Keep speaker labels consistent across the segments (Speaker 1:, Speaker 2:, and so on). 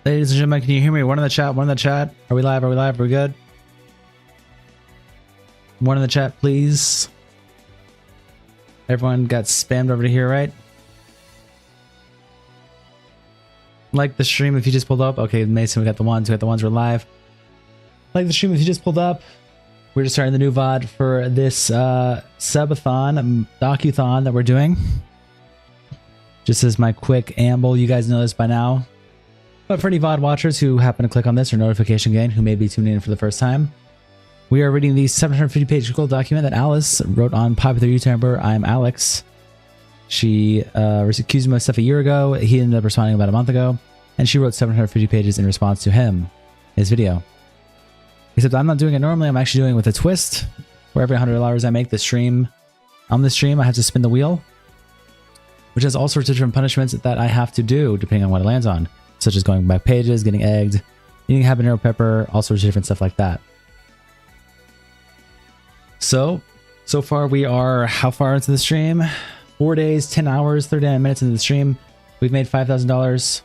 Speaker 1: Ladies and gentlemen, can you hear me? One in the chat, one in the chat. Are we live? Are we live? Are we good? One in the chat, please. Everyone got spammed over to here, right? Like the stream if you just pulled up. Okay, Mason, we got the ones. We got the ones. We're live. Like the stream if you just pulled up. We're just starting the new VOD for this subathon, Docuthon that we're doing. Just as my quick amble, you guys know this by now. But for any VOD watchers who happen to click on this or notification gain, who may be tuning in for the first time, we are reading the 750-page Google document that Alice wrote on popular YouTuber ImAllexx. She accused him of stuff a year ago. He ended up responding about a month ago, and she wrote 750 pages in response to his video. Except I'm not doing it normally. I'm actually doing it with a twist, where every $100 I make on the stream, I have to spin the wheel, which has all sorts of different punishments that I have to do depending on what it lands on, such as going back pages, getting egged, eating habanero pepper, all sorts of different stuff like that. So far we are how far into the stream? 4 days, 10 hours, 39 minutes into the stream. We've made $5,000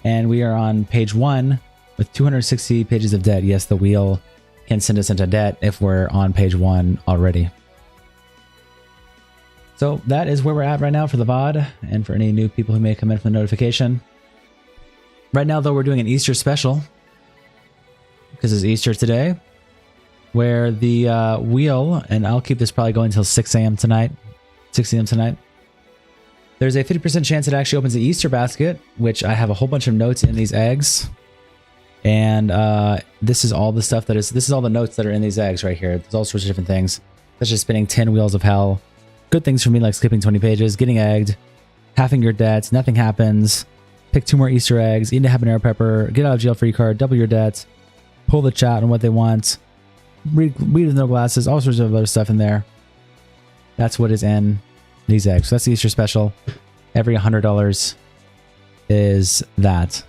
Speaker 1: and we are on page 1 with 260 pages of debt. Yes, the wheel can send us into debt if we're on page 1 already. So that is where we're at right now for the VOD and for any new people who may come in from the notification. Right now though, we're doing an Easter special because it's Easter today, where the wheel, and I'll keep this probably going until 6 a.m. tonight, 6 a.m. tonight. There's a 50% chance it actually opens the Easter basket, which I have a whole bunch of notes in these eggs. And this is all the stuff this is all the notes that are in these eggs right here. There's all sorts of different things, such as spinning 10 wheels of hell. Good things for me like skipping 20 pages, getting egged, halving your debts, nothing happens, pick 2 more Easter eggs, eat a habanero pepper, get out of jail free card, double your debts, pull the chat on what they want, read with no glasses, all sorts of other stuff in there. That's what is in these eggs. So that's the Easter special. Every $100 is that.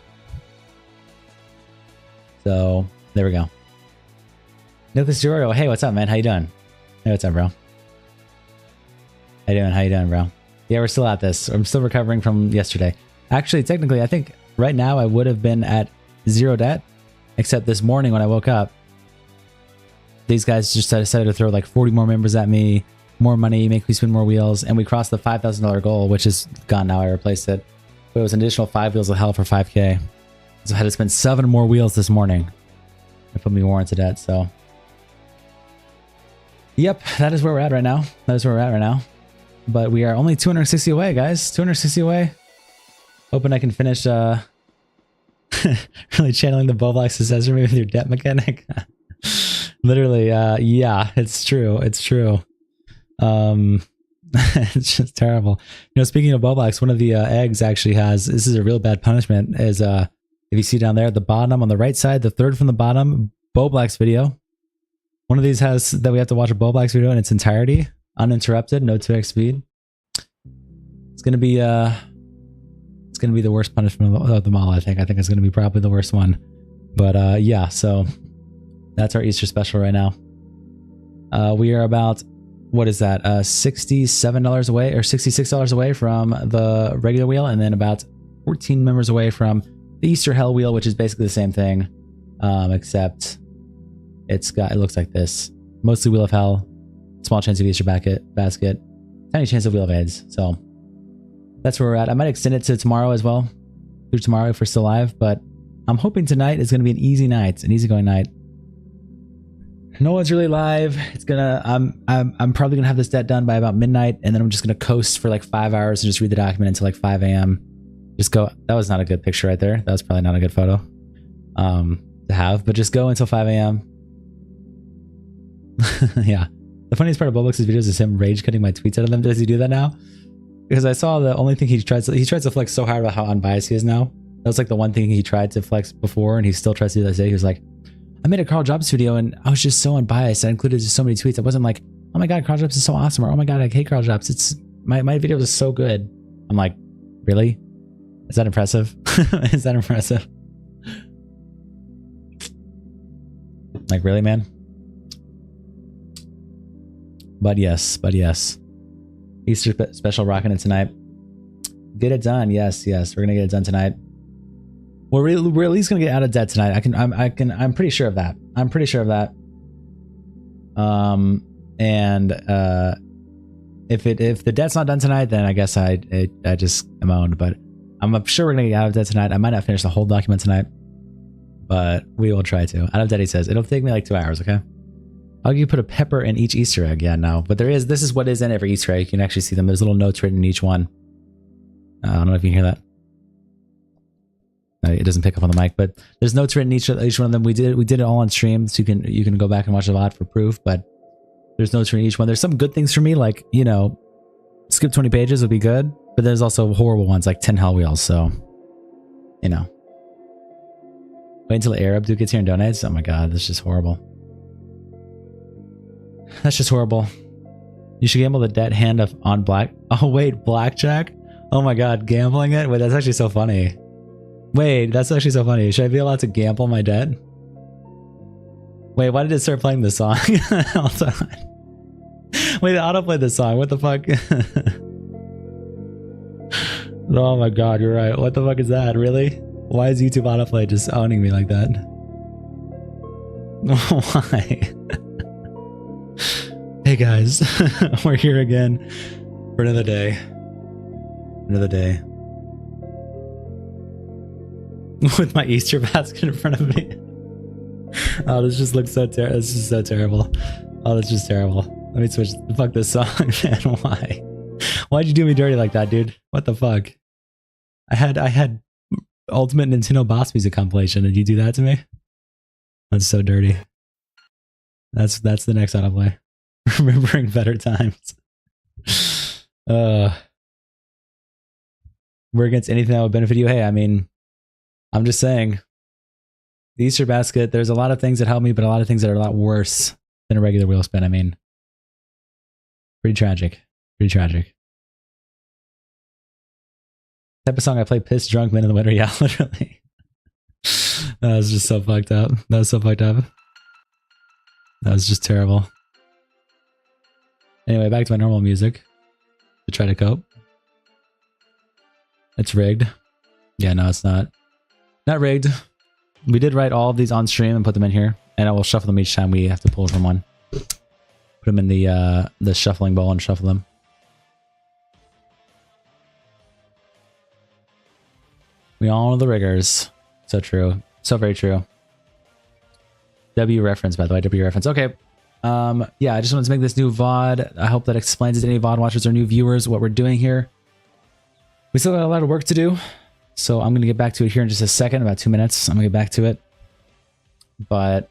Speaker 1: So there we go. Nicholas Diorio, hey, what's up, man? How you doing? Hey, what's up, bro? How you doing? How you doing, bro? Yeah, we're still at this. I'm still recovering from yesterday. Actually, technically, I think right now I would have been at 0 debt, except this morning when I woke up, these guys just decided to throw like 40 more members at me, more money, make me spin more wheels, and we crossed the $5,000 goal, which is gone now. I replaced it. But it was an additional 5 wheels of hell for 5K. So I had to spend 7 more wheels this morning. It put me more into debt, so. Yep, that is where we're at right now. That is where we're at right now. But we are only 260 away, guys. 260 away. Hoping I can finish really channeling the Boblox successor maybe with your debt mechanic. Literally, yeah, it's true. It's true. It's just terrible. You know, speaking of Boblox, one of the eggs actually has, this is a real bad punishment, is if you see down there at the bottom on the right side, the third from the bottom, Boblox video. One of these has that we have to watch a Boblox video in its entirety, uninterrupted, no 2x speed. It's gonna be the worst punishment of them all. I think it's gonna be probably the worst one. But yeah, so that's our Easter special right now. We are about, what is that? $67 away or $66 away from the regular wheel, and then about 14 members away from the Easter Hell wheel, which is basically the same thing, except it looks like this: mostly Wheel of Hell, small chance of Easter basket, tiny chance of Wheel of AIDS. So that's where we're at. I might extend it to tomorrow as well, through tomorrow if we're still live, but I'm hoping tonight is going to be an easy night, an easygoing night. No one's really live. It's gonna. I'm probably gonna have this debt done by about midnight, and then I'm just gonna coast for like 5 hours and just read the document until like 5 a.m. Just go. That was not a good picture right there. That was probably not a good photo to have. But just go until 5 a.m. Yeah. The funniest part of Boblox's videos is him rage cutting my tweets out of them. Does he do that now? Because I saw the only thing he tries to flex so hard about how unbiased he is now. That was like the one thing he tried to flex before, and he still tries to do that today. He was like, I made a Carl Jobs video and I was just so unbiased. I included just so many tweets. I wasn't like, oh my god, Carl Jobs is so awesome, or oh my god, I hate Carl Jobs. It's my video is so good. I'm like, really? Is that impressive? Is that impressive? Like, really, man? But yes. Easter special rocking it tonight. Get it done. Yes. We're gonna get it done tonight. We're at least gonna get out of debt tonight. I'm pretty sure of that. I'm pretty sure of that. If the debt's not done tonight, then I guess I just am owned. But I'm sure we're gonna get out of debt tonight. I might not finish the whole document tonight, but we will try to. Out of debt, he says. It'll take me like 2 hours. Okay. How do you put a pepper in each Easter egg? Yeah, no. But this is what is in every Easter egg. You can actually see them. There's little notes written in each one. I don't know if you can hear that. No, it doesn't pick up on the mic, but there's notes written in each one of them. We did it all on stream, so you can go back and watch the VOD for proof. But there's notes written in each one. There's some good things for me, like, you know, skip 20 pages would be good. But there's also horrible ones like 10 Hell Wheels. So, you know, wait until the Arab dude gets here and donates. Oh my god, that's just horrible. That's just horrible. You should gamble the debt hand on black. Oh wait, blackjack. Oh my god, gambling it. Wait, that's actually so funny. Wait, that's actually so funny. Should I be allowed to gamble my debt? Wait, why did it start playing this song? Hold on. Wait, the auto played this song. What the fuck? Oh my god, you're right. What the fuck is that? Really? Why is YouTube autoplay just owning me like that? Why? Hey guys, we're here again for another day. Another day. With my Easter basket in front of me. Oh, this just looks so terrible. This is so terrible. Oh, that's just terrible. Let me switch. Fuck this song, man. Why? Why'd you do me dirty like that, dude? What the fuck? I had Ultimate Nintendo Boss Music compilation, and you do that to me? That's so dirty. That's the next autoplay. Remembering better times. We're against anything that would benefit you. Hey, I mean, I'm just saying. The Easter basket, there's a lot of things that help me, but a lot of things that are a lot worse than a regular wheel spin. I mean, pretty tragic. Pretty tragic. Type of song I play pissed drunk men in the winter. Yeah, literally. That was just so fucked up. That was so fucked up. That was just terrible. Anyway, back to my normal music to try to cope. It's rigged. Yeah, no, it's not. Not rigged. We did write all of these on stream and put them in here, and I will shuffle them each time we have to pull from one. Put them in the shuffling bowl and shuffle them. We all know the riggers. So true. So very true. W reference, by the way. W reference. Okay. Yeah, I just wanted to make this new VOD. I hope that explains it to any VOD watchers or new viewers what we're doing here. We still got a lot of work to do. So I'm going to get back to it here in just a second, about 2 minutes. I'm going to get back to it. But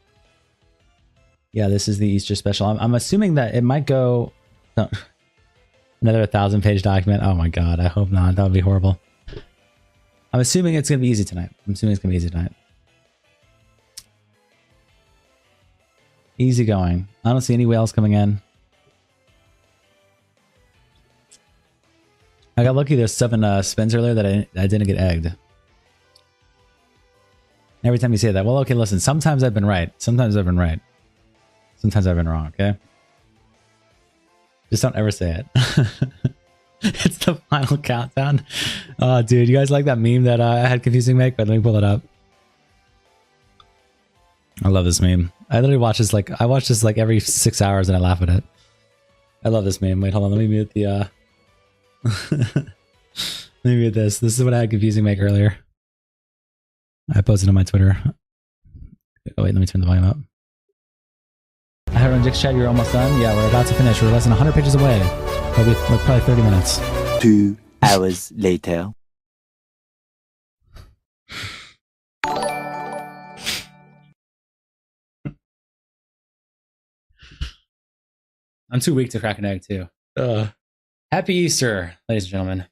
Speaker 1: yeah, this is the Easter special. I'm assuming that it might go... No, another 1,000-page document. Oh my god, I hope not. That would be horrible. I'm assuming it's going to be easy tonight. Easy going. I don't see any whales coming in. I got lucky there's 7 spins earlier that I didn't get egged. Every time you say that. Well, okay, listen. Sometimes I've been right. Sometimes I've been right. Sometimes I've been wrong, okay? Just don't ever say it. It's the final countdown. Oh, dude. You guys like that meme that I had Confusing make? But let me pull it up. I love this meme. I literally watch this like... I watch this like every 6 hours and I laugh at it. I love this meme. Wait, hold on. Let me mute the... Let me mute this. This is what I had Confusing make earlier. I posted on my Twitter. Oh wait, let me turn the volume up. I heard on Dick's chat you're almost done. Yeah, we're about to finish. We're less than 100 pages away. We're probably 30 minutes.
Speaker 2: 2 hours later.
Speaker 1: I'm too weak to crack an egg too. Happy Easter, ladies and gentlemen.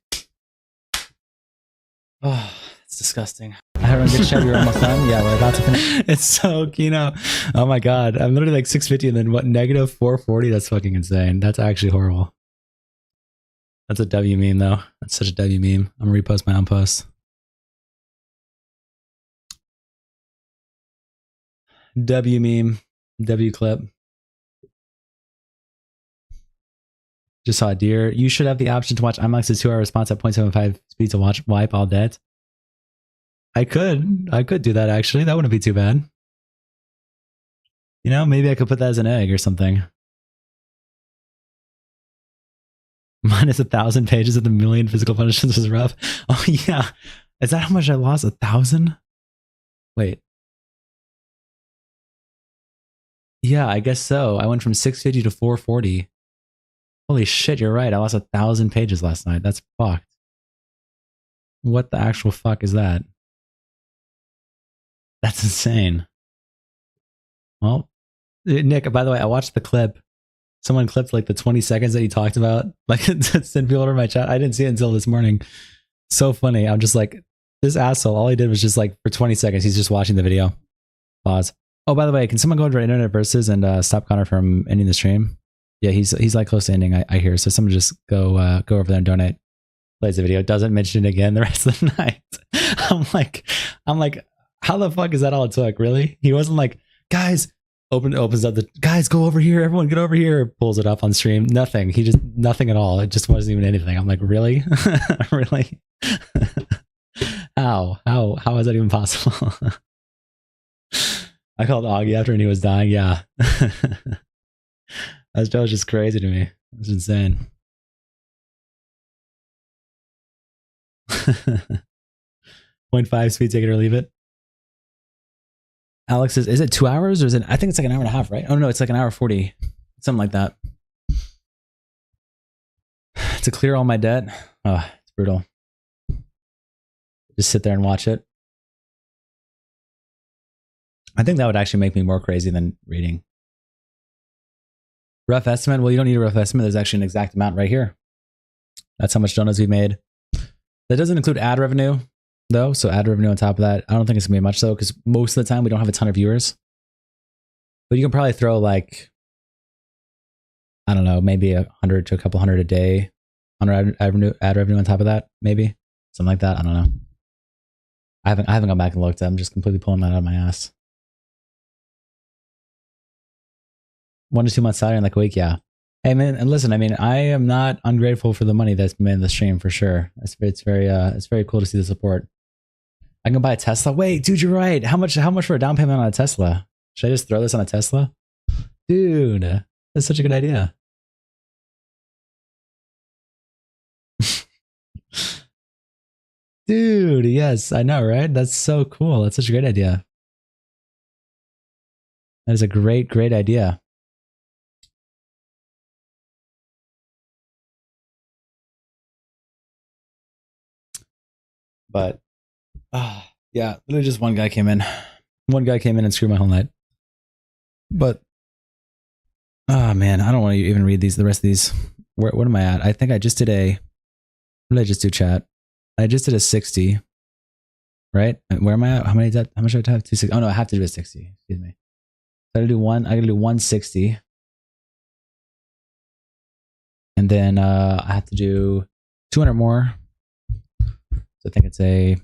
Speaker 1: Oh, it's disgusting. I heard on Dick's chat you're almost done. Yeah, we're about to finish. It's so Kino. Oh my god, I'm literally like 650 and then what? Negative 440. That's fucking insane. That's actually horrible. That's a W meme though. That's such a W meme. I'm gonna repost my own post. W meme. W clip. Just saw a deer. You should have the option to watch ImAllexx's 2-hour response at 0.75 speed to wipe all dead. I could do that actually. That wouldn't be too bad. You know, maybe I could put that as an egg or something. Minus 1,000 pages of the million physical punishments was rough. Oh yeah. Is that how much I lost? 1,000? Wait. Yeah, I guess so. I went from 650 to 440. Holy shit, you're right. I lost 1,000 pages last night. That's fucked. What the actual fuck is that? That's insane. Well, Nick, by the way, I watched the clip. Someone clipped like the 20 seconds that he talked about. Like, send people over my chat. I didn't see it until this morning. So funny. I'm just like, this asshole, all he did was just like, for 20 seconds, he's just watching the video. Pause. Oh, by the way, can someone go into Internet Versus and stop Connor from ending the stream? Yeah, he's like close to ending, I hear. So someone just go over there and donate. Plays the video, doesn't mention it again the rest of the night. I'm like, how the fuck is that all it took? Really? He wasn't like, guys, opens up the guys, go over here, everyone get over here, pulls it up on stream. Nothing. He just nothing at all. It just wasn't even anything. I'm like, really? Really? How is that even possible? I called Augie after and he was dying. Yeah. That was just crazy to me. It's insane. 0.5 speed, take it or leave it. Alex says, is it 2 hours or is it? I think it's like an hour and a half, right? Oh no, it's like an hour 40, something like that. To clear all my debt. Oh, it's brutal. Just sit there and watch it. I think that would actually make me more crazy than reading. Rough estimate. Well, you don't need a rough estimate. There's actually an exact amount right here. That's how much donuts we made. That doesn't include ad revenue, though. So ad revenue on top of that, I don't think it's gonna be much though, because most of the time we don't have a ton of viewers. But you can probably throw like, I don't know, maybe 100 to a couple hundred a day on ad revenue on top of that, maybe something like that. I don't know. I haven't gone back and looked. I'm just completely pulling that out of my ass. 1 to 2 months salary in like a week, yeah. Hey man, and listen, I mean, I am not ungrateful for the money that's been made in the stream for sure. It's very cool to see the support. I can buy a Tesla. Wait, dude, you're right. How much for a down payment on a Tesla? Should I just throw this on a Tesla? Dude, that's such a good idea. Dude, yes, I know, right? That's so cool. That's such a great idea. That is a great idea. But, yeah, literally just one guy came in. One guy came in and screwed my whole night. But, oh man, I don't want to even read the rest of these. What am I at? I think I just did a, what did I just do, chat? I just did a 60, right? And where am I at? How much do I have to have? 260. Oh no, I have to do a 60. Excuse me. So I gotta do 160. And then I have to do 200 more. So I think it's a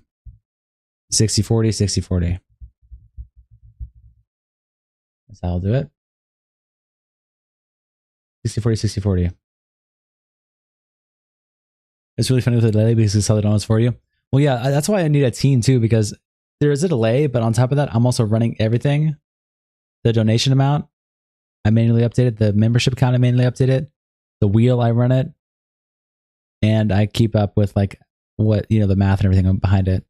Speaker 1: 60-40, 60-40. That's how I'll do it. 60-40, 60-40. It's really funny with the delay because it's sell the donuts for you. Well, yeah, that's why I need a team too, because there is a delay, but on top of that, I'm also running everything. The donation amount, I manually update it. The membership count, I manually update it. The wheel, I run it. And I keep up with like what, you know, the math and everything behind it.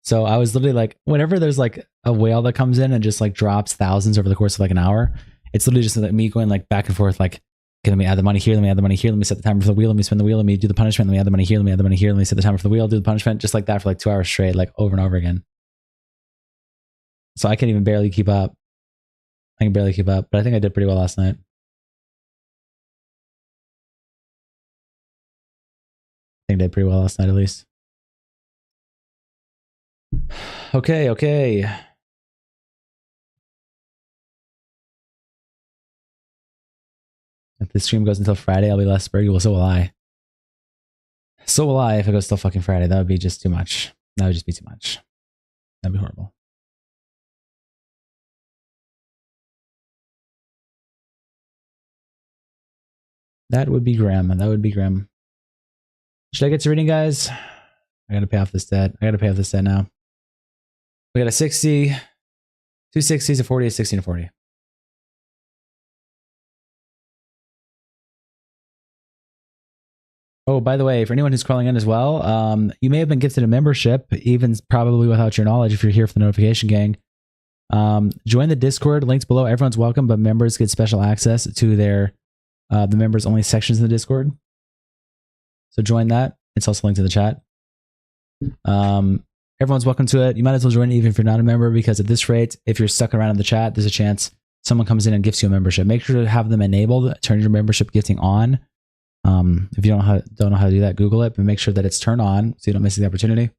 Speaker 1: So I was literally like, whenever there's like a whale that comes in and just like drops thousands over the course of like an hour, it's literally just like me going like back and forth, like, okay, let me add the money here, let me add the money here, let me set the timer for the wheel, let me spin the wheel, let me do the punishment, let me add the money here, let me add the money here, let me set the timer for the wheel, do the punishment, just like that for like 2 hours straight, like over and over again. So I can't even barely keep up. I can barely keep up, but I think I did pretty well last night. I think I did pretty well last night at least. Okay. If the stream goes until Friday, I'll be less spurgy. Well, so will I. So will I if it goes till fucking Friday. That would be just too much. That would just be too much. That'd be horrible. That would be grim. That would be grim. Should I get to reading, guys? I gotta pay off this debt. I gotta pay off this debt now. We got a 60, 2 60s, a 40, a 60, and a 40. Oh, by the way, for anyone who's calling in as well, you may have been gifted a membership, even probably without your knowledge if you're here for the notification gang. Join the Discord, links below. Everyone's welcome, but members get special access to their the members only sections in the Discord. So join that. It's also linked in the chat. Everyone's welcome to it. You might as well join it even if you're not a member, because at this rate, if you're stuck around in the chat, there's a chance someone comes in and gifts you a membership. Make sure to have them enabled. Turn your membership gifting on. If you don't know how to do that, Google it, but make sure that it's turned on so you don't miss the opportunity.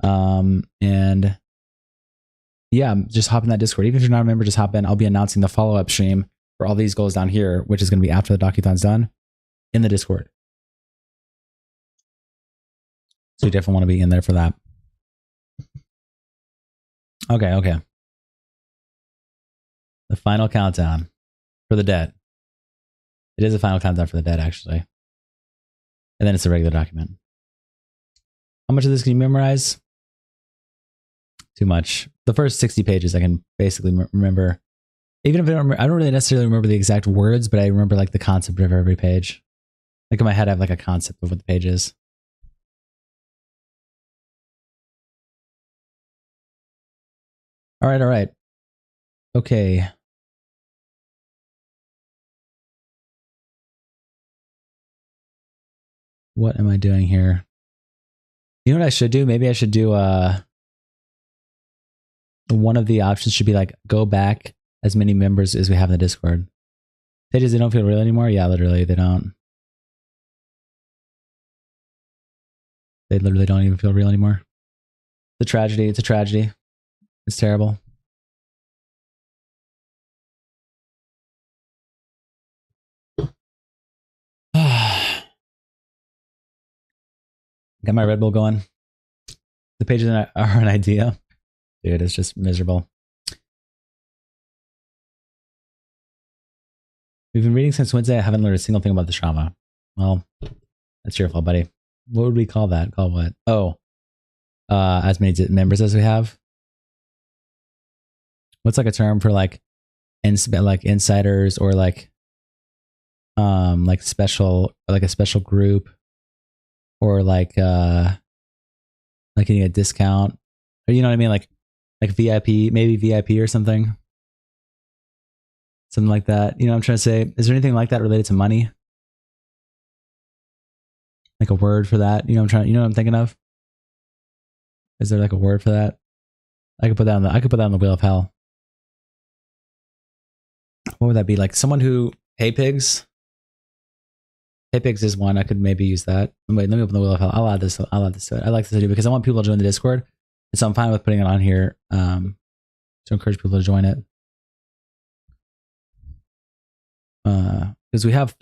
Speaker 1: And yeah, just hop in that Discord. Even if you're not a member, just hop in. I'll be announcing the follow-up stream for all these goals down here, which is going to be after the Docuthon's done, in the Discord. So you definitely want to be in there for that. Okay. The final countdown for the dead. It is a final countdown for the dead, actually. And then it's a regular document. How much of this can you memorize? Too much. The first 60 pages I can basically remember. Even if I don't really necessarily remember the exact words, but I remember like the concept of every page. Like in my head, I have like a concept of what the page is. All right. Okay. What am I doing here? You know what I should do? Maybe I should do one of the options should be like go back as many members as we have in the Discord. Pages, they don't feel real anymore? Yeah, literally, they don't. They literally don't even feel real anymore. It's a tragedy. It's a tragedy. It's terrible. Got my Red Bull going. The pages are an idea. Dude, it's just miserable. We've been reading since Wednesday. I haven't learned a single thing about the trauma. Well, that's your fault, buddy. What would we call that? Call what? Oh, as many members as we have. What's like a term for like insiders or like special, like a special group, or like getting a discount, or you know what I mean, like VIP, maybe VIP or something like that. You know what I'm trying to say? Is there anything like that related to money? Like a word for that? You know what I'm thinking of? Is there like a word for that? I could put that on the wheel of hell. What would that be? Like someone who Hey Pigs is one. I could maybe use that. Wait, let me open the wheel of hell. I'll add this to it. I like this idea because I want people to join the Discord. And so I'm fine with putting it on here to encourage people to join it. Because we have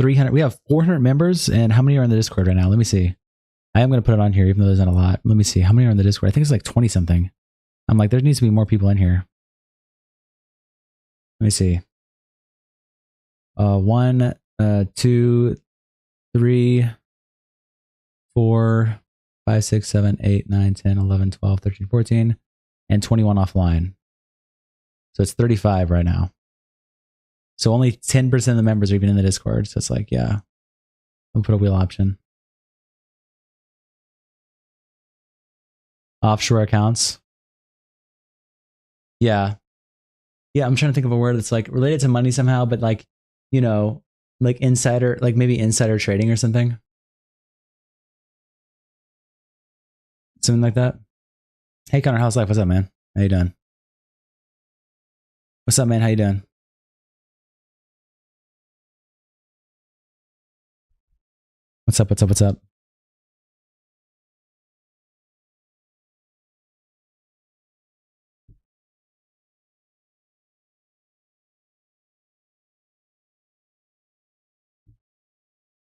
Speaker 1: 400 members, and how many are in the Discord right now? Let me see. I am going to put it on here, even though there's not a lot. Let me see. How many are in the Discord? I think it's like 20 something. I'm like, there needs to be more people in here. Let me see. 1, 2, 3, 4, 5, 6, 7, 8, 9, 10, 11, 12, 13, 14, and 21 offline. So it's 35 right now. So only 10% of the members are even in the Discord. So it's like, yeah, I'll put a wheel option. Offshore accounts. Yeah. Yeah, I'm trying to think of a word that's like related to money somehow, but like, you know, like insider, like maybe insider trading or something. Something like that. Hey Connor, how's life? What's up, man? How you doing? What's up, man? How you doing? What's up?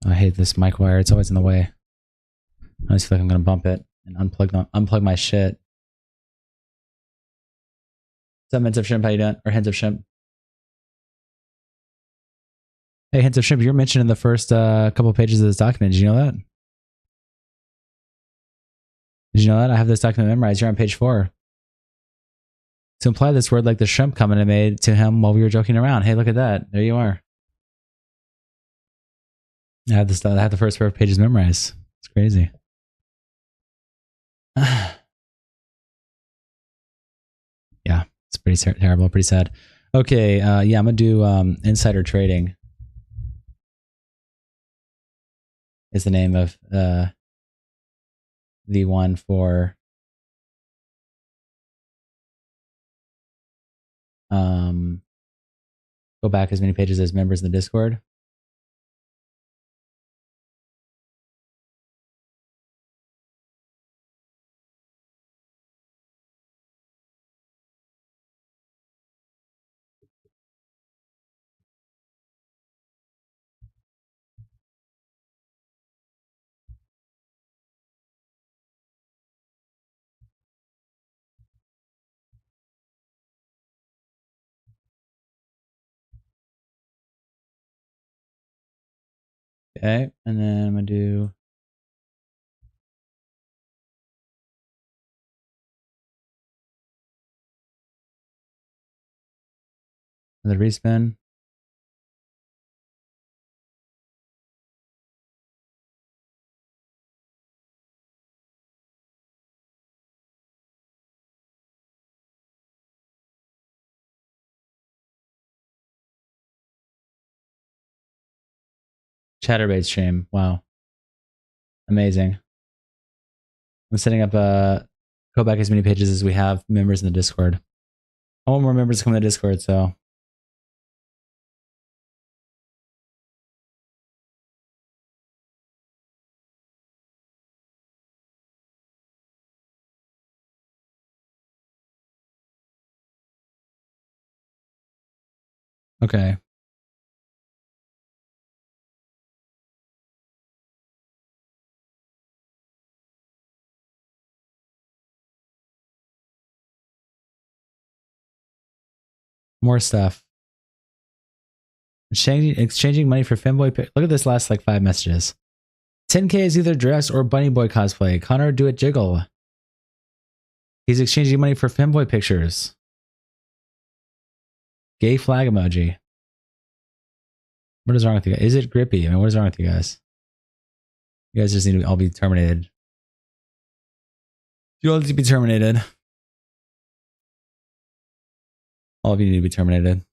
Speaker 1: I hate this mic wire. It's always in the way. I just feel like I'm gonna bump it and unplug my shit. What's up, Hints of Shrimp? How you doing? Or Hints of Shrimp? Hey, Hints of Shrimp, you're mentioned in the first couple of pages of this document. Did you know that? Did you know that? I have this document memorized. You're on page 4. to imply this word like the shrimp comment I made to him while we were joking around. Hey, look at that. There you are. I have this. I have the first pair of pages memorized. It's crazy. Yeah, it's pretty terrible, pretty sad. Okay, yeah, I'm gonna do insider trading. Is the name of the one for go back as many pages as members in the Discord. Okay, and then I'm gonna do another respin. Chatterbait stream. Wow. Amazing. I'm setting up go back as many pages as we have members in the Discord. I want more members to come in the Discord, so. Okay. More stuff. Exchanging money for femboy. Look at this last like 5 messages. 10K is either dress or bunny boy cosplay. Connor, do it jiggle. He's exchanging money for femboy pictures. Gay flag emoji. What is wrong with you guys? Is it grippy? I mean, what is wrong with you guys? You guys just need to all be terminated. You all need to be terminated. All of you need to be terminated.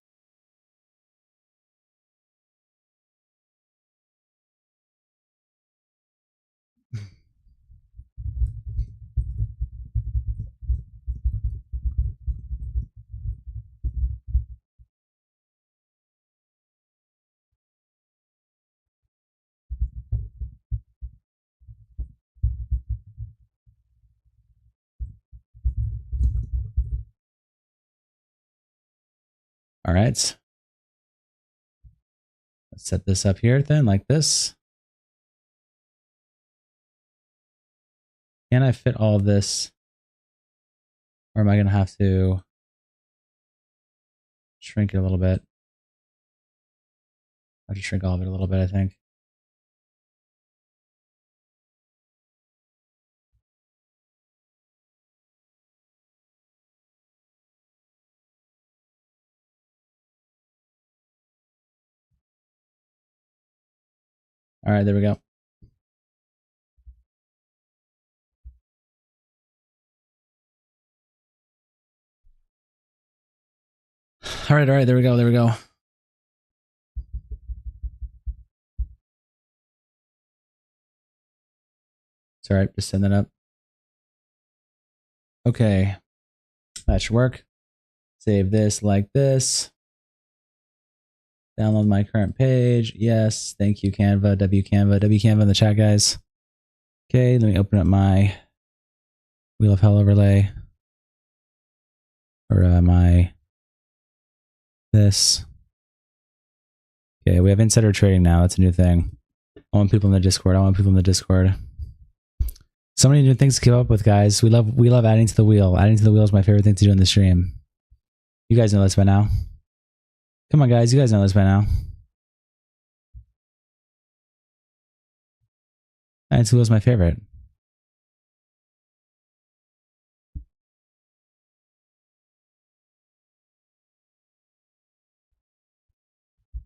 Speaker 1: All right. Let's set this up here then, like this. Can I fit all of this? Or am I going to have to shrink it a little bit? I have to shrink all of it a little bit, I think. All right, there we go. All right, there we go, there we go. It's all right, just send that up. Okay, that should work. Save this like this. Download my current page. Yes, thank you, Canva, WCanva in the chat, guys. Okay, let me open up my Wheel of Hell overlay. Or my this. Okay, we have insider trading now. That's a new thing. I want people in the Discord. So many new things to keep up with, guys. We love adding to the wheel. Adding to the wheel is my favorite thing to do in the stream. You guys know this by now. Come on, guys. You guys know this by now. Adding to the wheel is my favorite.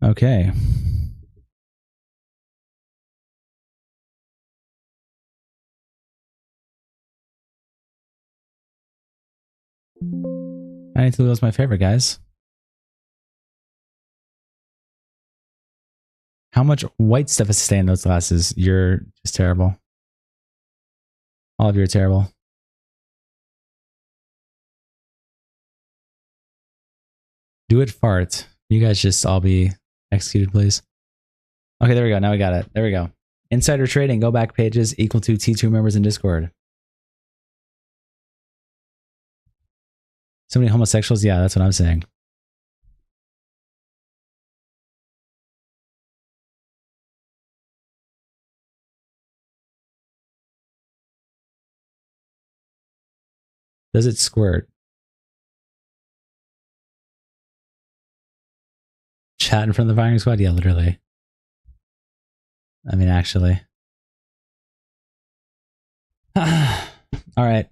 Speaker 1: Okay. I need to lose my favorite, guys. How much white stuff is staying in those glasses? You're just terrible. All of you are terrible. Do it, fart. You guys just all be executed, please. Okay, there we go. Now we got it. There we go. Insider trading, go back pages equal to T2 members in Discord. So many homosexuals? Yeah, that's what I'm saying. Does it squirt? Chat in front of the firing squad? Yeah, literally. I mean, actually. All right.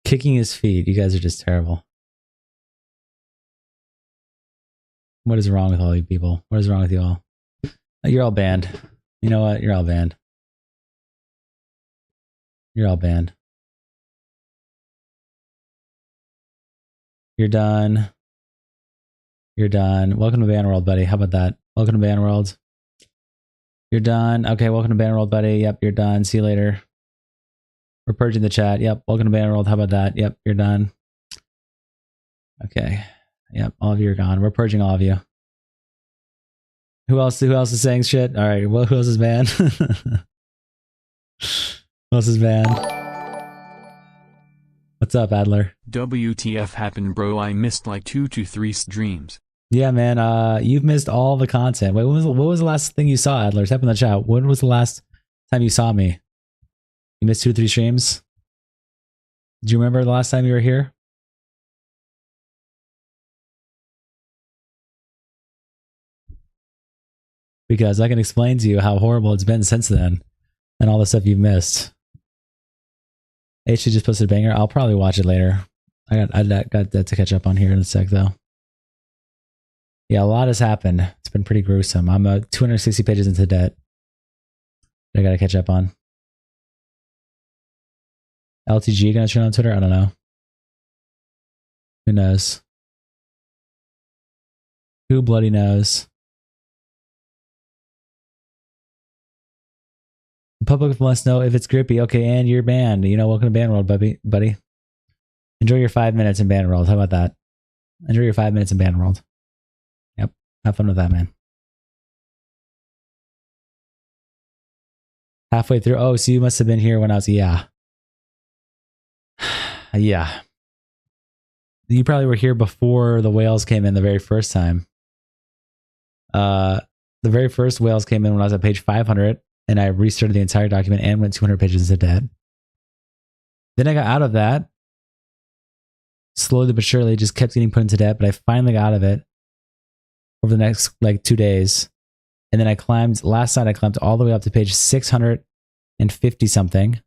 Speaker 1: Kicking his feet. You guys are just terrible. What is wrong with all you people? What is wrong with you all? You're all banned. You know what? You're all banned. You're all banned. You're done. You're done. Welcome to Ban World, buddy. How about that? Welcome to Ban World. You're done. Okay, welcome to Ban World, buddy. Yep, you're done. See you later. We're purging the chat. Yep, welcome to Ban World. How about that? Yep, you're done. Okay. Yep, all of you are gone. We're purging all of you. Who else is saying shit? All right, well, who else is banned? Who else is banned? What's up, Adler?
Speaker 3: WTF happened, bro? I missed like 2 to 3 streams.
Speaker 1: Yeah, man. You've missed all the content. Wait, what was the last thing you saw, Adler? Type in the chat. When was the last time you saw me? You missed 2 to 3 streams? Do you remember the last time you were here? Because I can explain to you how horrible it's been since then and all the stuff you've missed. HC just posted a banger. I'll probably watch it later. I got that to catch up on here in a sec, though. Yeah, a lot has happened. It's been pretty gruesome. I'm 260 pages into debt. I gotta catch up on. LTG gonna turn on Twitter? I don't know. Who knows? Who bloody knows? The public must know if it's grippy. Okay, and you're banned. You know, welcome to Ban World, buddy. Enjoy your 5 minutes in Ban World. How about that? Enjoy your 5 minutes in Ban World. Yep. Have fun with that, man. Halfway through. Oh, so you must have been here when I was... Yeah. Yeah. You probably were here before the whales came in the very first time. The very first whales came in when I was at page 500. And I restarted the entire document and went 200 pages into debt. Then I got out of that. Slowly but surely, just kept getting put into debt, but I finally got out of it over the next like 2 days. And then I climbed, last night I climbed all the way up to page 650 something.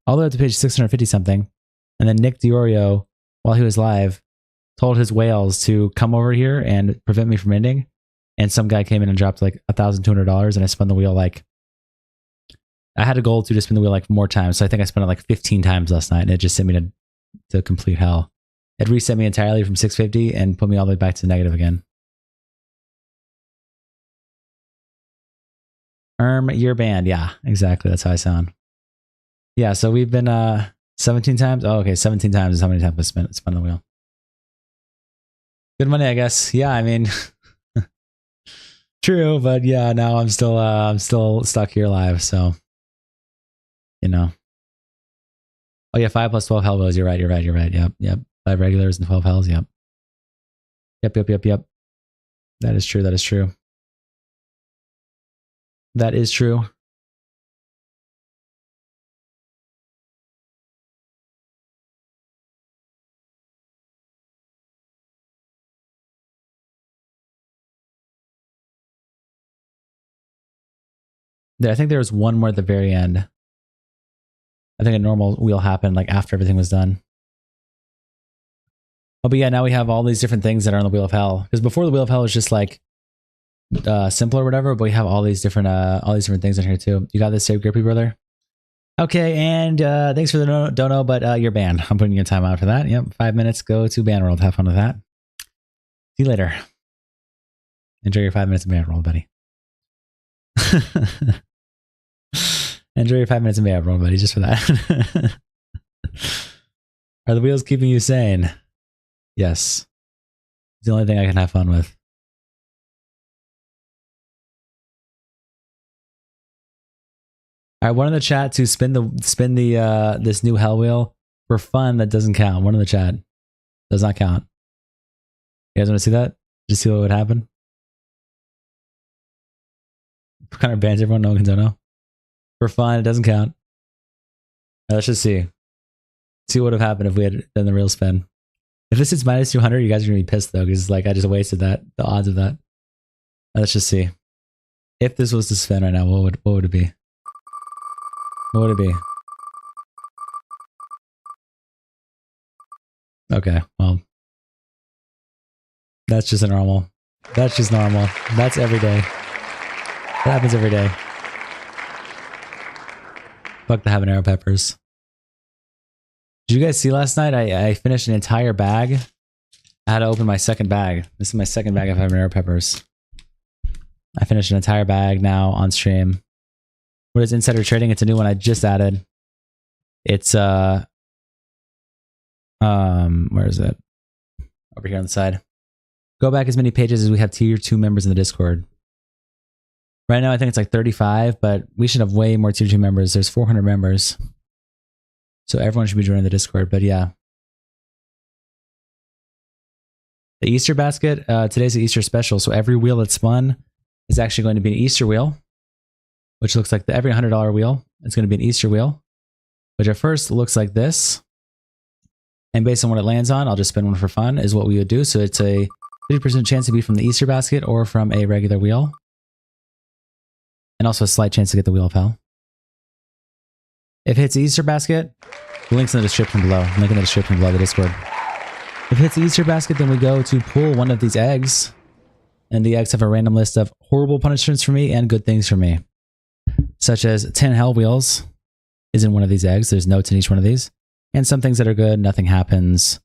Speaker 1: All the way up to page 650 something. And then Nick Diorio, while he was live, told his whales to come over here and prevent me from ending. And some guy came in and dropped like $1,200, and I spun the wheel like... I had a goal to spin the wheel like more times, so I think I spun it like 15 times last night, and it just sent me to complete hell. It reset me entirely from 650 and put me all the way back to negative again. You're banned. Yeah, exactly. That's how I sound. Yeah, so we've been 17 times. Oh, okay, 17 times is how many times I spun the wheel. Good money, I guess. Yeah, I mean... True, but yeah, now I'm still stuck here live, so you know. Oh yeah, 5 plus 12 hell woes. You're right. Yep. 5 regulars and 12 hells. Yep. Yep. That is true. That is true. That is true. I think there was one more at the very end. I think a normal wheel happened like after everything was done. Oh, but yeah, now we have all these different things that are on the Wheel of Hell. Because before the Wheel of Hell was just like simpler or whatever, but we have all these different things in here too. You got this, Save Grippy, brother? Okay, and thanks for the dono, but you're banned. I'm putting you in timeout for that. Yep, 5 minutes. Go to Ban World. Have fun with that. See you later. Enjoy your 5 minutes of Ban World, buddy. Enjoy your 5 minutes of Ban World, buddy, just for that. Are the wheels keeping you sane? Yes. It's the only thing I can have fun with. All right, one in the chat to spin the this new hell wheel for fun. That doesn't count. One in the chat does not count. You guys want to see that? Just see what would happen. What kind of bans everyone? No one can know. For fun, it doesn't count. All right, let's just see. See what would have happened if we had done the real spin. If this is minus 200, you guys are gonna be pissed though, because like I just wasted that. The odds of that. Let's just see. If this was to spin right now, what would it be? What would it be? Okay, well, that's just a normal. That's just normal. That's every day. That happens every day. Fuck the habanero peppers. Did you guys see last night? I finished an entire bag. I had to open my second bag. This is my second bag of habanero peppers. I finished an entire bag now on stream. What is insider trading? It's a new one I just added. It's where is it? Over here on the side. Go back as many pages as we have tier 2 members in the Discord. Right now I think it's like 35, but we should have way more tier 2 members. There's 400 members. So everyone should be joining the Discord, but yeah. The Easter basket, today's the Easter special, so every wheel that's spun is actually going to be an Easter wheel, which looks like every $100 wheel is going to be an Easter wheel, which at first looks like this. And based on what it lands on, I'll just spin one for fun, is what we would do. So it's a 50% chance to be from the Easter basket or from a regular wheel. And also a slight chance to get the Wheel of Hell. If it hits the Easter basket, the link's in the description below. Link in the description below the Discord. If it hits the Easter basket, then we go to pull one of these eggs. And the eggs have a random list of horrible punishments for me and good things for me. Such as 10 hell wheels is in one of these eggs. There's notes in each one of these. And some things that are good, nothing happens.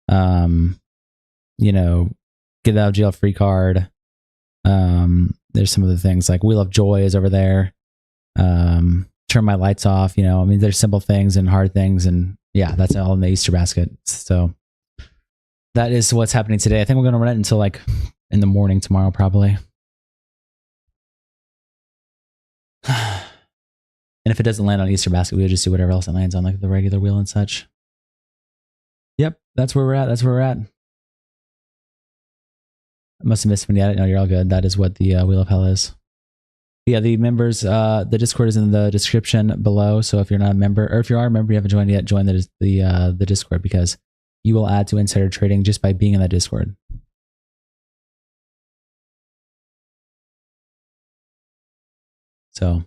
Speaker 1: You know, get out of jail free card. There's some of the things like Wheel of Joy is over there. Turn my lights off, you know. I mean, there's simple things and hard things, and yeah, that's all in the Easter basket. So that is what's happening today. I think we're going to run it until like in the morning tomorrow, probably. And if it doesn't land on Easter basket, we'll just see whatever else it lands on, like the regular wheel and such. Yep, that's where we're at. That's where we're at. I must have missed when you had it. No, you're all good. That is what the Wheel of Hell is. Yeah, the members, the Discord is in the description below. So if you're not a member, or if you are a member, you haven't joined yet, join the Discord, because you will add to insider trading just by being in that Discord. So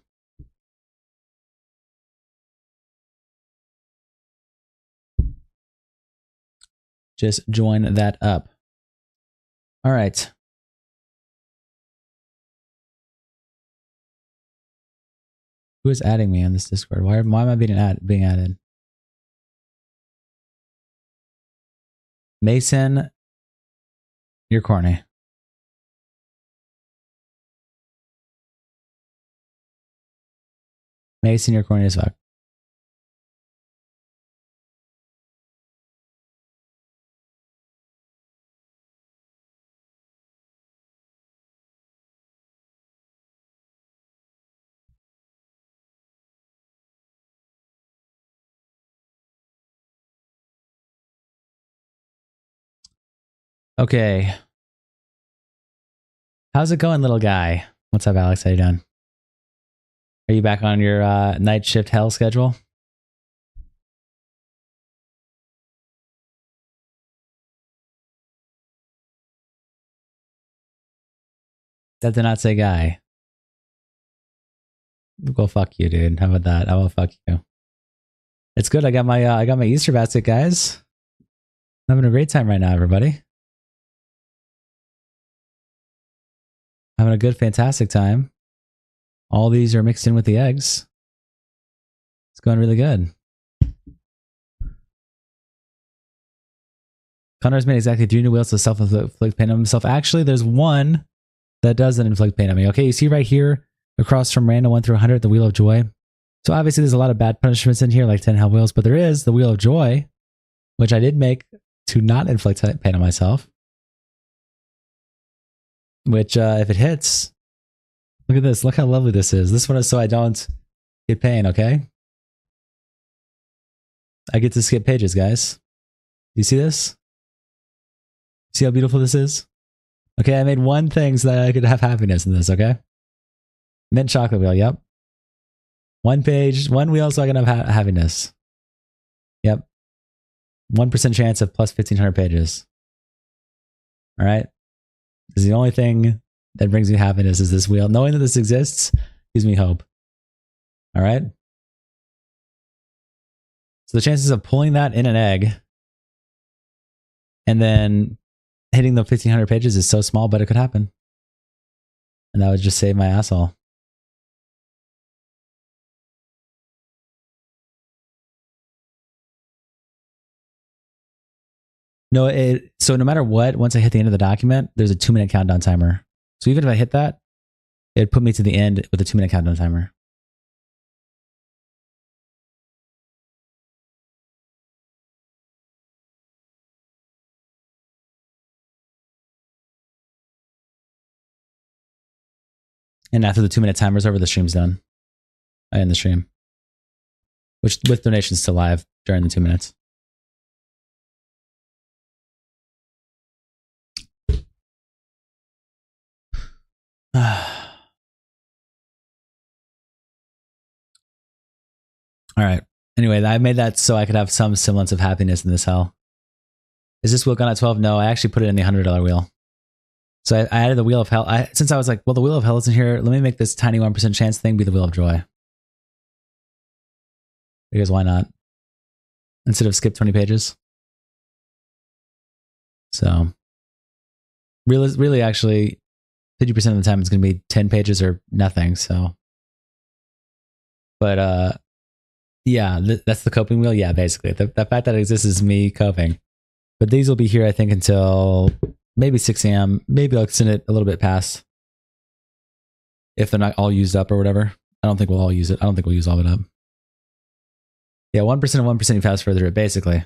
Speaker 1: just join that up. All right. Who is adding me on this Discord? Why am I being added? Mason, you're corny. Mason, you're corny as fuck. Okay. How's it going, little guy? What's up, Alex? How you doing? Are you back on your night shift hell schedule? That did not say guy. Go fuck you, dude. How about that? I will fuck you. It's good. I got my Easter basket, guys. Having a great time right now, everybody. Having a good, fantastic time. All these are mixed in with the eggs. It's going really good. Connor's made exactly 3 new wheels to self-inflict pain on himself. Actually, there's one that doesn't inflict pain on me. Okay, you see right here, across from random 1 through 100, the Wheel of Joy. So obviously there's a lot of bad punishments in here, like 10 hell wheels, but there is the Wheel of Joy, which I did make to not inflict pain on myself. Which, if it hits, look at this. Look how lovely this is. This one is so I don't get pain, okay? I get to skip pages, guys. Do you see this? See how beautiful this is? Okay, I made one thing so that I could have happiness in this, okay? Mint chocolate wheel, yep. One page, one wheel so I can have happiness. Yep. 1% chance of plus 1,500 pages. All right? This is the only thing that brings me happiness is this wheel. Knowing that this exists gives me hope. All right? So the chances of pulling that in an egg and then hitting the 1,500 pages is so small, but it could happen. And that would just save my asshole. No, so no matter what, once I hit the end of the document, there's a 2-minute countdown timer. So even if I hit that, it'd put me to the end with a 2-minute countdown timer. And after the 2-minute timer's over, the stream's done. I end the stream. Which, with donations still live during the 2 minutes. All right. Anyway, I made that so I could have some semblance of happiness in this hell. Is this wheel gone at 12? No, I actually put it in the $100 wheel. So I added the Wheel of Hell. Since I was like, well, the Wheel of Hell isn't here, let me make this tiny 1% chance thing be the Wheel of Joy. Because why not? Instead of skip 20 pages. So, really actually, 50% of the time it's going to be 10 pages or nothing, so. But, yeah, that's the coping wheel. Yeah, basically. The fact that it exists is me coping. But these will be here, I think, until maybe 6 a.m. Maybe I'll extend it a little bit past. If they're not all used up or whatever. I don't think we'll all use it. I don't think we'll use all of it up. Yeah, 1% of 1% you fast further it, basically.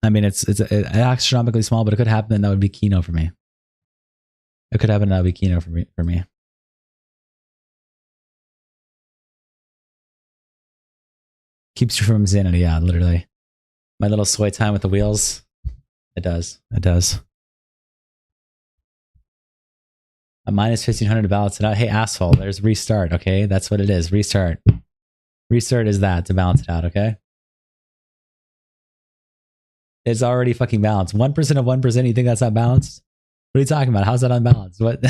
Speaker 1: I mean, it's astronomically small, but it could happen and that would be Kino for me. It could happen and that would be Kino for me. Keeps you from insanity, yeah, literally. My little soy time with the wheels. It does. It does. A minus 1,500 to balance it out. Hey, asshole, there's restart, okay? That's what it is. Restart. Restart is that to balance it out, okay? It's already fucking balanced. 1% of 1%, you think that's not balanced? What are you talking about? How's that unbalanced? What?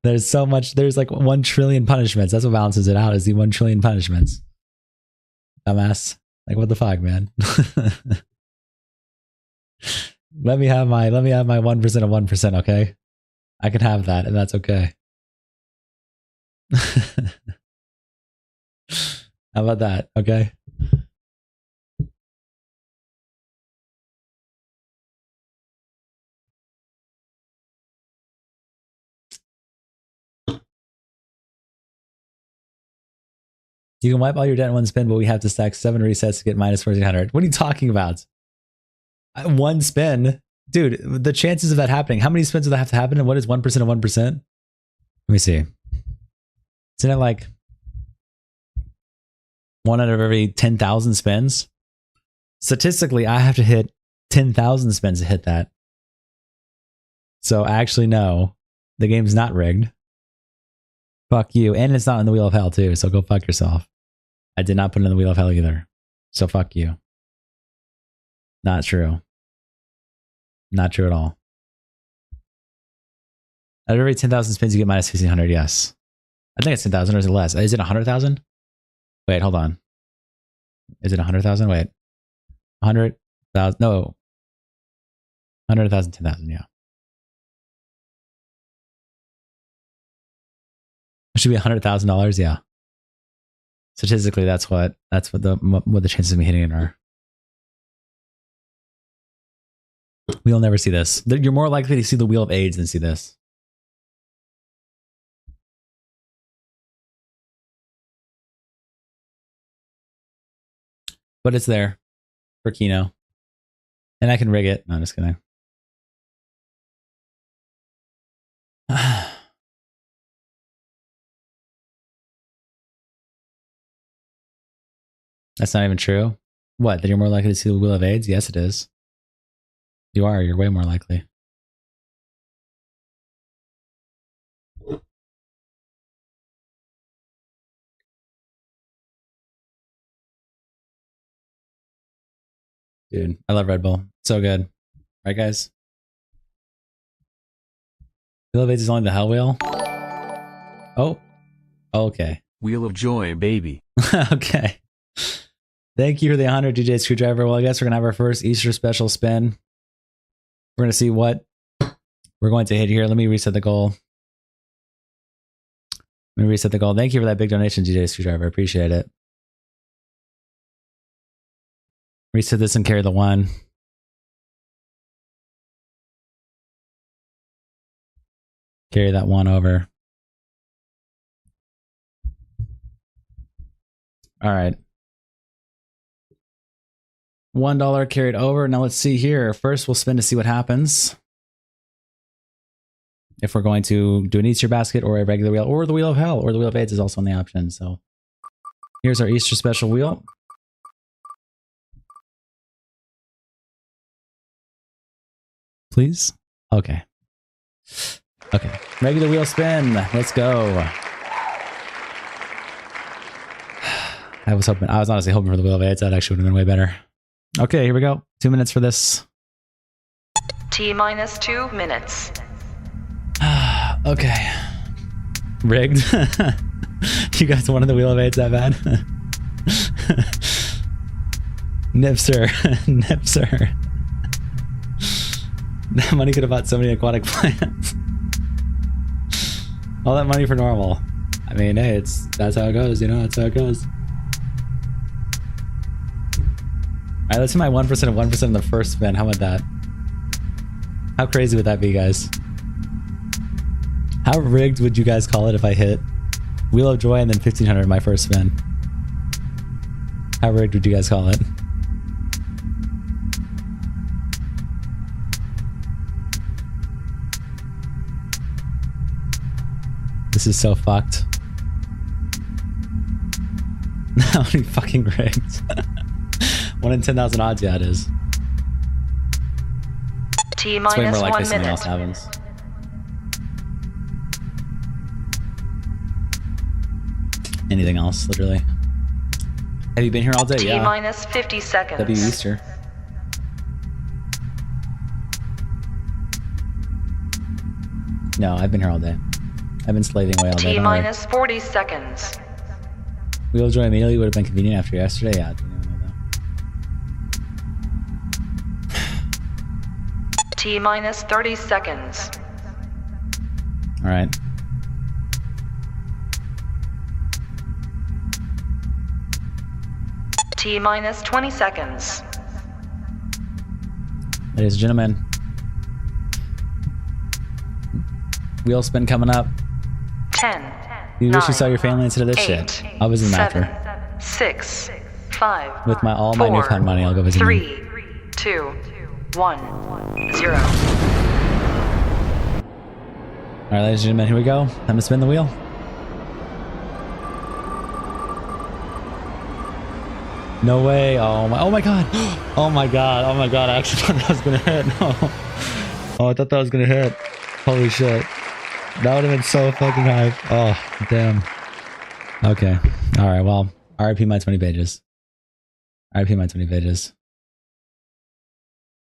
Speaker 1: There's so much, there's like 1 trillion punishments. That's what balances it out, is the 1 trillion punishments. Dumbass. Like, what the fuck, man? Let me have my 1% of 1%, okay? I can have that, and that's okay. How about that, okay? You can wipe all your debt in 1 spin, but we have to stack 7 resets to get minus 1,400. What are you talking about? 1 spin? Dude, the chances of that happening, how many spins do that have to happen, and what is 1% of 1%? Let me see. Isn't it like 1 out of every 10,000 spins? Statistically, I have to hit 10,000 spins to hit that. So actually, no. The game's not rigged. Fuck you. And it's not in the Wheel of Hell, too, so go fuck yourself. I did not put it in the Wheel of Hell either. So fuck you. Not true. Not true at all. At every 10,000 spins, you get minus 1,500, yes. I think it's 10,000, or is it less? Is it 100,000? Wait, hold on. Is it 100,000? Wait. 100,000. No. 100,000, 10,000. Yeah. It should be $100,000. Yeah. Statistically, that's what the chances of me hitting it are. We'll never see this. You're more likely to see the Wheel of AIDS than see this. But it's there for Kino. And I can rig it. No, I'm just kidding. That's not even true. What? That you're more likely to see the Wheel of AIDS? Yes, it is. You are. You're way more likely. Dude, I love Red Bull. So good. Right, guys? Wheel of AIDS is only the Hell Wheel? Oh. Okay.
Speaker 3: Wheel of Joy, baby.
Speaker 1: Okay. Thank you for the 100 DJ Screwdriver. Well, I guess we're going to have our first Easter special spin. We're going to see what we're going to hit here. Let me reset the goal. Let me reset the goal. Thank you for that big donation, DJ Screwdriver. I appreciate it. Reset this and carry the 1. Carry that 1 over. All right. $1 carried over. Now let's see here. First, we'll spin to see what happens. If we're going to do an Easter basket or a regular wheel, or the Wheel of Hell, or the Wheel of AIDS is also on the option. So here's our Easter special wheel. Please? Okay. Okay. Regular wheel spin. Let's go. I was honestly hoping for the Wheel of AIDS. That actually would have been way better. Okay, here we go. 2 minutes for this.
Speaker 4: T-minus 2 minutes.
Speaker 1: Okay. Rigged. You guys wanted the Wheel of AIDS that bad? Nipser. Nipser. That money could have bought so many aquatic plants. All that money for normal. I mean, hey, that's how it goes, you know, that's how it goes. Alright, let's hit my 1% of 1% in the first spin. How about that? How crazy would that be, guys? How rigged would you guys call it if I hit Wheel of Joy and then 1,500 in my first spin? How rigged would you guys call it? This is so fucked. How many fucking rigged? 1 in 10,000 odds, yeah, it is.
Speaker 4: T-minus 1 minute. It's way more likely something else happens.
Speaker 1: Anything else, literally. Have you been here all day? Yeah.
Speaker 4: T-minus 50 seconds.
Speaker 1: W Easter. No, I've been here all day. I've been slaving away all day.
Speaker 4: T-minus 40 seconds.
Speaker 1: Wheel of Joy immediately would have been convenient after yesterday. Yeah.
Speaker 4: T-minus 30 seconds.
Speaker 1: All right.
Speaker 4: T-minus 20 seconds.
Speaker 1: Ladies and gentlemen. Wheel spin coming up.
Speaker 4: 10.
Speaker 1: You
Speaker 4: 9,
Speaker 1: wish you saw your family instead of this
Speaker 4: 8,
Speaker 1: shit. I'll visit them
Speaker 4: 7,
Speaker 1: after.
Speaker 4: 6, 5.
Speaker 1: With all
Speaker 4: 4,
Speaker 1: my newfound money, I'll go visit
Speaker 4: 3,
Speaker 1: them.
Speaker 4: 2, 1, 0.
Speaker 1: All right, ladies and gentlemen, here we go. Time to spin the wheel. No way. Oh my god. Oh my god. Oh my god. I actually thought that was gonna hit. No. Oh, I thought that was gonna hit. Holy shit. That would have been so fucking hype. Oh, damn. Okay. All right. Well, RIP my 20 pages. RIP my 20 pages.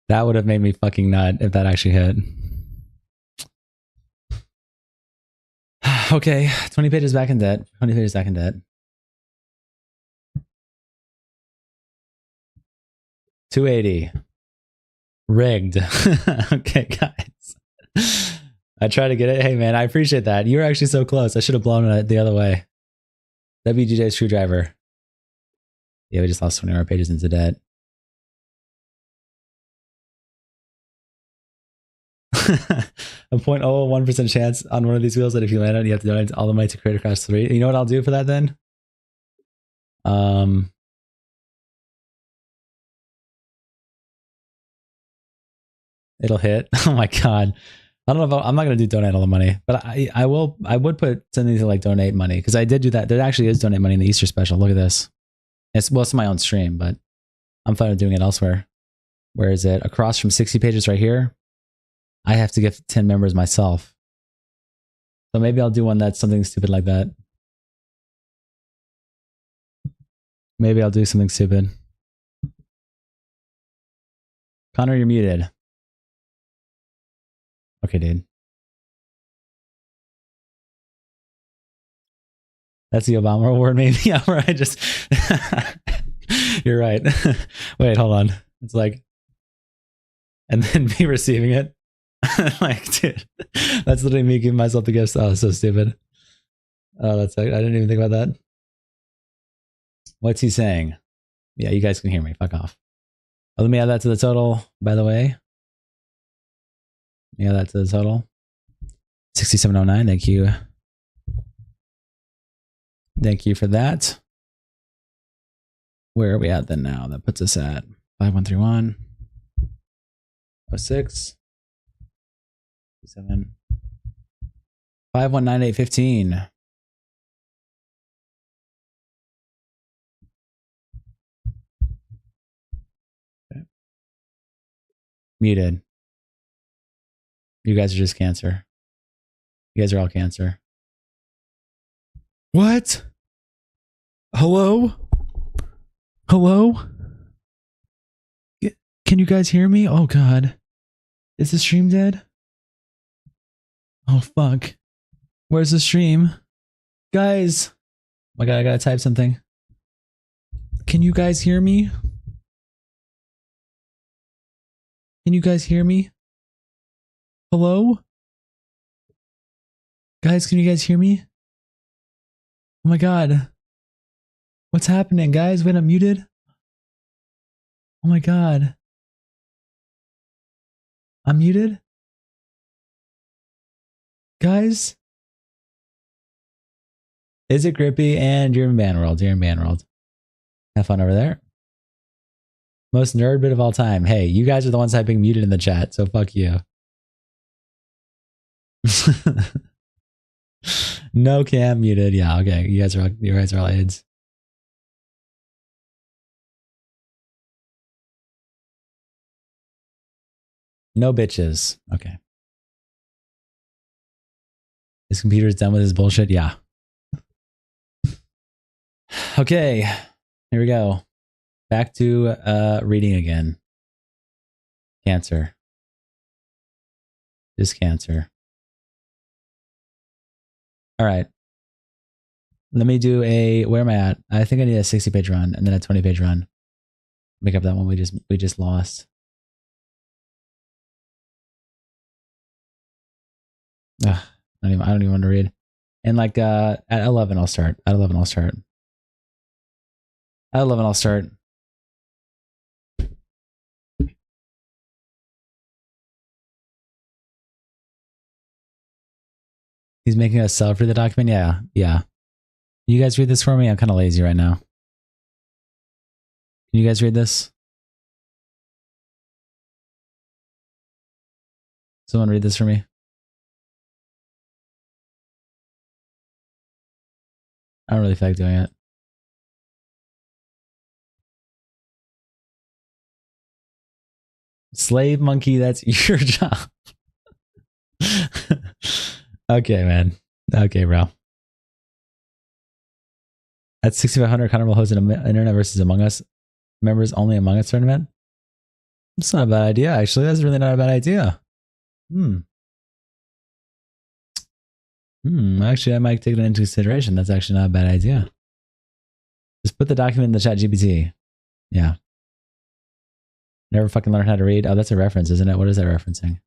Speaker 1: That would have made me fucking nut if that actually hit. Okay. 20 pages back in debt. 20 pages back in debt. 280. Rigged. Okay, guys. I try to get it. Hey, man, I appreciate that. You were actually so close. I should have blown it the other way. WGJ screwdriver. Yeah, we just lost 20 more pages into debt. A 0.01% chance on one of these wheels that if you land on it, you have to donate all the money to Creator Crash 3. You know what I'll do for that then? It'll hit. Oh my god. I don't know if I'm not gonna do donate all the money, but I would put something to like donate money because I did do that. There actually is donate money in the Easter special. Look at this. It's my own stream, but I'm fine with doing it elsewhere. Where is it? Across from 60 pages right here. I have to give 10 members myself. So maybe I'll do one that's something stupid like that. Maybe I'll do something stupid. Connor, you're muted. Okay, dude. That's the Obama award, maybe. Yeah, where I just... You're right. Wait, hold on. It's like... And then me receiving it. Like, dude, that's literally me giving myself the gifts. Oh, so stupid. Oh, that's... I didn't even think about that. What's he saying? Yeah, you guys can hear me. Fuck off. Oh, let me add that to the total, by the way. Yeah, that's the total. 6709. Thank you. Thank you for that. Where are we at then now? That puts us at 5131. 06. 7. 519815. Okay. Muted. You guys are just cancer. You guys are all cancer. What? Hello? Hello? Can you guys hear me? Oh god. Is the stream dead? Oh fuck. Where's the stream? Guys. Oh my god, I gotta type something. Can you guys hear me? Can you guys hear me? Hello? Guys, can you guys hear me? Oh my god. What's happening, guys? Wait, I'm muted? Oh my god. I'm muted? Guys? Is it grippy? And you're in Banworld. You're in Banworld. Have fun over there. Most nerd bit of all time. Hey, you guys are the ones typing muted in the chat, so fuck you. No cam muted. Yeah, okay. You guys are all AIDS. No bitches. Okay. His computer's done with his bullshit. Yeah. Okay. Here we go. Back to reading again. Cancer. This cancer. All right. Let me do a, where am I at? I think I need a 60-page run and then a 20-page run. Make up that one we just lost. Ugh, I don't even want to read. And like at 11 I'll start. At 11 I'll start. At 11 I'll start. He's making us sell for the document? Yeah, yeah. You guys read this for me? I'm kind of lazy right now. Can you guys read this? Someone read this for me? I don't really feel like doing it. Slave monkey, that's your job. Okay, man. Okay, bro. At 6,500, Connor will host an Internet versus Among Us members only Among Us tournament. That's not a bad idea, actually. That's really not a bad idea. Actually, I might take that into consideration. That's actually not a bad idea. Just put the document in the chat GPT. Yeah. Never fucking learned how to read. Oh, that's a reference, isn't it? What is that referencing?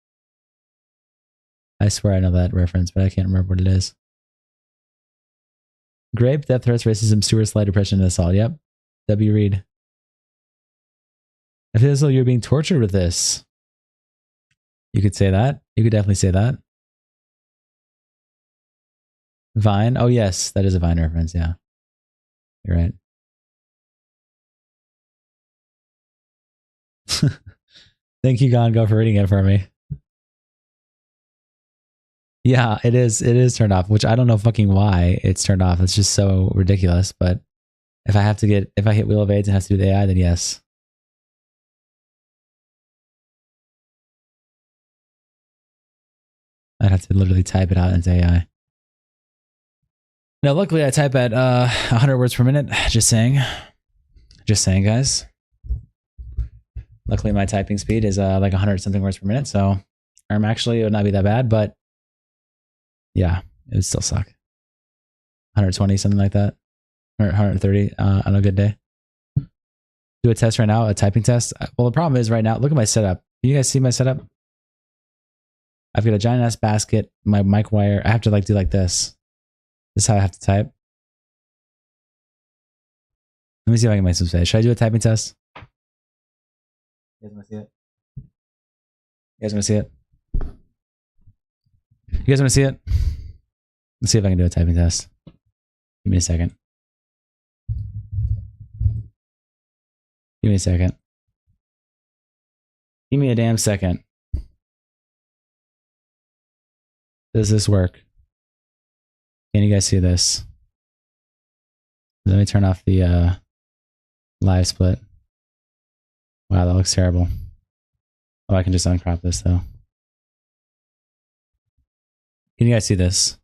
Speaker 1: I swear I know that reference, but I can't remember what it is. Grape, death threats, racism, sewer slide, depression, and assault. Yep. W. Reed. I feel as though you're being tortured with this. You could say that. You could definitely say that. Vine. Oh, yes. That is a Vine reference. Yeah. You're right. Thank you, Gongo, for reading it for me. Yeah, it is. It is turned off, which I don't know fucking why it's turned off. It's just so ridiculous. But if I hit Wheel of AIDS and have to do the AI, then yes. I'd have to literally type it out into AI. No, luckily I type at 100 words per minute. Just saying. Just saying, guys. Luckily my typing speed is like 100 something words per minute, so actually it would not be that bad, but yeah, it would still suck. 120, something like that. 130 on a good day. Do a test right now, a typing test. Well, the problem is right now, look at my setup. Can you guys see my setup? I've got a giant ass basket, my mic wire. I have to like do like this. This is how I have to type. Let me see if I can make some space. Should I do a typing test? You guys want to see it? You guys want to see it? You guys want to see it? Let's see if I can do a typing test. Give me a second. Give me a second. Give me a damn second. Does this work? Can you guys see this? Let me turn off the live split. Wow, that looks terrible. Oh, I can just uncrop this though. Can you guys see this?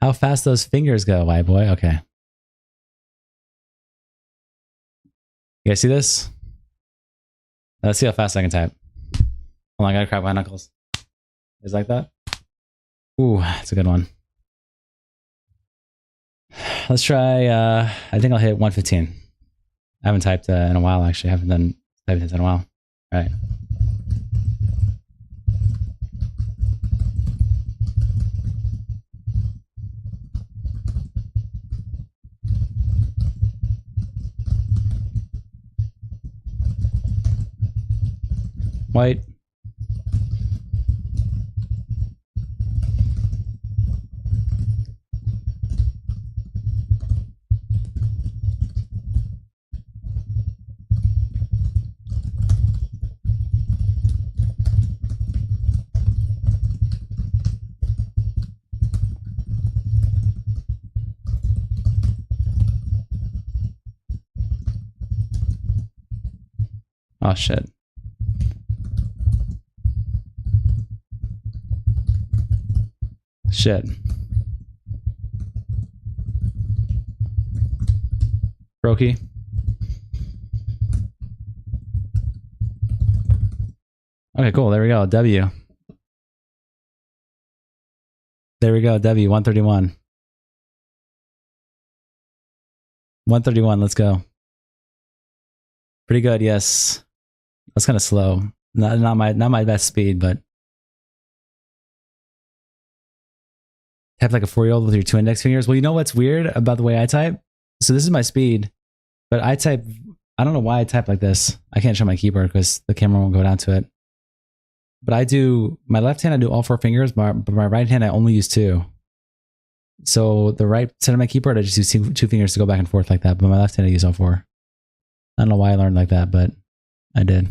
Speaker 1: How fast those fingers go, white boy. Okay. You guys see this? Let's see how fast I can type. Hold on, I gotta crack my knuckles. Is like that? Ooh, that's a good one. Let's try, I think I'll hit 115. I haven't typed in a while, actually. I haven't done typing in a while. All right. White. Oh shit. Shit. Brokey. Okay, cool. There we go. W. There we go. W. 131. 131. Let's go. Pretty good. Yes. That's kind of slow. Not my best speed, but type like a 4-year-old with your 2 index fingers. Well, you know what's weird about the way I type? So this is my speed, but I type, I don't know why I type like this. I can't show my keyboard because the camera won't go down to it. But I do, my left hand, I do all 4 fingers, but my right hand, I only use 2. So the right side of my keyboard, I just use 2 fingers to go back and forth like that. But my left hand, I use all 4. I don't know why I learned like that, but I did.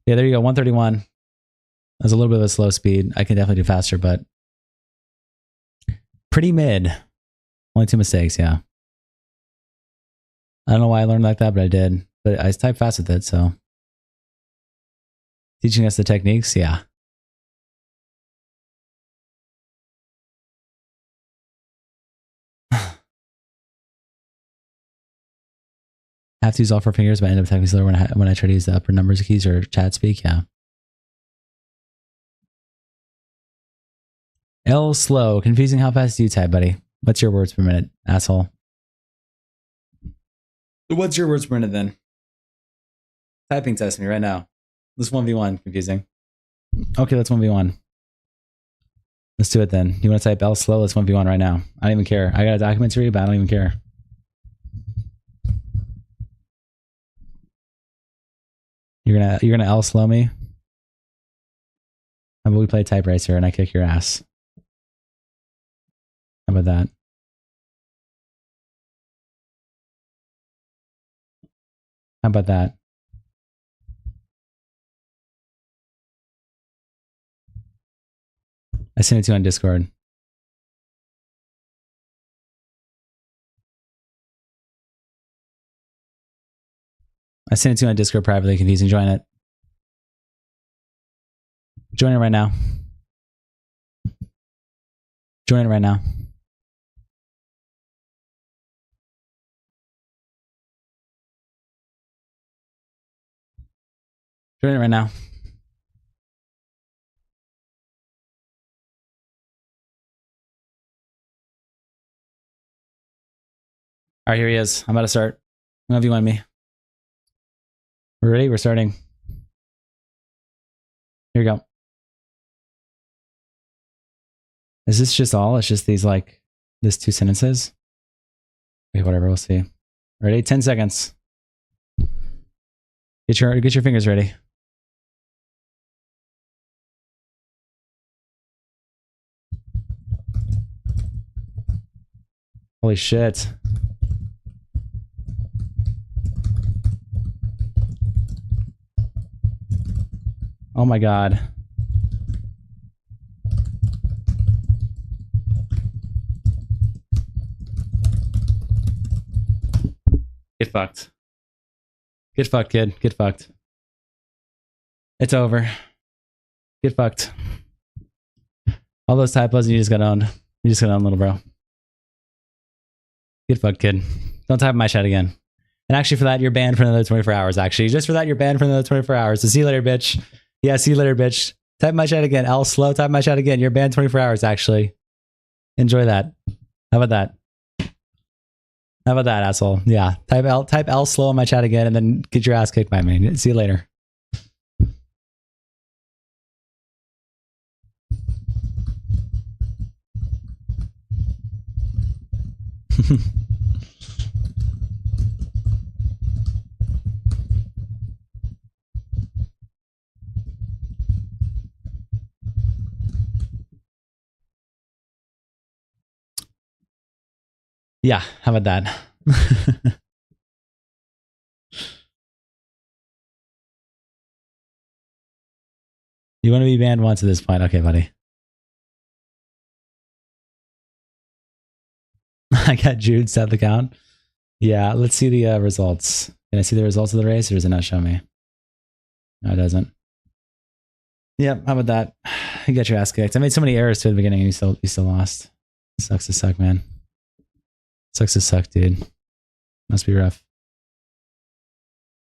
Speaker 1: Yeah, there you go. 131. That's a little bit of a slow speed. I can definitely do faster, but pretty mid. Only 2 mistakes, yeah. I don't know why I learned like that, but I did. But I type fast with it, so. Teaching us the techniques, yeah. Have to use all 4 fingers, but I end up typing slower when I try to use the upper numbers keys or chat speak, yeah. L slow. Confusing. How fast do you type, buddy? What's your words per minute, asshole? What's your words per minute then? Typing test me right now. This 1v1 confusing. Okay, let's 1v1. Let's do it then. You want to type L slow? Let's 1v1 right now. I don't even care. I got a document to read, but I don't even care. You're gonna L slow me? How about we play type racer and I kick your ass? How about that? How about that? I sent it to you on Discord. I sent it to you on Discord privately. Confusing. Join it. Join it right now. Join it right now. Join it right now. All right, here he is. I'm about to start. Whenever you want me. We're ready? We're starting. Here we go. Is this just all? It's just these like, this 2 sentences? Okay, whatever, we'll see. Ready? 10 seconds. Get your fingers ready. Holy shit. Oh my god. Get fucked. Get fucked, kid. Get fucked. It's over. Get fucked. All those typos and you just got owned. You just got owned, little bro. Get fucked, kid. Don't type in my chat again. And actually for that, you're banned for another 24 hours, actually. Just for that, you're banned for another 24 hours. So see you later, bitch. Yeah, see you later, bitch. Type my chat again. L slow, type my chat again. You're banned 24 hours, actually. Enjoy that. How about that? How about that, asshole? Yeah. Type L slow in my chat again and then get your ass kicked by me. See you later. Yeah, how about that? You want to be banned once at this point. Okay, buddy. I got Jude set the count. Yeah, let's see the results. Can I see the results of the race or does it not show me? No, it doesn't. Yep, how about that? You got your ass kicked. I made so many errors to the beginning and you still lost. Sucks to suck, man. Sucks to suck, dude. Must be rough.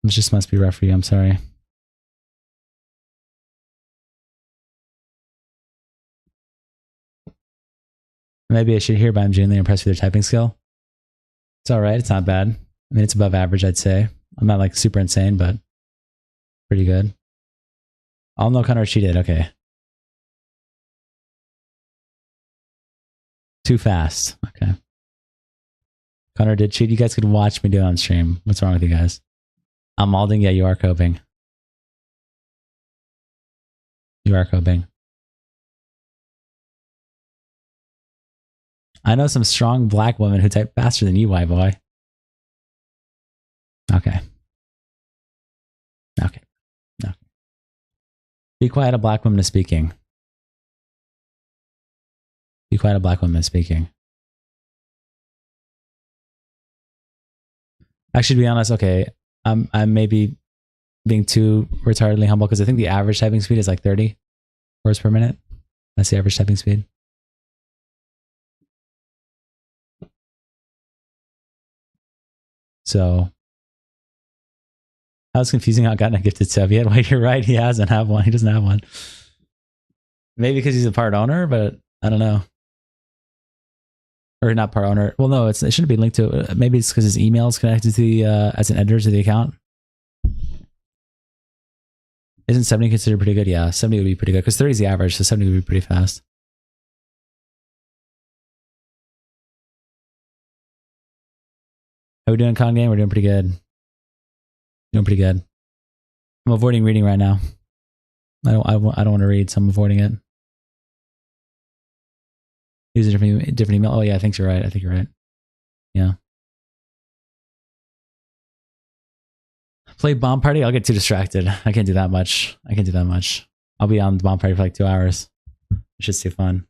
Speaker 1: It just must be rough for you. I'm sorry. Maybe I should hear, but I'm genuinely impressed with your typing skill. It's all right. It's not bad. I mean, it's above average, I'd say. I'm not like super insane, but pretty good. I'll know Connor cheated. Okay. Too fast. Okay. Connor did cheat. You guys could watch me do it on stream. What's wrong with you guys? I'm Malding. Yeah, you are coping. You are coping. I know some strong black women who type faster than you, white boy. Okay. Okay. Okay. Be quiet, a black woman is speaking. Be quiet, a black woman is speaking. Actually, to be honest, okay, I'm maybe being too retardedly humble because I think the average typing speed is like 30 words per minute. That's the average typing speed. So, that was confusing how I got a gifted Soviet. Wait, you're right. He doesn't have one. He doesn't have one. Maybe because he's a part owner, but I don't know. or not part owner. Well, no, it shouldn't be linked to. Maybe it's because his email is connected to the as an editor to the account. Isn't 70 considered pretty good? Yeah, 70 would be pretty good because 30 is the average, so 70 would be pretty fast. How we doing, con game? We're doing pretty good. Doing pretty good. I'm avoiding reading right now. I don't want to read, so I'm avoiding it. Use a different email. Oh yeah, I think you're right. I think you're right. Yeah. Play bomb party. I'll get too distracted. I can't do that much. I'll be on the bomb party for like 2 hours. It's just too fun.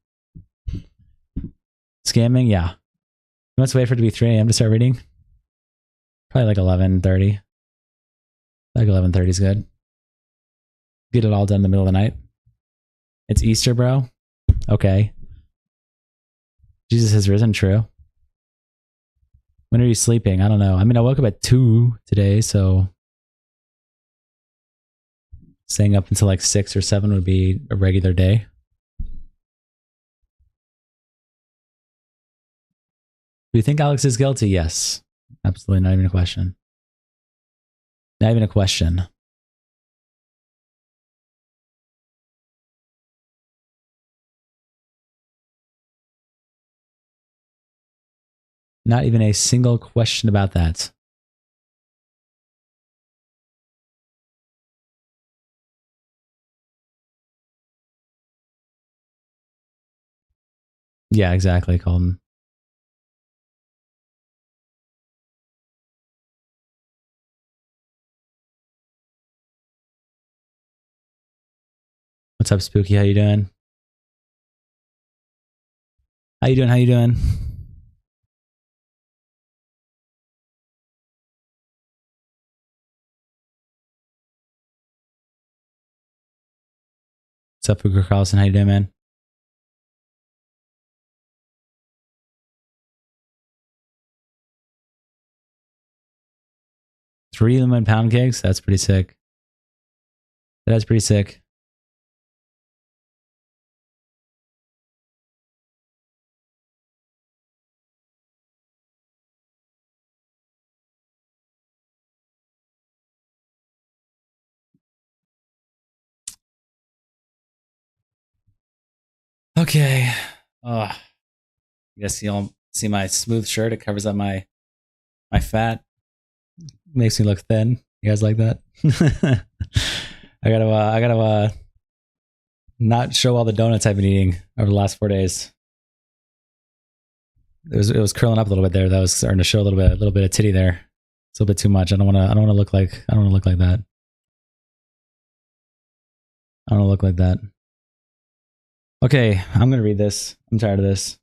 Speaker 1: Scamming, yeah. You want to wait for it to be 3 a.m. to start reading? Probably like 11:30. Like 11:30 is good. Get it all done in the middle of the night. It's Easter, bro. Okay. Jesus has risen, true. When are you sleeping? I don't know. I mean, I woke up at 2 today, so staying up until like 6 or 7 would be a regular day. Do you think Alex is guilty? Yes. Absolutely, not even a question. Not even a question. Not even a single question about that. Yeah, exactly, Colton. What's up, Spooky? How you doing? How you doing? How you doing? What's up, Booker Carlson? How you doing, man? Three lemon pound cakes? That's pretty sick. That's pretty sick. Okay. Oh, you guys see my smooth shirt? It covers up my fat. Makes me look thin. You guys like that? I gotta not show all the donuts I've been eating over the last 4 days. It was curling up a little bit there. That was starting to show a little bit of titty there. It's a little bit too much. I don't want to look like that. I don't want to look like that. Okay, I'm gonna read this. I'm tired of this.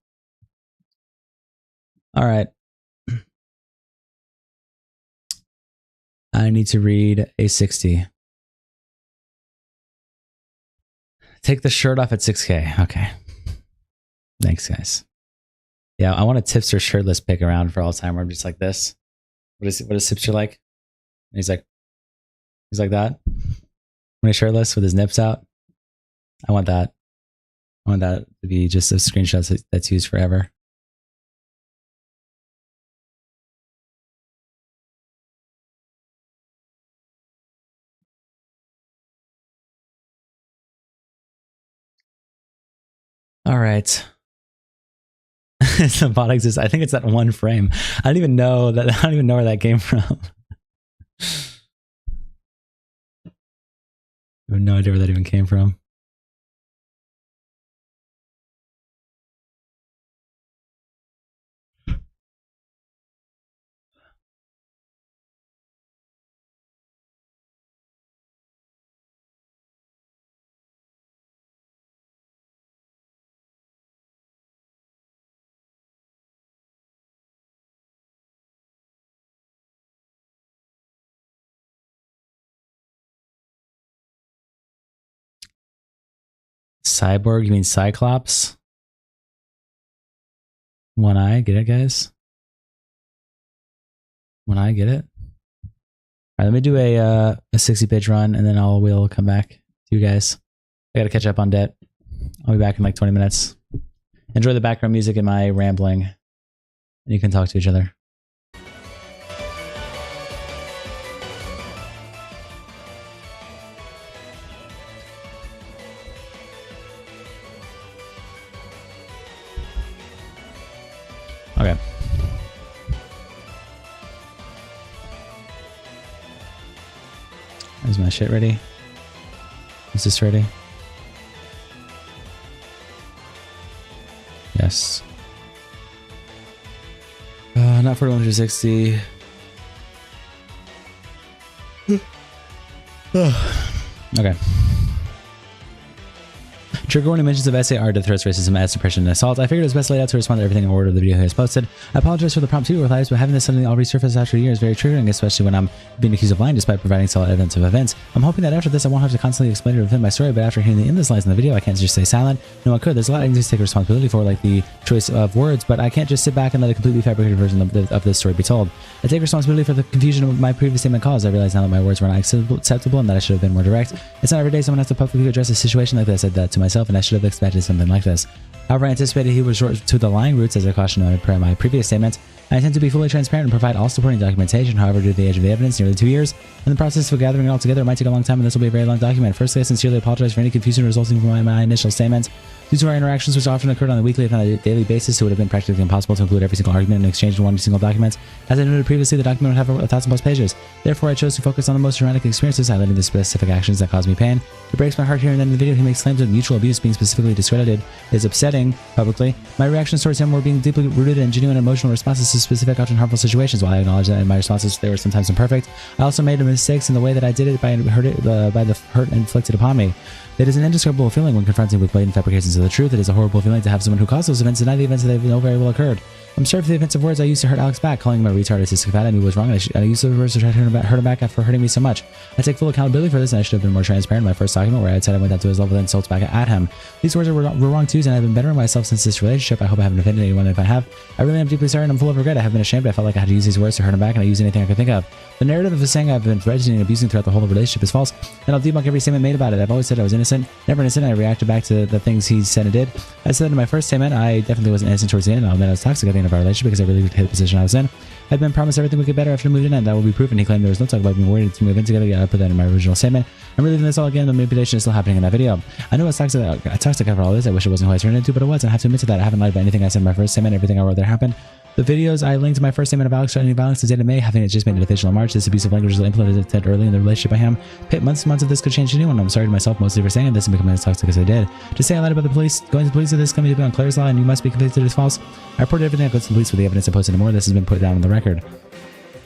Speaker 1: All right. I need to read a 60. Take the shirt off at 6K. Okay. Thanks, guys. Yeah, I want a Tipster shirtless pick around for all time where I'm just like this. What is Tipster like? And he's like that. When he's shirtless with his nips out. I want that. I want that to be just a screenshot that's used forever. All right. The bot exists. I think it's that one frame. I don't even know where that came from. I have no idea where that even came from. Cyborg? You mean Cyclops? One eye? Get it, guys? One eye? Get it? All right, let me do a 60-page run, and then we'll come back to you guys. I gotta catch up on debt. I'll be back in like 20 minutes. Enjoy the background music and my rambling. and you can talk to each other. Okay. Is my shit ready? Is this ready? Yes. Not 41 to 60. Okay. Trigger warning mentions of essay are death threats, racism, as suppression, and assault. I figured it was best laid out to respond to everything in order of the video he has posted. I apologize for the prompt 2 replies, but having this suddenly all resurface after a year is very triggering, especially when I'm being accused of lying despite providing solid evidence of events. I'm hoping that after this I won't have to constantly explain or defend my story, but after hearing the endless lies in the video, I can't just stay silent. No, I could. There's a lot I need to take responsibility for, like the choice of words, but I can't just sit back and let a completely fabricated version of this story be told. I take responsibility for the confusion of my previous statement caused. I realize now that my words were not acceptable and that I should have been more direct. It's not every day someone has to publicly address a situation like this. I said that to myself, and I should have expected something like this. However, I anticipated he would resort to the lying routes as I cautioned in my previous statements. I intend to be fully transparent and provide all supporting documentation. However, due to the age of the evidence, nearly 2 years, and the process of gathering it all together might take a long time, and this will be a very long document. Firstly, I sincerely apologize for any confusion resulting from my initial statements. Due to our interactions, which often occurred on a weekly, if not a daily basis, it would have been practically impossible to include every single argument and exchange in one single document. As I noted previously, the document would have 1,000+ pages. Therefore, I chose to focus on the most traumatic experiences, highlighting the specific actions that caused me pain. It breaks my heart here and then in the video he makes claims of mutual abuse being specifically discredited is upsetting publicly. My reactions towards him were being deeply rooted in genuine emotional responses to specific, often harmful situations. While I acknowledge that in my responses they were sometimes imperfect, I also made mistakes in the way that I did it by the hurt inflicted upon me. It is an indescribable feeling when confronted with blatant fabrications of the truth. It is a horrible feeling to have someone who caused those events deny the events that they know very well occurred. I'm sorry for the offensive words I used to hurt Alex back. Calling him a retard autistic fat, I knew was wrong, and I used those words to try to hurt him back after hurting me so much. I take full accountability for this, and I should have been more transparent in my first document where I had said I went down to his level and insults back at him. These words were wrong too, and I've been bettering myself since this relationship. I hope I haven't offended anyone. If I have, I really am deeply sorry and I'm full of regret. I have been ashamed. I felt like I had to use these words to hurt him back, and I used anything I could think of. The narrative of the saying I've been threatening and abusing throughout the whole relationship is false, and I'll debunk every statement made about it. I've always said I was innocent, never innocent, and I reacted back to the things he said and did. I said in my first statement, I definitely wasn't innocent towards the end. I'll admit I was toxic at the end of our relationship because I really hated the position I was in. I'd been promised everything would get better after moving in, and that will be proven. He claimed there was no talk about being worried to move in together. Yeah, I put that in my original statement. I'm reliving this all again. The manipulation is still happening in that video. I know I was toxic after all this. I wish it wasn't who I turned into, but it was. And I have to admit to that. I haven't lied about anything I said in my first statement. Everything I wrote there happened. The videos I linked to my first statement of Alex threatening violence to dated May, having it just made it official in March. This abusive language was implemented early in the relationship by him. Months and months of this could change anyone. I'm sorry to myself mostly for saying this and becoming as toxic as I did. To say I lied about the police, going to the police with this coming to be on Claire's law and you must be convicted is false. I reported everything I could to the police with the evidence I posted and more. This has been put down on the record.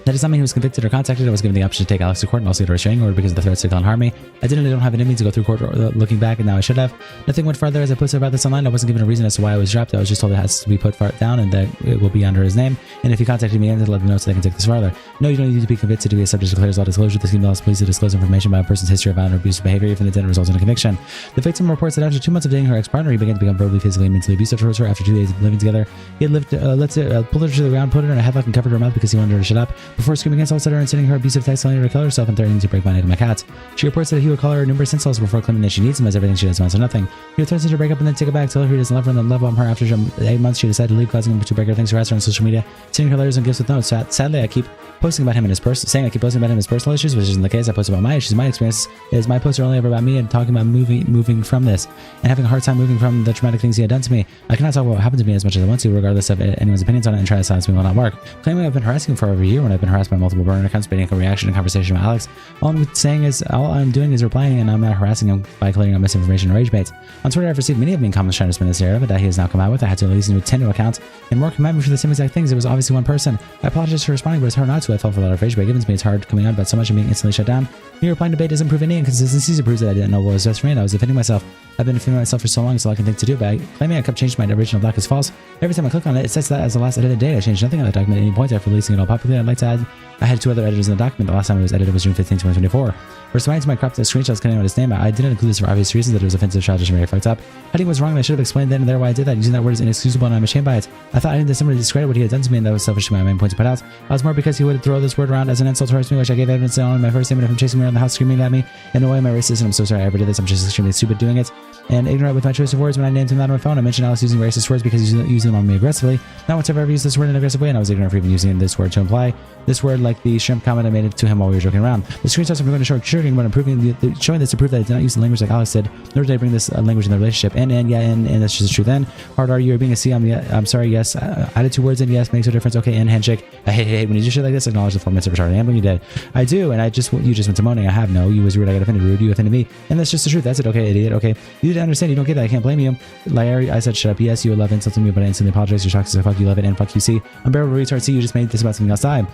Speaker 1: That does not mean he was convicted or contacted. I was given the option to take Alex to court and also get a restraining order because of the threats to kill and harm me. I don't have it in me to go through court looking back, and now I should have. Nothing went further as I posted about this online. I wasn't given a reason as to why I was dropped. I was just told it has to be put down and that it will be under his name. And if he contacted me again, to let them know so they can take this farther. No, you don't need to be convicted to be a subject of Claire's law disclosure. This can allows police to disclose information about a person's history of violent or abusive behavior, even if it didn't result in a conviction. The victim reports that after 2 months of dating her ex-partner, he began to become verbally, physically, and mentally abusive towards her. After 2 days of living together, he had pulled her to the ground, put her in a headlock, and covered her mouth because he wanted her to shut up. Before screaming insults at her and sending her abusive text telling her to kill herself and threatening to break my neck and my cats. She reports that he would call her numerous insults before claiming that she needs him as everything she does amounts to nothing. He would threaten to break up and then take it back, tell her he doesn't love her and then love on her. After 8 months, she decided to leave, causing him to break everything, harass her on social media, sending her letters and gifts with notes. Sadly, I keep posting about him in his saying I keep posting about him in his personal issues, which isn't the case. I post about my issues. My experience is my posts are only ever about me and talking about moving from this and having a hard time moving from the traumatic things he had done to me. I cannot talk about what happened to me as much as I want to, regardless of anyone's opinions on it, and try to silence me will not work. Claiming I've been harassing him for over a year when I've been harassed by multiple burner accounts, baiting a reaction and conversation with Alex. All I'm doing is replying, and I'm not harassing him by clearing up misinformation or rage baits. On Twitter, I've received many of mean comments trying to spin this narrative that he has now come out with. I had to release into 10 new accounts and more come at me for the same exact things. It was obviously one person. I apologize for responding, but it's hard not to. I fell for a lot of rage bait given to me. It's hard coming out about so much and being instantly shut down. Me replying to bait doesn't prove any inconsistencies. It proves that I didn't know what was best for me, and I was defending myself. I've been defending myself for so long, it's all I can think to do, but claiming I kept changing my original block is false. Every time I click on it, it says that as the last edited date. I changed nothing on the document at any point after releasing it all publicly. I'd like to add, I had 2 other editors in the document. The last time it was edited was June 15, 2024. Responding to my cropped screenshots cutting out his name, I didn't include this for obvious reasons that it was offensive, childish, and very fucked up. Heading was wrong and I should have explained then and there why I did that. Using that word is inexcusable and I'm ashamed by it. I thought I didn't simply discredit what he had done to me and that was selfishly my main point to put out. I was more because he would throw this word around as an insult towards me, which I gave evidence on in my first statement of him chasing me around the house screaming at me. In a way, my racist and I'm so sorry I ever did this. I'm just extremely stupid doing it. And ignorant with my choice of words when I named him that on my phone. I mentioned Alex using racist words because he's using them on me aggressively. Not once have I ever used this word in an aggressive way, and I was ignorant for even using this word to imply this word like the shrimp comment I made it to him while we were joking around. The screenshots I'm going to show showing this to prove that I did not use the language like Alex did, nor did I bring this language in the relationship. And that's just the truth. Then hard are you being a C? I'm sorry. Yes, added 2 words in yes makes a difference. Okay, and handshake. I hate when you do shit like this. Acknowledge the 4 minutes of retarded gambling you did. I do, and you just went to moaning. I have no. You was rude. I got offended. Rude. You offended me, and that's just the truth. That's it. Okay, idiot. Okay, you didn't understand. You don't get that. I can't blame you. Larry, I said shut up. Yes, you would love insulting me, but I instantly apologize. You're shocked as fuck. You love it, and fuck you. See, unbearable retard. See, you just made this about something outside.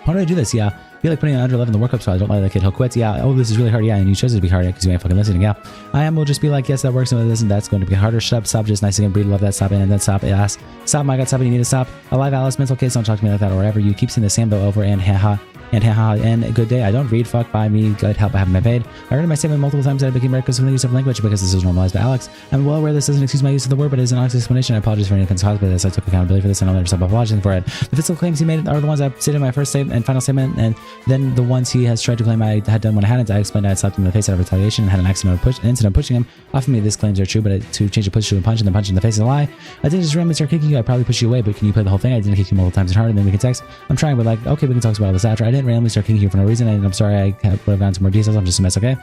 Speaker 1: Why do I do this? Yeah. I feel like putting an under 11 in the workup spot. I don't like that kid. He'll quit. Yeah. Oh, this is really hard. Yeah. And you chose it to be hard because you ain't fucking listening. Yeah. Will just be like, yes, that works. No, it isn't. That's going to be harder. Shut up. Stop. Just nice again. Breathe. Love that. Stop. And then stop. Ass. Stop. My God. Stop. You need to stop. Alive, Alice. Mental case. Don't talk to me like that or whatever. You keep saying the same though over and haha. And haha, and good day. I don't read. Fuck by me. Good help. I haven't been paid. I heard in my statement multiple times that I became reckless with the use of language because this is normalized by Alex. I'm well aware this doesn't excuse my use of the word, but it is an honest explanation. I apologize for any offense caused by this. I took accountability for this and I'll never stop apologizing for it. The physical claims he made are the ones I stated in my first statement and final statement, and then the ones he has tried to claim I had done when I hadn't. I explained I had slapped him in the face out of retaliation and had an accident of an incident pushing him off of me. These claims are true, but to change a push to a punch and then punch in the face is a lie. I didn't just randomly start kicking you. I probably pushed you away, but can you play the whole thing? I didn't kick you multiple times and hard, and then we can text. I'm trying, but like, okay, we can talk about all this after. I didn't randomly start kicking you for no reason, and I'm sorry I would have gone into more details. I'm just a mess, okay?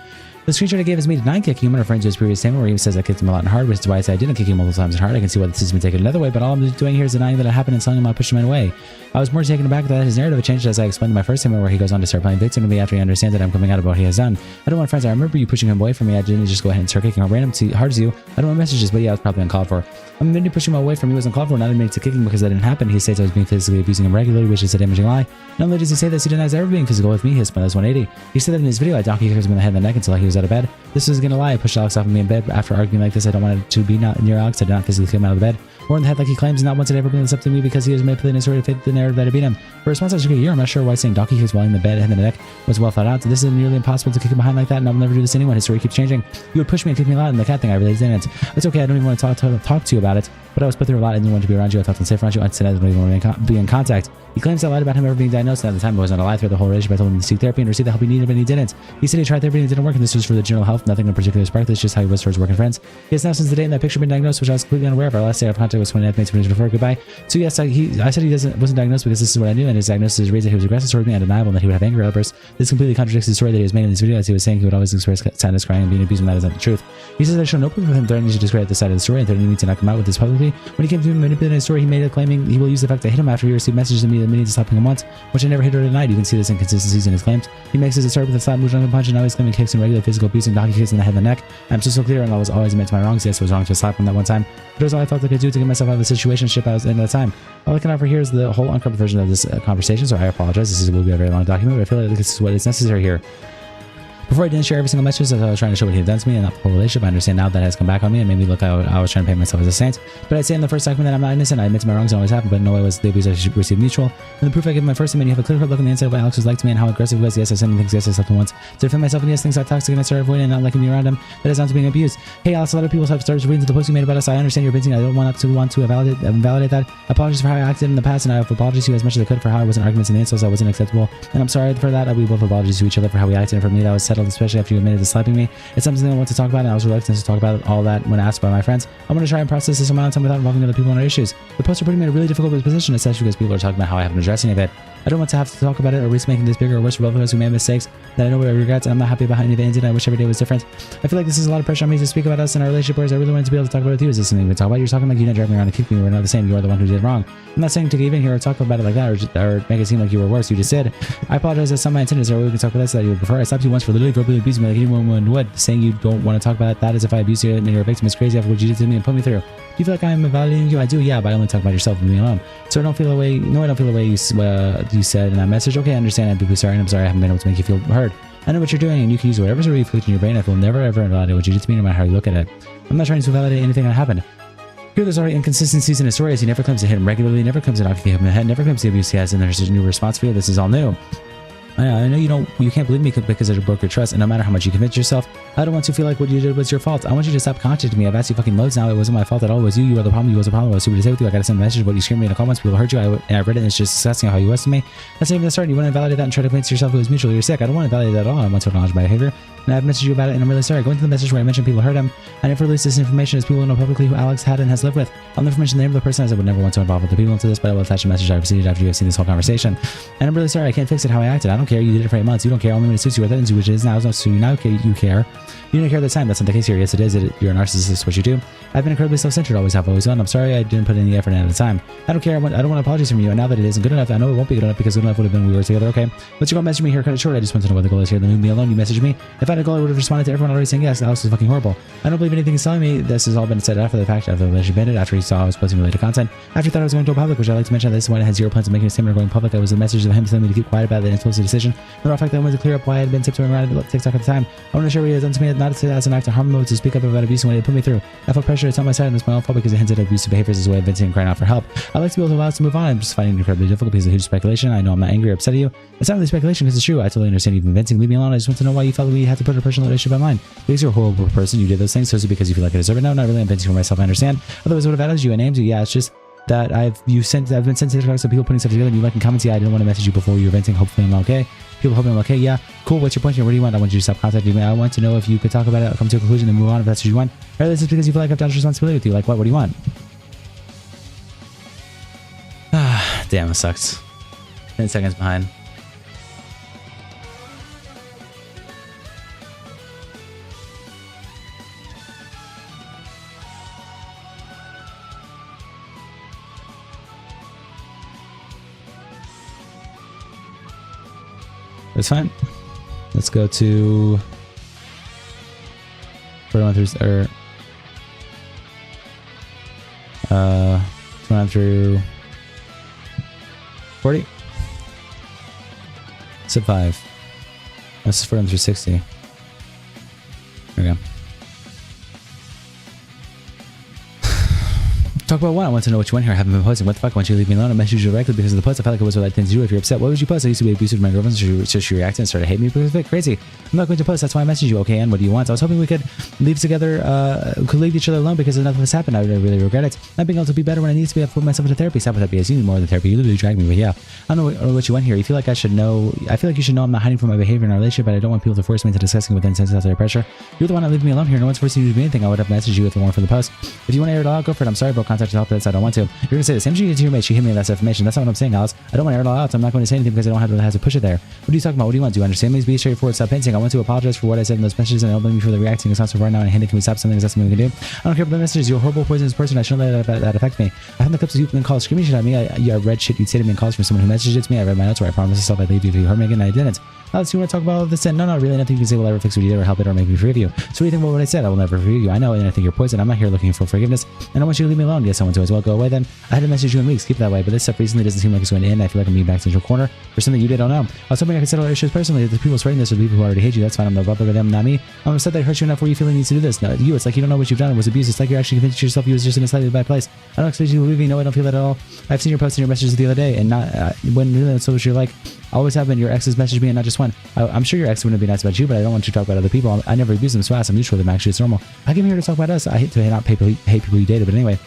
Speaker 1: The screenshot I gave is me denying kicking him, referring to his previous statement where he says I kicked him a lot and hard, which is why I said I didn't kick him multiple times and hard. I can see why this has been taken another way, but all I'm doing here is denying that it happened and telling him I pushed him away. I was more taken aback that his narrative changed as I explained in my first statement where he goes on to start playing victim to me after he understands that I'm coming out about what he has done. I don't want friends. I remember you pushing him away from me. I didn't just go ahead and start kicking him random hard as you. I don't want messages, but yeah, it was probably uncalled for. I'm admitting pushing him away from me was uncalled for, not admitting to kicking because that didn't happen. He states I was being physically abusing him regularly, which is a damaging lie. Not only does he say this, he denies ever being physical with me. His spine is 180. He said that in his video, I donkey kicked him in the head and the neck until he was out of bed. This is gonna lie. I pushed Alex off of me in bed after arguing like this. I don't want it to be not near Alex. I did not physically kick him out of the bed or in the head like he claims, and not once did I ever bring this up to me because he was manipulating his story to fit the narrative that I beat him. For response after a year, I'm not sure why saying donkey kicks while in the bed and the neck was well thought out. This is nearly impossible to kick him behind like that, and I'll never do this to anyone. His story keeps changing. You would push me and kick me a lot in the cat thing. I really didn't. It's okay. I don't even want to talk to you about it, but I was put through a lot. I didn't want to be around you. I felt unsafe around you. I said I didn't even want to be in contact. He claims I lied about him ever being diagnosed, and at the time it wasn't a lie throughout the whole relationship. I told him to seek therapy and receive the help he needed, but he didn't. He said he tried therapy and it didn't work, and this was for the general health. Nothing in particular sparked this, just how he was for his work and friends. He has now since the day in that picture been diagnosed, which I was completely unaware of. Our last day of contact was 29 minutes before goodbye. So yes, I said he wasn't diagnosed because this is what I knew, and his diagnosis is raised that he was aggressive towards me, undeniable, and that he would have anger outbursts. This completely contradicts the story that he was made in this video, as he was saying he would always express sadness, crying, and being abused, and that is not the truth. He says I show no proof of him threatening to discredit this side of the story and threatening me to not come out with this publicly. When he came to me manipulating his story, he made a claiming he will use the fact that I hit him after he received messages to me that meaning to stop him once, which I never hit or denied. You can see this inconsistencies in his claims. He makes his start with a slap, move, and punch, and now he's claiming kicks and regular physical abuse and donkey kicks in the head and the neck. I'm so clear, and I was always admit to my wrongs. Yes, it was wrong to slap him that one time, but it was all I felt I could do to get myself out of the situation I was in at the time. All I can offer here is the whole uncovered version of this conversation, so I apologize. This will be a very long document, but I feel like this is what is necessary here. Before I didn't share every single message, as I was trying to show what he had done to me and not the whole relationship. I understand now that has come back on me and made me look like I was trying to paint myself as a saint. But I'd say in the first document that I'm not innocent. I admit to my wrongs and always have, but no way was the abuse I received mutual. And the proof I give in my first statement, you have a clear-cut look on the inside of what Alex was like to me and how aggressive he was. Yes, I said things. Yes, I slept him once. To defend myself, and yes, things got toxic and I started avoiding and not liking me around him. That is down to being abused. Hey, Alex, a lot of people have started reading to the post you made about us. I understand your opinion. I don't want to invalidate that. I apologize for how I acted in the past, and I have apologized to you as much as I could for how I was in arguments and insults that wasn't acceptable. And I'm sorry for that. We both apologize to each other for how we acted, and for me that was settled, especially after you admitted to slapping me. It's something I want to talk about, and I was reluctant to talk about all that when asked by my friends. I'm going to try and process this amount of time without involving other people in our issues. The posts are putting me in a really difficult position, especially because people are talking about how I haven't addressed any of it. I don't want to have to talk about it or risk making this bigger or worse for both of us who made mistakes that I know we regret, and I'm not happy about any of the ends, and I wish every day was different. I feel like this is a lot of pressure on me to speak about us and our relationship, whereas I really wanted to be able to talk about it with you. Is this something we can talk about? You're talking like you didn't drive me around and kick me. We're not the same. You are the one who did wrong. I'm not saying to get even here or talk about it like that or make it seem like you were worse. You just did. I apologize that some of my intent is there. We can talk about this that you would prefer. I stopped you once for literally verbally abusing me like anyone would. Saying you don't want to talk about it, that is if I abuse you and you're a victim, is crazy after what you did to me and put me through. Do you feel like I'm invalidating you? I do, yeah, but I only talk about yourself and me alone. So I don't feel the way. No, I don't feel the way you said in that message. Okay, I understand. I'm deeply sorry, and I'm sorry I haven't been able to make you feel heard. I know what you're doing, and you can use whatever's already flicked in your brain. I will never ever invalidate what you did to me, no matter how you look at it. I'm not trying to validate anything that happened. Here, there's already inconsistencies in his story, as he never claims to hit him regularly, never claims to knock him in the head, never claims to abuse he has, and there's a new response for you. This is all new. I know you can't believe me because I broke your trust, and no matter how much you convince yourself, I don't want to feel like what you did was your fault. I want you to stop contacting me. I've asked you fucking loads now. It wasn't my fault at all. It was you. You were the problem. You was the problem. I was stupid to say with you. I gotta send a message. What you screamed me in the comments. People hurt you. And I read it, and it's just disgusting how you was to me. That's not even the start. You want to invalidate that and try to convince yourself it was mutual. You're sick. I don't want to invalidate that at all. I want to acknowledge my behavior. And I've messaged you about it, and I'm really sorry. Going to the message where I mentioned people hurt him, I never released this information as people will know publicly who Alex had and has lived with. I'll never mention the name of the person as I would never want to involve other people into this, but I will attach a message I received after you have seen this whole conversation. And I'm really sorry. I can't fix it how I acted. I don't care. You did it for 8 months. You don't care. Only when it suits you or threatens you, which is now. So now you care. You didn't care at the time. That's not the case here. Yes, it is. You're a narcissist. It's what you do. I've been incredibly self-centered. Always have, always done. I'm sorry I didn't put any effort in at the time. I don't care. I don't want apologies from you. And now that it isn't good enough, I know it won't be good enough because good enough would have been we were together. Okay. Let's go message me here. Cut it short. I just want to know what the goal is here. Then leave me alone. You messaged me. If I had a goal, I would have responded to everyone already saying yes. Alex is fucking horrible. I don't believe anything he's telling me. This has all been said after the fact, after the relationship ended, after he saw I was posting related content, after he thought I was going to go public, which I like to mention at this point I had zero plans of making a statement or going public. That was the message of him telling me to keep quiet about it and influence the decision. The fact that I wanted to clear up why I had been tiptoeing around TikTok at the time. I want to share what he has done to me, not to say that as an act of harm, but to speak up about abuse and what he put me through. I felt pressure. It's on my side and it's my own fault because it hinted at abusive behaviors as a way of venting and crying out for help. I'd like to be able to allow us to move on. I'm just finding it incredibly difficult because of huge speculation. I know I'm not angry or upset at you. It's not really speculation because it's true. I totally understand you've been venting. Leave me alone. I just want to know why you felt we had to put a personal relationship on mine. Because you're a horrible person. You did those things. So is it because you feel like I deserve it? No, not really. I'm venting for myself. I understand. Otherwise, I would have added you and named you. Yeah, it's just that I've been sent TikToks of people putting stuff together and you like in comments. Yeah, I didn't want to message you before you were venting. Hopefully I'm okay. People hoping I'm okay. Yeah, cool. What's your point here? What do you want? I want you to stop contacting me. I want to know if you could talk about it, come to a conclusion, and move on if that's what you want. Or this is because you feel like I've done responsibility with you. Like what? What do you want? Ah, damn, it sucks. 10 seconds behind. That's fine. Let's go to 41 through 29 through 40. Sub 5. This is 41 through 60. There we go. Talk about what? I want to know what you want here. I haven't been posting. What the fuck? I want you to leave me alone. I messaged you directly because of the post. I felt like it was the right thing to do. If you're upset, what would you post? I used to be abusive to my girlfriend, so she reacted and started to hate me because of it. Crazy. I'm not going to post. That's why I messaged you. Okay, and what do you want? So I was hoping we could leave together, could leave each other alone because enough of this happened. I really regret it. Not being able to be better when I need to be. I've put myself into therapy. Stop with that BS. You need more than therapy. You literally dragged me. But yeah, I don't know what you want here. You feel like I should know. I feel like you should know I'm not hiding from my behavior in our relationship, but I don't want people to force me into discussing with unnecessary pressure. You're the one that leaving me alone here. No one's forcing you to do anything. I would have messaged you if it weren't for the post. If you want to air it all out, go for it. I'm sorry, bro. Contact help. That's I don't want to. You're gonna say the same thing to your mate. She hit me with that information. That's not what I'm saying, Alex. I don't want to air it all out. So I'm not going to say anything because I don't have to push it there. What are you talking about? What do you want? Do you understand me? Be straightforward. Stop painting. I want to apologize for what I said in those messages and I don't blame you for the reacting. It's not so far now and hinting. Can we stop something? Is that something we can do? I don't care about the messages. You're a horrible, poisonous person. I shouldn't let that affect me. I have the clips of you in calls screaming shit at me. I read shit you'd say to me in calls from someone who messaged it to me. I read my notes where I promised myself I'd leave you if you hurt me again and I didn't. Alex, you want to talk about all of this? And no, not really. Nothing you can say will ever fix what you did or help it or make me forgive you. So what do you think about what I said? I will never forgive you. I know, and I think you're poison. I'm not here looking for forgiveness, and I want you to leave me alone. Yes, I want to as well. Go away then. I had to message you in weeks. Keep it that way. But this stuff recently doesn't seem like it's going to end. I feel like I'm being backed into a corner for something you did. I don't know. I was hoping I could settle our issues personally. If the people spreading this are the people who already hate you, that's fine. I'm no bother with them, not me. I'm upset that I hurt you enough where you feel the need to do this. No, you. It's like you don't know what you've done. It was abuse. It's like you're actually convinced yourself you was just in a slightly bad place. I don't expect you to leave me. No, I don't feel that at all. I've seen your posts and your messages the other day, and not when really so you're like. Always have been your exes messaged me and not just one. I'm sure your ex wouldn't be nice about you, but I don't want you to talk about other people. I never abuse them, so I'm neutral with them. Actually, it's normal. I came here to talk about us. I hate to not hate people you dated, but anyway.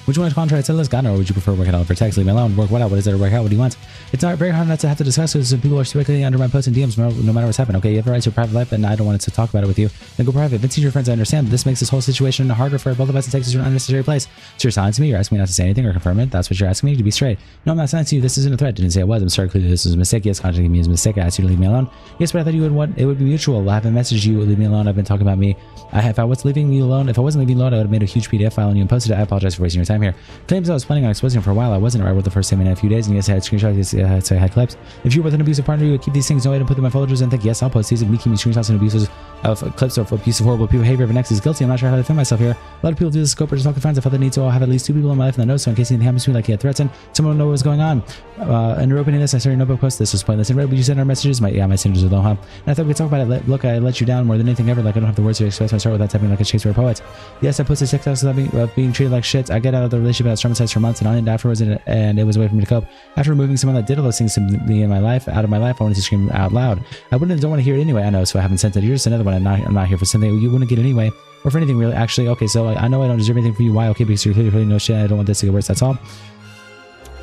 Speaker 1: Would you want to contract to this guy, or would you prefer working out for text? Leave me alone. Work what out? What is there to work out? What do you want? It's not very hard not to have to discuss this. People are speculating under my posts and DMs no matter what's happened. Okay, you have a right to your private life, and I don't want to talk about it with you. Then go private. Venting to your friends, I understand. This makes this whole situation harder for both of us and takes us to an unnecessary place. So you're silencing me. You're asking me not to say anything or confirm it. That's what you're asking me to be straight. No, I'm not silencing you. This isn't a threat. Didn't say it was. I'm sorry. Clearly, this was a mistake. Yes, contacting me is a mistake. I asked you to leave me alone. Yes, but I thought you would want it would be mutual. I haven't messaged you. Leave me alone. I've been talking about me. If I wasn't leaving you alone, I would have made a huge PDF file on you and posted it. I apologize for wasting your time here. Claims I was planning on exposing him for a while. I wasn't. I wrote the first statement in a few days, and yes, I had screenshots. Yes, I had clips. If you were with an abusive partner, you would keep these things away and put them in folders and think, yes, I'll post these. And me keeping screenshots and abuses of clips of abusive, horrible behavior of an ex is guilty. I'm not sure how to defend myself here. A lot of people do this scope or just talk to friends. I felt the need to have at least 2 people in my life in the know, so in case anything happens to me, like he had threats, and someone will know what was going on. Under opening this, I started a notebook post. This was pointless and read what you said in our messages. My signatures are low, huh? And I thought we could talk about it. Look, I let you down more than anything ever. Like I don't have the words to express my sorrow without typing like a Shakespeare poet. Yes, I posted TikToks about being treated like shit. I get out of the relationship. I was traumatized for months and on end afterwards, and it was a way for me to cope. After removing someone that did all those things to me in my life, out of my life, I wanted to scream out loud. I don't want to hear it anyway. I know, so I haven't sent it. You're just another one. I'm not here for something you wouldn't get anyway, or for anything really. Actually, okay, so I know I don't deserve anything from you. Why? Okay, because you're clearly no shit. I don't want this to get worse. That's all.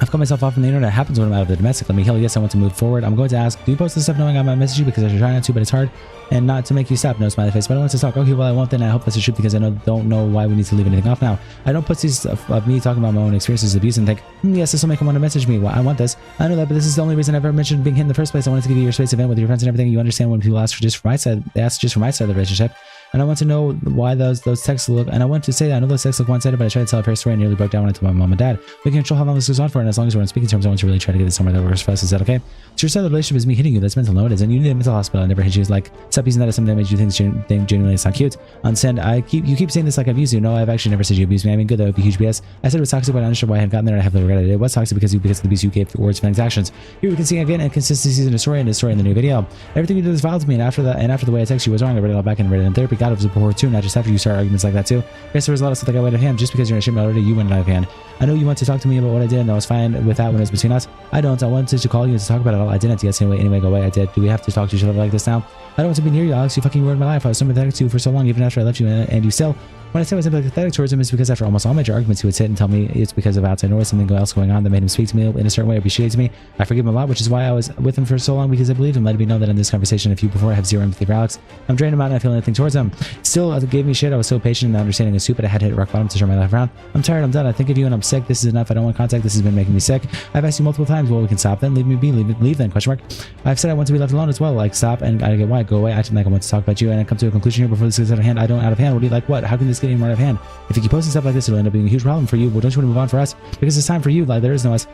Speaker 1: I've cut myself off from the internet. It happens when I'm out of the domestic. Let me heal. Yes, I want to move forward. I'm going to ask, do you post this stuff knowing I might message you? Because I should try not to, but it's hard. And not to make you stop. No smiley face. But I want to talk. Okay, well, I won't then. I hope that's the truth because I don't know why we need to leave anything off now. I don't put these of me talking about my own experiences of abuse and think, yes, this will make him want to message me. Well, I want this. I know that, but this is the only reason I've ever mentioned being hit in the first place. I wanted to give you your space event with your friends and everything. You understand when people ask for just for my side. They ask just for my side of the relationship. And I want to know why those texts look, and I want to say that I know those texts look one-sided, but I tried to tell a fair story and nearly broke down when I told my mom and dad. We can control how long this goes on for, and as long as we're on speaking terms, I want to really try to get this somewhere that works for us. Is that okay? So your side of the relationship is me hitting you. That's mental. No, it isn't. You need a mental hospital. I never hit you. It's like, stop using that as something that made you think genuinely it's not cute. Unsend. You keep saying this like I've used you. No, I've actually never said you abused me. I mean, good, that would be huge BS. I said it was toxic, but I understood why I had gotten there, and I haven't regretted it. It was toxic because of the abuse you gave through words, feelings, actions. Here we can see again inconsistencies in the story and the story in the new video. Everything you did was vile to me, and after the way I text you was wrong. I read it all back and read it in therapy. God, it was before too, not just after. You start arguments like that too. Yes, there was a lot of stuff that got out of hand. Just because you're ashamed already, you went out of hand. I know you want to talk to me about what I did, and I was fine with that when it was between us. I don't. I wanted to call you to talk about it all. I didn't. Yes, anyway, go away. I did. Do we have to talk to each other like this now? I don't want to be near you, Alex. You fucking ruined my life. I was sympathetic to you for so long, even after I left you, and you still. When I say I was sympathetic towards him, it's because after almost all major arguments, he would sit and tell me it's because of outside noise, something else going on that made him speak to me in a certain way, appreciates me. I forgive him a lot, which is why I was with him for so long, because I believed him, letting me know that in this conversation, if you before I have zero empathy for Alex, I'm drained him out and I feel nothing towards him. Still, gave me shit. I was so patient and understanding and stupid. I had to hit rock bottom to turn my life around. I'm tired. I'm done. I think of you and I'm sick. This is enough. I don't want contact. This has been making me sick. I've asked you multiple times. Well, we can stop then. Leave me be. Leave then. Question mark. I've said I want to be left alone as well. Like stop and I get why. Go away. Acting like I want to talk about you and I come to a conclusion here before this gets out of hand. I don't out of hand. What do you like? What? How can this get any more out of hand? If you keep posting stuff like this, it'll end up being a huge problem for you. Well, don't you want to move on for us? Because it's time for you. Like there is no us.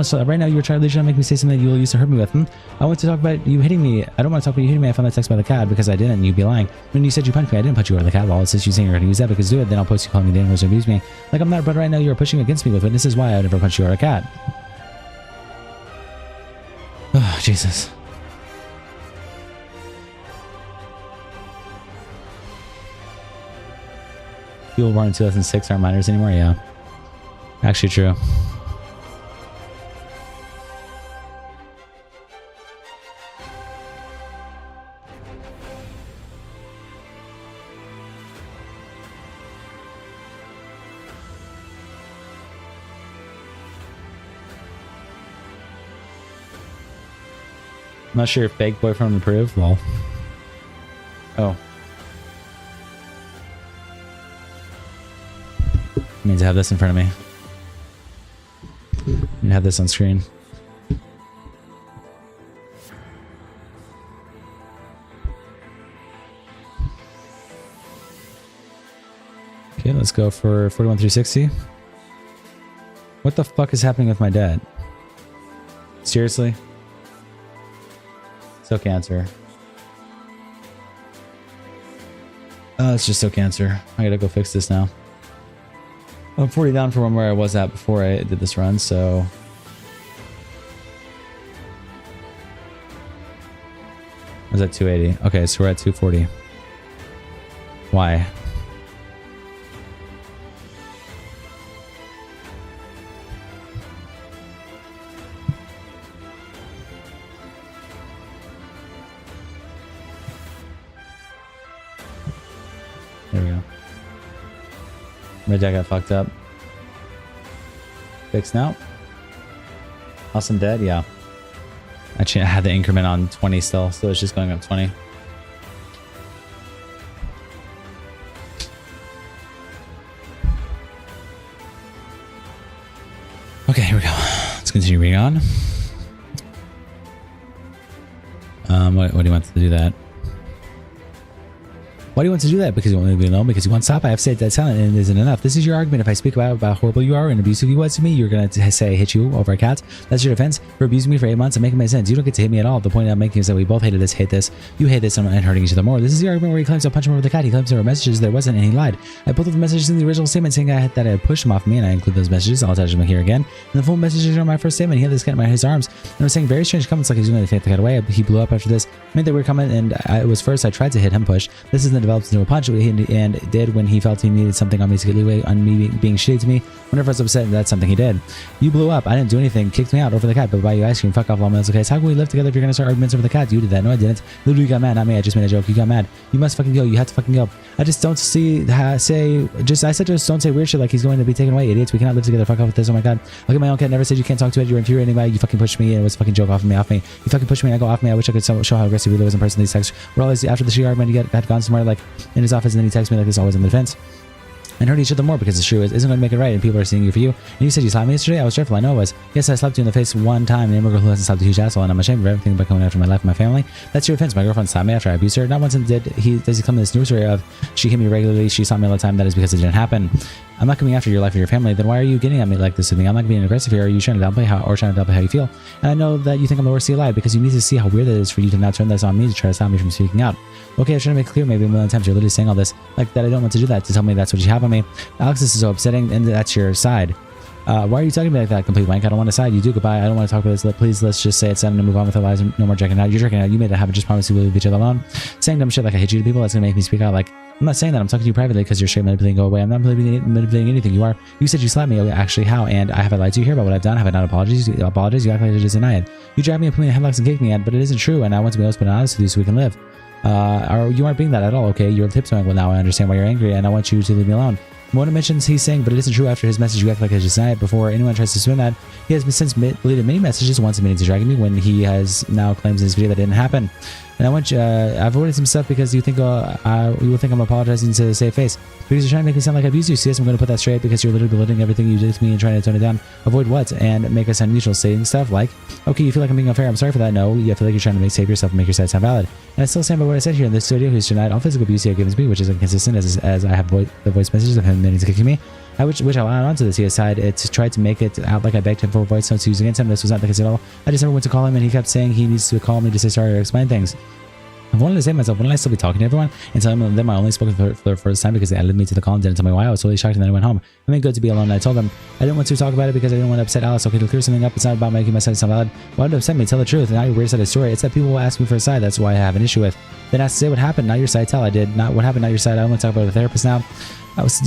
Speaker 1: So right now you're trying to make me say something that you will use to hurt me with. I want to talk about you hitting me. I don't want to talk about you hitting me. I found that text by the cat because I didn't. And you'd be lying. When you said you punched me, I didn't punch you or the cat. Well, it's just you saying you're going to use that because do it. Then I'll post you calling me the animals to abuse me. Like I'm not. But right now you're pushing against me with witnesses. Why I would never punch you or a cat. Oh Jesus. People born in 2006 aren't minors anymore? Yeah. Actually true. I'm not sure if fake boyfriend approved. Lol. Oh. Means I have this in front of me. And have this on screen. Okay, let's go for 41360. What the fuck is happening with my dad? Seriously? So cancer. Oh, it's just so cancer. I gotta go fix this now. I'm 40 down from where I was at before I did this run, so... I was at 280. Okay, so we're at 240. Why? There we go. My dad got fucked up. Fixed now. Awesome dead? Yeah. Actually, I had the increment on 20 still, so it's just going up 20. Okay, here we go. Let's continue reading on. What do you want to do that? Why do you want to do that? Because you want me to be alone? Because you want to stop? I have said that talent and it isn't enough. This is your argument. If I speak about how horrible you are and abusive you was to me, you're going to say I hit you over a cat. That's your defense for abusing me for 8 months and making my sense. You don't get to hit me at all. The point I'm making is that we both hated this, hate this. You hate this and hurting each other more. This is the argument where he claims I punched him over the cat. He claims there were messages. There wasn't, and he lied. I pulled up the messages in the original statement saying that I had pushed him off me, and I include those messages. I'll attach them here again. And the full messages are in my first statement. He had this cat in his arms and was saying very strange comments like he's going to take the cat away. He blew up after this. Made that weird comment, and it was first I tried to hit him push. This is the developed into a punch and did when he felt he needed something on me to get leeway on me being shitty to me. Whenever I was upset, that's something he did. You blew up. I didn't do anything. Kicked me out over the cat, but buy you ice cream. Fuck off, long okay. How can we live together if you're gonna start arguments over the cat? You did that. No, I didn't. Literally, you got mad. Not me. I just made a joke. You got mad. You must fucking go. You have to fucking go. I just don't I said just don't say weird shit like he's going to be taken away. Idiots. We cannot live together. Fuck off with this. Oh my god. Look at my own cat. Never said you can't talk to it. You're infuriating me. You fucking pushed me and it was a fucking joke off me. You fucking pushed me and I go off me. I wish I could show how aggressive he was in person. These texts. We're always after the shit argument. You had gone somewhere like in his office and then he texts me like this, always in the defense. And hurt each other more because it's true. It isn't going to make it right, and people are seeing you for you. And you said you slapped me yesterday? I was dreadful. I know I was. Yes, I slapped you in the face one time, an immigrant who hasn't slapped a huge asshole, and I'm ashamed of everything by coming after my life and my family. That's your offense. My girlfriend slapped me after I abused her. Not once does he come in this news story of she hit me regularly, she slapped me all the time. That is because it didn't happen. I'm not coming after your life or your family. Then why are you getting at me like this with me? I'm not being aggressive here. Are you trying to downplay how you feel? And I know that you think I'm the worst alive because you need to see how weird it is for you to now turn this on me to try to stop me from speaking out. Okay, I'm trying to make it clear maybe a million times. You're literally saying all this like that. I don't want to do that to tell me that's what you have on me. Alex, this is so upsetting, and that's your side. Why are you talking to me like that, complete wank? I don't want to side. You do. Goodbye. I don't want to talk about this. Please, let's just say it's done and move on with our lives. No more checking out. You're checking out. You made that happen. Just promise you will leave each other alone. Saying dumb shit like I hate you to people, that's gonna make me speak out. Like, I'm not saying that. I'm talking to you privately because you're straight manipulating. Go away. I'm not manipulating anything. You are. You said you slapped me. Okay, actually, how? And I haven't lied to you here about what I've done. Have I not apologized? You act like I just deny it. You dragged me and put me in headlocks and kicked me, but it isn't true. And I want to be open and honest with you so we can live. You aren't being that at all. Okay, you're tiptoeing. Well, now I understand why you're angry, and I want you to leave me alone. Mona mentions he's saying, but it isn't true. After his message, you act like I just denied it. Before anyone tries to spin that, he has since deleted many messages, once admitting to dragging me when he has now claims in his video that didn't happen. And I want you, I've avoided some stuff because you think you will think I'm apologizing to save face. Because you're trying to make me sound like I've used you. See, I'm going to put that straight because you're literally belittling everything you did to me and trying to tone it down. Avoid what? And make us sound mutual, saying stuff like, okay, you feel like I'm being unfair. I'm sorry for that. No, you feel like you're trying to save yourself and make your side sound valid. And I still stand by what I said here in this video. He's denied all physical abuse he has given me, which is inconsistent as I have the voice messages of him admitting to kicking me. Which I'll add on to this. He aside, it's tried to make it out like I begged him for voice notes to use against him. This was not the case at all. I just never went to call him and he kept saying he needs to call me to say sorry or explain things. I wanted to say to myself, wouldn't I still be talking to everyone and telling them I only spoke for the first time because they added me to the call and didn't tell me why? I was totally shocked and then I went home. I mean, good to be alone. And I told them I didn't want to talk about it because I didn't want to upset Alice. Okay, to clear something up, it's not about making my side sound valid. Why would it upset me? Tell the truth. And now your weird side of the story. It's that people will ask me for a side. That's why I have an issue with. Then ask to say what happened. Not your side. Tell I did. Not what happened. Not your side. I don't want to talk about it with a therapist now.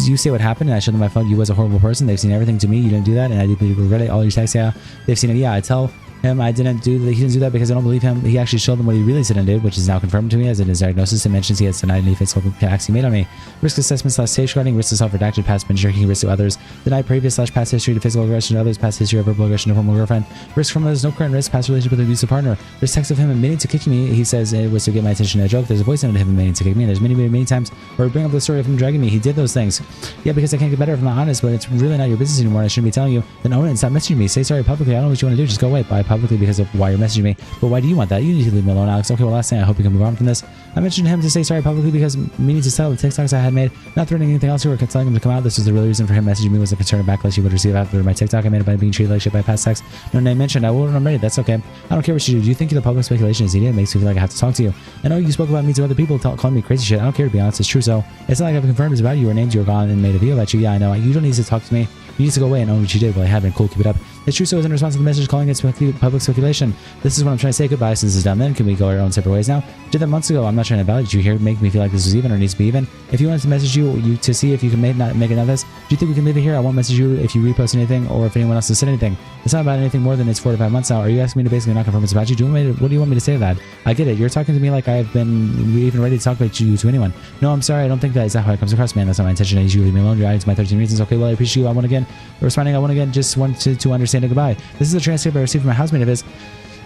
Speaker 1: You say what happened and I showed them my phone. You was a horrible person. They've seen everything to me. You didn't do that and I deeply regret it. All your texts, yeah. They've seen it. Yeah, I tell him I didn't do that. He didn't do that because I don't believe him. He actually showed them what he really said and did, which is now confirmed to me as in his diagnosis. It mentions he has denied any physical attacks he made on me. Risk assessment / safeguarding, risk to self-redacted, past binge drinking, risk to others, denied previous / past history to physical aggression to others, past history of verbal aggression to former girlfriend, risk from others, no current risk, past relationship with an abusive partner. There's text of him admitting to kicking me. He says it was to get my attention in a joke. There's a voice note of him admitting to kick me. And there's many times where we bring up the story of him dragging me. He did those things. Yeah, because I can't get better if I'm not honest, but it's really not your business anymore. I shouldn't be telling you. Then own it and stop messaging me. Say sorry publicly. I don't know what you want to do. Just go away. Bye publicly because of why you're messaging me. But why do you want that? You need to leave me alone, Alex. Okay, well, last thing, I hope you can move on from this. I mentioned him to say sorry publicly because meaning to settle the TikToks I had made, not threatening anything else. You were telling him to come out. This was the real reason for him messaging me was the concern of backlash he would receive after my TikTok I made by being treated like shit by past text. No name mentioned. I'm ready. That's okay. I don't care what you do. Do you think the public speculation is idiot? It makes me feel like I have to talk to you. I know you spoke about me to other people calling me crazy shit. I don't care, to be honest. It's true. So it's not like I've confirmed it's about you or named you or gone and made a video about you. Yeah, I know. You don't need to talk to me. You need to go away and own what you did. Well, I haven't. Cool, keep it up. It's true, so as in response to the message calling it public speculation. This is what I'm trying to say. Goodbye, since it's done then. Can we go our own separate ways now? Did that months ago. I'm not trying to validate you here. Make me feel like this was even or needs to be even. If you wanted to message you to see if you can make it this, do you think we can leave it here? I won't message you if you repost anything or if anyone else has said anything. It's not about anything more than it's 4 to 5 months now. Are you asking me to basically not confirm it's about you? What do you want me to say to that? I get it. You're talking to me like I've been even ready to talk about you to anyone. No, I'm sorry. I don't think that is how it comes across, man. That's not my intention. I need you to leave me alone. You're adding to my 13 reasons. Okay, well, I appreciate you. I want again. Responding, I want again. Just want to understand it. Goodbye. This is a transcript I received from my housemate of his.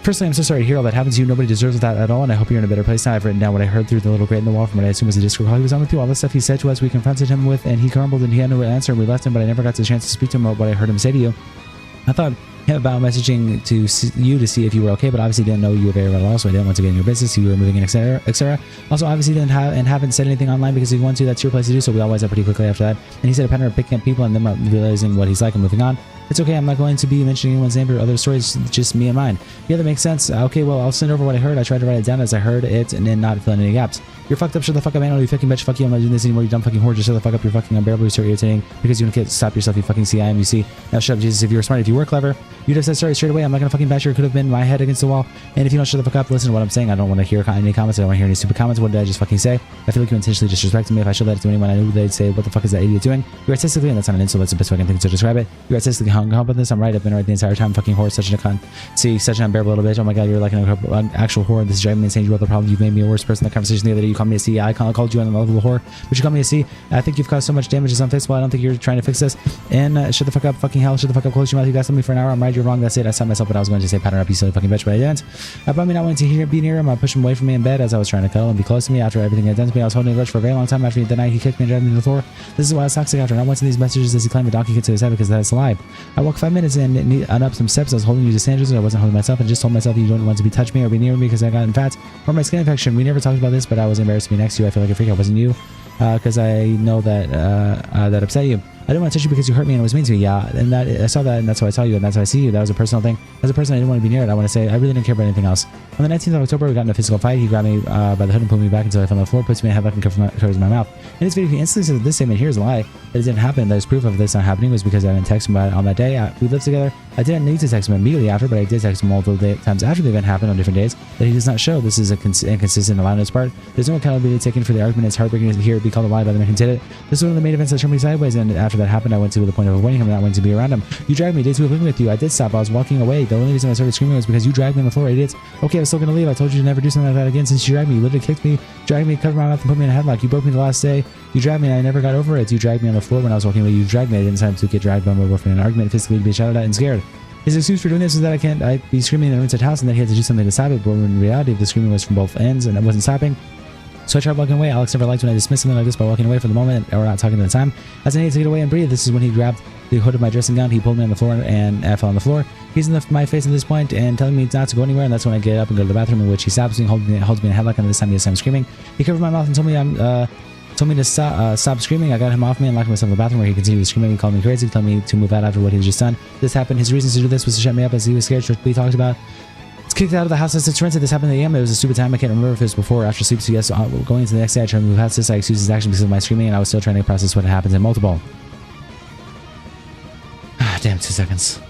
Speaker 1: Personally, I'm so sorry to hear all that happens to you. Nobody deserves that at all, and I hope you're in a better place now. I've written down what I heard through the little grate in the wall from what I assume was a Discord call he was on with you. All the stuff he said to us, we confronted him with, and he crumbled, and he had no answer, and we left him, but I never got the chance to speak to him about what I heard him say to you. I thought him about messaging to you to see if you were okay, but obviously didn't know you were very well at all, so I didn't want to get in your business. You were moving in, etc. Also, obviously didn't have and haven't said anything online because if you want to, that's your place to do, so we all wise up pretty quickly after that. And he said a pattern of picking up people and then realizing what he's like and moving on. It's okay, I'm not going to be mentioning anyone's name or other stories, just me and mine. Yeah, that makes sense. Okay, well, I'll send over what I heard. I tried to write it down as I heard it and then not fill in any gaps. You're fucked up, shut the fuck up, man. You fucking bitch, fuck you, I'm not doing this anymore, you dumb fucking whore, just shut the fuck up, you're fucking unbearable, you're so irritating because you don't get stop yourself, you fucking CIM, you see. Now shut up, Jesus, if you were smart, if you were clever, You'd have said sorry straight away. I'm not gonna fucking bash you. It could have been my head against the wall. And if you don't shut the fuck up, listen to what I'm saying. I don't want to hear any comments. I don't want to hear any stupid comments. What did I just fucking say? I feel like you intentionally disrespected me. If I showed that to anyone, I knew they'd say, what the fuck is that idiot doing? You're artistically, and that's not an insult, that's the best fucking thing to describe it. You're artistically hung up on this. I'm right. I've been right the entire time. Fucking whore, such a cunt. See, such an unbearable little bitch. Oh my god, you're like an actual whore. This is driving me insane. You wrote the problem. You've made me a worse person. The conversation the other day, you called me a C. I called you an unlovable whore, but you called me a C. I think you've caused so much damage. It's unfixable. I don't think you're trying to fix this. And shut the fuck up, fucking hell. Shut the fuck up, close your mouth. You got something for an hour. I'm right, you're wrong. That's it. I saw myself, but I was going to say pattern up, you silly fucking bitch, but I didn't. About me not wanting to be near him, I pushed him away from me in bed as I was trying to cuddle and be close to me. After everything had done to me, I was holding a grudge for a very long time. After the night he kicked me and dragged me to the floor. This is why I was toxic after. Not once in these messages does he claim a donkey kicked to his head because that's a lie. I walked 5 minutes in and up some steps. I was holding you to sandwiches. I wasn't holding myself and just told myself you don't want to be touch me or be near me because I got fat or my skin infection. We never talked about this, but I was embarrassed to be next to you. I feel like a freak. I wasn't you because I know that that upset you. I didn't want to touch you because you hurt me and it was mean to me. Yeah, and that I saw that, and that's why I saw you, and that's why I see you. That was a personal thing. As a person, I didn't want to be near it. I want to say I really didn't care about anything else. On the 19th of October, we got in a physical fight. He grabbed me by the hood and pulled me back until I fell on the floor, puts me in a headlock and covers my mouth. In this video, he instantly said that this statement here is a lie. That it didn't happen. That is proof of this not happening was because I didn't text him about it on that day. We lived together. I didn't need to text him immediately after, but I did text him multiple times after the event happened on different days that he does not show. This is a inconsistent lie on his part. There's no accountability taken for the argument. It's heartbreaking to hear it be called a lie by the man who did it. This is one of the main events that turned me sideways, and after that happened, I went to the point of avoiding him and not wanting to be around him. You dragged me. Day 2 of living with you. I did stop. I was walking away. The only reason I started screaming was because you dragged me on the floor, idiots. Okay, I was still gonna leave. I told you to never do something like that again since you dragged me. You literally kicked me, dragged me, covered my mouth, and put me in a headlock. You broke me the last day. You dragged me and I never got over it. You dragged me on the floor when I was walking away. You dragged me. I didn't have to get dragged by my boyfriend in an argument, physically to be shouted at and scared. His excuse for doing this is that I'd be screaming in the room's house and that he had to do something to stop it, but in reality the screaming was from both ends and it wasn't stopping. So I tried walking away. Alex never liked when I dismissed something like this by walking away for the moment or not talking at the time. As I needed to get away and breathe, this is when he grabbed the hood of my dressing gown. He pulled me on the floor and I fell on the floor. He's in my face at this point and telling me not to go anywhere, and that's when I get up and go to the bathroom, in which he stops me, holds me in a headlock, and this time I'm screaming. He covered my mouth and told me to stop screaming. I got him off me and locked myself in the bathroom where he continued screaming. He called me crazy, telling me to move out after what he had just done. This happened. His reasons to do this was to shut me up as he was scared. Strictly talked about. It's kicked out of the house as it's rented. This happened at the AM. It was a stupid time. I can't remember if it was before or after sleep. So yes, going into the next day, I tried to move past this. I excused his action because of my screaming, and I was still trying to process what happens in multiple. Damn, 2 seconds.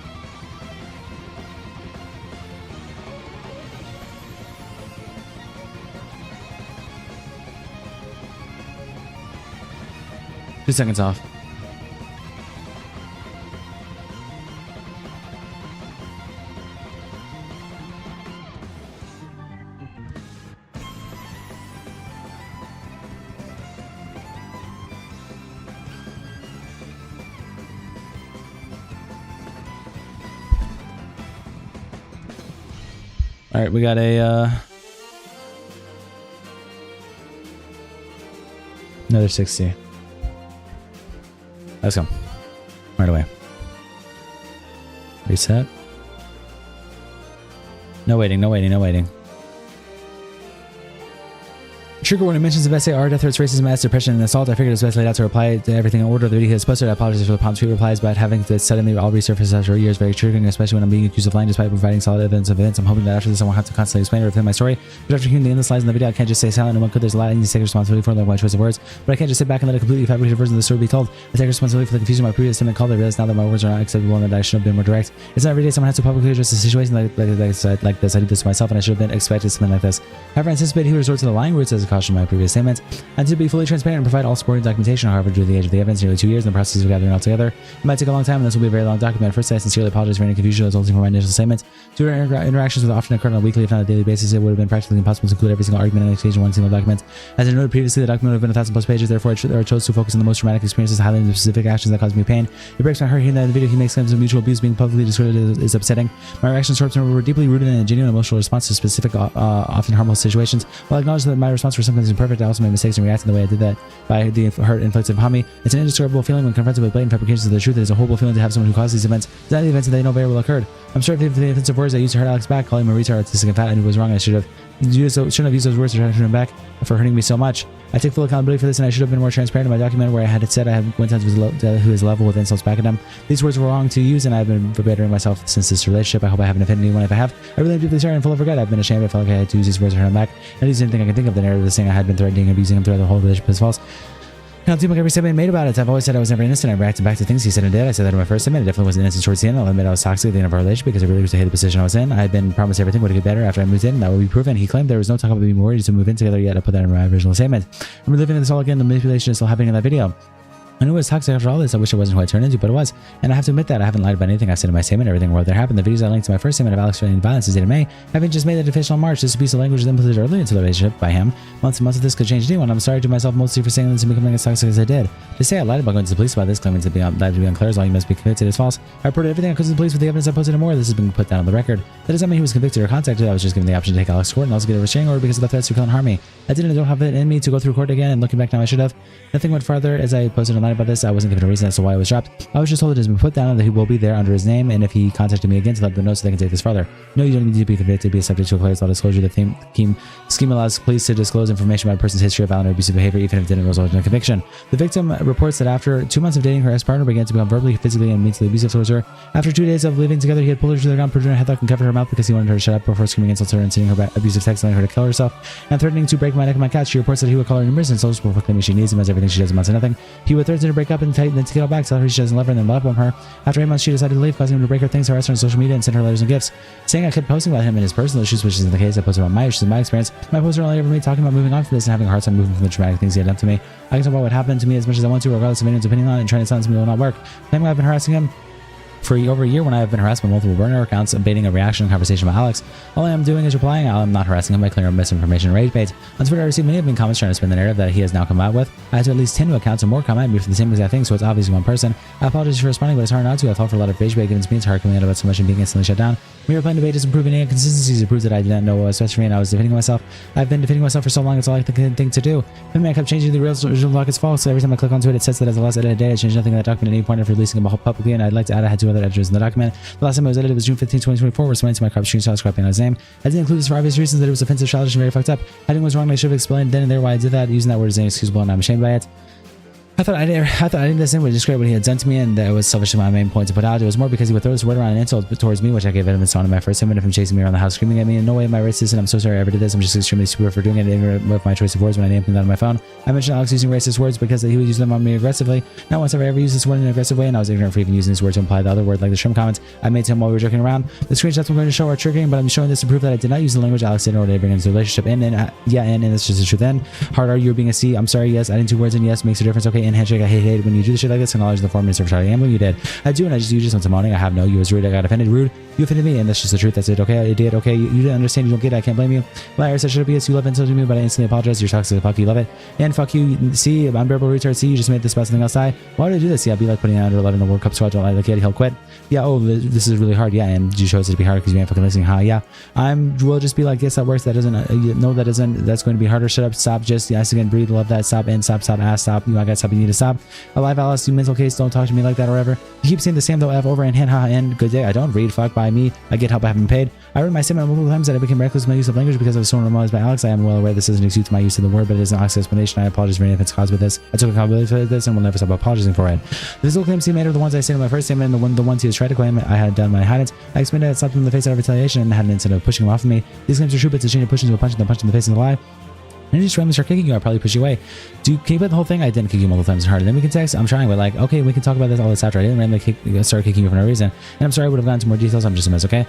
Speaker 1: Two seconds off. All right, we got another 60. Let's go. Right away. Reset. No waiting, no waiting, no waiting. Trigger warning mentions of SAR, death threats, racism, mass depression, and assault. I figured it was best laid out to reply to everything in order. The video is posted. I apologize for the prompt tweet replies, but having to suddenly all resurface after a year is very triggering, especially when I'm being accused of lying despite providing solid evidence of events. I'm hoping that after this I won't have to constantly explain or defend my story. But after hearing the endless lies in the video, I can't just stay silent. No one could. There's a lot I need to take responsibility for, like my choice of words. But I can't just sit back and let a completely fabricated version of the story be told. I take responsibility for the confusion my previous statement called. I realize now that my words are not acceptable and that I should have been more direct. It's not every day someone has to publicly address a situation like this. I did this to myself, and I should have been expected something like this. However, I anticipated he would resort to the lying routes as a caution in my previous statements. And to be fully transparent and provide all supporting documentation. However, due to the age of the evidence, nearly 2 years in the process of gathering it all together, it might take a long time, and this will be a very long document. First, I sincerely apologize for any confusion resulting from my initial statements. Due to our interactions with often occurred on a weekly, if not a daily basis, it would have been practically impossible to include every single argument and exchange in one single document. As I noted previously, the document would have been 1,000+ pages. Therefore, I chose to focus on the most traumatic experiences, highlighting the specific actions that caused me pain. It breaks my heart hearing that in the video he makes claims of mutual abuse being publicly discredited is upsetting. My reactions towards him were deeply rooted in a genuine emotional response to specific, often harmful situations. While I acknowledge that my response was sometimes imperfect, I also made mistakes in reacting the way I did that by the hurt inflicted upon me. It's an indescribable feeling when confronted with blatant fabrications of the truth. It is a horrible feeling to have someone who caused these events deny the events that they know very well occurred. I'm sorry for the offensive words I used to hurt Alex back, calling him a retard, autistic, and fat. I knew it was wrong. I shouldn't have used those words to try to hurt him back for hurting me so much. I take full accountability for this, and I should have been more transparent in my document where I had said I had went down to his level with insults back at him. These words were wrong to use, and I've been bettering myself since this relationship. I hope I haven't offended anyone. If I have, I really am deeply sorry and full of regret. I've been ashamed. I felt like I had to use these words to hurt him back. And these anything I can think of. The narrative of this thing I had been threatening and abusing him throughout the whole relationship is false. I'll do every statement made about it. I've always said I was never innocent. I reacted back to things he said and did. I said that in my first statement. I definitely wasn't innocent towards the end. I'll admit I was toxic at the end of our relationship because I really was to hate the position I was in. I had been promised everything would get better after I moved in. That would be proven. He claimed there was no talk about being worried to move in together yet. I put that in my original statement. I'm reliving this all again. The manipulation is still happening in that video. I knew it was toxic after all this. I wish it wasn't who I turned into, but it was. And I have to admit that I haven't lied about anything I said in my statement. Everything where there happened. The videos I linked to my first statement of Alex feeling violence is dated May. Having just made it official in March. This piece of language was implemented early into the relationship by him. Months and months of this could change anyone. I'm sorry to myself mostly for saying this and becoming as toxic as I did. To say I lied about going to the police about this, claiming to be unclear as all you must be convicted is false. I reported everything I could to the police with the evidence I posted and more. This has been put down on the record. That doesn't mean he was convicted or contacted. I was just given the option to take Alex to court and also get a restraining order because of the threats to kill and harm me. I don't have it in me to go through court again, and looking back now I should have. Nothing went farther as I posted online about this. I wasn't given a reason as to why I was dropped. I was just told it has been put down and that he will be there under his name, and if he contacted me again to let them know so they can take this farther. No, you don't need to be convicted to be subject to a clear law disclosure. The scheme allows police to disclose information about a person's history of violent or abusive behavior even if it didn't result in a conviction. The victim reports that after 2 months of dating, her ex-partner began to become verbally, physically, and mentally abusive towards her. After 2 days of living together, he had pulled her to the ground, put her in a headlock, and covered her mouth because he wanted her to shut up before screaming insults her and sending her abusive texts telling her to kill herself and threatening to break my neck and my cat. She reports that he would call her numerous insults before claiming she needs him as everything she does amounts to nothing. He would threaten to break up and then to get her back, tell her she doesn't love her, and then love bomb her. After 8 months, she decided to leave, causing him to break her things, harass her on social media, and send her letters and gifts. Saying I kept posting about him and his personal issues, which isn't the case. I posted about my issues and my experience. My posts are only ever me talking about moving on from this and having a hard time moving from the traumatic things he had done to me. I can talk about what happened to me as much as I want to, regardless of anyone's opinion on it, and trying to silence me will not work. Claiming I've been harassing him for over a year when I have been harassed by multiple burner accounts, baiting a reaction and conversation about Alex. All I am doing is replying. I'm not harassing him by clearing up misinformation and rage bait. On Twitter, I received many of them comments trying to spin the narrative that he has now come out with. I had to at least 10 new accounts and more comment me for the same exact thing, so it's obviously one person. I apologize for responding, but it's hard not to. I fought for a lot of rage bait given to me. It's hard coming out about so much and being instantly shut down. We were playing debate is improving inconsistencies. It proves that I didn't know what was best for me and I was defending myself. I've been defending myself for so long, it's all I can think to do. Then I kept changing the original doc is false, so every time I click onto it, it says that as the last edited date, I changed nothing in that document at any point after releasing it publicly, and I'd like to add I had 2 other editors in the document. The last time it was edited was June 15, 2024, responding to my crop screenshot scrapping on his name. I didn't include this for obvious reasons that it was offensive, childish, and very fucked up. I think it was wrong, and I should have explained then and there why I did that. Using that word is inexcusable, and I'm ashamed by it. I thought adding this in would describe what he had done to me, and that it was selfishly my main point to put out. It was more because he would throw this word around and insult towards me, which I gave evidence on in my first statement of him chasing me around the house, screaming at me. In no way am I racist, and I'm so sorry I ever did this. I'm just extremely stupid for doing it, ignorant with my choice of words when I named him that on my phone. I mentioned Alex using racist words because he would use them on me aggressively. Not once have I ever used this word in an aggressive way, and I was ignorant for even using this word to imply the other word, like the shrimp comments I made to him while we were joking around. The screenshots I'm going to show are triggering, but I'm showing this to prove that I did not use the language Alex did in order to bring into the relationship. And that's just the truth. Then hard are you being a C? I'm sorry. Yes, adding 2 words in yes makes a difference. Okay, in handshake, I hate when you do the shit like this. Acknowledge the 4 minutes of retarded gambling you did. I do, and you just went to moaning. I have no. You was rude. I got offended. Rude. You offended me, and that's just the truth. That's it. Okay, I did. Okay, you didn't understand. You don't get it. I can't blame you. Liar said shut up. Yes, you love insulting me, but I instantly apologize. You're toxic. Fuck you. Love it. And fuck you. See, unbearable retard. See, you just made this about something else. Why would I do this? Yeah, I'd be like putting it under 11 in the World Cup squad. Don't lie like he'll quit. Yeah. Oh, this is really hard. Yeah, and you chose it to be hard because you ain't fucking listening. Huh? Yeah. We'll just be like, yes, that works. That doesn't. No, that doesn't. That's going to be harder. Shut up. Stop. Just yes again. Breathe. Love that. Stop. And stop. Stop. Ass. Stop. You. I got stop. You need to stop. Alive, Alice. You mental case. Don't talk to me like that or ever. You keep saying the same though. F over and hand. Ha. And good day. I don't read. Fuck by me. I get help. I haven't paid. I read my statement multiple times that I became reckless with my use of language because I was so normalized by Alex. I am well aware this isn't an excuse to my use of the word, but it is an honest explanation. I apologize for any offense caused with this. I took accountability for this and will never stop apologizing for it. The physical claims he made are the ones I said in my first statement, and the ones he has tried to claim I had done when I hadn't. I explained that I had slapped him in the face out of retaliation and had an incident of pushing him off of me. These claims are true, but it's a shame to push into a punch and then punch in the face and the lie. And you just randomly start kicking you, I'll probably push you away. Can you put the whole thing? I didn't kick you multiple times harder. Then we can text. I'm trying, but like, okay, we can talk about this all this after. I didn't randomly start kicking you for no reason. And I'm sorry I would have gone into more details. I'm just a mess, okay?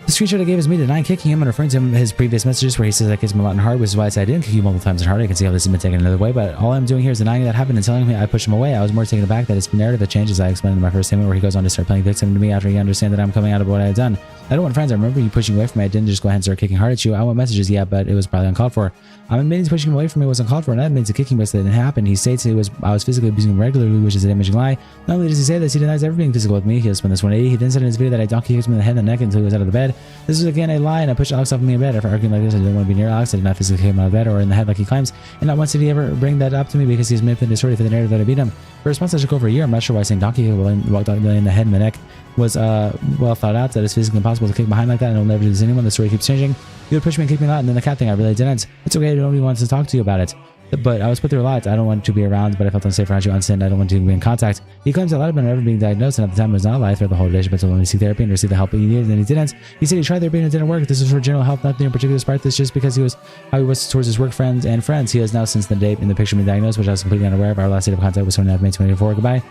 Speaker 1: The screenshot I gave is me denying kicking him and referring to his previous messages where he says I kicked him a lot and hard, which is why I said I didn't kick you multiple times and hard. I can see how this has been taken another way, but all I'm doing here is denying that happened and telling me I pushed him away. I was more taken aback that it's narrative that changes. I explained in my first statement where he goes on to start playing victim to me after he understands that I'm coming out of what I had done. I don't want friends. I remember you pushing away from me. I didn't just go ahead and start kicking hard at you. I want messages, yeah, but it was probably uncalled for. I'm admitting pushing him away from me was uncalled for, and that means the kicking was that didn't happen. He states I was physically abusing him regularly, which is a damaging lie. Not only does he say this, he denies ever being physical with me. He has spent this 180. He then said in his video that I donkey kicked him in the head and the neck until he was out of the bed. This is again a lie, and I pushed Alex off of me in bed. After arguing like this, I didn't want to be near Alex. I did not physically kick him out of bed or in the head like he claims. And not once did he ever bring that up to me because he's manipulating the story for the narrative that I beat him. For a response that took over a year, I'm not sure why saying donkey kick while in the head and the neck was well thought out. That it's physically impossible to kick behind like that, and I'll never do this to anyone. The story keeps changing. You would push me and kick me out, and then the cat thing, I really didn't. It's okay, nobody wants to talk to you about it. but I was put through a lot. I don't want to be around, but I felt unsafe around you, unsafe. I don't want to be in contact. He claims a lot about never being diagnosed, and at the time it was not a lie throughout the whole relationship until when he seek therapy and received the help he needed, and he didn't. He said he tried therapy and it didn't work. This is for general health, nothing in particular sparked this, just because he was how he was towards his work friends and friends. He has now since the date in the picture been diagnosed, which I was completely unaware of. Our last date of contact was 29th May 2024. Goodbye.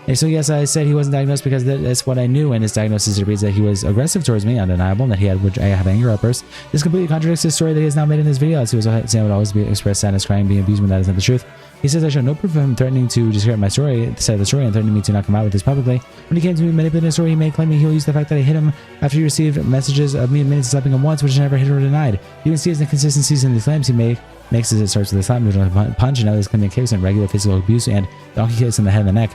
Speaker 1: And so yes, I said he wasn't diagnosed because that's what I knew, and his diagnosis it reads that he was aggressive towards me, undeniable, and that he had I have anger outbursts. This completely contradicts his story that he has now made in this video, as he was saying I would always be expressed sadness, crying, being abused when that is not the truth. He says I showed no proof of him threatening to discredit my story, the side of the story, and threatening me to not come out with this publicly. When he came to me manipulating the story he made, claiming he'll use the fact that I hit him after he received messages of me admitting to slapping him once, which I never hit or denied. You can see his inconsistencies in the claims he makes as it starts with a slap, moving on a punch, and now he's claiming kicks and regular physical abuse and donkey kicks in the head and the neck.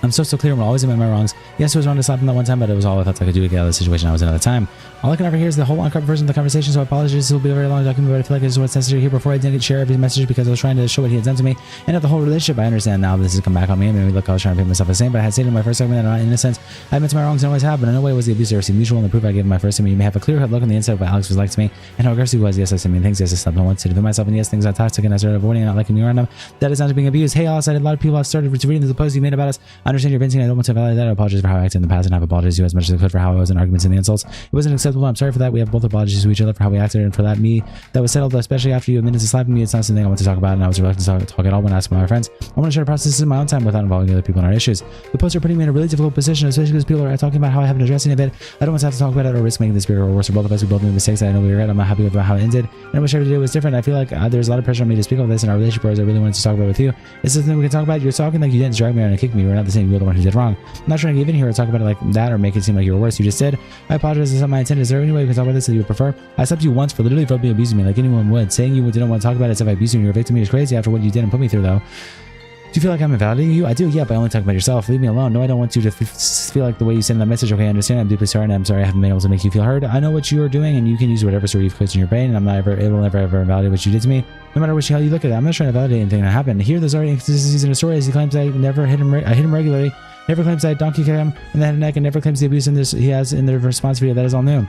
Speaker 1: I'm so clear, I'm always admit my wrongs. Yes, it was wrong to slap him that one time, but it was all I felt I could do to get out of the situation I was in at the time. All I can overhear is the whole uncovered version of the conversation, so I apologize. This will be a very long document, but I feel like this is what's necessary here before I didn't share every message because I was trying to show what he had done to me. And of the whole relationship, I understand now this has come back on me. I mean, look, I was trying to make myself the same, but I had stated in my first segment that I'm not innocent. I admit to my wrongs and always have, but in no way was the abuse I received mutual, and the proof I gave in my first segment. You may have a clear-cut look on the inside of what Alex was like to me and how aggressive he was. Yes, I said mean things. Yes, I stopped once to defend myself, and yes, things are toxic, and I started avoiding and not liking you around him. That is not being abused. Hey, Alex, I had a lot of people have started reading the posts you made about us. I understand you're venting. I don't want to validate that. I apologize for how I acted in the past, and I've apologized to you as much as I could for how I was in arguments and the insults. It wasn't acceptable. I'm sorry for that. We have both apologies to each other for how we acted, and for that that was settled, especially after you admitted to slapping me. It's not something I want to talk about, and I was reluctant to talk at all when asked by my friends. I want to try to process this in my own time without involving other people in our issues. The posts are putting me in a really difficult position, especially because people are talking about how I haven't addressed any of it. I don't want to have to talk about it or risk making this bigger or worse for both of us. We both made mistakes that I know we regret. I'm not happy with how it ended, and I wish every day was different. I feel like there's a lot of pressure on me to speak about this in our relationship, whereas I really wanted to talk about it with you. It's something we can talk about. You're talking like you didn't drag me around and kick me. We're not the same. You're the one who did wrong. I'm not trying to give in here or talk about it like that or make it seem like you were worse. You just did. I apologize. It's not my intent. Is there any way we can talk about this that you would prefer? I stopped you once for literally verbally abusing me like anyone would. Saying you didn't want to talk about it as if I abused you and you were a victim is crazy after what you did and put me through, though. Do you feel like I'm invalidating you? I do, yeah, but I only talk about yourself. Leave me alone. No, I don't want you to feel like the way you send that message. Okay, I understand. I'm deeply sorry, and I'm sorry I haven't been able to make you feel heard. I know what you are doing, and you can use whatever story you've put in your brain, and it will never ever invalidate what you did to me. No matter which hell you look at it, I'm not trying to validate anything that happened. Here, there's already inconsistencies in the story as he claims I never hit him. I hit him regularly. Never claims I donkey kick him in the head and neck, and never claims the abuse he has in the response video. That is all new.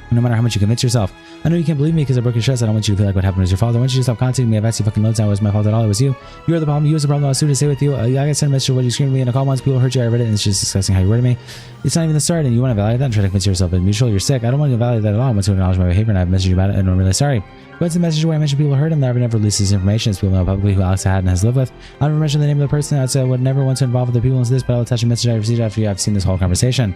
Speaker 1: No matter how much you convince yourself. I know you can't believe me because I broke your trust. I don't want you to feel like what happened was your fault. I want you to stop contacting me. I've asked you fucking loads now. It was my fault at all. It was you. You are the problem. You was the problem. I was soon to stay with you. I got sent a message of what you screamed at me in a call once. People hurt you. I read it and it's just disgusting how you worded me. It's not even the start and you want to validate that and try to convince yourself it's mutual. You're sick. I don't want to validate that at all. I want to acknowledge my behavior and I've messaged you about it and I'm really sorry. What's the message where I mentioned people hurt him? That I would never release this information as people know publicly who Alex had and has lived with. I never mentioned the name of the person. I would never want to involve other people into this, but I'll attach a message I received after I've seen this whole conversation.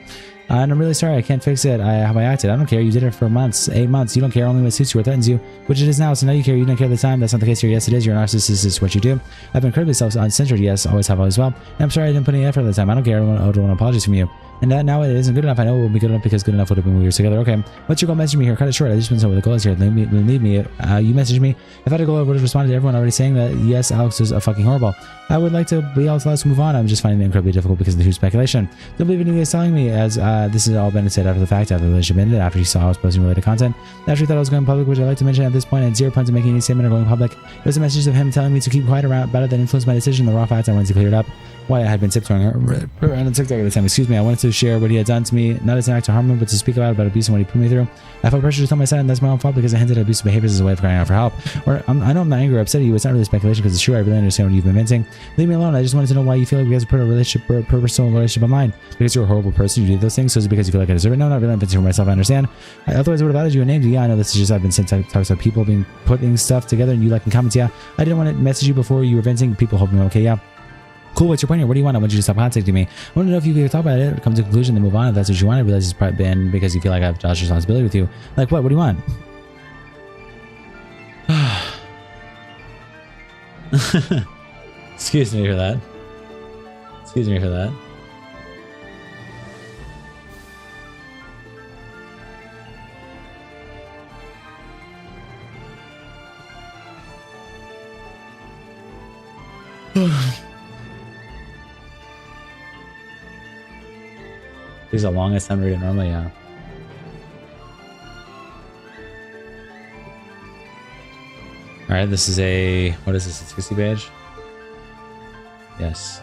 Speaker 1: And I'm really sorry. I can't fix it. How I acted. I don't care. You did it for months, 8 months. You don't care. Only when it suits you or threatens you, which it is now. So now you care. You didn't care at the time. That's not the case here. Yes, it is. You're a narcissist. This is what you do. I've been incredibly self-centered. Yes, always have, always will. And I'm sorry I didn't put any effort at the time. I don't care. I don't want to apologize from you. And now it isn't good enough. I know it will be good enough because good enough would have been when we were together. Okay. What's your goal? Message me here. Cut it short. I just want to know what the goal is here. Leave me. You messaged me. If I had a goal, I would have responded to everyone already saying that, yes, Alex was fucking horrible. I would like to be able to let us move on. I'm just finding it incredibly difficult because of the huge speculation. Don't believe anything he's telling me as this has all been said after the fact, after the relationship ended, after he saw I was posting related content, after he thought I was going public, which I'd like to mention at this point, and 0 plans of making any statement or going public. It was a message of him telling me to keep quiet about it that influenced my decision. The raw facts I wanted to clear it up. Why I had been tiptoeing around on TikTok at the time. Excuse me. I wanted to share what he had done to me, not as an act to harm him, but to speak about abuse and what he put me through. I felt pressure to tell my side, and that's my own fault because I hinted at abusive behaviors as a way of crying out for help. I know I'm not angry or upset at you. It's not really speculation because it's true. I really understand what you've been venting. Leave me alone. I just wanted to know why you feel like you guys put a personal relationship online. Because you're a horrible person. You did those things. So is it because you feel like I deserve it? No, not really. I'm venting for myself. I understand. Otherwise, I would have added you and named you. Yeah, I know this is just I've been sent talks about people being putting stuff together and you liking comments. Yeah, I didn't want to message you before you were venting. People hoping okay. Yeah. Cool, what's your point here? What do you want? I want you to stop contacting me. I want to know if you could talk about it, come to a conclusion, then move on. If that's what you want, I realize it's probably been because you feel like I have Josh's responsibility with you. Like what? What do you want? Excuse me for that. Excuse me for that. This is the longest time to read it normally, yeah. Alright, this is a, what is this, a 60 page? Yes.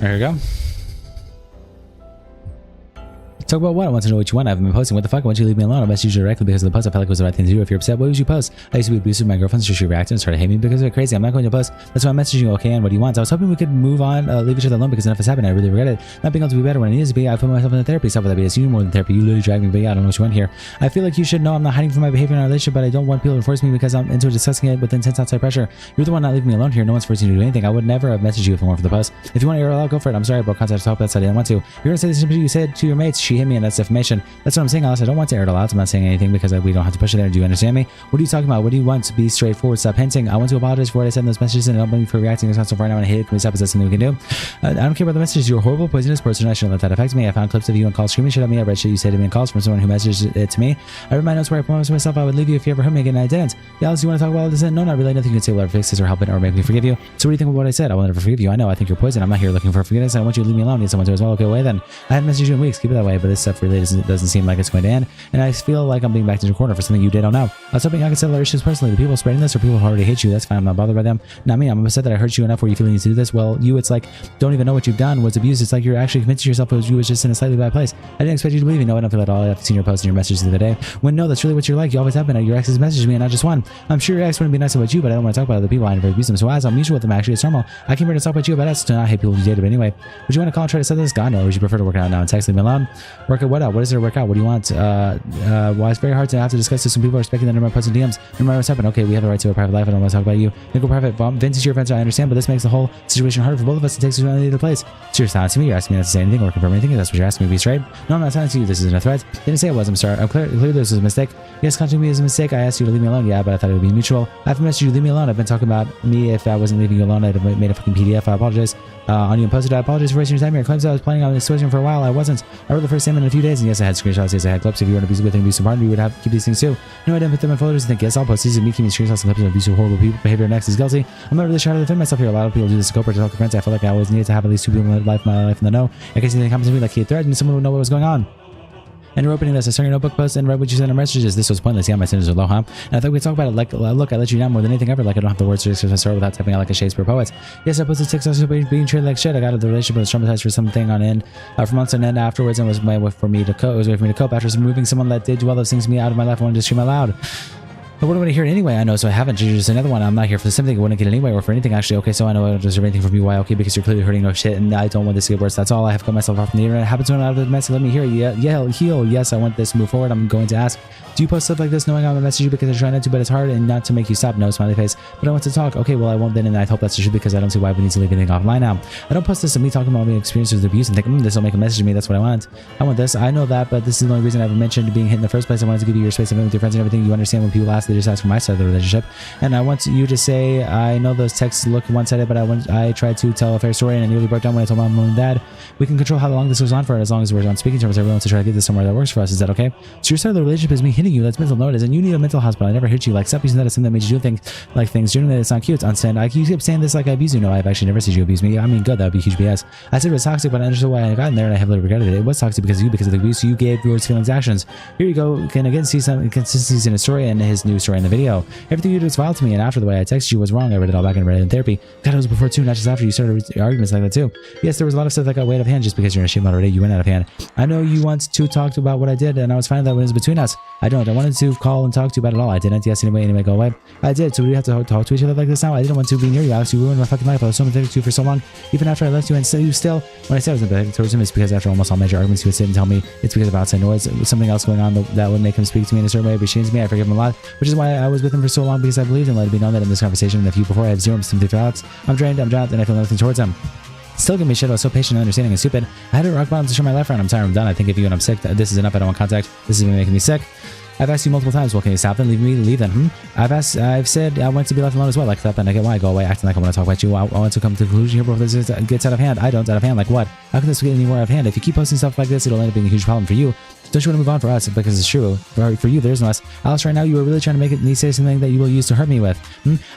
Speaker 1: There you go. Talk about what? I want to know what you want. I haven't been posting. What the fuck? Why don't you leave me alone? I'll message you directly because of the post. I felt like it was the right thing to do. If you're upset, what would you post? I used to be abusive with my girlfriend, so she reacted and started hating me because they're crazy. I'm not going to post. That's why I'm messaging you. Okay, and what do you want? So I was hoping we could move on, leave each other alone because enough has happened. I really regret it. Not being able to be better when I needed to be. I put myself in therapy. Stop with that BS. You more than therapy. You literally dragged me, but yeah, I don't know what you want here. I feel like you should know I'm not hiding from my behavior in our relationship, but I don't want people to force me because I'm into discussing it with intense outside pressure. You're the one not leaving me alone here. No one's forcing you to do anything. I would never have messaged you if it weren't for the post. If you want to air it out, go for it. I'm sorry, bro. Contact talk. That's I didn't want to. You're gonna say this you said to your mates. She hit me, and that's defamation. That's what I'm saying. I don't want to air it all out. I'm not saying anything because we don't have to push it there. Do you understand me? What are you talking about? What do you want? To be straightforward. Stop hinting. I want to apologize for what I said in those messages and I don't blame you for reacting. It's not so far now and I hate it. Can we stop? Is that something we can do? I don't care about the messages. You're a horrible, poisonous person. I shouldn't let that affect me. I found clips of you in calls screaming shit at me. I read shit you say to me in calls from someone who messaged it to me. I read my notes where I promised myself I would leave you if you ever hurt me again and I didn't. Yeah, Alice, you want to talk about all this? No, not really. Nothing you can say will ever fix this or help it or make me forgive you. So what do you think of what I said? I will never forgive you. I know. I think you're poison. I'm not here looking for forgiveness. I want you to leave me alone. Need someone to as well. Okay, away then. I haven't messaged you in weeks. Keep it that way. But this stuff really doesn't seem like it's going to end. And I feel like I'm being backed into a corner for something you did. Oh no. I was hoping I could settle our issues personally. The people spreading this or people who already hate you. That's fine. I'm not bothered by them. Not me. I'm upset that I hurt you enough where you feel you need to do this. Well, you, it's like, don't even know what you've done. What's abused. It's like you're actually convincing yourself it was you was just in a slightly bad place. I didn't expect you to believe me. No, I don't feel at all. I've seen your posts and your messages the other day. When no, that's really what you're like. You always have been. Your exes messaged me and not just one. I'm sure your ex wouldn't be nice about you, but I don't want to talk about other people. I never abuse them. So as I'm mutual with them, actually, it's normal. I came here to talk about you about us to not hate people you dated. But anyway, would you want to call and try to set this? God, no. Or would you prefer to work it out now and text? Leave me alone. Work it what out? What is there to work out? What do you want? Well, it's very hard to have to discuss this when people are expecting that in my posts and DMs. No matter what's happened. Okay, we have the right to a private life. I don't want to talk about you. Then go private. Vince is your friend, so I understand, but this makes the whole situation harder for both of us. It takes us to another place. So you're silencing me. You're asking me not to say anything or confirm anything. If that's what you're asking me to be straight. No, I'm not silencing you. This isn't a threat. Didn't say it was. I'm sorry. I'm clearly this was a mistake. Yes, contacting me is a mistake. I asked you to leave me alone. Yeah, but I thought it would be mutual. I haven't messaged you to leave me alone. I've been talking about me. If I wasn't leaving you alone, I'd have made a fucking PDF. I apologize. On you and posted. I apologize for wasting your time here. Claims I was planning on this situation for a while. I wasn't. I wrote the first statement in a few days, and yes, I had screenshots. Yes, I had clips. If you were with an abusive partner, you would have to keep these things too. No, I didn't put them in folders and think, yes, I'll post these. And me keeping screenshots and clips of abusive, horrible behavior next is guilty. I'm not really sure how to defend myself here. A lot of people do this to cope or to talk to friends. I felt like I always needed to have at least two people in my life in the know. In case anything happens to me, like he had threatened, someone would know what was going on. And you're opening this. I saw your notebook post and read what you sent in messages. This was pointless. Yeah, my sentence was low, huh? And I thought we'd talk about it. Like, look, I let you down more than anything ever. Like, I don't have the words to express my story without typing out like a Shakespeare poet. Yes, I posted TikToks being treated like shit. I got out of the relationship, but was traumatized for something on end for months on end afterwards, and was my way for me to cope. It was a way for me to cope after removing someone that did do all those things to me out of my life. I wanted to scream out loud. But what do I hear it anyway? I know, so I haven't. Just another one. I'm not here for the same thing. I wouldn't get it anyway or for anything, actually. Okay, so I know I don't deserve anything from you. Why? Okay, because you're clearly hurting no shit, and I don't want this to get worse. That's all. I have cut myself off from the internet. It happens when out of the mess. Let me hear it. Yeah, heal. Yes, I want this to move forward. I'm going to ask, do you post stuff like this knowing I'm going to message you because I try not to, but it's hard and not to make you stop? No, smiley face. But I want to talk. Okay, well, I won't then, and I hope that's the truth because I don't see why we need to leave anything offline now. I don't post this of me talking about my experiences with abuse and think, this will make a message to me. That's what I want. I want this. I know that, but this is the only reason I ever mentioned being hit in the first place. I wanted to give you your space of it with your friends and everything. You understand when people ask, they just ask for my side of the relationship. And I want you to say, I know those texts look one-sided, but I tried to tell a fair story and I nearly broke down when I told my mom and dad. We can control how long this goes on for, as long as we're on speaking terms. Everyone wants to try to get this somewhere that works for us. Is that okay? So your side of the relationship is me hitting you. That's mental. No, it isn't. You need a mental hospital. I never hit you. Like, stop using that as something that made you do things like things. Generally, it's not cute. It's unsaid. You keep saying this like I abuse you. No, I've actually never said you abuse me. I mean, good. That would be huge BS. I said it was toxic, but I understood why I got in there and I heavily regretted it. It was toxic because of you, because of the abuse you gave, yours, feelings, actions. Here you go. Can again see some inconsistencies in his story and his new story in the video. Everything you did was vile to me, and after the way I texted you was wrong. I read it all back and read it in therapy. God, it was before too, not just after. You started arguments like that too. Yes, there was a lot of stuff that got way out of hand just because you're in a shit mode already. You went out of hand. I know you once to talk about what I did, and I was fine with that when it was between us. I wanted to call and talk to you about it all. I didn't. Yes, anyway, go away. I did. So we have to talk to each other like this now. I didn't want to be near you, Alex. You ruined my fucking life. I was so empathetic to you for so long. Even after I left you, and you still, when I said I was empathetic towards him, it's because after almost all major arguments, he would sit and tell me it's because of outside noise. It was something else going on that would make him speak to me in a certain way, but shames me. I forgive him a lot, which is why I was with him for so long, because I believed and let it be known that in this conversation and the few before, I have zero sympathy for Alex. I'm drained, I'm dropped, and I feel nothing towards him. Still give me shit. I was so patient and understanding and stupid. I had to rock bottom to turn my life around. I'm tired. I'm done. I think of you and I'm sick. This is enough. I don't want contact. This is making me sick. I've asked you multiple times, well, can you stop then? Leave me, leave then. I've said I want to be left alone as well. Like that, and I get why I go away acting like I want to talk about you. I want to come to the conclusion here before this gets out of hand. I don't. Out of hand. Like what? How can this get any more out of hand? If you keep posting stuff like this, it'll end up being a huge problem for you. Don't you want to move on for us? Because it's true. For you, there's no us. Alice, right now, you were really trying to make me say something that you will use to hurt me with.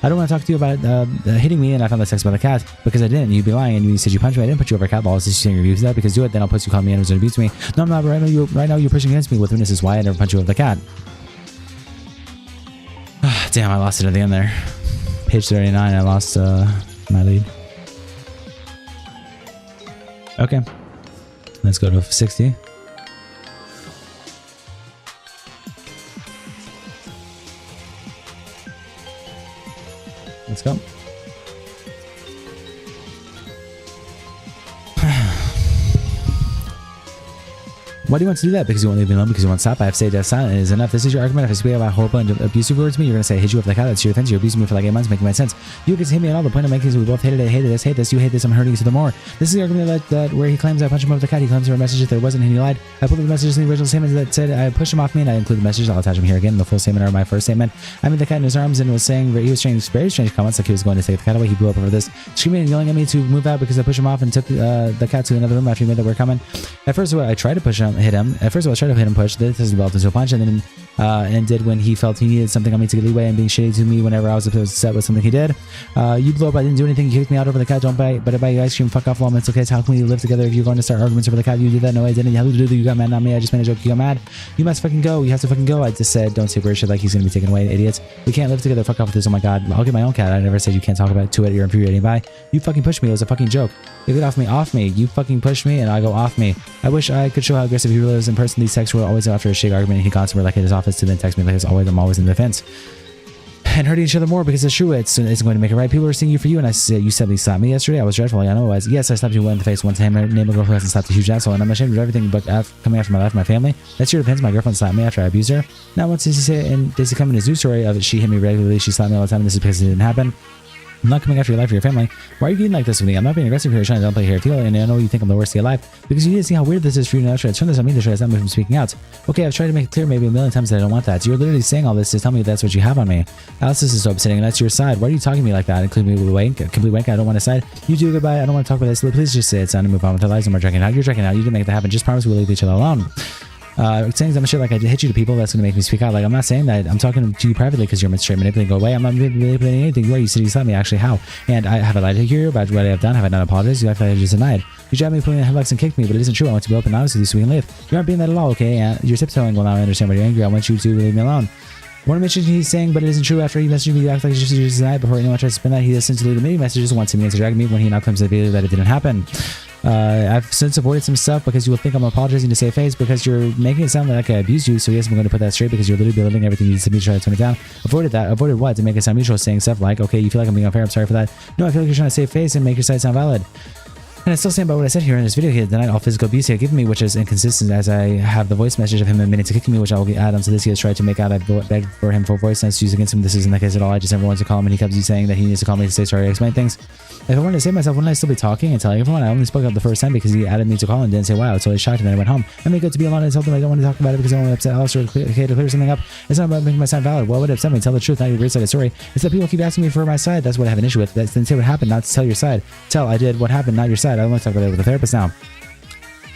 Speaker 1: I don't want to talk to you about hitting me, and I found that text about the cat because I didn't. You'd be lying, and you said you punched me. I didn't put you over a cat ball. It's just saying reviews that because do it, then I'll post you calling me and abuse me. No, I'm not. Right now, you're pushing against me with witnesses. Why I never punch you over the cat. Damn, I lost it at the end there. Page 39, I lost my lead. Okay. Let's go to 60. Let's go. Why do you want to do that? Because you won't leave me alone, because you won't stop. I have said that silent is enough. This is your argument. If I speak about horrible and abusive words to me, you're going to say I hate you over the cat. That's your defense. You're abusing me for like 8 months, making my sense. You can hate me at all. The point I'm making is we both hated it, hated this, hate this. You hate this, I'm hurting you to the more. This is the argument that where he claims I punched him over the cat. He claims there were messages there wasn't, and he lied. I pulled up the messages in the original statement that said I pushed him off me, and I include the messages. I'll attach them here again. The full statement or my first statement. I made the cat in his arms and was saying he was saying very strange comments, like he was going to take the cat away. He blew up over this, screaming and yelling at me to move out because I pushed him off and took the cat to another room after he made that we're coming. At first, I tried to push him, hit him. At first, I tried to hit him, push. This has developed into a punch, and then ended when he felt he needed something on me to get leeway and being shitty to me whenever I was upset with something he did. You blew up. I didn't do anything. You kicked me out over the cat. Don't buy, but I buy you ice cream. Fuck off, all mental kids. How can we live together if you're going to start arguments over the cat? You did that. No, I didn't. You got mad, not me. I just made a joke. You got mad. You must fucking go. You have to fucking go. I just said, don't say weird shit like he's gonna be taken away, idiots. We can't live together. Fuck off with this. Oh my god. I'll get my own cat. I never said you can't talk about it to it. You're infuriating. Bye. You fucking pushed me. It was a fucking joke. You get off me. Off me. You fucking pushed me, and I go off me. I wish I could show how aggressive he really is in person. These texts were always after a shit argument. And he constantly like at his office to then text me like I'm always in the defense. And hurting each other more because it's true. It's going to make it right. People are seeing you for you, and I said you said they slapped me yesterday. I was dreadful. I know it was. Yes, I slapped you in the face one time. Name a girl who hasn't slapped a huge asshole, and I'm ashamed of everything. But coming after my life, my family. That's your defense. My girlfriend slapped me after I abused her. Now, once does he say and does he come in his news story of she hit me regularly? She slapped me all the time. And this is because it didn't happen. I'm not coming after your life or your family. Why are you getting like this with me? I'm not being aggressive here, trying to downplay here. And I know you think I'm the worst thing alive because you need to see how weird this is for you to try to turn this on me to try to stop me from speaking out. Okay, I've tried to make it clear maybe a million times that I don't want that. So you're literally saying all this to tell me that's what you have on me. Alice, this is so upsetting, and that's your side. Why are you talking to me like that? Including me with a wank, complete wank. I don't want to side. You do goodbye. I don't want to talk about this. Please just say it's time to move on with our lives. No more drinking out. You're drinking out. You didn't make that happen. Just promise we'll leave each other alone. Saying some shit like I hit you to people, that's going to make me speak out. Like, I'm not saying that. I'm talking to you privately because you're straight manipulating. Go away. I'm not manipulating anything. You are. You said you slapped me. Actually, how? And I have I lied to you about what I have done? Have I not apologized? You act like I just denied. You jabbed me, put me in headlocks, and kicked me, but it isn't true. I want to be open and honest with you so we can live. You aren't being that at all, okay? And you're tiptoeing. Well, now I understand why you're angry. I want you to leave me alone. One mention he's saying, but it isn't true. After he messaged me, you act like you just denied before anyone tries to spin that. He has since deleted many messages once he means to drag me when he now claims that it didn't happen. I've since avoided some stuff because you will think I'm apologizing to save face because you're making it sound like I abused you. So yes, I'm going to put that straight because you're literally belittling everything you said me to try to tone it down. Avoided that. Avoided what? To make it sound mutual, saying stuff like, okay, you feel like I'm being unfair. I'm sorry for that. No, I feel like you're trying to save face and make your side sound valid. And I still stand by what I said here in this video. He had denied all physical abuse he had given me, which is inconsistent as I have the voice message of him admitting to kicking me, which I will add onto this. He has tried to make out I begged for him for voice notes used against him. This isn't the case at all. I just never wanted to call him, and he kept saying that he needs to call me to say sorry. I explain things. If I wanted to save myself, wouldn't I still be talking and telling everyone? I only spoke up the first time because he added me to call and didn't say wow. I was totally shocked, and then I went home. I made good to be alone and told him I don't want to talk about it because I don't want to upset Alice or okay to clear something up. It's not about making my side valid. What would upset me? Tell the truth, not your weird side of the story. It's that people keep asking me for my side. That's what I have an issue with. Then say what happened, not to tell your side. Tell I did what happened, not your side. I don't want to talk about it with a therapist now.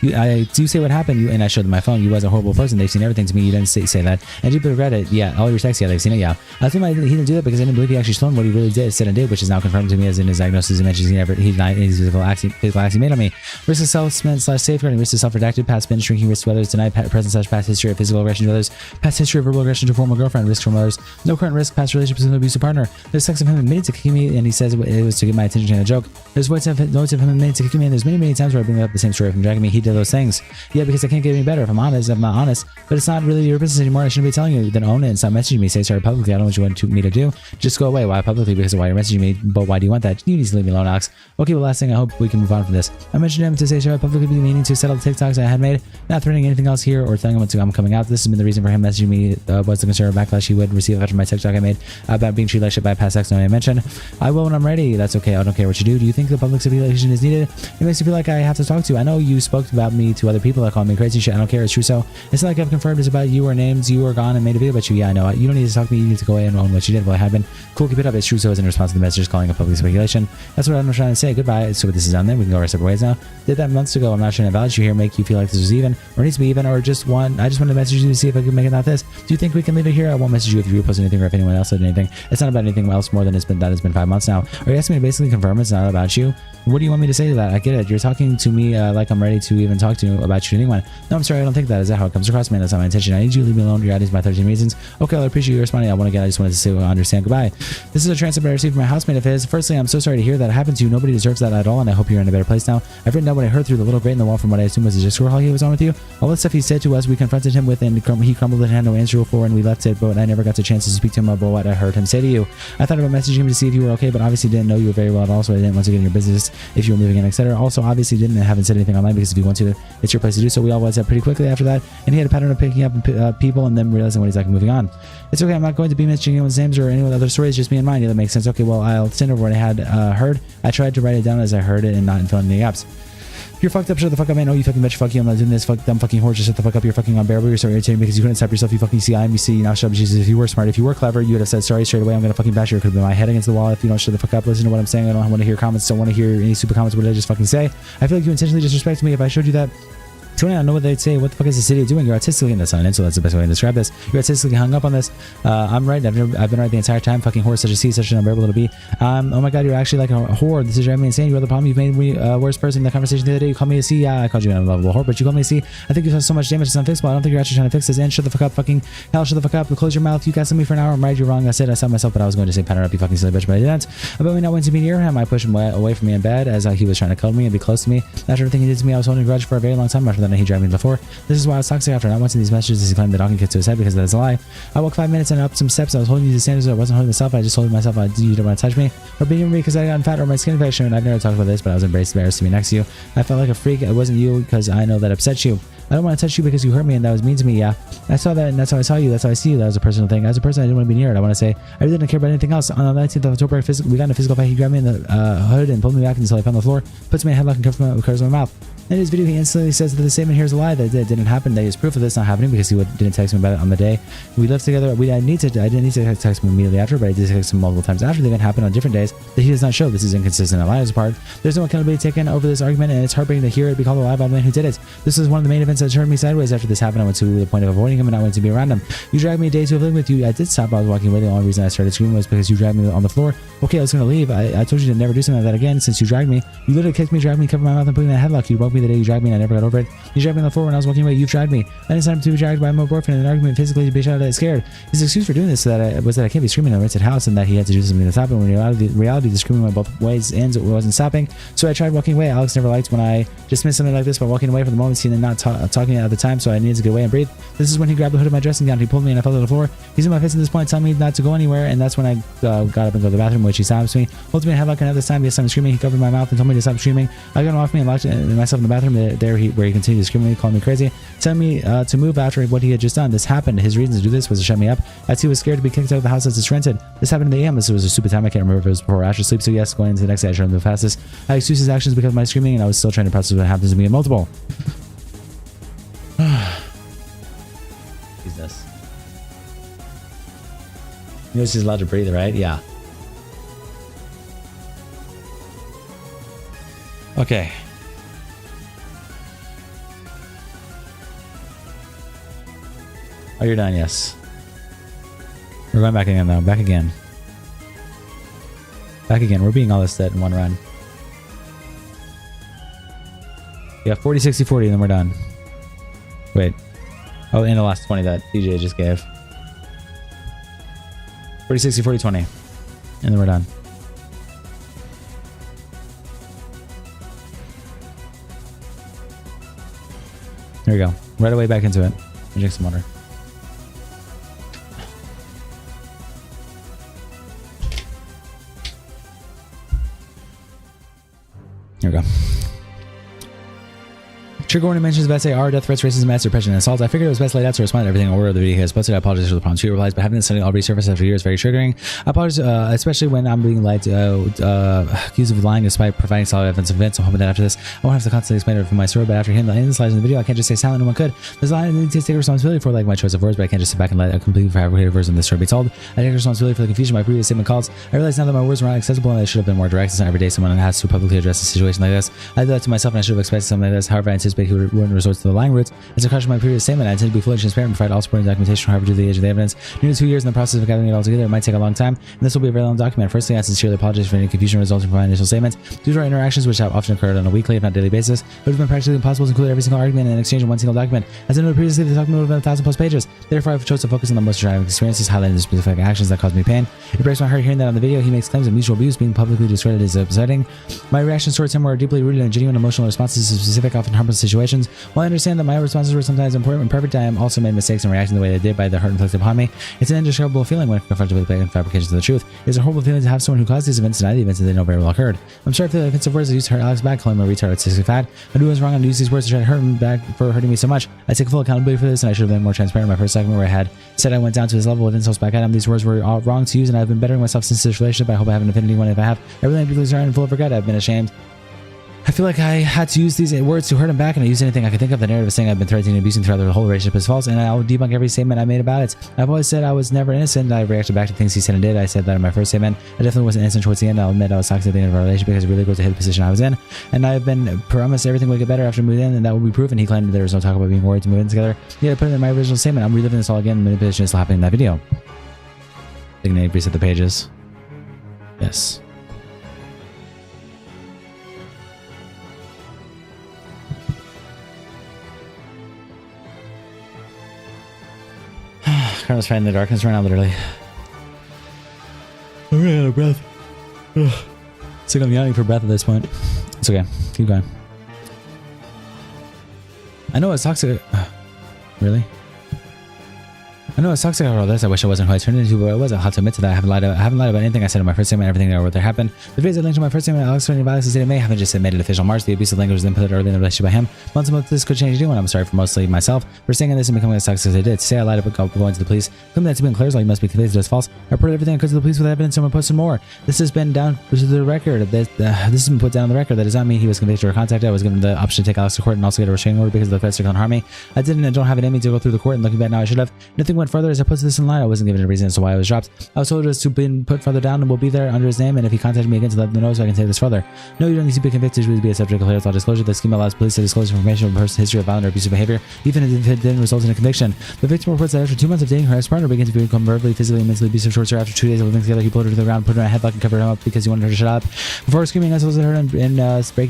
Speaker 1: I do say what happened, and I showed them my phone. You was a horrible person. They've seen everything to me. You didn't say that. And you regret it. Yeah, all your texts, yeah, they've seen it, yeah. I think he didn't do that because I didn't believe he actually told him what he really did, said and did, which is now confirmed to me as in his diagnosis. He mentions he denied his physical acts he made on me. Risk of self-safeguarding, risk of self-redacted, past binge drinking, risk to others, denied present/past history of physical aggression to others, past history of verbal aggression to a former girlfriend, risk from others, no current risk, past relationships with an abusive partner. There's sex of him admitting to kicking me, and he says it was to get my attention in a joke. There's notes of him admitting to kicking me, and there's many times where I bring up the same story of him dragging me. He did those things. Yeah, because I can't get any better. If I'm honest, I'm not honest. But it's not really your business anymore. I shouldn't be telling you. Then own it and stop messaging me. Say sorry publicly. I don't know what you want me to do. Just go away. Why publicly? Because of why you're messaging me. But why do you want that? You need to leave me alone, Alex. Okay, well, last thing, I hope we can move on from this. I mentioned him to say sorry publicly, meaning to settle the TikToks I had made, not threatening anything else here or telling him I'm coming out. This has been the reason for him messaging me. Was the concern of backlash he would receive after my TikTok I made about being treated like shit by past ex. No, I mentioned. I will when I'm ready. That's okay. I don't care what you do. Do you think the public stipulation is needed? It makes me feel like I have to talk to you. I know you spoke about me to other people that call me crazy shit. I don't care. It's true. So it's not like I've confirmed it's about you or names you are gone and made a video about you. Yeah, I know. You don't need to talk to me. You need to go away and own what you did. Well, I have been. Cool, keep it up. It's true. So is in response to the messages calling a public speculation. That's what I'm trying to say. Goodbye. So this is done then. We can go our separate ways now. Did that months ago. I'm not trying to validate you here, make you feel like this was even or needs to be even, or just one. I just wanted to message you to see if I could make it not this. Do you think we can leave it here? I won't message you if you repost anything or if anyone else said anything. It's not about anything else more than it's been 5 months now. Are you asking me to basically confirm it's not about you? What do you want me to say to that? I get it. You're talking to me like I'm ready to even even talk to you about shooting anyone. No, I'm sorry, I don't think that. Is that how it comes across, man? That's not my intention. I need you to leave me alone. Your ideas, my 13 reasons. Okay, I appreciate you responding. I just wanted to say, well, I understand. Goodbye. This is a transcript I received from my housemate of his. Firstly, I'm so sorry to hear that happened to you. Nobody deserves that at all, and I hope you're in a better place now. I've written down what I heard through the little grate in the wall from what I assume was a Discord call he was on with you. All the stuff he said to us, we confronted him with, and he crumbled and had no answer for, and we left it, but I never got the chance to speak to him about what I heard him say to you. I thought about messaging him to see if you were okay, but obviously didn't know you very well at all, so I didn't want to get in your business if you were moving in, etc. Also, obviously haven't said anything online because if you want to, it's your place to do so. We all WhatsApp pretty quickly after that, and he had a pattern of picking up people and then realizing what he's like and moving on. It's okay, I'm not going to be mentioning anyone's names or any other stories, just me and mine. Yeah, that makes sense. Okay, well, I'll send over what I had heard. I tried to write it down as I heard it and not fill in any gaps. You're fucked up, shut the fuck up, man. Oh, you fucking bitch, fuck you. I'm not doing this, fuck dumb fucking horse, just shut the fuck up. You're fucking unbearable. You're so irritating because you couldn't stop yourself. You fucking see, now shut up, Jesus. If you were smart, if you were clever, you would have said sorry straight away. I'm gonna fucking bash you. It could have been my head against the wall if you don't shut the fuck up. Listen to what I'm saying. I don't want to hear comments, don't want to hear any super comments. What did I just fucking say? I feel like you intentionally disrespected me if I showed you that. So I don't know what they'd say. What the fuck is this idiot doing? You're autistically, that's not an insult, that's the best way to describe this. You're autistically hung up on this. I'm right. I've been right the entire time. Fucking whore, such a C, such an unbearable little B. Oh my god, you're actually like a whore. This is driving me insane. You are the problem. You've made me worst person in the conversation the other day. You called me a C. Yeah, I called you an unlovable whore, but you called me a C. I think you have so much damage, it's unfixable. I don't think you're actually trying to fix this. And shut the fuck up, fucking hell, shut the fuck up. Close your mouth. You gaslit me for an hour. I'm right, you're wrong. I said I saw myself, but I was going to say pattern up, you fucking silly bitch, but I didn't. About me not wanting to be near him, I pushed him away from me in bed as he was trying to cuddle me and be close to me. After everything he did to me, I was holding a grudge for a very long time. After that night, he dragged me before. This is why I was toxic after not wanting these messages as he claimed the docking kit to his head because that's a lie. I walked 5 minutes and up some steps. I was holding you to standards. I wasn't holding myself. I just told myself you don't want to touch me or be near me because I got fat or my skin infection. And I've never talked about this, but I was embarrassed to be next to you. I felt like a freak. It wasn't you because I know that upset you. I don't want to touch you because you hurt me and that was mean to me. Yeah, I saw that and that's how I saw you. That's how I see you. That was a personal thing. As a person, I didn't want to be near it. I want to say I really didn't care about anything else. On the 19th of October, we got in a physical fight. He grabbed me in the hood and pulled me back until I fell on the floor. Puts me in a headlock and covers my mouth. In his video, he instantly says that the statement here is a lie, that it didn't happen, that he has proof of this not happening because he didn't text me about it on the day we lived together. I didn't need to text him immediately after, but I did text him multiple times after the event happened on different days that he does not show. This is inconsistent and lies apart. There's no accountability taken over this argument, and it's heartbreaking to hear it be called a lie by the man who did it. This was one of the main events that turned me sideways after this happened. I went to the point of avoiding him and I went to be around him. You dragged me a day to have lived with you. I did stop. I was walking away. The only reason I started screaming was because you dragged me on the floor. Okay, I was going to leave. I told you to never do something like that again since you dragged me. You literally kicked me, dragged me, covered my mouth, and put me in a headlock. You broke me the day you dragged me and I never got over it. You dragged me on the floor when I was walking away. You dragged me. Then it's time to be dragged by my boyfriend in an argument physically to be shouted at scared. His excuse for doing this was that I can't be screaming in a rented house and that he had to do something to stop it. When in reality, the screaming went both ways and it wasn't stopping. So I tried walking away. Alex never liked when I dismissed something like this by walking away for the moment, seeing and not talking at the time, so I needed to get away and breathe. This is when he grabbed the hood of my dressing gown. He pulled me and I fell to the floor. He's in my face at this point, telling me not to go anywhere, and that's when I got up and go to the bathroom, which he stops me. Holds me in a headlock, and at this time, this time screaming. He covered my mouth and told me to stop screaming. I got him off me and locked myself in the bathroom where he continued to scream, calling me crazy, telling me to move after what he had just done. This happened. His reason to do this was to shut me up, as he was scared to be kicked out of the house as it's rented. This happened in the AM. This was a stupid time. I can't remember if it was before or after sleep. So yes, going into the next day, I tried to move fastest. I excused his actions because of my screaming, and I was still trying to process what happens to me in multiple. Jesus. You know she's allowed to breathe, right? Yeah. Okay. Oh, you're done, yes. We're going back again, though. Back again. Back again. We're beating all this set in one run. Yeah, 40, 60, 40, and then we're done. Wait. Oh, and the last 20 that DJ just gave. 40, 60, 40, 20. And then we're done. There we go. Right away back into it. Drink some water. Here we go. Trigger warning mentions of SAR, death threats, racism, mass depression, and assault. I figured it was best laid out to respond to everything in order of the video he has posted. I apologize for the prompt. She replies, but having this study already surfaced after years is very triggering. I apologize, especially when I'm being lied accused of lying despite providing solid evidence of events. I'm hoping that after this, I won't have to constantly explain it from my story, but after hearing the end slides in the video, I can't just stay silent. No one could. There's a line I need to take responsibility for, like my choice of words, but I can't just sit back and let a completely fabricated version of this story be told. I take responsibility for the confusion my previous statement caused. I realize now that my words were not accessible and I should have been more direct. It's not every day someone has to publicly address a situation like this. I did that to myself and I should have expected something like this. However, I anticipate anticipate he wouldn't resort to the lying routes. As a caution my previous statement, I intend to be fully transparent and provide all supporting documentation, however, to the age of the evidence. Nearly 2 years in the process of gathering it all together, it might take a long time, and this will be a very long document. Firstly, I sincerely apologize for any confusion resulting from my initial statements. Due to our interactions, which have often occurred on a weekly, if not daily basis, it would have been practically impossible to include every single argument in exchange in one single document. As I noted previously, the document would have been 1,000+ pages. Therefore, I chose to focus on the most traumatic experiences, highlighting the specific actions that caused me pain. It breaks my heart hearing that on the video he makes claims of mutual abuse. Being publicly discredited is upsetting. My reactions towards him were deeply rooted in genuine emotional responses to specific, often harmless situations. While I understand that my responses were sometimes important and perfect, I am also made mistakes in reacting the way they did by the hurt inflicted upon me. It's an indescribable feeling when confronted with blatant fabrications of the truth. It's a horrible feeling to have someone who caused these events deny the events that they know very well occurred. I'm sorry for the offensive words I used to hurt Alex back, calling him a retard autistic fat. I knew I was wrong and used these words to try to hurt him back for hurting me so much. I take full accountability for this, and I should have been more transparent in my first segment where I had said I went down to his level with insults back at him. These words were all wrong to use, and I've been bettering myself since this relationship. I hope I have an affinity one. If I have, I really am deeply sorry and full of regret. I've been ashamed. I feel like I had to use these words to hurt him back, and I used anything I could think of. The narrative of saying I've been threatening and abusing throughout the whole relationship is false, and I'll debunk every statement I made about it. I've always said I was never innocent. I reacted back to things he said and did. I said that in my first statement. I definitely wasn't innocent towards the end. I'll admit I was toxic at the end of our relationship because it really goes to hit the position I was in, and I've been promised everything would get better after moving in, and that would be proven. He claimed that there was no talk about being worried to move in together. Yet I put it in my original statement. I'm reliving this all again. Manipulation is still happening in that video. Ignite, reset the pages. Yes. Carlos fighting the darkness right now, literally. I'm running out of breath. It's like I'm yawning for breath at this point. It's okay. Keep going. I know it's toxic. Really? I know it's toxic about all this. I wish I wasn't who I turned into, but I wasn't. I'll have to admit to that. I haven't lied about anything I said in my first statement. Everything that wrote there happened. The videos I linked to my first statement, Alex turning violence is in May, haven't just made it official March. The abusive language was inputted early in the relationship by him. Months and months this could change anyone. I'm sorry for mostly myself for saying this and becoming as toxic as I did. To say I lied about going to the police, claiming that to be unclear is all you must be convinced it was false. I reported everything I could to the police with evidence. Someone posted more. This has been down to the record. This has been put down on the record. That does not mean he was convicted or contacted. I was given the option to take Alex to court and also get a restraining order because of the threats to come harm me. I didn't and don't have it in me to go through the court, and looking back now I should have. Nothing went further as I posted this in line. I wasn't given a reason as to why I was dropped. I was told it was to be put further down and will be there under his name, and if he contacted me again to let them know so I can take this further. No, you don't need to be convicted to be a subject of clear without disclosure. The scheme allows police to disclose information of a person's history of violent or abusive behavior, even if it didn't result in a conviction. The victim reports that after 2 months of dating her ex-partner began to become verbally, physically, and mentally abusive towards her. After 2 days of living together, he pulled her to the ground, put her in a headlock, and covered her up because he wanted her to shut up. Before screaming insults at her and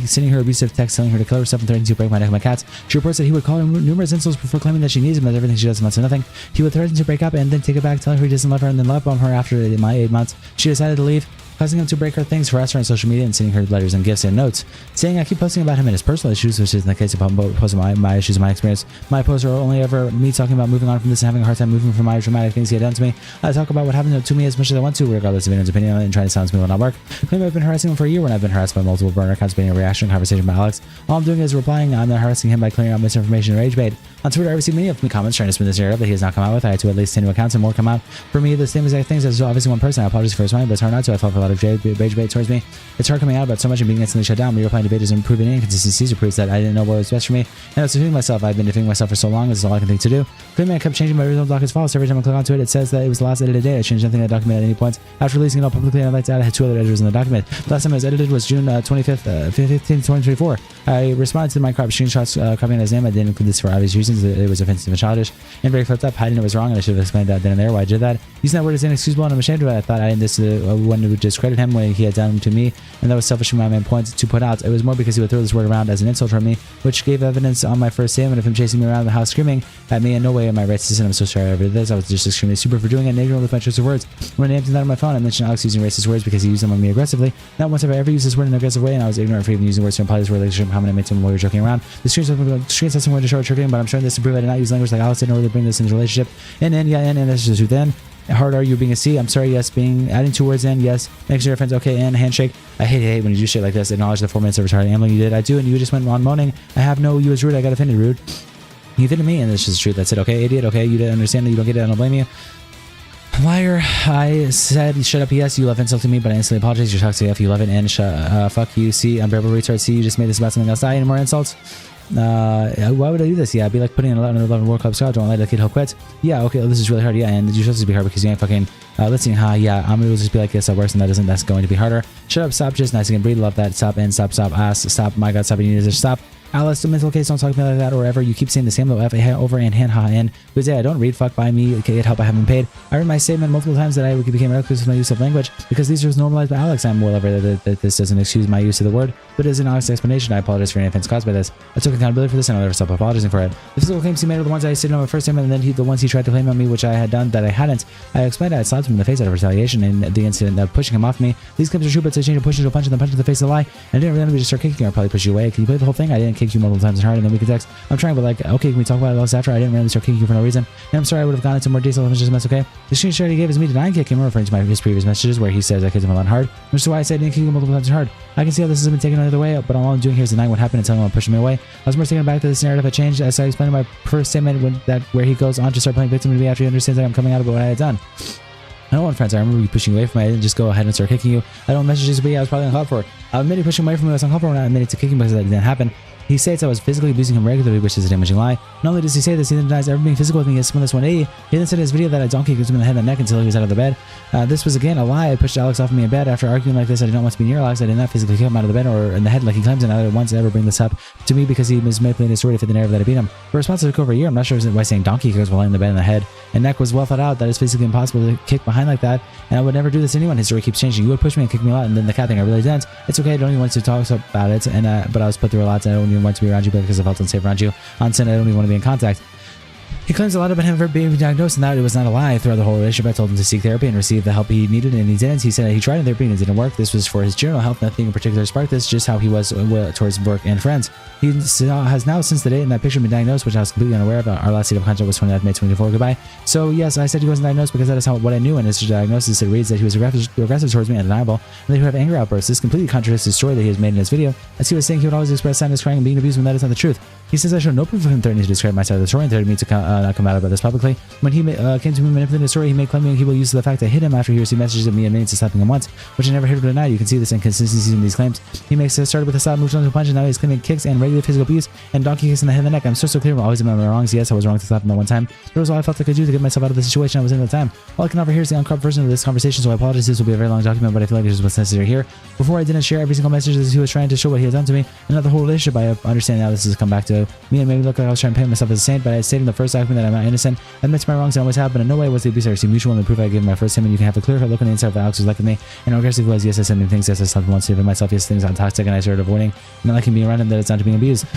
Speaker 1: sending her abusive texts telling her to kill herself and threatening to break my neck and my cats. She reports that he would call her numerous insults before claiming that she needs him, that everything she does amounts to nothing. He would threaten to break up and then take it back, telling her he doesn't love her, and then love bomb her after my 8 months. She decided to leave, causing him to break her things, harass her on social media, and sending her letters and gifts and notes, saying I keep posting about him and his personal issues, which is in the case of posting my issues and my experience. My posts are only ever me talking about moving on from this and having a hard time moving from my dramatic things he had done to me. I talk about what happened to me as much as I want to, regardless of anyone's opinion on it, and trying to silence me will not work. Claim I've been harassing him for a year when I've been harassed by multiple burner accounts, being a reaction conversation by Alex. All I'm doing is replying. I'm not harassing him by clearing out misinformation and rage bait. On Twitter, I received many of me comments trying to spin this narrative that he has not come out with. I had to at least 10 new accounts and more come out. For me, the same exact things as obviously one person. I apologize for his mind, but it's hard not to. I felt for a lot of rage bait towards me. It's hard coming out about so much and being instantly shut down. Me replying to bait doesn't prove any inconsistencies or proves that I didn't know what was best for me. And I was defending myself. I've been defending myself for so long. This is all I can think to do. Claiming I kept changing my original doc is false. Every time I click onto it, it says that it was the last edited date. I changed nothing in the document at any point. After releasing it all publicly, I'd like to add I had 2 other editors in the document. The last time it was edited was June 25th, 2024. I responded to the Minecraft screenshots copying his name. I didn't include this for obvious reasons. It was offensive and childish and very flipped up. Hiding it was wrong, and I should have explained that then and there why I did that. Using that word is inexcusable, and I'm ashamed of it. I thought I did this when it would discredit him when he had done to me, and that was selfish from my main point to put out. It was more because he would throw this word around as an insult from me, which gave evidence on my first statement of him chasing me around the house screaming at me. In no way am I racist, and I'm so sorry I ever did this. I was just extremely stupid for doing it and ignorant with my choice of words. When I named that on my phone, I mentioned Alex using racist words because he used them on me aggressively. Not once have I ever used this word in an aggressive way, and I was ignorant for even using words to imply this relationship comment I made to him while we were joking around. The screenshots I'm going to show are tricking, but I'm showing this to prove I did not use language like Alex didn't really bring this into the relationship. And that's just then. Hard are you being a C? I'm sorry, yes. Adding 2 words in, yes. Make sure your friends okay, and handshake. I hate when you do shit like this. Acknowledge the 4 minutes of retarded gambling you did. I do, and you just went on moaning. I have no, you was rude, I got offended, rude. You offended me, and this is the truth. That's it, okay, idiot, okay, you didn't understand that, you don't get it, I don't blame you. Liar, I said shut up, yes, you love insulting me, but I instantly apologize. You're toxic, F, you love it, and fuck you, C, unbearable retard, C, you just made this about something else. Die, any more insults? Why would I do this? Yeah, I'd be like putting in 11 World Cup squad. Don't let the kid he'll quit. Yeah, okay, this is really hard. Yeah, and you're supposed to be hard because you ain't fucking listening. Yeah, I'm gonna just be like, yes, that works, and that's going to be harder. Shut up, stop, just nice again, breathe, love that, stop, and stop, ass, stop, my god, stop, you need to stop. Alice, the mental case, don't talk to me like that or ever. You keep saying the same little F over and hand ha in. Who's I don't read, fuck by me, get help I haven't paid. I read my statement multiple times that I became reckless with my use of language because these are normalized by Alex. I'm well aware that this doesn't excuse my use of the word, but as an honest explanation, I apologize for any offense caused by this. I took accountability for this and I'll never stop apologizing for it. The physical claims he made are the ones I stated on my first statement, and then the ones he tried to claim on me, which I had done that I hadn't. I explained I had slapped him in the face out of retaliation in the incident of pushing him off me. These claims are true, but to change a push into a punch and then punch in the face is a lie. And I didn't really just start kicking you. I probably pushed you away. Can you play the whole thing? I didn't kick you multiple times and hard, and then we can text. I'm trying, but like, okay, can we talk about it else after? I didn't really start kicking you for no reason. And I'm sorry I would have gone into more detail if it was just a mess, okay? The screenshot he gave is me denying kicking, referring to his previous messages where he says I kicked him a lot hard, which is why I said I didn't kick him multiple times hard. I can see how this has been taken another way, but all I'm doing here is denying what happened and telling him I'm pushing me away. I was more taken back to this narrative had changed as I explained in my first statement where he goes on to start playing victim to me after he understands that I'm coming out of what I had done. I don't want friends. I remember you pushing away from me. I didn't just go ahead and start kicking you. I don't messages, but yeah, I was probably uncalled for. I admitted pushing away from me was uncalled for when I admitted to kicking because that didn't happen. He states I was physically abusing him regularly, which is a damaging lie. Not only does he say this, he then denies ever being physical with me against someone that's 180. He then said in his video that a donkey kicked him in the head and neck until he was out of the bed. This was again a lie. I pushed Alex off of me in bed. After arguing like this, I did not want to be near Alex. I did not physically kick him out of the bed or in the head like he claims, and I didn't want to ever bring this up to me because he was manipulating his story to fit the narrative that I beat him. The response took over a year. I'm not sure why saying donkey kicks while lying in the bed and the head and neck was well thought out. That is physically impossible to kick behind like that, and I would never do this to anyone. His story keeps changing. You would push me and kick me a lot, and then the cat thing I really didn't. It's okay. I don't even want to talk about it, and but I was put through a lot. And I don't even want to be around you because I felt unsafe around you. On sin, I don't even want to be in contact. He claims a lot about him ever being diagnosed and that it was not a lie. Throughout the whole relationship, I told him to seek therapy and receive the help he needed, and he didn't. He said that he tried therapy and it didn't work. This was for his general health. Nothing in particular sparked this, just how he was towards work and friends. He has now, since the date in that picture, been diagnosed, which I was completely unaware of. Our last date of contact was 29th May 2024. Goodbye. So yes, I said he wasn't diagnosed because that is what I knew, and his diagnosis, it reads that he was aggressive towards me, undeniable, and that he would have anger outbursts. This completely contradicts the story that he has made in his video, as he was saying he would always express sadness, crying, and being abused when that is not the truth. He says I showed no proof of him threatening to discredit my side of the story and threatened me to not come out about this publicly. When he came to me manipulating the story, he made claiming he will use the fact that I hit him after he received messages of me admitting to slapping him once, which I never heard him deny. You can see this inconsistency in these claims. He makes it started with a slap, moved on to a punch, and now he's claiming kicks and regular physical abuse and donkey kicks in the head and the neck. I'm so clear. I'm always admit my wrongs. Yes, I was wrong to slap him that one time. But it was all I felt I could do to get myself out of the situation I was in at the time. All I can offer here is the uncorrupt version of this conversation, so I apologize. This will be a very long document, but I feel like this is what's necessary here. Before, I didn't share every single message as he was trying to show what he had done to me, and not the whole relationship. I understand now this has come back to me and made me look like I was trying to paint myself as a saint, but I stated in the first document that I'm not innocent. I admit to my wrongs and always have, but in no way was the abuse I received mutual, and the proof I gave my first statement. You can have a clear look on the inside of Alex was like me, and how aggressive he was. Yes, I said many things. Yes, I slept once to myself. Yes, things I'm toxic, and I started avoiding, not liking being around him, that it's not to being abused.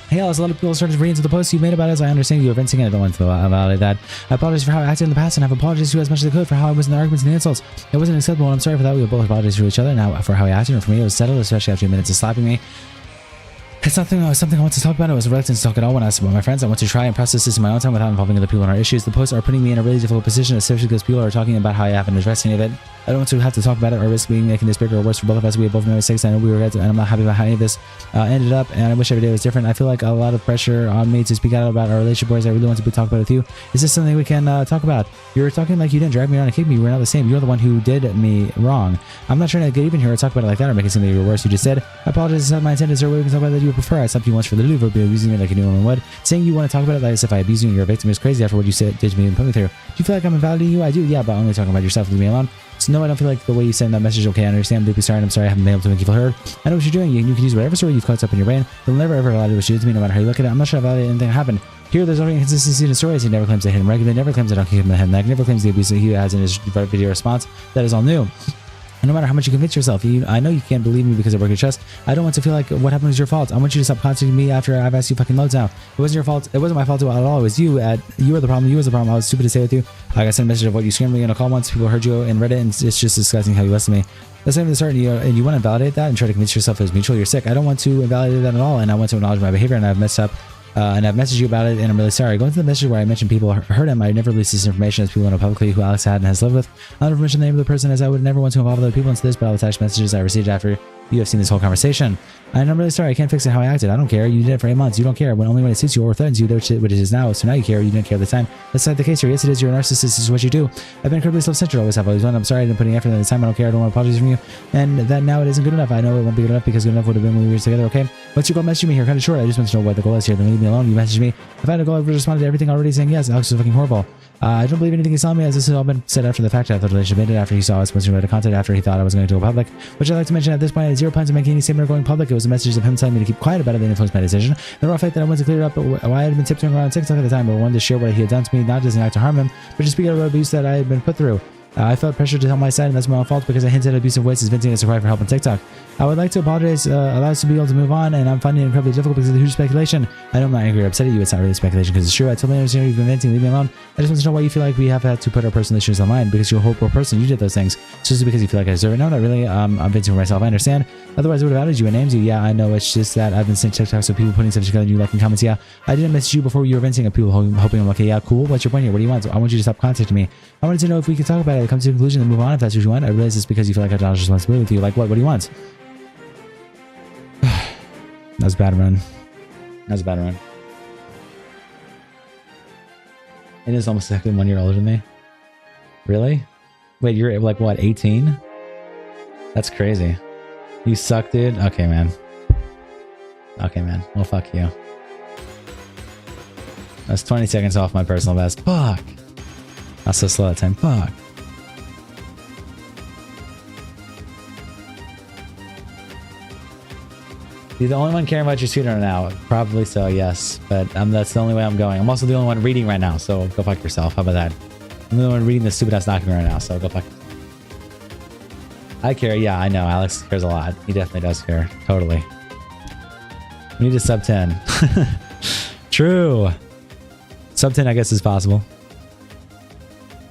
Speaker 1: Hey Alice, a lot of people started reading into the posts you made about it, as I understand you were venting, and I don't want to validate that. I apologize for how I acted in the past, and I've apologized to you as much as I could for how I was in the arguments and the insults. It wasn't acceptable, and I'm sorry for that. We both apologized to each other, now for how I acted, and for me it was settled, especially after a minute of slapping me. It's something I want to talk about. I was reluctant to talk at all when I asked about my friends. I want to try and process this in my own time without involving other people in our issues. The posts are putting me in a really difficult position, especially because people are talking about how I haven't addressed any of it. I don't want to have to talk about it or risk making this bigger or worse for both of us. We have both made mistakes. I know we regret it, and I'm not happy about how any of this ended up, and I wish every day was different. I feel like a lot of pressure on me to speak out about our relationship, whereas I really want to talk about it with you. Is this something we can talk about? You're talking like you didn't drag me around and kick me. We're not the same. You're the one who did me wrong. I'm not trying to get even here or talk about it like that or make it seem like you're worse. You just said, I apologize. It's not my intent. Is there a way we can talk about it that you would prefer? I slapped you once for literally for abusing me like a new woman would. Saying you want to talk about it like as if I abused you and you're a victim is crazy after what you said did to me and put me through. Do you feel like I'm invalidating you? I do, yeah, but only talking about yourself. Leave me alone. So no, I don't feel like the way you send that message. Okay, I understand. I'm deeply sorry. And I'm sorry I haven't been able to make you feel heard. I know what you're doing. You can use whatever story you've cooked up in your brain. You'll never ever validate what you did to me, no matter how you look at it. I'm not sure I validate anything that happened. Here, there's only inconsistency in the stories. He never claims I hit him regularly. Never claims I don't kick him in the head and neck. Never claims the abuse that he has in his video response. That is all new. And no matter how much you convince yourself, I know you can't believe me because I broke your trust. I don't want to feel like what happened was your fault. I want you to stop contacting me after I've asked you fucking loads now. It wasn't your fault. It wasn't my fault at all. It was you. You were the problem. You was the problem. I was stupid to stay with you. I got sent a message of what you screamed me in a call once. People heard you and read it, and it's just disgusting how you listened to me. That's not even the start, and you want to invalidate that and try to convince yourself it was mutual. You're sick. I don't want to invalidate that at all, and I want to acknowledge my behavior, and I've messed up. And I've messaged you about it, and I'm really sorry. Going to the message where I mentioned people heard him, I never released this information as people know publicly who Alex had and has lived with. I don't mention the name of the person as I would never want to involve other people into this, but I'll attach messages I received after you have seen this whole conversation. And I'm really sorry. I can't fix it how I acted. I don't care. You did it for 8 months. You don't care. Only when it suits you or threatens you, which it is now. So now you care. You didn't care at the time. That's not the case here. Yes, it is. You're a narcissist. This is what you do. I've been incredibly self-centered. Always have. Always done. I'm sorry I didn't put any effort in the time. I don't care. I don't want apologies from you. And that now it isn't good enough. I know it won't be good enough because good enough would have been when we were together. Okay. What's your goal? Messaging me here. Kind of short. I just want to know what the goal is here. Then leave me alone. You messaged me. If I had a goal, I would have responded to everything already saying yes. Alex was fucking horrible. I don't believe anything he's telling me, as this has all been said after the fact. I thought the relationship ended after he saw us posting about content after he thought I was going to go public, which I'd like to mention at this point had zero plans of making any statement or going public. It was a message of him telling me to keep quiet about it that influenced my decision. The raw fact that I wanted to clear it up why I had been tiptoeing around TikTok at the time, but wanted to share what he had done to me, not just an act to harm him, but just speak of abuse that I had been put through. I felt pressure to tell my side, and that's my own fault because I hinted at abusive ways as venting as a cry for help on TikTok. I would like to apologize, allow us to be able to move on, and I'm finding it incredibly difficult because of the huge speculation. I know I'm not angry or upset at you, it's not really speculation because it's true. I totally understand you've been venting, leave me alone. I just want to know why you feel like we have had to put our personal issues online because you're a horrible person, you did those things. It's just because you feel like I deserve it. No, not really, I'm venting for myself, I understand. Otherwise I would have added you and named you. Yeah, I know, it's just that I've been sent TikToks of people putting stuff together and you liking comments. Yeah, I didn't message you before you were venting of people hoping I'm okay, yeah, cool, what's your point here? What do you want? I want you to stop contacting me. I wanted to know if we could talk about it, come to a conclusion and move on if that's what you want. I realize it's because you feel like I have a responsibility with you. Like what? What do you want? That was a bad run. That was a bad run. It is almost exactly 1 year older than me. Really? Wait, you're like what, 18? That's crazy. You suck, dude? Okay, man. Okay, man. Well, fuck you. That's 20 seconds off my personal best. Fuck. Not so slow that time. Fuck. You're the only one caring about your speedrun now. Probably so, yes. But that's the only way I'm going. I'm also the only one reading right now, so go fuck yourself. How about that? I'm the only one reading this stupid ass document right now, so go fuck yourself. I care. Yeah, I know. Alex cares a lot. He definitely does care. Totally. We need a sub 10. True. Sub 10, I guess, is possible.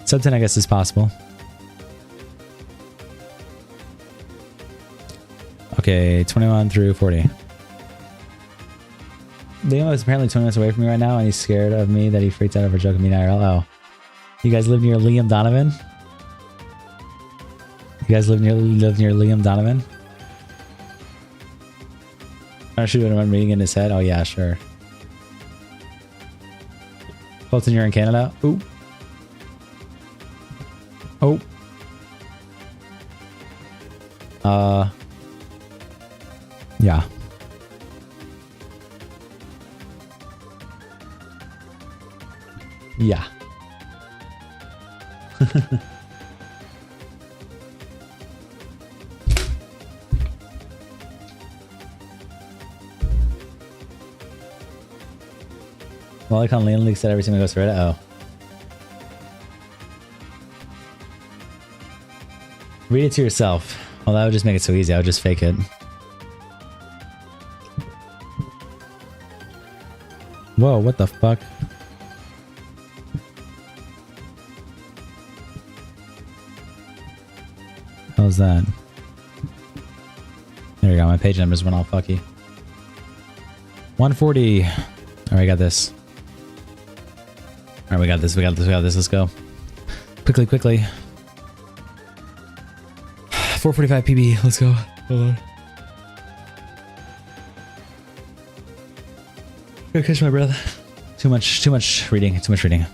Speaker 1: Sub 10, I guess, is possible. Okay, 21 through 40. Liam is apparently 20 minutes away from me right now, and he's scared of me that he freaked out over joking me in IRL. Oh. You guys live near Liam Donovan? You guys live near Liam Donovan? I'm sure what I'm reading in his head. Oh yeah, sure. Fulton, you're in Canada? Ooh. Oh. Yeah. Yeah. Well, I can't Lean leaks that every time it goes to Reddit. Oh. Read it to yourself. Well, that would just make it so easy. I would just fake it. Whoa, what the fuck? How's that? There you go. My page numbers went all fucky. 140. Alright, I got this. Alright, we got this. We got this. We got this. Let's go. Quickly, quickly. 445 PB. Let's go. Hold on. Gotta catch my breath. Too much reading. Too much reading.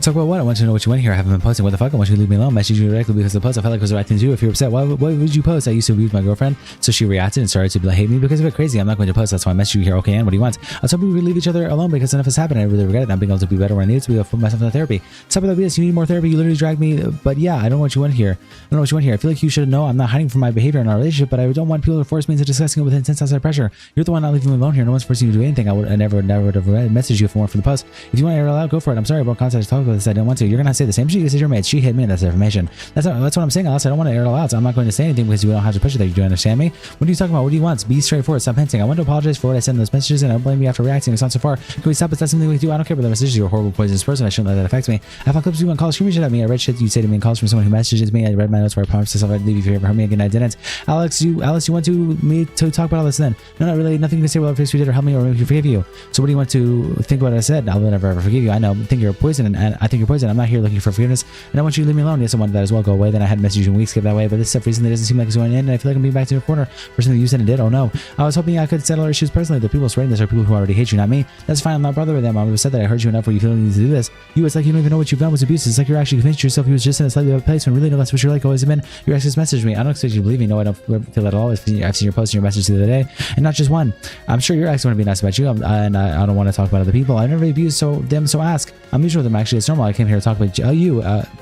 Speaker 1: Talk about what? I want to know what you went here. I haven't been posting. What the fuck? I want you to leave me alone. Message you directly because of the post. I felt like it was the right thing to do. If you're upset, why would you post? I used to abuse my girlfriend, so she reacted and started to hate me because of it. Crazy. I'm not going to post. That's why I messaged you here. Okay, and what do you want? I was hoping we would leave each other alone because enough has happened. I really regret it. Not being able to be better when I needed to be. I'll put myself in therapy. Stop with that BS. You need more therapy. You literally dragged me. But yeah, I don't want you in here. I don't know what you want here. I feel like you should know I'm not hiding from my behavior in our relationship, but I don't want people to force me into discussing it with intense outside pressure. You're the one not leaving me alone here. No one's forcing you to do anything. I never would have messaged you for more for the post. If you want to air it out, go for it. I'm sorry about contact to talk about this. I didn't want to. You're gonna say the same shit you said your mate. She hit me and that's information. That's what I'm saying, Alice. I don't want to air it all out, so I'm not going to say anything because you don't have to push it there. Do you understand me? What are you talking about? What do you want? Be straightforward. Stop hinting. I want to apologize for what I said in those messages and I don't blame you after reacting. It's not so far. Can we stop? Is that something we do? I don't care about the messages. You're a horrible, poisonous person. I shouldn't let that affect me. I found clips you and calls screaming shit at me. I read shit you say to me and calls from someone who messages me. I read my notes where I promised myself I'd leave if you ever hurt me again. I didn't. Alice, you want me to talk about all this then? No, not really. Nothing you can say about the face we did or help me or make you forgive you. So what do you want to think about what I said? I'll never ever forgive you. I know. I think you're poison and I think you're poison. I'm not here looking for forgiveness and I want you to leave me alone. Yes, I wanted that as well. Go away. Then I had messaged you in weeks, get that way. But this stuff recently doesn't seem like it's going in and I feel like I'm being back to your corner for something you said and did. Oh no. I was hoping I could settle our issues personally. The people spreading this are people who already hate you, not me. That's fine. I'm not brother with them. I'm upset that I hurt you enough where you feel the need to do this. It's like you don't even know what you've done was abuse. It's like you're actually convinced yourself he was just in a slightly other place when really no, that's what you're like always been. Your ex just messaged me. I don't expect you to believe me. No, I don't feel that at all. I've seen your post and your message the other day, and not just one. I'm sure your ex want to be nice about you, and I don't want to talk about other people. I've never abused them, so ask. I'm mutual with them actually. it's normal. I came here to talk about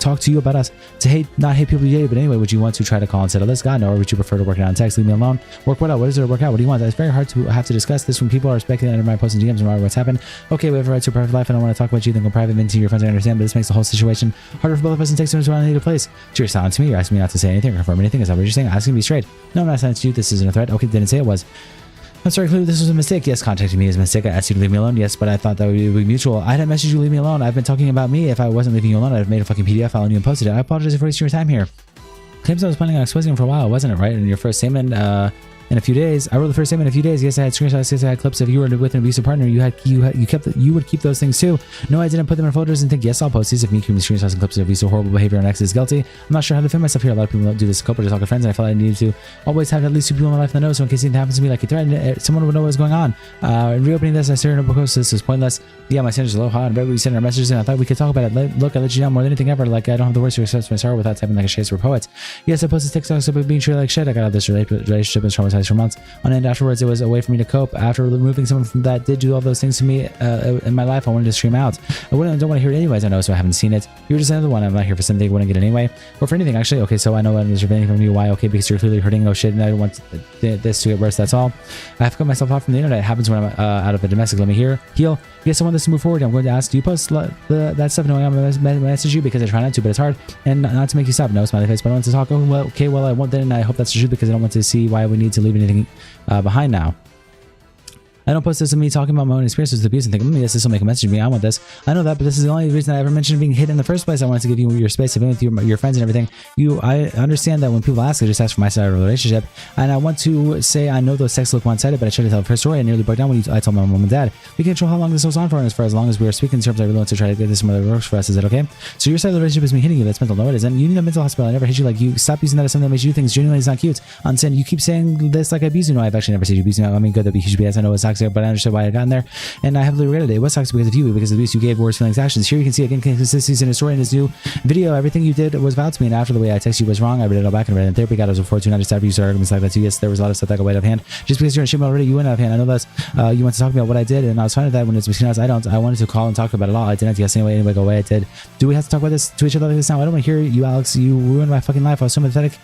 Speaker 1: talk to you about us. To not hate people you hate, but anyway, would you want to try to call and settle this? God, no. Or would you prefer to work it out in text? Leave me alone. Work what out? What is there to work out? What do you want? It's very hard to have to discuss this when people are speculating under my posts and DMs and what's happened. Okay, we have a right to a private life. I don't want to talk about you. Then go private, mint to your friends. I understand, but this makes the whole situation harder for both of us and takes us around a place. So you're silent to me. You're asking me not to say anything or confirm anything. Is that what you're saying? Asking me straight. No, I'm not silent to you. This isn't a threat. Okay, didn't say it was. I'm sorry, clearly this was a mistake. Yes, contacting me is a mistake. I asked you to leave me alone. Yes, but I thought that would be mutual. I didn't message you, leave me alone. I've been talking about me. If I wasn't leaving you alone, I'd have made a fucking PDF file on you and posted it. I apologize for wasting your time here. Claims I was planning on exposing him for a while, wasn't it, right? In your first statement, in a few days, I wrote the first statement in a few days. Yes, I had screenshots. Yes, I had clips of you were with an abusive partner. You would keep those things too. No, I didn't put them in folders and think, yes, I'll post these. If me keeping screenshots and clips of abusive, horrible behavior and X is guilty. I'm not sure how to defend myself here. A lot of people don't do this. A couple of talk to friends, and I felt I needed to always have at least 2 people in my life in the know, so in case anything happens to me, like a threat, someone would know what's going on. In reopening this, I started a post. This was pointless. Yeah, my standards are low, hot, and we sent our messages, and I thought we could talk about it. Look, I let you down more than anything ever. Like I don't have the words to express my sorrow without typing like a Shakespeare poet. Yes, I posted TikToks about being treated like shit. I got out of this relationship and traumatized for months. On end afterwards, it was a way for me to cope. After removing someone from that did do all those things to me in my life, I wanted to scream out. I don't want to hear it anyways. I know, so I haven't seen it. You're just another one. I'm not here for something. I wouldn't get it anyway, or for anything actually. Okay, so I know I'm revealing from you. Why? Okay, because you're clearly hurting. Oh shit, and I don't want this to get worse. That's all. I have cut myself off from the internet. It happens when I'm out of a domestic. Let me heal. Yes, I want this to move forward. I'm going to ask, do you post that stuff knowing I'm going to message you? Because I try not to, but it's hard. And not to make you stop. No, smiley face, but I want to talk. Oh, well, okay, well, I won't then. And I hope that's the truth because I don't want to see why we need to leave anything behind now. I don't post this of me talking about my own experiences with abuse and think, yes, this will make a message to me. I want this. I know that, but this is the only reason I ever mentioned being hit in the first place. I wanted to give you your space, even with your friends and everything. I understand that when people ask, I just ask for my side of the relationship. And I want to say, I know those texts look one-sided, but I tried to tell the first story. I nearly broke down when I told my mom and dad. We can control how long this goes on for, and as long as we are speaking in terms, I really want to try to get this somewhere that works for us. Is that okay? So your side of the relationship is me hitting you. That's mental. No, it isn't. You need a mental hospital. I never hit you. Like you stop using that as something that makes you do things. Genuinely, it's not cute. On sin, you keep saying this like I abuse you. No, I've actually never said you abuse me. I mean, good, that'd be huge BS. I know it's toxic, but I understand why I got in there, and I heavily regretted it. It was toxic because of you, because of the abuse you gave, words, feelings, actions. Here you can see again consistencies in his story in his new video. Everything you did was valid to me, and after the way I texted you was wrong. I read it all back and read it in therapy. God, I was before 2 not just after you started arguments like that too. Yes, there was a lot of stuff that got way out of hand. Just because you're in shame already, you went out of hand. I know that's you want to talk about what I did, and I was fine with that when it's between us. I wanted to call and talk about it all. I didn't. Yes, anyway, go away. I did. Do we have to talk about this to each other like this now? I don't want to hear you, Alex. You ruined my fucking life. I was so empathetic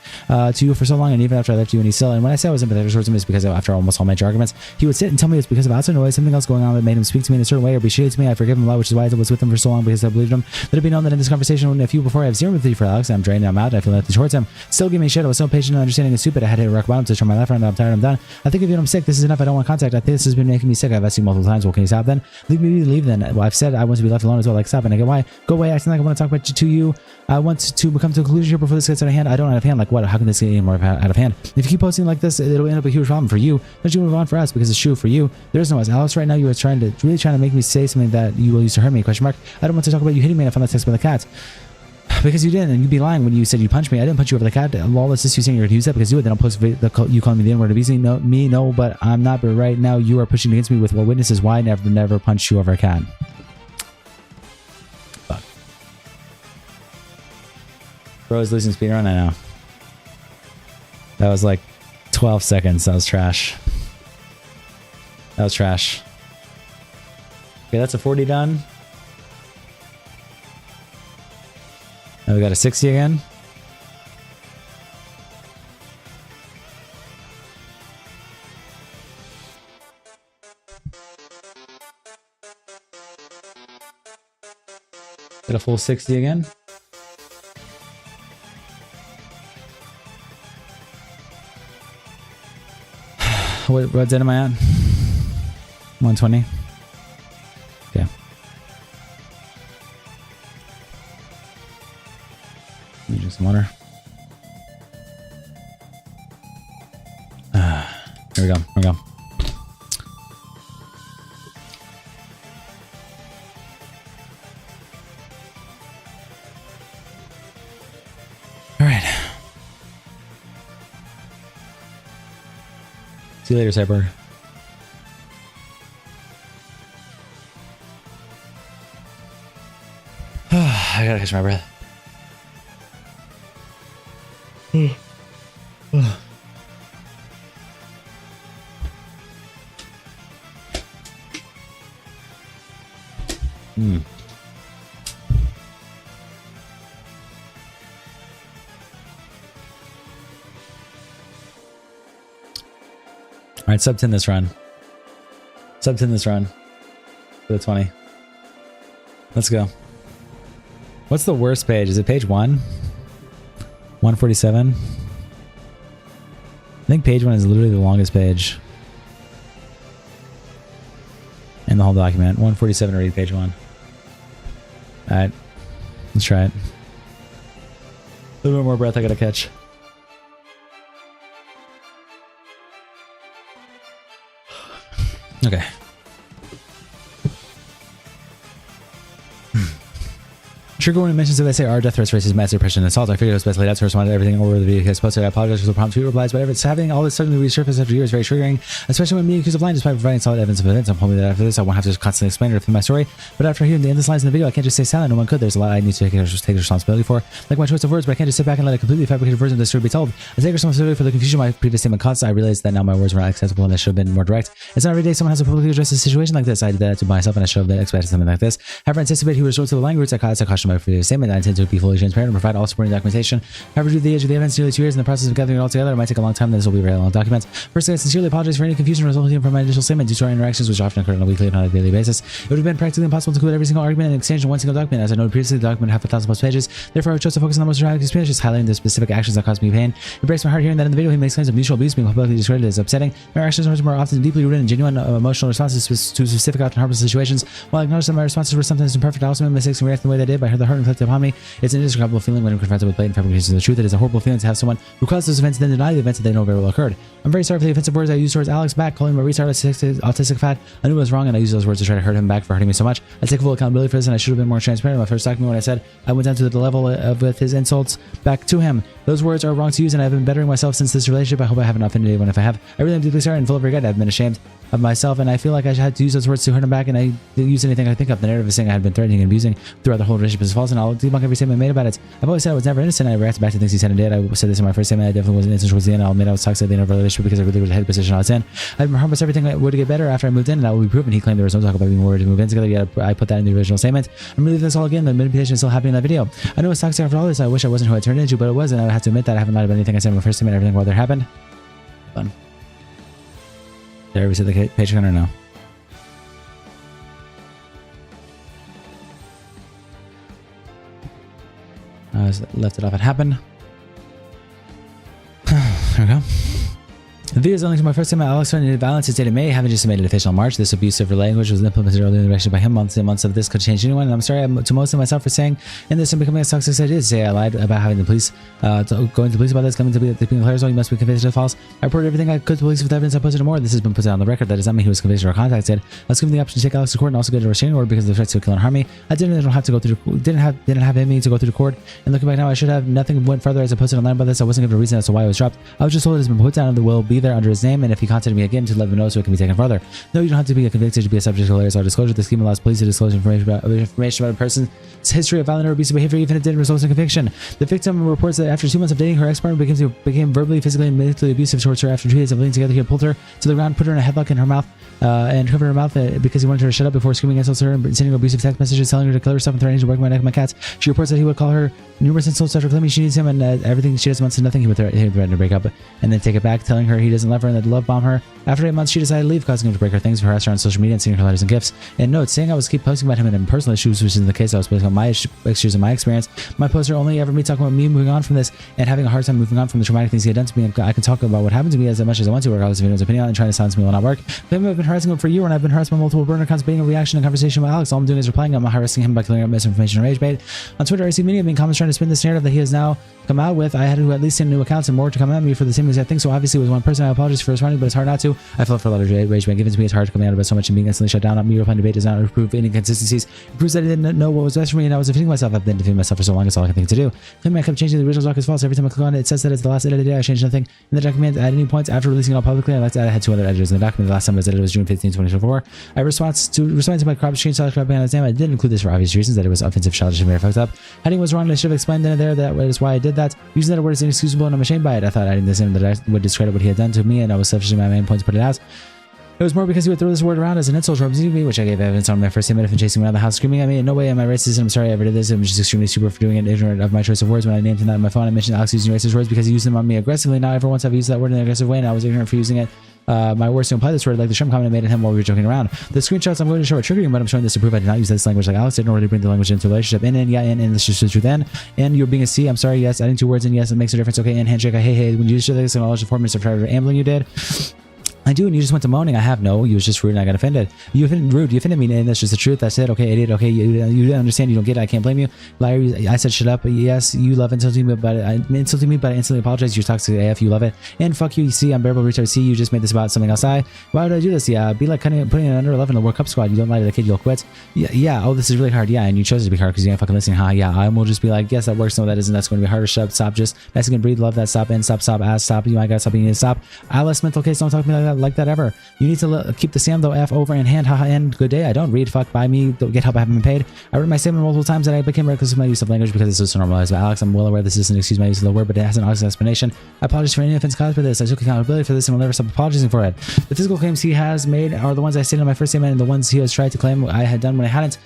Speaker 1: to you for so long, and even after I left you, and he still. And when I say I was empathetic towards him, it's because after almost all major arguments, he would sit and tell me it's because of outside noise, something else going on that made him speak to me in a certain way or be shitty to me. I forgive him a lot, which is why I was with him for so long, because I believed him. Let it be known that in this conversation, when a few before I have zero empathy for Alex, I'm drained, I'm out, I feel nothing towards him. Still give me shit. I was so patient and understanding and stupid. I had to hit rock bottom to turn my life around. I'm tired. I'm done. I think if you know I'm sick, this is enough. I don't want contact. I think this has been making me sick. I've asked you multiple times. Well, can you stop then? Leave then. Well, I've said I want to be left alone as well. Like stop. And I go, why? Go away. Acting like I want to talk about you to you. I want to come to a conclusion here before this gets out of hand. I don't out of hand. Like what? How can this get any more out of hand? If you keep posting like this, it'll end up a huge problem for you. Don't you move on for us because it's true for you. There's no us. Alex, right now you are really trying to make me say something that you will use to hurt me. Question mark. I don't want to talk about you hitting me. And I found that text by the cat. Because you didn't, and you'd be lying when you said you punched me. I didn't punch you over the cat. Lawless is you saying you're going to use that because you do it. Then I'll post you calling me the N-word abusing me. No, but I'm not. But right now you are pushing against me with what witnesses. Why I never punched you over a cat. Fuck. Bro is losing speedrun. I know. That was like 12 seconds. That was trash. That was trash. Okay, that's a 40 done. Now we got a 60 again. Get a full 60 again. What dead am I at? 120. Okay. Let me drink some water. Here we go. Here we go. All right. See you later, Cyborg. I gotta catch my breath. right, sub 10 this run. Sub 10 this run. For the 20. Let's go. What's the worst page? Is it page 1? 147? I think page 1 is literally the longest page in the whole document. 147 to read page 1. Alright. Let's try it. A little bit more breath I gotta catch. Okay. Trigger when it mentions that they say our death threats, racist, mass oppression, and assault. I figured it was best laid out to respond to everything over the video case posted. I apologize for the prompt tweet replies, but it's happening all this suddenly resurface after years, very triggering, especially when being accused of lying despite providing solid evidence of events. I'm hoping that after this I won't have to constantly explain or defend my story, but after hearing the endless lines in the video, I can't just stay silent. No one could. There's a lot I need to take responsibility for, like my choice of words, but I can't just sit back and let a completely fabricated version of the story be told. I take responsibility for the confusion my previous statement caused. I realized that now my words were not acceptable and I should have been more direct. It's not every day someone has to publicly address a situation like this. I did that to myself and I should have expected something like this. However, I anticipated he would resort to the language I cautioned my previous statement. I intend to be fully transparent and provide all supporting documentation. However, due to the age of the evidence, nearly 2 years in the process of gathering it all together, it might take a long time, and this will be a very long document. Firstly, I sincerely apologize for any confusion resulting from my initial statement due to our interactions, which often occur on a weekly and not a daily basis. It would have been practically impossible to include every single argument and exchange in one single document. As I noted previously, the document had 1,000 plus pages. Therefore, I chose to focus on the most dramatic experience, just highlighting the specific actions that caused me pain. It breaks my heart hearing that in the video he makes claims of mutual abuse being publicly discredited as upsetting. My actions are more often deeply rooted in genuine emotional responses to specific, often harmless situations. While I acknowledge that my responses were sometimes imperfect, I also made mistakes and reacted the way they did, but I heard the hurt inflicted upon me. It's an indescribable feeling when I'm confronted with blatant fabrications of the truth. It is a horrible feeling to have someone who caused those events and then deny the events that they know very well occurred. I'm very sorry for the offensive words I used towards Alex back, calling him a retard, autistic fat. I knew I was wrong and I used those words to try to hurt him back for hurting me so much. I take full accountability for this and I should have been more transparent in my first document when I said I went down to the level of with his insults back to him. Those words are wrong to use and I've been bettering myself since this relationship. I hope I haven't offended anyone. If I have, I really am deeply sorry and full of regret. I've been ashamed of myself and I feel like I had to use those words to hurt him back and I didn't use anything I think of. The narrative is saying I had been threatening and abusing throughout the whole relationship is false and I'll debunk every statement made about it. I've always said I was never innocent. I reacted back to things he said and did. I said this in my first statement. I definitely wasn't innocent towards the end. I'll admit I was toxic at the end of our relationship because I really was the head position I was in. I've been promised everything would get better after I moved in and that will be proven. He claimed there was no talk about being worried to move in together, yet I put that in the original statement. I'm reliving this all again. The manipulation is still happening in that video. I know it's toxic after all this. I wish I wasn't who I turned into, but it was, and I have to admit that I haven't lied about anything I said in my first statement. Everything while there happened. Fun. Did I reset the page count or no? I left it off at happen. There we go. The video is only to my first time at ImAllexx threatening violence is dated May, having just made it official in March. This abusive language was implemented earlier in the direction by him. Months and months of this could change anyone, and I'm sorry to most of myself for saying in this and becoming as toxic as I did. Say I lied about having the police, going to police about this, coming to be being players. You must be convicted of false. I reported everything I could to police with evidence I posted and more. This has been put on the record. That does not mean he was convicted or contacted. I was given the option to take Alex to court and also get a restraining order because of the threats to kill and harm me. I didn't have to go through. Didn't have me to go through the court. And looking back now, I should have. Nothing went further as I posted online about this. I wasn't given a reason as to why it was dropped. I was just told it has been put down and will be there under his name. And if he contacted me again to let me know so it can be taken further. No, you don't have to be convicted to be a subject of layers or disclosure. The scheme allows police to disclose information about a person's history of violent or abusive behavior, even if it didn't result in conviction. The victim reports that after 2 months of dating, her ex-partner became verbally, physically, and mentally abusive towards her. After 2 days of living together, he had pulled her to the ground, put her in a headlock in her mouth, and covered her mouth because he wanted her to shut up before screaming insults to her and sending her abusive text messages telling her to kill herself and threatening to break my neck and my cats. She reports that he would call her numerous insults after claiming she needs him and everything she does amounts to nothing. He would threaten to break up and then take it back, telling her he doesn't love her and that love bomb her. After 8 months, she decided to leave, causing him to break her things, harass her on social media, and sending her letters and gifts. And notes saying I was keep posting about him in personal issues, which is the case. I was posting on my issues and my experience. My posts are only ever me talking about me moving on from this and having a hard time moving on from the traumatic things he had done to me. I can talk about what happened to me as much as I want to, regardless of anyone's opinion, and trying to silence me will not work. Claiming I've been harassing him for a year, and I've been harassed by multiple burner accounts, being a reaction and conversation with Alex. All I'm doing is replying. I'm not harassing him by clearing up misinformation or rage bait. On Twitter, I see many of me comments trying to spin this narrative that he has now come out with. I had to at least send new accounts and more to come at me for the same exact thing. So obviously it was one person. I apologize for responding, but it's hard not to. I felt for a lot of rage bait given to me. It's hard to come out about so much and being instantly shut down. Not me replying debate does not prove any inconsistencies. It proves that I didn't know what was best for me and I was defending myself. I've been defending myself for so long. It's all I can think to do. Claiming I kept changing the original doc is false. Every time I click on it, it says that it's the last edit of the day. I changed nothing in the document at any points after releasing it all publicly. I like to add I had 2 other editors in the document. The last time it was edited was June 15, 2024. I responded to my crop screenshot clapping on his name. I didn't include this for obvious reasons that it was offensive, childish, and very fucked up. Heading was wrong and I should have explained then and there that is why I did that. Using that word is inexcusable and I'm ashamed by it. I thought adding this in that I would discredit what he had done to me and I was selfishly my main point to put it out. It was more because he would throw this word around as an insult towards me, which I gave evidence on my first statement of him chasing me around the house, screaming at me. In no way am I racist, and I'm sorry I ever did this. I'm just extremely stupid for doing it, ignorant of my choice of words. When I named him that on my phone, I mentioned Alex using racist words because he used them on me aggressively. Not ever once have I used that word in an aggressive way, and I was ignorant for using it my words to imply this word, like the shrimp comment I made at him while we were joking around. The screenshots I'm going to show are triggering, but I'm showing this to prove I did not use this language like Alex did in order to bring the language into a relationship. And this is true then. And you're being a C. I'm sorry. Yes, adding 2 words in. Yes, it makes a difference. Okay, and handshake. Hey. When you just this, acknowledge the 4 minutes of ambling you did. I do, and you just went to moaning. I have no. You was just rude, and I got offended. You offended rude. You offended me, and that's just the truth. That's it. Okay, idiot. Okay, you didn't understand. You don't get it. I can't blame you. Liar. I said shut up. Yes, you love insulting me, but I instantly apologize. You're toxic AF. You love it. And fuck you. You see, I'm bearable. Reach out. See, you just made this about something else. Why would I do this? Yeah, be like putting it under 11 in the World Cup squad. You don't lie to the kid. You'll quit. Yeah. Oh, this is really hard. Yeah, and you chose it to be hard because you ain't fucking listening. Yeah. I will just be like, yes, that works. No, that isn't. That's going to be harder. Shut up. Stop. Just nice and breathe. Love that. Stop. And stop. Ass. Stop. You might gotta stop. You need to stop. Alice mental case. Don't talk to me like that ever. You need to keep the Sam though F over and hand haha and good day. I don't read fuck by me, don't get help, I haven't been paid. I read my statement multiple times and I became reckless with my use of language because this is so normalized. But Alex, I'm well aware this isn't excuse my use of the word, but it has an honest explanation. I apologize for any offense caused by this. I took accountability for this and will never stop apologizing for it. The physical claims he has made are the ones I stated in my first statement and the ones he has tried to claim I had done when I hadn't.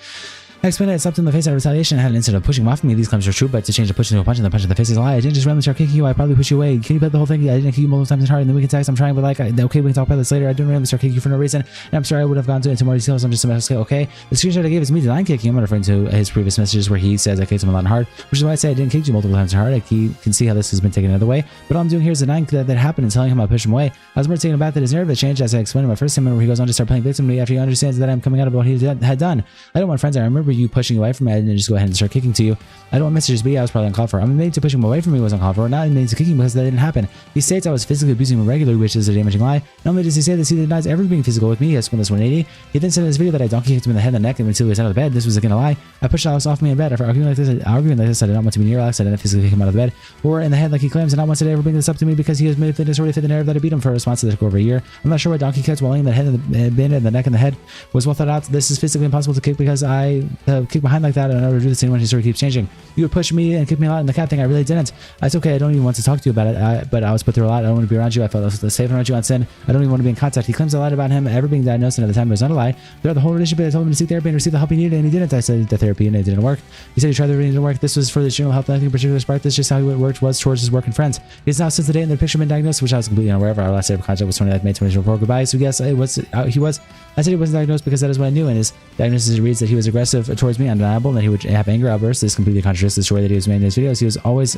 Speaker 1: I explained it, slapped in the face out of retaliation. I had an incident of pushing him off me. These claims are true, but to change the push into a punch and the punch in the face is a lie. I didn't just randomly start kicking you. I probably pushed you away. Can you bet the whole thing? I didn't kick you multiple times as hard. And then we can text. I'm trying, but like, okay, we can talk about this later. I didn't randomly start kicking you for no reason. And I'm sorry I would have gone into more details. I'm just okay. The screenshot I gave is me denying kicking him. I'm referring to his previous messages where he says I kicked him a lot hard, which is why I say I didn't kick you multiple times hard. He can see how this has been taken another way. But all I'm doing here is denying that happened and telling him I pushed him away. I was more taken aback that his narrative changed as I explained in my first statement where he goes on to start playing victim to me after he understands that I'm coming out of what he had done. I don't want friends. I remember you pushing away from me. I didn't just go ahead and start kicking to you. I don't want messages, but yeah, I was probably uncalled for. I'm admitting to pushing him away from me was uncalled for, not admitting to kicking because that didn't happen. He states I was physically abusing him regularly, which is a damaging lie. Not only does he say this, he denies ever being physical with me. He has spun this 180. He then said in his video that I donkey kicked him in the head and the neck until he was out of the bed. This was again a lie. I pushed Alex off me in bed. After arguing like this, I did not want to be near Alex. I didn't physically kick him out of the bed or in the head like he claims, and not once did I ever bring this up to me because he has made fitness already fit the narrative that I beat him for a response to this over a year. I'm not sure why donkey kicks while in the head and the neck and the head was well thought out. This is physically impossible to kick because I kick behind like that and I never do this anyone. His story keeps changing. You would push me and kick me a lot in the cat thing. I really didn't. It's okay. I don't even want to talk to you about it. But I was put through a lot. I don't want to be around you. I felt safe around you on sin. I don't even want to be in contact. He claims a lot about him ever being diagnosed, and at the time it was not a lie. Throughout the whole relationship, I told him to seek therapy and receive the help he needed, and he didn't. I said the therapy and it didn't work. He said he tried the therapy and it didn't work. This was for the general health. Nothing in particular sparked this. Just how he worked was towards his work and friends. He's now since the day in the picture been diagnosed, which I was completely unaware of. Our last day of contact was 29th May 2024. Goodbye. So yes, it was. He was. I said he wasn't diagnosed because that is what I knew, and his diagnosis reads that he was aggressive towards me, undeniable, and that he would have anger outbursts. This completely contradicts the story that he was made in his videos. He was always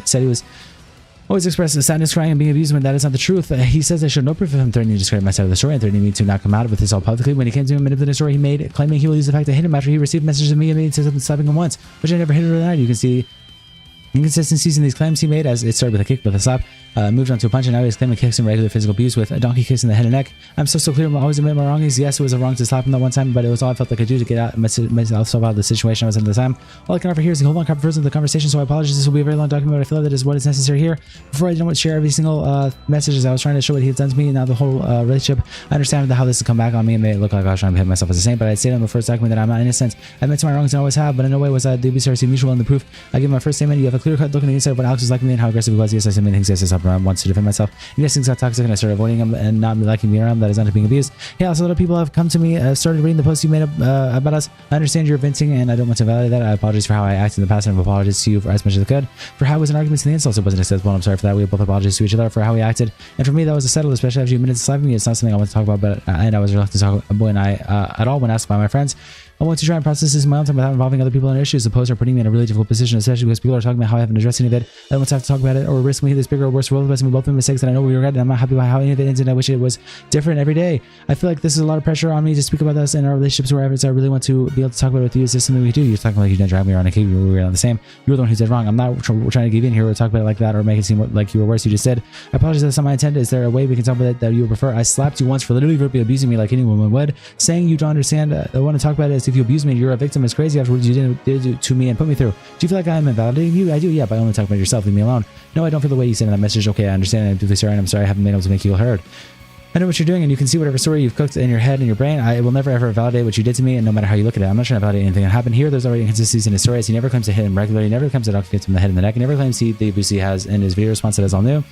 Speaker 1: expressed sadness, crying, and being abused when that is not the truth. He says I showed no proof of him threatening to discredit my side of the story and threatening me to not come out with this all publicly. When he came to me and manipulated the story he made, claiming he will use the fact I hit him after he received messages of me and slapping him once, which I never hit or denied. You can see inconsistencies in these claims he made, as it started with a kick with a slap, moved on to a punch, and now he's claiming kicks and regular physical abuse with a donkey kicks in the head and neck. I'm so clear. I'm always admit my wrongings. Yes, it was a wrong to slap him that one time, but it was all I felt like I could do to get myself out of the situation I was in at the time. All I can offer here is the whole long frozen the conversation, so I apologize. This will be a very long document, but I feel that is what is necessary here. Before I didn't want to share every single message as I was trying to show what he had done to me, and now the whole relationship. I understand how this has come back on me and made it look like I was trying to hit myself as a saint, but I stated in the first document that I'm not innocent. I admit to my wrongs and always have, but in no way was that the abuse received mutual in the proof. I give my first statement. You have a clear cut look on the inside of what Alex was like me and how aggressive he was. Yes, I said many things. Yes, I stopped around once to defend myself. And yes, things got toxic and I started avoiding him and not liking being around. That is not being abused. Yeah, also a lot of people have come to me, started reading the posts you made about us. I understand you're venting and I don't want to validate that. I apologize for how I acted in the past and I apologize to you for as much as I could. For how it was an argument to the insults, it wasn't acceptable. I'm sorry for that. We both apologize to each other for how we acted. And for me, that was a settle, especially after you admitted to slapping me. It's not something I want to talk about, but and I was reluctant to talk when at all when asked by my friends. I want to try and process this in my own time without involving other people in issues. The posts are putting me in a really difficult position, especially because people are talking about how I haven't addressed any of it. I don't want to have to talk about it or risk making this bigger or worse world of us and we both made mistakes that I know we regret, and I'm not happy about how any of it ends, and I wish it was different every day. I feel like this is a lot of pressure on me to speak about this in our relationships wherever, so I really want to be able to talk about it with you. Is this something we do? You're talking like you didn't drag me around a cave, we were on the same. You're the one who did wrong. I'm not trying to give in here or talk about it like that or make it seem like you were worse. You just said, I apologize, that's not my intent. Is there a way we can talk about it that you would prefer? I slapped you once for literally verbally abusing me like any woman would. Saying you don't understand, I want to talk about it as if you abuse me and you're a victim is crazy after what you did to me and put me through. Do you feel like I'm invalidating you? I do, yeah, but I only talk about yourself. Leave me alone. No, I don't feel the way you said in that message. Okay, I understand. I'm deeply sorry, and I'm sorry I haven't been able to make you feel heard. I know what you're doing, and you can see whatever story you've cooked in your head and your brain. I will never ever validate what you did to me, and no matter how you look at it, I'm not trying to validate anything that happened here. There's already inconsistencies in his stories. He never claims to hit him regularly. He never claims to knock him in the head and the neck. He never claims the abuse he has in his video response that is all new.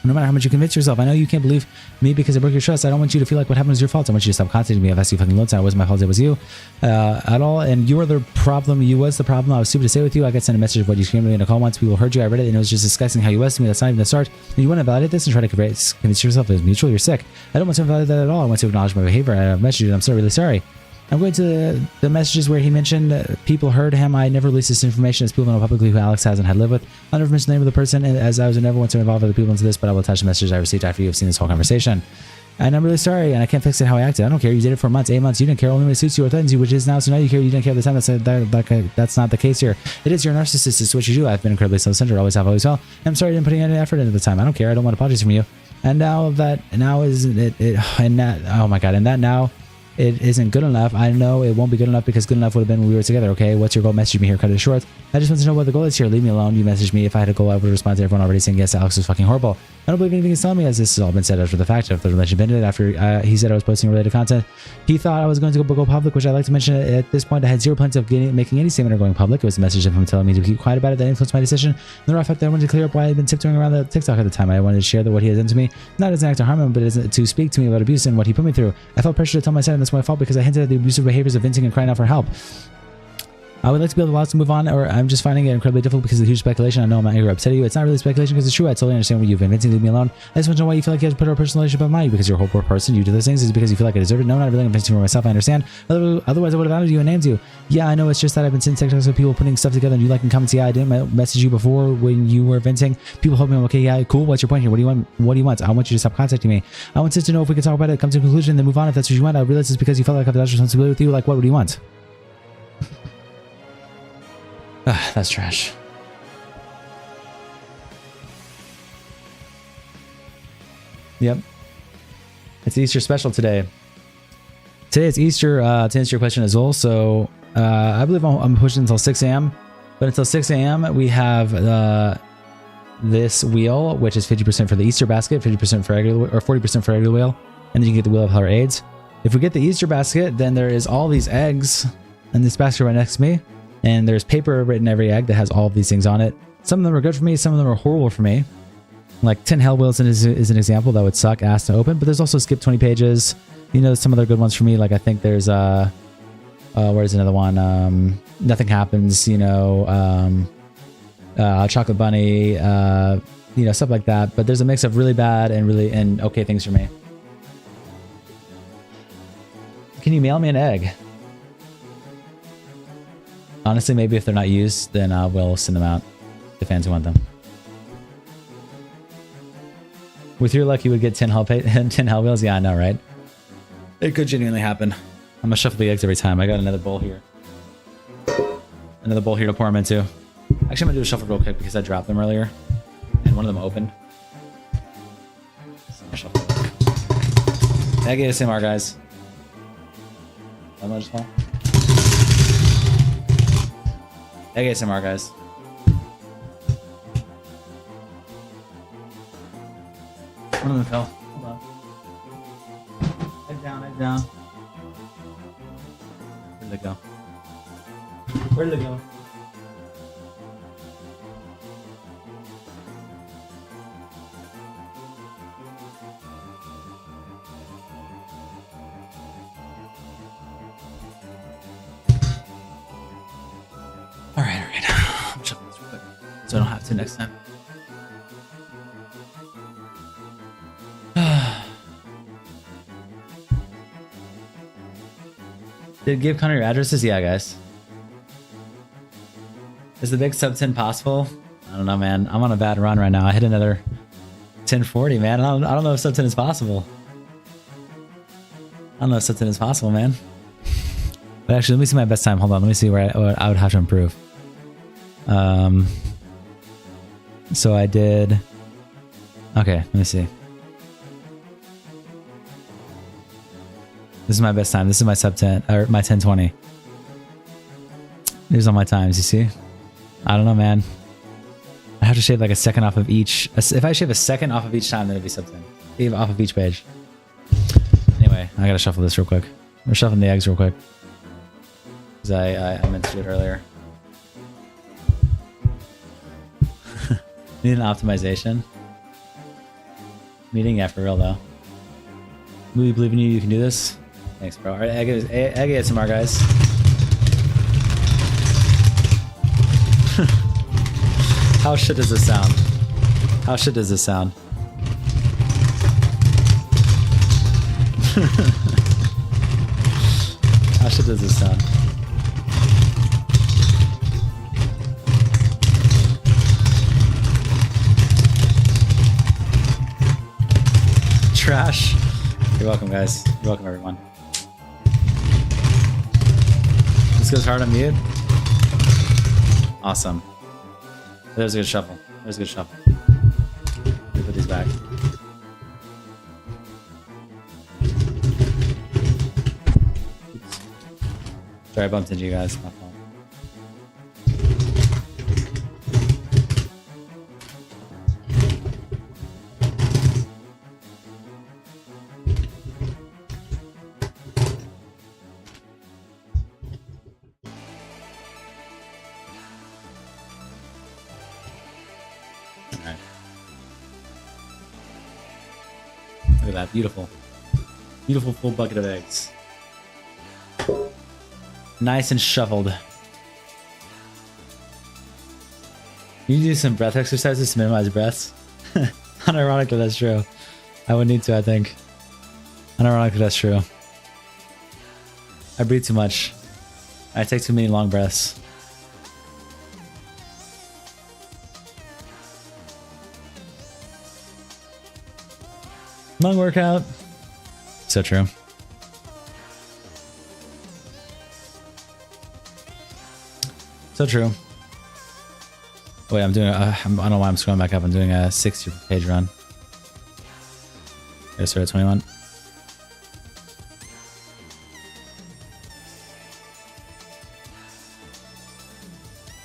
Speaker 1: No matter how much you convince yourself, I know you can't believe me because I broke your trust. I don't want you to feel like what happened was your fault. I want you to stop contacting me. If I see fucking loads, it wasn't my fault. It was you at all. And you were the problem. You was the problem. I was stupid to stay with you. I got sent a message of what you screamed at me in a call once. People heard you. I read it and it was just disgusting how you was to me. That's not even the start. And you want to validate this and try to convince yourself it was mutual. You're sick. I don't want to validate that at all. I want to acknowledge my behavior. I've messaged you and I'm so really sorry. I'm going to the messages where he mentioned people heard him. I never released this information as people know publicly who Alex has and had lived with. I'll never mention the name of the person as I was never want to involve other people into this, but I will attach the message I received after you have seen this whole conversation. And I'm really sorry, and I can't fix it how I acted. I don't care. You did it for months, 8 months. You didn't care only when it suits you or threatens you, which is now. So now you care. You didn't care at the time. That's not the case here. It is your narcissist. It's what you do. I've been incredibly self-centered. Always have, always will. And I'm sorry I didn't put any effort into the time. I don't care. I don't want apologies from you. And now that oh my god, and that now it isn't good enough. I know it won't be good enough because good enough would have been when we were together. Okay, what's your goal? Message me here. Cut it short. I just want to know what the goal is here. Leave me alone. You messaged me. If I had a goal, I would respond to everyone already saying yes. Alex was fucking horrible. I don't believe anything he's telling me, as this has all been said after the fact. If the relationship ended after he said I was posting related content, he thought I was going to go public, which I'd like to mention. At this point, I had zero plans of making any statement or going public. It was a message of him telling me to keep quiet about it that influenced my decision. And the raw fact that I wanted to clear up why I had been tiptoeing around the TikTok at the time. I wanted to share what he had done to me, not as an act to harm him, but as to speak to me about abuse and what he put me through. I felt pressure to tell my side, and that's my fault because I hinted at the abusive behaviors of venting and crying out for help. I would like to be able to allow us to move on, or I'm just finding it incredibly difficult because of the huge speculation. I know I'm angry or upset at you. It's not really speculation because it's true. I totally understand what you've been venting. Leave me alone. I just want to know why you feel like you have to put our personal relationship on mine because you're a horrible person. You do those things. Is it because you feel like I deserve it? No, not really. I'm venting for myself. I understand. Otherwise, I would have outed you and named you. Yeah, I know. It's just that I've been sending TikToks with people putting stuff together and you like and comments. Yeah, I didn't message you before when you were venting. People hope me, okay, yeah, cool. What's your point here? What do you want? What do you want? I want you to stop contacting me. I want to know if we can talk about it, come to a conclusion, then move on. If that's what you want, I realize it's because you felt like I've got responsibility with you. Like, what do you want? That's trash. Yep. It's Easter special today. Today it's Easter, to answer your question as well. So I believe I'm pushing until 6 a.m. But until 6 a.m. we have this wheel, which is 50% for the Easter basket, 50% for regular, or 40% for regular wheel. And then you can get the wheel of Color AIDS. If we get the Easter basket, then there is all these eggs in this basket right next to me. And there's paper written every egg that has all of these things on it. Some of them are good for me, some of them are horrible for me. Like 10 Hell Wheels is an example that would suck ass to open, but there's also skip 20 pages. You know, some other good ones for me. Like I think there's where's another one? Nothing Happens, you know, Chocolate Bunny, you know, stuff like that. But there's a mix of really bad and okay things for me. Can you mail me an egg? Honestly, maybe if they're not used, then I will send them out to fans who want them. With your luck, you would get 10 hell wheels. Yeah, I know, right? It could genuinely happen. I'm gonna shuffle the eggs every time. I got another bowl here. Another bowl here to pour them into. Actually, I'm gonna do a shuffle real quick because I dropped them earlier. And one of them opened. So shuffle. Egg ASMR, guys. How much small? Egg ASMR, guys. One of them fell. Hold on. Head down, head down. Where did it go? Where did it go? Alright. I'm shuffling this real quick so I don't have to next time. Did give Connor your addresses? Yeah, guys. Is the big sub 10 possible? I don't know, man. I'm on a bad run right now. I hit another 1040, man. I don't know if sub 10 is possible. I don't know if sub 10 is possible, man. But actually, let me see my best time. Hold on. Let me see what I would have to improve. So I did... Okay, let me see. This is my best time. This is my sub 10, or my 1020. Here's all my times, you see? I don't know, man. I have to shave like a second off of each. If I shave a second off of each time, then it'd be sub 10. Even off of each page. Anyway, I gotta shuffle this real quick. We're shuffling the eggs real quick. Because I meant to do it earlier. Need an optimization. Meeting, yeah, for real though. We believe in you. You can do this. Thanks, bro. All right, egg ASMR, guys. How shit does this sound? How shit does this sound? How shit does this sound? Trash. You're welcome, guys. You're welcome, everyone. This goes hard on mute. Awesome. There's a good shuffle. There's a good shuffle. Let me put these back. Oops. Sorry, I bumped into you guys. My fault. Look at that, beautiful. Beautiful full bucket of eggs. Nice and shuffled. You do some breath exercises to minimize breaths? Unironically, that's true. I would need to, I think. Unironically, that's true. I breathe too much. I take too many long breaths. Lung workout. So true. So true. Wait, I'm doing. I don't know why I'm scrolling back up. I'm doing a 60-page run. I start at 21.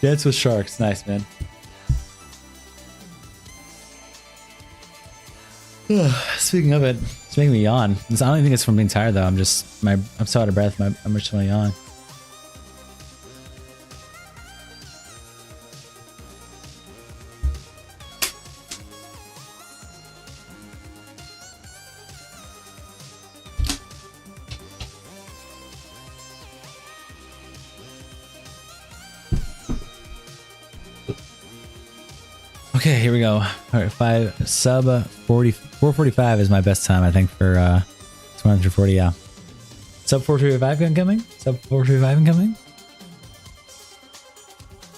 Speaker 1: Dance with sharks. Nice, man. Speaking of it, it's making me yawn. I don't even think it's from being tired though. I'm so out of breath. I'm just gonna yawn. Okay, here we go. All right, sub 445 is my best time, I think, for 21 through 40. Yeah, sub 435 incoming. Sub 435 incoming.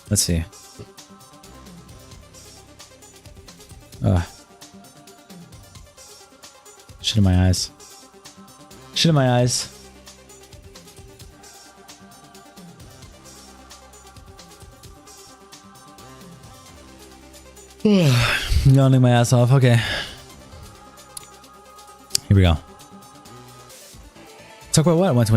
Speaker 1: Let's see. Shit in my eyes. Shit in my eyes. Yawning my ass off. Okay. Here we go. Talk about what? I want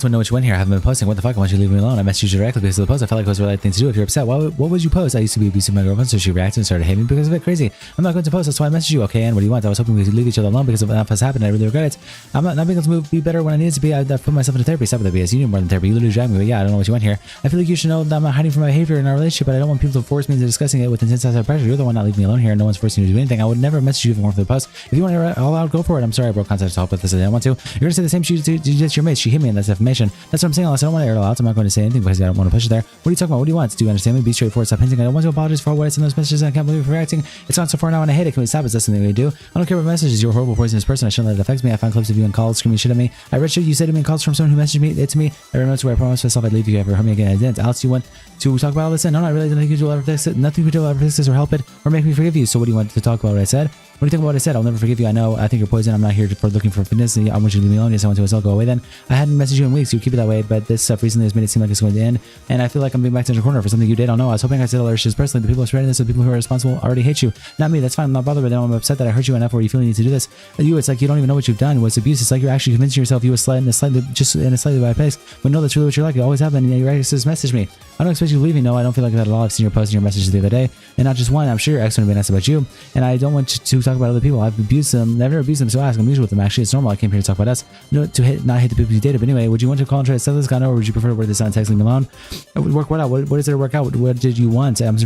Speaker 1: to know what you went here. I haven't been posting. What the fuck? I want you to leave me alone. I messaged you directly because of the post. I felt like it was the right thing to do. If you're upset, what would you post? I used to be abusive to my girlfriend, so she reacted and started hating me because of it. Crazy. I'm not going to post. That's why I messaged you. Okay, and what do you want? I was hoping we could leave each other alone because of enough has happened. I really regret it. I'm not being able to be better when I needed to be. I put myself into therapy. Stop with the BS. You need more than therapy. You literally dragged me. But yeah, I don't know what you want here. I feel like you should know that I'm not hiding from my behavior in our relationship, but I don't want people to force me into discussing it with intense outside pressure. You're the one not leaving me alone here. No one's forcing you to do anything. I would never message you if it weren't for the post. If you want to hear it all out, go for it. I'm sorry I broke contact to help with this. I didn't want to. You're gonna say the same shit to your mates. She hit me, and that's defamation. That's what I'm saying. Unless I don't want to air it all out, I'm not going to say anything because I don't want to push it there. What are you talking about? What do you want? Do you understand me? Be straightforward. Stop hinting. I don't want to apologize for what I sent those messages. I can't believe you're reacting. It's gone so far now and I hate it. Can we stop? Is that something we do? I don't care what messages. You're a horrible, poisonous person. I shouldn't let it affect me. I found clips of you in calls screaming shit at me. I read shit you said to me in calls from someone who messaged me it to me. I remember where I promised myself I'd leave you if you ever hurt me again. I didn't. Alex, you want to talk about all this? No, I really didn't think you will ever fix it. Nothing you could do will ever fix this or help it or make me forgive you. So what do you want to talk about what I said? What do you think about what I said? I'll never forgive you. I know. I think you're poison. I'm not here for looking for fitness. I want you to leave me alone. Yes, I want to as well. Go away then. I hadn't messaged you in weeks. You keep it that way, but this stuff recently has made it seem like it's going to end. And I feel like I'm being backed into a corner for something you did. I don't know. I was hoping I said all our shit personally. The people who are spreading this, the people who are responsible already hate you. Not me. That's fine. I'm not bothered by them. I'm upset that I hurt you enough where you feel you need to do this. You, it's like you don't even know what you've done. What's abuse? It's like you're actually convincing yourself you were in a slightly bad place. But no, that's really what you're like. It always happened. And your ex just messaged me. I don't expect you to leave me. No, I don't feel like that at all. I've seen your posts and your messages the other day, and not just one. I'm sure your ex would have been nice about you, and I don't want to talk about other people. I've abused them, never abused them, so ask. I'm usual with them. Actually, it's normal. I came here to talk about us. No, to not hate the people you dated. But anyway, would you want to call and try to settle this guy, or would you prefer to work this out and text, leave me alone? It would work what out? What is there to work out? What did you want? It's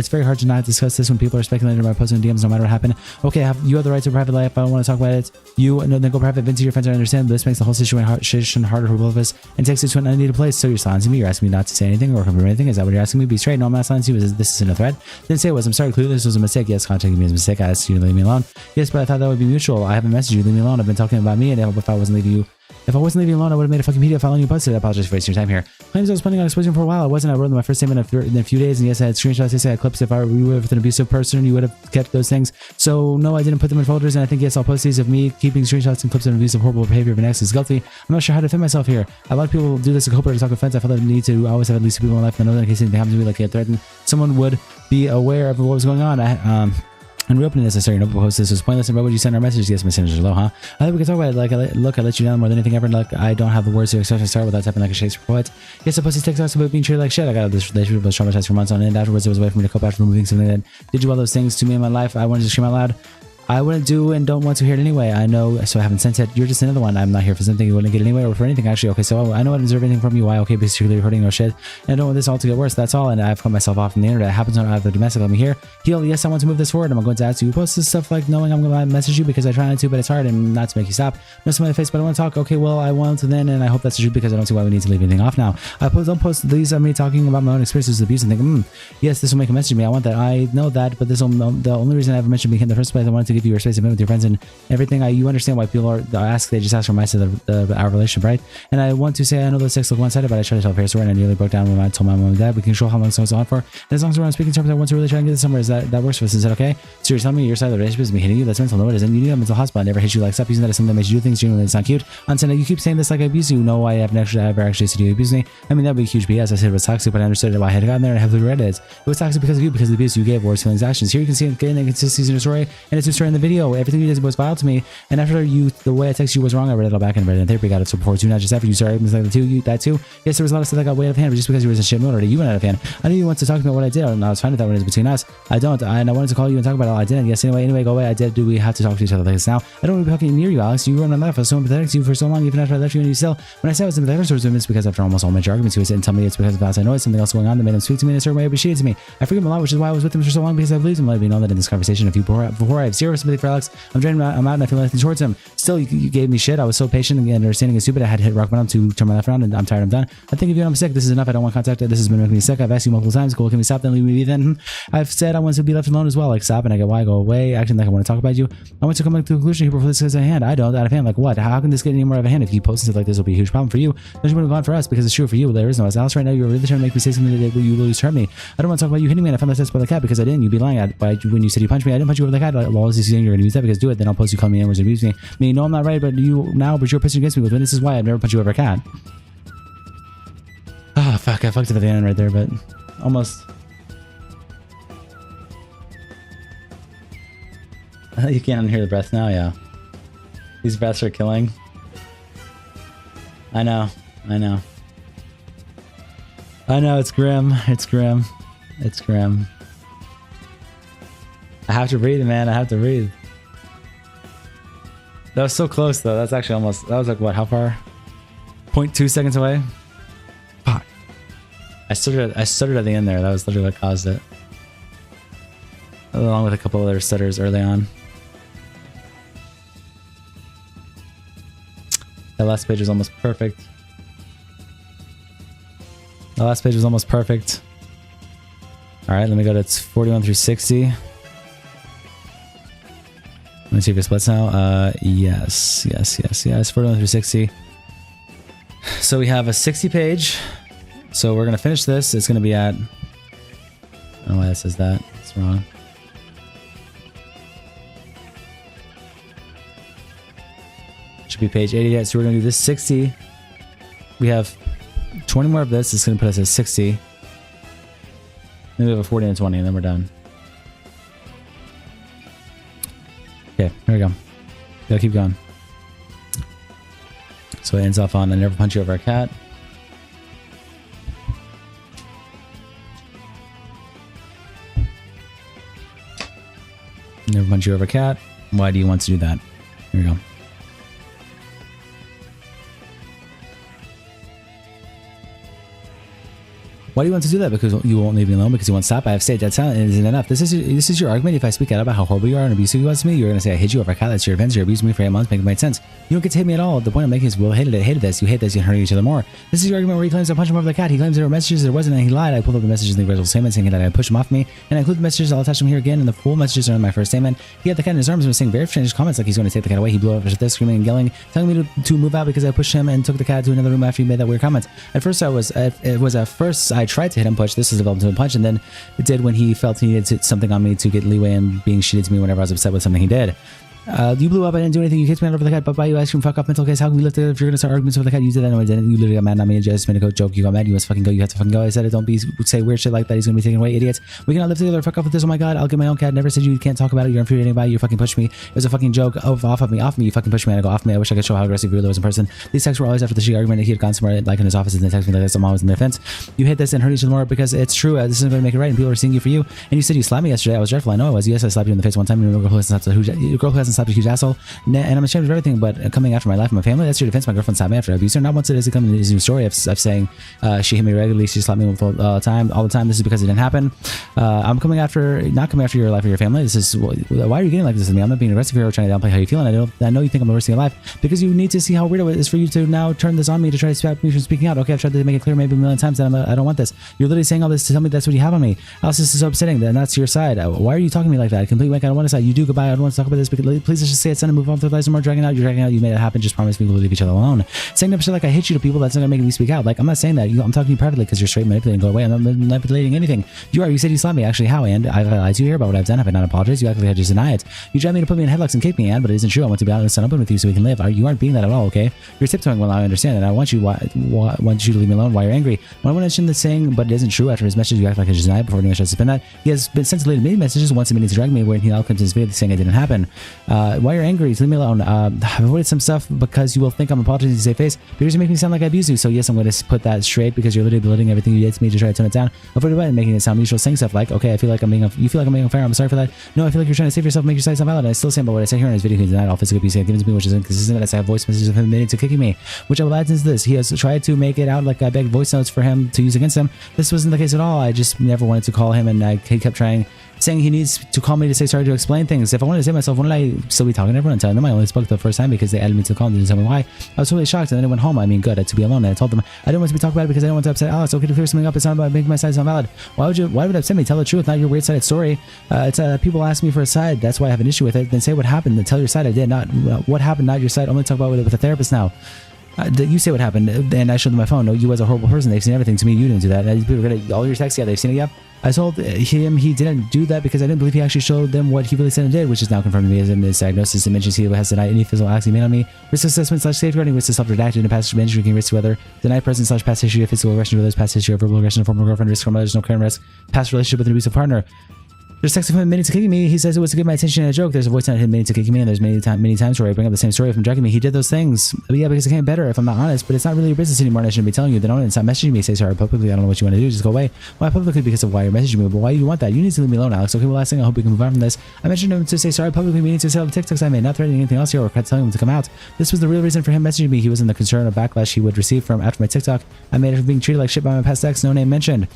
Speaker 1: very hard to not discuss this when people are speculating about posting DMs no matter what happened. Okay, you have the right to a private life. I don't want to talk about it. Then go private, vent to your friends. I understand, but this makes the whole situation harder for both of us and takes it to an unneeded place. So you're silencing me. You're asking me not to say anything or confirm anything. Is that what you're asking me? Be straight. No, I'm not silencing you. This isn't a threat. Didn't say it was. I'm sorry. Clearly this was a mistake. Yes, contacting me is a mistake. I asked you to leave me alone. Yes, but I thought that would be mutual. I haven't messaged you. Leave me alone. I've been talking about me, and if I wasn't leaving you alone, I would have made a fucking PDF following you posted. I apologize for wasting your time here. Claims I was planning on exposing for a while. I wasn't. I wrote my first statement in a few days, and yes, I had screenshots. I had clips. If I were with an abusive person, you would have kept those things. So no, I didn't put them in folders, and I think yes, I'll post these of me keeping screenshots and clips of abusive, horrible behavior of an ex is guilty. I'm not sure how to defend myself here. A lot of people do this to cope or to talk offense. I felt the need to always have at least two people in my life that know that in case anything happens to me, like get threatened, someone would be aware of what was going on. And reopening this, I started to post this was pointless. And why would you send our messages? Yes, my messages are low, huh? I thought we could talk about it. Like, I let you down more than anything ever. Like, I don't have the words to express my sorrow without typing like a Shakespeare poet. Yes, I posted TikToks about being treated like shit. I got this relationship was traumatized for months on end. Afterwards, it was a way for me to cope after removing something that did you all those things to me in my life. I wanted to scream out loud. I wouldn't do and don't want to hear it anyway. I know, so I haven't sent it. You're just another one. I'm not here for something you wouldn't get anyway or for anything, actually. Okay, so I know I don't deserve anything from you. Why? Okay, basically recording no shit. And I don't want this all to get worse. That's all. And I've cut myself off from the internet. It happens when I have the domestic. Let me hear. Heal. Yes, I want to move this forward. I'm going to ask you. Post this stuff like knowing I'm going to message you because I try not to, but it's hard and not to make you stop. No smile in the face, but I want to talk. Okay, well, I want to then, and I hope that's the truth because I don't see why we need to leave anything off now. Don't post these of me talking about my own experiences with abuse and think, yes, this will make a message to me. I want that. I know that, but the only reason I ever mentioned being in the first place, I wanted to give you your space to be with your friends and everything. You understand why people they just ask for my side of our relationship, right? And I want to say I know those sex look one-sided, but I try to tell a fair story, and I nearly broke down when I told my mom and dad we can control how long someone's on for. And as long as we're on speaking terms, I want to really try and get this somewhere. Is that works for us? Is that okay? So you're telling me your side of the relationship is me hitting you? That's mental. No, it isn't. You need a mental hospital. I never hit you. Like, stop using that as something that makes you do things genuinely. It's not cute. Until you keep saying this like I abuse you. No, I haven't actually ever actually said you abuse me. I mean, that would be huge BS. I said it was toxic, but I understood why I had gotten there and I heavily regretted it. It was toxic because of you, because of the abuse you gave, words, feelings, actions. Here you can see again inconsistencies in your story, and it's your story in the video. Everything you did was vile to me. And after the way I texted you was wrong, I read it all back and read it in therapy. Got it before too, not just after you started. Like that too. Yes, there was a lot of stuff that got way out of hand, but just because you was a shit mood already, you went out of hand. I knew you wanted to talk about what I did, and I was fine with that when it was between us. I wanted to call you and talk about it all. I didn't. Yes, anyway, go away. I did. Do we have to talk to each other like this now? I don't want to be fucking near you, Alex. You ruined my life. I was so empathetic to you for so long, even after I left you, and you still. When I said I was empathetic towards him, it's because after almost all major arguments, he didn't tell me it's because of us. I know it's something else going on that made him speak to me in a certain way, but she did to me. I forgive him a lot, which is why I was with him for so long, because I believed him. Let me know that in this conversation, before I have zero sympathy for Alex, I'm out and I feel nothing towards him. Still, you gave me shit. I was so patient and understanding and stupid. I had to hit rock bottom to turn my life around, and I'm tired. I'm done. I think if you know I'm sick, this is enough. I don't want contact. This has been making me sick. I've asked you multiple times. Cool, can we stop? Then leave me be. Then I've said I want to be left alone as well. Like, stop, and I get why. Go away. Acting like I want to talk about you. I want to come to the conclusion here before this gets out of hand. I don't. Out of hand. Like what? How can this get any more out of hand? If you post stuff like this, will be a huge problem for you. There's going to move on for us because it's true for you. There is no us. Alice, right now you're really trying to make me say something that you will hurt me. I don't want to talk about you hitting me. And I found that test by the cat because I didn't. You'd be lying. When you said you punched me, I didn't punch you over the cat. Well, is saying you're going to use that because do it. Then I'll post you calling me and abuse me. I mean, no, I'm not right, but you're pushing against me with this is why I've never punched you over a cat. Ah, fuck, I fucked it at the end right there, but almost. You can't hear the breath now, yeah. These breaths are killing. I know, it's grim, it's grim. I have to breathe, man, I have to breathe. That was so close though, that's actually almost, that was like what, how far? 0.2 seconds away? Fuck. I stuttered at the end there, that was literally what caused it. Along with a couple other stutters early on. That last page was almost perfect. The last page was almost perfect. Alright, let me go to 41 through 60. Let me see if it splits now. Yes. 41 through 60. So we have a 60 page. So we're going to finish this. It's going to be at... I don't know why it says that. It's wrong. Should be page 88. So we're going to do this 60. We have 20 more of this. It's going to put us at 60. Then we have a 40 and a 20, and then we're done. Okay, here we go. Gotta keep going. So it ends off on I never punch you over a cat. Never punch you over a cat. Why do you want to do that? Here we go. Why do you want to do that? Because you won't leave me alone, because you won't stop. I have stayed dead silent and it isn't enough. This is your argument. If I speak out about how horrible you are and abusive you was to me, you're going to say I hate you over that's your revenge. You're abusing me for 8 months, making sense. You don't get to hit me at all. The point I'm making is Will hated this. You hate this. You hurt each other more. This is your argument where he claims I punched him over the cat. He claims there were messages. There wasn't, and he lied. I pulled up the messages in the original statement saying that I pushed him off me, and I include the messages. I'll attach them here again, and the full messages are in my first statement. He had the cat in his arms and was saying very strange comments like he's going to take the cat away. He blew up this, screaming and yelling, telling me to move out because I pushed him and took the cat to another room after he made that weird comment. At first I tried to hit him punch. This was developed into a punch, and then it did when he felt he needed something on me to get leeway and being shitty to me whenever I was upset with something he did. You blew up. I didn't do anything. You kicked me out over the cat. Bye-bye. You asked him fuck off mental case. How can we lift it if you're going to start arguments over the cat? You did that. No, I didn't. You literally got mad at me and just made a joke. You got mad. You must fucking go. You have to fucking go. I said it. Don't say weird shit like that. He's going to be taken away. Idiots. We cannot live together. Fuck off with this. Oh my god. I'll get my own cat. Never said you can't talk about it. You're infuriating about it. You fucking pushed me. It was a fucking joke. Off of me. You fucking pushed me. And I go off me. I wish I could show how aggressive you really was in person. These texts were always after the shitty argument that he had gone somewhere like in his office and then texted me like this. I'm always in the offense. You hate this and hurt each other more because it's true. This isn't going to make it right and people are seeing you for you. And you said you slapped me yesterday. I was dreadful. I know I was. Yes, I slapped you in the face one time. You're a girl who hasn't slapped a huge asshole. And I'm ashamed of everything, but coming after my life and my family, that's your defense. My girlfriend slapped me after I abused her. Not once does it come in his new story of saying she hit me regularly, she slapped me all the time. This is because it didn't happen. I'm not coming after your life or your family. This is why are you getting like this with me? I'm not being aggressive here or trying to downplay how you feel, and I know you think I'm the worst thing in your life because you need to see how weird it is for you to now turn this on me to try to stop me from speaking out. Okay, I've tried to make it clear maybe a million times that I don't want this. You're literally saying all this to tell me that's what you have on me. Alice, this is so upsetting. That's your side. Why are you talking to me like that? Complete wank. I don't want to side. You do. Goodbye. I don't want to talk about this. But please let's just say it's done and move on to the lives. No more dragging out. You're dragging out. You made it happen. Just promise me we'll leave each other alone. Saying that shit like I hate you to people, that's not gonna make me speak out. Like I'm not saying that. I'm talking to you privately because you're straight manipulating. Go away. I'm not manipulating anything. You said you slapped me. Actually, how? And I lied to you here about what I've done. Have I not apologized? You actually had to deny it. You tried me to put me in headlocks and kick me, and but it isn't true. I want to be honest and open with you so we can live. You aren't being that at all. Okay? You're tiptoeing. Well, I understand, and I want you to leave me alone. Why you're angry? When I mentioned this saying, but it isn't true. After his message, you act like I just denied before anyone tries to spin that. He has been sent deleted many messages once admitting to drag me, when he now comes in his video saying it didn't happen. Why you're angry? Leave me alone. I've avoided some stuff because you will think I'm apologizing to save face because you make me sound like I abuse you. So yes, I'm going to put that straight because you're literally belittling everything you did to me to try to tone it down. Avoid it and making it sound mutual, saying stuff like, okay, I feel like you feel like I'm being unfair. I'm sorry for that. No, I feel like you're trying to save yourself, make your side sound valid. I still stand by what I said here in his video. He denied all physical abuse he had given to me, which is inconsistent. As I have voice messages of him admitting to kicking me, which I will add into this. He has tried to make it out like I begged voice notes for him to use against him. This wasn't the case at all. I just never wanted to call him, and he kept trying, saying he needs to call me to say sorry, to explain things. If I wanted to save myself, wouldn't I still be talking to everyone and telling them I only spoke the first time because they added me to the call and didn't tell me why? I was totally shocked, and then I went home. I mean, good, to be alone. And I told them I didn't want to be talking about it because I didn't want to upset Alex. Okay, to clear something up. It's not about making my side sound valid. Why would it upset me? Tell the truth, not your weird sided story. It's people ask me for a side. That's why I have an issue with it. Then say what happened. Then tell your side. I did not. What happened? Not your side. Only talk about it with a therapist now. You say what happened, and I showed them my phone. No, you was a horrible person. They've seen everything. To me, you didn't do that. And people are gonna all your texts. Yeah, they've seen it. Yeah. I told him he didn't do that because I didn't believe he actually showed them what he really said and did, which is now confirmed to me as in his diagnosis. It mentions he has denied any physical acts he made on me. Risk assessment / safeguarding, risk to self-redacted in past injury, risk to other denied present / past history of physical aggression to others, past history of verbal aggression to former girlfriend, risk from others, no current risk, past relationship with an abusive partner. There's text of him admitting to kicking me. He says it was to get my attention in a joke. There's a voice note of him admitting to kicking me, and there's many times where I bring up the same story of him dragging me. He did those things. But yeah, because it came better if I'm not honest. But it's not really your business anymore, and I shouldn't be telling you. Then don't stop messaging me. Say sorry publicly. I don't know what you want to do. Just go away. Why publicly? Because of why you're messaging me. But why do you want that? You need to leave me alone, Alex. Okay, well, last thing, I hope we can move on from this. I mentioned him to say sorry publicly, meaning to say all the TikToks I made, not threatening anything else here or telling him to come out. This was the real reason for him messaging me. He was in the concern of backlash he would receive from after my TikTok. I made it for being treated like shit by my past ex, no name mentioned.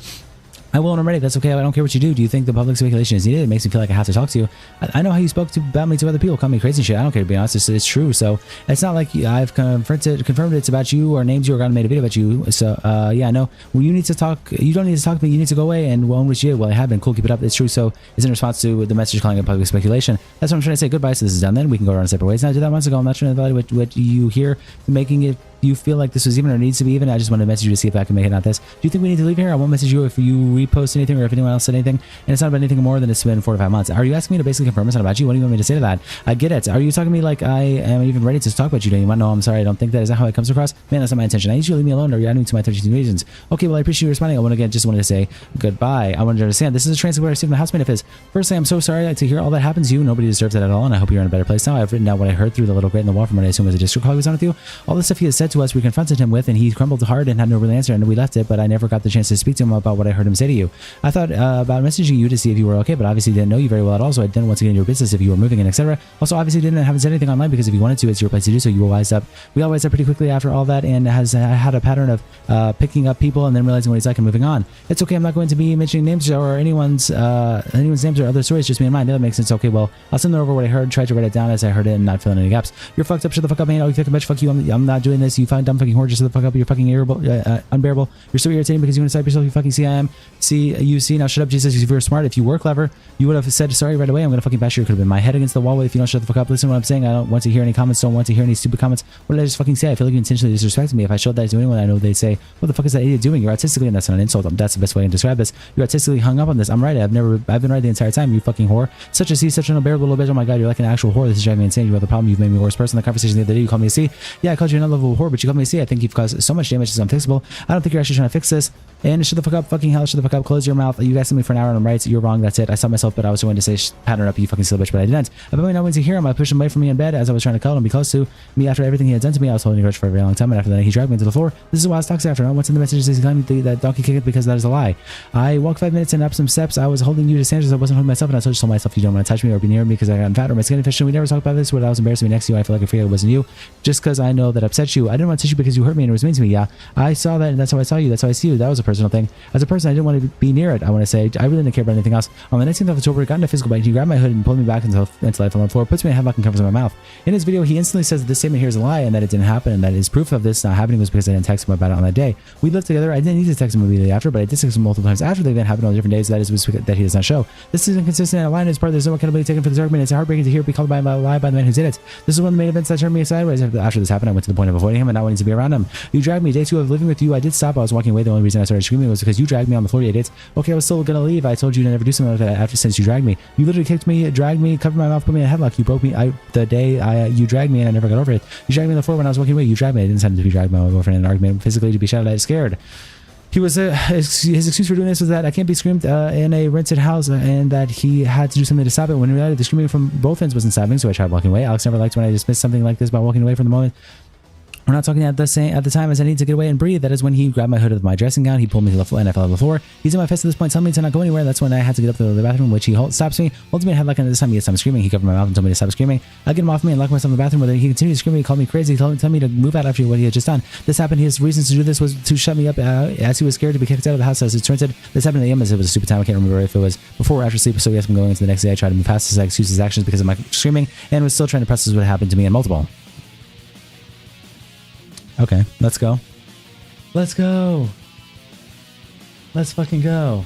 Speaker 1: I will and I'm ready. That's okay. I don't care what you do. Do you think the public speculation is needed? It makes me feel like I have to talk to you. I know how you spoke about me to other people, call me crazy and shit. I don't care, to be honest. It's true. So it's not like I've confirmed it's about you or named you or made a video about you. So yeah, no. Well, you need to talk. You don't need to talk to me. You need to go away and own what you did. Well, I have been. Cool. Keep it up. It's true. So it's in response to the message calling it public speculation. That's what I'm trying to say. Goodbye. So this is done. Then we can go around separate ways. Now I did that months ago. I'm not trying to evaluate what you hear, making it. You feel like this was even or needs to be even. I just wanted to message you to see if I can make it not this. Do you think we need to leave here? I won't message you if you repost anything or if anyone else said anything. And it's not about anything more than it's been 4 to 5 months. Are you asking me to basically confirm it's not about you? What do you want me to say to that? I get it. Are you talking to me like I am even ready to talk about you? Do you want? No, I'm sorry. I don't think that is that how it comes across. Man, that's not my intention. I need you to leave me alone or you're adding to my 13 reasons. Okay, well, I appreciate you responding. I just wanted to say goodbye. I wanted to understand. This is a transcript where I received my housemate of his. Firstly, I'm so sorry to hear all that happens to you. Nobody deserves that at all. And I hope you're in a better place now. I've written down what I heard through the little grate in the wall from what I assume was a district call he was on with you. All the stuff he has said to us, we confronted him with, and he crumbled hard and had no real answer, and we left it, but I never got the chance to speak to him about what I heard him say to you. I thought about messaging you to see if you were okay, but obviously didn't know you very well at all, so I didn't want to get into your business if you were moving and etc. Also, obviously haven't said anything online because if you wanted to, it's your place to do so. You will wise up. We all wised up pretty quickly after all that, and has had a pattern of picking up people and then realizing what he's like and moving on. It's okay. I'm not going to be mentioning names or anyone's names or other stories. Just me and mine. That makes sense. Okay. Well, I'll send over what I heard. Try to write it down as I heard it and not fill in any gaps. You're fucked up. Shut the fuck up, man. Oh, you fucking bitch. Fuck you. I'm not doing this. You fucking dumb fucking whore. Just shut the fuck up. You're fucking unbearable. You're so irritating because you want to side yourself. You fucking see. Now shut up, Jesus. If you were smart, if you were clever, you would have said sorry right away. I'm gonna fucking bash you. Could have been my head against the wall if you don't shut the fuck up. Listen to what I'm saying. I don't want to hear any comments. Don't want to hear any stupid comments. What did I just fucking say? I feel like you intentionally disrespected me. If I showed that to anyone, I know they'd say, what the fuck is that idiot doing? You're autistically, and that's not an insult. That's the best way to describe this. You're artistically hung up on this. I'm right. I've been right the entire time. You fucking whore. Such a C, such an unbearable little bitch. Oh my god, you're like an actual whore. This is driving me insane. You have the problem. You've made me a worse person. The conversation the other day, you called me a C. Yeah, I called you an unlovable whore, but you called me a C. I think you've caused so much damage. It's unfixable. I don't think you're actually trying to fix this. And shut the fuck up, fucking hell, shut the fuck up, close your mouth. You guys sent me for an hour and I'm right, so you're wrong, that's it. I saw myself, but I was going to say pattern up, you fucking silly bitch, but I didn't. I've been not wanting to hear him. I pushed him away from me in bed as I was trying to cuddle and be close to me after everything he had done to me. I was holding a grudge for a very long time, and after that he dragged me to the floor. This is why I was toxic after. What's in the messages is he telling me that donkey kick it because that is a lie. I walked 5 minutes and up some steps. I was holding you to Sanders. I wasn't holding myself, and I told myself you don't want to touch me or be near me because I got fat or my skin infection. We never talked about this. What I was embarrassed to be next to you. I feel like I forget it wasn't you. Just because I know that upset you. I didn't want to touch you because you hurt me and it was mean to me. Yeah, I saw that and that's how I saw you. That's how I see you. That was a personal thing. As a person, I didn't want to be near it. I want to say I really didn't care about anything else. On the 19th of October, it got in a physical bite. He grabbed my hood and pulled me back into life on the floor, puts me in a headlock and covers my mouth. In his video, he instantly says that this statement here is a lie and that it didn't happen, and that his proof of this not happening was because I didn't text him about it on that day. We lived together. I didn't need to text him immediately after, but I did text him multiple times after the event happened on different days. That he does not show. This is inconsistent and a lie on his part. There's no accountability taken for this argument. It's heartbreaking to hear it be called by a lie by the man who did it. This is one of the main events that turned me sideways. After this happened, I went to the point of avoiding him and not wanting to be around him. You dragged me. Day 2 of living with you, I did stop. I was walking away. The only reason I started screaming was because you dragged me on the floor. You did. Okay, I was still gonna leave. I told you to never do something like that since you dragged me. You literally kicked me, dragged me, covered my mouth, put me in a headlock. You broke me the day you dragged me, and I never got over it. You dragged me on the floor when I was walking away. You dragged me. I didn't intend to be dragged by my boyfriend in an argument, physically to be shouted at, scared. He was his excuse for doing this was that I can't be screamed in a rented house, and that he had to do something to stop it. When in reality, the screaming from both ends wasn't stopping, so I tried walking away. Alex never liked when I dismissed something like this by walking away from the moment. We're not talking at the time as I need to get away and breathe. That is when he grabbed my hood of my dressing gown. He pulled me to the floor and I fell to the floor. He's in my face at this point, telling me to not go anywhere. That's when I had to get up to the bathroom, which he stops me, holds me in a headlock, and this time he gets screaming. He covered my mouth and told me to stop screaming. I get him off me and lock myself in the bathroom. Where he continued to scream. He called me crazy. He told me to move out after what he had just done. This happened. His reasons to do this was to shut me up as he was scared to be kicked out of the house. As it turns out, this happened at the end. It was a stupid time. I can't remember if it was before or after sleep. So yes, I'm going into the next day. I tried to move past his excuses, actions because of my screaming, and was still trying to process what happened to me in multiple. Okay, let's go. Let's go. Let's fucking go.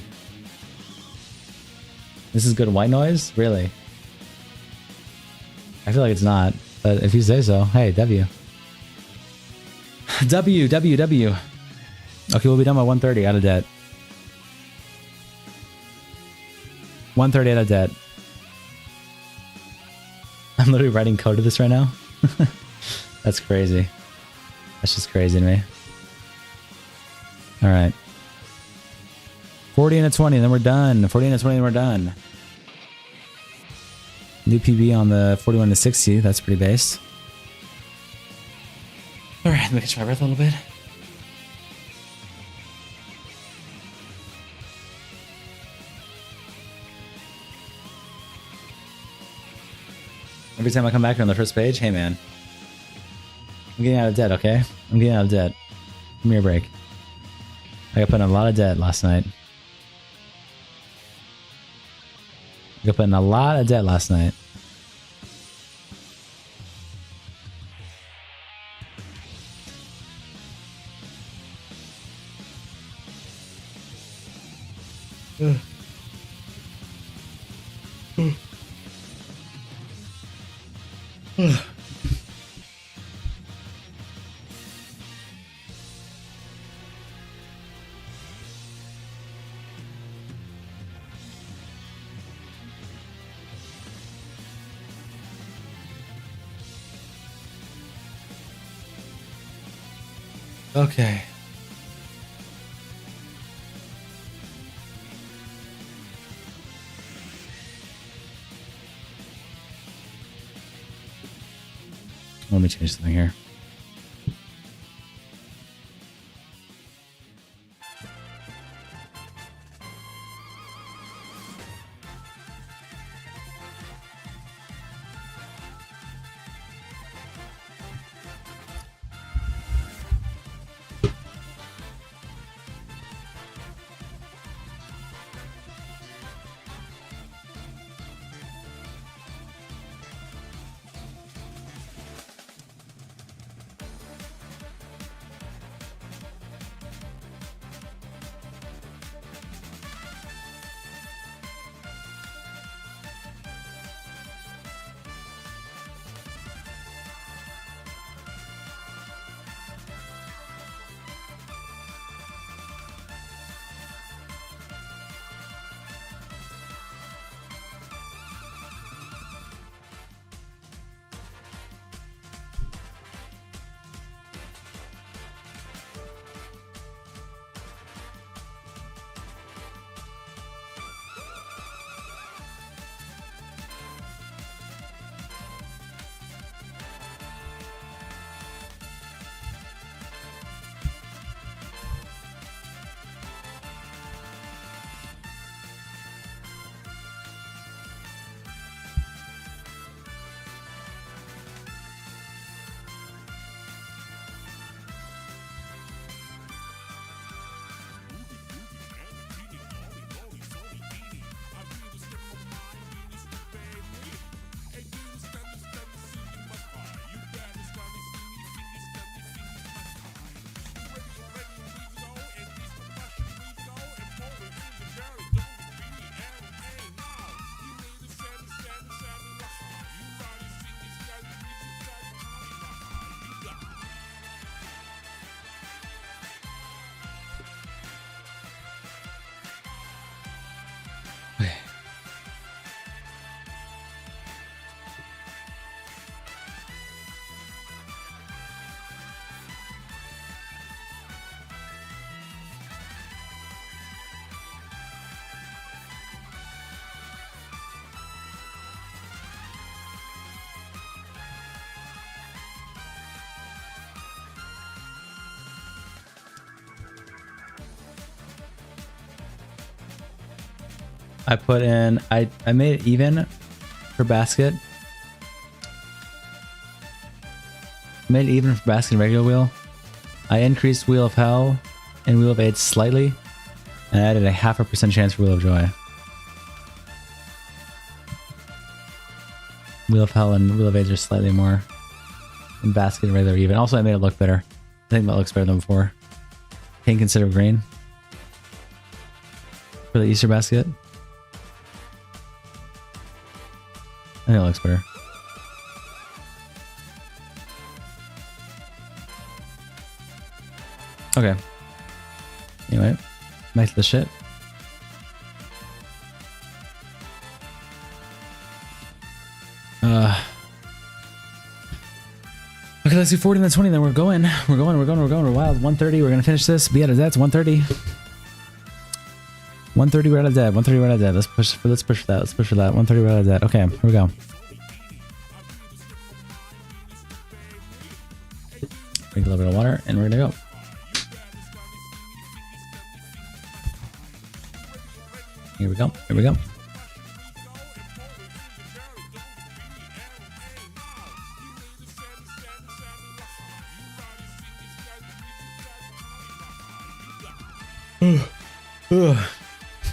Speaker 1: This is good white noise? Really? I feel like it's not, but if you say so, hey, W. W. Okay, we'll be done by 1:30 out of debt. 1:30 out of debt. I'm literally writing code to this right now. That's crazy. That's just crazy to me. All right. 40 and a 20, and then we're done. 40 and a 20, and we're done. New PB on the 41 to 60. That's pretty base. All right, let me catch my breath a little bit. Every time I come back on the first page, hey man. I'm getting out of debt, okay? I'm getting out of debt. Give me a break. I got put in a lot of debt last night. I got put in a lot of debt last night. Okay. Let me change something here. I put in, I made it even for basket. Made it even for basket and regular wheel. I increased Wheel of Hell and Wheel of AIDS slightly, and I added a 0.5% chance for Wheel of Joy. Wheel of Hell and Wheel of AIDS are slightly more in basket and regular even. Also, I made it look better. I think that looks better than before. Pink instead of green for the Easter basket. I think it looks better. Okay. Anyway, back to the shit. Okay, let's do 40 and then 20, then we're going. We're wild. 130, we're gonna finish this. Be out of that. 130. 130, we're out of dead. 130, we're out of dead. Let's push for that. Let's push for that. 130, we're out of dead. Okay, here we go. Drink a little bit of water, and we're gonna go. Here we go. Here we go.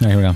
Speaker 1: Alright, here we go.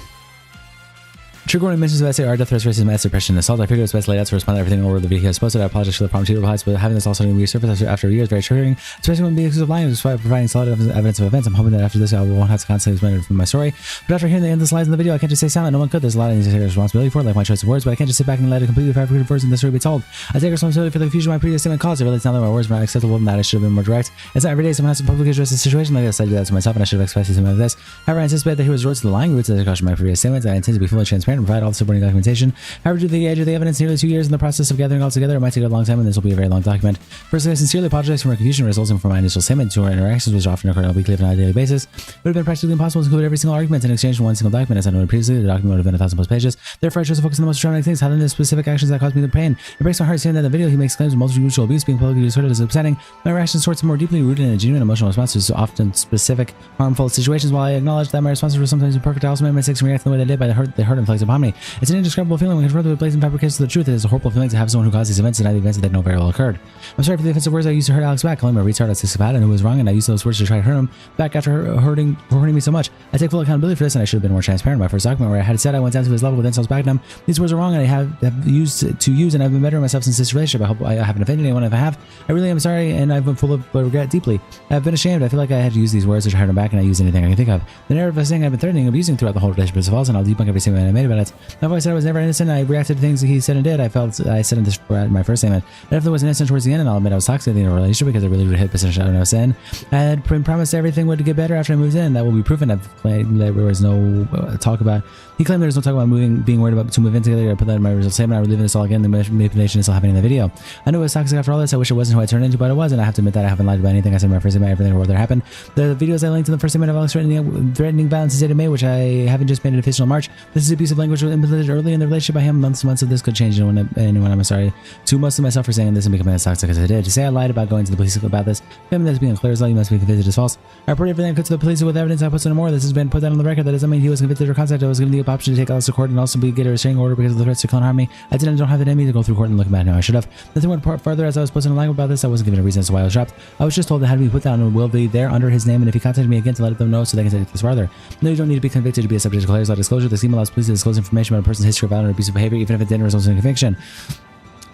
Speaker 1: Trigger warning mentions of essay are death threats, racism, mass suppression, assault. I figured it was best laid out to respond to everything over the video has posted. I apologize for the prompt replies, but having this also resurface after years very triggering, especially when being accused of lying despite providing solid evidence of events. I'm hoping that after this I won't have to constantly explain it from my story. But after hearing the endless lies in the video, I can't just stay silent. No one could. There's a lot of things I take responsibility for, like my choice of words, but I can't just sit back and let a completely fabricated version of the story be told. I take responsibility for the confusion my previous statement caused. I realize now that my words were not acceptable and that I should have been more direct. It's not every day someone has to publicly address a situation like this. I do that to myself, and I should have expected something like this. However, I anticipate that he was resort to the lying roots as I cautioned my previous statements. I intend to be fully transparent and provide all the supporting documentation. However, due to the age of the evidence, nearly 2 years in the process of gathering all together, it might take a long time, and this will be a very long document. Firstly, I sincerely apologize for my confusion resulting from my initial statement to our interactions, which often occur on a weekly, if not a daily basis. It would have been practically impossible to include every single argument in exchange for one single document. As I noted previously, the document would have been 1,000+ pages. Therefore, I chose to focus on the most traumatic things, highlighting the specific actions that caused me the pain. It breaks my heart seeing that in the video he makes claims of multiple abuse being publicly asserted as upsetting. My reactions towards him more deeply rooted in a genuine emotional response to often specific, harmful situations. While I acknowledge that my responses were sometimes imperfect, I also made mistakes and reacted the way they did by the hurt inflicted upon me. It's an indescribable feeling when confronted with blatant fabrications of the truth. It is a horrible feeling to have someone who caused these events deny the events that they know very well occurred. I'm sorry for the offensive words I used to hurt Alex back, calling him a retard, a psychopath, and who was wrong, and I used those words to try to hurt him back after hurting me so much. I take full accountability for this, and I should have been more transparent. In my first document where I had said I went down to his level with insults back at him, these words are wrong, and I have used and I've been bettering myself since this relationship. I hope I haven't offended anyone. If I have, I really am sorry, and I've been full of regret deeply. I've been ashamed. I feel like I had to use these words to try to hurt him back, and I used anything I can think of. The narrative of saying I've been threatening, abusing throughout the whole relationship is false, and I'll debunk every statement I made about it. My voice said I was never innocent. I reacted to things he said and did. I said in this my first statement that if there was an instant towards the end, and I'll admit I was toxic in the relationship because I really would hit position I was in. I had been promised everything would get better after I moved in. That will be proven. I've claimed that there was no talk about. He claimed there was no talk about being worried about to move in together. I put that in my original statement. I would leave this all again. The manipulation is still happening in the video. I knew it was toxic after all this. I wish it wasn't who I turned into, but it was, and I have to admit that I haven't lied about anything I said in my first statement. Everything that happened. The videos I linked in the first statement of Alex threatening violence is dated May, which I haven't just made it official in March. This is abusive language implemented early in the relationship by him. Months of this could change anyone. I'm sorry to most of myself for saying this and becoming as toxic as I did. To say I lied about going to the police about this, claiming that's being clear as well, you must be convicted as false. I reported everything I could to the police with evidence. I put some more. This has been put down on the record. That doesn't mean he was convicted or contacted. I was given the option to take Alex to court and also get a restraining order because of the threats to harm me. I don't have it in me to go through court and look bad now. I should have. Nothing went further as I was posting a language about this. I wasn't given a reason as to why I was dropped. I was just told it had to be put down and will be there under his name, and if he contacted me again to let them know so they can take this farther. No, you don't need to be convicted to be a subject of Claire's law disclosure. The scheme allows police to disclose information about a person's history of violent or abusive behavior even if it didn't result in a conviction.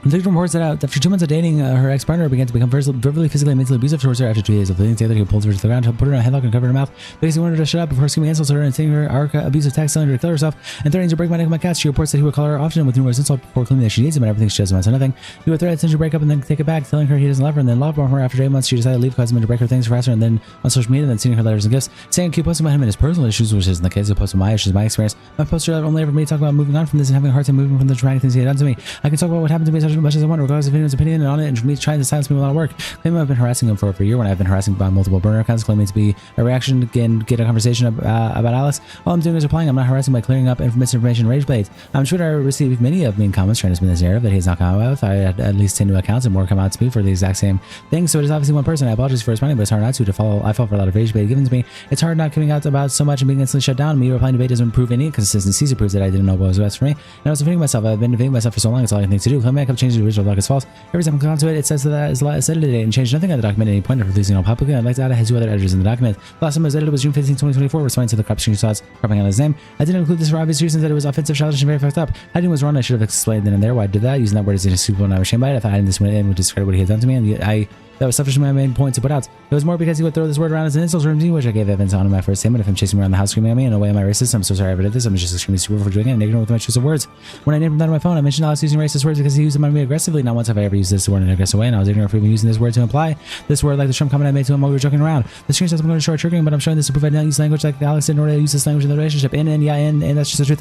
Speaker 1: The victim reports that after 2 months of dating, her ex-partner began to become verbally, physically, and mentally abusive towards her. After 2 days of living together, he pulled her to the ground, put her in a headlock and covered her mouth. Basically wanted her to shut up before screaming insults at her and saying her abusive text, telling her to kill herself, and threatening to break my neck and my cats. She reports that he would call her often with numerous insults before claiming that she needs him and everything she does amounts to nothing. He would threaten to break up and then take it back, telling her he doesn't love her, and then love bomb her. After 8 months, she decided to leave, causing him to break her things, harass her, and then on social media, and then sending her letters and gifts, saying keep posting about him and his personal issues, which isn't the case. He'll post about my issues, my experience. My poster only ever made me talk about moving on from this and having a hard time moving from the dramatic things he had done to me. I can talk about what happened to me as much as I want, regardless of anyone's opinion on it, and for me trying to silence me with a lot of work. Claiming I've been harassing him for over a year when I've been harassing by multiple burner accounts, claiming to be a reaction, again, get a conversation about Alex. All I'm doing is replying. I'm not harassing by clearing up misinformation rage blades. I'm sure I received many of mean comments trying to spin this narrative that he's not coming out with. I had at least 10 new accounts and more come out to me for the exact same thing, so it is obviously one person. I apologize for responding, but it's hard not to follow. I fall for a lot of rage bait given to me. It's hard not coming out about so much and being instantly shut down. Me replying to bait doesn't prove any consistency. It proves that I didn't know what was best for me. And I was defending myself. I've been defending myself for so long, it's all I think to do. Claiming I kept changing the original doc is false. Every time I come onto it, it says that it's edited and changed nothing on the document at any point of releasing it publicly. I'd like to add it has 2 other editors in the document. The last time it was edited was June 15, 2024, responding to the crop screenshots cropping out his name. I didn't include this for obvious reasons that it was offensive, childish, and very fucked up. Hiding was wrong. I should have explained then and there why I did that. Using that word as an excuse when I was ashamed by it. I thought hiding this went in would discredit what he had done to me, and that was sufficiently my main point to put out. It was more because he would throw this word around as an insult to me, which I gave evidence on in my first statement of him chasing me around the house screaming at me. In a way, am I racist? I'm so sorry I ever did this. I'm just extremely stupid for doing it and ignorant with my choice of words. When I named him that on my phone, I mentioned Alex using racist words because he used them on me aggressively. Not once have I ever used this word in an aggressive way, and I was ignorant for even using this word to imply this word, like the Trump comment I made to him while we were joking around. The screenshots I'm going to show are triggering, but I'm showing this to prove I didn't use language like Alex did in order to use this language in the relationship. And that's just the truth.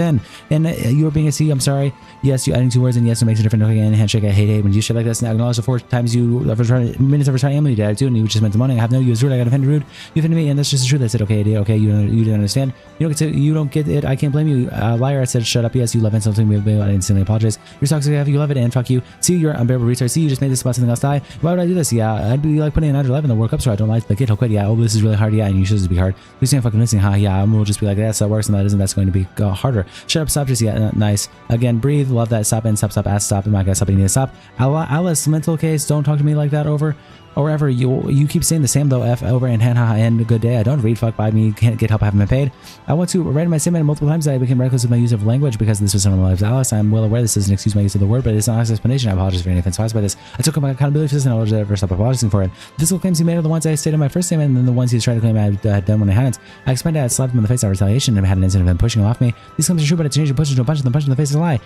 Speaker 1: And you were being a C. I'm sorry. Yes, you adding 2 words, and yes, it makes a difference. Okay, and handshake. I hate when you shit like this. And I acknowledge the 4 times you ever tried minutes every time Emily did. I do, and you just meant the money. I have no use rude. I got offended rude. You offended me, and that's just the truth. I said, okay, idiot. Okay, you didn't understand. You don't get it. I can't blame you. Liar. I said, shut up. Yes, you love insulting me. I instantly apologize. You're toxic. You love it, and fuck you. See, you're unbearable retard. See, you just made this about something else die. Why would I do this? Yeah, I'd be like putting an under 11 in the World Cup, so I don't like the kid. He'll quit. Yeah, oh, this is really hard. Yeah, and you should just be hard. Please ain't fucking listening. Huh? Yeah, we'll just be like, that's that works, and that isn't. That's going to be harder. Shut up. Stop. Just yeah, nice. Again, breathe. Love that. Stop and stop. Ass stop. And my guy, stop. You need to stop. Alice, mental case. Don't talk to me like that. Over. Or ever, you keep saying the same though. F over and hand and good day. I don't read. Fuck by me. Can't get help. I haven't been paid. I want to write my statement multiple times that I became reckless with my use of language because this was some of my lives. Alice, I'm well aware this doesn't excuse my use of the word, but it's not an explanation. I apologize for any offense caused by this. I took my accountability for this and I will never stop apologizing for it. The physical claims he made are the ones I stated in my first statement and then the ones he's trying to claim I had done when I hadn't. I explained I had slapped him in the face out of retaliation and had an incident of him pushing him off me. These claims are true, but it's changed to push into a punch and the punch in the face is a lie.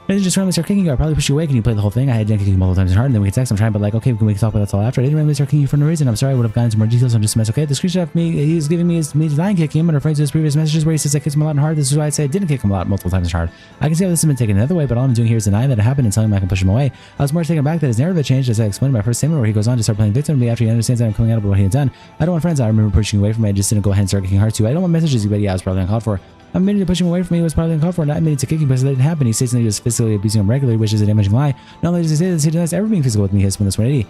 Speaker 1: I didn't just randomly start kicking you. I probably pushed you away. Can you play the whole thing? I had kicking you multiple times hard, and then we could text. I'm trying, but like, okay, we can talk about that all after. I didn't randomly start kicking you for no reason. I'm sorry. I would have gone into more details on just a mess. Okay, the screenshot of me, he's giving me his design kicking him and referring to his previous messages where he says I kicked him a lot and hard. This is why I say I didn't kick him a lot multiple times hard. I can see how this has been taken another way, but all I'm doing here is denying that it happened and telling him I can push him away. I was more taken back that his narrative changed as I explained in my first statement where he goes on to start playing victim to me after he understands that I'm coming out of what he had done. I don't want friends. I remember pushing away from me. I just didn't go ahead and start kicking hard too. I don't want messages, but yeah, I was probably uncalled for. I'm admitting to pushing him away from me was probably uncalled for, not admitting to kicking because that didn't happen. He states that he was physically abusing him regularly, which is a damaging lie. Not only does he say this, he denies ever being physical with me. He has spun this 180.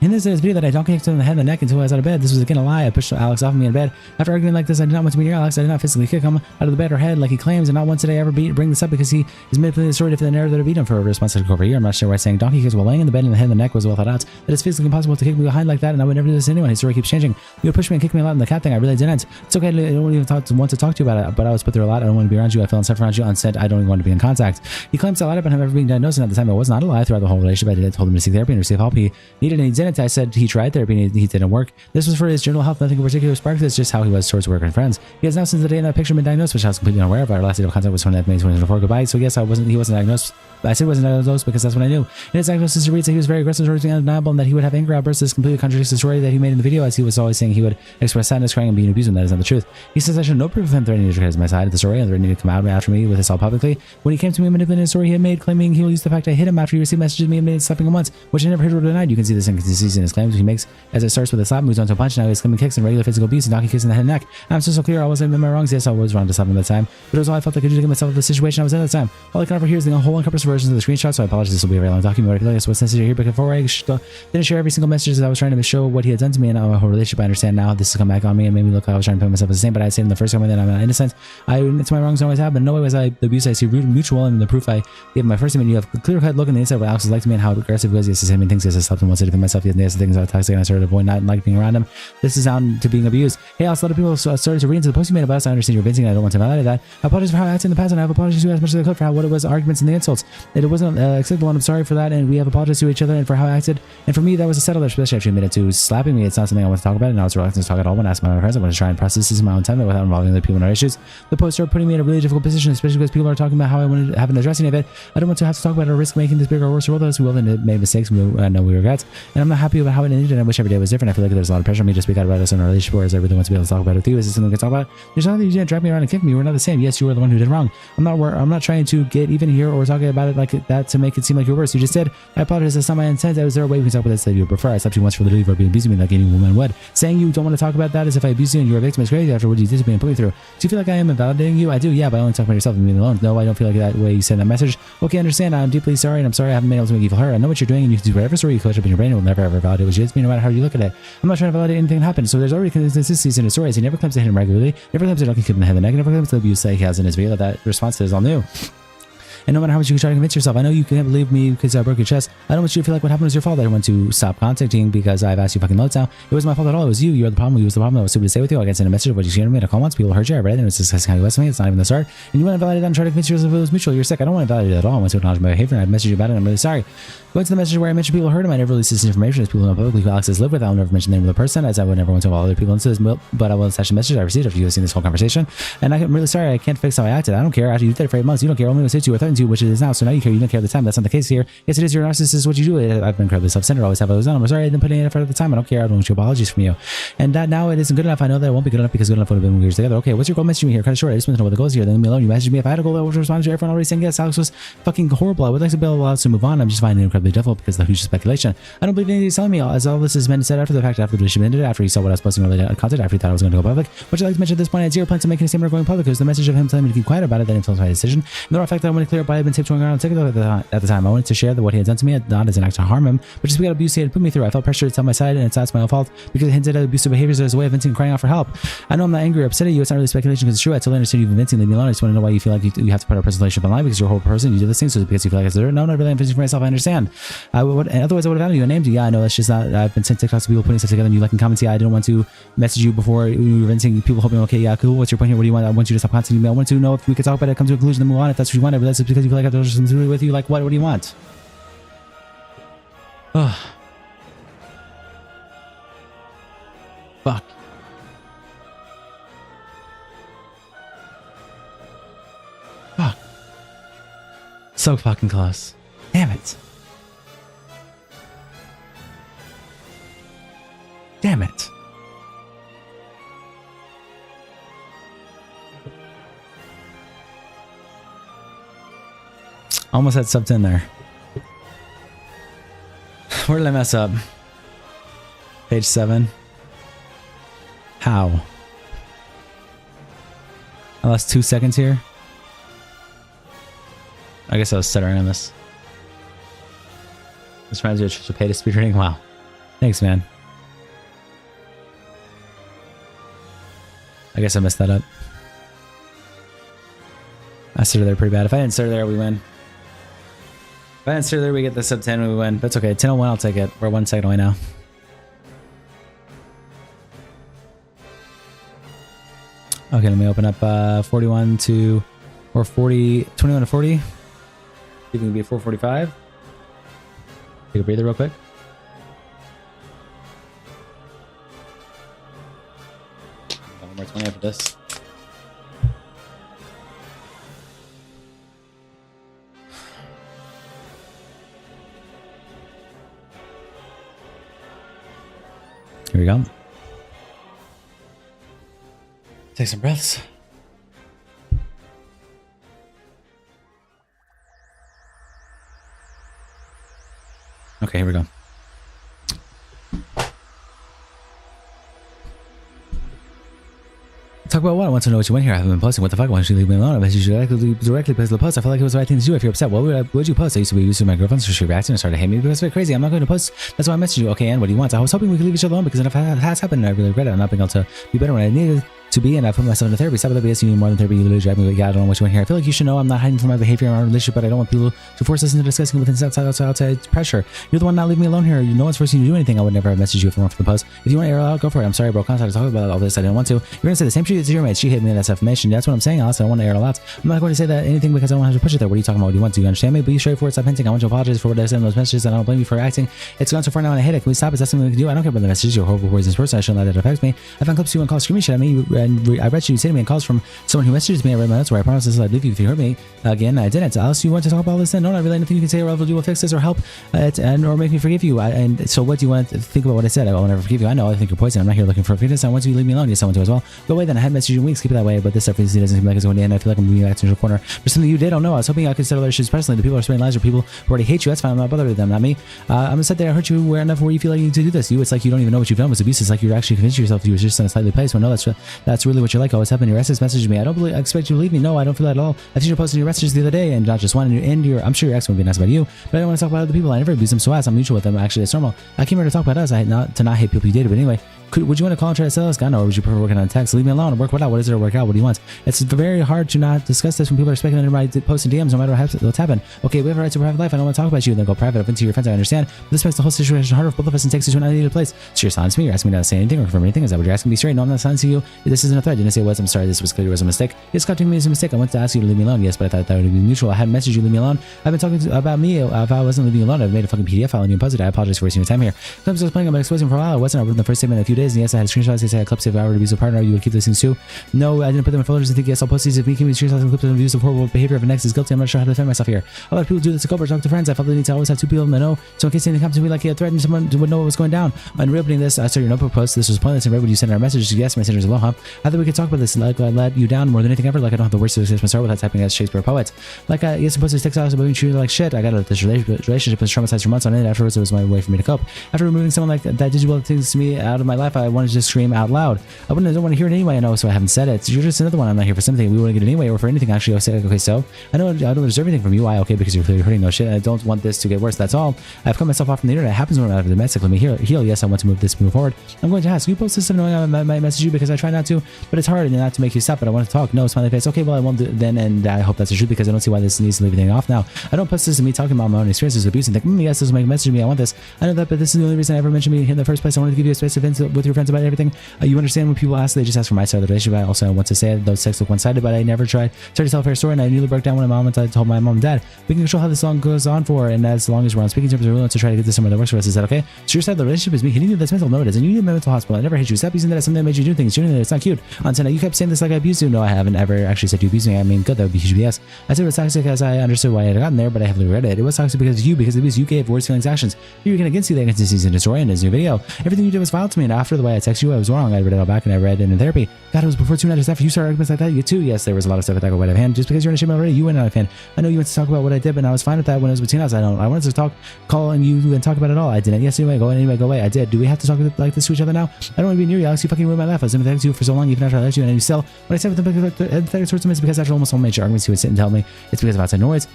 Speaker 1: In this video that I don't kick him in the head and the neck until I was out of bed. This was again a lie. I pushed Alex off of me in bed. After arguing like this, I did not want to be near Alex. I did not physically kick him out of the bed or head like he claims, and not once did I ever bring this up because he is manipulating the story to fit the narrative that I beat him for a response to over a year. I'm not sure why saying donkey kicks while laying in the bed and the head and the neck was well thought out. That it's physically impossible to kick me behind like that, and I would never do this to anyone. His story keeps changing. You would push me and kick me a lot in the cat thing. I really didn't. It's okay. I don't even want to talk to you about it, but I was put through a lot. I don't want to be around you. I felt unsafe around you. Unsaid. I don't even want to be in contact. He claims a lot about him ever being diagnosed, and at the time it was not a lie. Throughout the whole relationship, I told him to seek therapy and receive help. He needed and he didn't. I said he tried therapy and he didn't work. This was for his general health, nothing in particular sparked this, just how he was towards work and friends. He has now since the day in that picture been diagnosed, which I was completely unaware of. Our last date of contact was 29th May 2024. Goodbye. So yes, he wasn't diagnosed. I said he wasn't diagnosed because that's what I knew. In his diagnosis, he reads that he was very aggressive towards me, undeniable, and that he would have anger outbursts. This completely contradicts the story that he made in the video, as he was always saying he would express sadness, crying, and being abused, and that is not the truth. He says I should no proof of him threatening to criticize my side of the story and threatening to come out after me with this all publicly. When he came to me manipulating the story he had made, claiming he will use the fact I hit him after he received messages of me and made slapping him once, which I never heard or denied. You can see this inconsistency in his claims he makes as it starts with a slap, moves on to a punch, now he's claiming kicks and regular physical abuse and knocking kicks in the head and neck. I'm so clear I wasn't in my wrongs. Yes, I was wrong to slap him at the time, but it was all I felt I could do to get myself out of the situation I was in at the time. All I can offer here is the whole uncovered versions of the screenshot, so I apologize. This will be a very long document, but I feel like it's what's necessary here. But before I didn't share every single message as I was trying to show what he had done to me and our whole relationship. I understand now this has come back on me and made me look like I was trying to put myself as the same, but I said in the first comment that I'm not innocent. I admit to my wrongs, always have, but no way was I the abuse I see mutual, and the proof I gave my first statement. You have a clear-cut look on the inside what Alex was like to me and how aggressive he was. Yes, he said mean things. Yes, I slept him once I defend myself. Yes, the things I was toxic and I started to avoid not like being around him. This is down to being abused. Hey, Alex, a lot of people started to read into the post you made about us. I understand you're venting and I don't want to validate that. I apologize for how I acted in the past, and I have apologized to you as much as I could for what it was, arguments and the insults. It wasn't acceptable, and I'm sorry for that, and we have apologized to each other and for how I acted. And for me, that was a settle, especially after you admitted to slapping me. It's not something I want to talk about, and I was reluctant to talk at all when asked by my friends. I want to try and process this in my own time without involving other people in our issues. The post started putting me in a really difficult position, especially because people are talking about how I wanted to have an addressing of it. I don't want to have to talk about it or risk making this bigger or worse world as we will and made mistakes and know we regrets. And I'm not happy about how it ended, and I wish every day was different. I feel like there's a lot of pressure on me to speak out about us in our relationship, whereas I really want to be able to talk about it with you. Is this something we can talk about? There's nothing you didn't drag me around and kick me. We're not the same. Yes, you were the one who did wrong. I'm not trying to get even here or talking about it like that to make it seem like you're worse. You just did. I apologize. That's not my intent. Is there a way we can talk about this that you would prefer? I slapped you once for literally being abusing me like any woman would. Saying you don't want to talk about that as if I abused you and you're a victim is crazy after what you did to me and put me through. Do you feel like I am invalidating you? I do, yeah, but I only talk about yourself and me alone. No, I don't feel like that way you send that message. Okay, understand. I'm deeply sorry, and I'm sorry I haven't been able to make you feel hurt. I know what you're doing, and you can do whatever story you coach up in your brain. It will never ever validate what you did to me, no matter how you look at it. I'm not trying to validate anything that happened. So there's already consistencies in his stories. He never claims to hit him regularly, never claims to knock him in the head, never claims to abuse like he has in his video. That response is all new. And no matter how much you try to convince yourself, I know you can't believe me because I broke your chest. I don't want you to feel like what happened was your fault. I want to stop contacting because I've asked you fucking loads now. It wasn't my fault at all. It was you. You're the problem. You was the problem. I was stupid to stay with you. I can send a message of what you shared with me in a call once. People heard you. I read it. And it was just kind of West me. It's not even the start. And you want to validate that and try to convince yourself it was mutual. You're sick. I don't want to validate it at all. I want to acknowledge my behavior. And I've messaged you about it. And I'm really sorry. Going to the message where I mentioned people heard him, I never released this information as people know publicly who Alex has lived with. I will never mention the name of the person as I would never want to involve other people into this, but I will attach the message I received after you have seen this whole conversation. And I'm really sorry, I can't fix how I acted. I don't care. After you did it for 8 months, you don't care. Only when it hits you or threatens you, which it is now. So now you care. You don't care at the time. That's not the case here. Yes, it is. You're a narcissist. Is what you do. I've been incredibly self-centered. Always have. I was done. I'm sorry I didn't put any effort at the time. I don't care. I don't want your apologies from you. And that now it isn't good enough. I know that it won't be good enough because good enough would have been when we were together. Okay, what's your goal? Messaging me here. Cut it short. I just want to know what the goal is here. Then leave me alone. You messaged me. If I had a goal that would respond to everyone already saying yes, Alex was fucking horrible. I would like to be able to move on. I'm just finding it incredibly difficult because of the huge speculation. I don't believe anything he's telling me, as all this has been said after the fact, after the relationship ended, after he saw what I was posting related content, after he thought I was going to go public. Which I'd like to mention at this point, I had zero plans to make any statement or going public. It was the message of him telling me to keep quiet about it that influenced my decision. And the fact that I wanted to clear up why I had been taped going around on TikTok at the time. I wanted to share that what he had done to me, not as an act to harm him, but just because abuse he had put me through. I felt pressure to tell my side, and it's not my own fault because it hinted at abusive behaviors as a way of venting and crying out for help. I know I'm not angry or upset at you. It's not really speculation because it's true. I totally understand you've been venting. Leave me alone. I just want to know why you feel like you have to put our personal relationship online because you're a whole person. You did this thing, so because you feel like it's there. No, not really. I'm venting for myself. I understand. Otherwise, I would have added you and named you. Yeah, I know that's just not. I've been sent TikToks to people putting stuff together and you liking comments. Yeah, I didn't want to message you before we were venting. People hoping, okay, yeah, cool. What's your point here? What do you want? I want you to stop contacting me. I want to know if we could talk about it, come to a conclusion, then move on. If that's what you want, I realize it's because you feel like I have to do something with you. Like what? What do you want? Oh. Fuck. Fuck. So fucking close. Damn it. Damn it. Almost had subbed in there. Where did I mess up? Page 7. How? I lost 2 seconds here. I guess I was stuttering on this. This reminds me of Trisha Paytas speedrunning. Wow. Thanks, man. I guess I messed that up. I started there pretty bad. If I didn't start there, we win. If I didn't start there, we get the sub 10, we win. That's okay. 10-01, I'll take it. We're 1 second away now. Okay, let me open up 41 to, or 40, 21 to 40. See if we can be at 445. Take a breather real quick. One more 20 after this. Here we go. Take some breaths. Okay, here we go. Talk about what? I want to know what you went here. I haven't been posting. What the fuck? Why don't you leave me alone? I messaged you directly because of the post. I felt like it was the right thing to do. If you're upset, what would you post? I used to be used to my girlfriend, so she reacted and started to hate me because it's very crazy. I'm not going to post. That's why I messaged you. Okay, and what do you want? I was hoping we could leave each other alone because if it has happened, and I really regret it. I'm not being able to be better when I needed to be, and I put myself into therapy. Stop with that BS. You need more than therapy. You literally drive me. Yeah, I don't know what you want here. I feel like you should know I'm not hiding from my behavior in our relationship, but I don't want people to force us into discussing with outside pressure. You're the one not leaving me alone here. No one's forcing you to do anything. I would never have messaged you if it weren't for the post. If you want to air it out, go for it. I'm sorry, bro. Contact to talk about all this. I didn't want to. You're gonna say the same shit as your mate. She hit me. That's information. That's what I'm saying, Alex. I don't want to air it out. I'm not going to say that anything because I don't have to push it there. What are you talking about? What do you want? Do you understand me? Be straightforward. Stop hinting. I want to apologize for what I said in those messages, and I don't blame you for acting. It's gone so far now, and I hate it. Can we stop? Is that something we can do? I don't care about the messages. You're a horrible poisonous person. I shouldn't let that affect me. I found clips of you and calls screaming shit at me, and I read you say to me and calls from someone who messages me. I read my notes where I promised this I'd leave you if you hurt me. Again, I didn't. Alice, you want to talk about all this then? No, not really. Nothing you can say or else you will fix this or help or make me forgive you. And so what do you want to think about what I said? I will never forgive you. I know. I think you're poison. I'm not here looking for forgiveness. I want you to leave me alone. Yes, I want to as well. Go away then. I had messaged you in weeks. Keep it that way. But this stuff doesn't seem like it's going to end. I feel like I'm moving back to your corner for something you did. I don't know. I was hoping I could settle their issues personally. The people are spreading lies or people who already hate you. That's fine. I'm not bothered with them, not me. I'm gonna sit there. I hurt you enough where you feel like you need to do this. It's like you don't even know what you've done with abuse. It's like you're actually convincing yourself you were just in a slightly place. Well, no, that's really what you're like. Always happened. Your exes messaged me. I don't really expect you to leave me. No, I don't feel that at all. I've seen you posting your messages the other day, and not just one. And I'm sure your ex would be nice about you, but I don't want to talk about other people. I never abuse them, so I'm mutual with them. Actually, it's normal. I came here to talk about us. I not hate people you dated, but anyway. Would you want to call and try to sell us? God, no. Or would you prefer working on text? Leave me alone and work what out. What is there to work out? What do you want? It's very hard to not discuss this when people are speculating about posting DMs no matter what's happened. Okay, we have a right to a private life. I don't want to talk about you. Then go private up into your friends. I understand. But this makes the whole situation harder for both of us and takes you to an unneeded place. So you're silencing me. You're asking me not to say anything or confirm anything. Is that what you're asking me straight? No, I'm not silencing you. This isn't a threat. I didn't say it was. I'm sorry. This was clearly a mistake. It's cutting me as a mistake. I wanted to ask you to leave me alone. Yes, but I thought that would be mutual. I hadn't messaged you. Leave me alone. I've been talking about me. If I wasn't leaving you alone, I've made a fucking PDF file and you imposed it. I apologize for wasting your time here. I was playing. I've been exposing for a while. I wasn't. I wrote in the first statement in a few days. And yes, I had screenshots. I had clips. If I were to be a partner, you would keep these things too. No, I didn't put them in folders and think, yes, I'll post these. If we can be screenshots and clips of views of horrible behavior of an ex is guilty, I'm not sure how to defend myself here. A lot of people do this to cover, talk to friends. I felt the need to always have two people in the know. So in case anything comes to me like a threat and someone would know what was going down. On reopening this, I saw your notebook post. This was pointless and read when you sent our message. Yes, my senders aloha. I thought we could talk about this. Like I let you down more than anything ever. Like I don't have the words to express my sorrow without typing as Shakespeare poet. Like I yes, supposed to text out about being treated like shit. I got out of this relationship was traumatized for months on end. Afterwards, it was my way for me to cope. After removing someone like that did well things to me out of my life, I wanted to just scream out loud. I don't want to hear it anyway. I know, so I haven't said it. You're just another one. I'm not here for something. We want to get it anyway, or for anything. Actually, I'll say, okay, so I know I don't deserve anything from you. Why? Okay, because you're clearly hurting. No shit. I don't want this to get worse. That's all. I've cut myself off from the internet. It happens when I'm out of domestic. Let me heal. Yes, I want to move forward. I'm going to ask. You post this stuff knowing I might message you because I try not to, but it's hard and not to make you stop. But I want to talk. No, smiley face. Okay, well I won't do it then, and I hope that's the truth because I don't see why this needs to leave anything off now. I don't post this to me talking about my own experiences with abuse and think, yes, this will make a message to me. I want this. I know that, but this is the only reason I ever mentioned me in the first place. I wanted to give you a space to vent with your friends about everything. You understand when people ask, they just ask for my side of the relationship. I also want to say those texts look one-sided, but I never tried to tell a fair story, and I nearly broke down when I told my mom and dad. We can control how this song goes on for, and as long as we're on speaking terms, we're willing to try to get this somewhere that works for us. Is that okay? So your side of the relationship is me hitting you. That's mental. No, it isn't. You need a mental hospital. I never hate you. Stop using that as something that made you do things. Doing that, it's not cute. On tonight, you kept saying this like I abused you. No, I haven't ever actually said you abused me. I mean, good, that would be huge BS. I said it was toxic as I understood why I had gotten there, but I heavily regret it. It was toxic because of you, because of abuse you gave, words, feelings, actions. You were going against you, the inconsistencies in the story and his new video. Everything you did was vile to me, and after the way I texted you, I was wrong. I read it all back and I read it in therapy. God, it was before 2 nights after you started arguments like that. You too. Yes, there was a lot of stuff that go out of hand. Just because you're in a shame already, you went out of hand. I know you went to talk about what I did, but I was fine with that when it was between us. I wanted to call and you and talk about it all. I didn't. Yes, anyway, go away. I did. Do we have to talk like this to each other now? I don't want to be near you, Alex. You fucking ruined my life. I was empathetic to you for so long, even after I left you, and you still. When I said empathetic towards him, it's because after almost all major arguments, he would sit and tell me it's because of outside noise.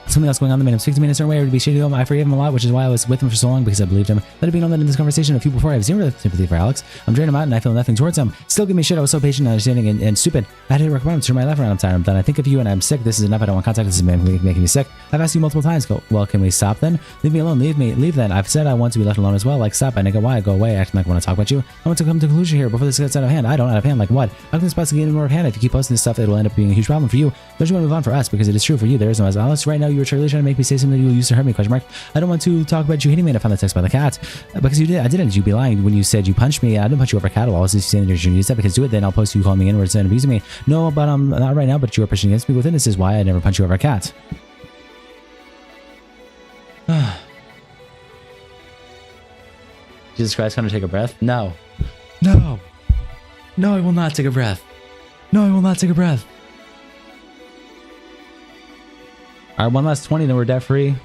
Speaker 1: Something else going on that made him speak to me in a certain way or to be shady to him. I forgave him a lot, which is why I was with him for so long, because I believed him. Let it be known that in this conversation a few before I have zero sympathy for Alex. I'm draining him out and I feel nothing towards him. Still give me shit. I was so patient and understanding and stupid. I had to recommend him to turn my life around. I'm tired. I'm done. I think of you and I'm sick. This is enough. I don't want contact. This is making me sick. I've asked you multiple times. Go, well, can we stop then? Leave me alone. Leave then. I've said I want to be left alone as well. Like, stop. And I go, why? Go away. Acting like I want to talk about you. I want to come to a conclusion here before this gets out of hand. I don't out of hand. Like what? How can this possibly get any more of hand? If you keep posting this stuff, it will end up being a huge problem for you. Don't you want to move on for us? Because it is true for you. There is no as Alex. Right now, you're really trying to make me say something that you used to hurt me, question mark. I don't want to talk about you hitting me, and I found that text by the cat. Because you did. I didn't. You'd be lying when you said you punched me. I didn't punch you over a cat. I was just saying you're use that because do it, then I'll post you calling me inwards and abusing me. No, but I'm not right now, but you are pushing against me within. This is why I never punch you over a cat. Jesus Christ, can I take a breath? No. No. No, I will not take a breath. No, I will not take a breath. All right, one last 20, then we're debt free.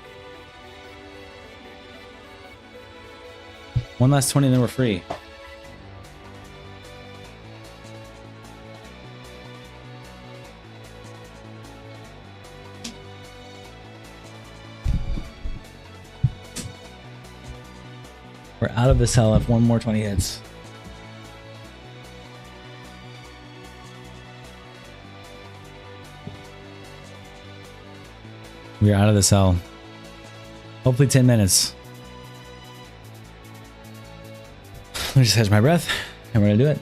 Speaker 1: One last 20, then we're free. We're out of this hell if one more 20 hits. We're out of the cell. Hopefully 10 minutes. Let me just catch my breath and we're gonna do it.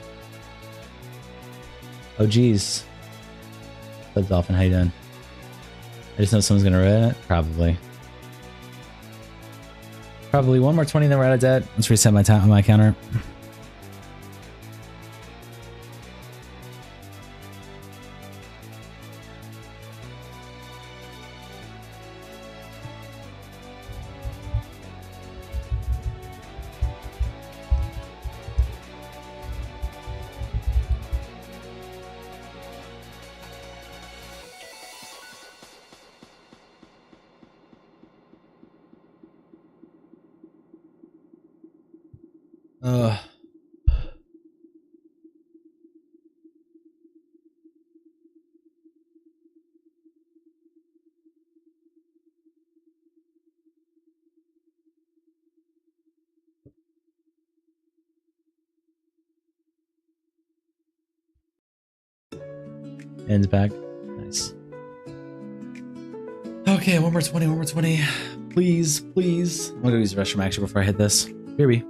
Speaker 1: Oh geez. What's Dolphin? How you doing? I just know someone's gonna ruin it. Probably. Probably one more 20, then we're out of debt. Let's reset my time on my counter. Ends back. Nice. Okay, one more 20, one more 20. Please, please. I'm gonna go use the restroom actually before I hit this. BRB.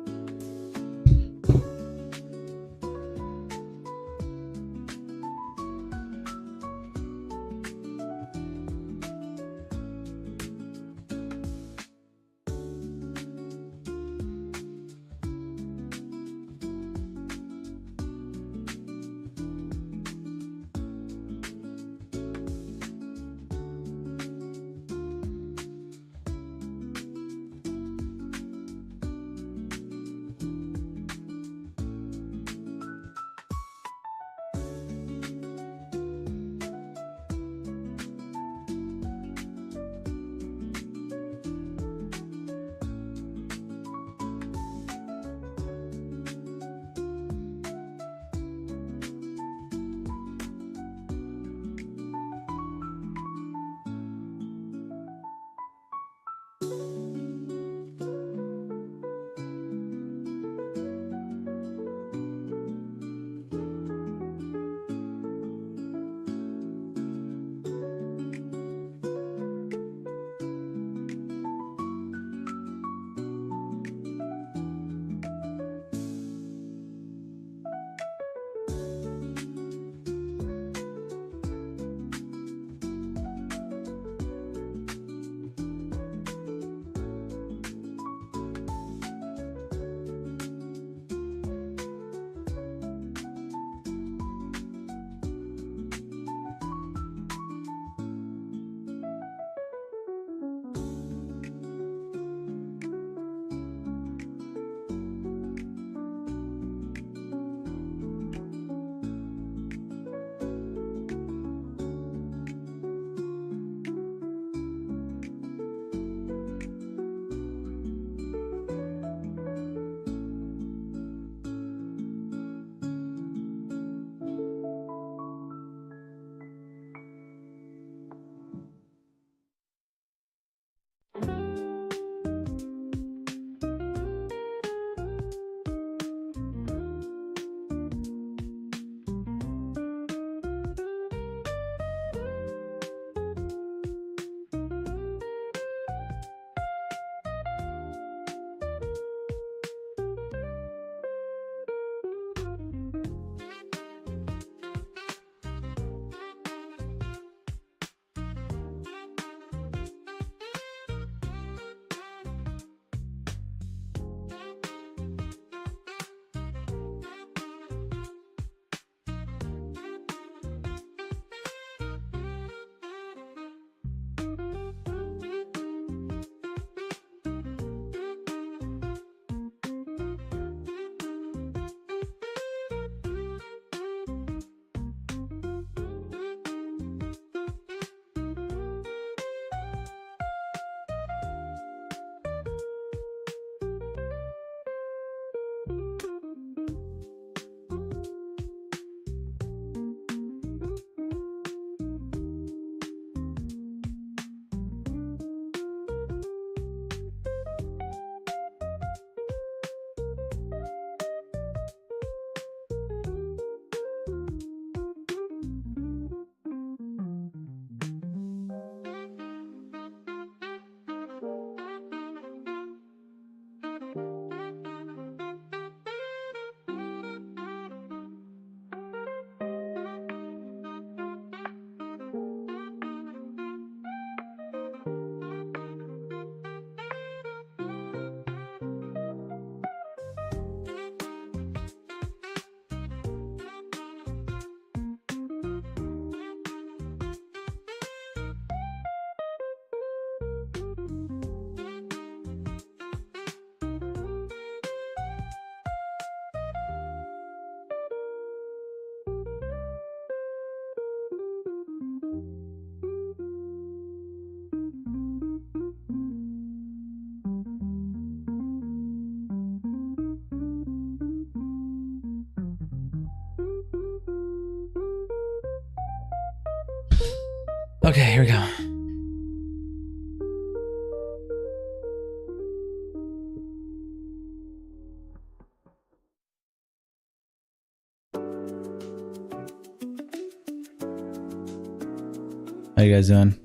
Speaker 1: Okay, here we go. How you guys doing?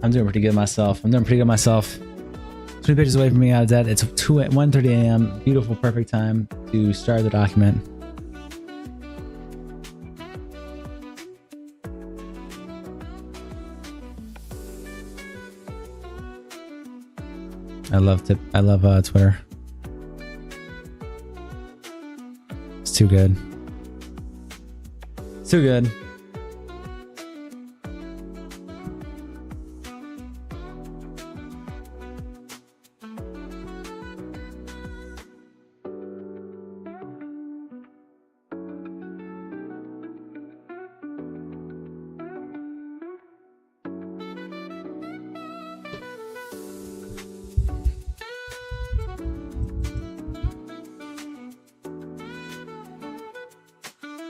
Speaker 1: I'm doing pretty good myself. 20 pages away from being out of debt. It's 1:30 a.m. Beautiful, perfect time to start the document. I love Twitter. It's too good. It's too good.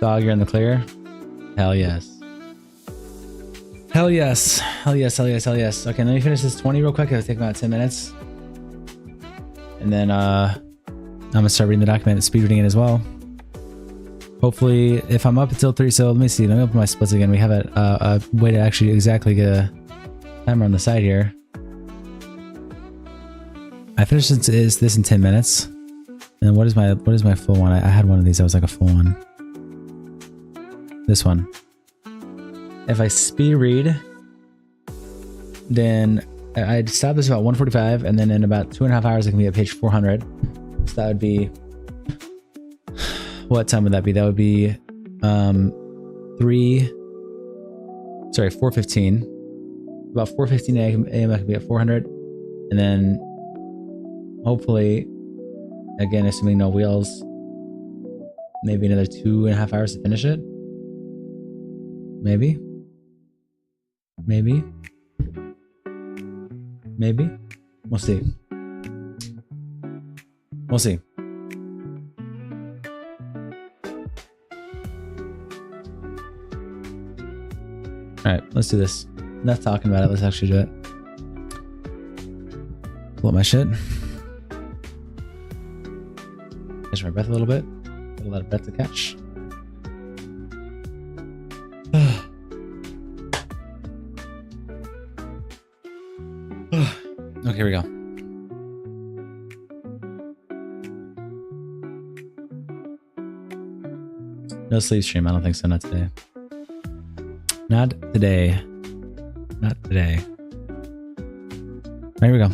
Speaker 1: Dog, you're in the clear? Hell yes. Hell yes. Hell yes, hell yes, hell yes. Okay, let me finish this 20 real quick. It'll take about 10 minutes. And then I'm gonna start reading the document and speed reading it as well. Hopefully, if I'm up until 3, so let me see. Let me open my splits again. We have a way to actually exactly get a timer on the side here. I finished this in 10 minutes. And what is my full one? I had one of these that was like a full one. This one. If I speed read, then I'd stop this about 1:45, and then in about 2.5 hours I can be at page 400. So that would be, what time would that be? That would be 4:15. About 4:15 a.m. I can be at 400, and then hopefully, again assuming no wheels, maybe another 2.5 hours to finish it. Maybe. We'll see. We'll see. Alright, let's do this. Enough talking about it, let's actually do it. Pull up my shit. Catch my breath a little bit. Got a lot of breath to catch. Okay, here we go. No sleep stream, I don't think so, not today. Not today. Not today. There we go.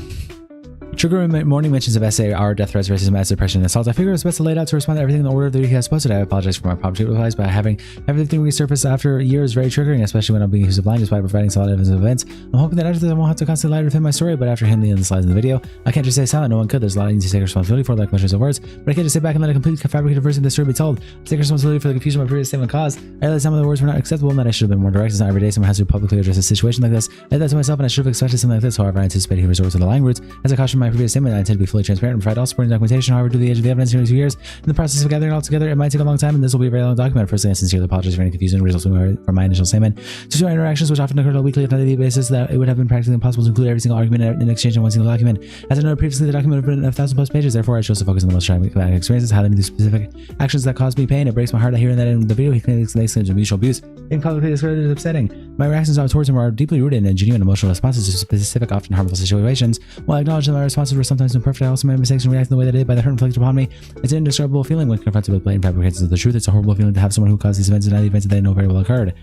Speaker 1: Trigger morning mentions of SA are death threats, racism, acid, depression, and assault. I figured it was best to lay it out to respond to everything in the order that he has posted. I apologize for my prompt replies, but having everything resurface after years is very triggering, especially when I'm being accused of lying despite providing solid evidence of events. I'm hoping that after this I won't have to constantly lie to defend my story, but after him the slides in the video, I can't just stay silent. No one could. There's a lot I need to take responsibility for, like measures of words, but I can't just sit back and let a complete fabricated version of the story be told. I take responsibility for the confusion my previous statement caused. I realized some of the words were not acceptable and that I should have been more direct. It's not every day someone has to publicly address a situation like this. I did that to myself and I should have expected something like this. However, I anticipated he resorted to the lying routes. As I cautioned my previous statement, I intend to be fully transparent and provide all supporting documentation. However, due to the age of the evidence, nearly 2 years in the process of gathering it all together, it might take a long time, and this will be a very long document. Firstly, I sincerely apologize for any confusion resulting from my initial statement. Due to our interactions, which often occurred on a weekly, if not daily basis, that it would have been practically impossible to include every single argument in exchange in one single document. As I noted previously, the document would have been 1,000+ pages. Therefore, I chose to focus on the most traumatic experiences, highlighting the specific actions that caused me pain. It breaks my heart hearing that in the video he claims of mutual abuse. In publicly described as upsetting. My reactions towards him are deeply rooted in genuine emotional responses to specific, often harmful situations. While I acknowledge that my responses were sometimes imperfect, I also made mistakes in reacting the way that I did by the hurt inflicted upon me. It's an indescribable feeling when confronted with blatant fabrications of the truth. It's a horrible feeling to have someone who caused these events deny the events that they know very well occurred.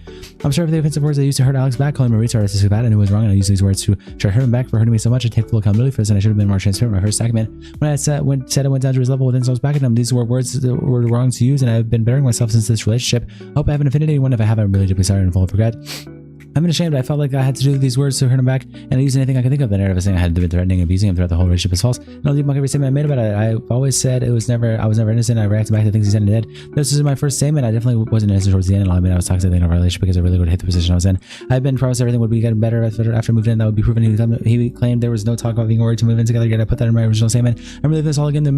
Speaker 1: I'm sorry for the offensive words I used to hurt Alex back, calling him a retard, racist, bad, and who was wrong, and I used these words to try to hurt him back for hurting me so much. I take full accountability for this, and I should have been more transparent in my first document. When I said it went down to his level with insults back at him, these were words that were wrong to use, and I've been bettering myself since this relationship. I hope I haven't offended anyone. If I have, I'm really deeply sorry and full of regret. I've been ashamed. I felt like I had to do these words to hurt him back, and I used anything I could think of. The narrative saying I had been threatening and abusing him throughout the whole relationship is false. And I'll leave every statement I made about it. I've always said I was never innocent. I reacted back to things he said and did. This is my first statement. I definitely wasn't innocent towards the end. I mean, I was toxic in our relationship because I really would hit the position I was in. I've been promised everything would be getting better after I moved in. That would be proven. He claimed there was no talk about being worried to move in together. Yet I put that in my original statement. I'm really this all again. The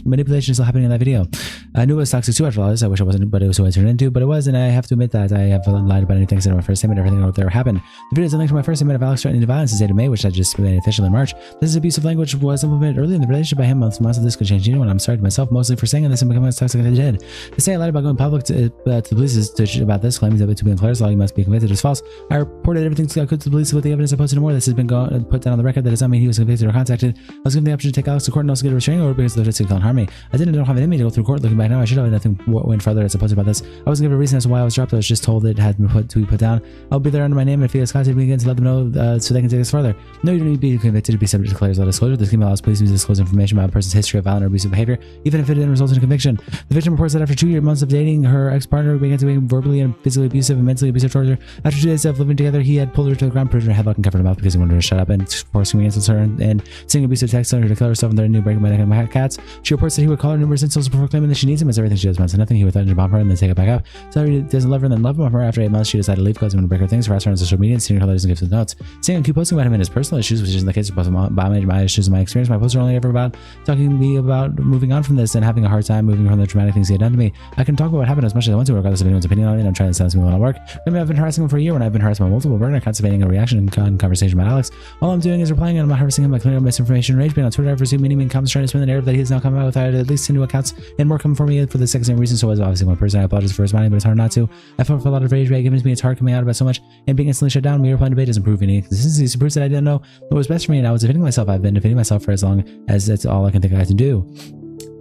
Speaker 1: manipulation is still happening in that video. I knew it was toxic too after all this. I wish it wasn't, but it was what I turned into. But it was, and I have to admit that I have lied about anything said in my first statement. Everything that ever happened. The video is a link to my first statement of Alex threatening violence in the state of May, which I just made official in March. This is abusive language was implemented early in the relationship by him. Months of this could change anyone. I'm sorry to myself mostly for saying this and becoming as toxic as I did. To say I lied about going public to the police about this, claiming that to be unclear, so you must be convicted is false. I reported everything I could to the police with the evidence I posted and more. This has been put down on the record. That does not mean he was convicted or contacted. I was given the option to take Alex to court and also get a restraining order because the risk can't harm me. I don't have it in me to go through court. Looking back now, I should have. Nothing went further as opposed about this. I wasn't given a reason as to why I was dropped. I was just told it had been put down. I'll be there under my name if he has contacted me again to let them know so they can take us further. No, you don't need to be convicted to be subject to Claire's law disclosure. This scheme allows police to disclose information about a person's history of violent or abusive behavior, even if it didn't result in a conviction. The victim reports that after 2 months of dating, her ex-partner began to be verbally and physically abusive and mentally abusive towards her. After 2 days of living together, he had pulled her to the ground, put her headlock and covered her mouth because he wanted her to shut up and forcing me against her and sending abusive texts on her to kill herself and threatening to break my neck and my cat's. She reports that he would call her numerous insults before claiming that she needs him as everything she does amounts to nothing. He would threaten to bomb her and then take it back up. So he doesn't love her and then love her. After 8 months, she decided to leave because he wanted to break her things, harass her on social media, and sending her letters and gifts with notes. Saying and keep posting about him in his personal issues, which isn't the case of my issues and my experience. My posts are only ever about talking to me about moving on from this and having a hard time moving from the traumatic things he had done to me. I can talk about what happened as much as I want to, regardless of anyone's opinion on it. I'm trying to silence me when I work. Maybe I've been harassing him for a year when I've been harassed by multiple burner, constipating a reaction and conversation about Alex. All I'm doing is replying and I'm not harassing him by clearing up misinformation and rage being on Twitter. I've received many comments trying to spin the narrative that he has now come out with at least 2 accounts and more coming for me for the same reason. So as obviously one person, I apologize for responding, but it's hard not to. I felt for a lot of rage given to me. It's hard coming out about so much and being instantly shut down. Me replying to debate doesn't prove any consistency. It proves that I didn't know what was best for me and I was defending myself. I've been defending myself for as long as that's all I can think I can do.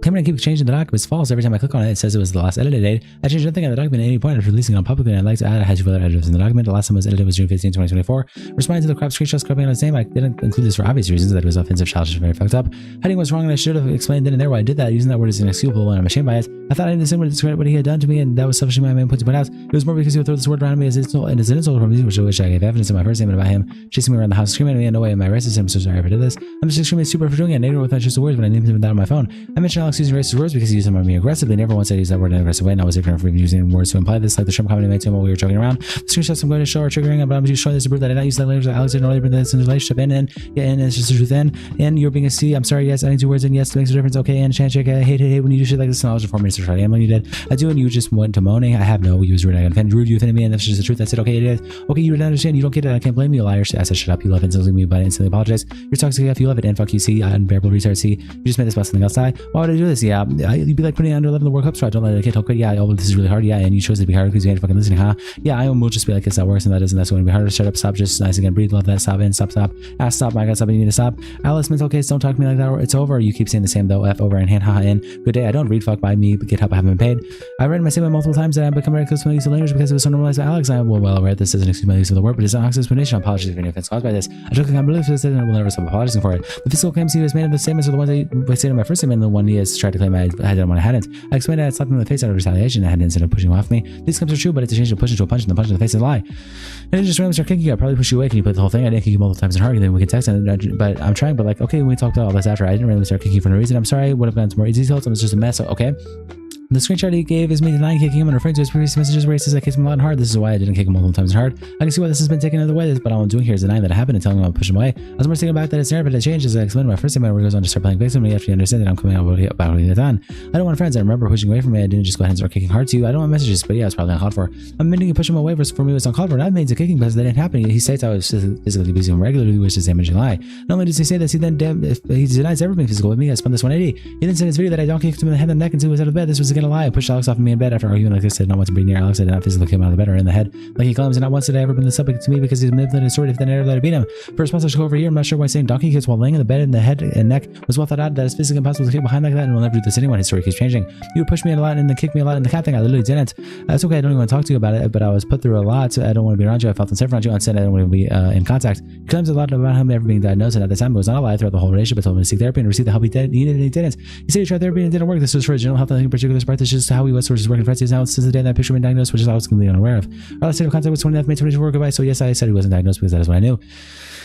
Speaker 1: Claiming I keep changing the document is false. Every time I click on it, it says it was the last edited date. I changed nothing on the document at any point after releasing it on publicly, and I'd like to add I had 2 other editors in the document. The last time it was edited was June 15, 2024. Responding to the crop screenshots scrubbing on his name, I didn't include this for obvious reasons, that it was offensive, childish, and very fucked up. Heading was wrong, and I should have explained then and there why I did that. Using that word is inexcusable, and I'm ashamed by it. I thought I didn't assume to discredit what he had done to me, and that was selfishly my main point to point out. It was more because he would throw this word around me as an insult from me, which I wish I gave evidence in my first statement about him chasing me around the house, screaming at me. In no way am I racist. I'm so sorry if I did this. I'm just extremely stupid for doing it. Negative without just the words when I named him that on my phone. I mentioned Alex using racist words because he used them on me aggressively. Never once said he used that word in an aggressive way, and I was ignorant for even using words to imply this, like the shrimp comment I made to him while we were joking around. The screenshots I'm going to show are triggering, but I'm just showing this to prove that I did not use that language that Alex didn't really bring this in the relationship. And it's just the truth. And you're being a C. I'm sorry. Yes, adding 2 words in. Yes, it makes a difference. Okay, and handshake. I hate when you do shit like this. Knowledge for me to try to when you did. I do, and you just went to moaning. I have no use. I offended, rude, you offended me, and that's just the truth. I said, okay, it is. Okay, you didn't understand. You don't get it. I can't blame you, liar. I said, shut up. You love insulting me, but I instantly apologize. You're toxic if you love it, and fuck you, C. Unbearable retard, C. You just made this about something else. Why would I do this? Yeah, you'd be like putting it under 11 the World Cup, so I don't let the kid talk. Yeah, oh, this is really hard. Yeah, and you chose it to be hard because you ain't fucking listening, huh? Yeah, I will just be like, it's that works, and that isn't. That's going to be harder. Shut up, stop, just nice again, breathe, love that, stop in, stop. Ask, stop, my God, stop, you need to stop. Alice, mental case, don't talk to me like that. It's over. You keep saying the same though. F over and hand, haha, in. Good day. I don't read, fuck by me, but get help. I haven't been paid. I read my statement multiple times that I've become very close to my use of language because it was so normalized by Alex. I am well aware this doesn't excuse my use of the word, but it's not Alex's explanation. I apologize for any offense caused by this. I took accountability for this and will never stop apologizing for it. The physical claims he was made in the statements are the ones I stated in my first statement, and the one he has tried to claim I had done when I hadn't. I explained that I had slapped him in the face out of retaliation. I had an instead of pushing him off me. These claims are true, but it's a change to push into a punch, and the punch in the face is a lie. I didn't just randomly start kicking you. I probably pushed you away. Can you play the whole thing? I didn't kick you multiple times in hard, and then we can text. But I'm trying. But like, okay, when we talked about all this after, I didn't randomly start kicking you for no reason. I'm sorry. I would have gone into more details. It was just a mess. So, okay. The screenshot he gave is me denying kicking him and referring to his previous messages where he says I kicked him a lot and hard. This is why I didn't kick him multiple times hard. I can see why this has been taken another way, but all I'm doing here is denying that it happened and telling him I'll push him away. I was more thinking back that it's narrative that changed as I explained in my first statement where he goes on to start playing victim and after you understand that I'm coming out about what he had done. I don't want friends. I remember pushing away from me. I didn't just go ahead and start kicking hard to you. I don't want messages, but yeah, it's probably uncalled for. I'm admitting to push him away for me was uncalled for. Not means of kicking because that didn't happen. He states I was physically abusing him regularly, which is damaging lie. Not only does he say this, he denies ever being physical with me. I spun this 180. He then said in his video that I don't kicked him in the head and neck until he was out of bed. This was again a lie. I pushed Alex off of me in bed after arguing like this. Said not want to be near Alex. I did not physically kick him out of the bed or in the head like he claims, and not once did I ever bring this subject to me because he's manipulated his story if the narrative that I beat him. For response to go over here, I'm not sure why saying donkey kicks while laying in the bed in the head and neck was well thought out. That is physically impossible to kick behind like that, and will never do this anyway. His story keeps changing. You would push me a lot and then kick me a lot in the cat thing. I literally didn't. It's okay. I don't even want to talk to you about it, but I was put through a lot. So I don't want to be around you. I felt unsafe around you. Instead, I don't want to be in contact. He claims a lot about him ever being diagnosed, and at the time it was not a lie throughout the whole relationship. I told him to seek therapy and receive the help he needed, and he didn't. He said he tried therapy and it didn't work. This was for his general health and in particular. part. This is how he was working in France. He's now since the day that picture been diagnosed, which is I was completely unaware of. Our last state of contact was 29th May 2024. Goodbye. So yes, I said he wasn't diagnosed because that is what I knew.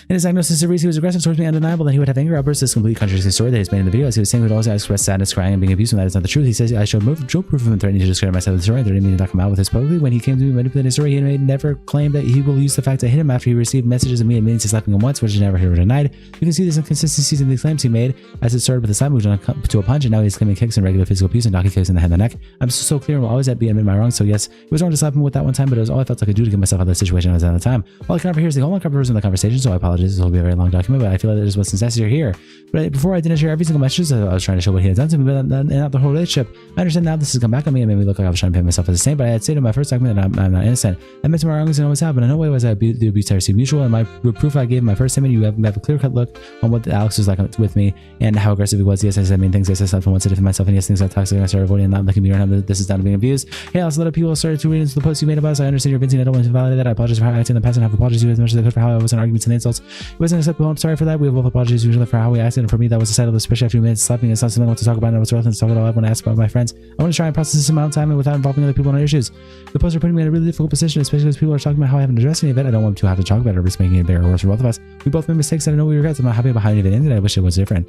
Speaker 1: In his diagnosis of he was aggressive towards me, undeniable that he would have anger outbursts. This complete contradicts the story that he's made in the video. As he was saying, he would always express sadness, crying, and being abusive. That is not the truth. He says I showed no proof of him threatening to discredit myself with the story. Threatening me to not come out with this publicly. When he came to me manipulating his story, he never claimed that he will use the fact I hit him after he received messages of me admitting to slapping him once, which he never heard or denied. You can see this inconsistencies in the claims he made, as it started with a slap move to a punch, and now he's claiming kicks and regular physical abuse and donkey kicks in the head and the neck. I'm so clear and will always be admit my wrong. So yes, it was wrong to slap him with that one time, but it was all I felt I could do to get myself out of the situation I was in at the time. All I can overhear is the whole version of the conversation, so I apologize. This will be a very long document, but I feel like it is what's necessary here. But before I didn't share every single message, I was trying to show what he had done to me, but not the whole relationship. I understand now this has come back on me and made me look like I was trying to pay myself as the same, but I had stated in my first document that I'm not innocent. I meant to my wrongs and always have, but in no way was the abuse I received mutual. And my proof I gave in my first statement, you have a clear-cut look on what Alex was like with me and how aggressive he was. Yes, I said mean things. Yes, I slept on one side of myself, and yes, things got toxic. I started avoiding and not looking me around. This is down to being abused. Hey, also a lot of people started to read into the posts you made about us. I understand you're venting. I don't want to validate that. I apologize for how I acted in the past and have apologized to you as much as I could for how I was in arguments and insults. It wasn't acceptable. I'm sorry for that. We have both apologies usually for how we acted, and for me that was the side of the especially after minutes slapping. It's not something I want to talk about, and I was relevant to talk about. I want to ask about my friends. I want to try and process this in my own time and without involving other people in our issues. The posts are putting me in a really difficult position, especially as people are talking about how I haven't addressed any of it. I don't want to have to talk about it or risk making it bigger or worse for both of us. We both made mistakes and I know we regret. I'm not happy about how any of it ended. I wish it was different.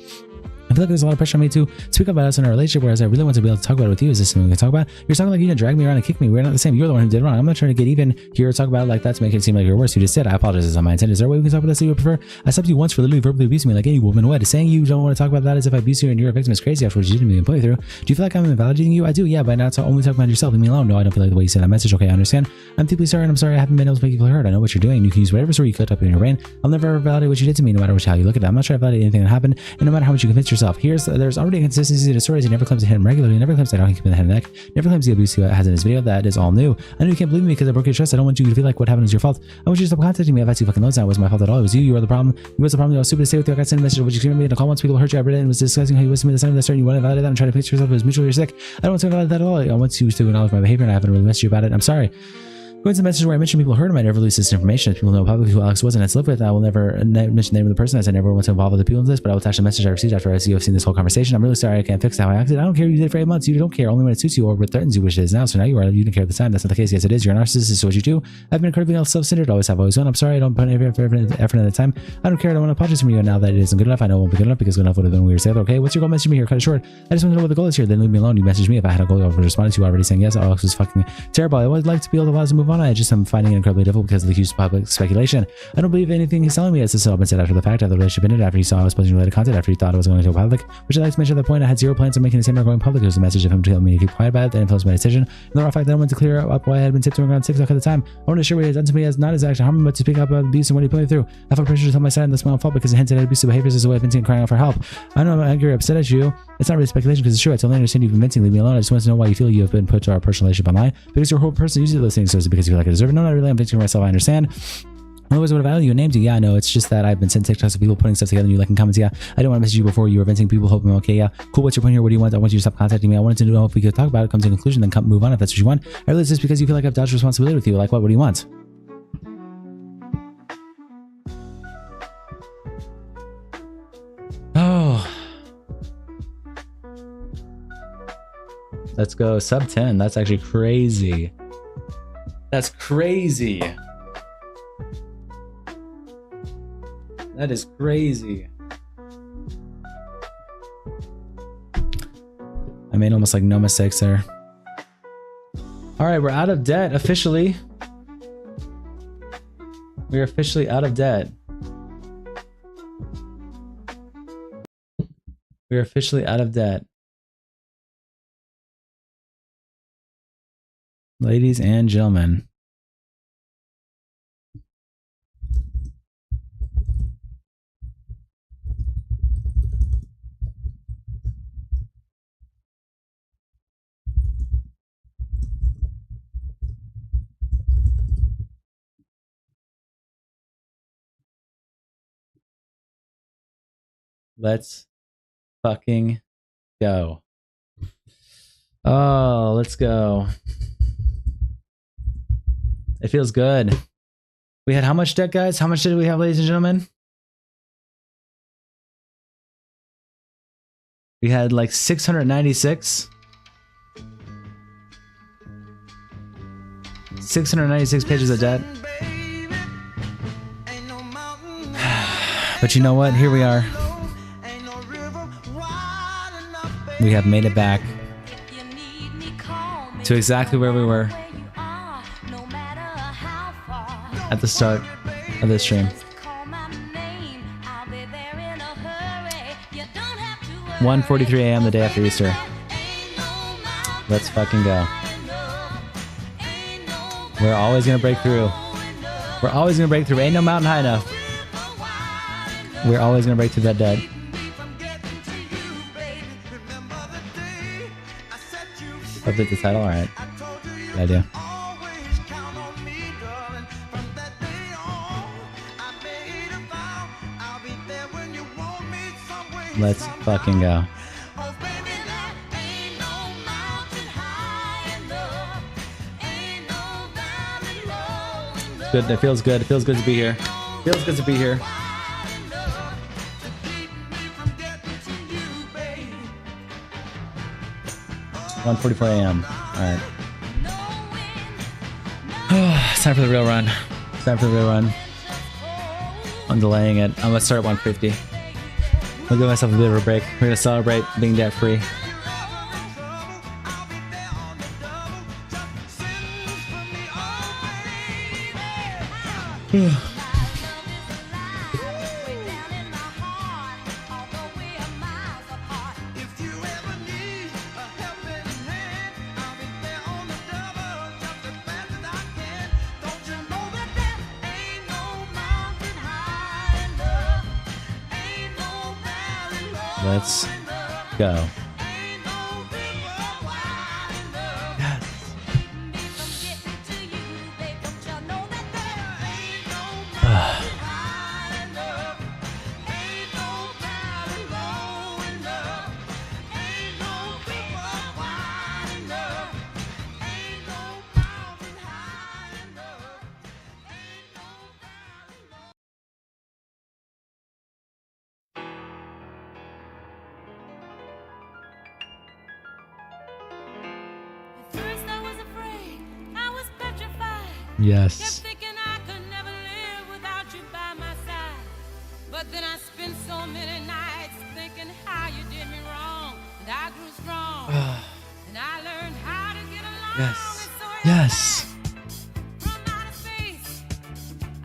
Speaker 1: I feel like there's a lot of pressure on me to speak about us in our relationship, whereas I really want to be able to talk about it with you. Is this something we can talk about? You're talking like you can drag me around and kick me. We're not the same. You're the one who did wrong. I'm not trying to get even here or talk about it like that to make it seem like you're worse. You just said, I apologize. It's not my intent. Is there a way we can talk about this that you would prefer? I stopped you once for literally verbally abusing me like any woman would. Saying you don't want to talk about that as if I abuse you and you're a victim is crazy after what you did to me and put me through. Do you feel like I'm invalidating you? I do, yeah, but now it's only talking about yourself. Leave me alone. No, I don't feel like the way you said that message. Okay, I understand. I'm deeply sorry, and I'm sorry I haven't been able to make you feel heard. I know what you're doing. You can use whatever story you cooked up in your brain. I'll never ever validate what you did to me, no matter how you look at it. I'm not trying to validate anything that happened, and no matter how much you convince yourself. There's already a consistency to stories. He never claims to hit him regularly. He never claims that I don't hit him in the head and neck. Never claims the abuse he has in his video. That is all new. I know you can't believe me because I broke your trust. I don't want you to feel like what happened is your fault. I want you to stop contacting me. I've had 2 fucking loads now. It wasn't my fault at all. It was you. You were the problem. You was the problem. I was stupid to stay with you. I got sent a message of what you screamed at me in a call once people hurt you. I read it and was discussing how you was to me the time of the start. You want to validate that and try to fix yourself. It was mutually sick. I don't want to validate that at all. I want you to acknowledge my behavior, and I haven't really messaged you about it. I'm sorry. Going to the message where I mentioned people heard him, I never released this information. If people know publicly who Alex was and had to live with, I will never mention the name of the person, as I never want to involve other people in this, but I will attach the message I received after I see you have seen this whole conversation. I'm really sorry I can't fix how I acted. I don't care you did it for 8 months. You don't care only when it suits you or what threatens you, which it is now. So now you didn't care at the time. That's not the case. Yes, it is. You're a narcissist. This is what you do. I've been incredibly self-centered. Always have, always will. I'm sorry I don't put any effort at the time. I don't care. I don't want to apologize from you. And now that it isn't good enough, I know it won't be good enough because good enough would have been weird. Say, okay, what's your goal? Message me here. Cut it short. I just want to know what the goal is here. Then leave me alone. You message me. If I had a goal, I would respond to you already saying yes. Alex was fucking terrible. I would like to be able to allow us to move on. I'm finding it incredibly difficult because of the huge public speculation. I don't believe anything he's telling me. As this has all been said after the fact, after the relationship ended, after he saw I was posting related content, after he thought it was going to go public, which I'd like to mention at that point, I had zero plans on making the same or going public. It was a message of him telling me to keep quiet about it that influenced my decision. And the raw fact that I wanted to clear up why I had been tiptoeing around TikTok at the time. I wanted to share what he had done to me as not his action harm, but to speak up about abuse and what he put me through. I felt pressure to tell my side, and that's my own fault because it hinted at abusive behaviors as a way of venting and crying out for help. I know I'm angry or upset at you. It's not really speculation because it's true. I totally understand you've been venting. Leave me alone. I just want to know why you feel you have been put to our personal relationship online. Because your whole person uses those things, so is it because you feel like I deserve it? No, not really. I'm venting for myself. I understand. Otherwise, would have valued you and named you. Yeah, I know. It's just that I've been sent TikToks of people putting stuff together and you liking comments. Yeah, I didn't want to message you before you were venting. People hoping, okay, yeah, cool. What's your point here? What do you want? I want you to stop contacting me. I wanted to know if we could talk about it, come to a conclusion, then move on if that's what you want. I realize this because you feel like I've dodged responsibility with you. Like what? What do you want? Oh. Let's go. Sub 10. That's actually crazy. That's crazy. That is crazy. I made almost like no mistakes there. All right, we're out of debt officially. We're officially out of debt. We're officially out of debt. Ladies and gentlemen. Let's fucking go. Oh, let's go. It feels good. We had how much debt, guys? How much did we have, ladies and gentlemen? We had like 696. 696 pages of debt. But you know what? Here we are. We have made it back to exactly where we were at the start of this stream. 1:43 a.m. the day after Easter. Let's fucking go. We're always gonna break through. We're always gonna break through. Ain't no mountain high enough. We're always gonna break through that dead. Update the title? Alright. Good idea. Let's fucking go. It's good. It feels good. It feels good to be here. Feels good to be here. It's 1:44 a.m. Alright. It's time for the real run. It's time for the real run. I'm delaying it. I'm gonna start at 1:50. I'll give myself a bit of a break. We're gonna celebrate being debt free. Let's go. Yes.
Speaker 5: Kept thinking I could never live without you by my side. But then I spent so many nights thinking how you did me wrong. And I grew strong. And I learned how to get along.
Speaker 1: Yes.
Speaker 5: And so
Speaker 1: Yes.
Speaker 5: from outer space,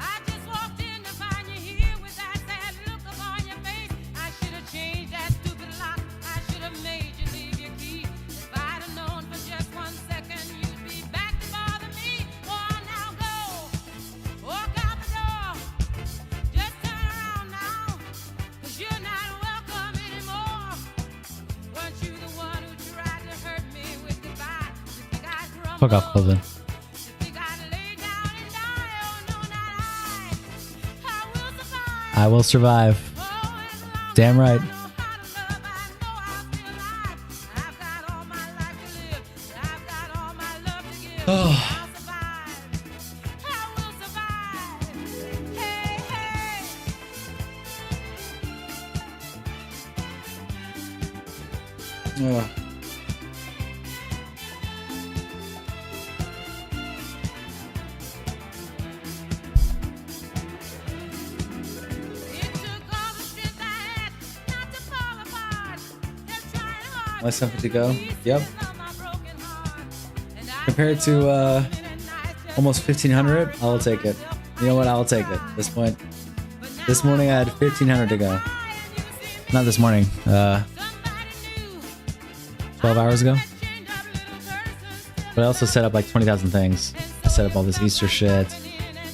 Speaker 5: I just walked in to find you here with that sad look upon your face. I should have changed that stupid lock. I should have made you leave your key. If I'd have known for just 1 second you'd be back to bother me. Oh, now go. Walk out the door. Just turn around now. 'Cause you're not welcome anymore. Weren't you the one who tried to hurt me with goodbye? You think I'd crumble?
Speaker 1: Fuck off, Cloven.
Speaker 5: You think I'd lay down and die? Oh, no, not I. I will survive.
Speaker 1: I will survive.
Speaker 5: Oh, as long
Speaker 1: Damn right.
Speaker 5: as I know how to love, I know I'll be alive. I've got all my life to live. I've got all my love to give. I'll survive. I will survive. Hey, hey. It took all the strength I had not to fall apart. Just trying hard
Speaker 1: Less something to go.
Speaker 5: to
Speaker 1: Yep.
Speaker 5: love my broken heart. And I
Speaker 1: Compared to
Speaker 5: many nights just
Speaker 1: almost 1,500, I'll take it. You know what? I'll take it. At this point. This morning I had 1,500 to go. Not this morning. 12 hours ago. But I also set up like 20,000 things. I set up all this Easter shit.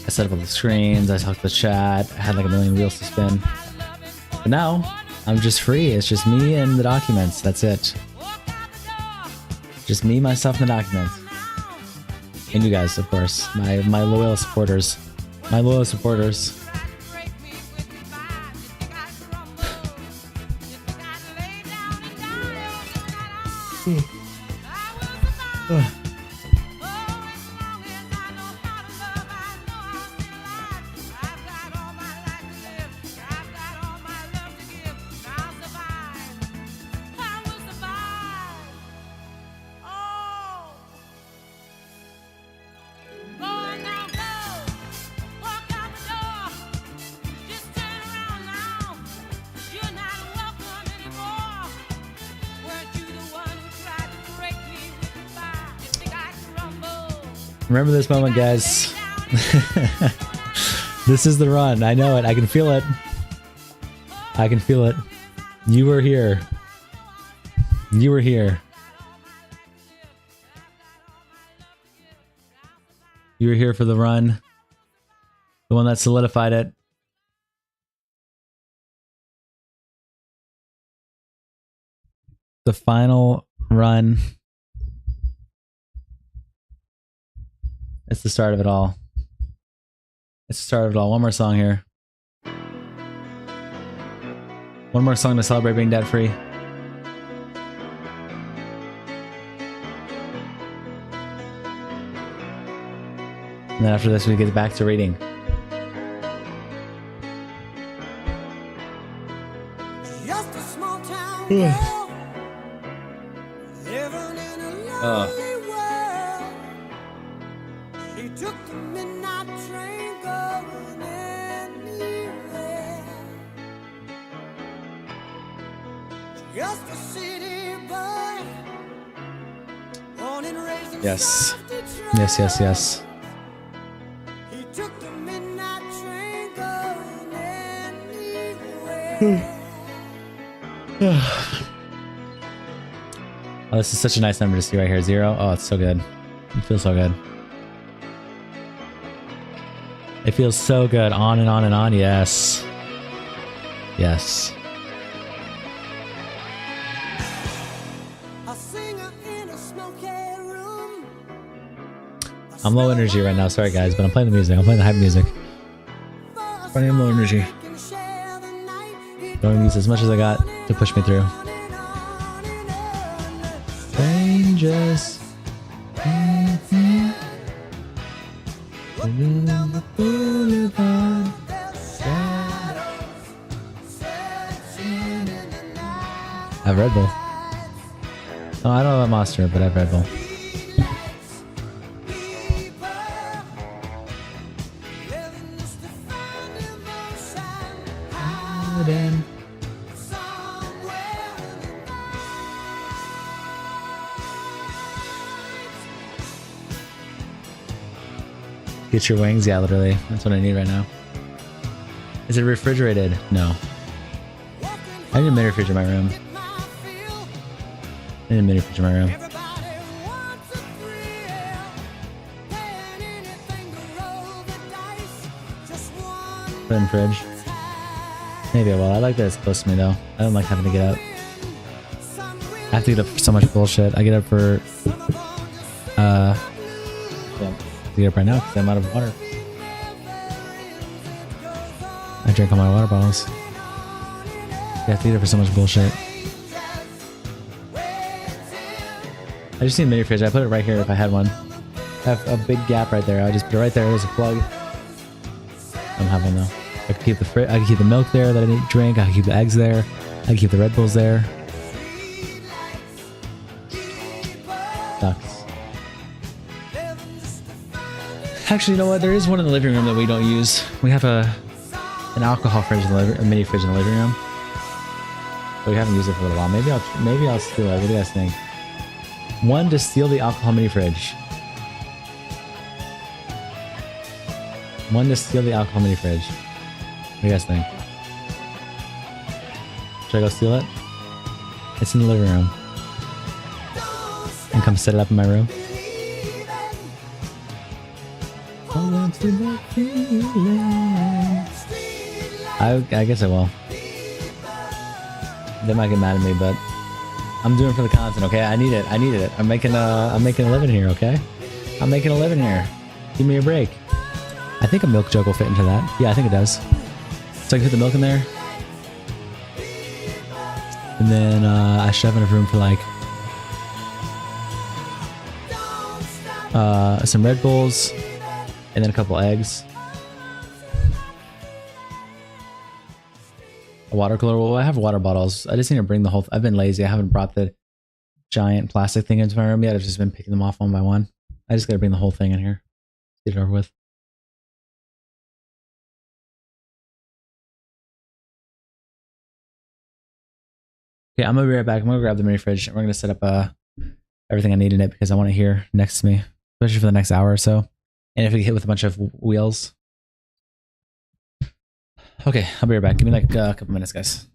Speaker 1: I set up all the screens. I talked to the chat. I had like a million wheels to spin. But now I'm just free. It's just me and the documents. That's it. Just me, myself, and the documents. And you guys, of course. My loyal supporters. My loyal supporters.
Speaker 5: Oh,
Speaker 1: Remember this moment, guys. This is the run. I know it. I can feel it. I can feel it. You were here. You were here. You were here for the run. The one that solidified it. The final run. It's the start of it all. It's the start of it all. One more song here. One more song to celebrate being debt free. And then after this, we get back to reading.
Speaker 5: Just a small town girl, living in a lonely world. She took the midnight train going anywhere. Just a city boy, born and raised in
Speaker 1: Yes.
Speaker 5: South Detroit.
Speaker 1: Yes, yes, yes.
Speaker 5: He took the midnight train going anywhere.
Speaker 1: Oh, this is such a nice number to see right here. 0. Oh, it's so good. It feels so good. It feels so good. On and on and on. Yes. Yes.
Speaker 5: A singer in a smoky room.
Speaker 1: I'm low energy right now. Sorry, guys, but I'm playing the music. I'm playing the hype music. I am low energy. Don't use as much as I got to push me through. Strangers. I have Red Bull. Oh, I don't have a Monster, but I have Red Bull. Get your wings? Yeah, literally. That's what I need right now. Is it refrigerated? No. I need a mini fridge in my room. I need a mini fridge in my room. Put it in fridge. Maybe I will. I like that it's close to me though. I don't like having to get up. I have to get up for so much bullshit. I get up for yeah, I have to get up right now because I'm out of water. I drank all my water bottles. I have to get up for so much bullshit. I just need a mini fridge. I put it right here if I had one. I have a big gap right there. I just put it right there as a plug. I don't have one though. I could keep the I could keep the milk there that I need to drink. I could keep the eggs there. I could keep the Red Bulls there. Sucks. Actually, you know what? There is one in the living room that we don't use. We have an alcohol fridge in the a mini fridge in the living room. But we haven't used it for a little while. Maybe I'll steal it. What do you guys think? One, to steal the alcohol mini fridge. One, to steal the alcohol mini fridge. What do you guys think? Should I go steal it? It's in the living room. And come set it up in my room. I guess I will. They might get mad at me, but I'm doing it for the content, okay? I need it. I needed it. I'm making a living here, okay? I'm making a living here. Give me a break. I think a milk jug will fit into that. Yeah, I think it does. So I can put the milk in there. And then I should have enough room for like some Red Bulls and then a couple eggs. A water cooler. Well, I have water bottles. I just need to bring the whole... I've been lazy. I haven't brought the giant plastic thing into my room yet. I've just been picking them off one by one. I just got to bring the whole thing in here. Get it over with. Okay, I'm gonna be right back. I'm gonna grab the mini fridge and we're gonna set up everything I need in it because I want it here next to me. especially for the next hour or so. And if we get hit with a bunch of wheels. Okay, I'll be right back. Give me like a couple minutes, guys.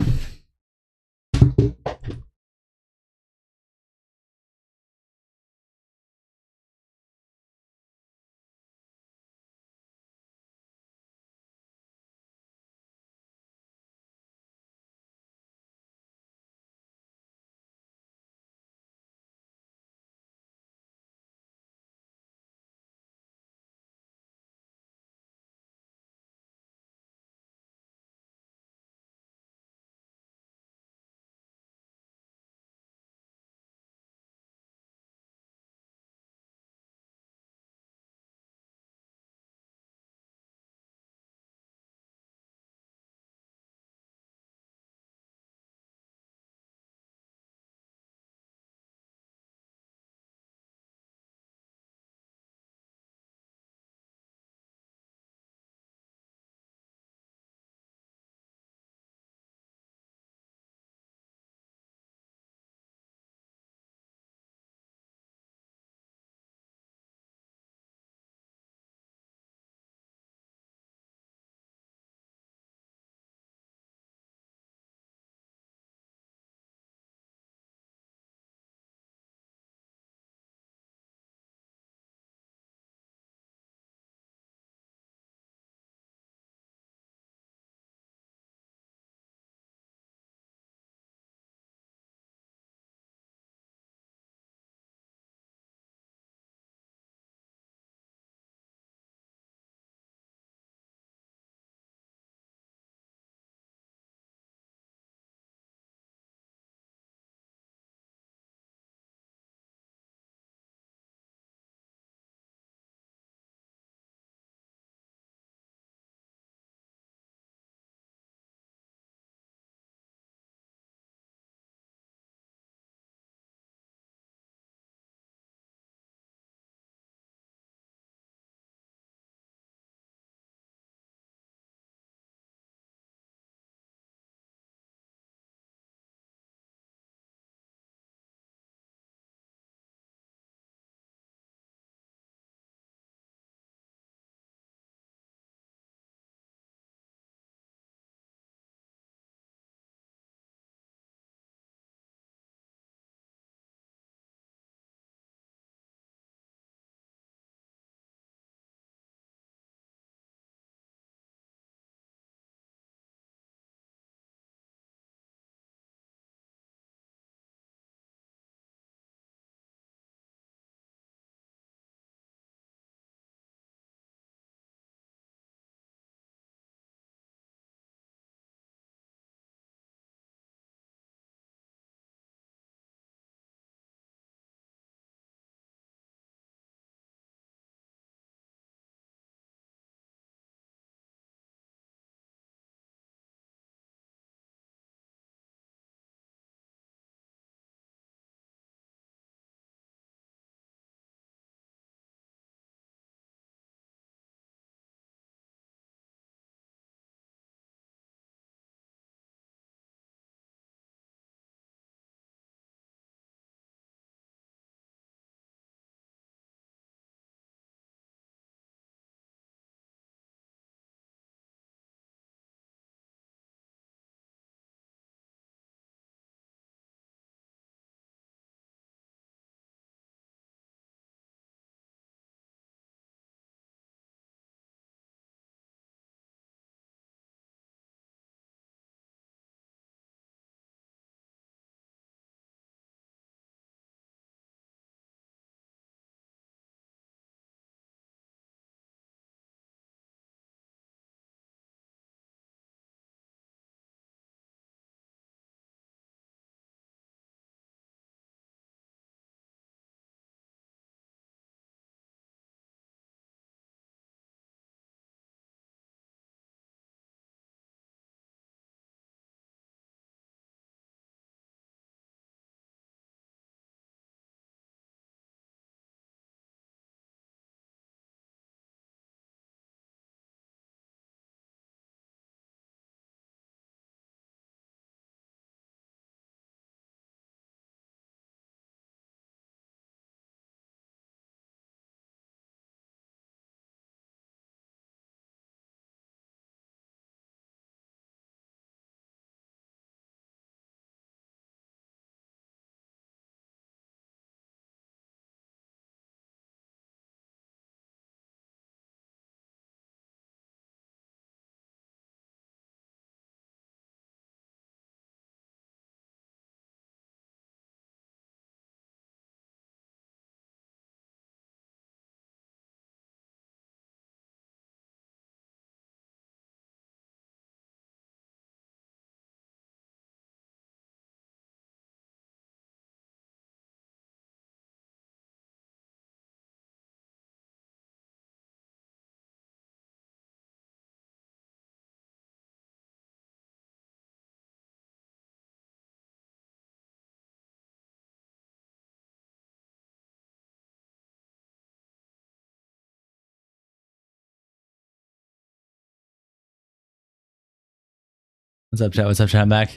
Speaker 1: What's up, chat? What's up, chat? I'm back.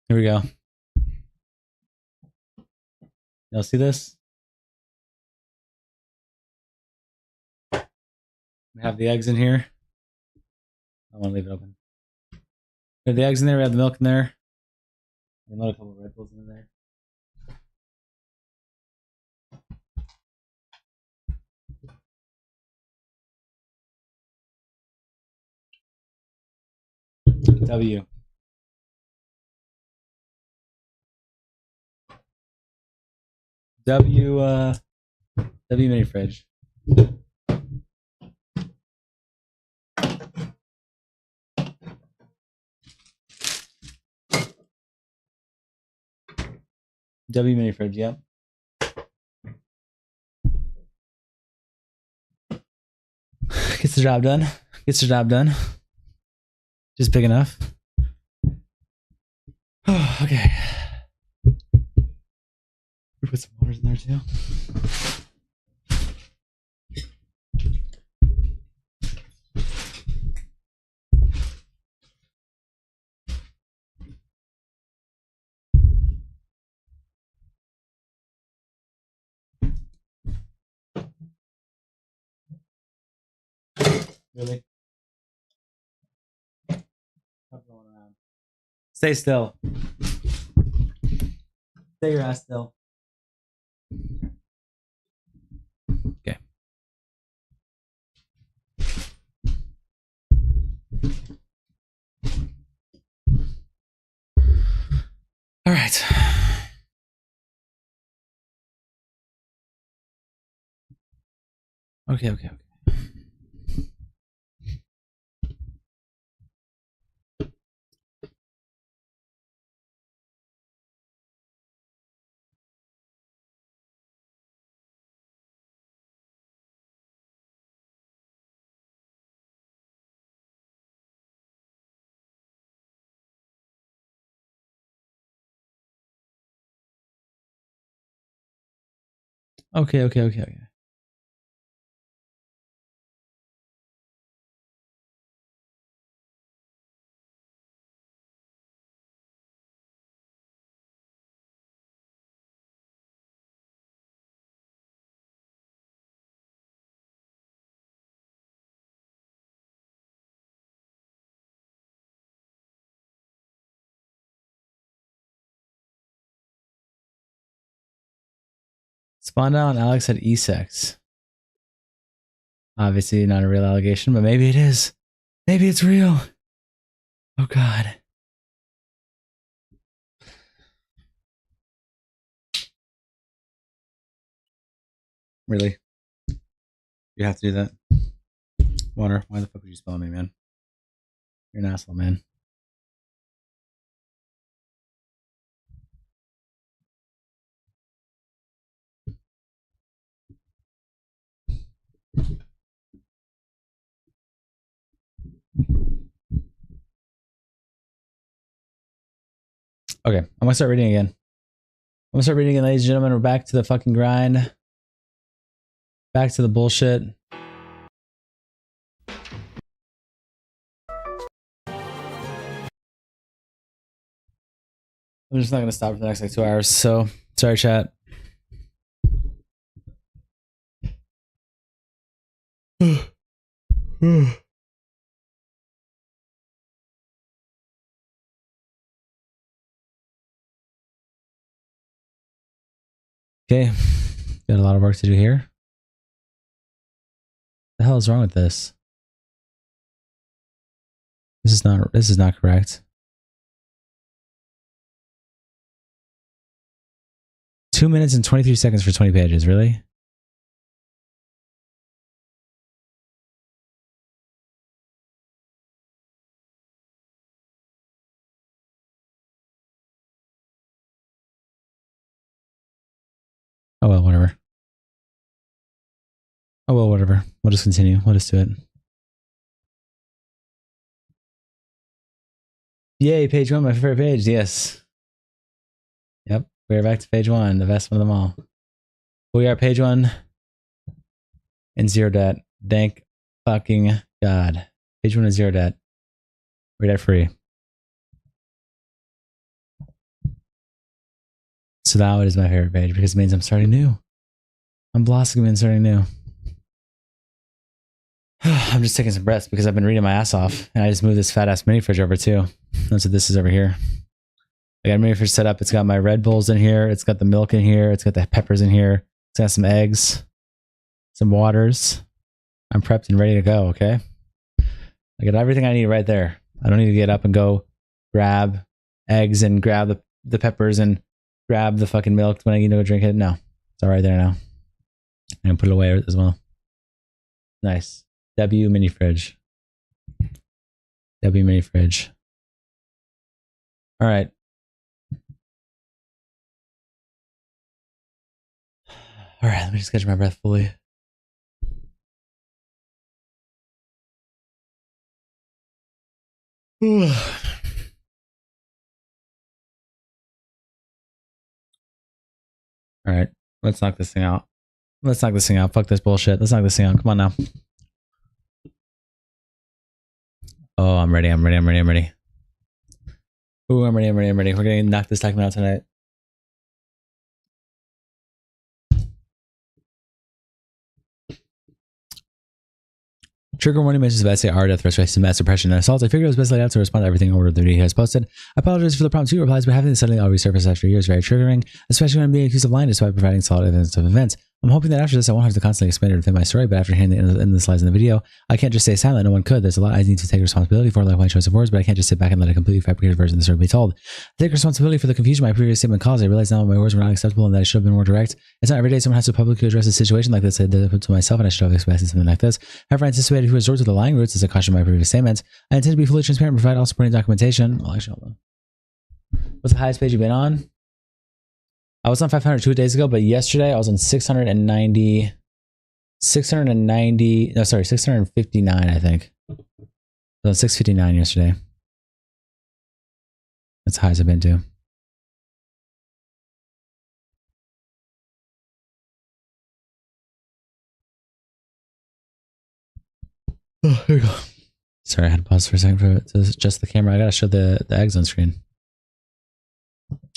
Speaker 1: Here we go. Y'all see this? We have the eggs in here. I want to leave it open. We have the eggs in there. We have the milk in there. We load a couple of Red Bulls in there. W. W mini fridge. W mini fridge, yep. Gets the job done. Gets the job done. Just big enough. Oh, okay. We put some waters in there too. Really? Stop going around. Stay still. Stay your ass still. Okay. All right. Okay. Okay. Spawned out on Alex at E-Sex. Obviously not a real allegation, but maybe it is. Maybe it's real. Oh God. Really? You have to do that? Water, why the fuck would you spell me, man? You're an asshole, man. Okay, I'm gonna start reading again. Ladies and gentlemen. We're back to the fucking grind. Back to the bullshit. I'm just not gonna stop for the next like 2 hours, so sorry, chat. Okay, got a lot of work to do here. The hell is wrong with this? This is not correct. 2 minutes and 23 seconds for 20 pages, really? Oh well, whatever. Oh well, whatever. We'll just continue. We'll just do it. Yay, page 1, my favorite page. Yes. Yep. We're back to page 1, the best one of them all. We are page 1 in zero debt. Thank fucking God. Page 1 is zero debt. We're debt free. So that is my favorite page because it means I'm starting new. I'm blossoming and starting new. I'm just taking some breaths because I've been reading my ass off, and I just moved this fat ass mini fridge over too. That's what this is over here. I got a mini fridge set up. It's got my Red Bulls in here. It's got the milk in here. It's got the peppers in here. It's got some eggs, some waters. I'm prepped and ready to go. Okay. I got everything I need right there. I don't need to get up and go grab eggs and grab the peppers and grab the fucking milk when I need to go drink it. No, it's all right there now. I'm gonna put it away as well. Nice. W mini fridge. W mini fridge. All right. All right, let me just catch my breath fully. All right, let's knock this thing out. Let's knock this thing out. Fuck this bullshit. Let's knock this thing out. Come on now. Oh, I'm ready. I'm ready. I'm ready. I'm ready. Ooh, I'm ready. I'm ready. I'm ready. We're gonna knock this document out tonight. Trigger warning mentions about say our death threats, racism, mass suppression, and assault. I figured it was best laid out to respond to everything in order that he has posted. I apologize for the prompt 2 replies, but having this suddenly all resurface after years is very triggering, especially when I'm being accused of lying despite providing solid evidence of events. I'm hoping that after this I won't have to constantly explain or defend my story, but after hearing the end of the slides in the video, I can't just stay silent. No one could. There's a lot I need to take responsibility for, like my choice of words, but I can't just sit back and let a completely fabricated version of the story be told. I take responsibility for the confusion my previous statement caused. I realize now my words were not acceptable and that I should have been more direct. It's not every day someone has to publicly address a situation like this. I did it to myself and I should have expected something like this. However, I anticipated who resort to the lying routes as a caution my previous statements. I intend to be fully transparent and provide all supporting documentation. Well, actually, hold on. What's the highest page you've been on? I was on 500 2 days ago, but yesterday I was on 659, I think. I was on 659 yesterday. That's the highest I've been to. Oh, here we go. Sorry, I had to pause for a second for just the camera. I gotta show the eggs on screen.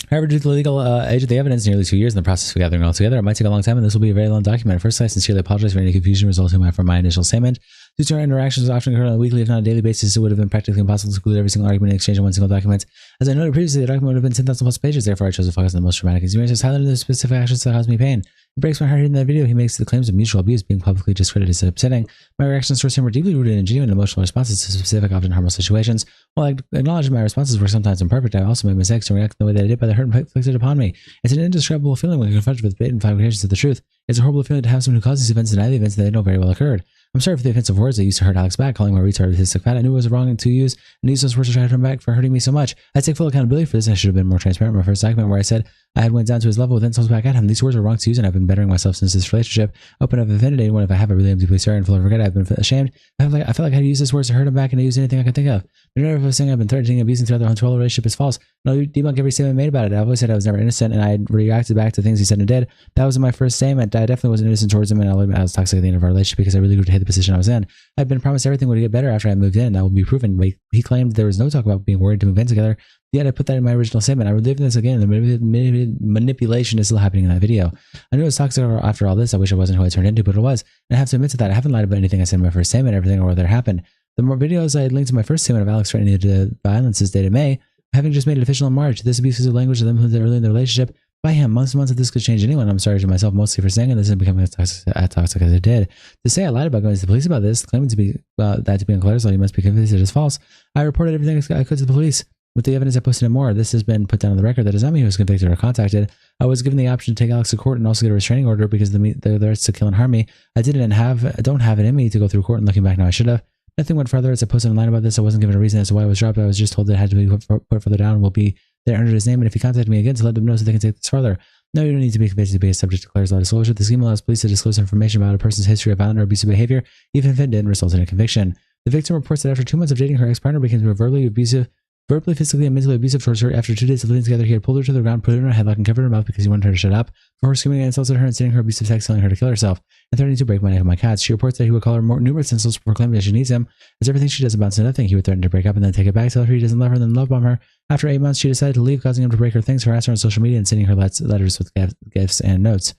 Speaker 1: However, due to the legal age of the evidence, nearly 2 years in the process of gathering it all together, it might take a long time and this will be a very long document. First, I sincerely apologize for any confusion resulting from my initial statement. Due to our interactions often occur on a weekly, if not a daily basis, it would have been practically impossible to include every single argument and exchange in one single document. As I noted previously, the document would have been 10,000 plus pages, therefore I chose to focus on the most traumatic experiences, highlighting the specific actions that caused me pain. It breaks my heart in that video. He makes the claims of mutual abuse being publicly discredited as upsetting. My reactions towards him were deeply rooted in genuine emotional responses to specific, often harmless situations. While I acknowledge my responses were sometimes imperfect, I also made mistakes and reacted the way that I did by the hurt inflicted upon me. It's an indescribable feeling when confronted with blatant fabrications of the truth. It's a horrible feeling to have someone who caused these events deny the events that they know very well occurred. I'm sorry for the offensive words I used to hurt Alex back, calling my retard autistic fat. I knew it was wrong to use, and used those words to try to turn back for hurting me so much. I take full accountability for this, and I should have been more transparent in my first document where I said I had went down to his level with insults back at him. These words were wrong to use, and I've been bettering myself since this relationship. Open up, offended anyone if I have. I really am deeply sorry and full of regret. I've been ashamed. I felt like I had used these words to hurt him back, and I used anything I could think of. The narrative of saying I've been threatening, abusing throughout the whole 12 relationship is false. And I'll debunk every statement made about it. I've always said I was never innocent, and I had reacted back to things he said and did. That was in my first statement. I definitely wasn't innocent towards him, and I was toxic at the end of our relationship because I really grew to hate the position I was in. I'd been promised everything would get better after I moved in, and that would be proven. He claimed there was no talk about being worried to move in together. Yet I put that in my original statement. I relived this again. The manipulation is still happening in that video. I knew it was toxic after all this. I wish I wasn't who I turned into, but it was. And I have to admit to that. I haven't lied about anything I said in my first statement, everything or whether it happened. The more videos I had linked to my first statement of Alex threatening to violence is dated May, having just made it official in March. This abusive language of them early in the relationship by him, months and months of this could change anyone. I'm sorry to myself mostly for saying this and becoming as toxic as it did. To say I lied about going to the police about this, claiming to be that to be unclear, so he must be convinced it is false. I reported everything I could to the police. With the evidence I posted and more, this has been put down on the record. That is not me who was convicted or contacted. I was given the option to take Alex to court and also get a restraining order because the threats to kill and harm me. I didn't don't have it in me to go through court, and looking back now I should have. Nothing went further. As I posted online about this, I wasn't given a reason as to why I was dropped. I was just told it had to be put further down and will be there under his name. And if he contacted me again, to let them know so they can take this further. No, you don't need to be convicted to be a subject to Claire's law disclosure. The scheme allows police to disclose information about a person's history of violent or abusive behavior, even if it didn't result in a conviction. The victim reports that after 2 months of dating, her ex-partner became verbally abusive Verbally, physically, and mentally abusive towards her. After 2 days of living together, he had pulled her to the ground, put her in a headlock, and covered her mouth because he wanted her to shut up. Before screaming and insulted her and sending her abusive texts telling her to kill herself, and threatening to break my neck and my cats. She reports that he would call her numerous insults, proclaiming that she needs him, as everything she does amounts to nothing. He would threaten to break up and then take it back, tell her he doesn't love her, and then love bomb her. After 8 months, she decided to leave, causing him to break her things, harass her on social media, and sending her letters with gifts and notes.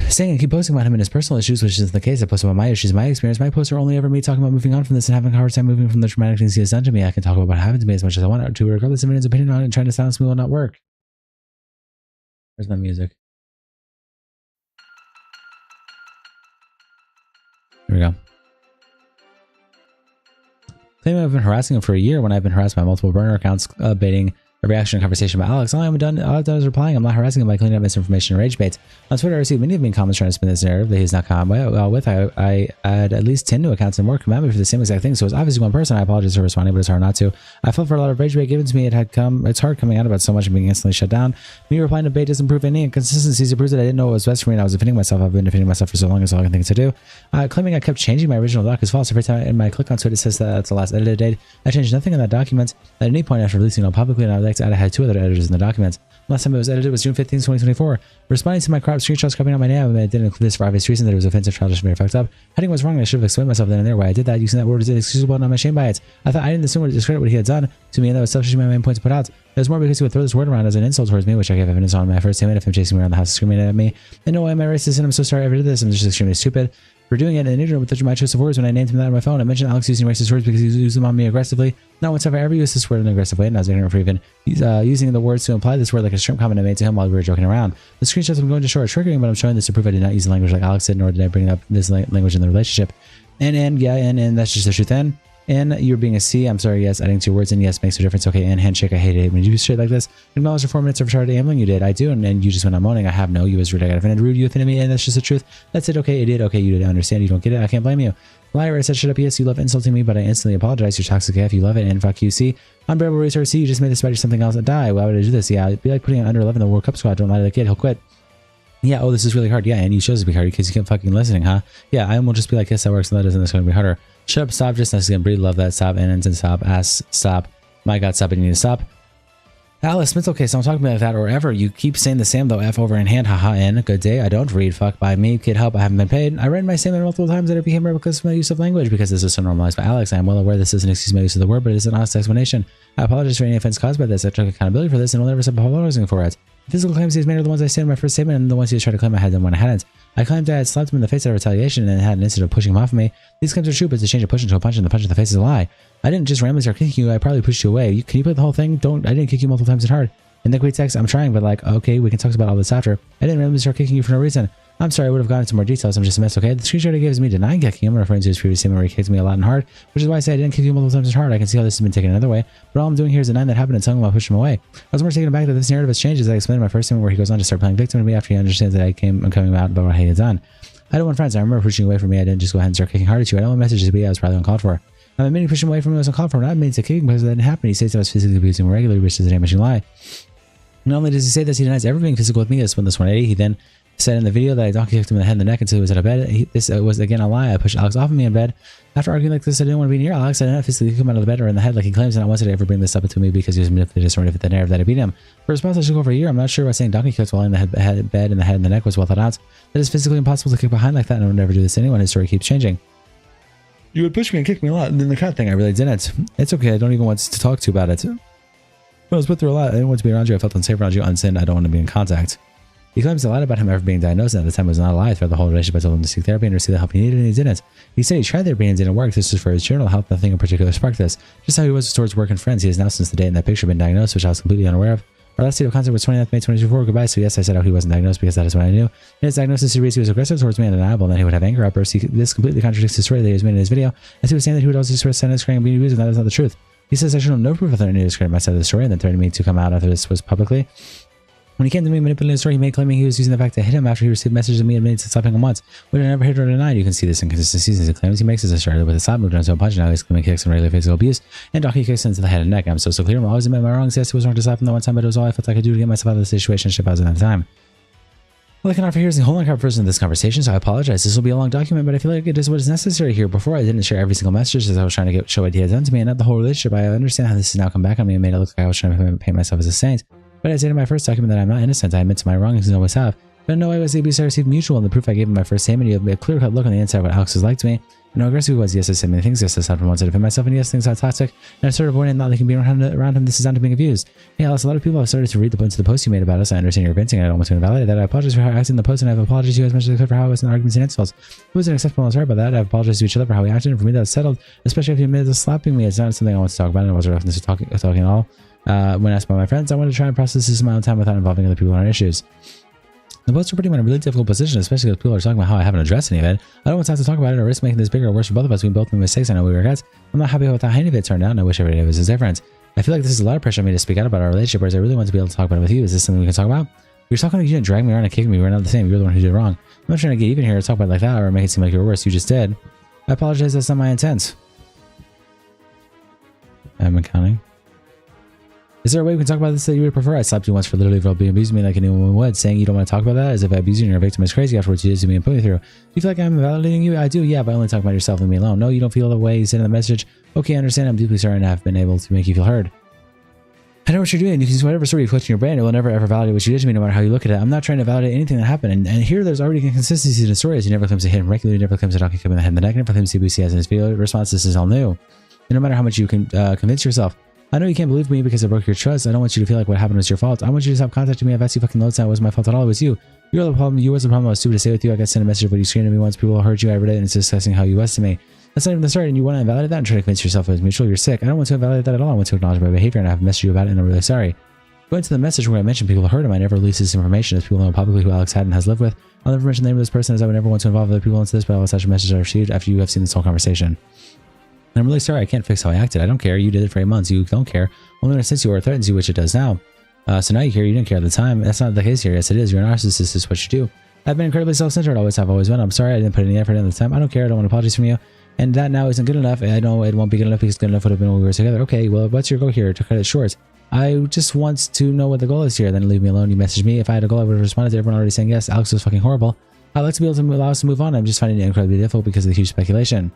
Speaker 1: Saying and keep posting about him and his personal issues, which isn't the case. I post about my issues, my experience. My posts are only ever me talking about moving on from this and having a hard time moving from the traumatic things he has done to me. I can talk about what happened to me as much as I want to, regardless of anyone's opinion on it, and trying to silence me will not work. Where's my music? Here we go. Claiming I've been harassing him for a year when I've been harassed by multiple burner accounts, baiting a reaction and conversation about Alex. All I've done is replying. I'm not harassing him by cleaning up misinformation and rage baits. On Twitter, I received many of mean comments trying to spin this narrative that he's not calm well with. I had at least 10 new accounts and more come at me for the same exact thing. So it's obviously one person. I apologize for responding, but it's hard not to. I felt for a lot of rage bait given to me. It's hard coming out about so much and being instantly shut down. Me replying to bait doesn't prove any inconsistencies. It proves that I didn't know what was best for me and I was defending myself. I've been defending myself for so long. It's all I can think to do. Claiming I kept changing my original doc is false. Every time I click onto it, it says that that's the last edited date. I changed nothing in that document at any point after releasing it publicly, and I would like to add I had 2 other editors in the documents. Last time it was edited was June 15th, 2024. Responding to my cropped screenshots copying out my name, I didn't include this for obvious reason that it was offensive, childish, and very fucked up. Heading was wrong, and I should have explained myself then and there why I did that. Using that word is inexcusable and I'm ashamed by it. I thought I didn't assume or discredit what he had done to me, and that was selfishly my main point to put out. It was more because he would throw this word around as an insult towards me, which I gave evidence on my first statement of him chasing me around the house screaming at me. And no way am I racist, and I'm so sorry I ever did this. I'm just extremely stupid for doing it and ignorant with my choice of words when I named him that on my phone. I mentioned Alex using racist words because he used them on me aggressively. Not once have I ever used this word in an aggressive way, and I was ignorant for even using the words to imply this word like a shrimp comment I made to him while we were joking around. The screenshots I'm going to show are triggering, but I'm showing this to prove I did not use the language like Alex did, nor did I bring up this language in the relationship. And that's just the truth. And you're being a C. I'm sorry, yes. Adding 2 words in yes makes a difference. Okay, and handshake. I hate it when you do shit like this. Acknowledge the 4 minutes of retarded ambling you did. I do, and you just went on moaning. I have no. You was rude. I got offended. Rude. You offended me, and that's just the truth. That's it. Okay, idiot. Okay, you didn't understand. You don't get it. I can't blame you. Liar. I said shut up. Yes, you love insulting me, but I instantly apologize. You're toxic AF. You love it, and fuck you. See, unbearable resource. See, you just made this about something else that die. Why would I do this? Yeah, it'd be like putting an under 11 in the World Cup squad. Don't lie to the kid. He'll quit. Yeah, oh, this is really hard. Yeah, and you chose to be hard because you kept fucking listening, huh? Yeah, I will just be like, yes, that works, and that doesn't. It's going to be harder. Shut up, stop, just nice again, breathe, love that, stop, and stop, ass, stop. My God, stop, and you need to stop. Alice Smith, okay, so I'm talking about like that or ever. You keep saying the same though, F over in hand, haha, in. Good day, I don't read, fuck by me, kid help, I haven't been paid. I read my statement multiple times that it became reckless of my use of language because this is so normalized by Alex. I am well aware this isn't excuse my use of the word, but it is an honest explanation. I apologize for any offense caused by this. I took accountability for this and will never stop apologizing for it. The physical claims he's made are the ones I said in my first statement and the ones he was trying to claim I had them when I hadn't. I claimed I had slapped him in the face out of retaliation and had an incident of pushing him off of me. These claims are true, but it's a change of push into a punch, and the punch in the face is a lie. I didn't just randomly start kicking you, I probably pushed you away. Can you play the whole thing? I didn't kick you multiple times and hard. In the quick text, I'm trying, but like, okay, we can talk about all this after. I didn't randomly start kicking you for no reason. I'm sorry, I would have gone into more details. I'm just a mess, okay? The screenshot he gives me denying kicking him, referring to his previous statement where he kicked me a lot and hard, which is why I say I didn't kick you multiple times as hard. I can see how this has been taken another way, but all I'm doing here is denying that happened and telling him I'll push him away. I was more taken aback that this narrative has changed as I explained in my first statement where he goes on to start playing victim to me after he understands that I'm coming out about what he had done. I don't want friends. I remember pushing away from me. I didn't just go ahead and start kicking hard at you. I don't want messages to be I was probably uncalled for. I'm admitting pushing away from me was uncalled for. I'm not admitting to kicking because that didn't happen. He states I was physically abusing him regularly, which is a damaging lie. Not only does he say this, he denies ever being physical with me. This 180. He then said in the video that I donkey kicked him in the head and the neck until he was out of bed. This was again a lie. I pushed Alex off of me in bed. After arguing like this, I didn't want to be near Alex. I didn't physically kick him out of the bed or in the head like he claims, and I wanted to ever bring this up to me because he was manipulated to fit the narrative that I beat him. For response, I should go for a year. I'm not sure why saying donkey kicked while in the bed and the head and the neck was well thought out. That is physically impossible to kick behind like that, and I would never do this to anyone. His story keeps changing. You would push me and kick me a lot, and then the cat thing, I really didn't. It's okay. I don't even want to talk to you about it. I was put through a lot. I didn't want to be around you. I felt unsafe around you, unsinned. I don't want to be in contact. He claims a lot about him ever being diagnosed, and at the time it was not a lie. Throughout the whole relationship, I told him to seek therapy and receive the help he needed, and he didn't. He said he tried therapy and it didn't work. This was for his general health. Nothing in particular sparked this. Just how he was towards work and friends. He has now, since the day in that picture, been diagnosed, which I was completely unaware of. Our last date of contact was 29th May 2024. Goodbye. So yes, I said how he wasn't diagnosed because that is what I knew. In his diagnosis, he was aggressive towards me and undeniable, and then he would have anger outbursts. This completely contradicts the story that he was made in his video. As he was saying that he would also express sadness, crying, and being abused, and that is not the truth. He says I should have no proof of threatening to discredit my side of the story, and then threatened me to come out after this was publicly. When he came to me manipulating the story, he made claiming he was using the fact to hit him after he received messages of me admitting to stopping him once, which I never hit or denied. You can see this inconsistencies in his claims he makes as I started with a slap moved on to a punch, now he's claiming kicks and regular physical abuse, and donkey kicks into the head and neck. I'm so clear. I'm always admit my wrongs. Yes, it was wrong to slap him that one time, but it was all I felt I could do to get myself out of the situation I was in at the time. All I can offer here is the whole uncovered version of this conversation, so I apologize. This will be a long document, but I feel like it is what is necessary here. Before, I didn't share every single message as I was trying to show ideas done to me, and not the whole relationship. I understand how this has now come back on me and made it look like I was trying to paint myself as a saint. But I said in my first document that I'm not innocent. I admit to my wrongings and always have. But in no way was the abuse I received mutual, and the proof I gave in my first statement, you have a clear-cut look on the inside of what Alex was like to me. And how aggressive he was. Yes, I said many things. Yes, I stopped and wanted to defend myself, and yes, things are toxic. And I started avoiding not letting being around him. This is down to being abused. Hey, Alex, a lot of people have started to read the post you made about us. I understand you're venting, and I don't want to invalidate that. I apologize for how I acted in the post, and I've apologized to you as much as I could for how I was in arguments and insults. It wasn't acceptable. I'm sorry about that. I've apologized to each other for how we acted, and for me that was settled. Especially if you admitted to slapping me. It's not something I want to talk about, and I wasn't reference to talking at all. When asked by my friends, I wanted to try and process this in my own time without involving other people in our issues. The posts are putting me in a really difficult position, especially because people are talking about how I haven't addressed any of it. I don't want to have to talk about it or risk making this bigger or worse for both of us. We both made mistakes. I know we regret. I'm not happy with how any of it turned out, and I wish every day was different. I feel like this is a lot of pressure on me to speak out about our relationship, whereas I really want to be able to talk about it with you. Is this something we can talk about? You're talking like you didn't drag me around and kick me. We're not the same. You're the one who did it wrong. I'm not trying to get even here or talk about it like that or make it seem like you're worse. You just did. I apologize. That's not my intent. I've been counting. Is there a way we can talk about this that you would prefer? I slapped you once for literally abusing me like anyone would. Saying you don't want to talk about that as if I abuse you and you're a victim is crazy after what you did to me and put me through. Do you feel like I'm invalidating you? I do, yeah, but I only talk about yourself and me alone. No, you don't feel the way you said in the message. Okay, I understand. I'm deeply sorry and I have been able to make you feel heard. I know what you're doing. You can use whatever story you put in your brain. It will never ever validate what you did to me no matter how you look at it. I'm not trying to validate anything that happened. And here there's already inconsistencies in the stories. He never claims to hit him regularly. He never claims to knock him in the head and the neck. Never claims to CBC as in his video response. This is all new. And no matter how much you can convince yourself, I know you can't believe me because I broke your trust. I don't want you to feel like what happened was your fault. I want you to stop contacting me. I've asked you fucking loads now. It wasn't my fault at all. It was you. You're the problem. You was the problem. I was stupid to say with you. I got sent a message of what you screamed at me once. People heard you. I read it and it's discussing how you was to me. That's not even the start. And you want to invalidate that and try to convince yourself it was mutual. You're sick. I don't want to invalidate that at all. I want to acknowledge my behavior and I have messaged you about it and I'm really sorry. Going to the message where I mentioned people heard him, I never released this information as people know publicly who Alex had and has lived with. I'll never mention the name of this person as I would never want to involve other people into this, but all such messages are received after you have seen this whole conversation. And I'm really sorry. I can't fix how I acted. I don't care. You did it for 8 months. You don't care. Only when it sends you or threatens you, which it does now. So now you care. You didn't care at the time. That's not the case here. Yes, it is. You're a narcissist. This is what you do. I've been incredibly self-centered. Always have, always been. I'm sorry. I didn't put any effort in at the time. I don't care. I don't want apologies from you. And that now isn't good enough. I know it won't be good enough because good enough would have been when we were together. Okay, well, what's your goal here? To cut it short. I just want to know what the goal is here. Then leave me alone. You messaged me. If I had a goal, I would have responded to everyone already saying yes. Alex was fucking horrible. I'd like to be able to allow us to move on. I'm just finding it incredibly difficult because of the huge speculation.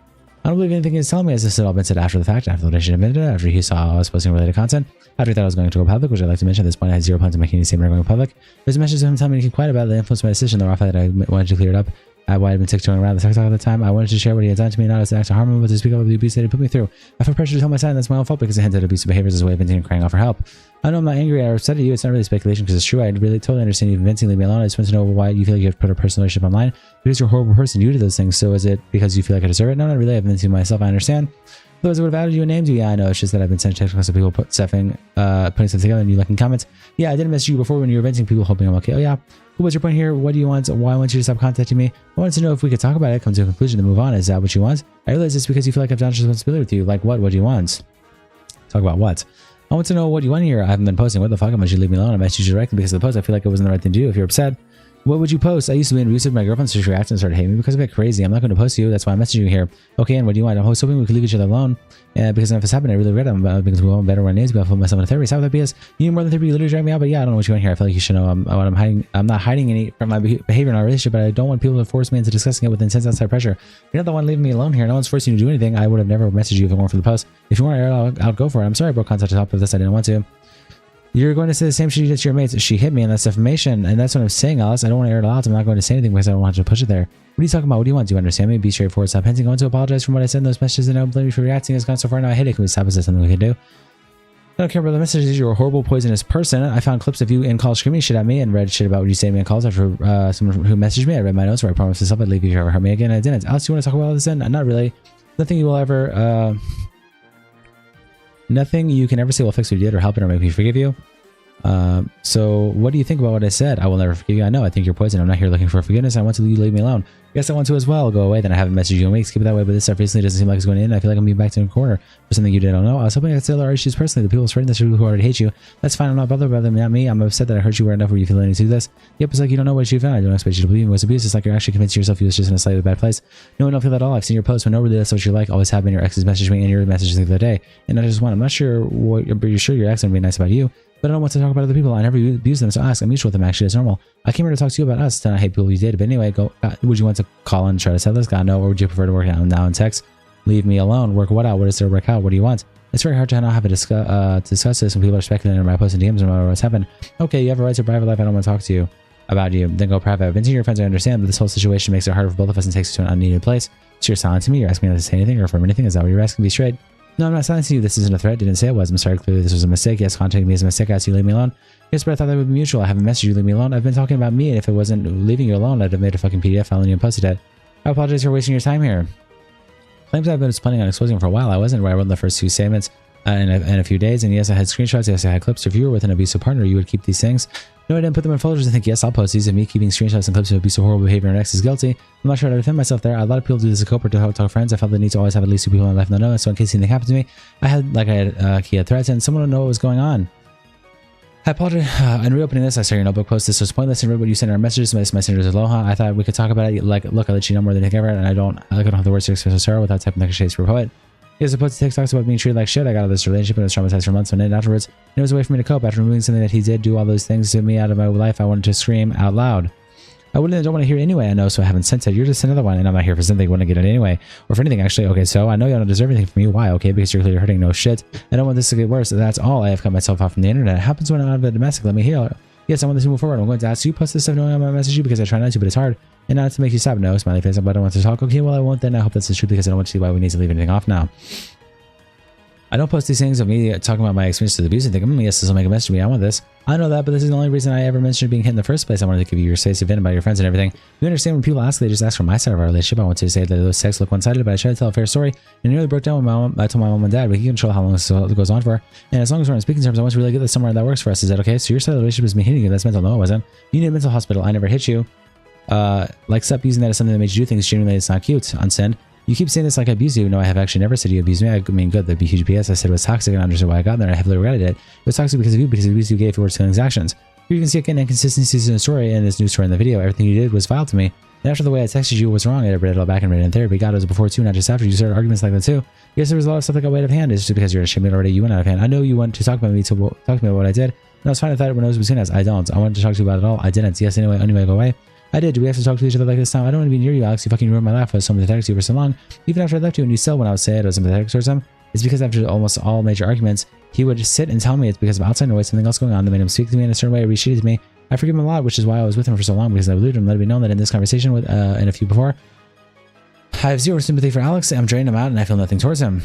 Speaker 1: I don't believe anything he's telling me, as this had all been said after the fact, after the relationship ended, after he saw I was posting related content, after he thought I was going to go public, which I'd like to mention at this point, I had 0 plans to make any statement or going public. There's mentions of him telling me to keep quiet about it that influenced my decision, though I thought that I wanted to clear it up. Why I'd been tiptoeing around the TikTok at the time. I wanted to share what he had done to me, not as an act of harm him, but to speak up of the abuse that he put me through. I felt pressure to tell my side, and that's my own fault because I hinted at abusive behaviors as a way of venting and crying out for help. I know I'm not angry or upset at you. It's not really speculation because it's true. I really totally understand you venting, leave me alone. I just want to know why you feel like you have to put a personal relationship online. Because you're a horrible person, you did those things. So is it because you feel like I deserve it? No, not really. I've vented myself. I understand. Otherwise, I would have added you and named you. Yeah, I know. It's just that I've been sent texts of people putting stuff together and you liking comments. Yeah, I didn't message you before when you were venting, people hoping I'm okay. Oh, yeah. What's your point here? What do you want? Why I want you to stop contacting me? I wanted to know if we could talk about it, come to a conclusion, to move on. Is that what you want? I realize it's because you feel like I've done responsibility with you. Like what? What do you want? Talk about what? I want to know what you want here. I haven't been posting. What the fuck? I want you to leave me alone. I messaged you directly because of the post. I feel like it wasn't the right thing to do. If you're upset, what would you post? I used to be abusive. My girlfriend started reacting and started hating me because of it. Crazy. I'm not going to post you. That's why I'm messaging you here. Okay, and what do you want? I'm hoping we could leave each other alone. Because if it's happened, I really regret it. Because we won't better when it needs. But I'll put myself in therapy. How would that be? You need more than therapy. You literally drag me out. But yeah, I don't know what you want here. I feel like you should know what I'm hiding. I'm not hiding any from my behavior in our relationship, but I don't want people to force me into discussing it with intense outside pressure. You're not the one leaving me alone here. No one's forcing you to do anything. I would have never messaged you if it weren't for the post. If you want to air it, I'll go for it. I'm sorry I broke contact on top of this. I didn't want to. You're going to say the same shit you did to your mates. She hit me and that's defamation. And that's what I'm saying, Alice. I don't want to air it out. I'm not going to say anything because I don't want to push it there. What are you talking about? What do you want? Do you understand me? Be straightforward. Stop hinting. I want to apologize for what I said in those messages and I don't blame you for reacting. It's gone so far now. I hate it. Can we stop? Is there something we can do? I don't care about the messages. You're a horrible, poisonous person. I found clips of you in calls screaming shit at me and read shit about what you say to me in calls after someone who messaged me. I read my notes where I promised myself I'd leave you if you ever hurt me again. I didn't. Alice, do you want to talk about all this then? Not really. Nothing you will ever... nothing you can ever say will fix what you did or help it or make me forgive you. So what do you think about what I said? I will never forgive you. I know. I think you're poison. I'm not here looking for forgiveness. I want to leave me alone. Yes, I want to as well. Go away. Then I haven't messaged you in weeks. Keep it that way. But this stuff recently doesn't seem like it's going in. I feel like I'm being backed in a corner for something you did. I don't know. I was hoping I could settle our issues personally. The people spreading this are people who already hate you. That's fine. I'm not bothered by them. Not me. I'm upset that I hurt you where enough where you feel anything to this. Yep. It's like you don't know what you found. I don't expect you to believe it was abuse. It's like you're actually convincing yourself you was just in a slightly bad place. No, I don't feel that at all. I've seen your posts. When no, really, that's what you're like. Always have been. Your exes messaged me and your messages the other day. And I just want. I'm not sure what you're sure your ex would be nice about you. but I don't want to talk about other people. I never abuse them, so ask. I'm mutual with them, actually. It's normal. I came here to talk to you about us, and I hate people you dated. But anyway, go. Would you want to call and try to settle this? God, no. Or would you prefer to work out now in text? Leave me alone. Work what out? What is there to work out? What do you want? It's very hard to not have a discuss this when people are speculating on my posts and DMs about what's happened. Okay, you have a right to a private life. I don't want to talk to you about you. Then go private. I've been seeing your friends. I understand, but this whole situation makes it harder for both of us and takes us to an unneeded place. So you're silencing me. You're asking me not to say anything or affirm anything. Is that what you're asking? Be straight. No, I'm not silencing you. This isn't a threat. Didn't say it was. I'm sorry. Clearly, this was a mistake. Yes, contacting me is a mistake. I asked you to leave me alone. Yes, but I thought that would be mutual. I haven't messaged you. Leave me alone. I've been talking about me, and if it wasn't leaving you alone, I'd have made a fucking PDF file and you posted it. I apologize for wasting your time here. Claims I've been planning on exposing for a while. I wasn't where I wrote the first 2 statements in a few days. And yes, I had screenshots. Yes, I had clips. If you were with an abusive partner, you would keep these things. No, I didn't put them in folders and think, yes, I'll post these. And me keeping screenshots and clips of abusive, horrible behavior and ex is guilty. I'm not sure how to defend myself there. A lot of people do this as a cope or to help talk friends. I felt the need to always have at least 2 people in my life that know. So in case anything happened to me, I had threats and someone would know what was going on. I apologize. In reopening this, I saw your notebook post. This was pointless and read what you sent in our messages. My messenger is Aloha. I thought we could talk about it. Like, look, I let you know more than anything ever, and I don't have the words to express sorrow without typing like a Shakespeare poet. He was supposed to take talks about being treated like shit. I got out of this relationship and was traumatized for months on end afterwards. And it was a way for me to cope. After removing something that he did do all those things to me out of my life, I wanted to scream out loud. I don't want to hear it anyway. I know, so I haven't sent it. You're just another one, and I'm not here for something. I want to get it anyway, or for anything actually. Okay, so I know you don't deserve anything from me. Why? Okay, because you're clearly hurting. No shit. I don't want this to get worse. That's all. I have cut myself off from the internet. It happens when I'm out of a domestic. Let me hear. Yes, I want this to move forward. I'm going to ask you post this stuff knowing I'm going to message you because I try not to, but it's hard. And not to make you stop. No, smiley face. But I don't want to talk. Okay, well I won't then. I hope that's the truth because I don't want to see why we need to leave anything off now. I don't post these things of me talking about my experience with abuse and think, yes, this will make a message to me. I want this. I know that, but this is the only reason I ever mentioned being hit in the first place. I wanted to give you your space to vent about your friends and everything. You understand when people ask, they just ask from my side of our relationship. I want to say that those texts look one-sided, but I try to tell a fair story. And it nearly broke down when I told my mom and dad, we can control how long this goes on for. And as long as we're on speaking terms, I want to really get this somewhere that works for us. Is that okay? So your side of the relationship is me hitting you. That's mental. No, it wasn't. You need a mental hospital. I never hit you. Like, stop using that as something that makes you do things. Genuinely, it's not cute. Unsend. You keep saying this like I abuse you. No, I have actually never said you abused me. I mean, good. That'd be huge BS. I said it was toxic and I understood why I got there. I heavily regretted it. It was toxic because of you, because it abused you gave your words, feelings, actions. Here you can see again inconsistencies in the story and this new story in the video. Everything you did was vile to me. And after the way I texted you was wrong, I read it all back and read it in therapy. God, it was before too, not just after. You started arguments like that too. Yes, there was a lot of stuff that got way out of hand. It's just because you're ashamed already. You went out of hand. I know you want to talk about me to talk to me about what I did. And I was fine with that when it was between us. I don't. I wanted to talk to you about it all. I didn't. Yes, anyway, go away. I did. Do we have to talk to each other like this now? I don't want to be near you, Alex. You fucking ruined my life. I was someone to text you for so long. Even after I left you and you still, when I was sad, I was sympathetic towards him. It's because after almost all major arguments, he would just sit and tell me it's because of outside noise, something else going on that made him speak to me in a certain way or be shitty to me. I forgive him a lot, which is why I was with him for so long, because I believed him, let it be known that in this conversation with and a few before, I have zero sympathy for Alex. I'm draining him out and I feel nothing towards him.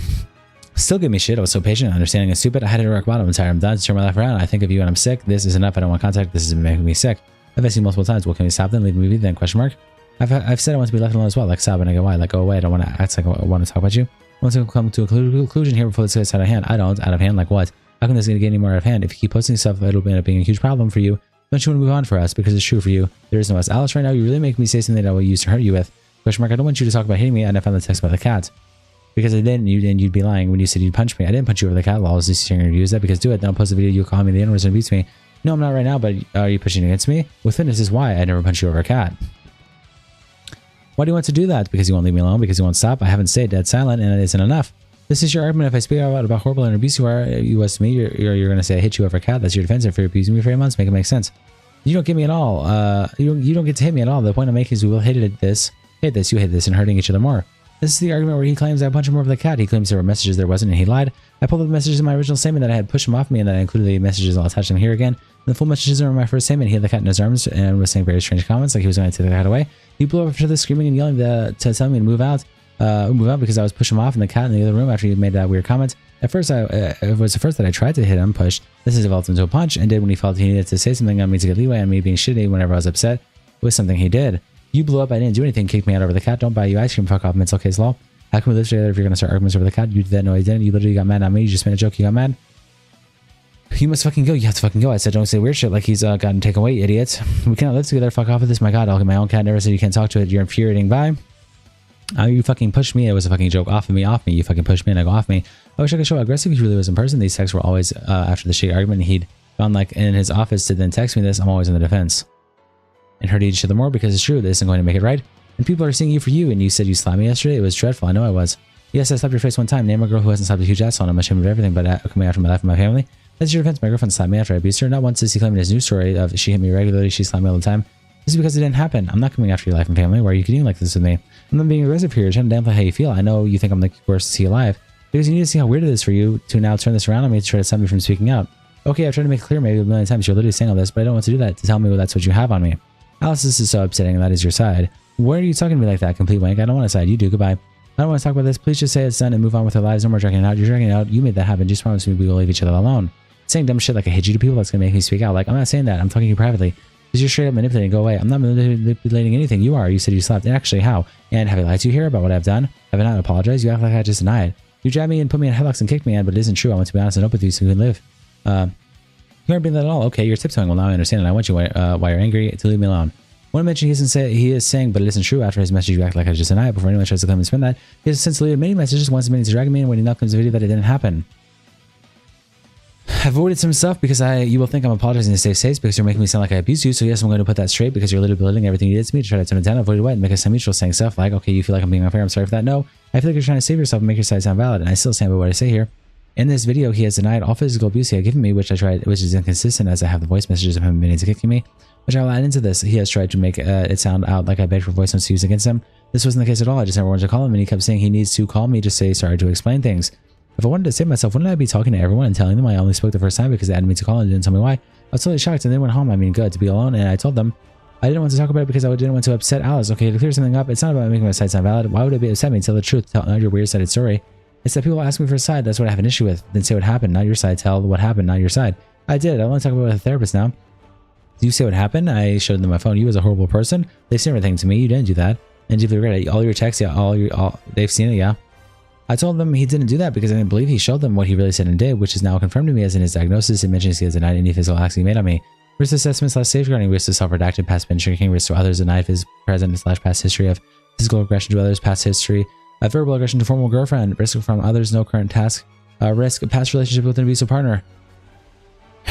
Speaker 1: Still give me shit. I was so patient, understanding and stupid. I had to rock bottom. I'm tired. I'm done to turn my life around. I think of you and I'm sick. This is enough. I don't want contact. This is making me sick. I've asked you multiple times. Well, can we stop then? Leave me be then? Question mark. I've said I want to be left alone as well. Like, stop and I go, why? Like, go away. I don't want to act like I want to talk about you. I want to come to a conclusion here before this gets out of hand. I don't. Out of hand? Like what? How come this is going to get any more out of hand? If you keep posting stuff, it'll end up being a huge problem for you. Don't you want to move on for us? Because it's true for you. There is no us. Alice, right now, you really make me say something that I will use to hurt you with. Question mark. I don't want you to talk about hitting me. And I found the text about the cat. Because I didn't, you'd be lying when you said you'd punch me. I didn't punch you over the cat. I was just hearing you use that because do it. Then I'll post a video. You'll call me the N-words and abuse me. No, I'm not right now, but are you pushing against me? With fitness is why I never punched you over a cat. Why do you want to do that? Because you won't leave me alone? Because you won't stop? I haven't stayed dead silent and it isn't enough. This is your argument. If I speak out about horrible and abusive you was to me, you're going to say I hit you over a cat. That's your defense. If you're abusing me for 8 months, make it make sense. You don't get me at all. You don't get to hit me at all. The point I'm making is we will hate this, you hate this, and hurting each other more. This is the argument where he claims I punched him over the cat. He claims there were messages there wasn't, and he lied. I pulled up the messages in my original statement that I had pushed him off me, and that I included the messages. I'll attach them here again. And the full messages are in my first statement. He had the cat in his arms and was saying very strange comments, like he was going to take the cat away. He blew up after this, screaming and yelling to tell me to move out because I was pushing him off in the cat in the other room after he made that weird comment. At first, it was the first that I tried to hit him, push. This has developed into a punch, and did when he felt he needed to say something on me to get leeway on me being shitty whenever I was upset with something he did. You blew up. I didn't do anything. Kicked me out over the cat. Don't buy you ice cream. Fuck off. Mental case law. How can we live together if you're going to start arguments over the cat? You did that. No, I didn't. You literally got mad at me. You just made a joke. You got mad. You must fucking go. You have to fucking go. I said, don't say weird shit like he's gotten taken away, idiot. We cannot live together. Fuck off with this. My God, I'll get my own cat. Never said you can't talk to it. You're infuriating. Bye. You fucking pushed me. It was a fucking joke. Off me. You fucking pushed me and I go off me. I wish I could show how aggressive he really was in person. These texts were always after the shitty argument. He'd gone like in his office to then text me this. I'm always on the defense. And hurt each other more because it's true. This isn't going to make it right. And people are seeing you for you. And you said you slapped me yesterday. It was dreadful. I know I was. Yes, I slapped your face one time. Name a girl who hasn't slapped a huge asshole. And I'm ashamed of everything, but coming after my life and my family. That's your defense. My girlfriend slapped me after I abused her. Not once is he claiming his news story of she hit me regularly, she slapped me all the time. This is because it didn't happen. I'm not coming after your life and family. Why are you getting like this with me? I'm not being aggressive here. You're trying to downplay how you feel. I know you think I'm the worst to see alive. Because you need to see how weird it is for you to now turn this around on me to try to stop me from speaking out. Okay, I've tried to make it clear maybe a million times. You're literally saying all this, but I don't want to do that to tell me that's what you have on me. Alice, this is so upsetting, and that is your side. Why are you talking to me like that, complete wank? I don't want to side. You do. Goodbye. I don't want to talk about this. Please just say it's done and move on with our lives. No more dragging it out. You're dragging it out. You made that happen. Just promise me we will leave each other alone. Saying dumb shit like I hate you to people, that's going to make me speak out. Like, I'm not saying that. I'm talking to you privately. Because you're straight up manipulating. Go away. I'm not manipulating anything. You are. You said you slapped. Actually, how? And have I lied to you here about what I've done? Have I not apologized? You act like I just denied. You jabbed me and put me in headlocks and kicked me in, but it isn't true. I want to be honest and open with you so we can live. You aren't being that at all. Okay, you're tiptoeing. Well, now I understand, and I want you, why you're angry, to leave me alone. One mention he is saying, but it isn't true. After his message, you act like I just denied. Before anyone tries to come and spin that, he has since deleted many messages, once admitting to dragging me, and when he now comes to video that it didn't happen. I've avoided some stuff because you will think I'm apologizing to save face because you're making me sound like I abused you. So yes, I'm going to put that straight because you're literally belittling everything you did to me to try to turn it down. Avoided what? Make us sound mutual, saying stuff like, okay, you feel like I'm being unfair. I'm sorry for that. No, I feel like you're trying to save yourself and make your side sound valid. And I still stand by what I say here. In this video, he has denied all physical abuse he had given me, which is inconsistent as I have the voice messages of him admitting to kicking me, which I will add into this. He has tried to make it sound out like I begged for voice notes to use against him. This wasn't the case at all. I just never wanted to call him, and he kept saying he needs to call me to say sorry to explain things. If I wanted to save myself, wouldn't I be talking to everyone and telling them I only spoke the first time because they added me to call and didn't tell me why? I was totally shocked and then went home. I mean, good to be alone, and I told them I didn't want to talk about it because I didn't want to upset Alice. Okay, to clear something up, it's not about making my side sound valid. Why would it be upset me? Tell the truth. Tell your weird-sided story. It's that people ask me for a side. That's what I have an issue with. Then say what happened, not your side. Tell what happened, not your side. I did. I want to talk about it with a therapist now. You say what happened. I showed them my phone. You was a horrible person. They said everything to me. You didn't do that. And deeply regret it. All your texts, yeah, they've seen it, yeah. I told them he didn't do that because I didn't believe he showed them what he really said and did, which is now confirmed to me as in his diagnosis. It mentions he has denied any physical acts he made on me. Risk assessment / safeguarding, risk to self-redacted, past binge drinking, risk to others, denied his present / past history of physical aggression to others, past history of verbal aggression to former girlfriend, risk from others, no current task, risk past relationship with an abusive partner.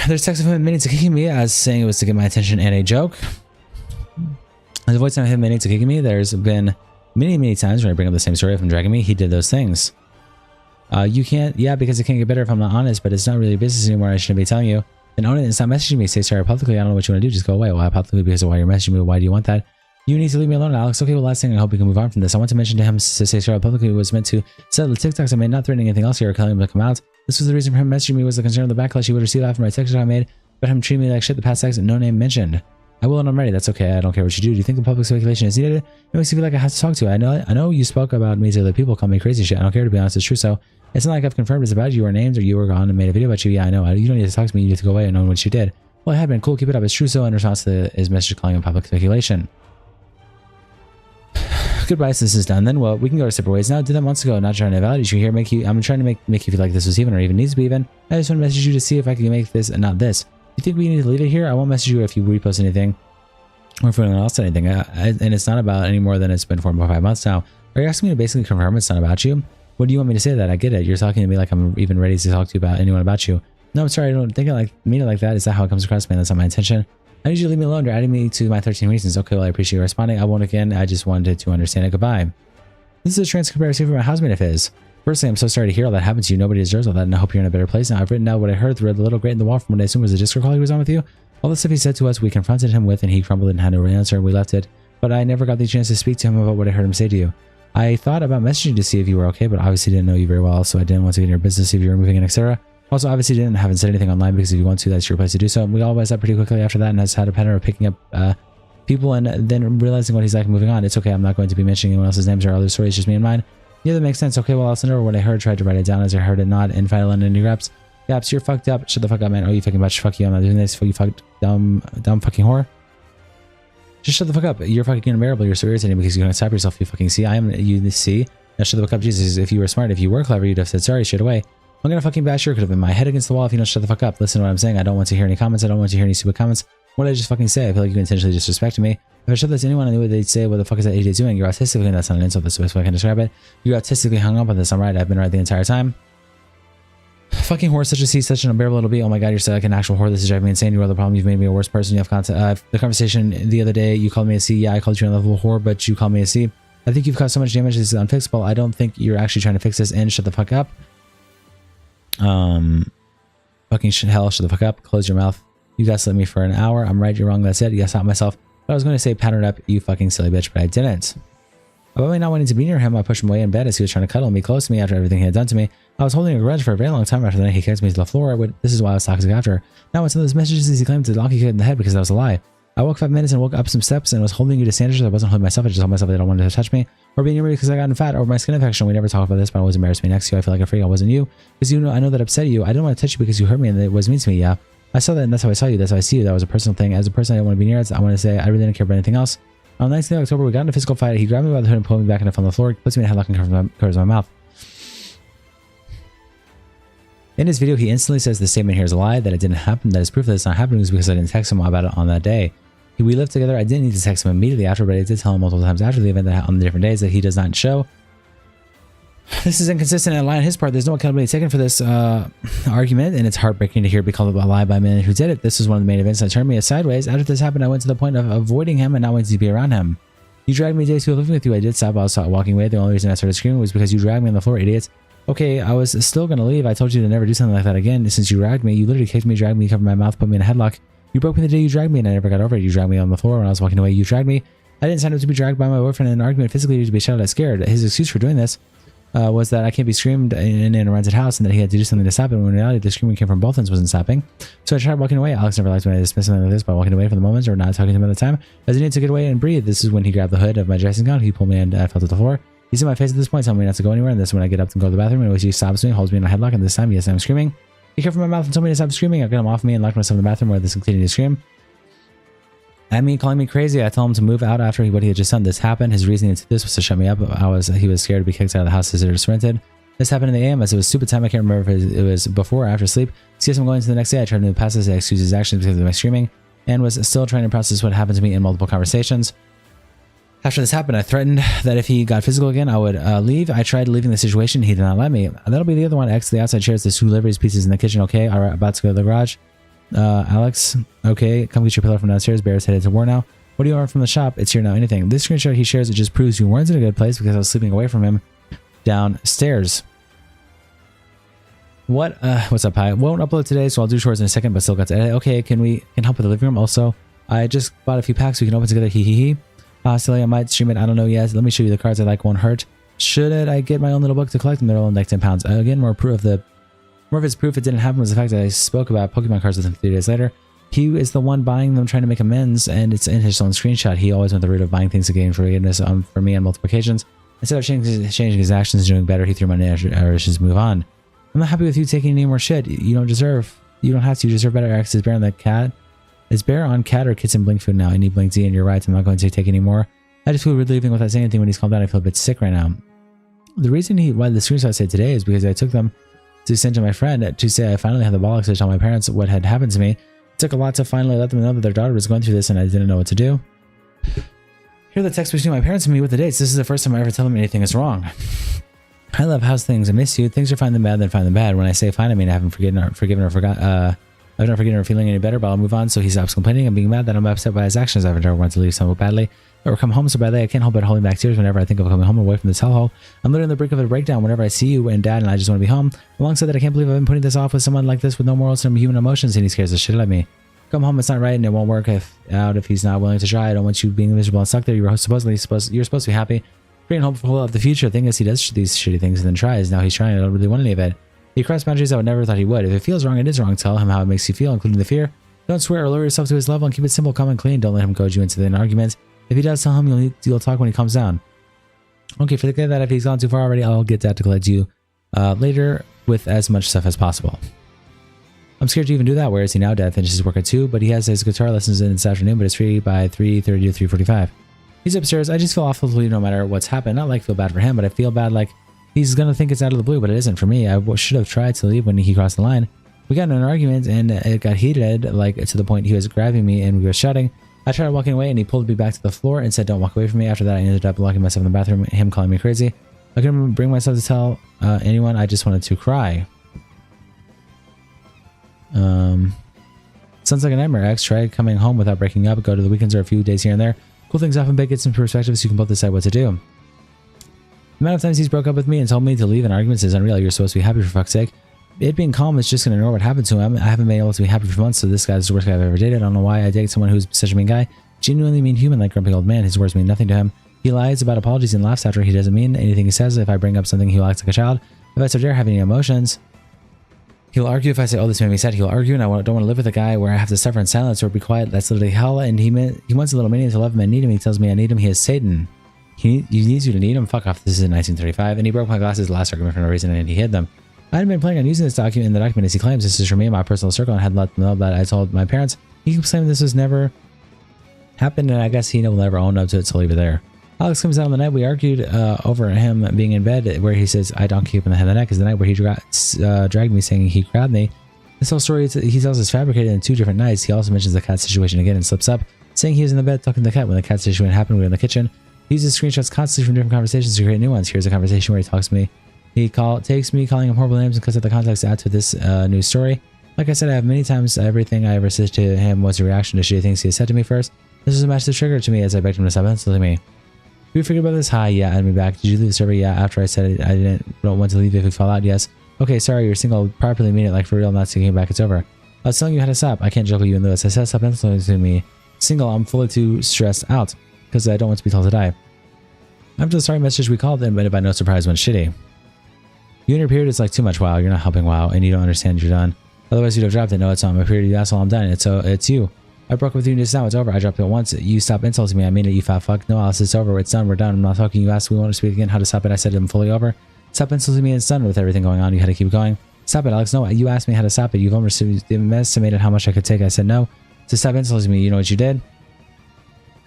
Speaker 1: There's text of him admitting to kicking me as saying it was to get my attention and a joke. As a voice of him admitting to kicking me, there's been many times when I bring up the same story of him dragging me, he did those things. You can't, yeah, because it can't get better if I'm not honest, but it's not really business anymore. I shouldn't be telling you. Then own it and stop messaging me. Say sorry publicly. I don't know what you want to do. Just go away. Why publicly? Because of why you're messaging me. Why do you want that? You need to leave me alone, Alex. Okay, well, last thing, I hope we can move on from this. I want to mention to him to say sorry publicly was meant to settle the TikToks I made, not threatening anything else here or telling him to come out. This was the reason for him messaging me was the concern of the backlash he would receive after my TikTok I made, but him treating me like shit the past text and no name mentioned. I will and I'm ready. That's okay. I don't care what you do. Do you think the public speculation is needed? It makes you feel like I have to talk to you. I know you spoke about me to other people, call me crazy shit. I don't care, to be honest. It's true. So it's not like I've confirmed it's about you or names or you were gone and made a video about you. Yeah, I know. You don't need to talk to me. You need to go away and know what you did. Well, it had been cool. Keep it up. It's true. So in response to his message calling him public speculation. Goodbye. So this is done. Then, well, we can go our separate ways now. Did that months ago. Not trying to validate you here. I'm trying to make you feel like this was even or even needs to be even. I just want to message you to see if I can make this and not this. You think we need to leave it here? I won't message you if you repost anything or if anyone else said anything. And it's not about any more than it's been for 4 or 5 months now. Are you asking me to basically confirm it's not about you? What do you want me to say that? I get it. You're talking to me like I'm even ready to talk to you about anyone about you. No, I'm sorry. I don't think I mean it like that. Is that how it comes across, man? That's not my intention. I need you to leave me alone. You're adding me to my 13 reasons. Okay, well, I appreciate you responding. I won't again. I just wanted to understand it. Goodbye. This is a transcript I received from a housemate of his. Firstly, I'm so sorry to hear all that happened to you. Nobody deserves all that, and I hope you're in a better place now. I've written out what I heard through the little grate in the wall from what I assume was a Discord call he was on with you. All the stuff he said to us, we confronted him with, and he crumbled and had no answer, and we left it. But I never got the chance to speak to him about what I heard him say to you. I thought about messaging to see if you were okay, but obviously didn't know you very well, so I didn't want to get in your business if you were moving in, etc. Also, obviously haven't said anything online because if you want to, that's your place to do so. And we all went up pretty quickly after that and has had a pattern of picking up people and then realizing what he's like and moving on. It's okay, I'm not going to be mentioning anyone else's names or other stories, just me and mine. Yeah, that makes sense. Okay, well, I'll send over what I heard, tried to write it down as I heard it not, and final and any raps. Yaps, you're fucked up. Shut the fuck up, man. Oh, you fucking bitch. Fuck you. I'm not doing this. You fucked dumb fucking whore. Just shut the fuck up. You're fucking unbearable. You're so irritating because you can't stop yourself. You fucking see. I am you see. Now shut the fuck up, Jesus. If you were smart, if you were clever, you'd have said sorry straight away. I'm gonna fucking bash your could have been my head against the wall if you don't shut the fuck up. Listen to what I'm saying. I don't want to hear any comments. I don't want to hear any stupid comments. What did I just fucking say? I feel like you intentionally disrespected me. If I showed that to anyone, I knew what they'd say. What the fuck is that idiot doing? You're autistically, and that's not an insult. That's the best way I can describe it. You're autistically hung up on this. I'm right. I've been right the entire time. Fucking whore, such a C, such an unbearable little B. Oh my god, you're so like an actual whore. This is driving me insane. You are the problem. You've made me a worse person. You have content. The conversation the other day, you called me a C. Yeah, I called you an unlovable whore, but you called me a C. I think you've caused so much damage. This is unfixable. I don't think you're actually trying to fix this and shut the fuck up. Fucking hell, shut the fuck up. Close your mouth. You gaslit me for an hour. I'm right, you're wrong, that's it. Yes, not myself. But I was going to say pattern up, you fucking silly bitch, but I didn't. About me not wanting to be near him, I pushed him away in bed as he was trying to cuddle me close to me after everything he had done to me. I was holding a grudge for a very long time after that. He kicked me to the floor. This is why I was toxic after. Now, when some of those messages he claimed to lock you in the head because that was a lie. I woke 5 minutes and woke up some steps and was holding you to sandwiches. I wasn't holding myself. I just told myself that I don't want to touch me or be near me because I got fat or my skin infection. We never talked about this, but I was embarrassed to be next to you. I feel like a freak. I wasn't you because you know I know that upset you. I didn't want to touch you because you hurt me and it was mean to me. Yeah, I saw that and that's how I saw you. That's how I see you. That was a personal thing. As a person, I don't want to be near it. I want to say I really didn't care about anything else. On the 19th of October, we got in a physical fight. He grabbed me by the hood and pulled me back and I fell on the floor. He puts me in a headlock and covers my mouth. In his video, he instantly says the statement here is a lie, that it didn't happen, that is proof that it's not happening was because I didn't text him about it on that day. We lived together. I didn't need to text him immediately after, but I did tell him multiple times after the event that on the different days that he does not show. This is inconsistent and a lie on his part. There's no accountability taken for this argument, and it's heartbreaking to hear it be called a lie by a man who did it. This was one of the main events that turned me sideways. After this happened, I went to the point of avoiding him and not wanting to be around him. You dragged me days to living with you. I did stop. I was walking away. The only reason I started screaming was because you dragged me on the floor, idiots. Okay, I was still going to leave. I told you to never do something like that again. Since you dragged me, you literally kicked me, dragged me, covered my mouth, put me in a headlock. You broke me the day you dragged me, and I never got over it. You dragged me on the floor when I was walking away. You dragged me. I didn't sign up to be dragged by my boyfriend in an argument physically to be shouted at scared. His excuse for doing this was that I can't be screamed in a rented house and that he had to do something to stop it, when in reality the screaming came from both ends, wasn't stopping. So I tried walking away. Alex never liked when I dismissed something like this by walking away for the moment or not talking to him at the time. As I needed to get away and breathe, this is when he grabbed the hood of my dressing gown. He pulled me and I fell to the floor. He's in my face at this point, telling me not to go anywhere, and this is when I get up and go to the bathroom, and he stops me, holds me in a headlock, and this time, yes, I'm screaming. He covered my mouth and told me to stop screaming. I got him off me and locked myself in the bathroom where this continued to scream. At me, calling me crazy. I told him to move out after what he had just done. This happened. His reasoning to this was to shut me up. He was scared to be kicked out of the house as it was rented. This happened in the AM as it was stupid time. I can't remember if it was before or after sleep. See, as I'm going to the next day, I tried to pass this excuse his actions because of my screaming and was still trying to process what happened to me in multiple conversations. After this happened, I threatened that if he got physical again, I would leave. I tried leaving the situation. He did not let me. That'll be the other one. X, the outside chairs, the 2 liveries pieces in the kitchen. Okay, all right, about to go to the garage. Alex, okay, come get your pillow from downstairs. Bear's headed to war now. What do you want from the shop? It's here now. Anything. This screenshot he shares, it just proves you weren't in a good place because I was sleeping away from him downstairs. What's up, Pi? Won't upload today, so I'll do shorts in a second, but still got to edit. Okay, can help with the living room? Also, I just bought a few packs we can open together. Hee hee hee. Silly, I might stream it. I don't know yet. Let me show you the cards I like. Won't hurt. Should I get my own little book to collect them? They're all like £10. Again, more of his proof it didn't happen was the fact that I spoke about Pokemon cards with him 3 days later. He is the one buying them, trying to make amends, and it's in his own screenshot. He always went the route of buying things again for forgiveness for me on multiple occasions. Instead of changing his actions and doing better, he threw money at or just move on. I'm not happy with you taking any more shit. You don't have to. You deserve better. X is bear on the cat. Is bear on cat or kids in blink food now? I need blink Z and you're right. I'm not going to take any more. I just feel weird leaving without saying anything when he's calmed down. I feel a bit sick right now. The reason why the screenshot said today is because I took them to send to my friend to say I finally had the bollocks to tell my parents what had happened to me. It took a lot to finally let them know that their daughter was going through this and I didn't know what to do. Here are the texts between my parents and me with the dates. This is the first time I ever tell them anything is wrong. I love how's things. I miss you. Things are fine then bad, then fine then bad. When I say fine, I mean I haven't forgiven or forgot. I've not forgiven or feeling any better, but I'll move on. So he stops complaining and being mad that I'm upset by his actions. I've never wanted to leave someone badly or come home so badly. I can't help but holding back tears whenever I think of coming home away from this hellhole. I'm literally on the brink of a breakdown whenever I see you and Dad, and I just want to be home. Alongside that, I can't believe I've been putting this off with someone like this with no morals and human emotions, and he scares the shit out of me. Come home, it's not right, and it won't work if he's not willing to try. I don't want you being miserable and stuck there. You're supposed to be happy, being hopeful of the future. The thing is, he does these shitty things and then tries. Now he's trying. I don't really want any of it. He crossed boundaries I would never thought he would. If it feels wrong, it is wrong. Tell him how it makes you feel, including the fear. Don't swear or lower yourself to his level and keep it simple, calm, and clean. Don't let him goad you into an argument. If he does, tell him you'll talk when he comes down. Okay, forget that. If he's gone too far already, I'll get Dad to collect you later with as much stuff as possible. I'm scared to even do that. Where is he now? Dad finishes work at 2, but he has his guitar lessons in this afternoon, but it's free by 3:30 to 3:45. He's upstairs. I just feel awful to leave no matter what's happened. Not like feel bad for him, but I feel bad like he's gonna think it's out of the blue, but it isn't for me. I should have tried to leave when he crossed the line. We got in an argument and it got heated, like to the point he was grabbing me and we were shouting. I tried walking away and he pulled me back to the floor and said, "Don't walk away from me." After that, I ended up locking myself in the bathroom, him calling me crazy. I couldn't bring myself to tell anyone. I just wanted to cry. Sounds like a nightmare. X, try coming home without breaking up. Go to the weekends or a few days here and there. Cool things often get some perspective so you can both decide what to do. The amount of times he's broke up with me and told me to leave in arguments is unreal. You're supposed to be happy, for fuck's sake. it being calm is just gonna ignore what happened to him. I haven't been able to be happy for months, so this guy's the worst guy I've ever dated. I don't know why I date someone who's such a mean guy. Genuinely mean human like grumpy old man. His words mean nothing to him. He lies about apologies and laughs after he doesn't mean anything he says. If I bring up something, he'll act like a child. If I so dare have any emotions, he'll argue. If I say, oh, this made me sad, he'll argue, and don't want to live with a guy where I have to suffer in silence or be quiet. That's literally hell. And he wants a little minion to love him and need him. He tells me I need him. He is Satan. He needs you to need him. Fuck off. This is in 1935. And he broke my glasses last argument for no reason, and he hid them. I hadn't been planning on using this document in the document as he claims. This is for me and my personal circle, and I hadn't let them know that I told my parents. He keeps claiming this was never happened, and I guess he will never own up to it, so leave it there. Alex comes out on the night we argued over him being in bed, where he says I don't keep him in the head of the neck, is the night where he dragged me, saying he grabbed me. This whole story he tells is fabricated in 2 different nights. He also mentions the cat situation again and slips up, saying he was in the bed talking to the cat when the cat situation happened. We were in the kitchen. He uses screenshots constantly from different conversations to create new ones. Here's a conversation where he talks to me. He takes me calling him horrible names and cuts out the context to add to this new story. Like I said, I have many times everything I ever said to him was a reaction to shitty things he has said to me first. This was a massive trigger to me as I begged him to stop insulting me. We figured about this. Hi, yeah, add me back. Did you leave the server? Yeah, after I said I don't want to leave if we fall out. Yes. Okay, sorry, you're single. Properly mean it, like for real. I'm not taking it back. It's over. I was telling you how to stop. I can't joke with you in this. I said stop insulting me. Single, I'm fully too stressed out because I don't want to be told to die. After the sorry message, we called in, but by no surprise went shitty. You and your period is like too much. Wow, you're not helping. Wow, and you don't understand. You're done. Otherwise, you'd have dropped it. No, it's not my period. You asshole. I'm done. It's you. I broke up with you just now. It's over. I dropped it once. You stop insulting me. I mean it, you fat fuck. No, Alice, it's over. It's done. We're done. I'm not talking. You asked. We want to speak again. How to stop it? I said I'm fully over. Stop insulting me. It's done. With everything going on, you had to keep going. Stop it, Alex. No, you asked me how to stop it. You've estimated how much I could take. I said no. To stop insulting me. You know what you did?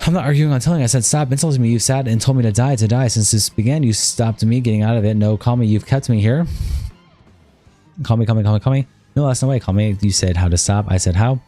Speaker 1: I'm not arguing on telling. I said stop insulting me. You sat and told me to die. Since this began, you stopped me getting out of it. No, call me. You've kept me here. Call me. No, that's no way. Call me. You said how to stop. I said how.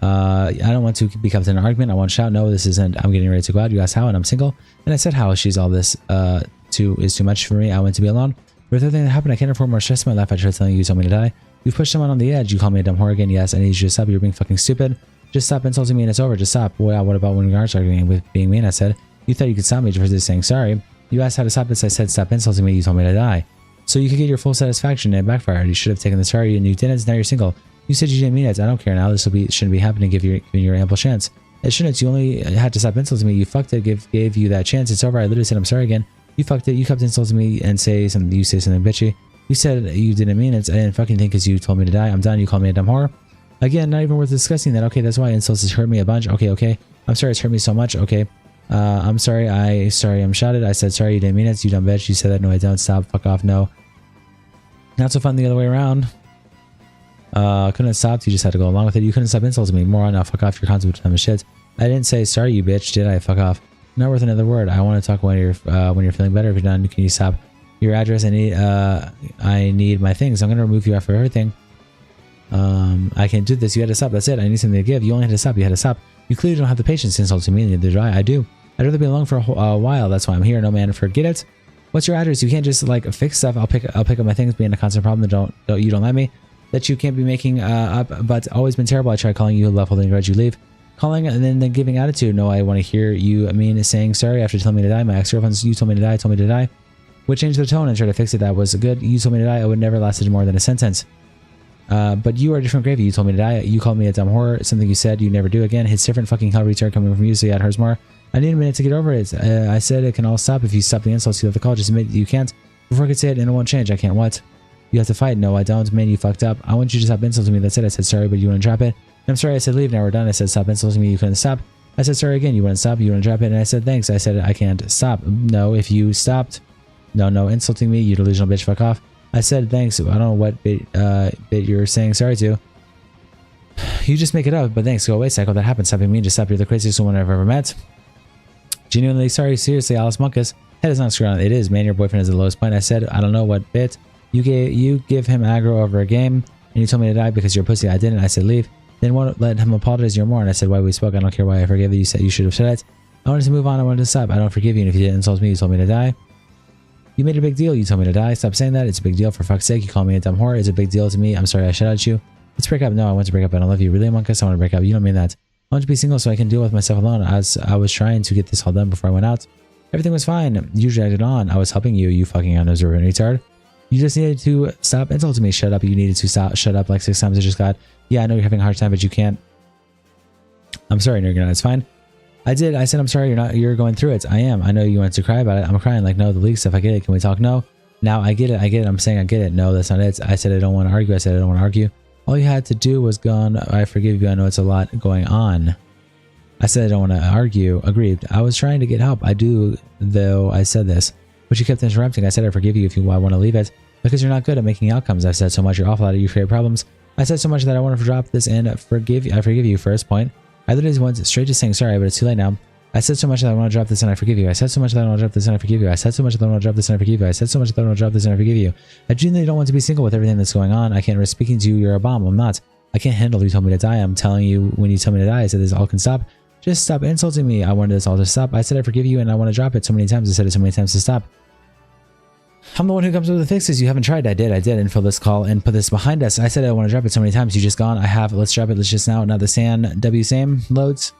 Speaker 1: I don't want to be kept in an argument. I want to shout. No, this isn't. I'm getting ready to go out. You asked how, and I'm single. And I said how. She's all this is too much for me. I want to be alone. The third thing that happened, I can't afford more stress in my life. I tried telling you. You told me to die. You pushed someone on the edge. You called me a dumb whore again. Yes, I need you to stop. You're being fucking stupid. Just stop insulting me and it's over. Just stop. Well, what about when you are arguing with being mean? I said. You thought you could stop me for just saying sorry. You asked how to stop this. I said stop insulting me. You told me to die. So you could get your full satisfaction and it backfired. You should have taken the sorry and you didn't. Now you're single. You said you didn't mean it. I don't care now. This shouldn't be happening. Giving you ample chance. It shouldn't. You only had to stop insulting me. You fucked it. Gave you that chance. It's over. I literally said I'm sorry again. You fucked it. You kept insulting me and say something. You say something bitchy. You said you didn't mean it. I didn't fucking think because you told me to die. I'm done. You called me a dumb whore. Again, not even worth discussing that. Okay, that's why insults has hurt me a bunch. Okay. I'm sorry. It's hurt me so much. Okay. I'm sorry. I'm shouted. I said sorry. You didn't mean it. You dumb bitch. You said that. No, I don't. Stop. Fuck off. No. Not so fun the other way around. Couldn't have stopped. You just had to go along with it. You couldn't stop insulting me. Moron. Now fuck off. Your concept of time is shit. I didn't say sorry, you bitch. Did I? Fuck off. Not worth another word. I want to talk when you're feeling better. If you're done, can you stop? Your address. I need my things. I'm gonna remove you off of everything. I can't do this. You had to stop. That's it. I need something to give. You only had to stop. You had to stop. You clearly don't have the patience to insult me. Neither do I. I do. I'd rather be alone for a while. That's why I'm here. No man, forget it. What's your address? You can't just like fix stuff. I'll pick up my things. Being a constant problem. You don't let me. That you can't be making up. But always been terrible. I tried calling you. Love holding grudge. You leave. Calling and then giving attitude. No, I want to hear you. I mean, saying sorry after telling me to die. My ex-girlfriends. You told me to die. Told me to die. Would change the tone and try to fix it. That was good. You told me to die. I would never lasted more than a sentence. But you are a different gravy. You told me to die. You called me a dumb whore. Something you said you never do again. It's different fucking hell retard coming from you. So yeah, it hurts more. I need a minute to get over it. I said it can all stop if you stop the insults. You have to call. Just admit you can't. Before I could say it, and it won't change. I can't. What? You have to fight. No, I don't. Man, you fucked up. I want you to stop insulting me. That's it. I said sorry, but you wouldn't drop it. I'm sorry. I said leave. Now we're done. I said stop insulting me. You couldn't stop. I said sorry again. You wouldn't stop. You wouldn't drop it. And I said thanks. I said I can't stop. No, if you stopped. No, insulting me. You delusional bitch. Fuck off. I said thanks. I don't know what bit you're saying sorry to. You just make it up, but thanks. Go away, psycho. That happened. Stop being mean. Just stop. You're the craziest woman I've ever met. Genuinely sorry. Seriously, Alice Munkus. Head is not screwed on. It is, man. Your boyfriend is the lowest point. I said, I don't know what bit. You give him aggro over a game, and you told me to die because you're a pussy. I didn't. I said leave. Then won't let him apologize. You're more. And I said why we spoke. I don't care why I forgave you. You said you should have said it. I wanted to move on. I wanted to stop. I don't forgive you. And if you didn't insult me, you told me to die. You made a big deal. You told me to die. Stop saying that. It's a big deal. For fuck's sake. You call me a dumb whore. It's a big deal to me. I'm sorry I shut out you. Let's break up. No, I want to break up. I don't love you. Really, Monkus? I want to break up. You don't mean that. I want to be single so I can deal with myself alone. As I was trying to get this all done before I went out. Everything was fine. You dragged it on. I was helping you. You fucking unobservant retard. You just needed to stop insulting me. Shut up. You needed to stop. Shut up like 6 times. I just got. Yeah, I know you're having a hard time, but you can't. I'm sorry, Nurgana. It's fine. I did. I said, I'm sorry. You're going through it. I am. I know you wanted to cry about it. I'm crying. Like, no, the league stuff. I get it. Can we talk? No. Now I get it. I get it. I'm saying I get it. No, that's not it. I said I don't want to argue. I said I don't want to argue. All you had to do was gone. I forgive you. I know it's a lot going on. I said I don't want to argue. Agreed. I was trying to get help. I do, though. I said this, but you kept interrupting. I said I forgive you if you want to leave it because you're not good at making outcomes. I've said so much. You're awful at it. You create problems. I said so much that I want to drop this and forgive you. I forgive you. First point. I literally went straight to saying sorry, but it's too late now. I said so much that I want to drop this and I forgive you. I said so much that I want to drop this and I forgive you. I said so much that I want to drop this and I forgive you. I said so much that I want to drop this and I forgive you. I genuinely don't want to be single with everything that's going on. I can't risk speaking to you. You're a bomb. I'm not. I can't handle you told me to die. I'm telling you when you tell me to die. I said this all can stop. Just stop insulting me. I wanted this all to stop. I said I forgive you and I want to drop it so many times. I said it so many times to stop. I'm the one who comes up with the fixes. You haven't tried. I did. And fill this call and put this behind us. I said I want to drop it so many times. You just gone. I have. Let's drop it. Let's just now. Now the sand W same loads.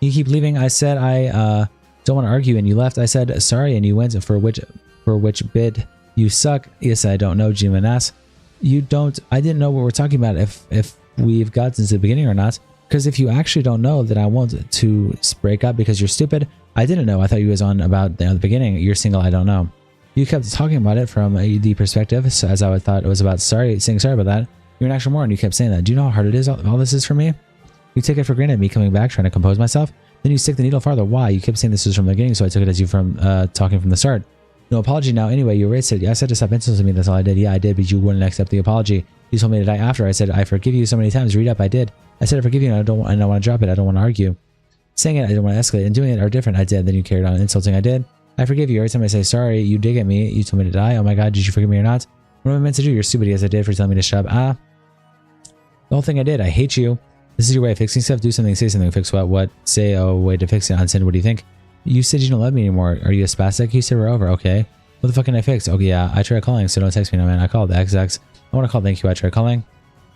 Speaker 1: You keep leaving. I said I don't want to argue and you left. I said sorry and you went for which bid you suck. Yes, I don't know. Jimenez. You don't. I didn't know what we're talking about if we've gotten to the beginning or not. Because if you actually don't know, then I want to break up because you're stupid. I didn't know. I thought you was on about the beginning. You're single. I don't know. You kept talking about it from the perspective, so as I thought it was about saying sorry about that. You're an actual moron. You kept saying that. Do you know how hard it is? All this is for me. You take it for granted. Me coming back, trying to compose myself. Then you stick the needle farther. Why? You kept saying this was from the beginning, so I took it as you from talking from the start. No apology now. Anyway, you erased it. I said to stop insulting me. That's all I did. Yeah, I did, but you wouldn't accept the apology. You told me to die after. I said I forgive you so many times. Read up. I did. I said I forgive you and I want to drop it. I don't want to argue. Saying it, I don't want to escalate. And doing it are different. I did. Then you carried on insulting. I did. I forgive you. Every time I say sorry, you dig at me. You told me to die. Oh my god, did you forgive me or not? What am I meant to do? You're stupid as I did for telling me to shut up. The whole thing I did. I hate you. This is your way of fixing stuff. Do something. Say something. Fix what? What? Say a way to fix it. Unsend. What do you think? You said you don't love me anymore. Are you a spastic? You said we're over. Okay. What the fuck can I fix? Okay, yeah. I tried calling, so don't text me. No, man. I called. XX. I want to call. Thank you. I tried calling.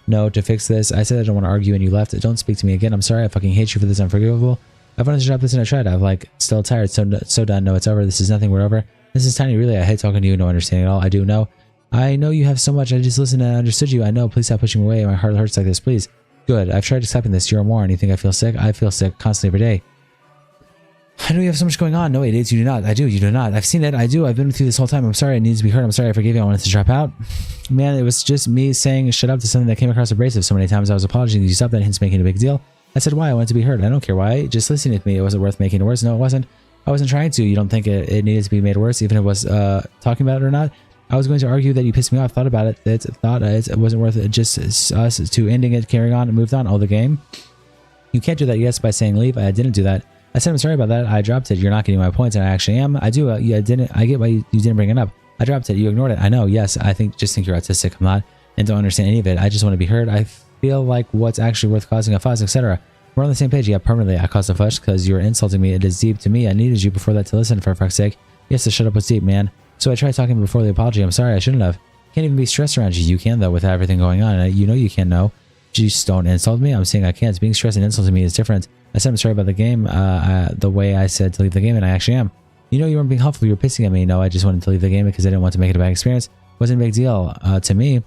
Speaker 1: No, to fix this. I said I don't want to argue and you left. Don't speak to me again. I'm sorry. I fucking hate you for this. Unforgivable. I've wanted to drop this and I tried. I've still tired. So done. No, it's over. This is nothing. We're over. This is tiny. Really. I hate talking to you. No understanding at all. I do know. I know you have so much. I just listened and I understood you. I know. Please stop pushing me away. My heart hurts like this. Please. Good. I've tried accepting this. You're a moron. You think I feel sick? I feel sick constantly every day. I know you have so much going on. No, idiots. You do not. I do. You do not. I've seen it. I do. I've been with you this whole time. I'm sorry. I need to be heard. I'm sorry. I forgive you. I wanted to drop out. Man, it was just me saying shut up to something that came across abrasive so many times. I was apologizing. You stopped that. Hence making a big deal. I said why. I wanted to be heard. I don't care why. Just listening to me. It wasn't worth making it worse. No, it wasn't. I wasn't trying to. You don't think it needed to be made worse, even if it was talking about it or not? I was going to argue that you pissed me off. Thought about it. Thought it wasn't worth it. Just us to ending it, carrying on, and moved on. Oh, the game. You can't do that. Yes, by saying leave. I didn't do that. I said I'm sorry about that. I dropped it. You're not getting my points, and I actually am. I do. Yeah, I didn't. I get why you didn't bring it up. I dropped it. You ignored it. I know. Yes, I just think you're autistic. I'm not, and don't understand any of it. I just want to be heard. I feel like what's actually worth causing a fuss, etc. We're on the same page. Yeah, permanently. I caused a fuss because you're insulting me. It is deep to me. I needed you before that to listen. For fuck's sake. Yes, the shut up was deep, man. So I tried talking before the apology. I'm sorry. I shouldn't have. Can't even be stressed around you. You can though, with everything going on. You know you can know. Just don't insult me. I'm saying I can't. Being stressed and insulting me is different. I said I'm sorry about the game, the way I said to leave the game, and I actually am. You know you weren't being helpful. You were pissing at me. No, I just wanted to leave the game because I didn't want to make it a bad experience. It wasn't a big deal to me.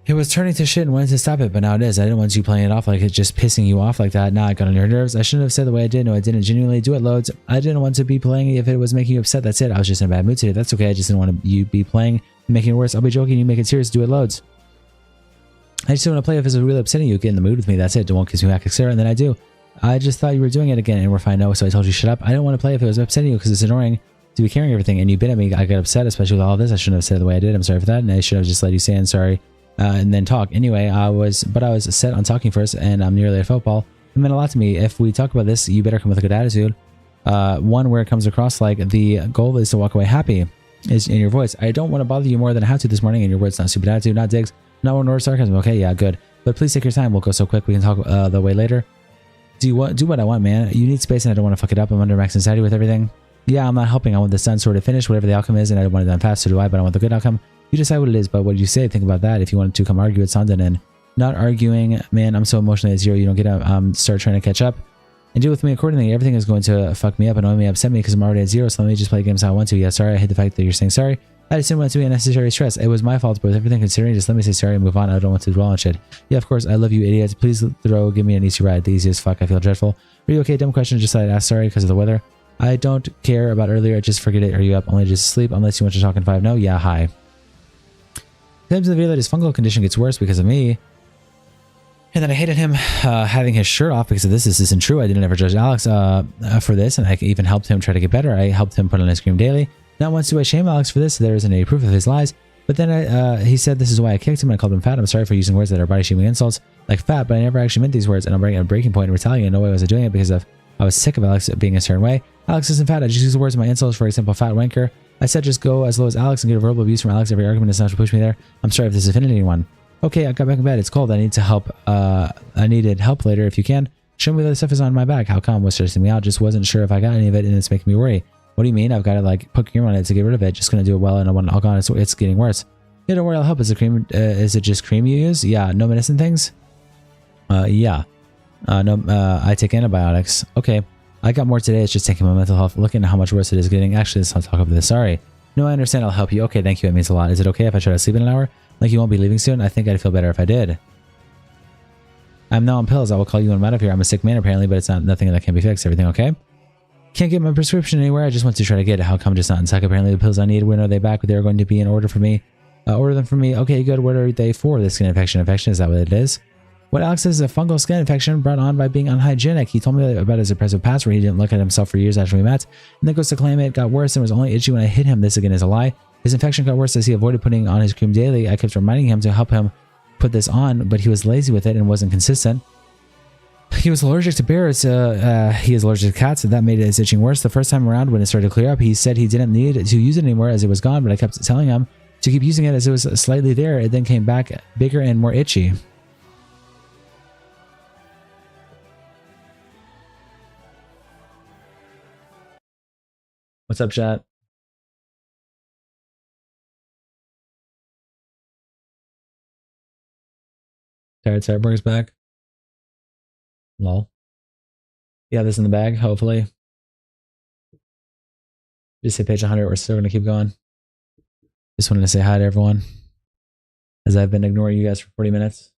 Speaker 1: It was turning to shit and wanted to stop it, but now it is. I didn't want you playing it off like it's just pissing you off like that. Now I got on your nerves. I shouldn't have said the way I did. No, I didn't genuinely do it loads. I didn't want to be playing it if it was making you upset. That's it. I was just in a bad mood today. That's okay. I just didn't want you be playing and making it worse. I'll be joking. You make it serious. Do it loads. I just don't want to play if it's really upsetting you. Get in the mood with me. That's it. Don't kiss me back, etc. And then I do. I just thought you were doing it again and we're fine. No, so I told you shut up. I don't want to play if it was upsetting you because it's annoying to be carrying everything and you bit at me. I got upset, especially with all of this. I shouldn't have said it the way I did. I'm sorry for that. And I should have just let you say I'm sorry and then talk. Anyway, I was set on talking first and I'm nearly a football. It meant a lot to me. If we talk about this, you better come with a good attitude. One where it comes across like the goal is to walk away happy is in your voice. I don't want to bother you more than I have to this morning and your words, not stupid attitude, not digs, not one word sarcasm. Okay, yeah, good. But please take your time. We'll go so quick. We can talk the way later. Do what I want, man. You need space and I don't want to fuck it up. I'm under max anxiety with everything. Yeah, I'm not helping. I want this done sort of finished, whatever the outcome is, and I want it done fast, so do I, but I want the good outcome. You decide what it is, but what you say, think about that. If you wanted to come argue at something and not arguing, man, I'm so emotionally at zero, you don't get to start trying to catch up. and deal with me accordingly. Everything is going to fuck me up and only upset me because I'm already at 0, so let me just play games how I want to. Yeah, sorry, I hate the fact that you're saying sorry. I just didn't want to be unnecessary stress. It was my fault, but with everything considering, just let me say sorry and move on. I don't want to dwell on shit. Yeah, of course, I love you, idiots. Please give me an easy ride. The easiest fuck, I feel dreadful. Are you okay? Dumb question, just thought I'd ask sorry because of the weather. I don't care about earlier, just forget it. Are you up? Only just sleep, unless you want to talk in 5. No? Yeah, hi. Claims in the video that his fungal condition gets worse because of me. And then I hated him having his shirt off because of this. This isn't true. I didn't ever judge Alex for this, and I even helped him try to get better. I helped him put on ice cream daily. Not once do I shame Alex for this. There isn't any proof of his lies. But then he said this is why I kicked him and I called him fat. I'm sorry for using words that are body shaming insults like fat, but I never actually meant these words, and I'm bringing a breaking point and retaliating. No way was I doing it because I was sick of Alex being a certain way. Alex isn't fat. I just use the words in my insults. For example, fat wanker. I said just go as low as Alex and get a verbal abuse from Alex. Every argument is not to push me there. I'm sorry if this offended anyone. Okay, I got back in bed. It's cold. I need to help. I needed help later if you can. Show me that the stuff is on my back. How come? What's stressing me out? Just wasn't sure if I got any of it and it's making me worry. What do you mean? I've got to like put cream on it to get rid of it. Just gonna do it well and I want it all gone. It's getting worse. Yeah, don't worry, I'll help. Is it cream? Is it just cream you use? Yeah. No medicine things? Yeah. No, I take antibiotics. Okay. I got more today. It's just taking my mental health. Looking at how much worse it is getting. Actually, let's not talk about this. Sorry. No, I understand. I'll help you. Okay, thank you. It means a lot. Is it okay if I try to sleep in an hour? Like you won't be leaving soon? I think I'd feel better if I did. I'm now on pills. I will call you when I'm out of here. I'm a sick man apparently, but it's not nothing that can be fixed. Everything okay? Can't get my prescription anywhere. I just want to try to get it. How come just not in stock? Apparently the pills I need, when are they back? They're going to be in order for me. Order them for me. Okay, good. What are they for? The skin infection. Is that what it is? What Alex says is a fungal skin infection brought on by being unhygienic. He told me about his depressive past where he didn't look at himself for years after we met, and then goes to claim it got worse and was only itchy when I hit him. This again is a lie. His infection got worse as he avoided putting on his cream daily. I kept reminding him to help him put this on, but he was lazy with it and wasn't consistent. He was allergic to bears. He is allergic to cats, and that made his itching worse. The first time around when it started to clear up, he said he didn't need to use it anymore as it was gone, but I kept telling him to keep using it as it was slightly there. It then came back bigger and more itchy. What's up, chat? Tired Cyborg's back. Lol. Yeah, this in the bag, hopefully. Just hit page 100. We're still going to keep going. Just wanted to say hi to everyone, as I've been ignoring you guys for 40 minutes.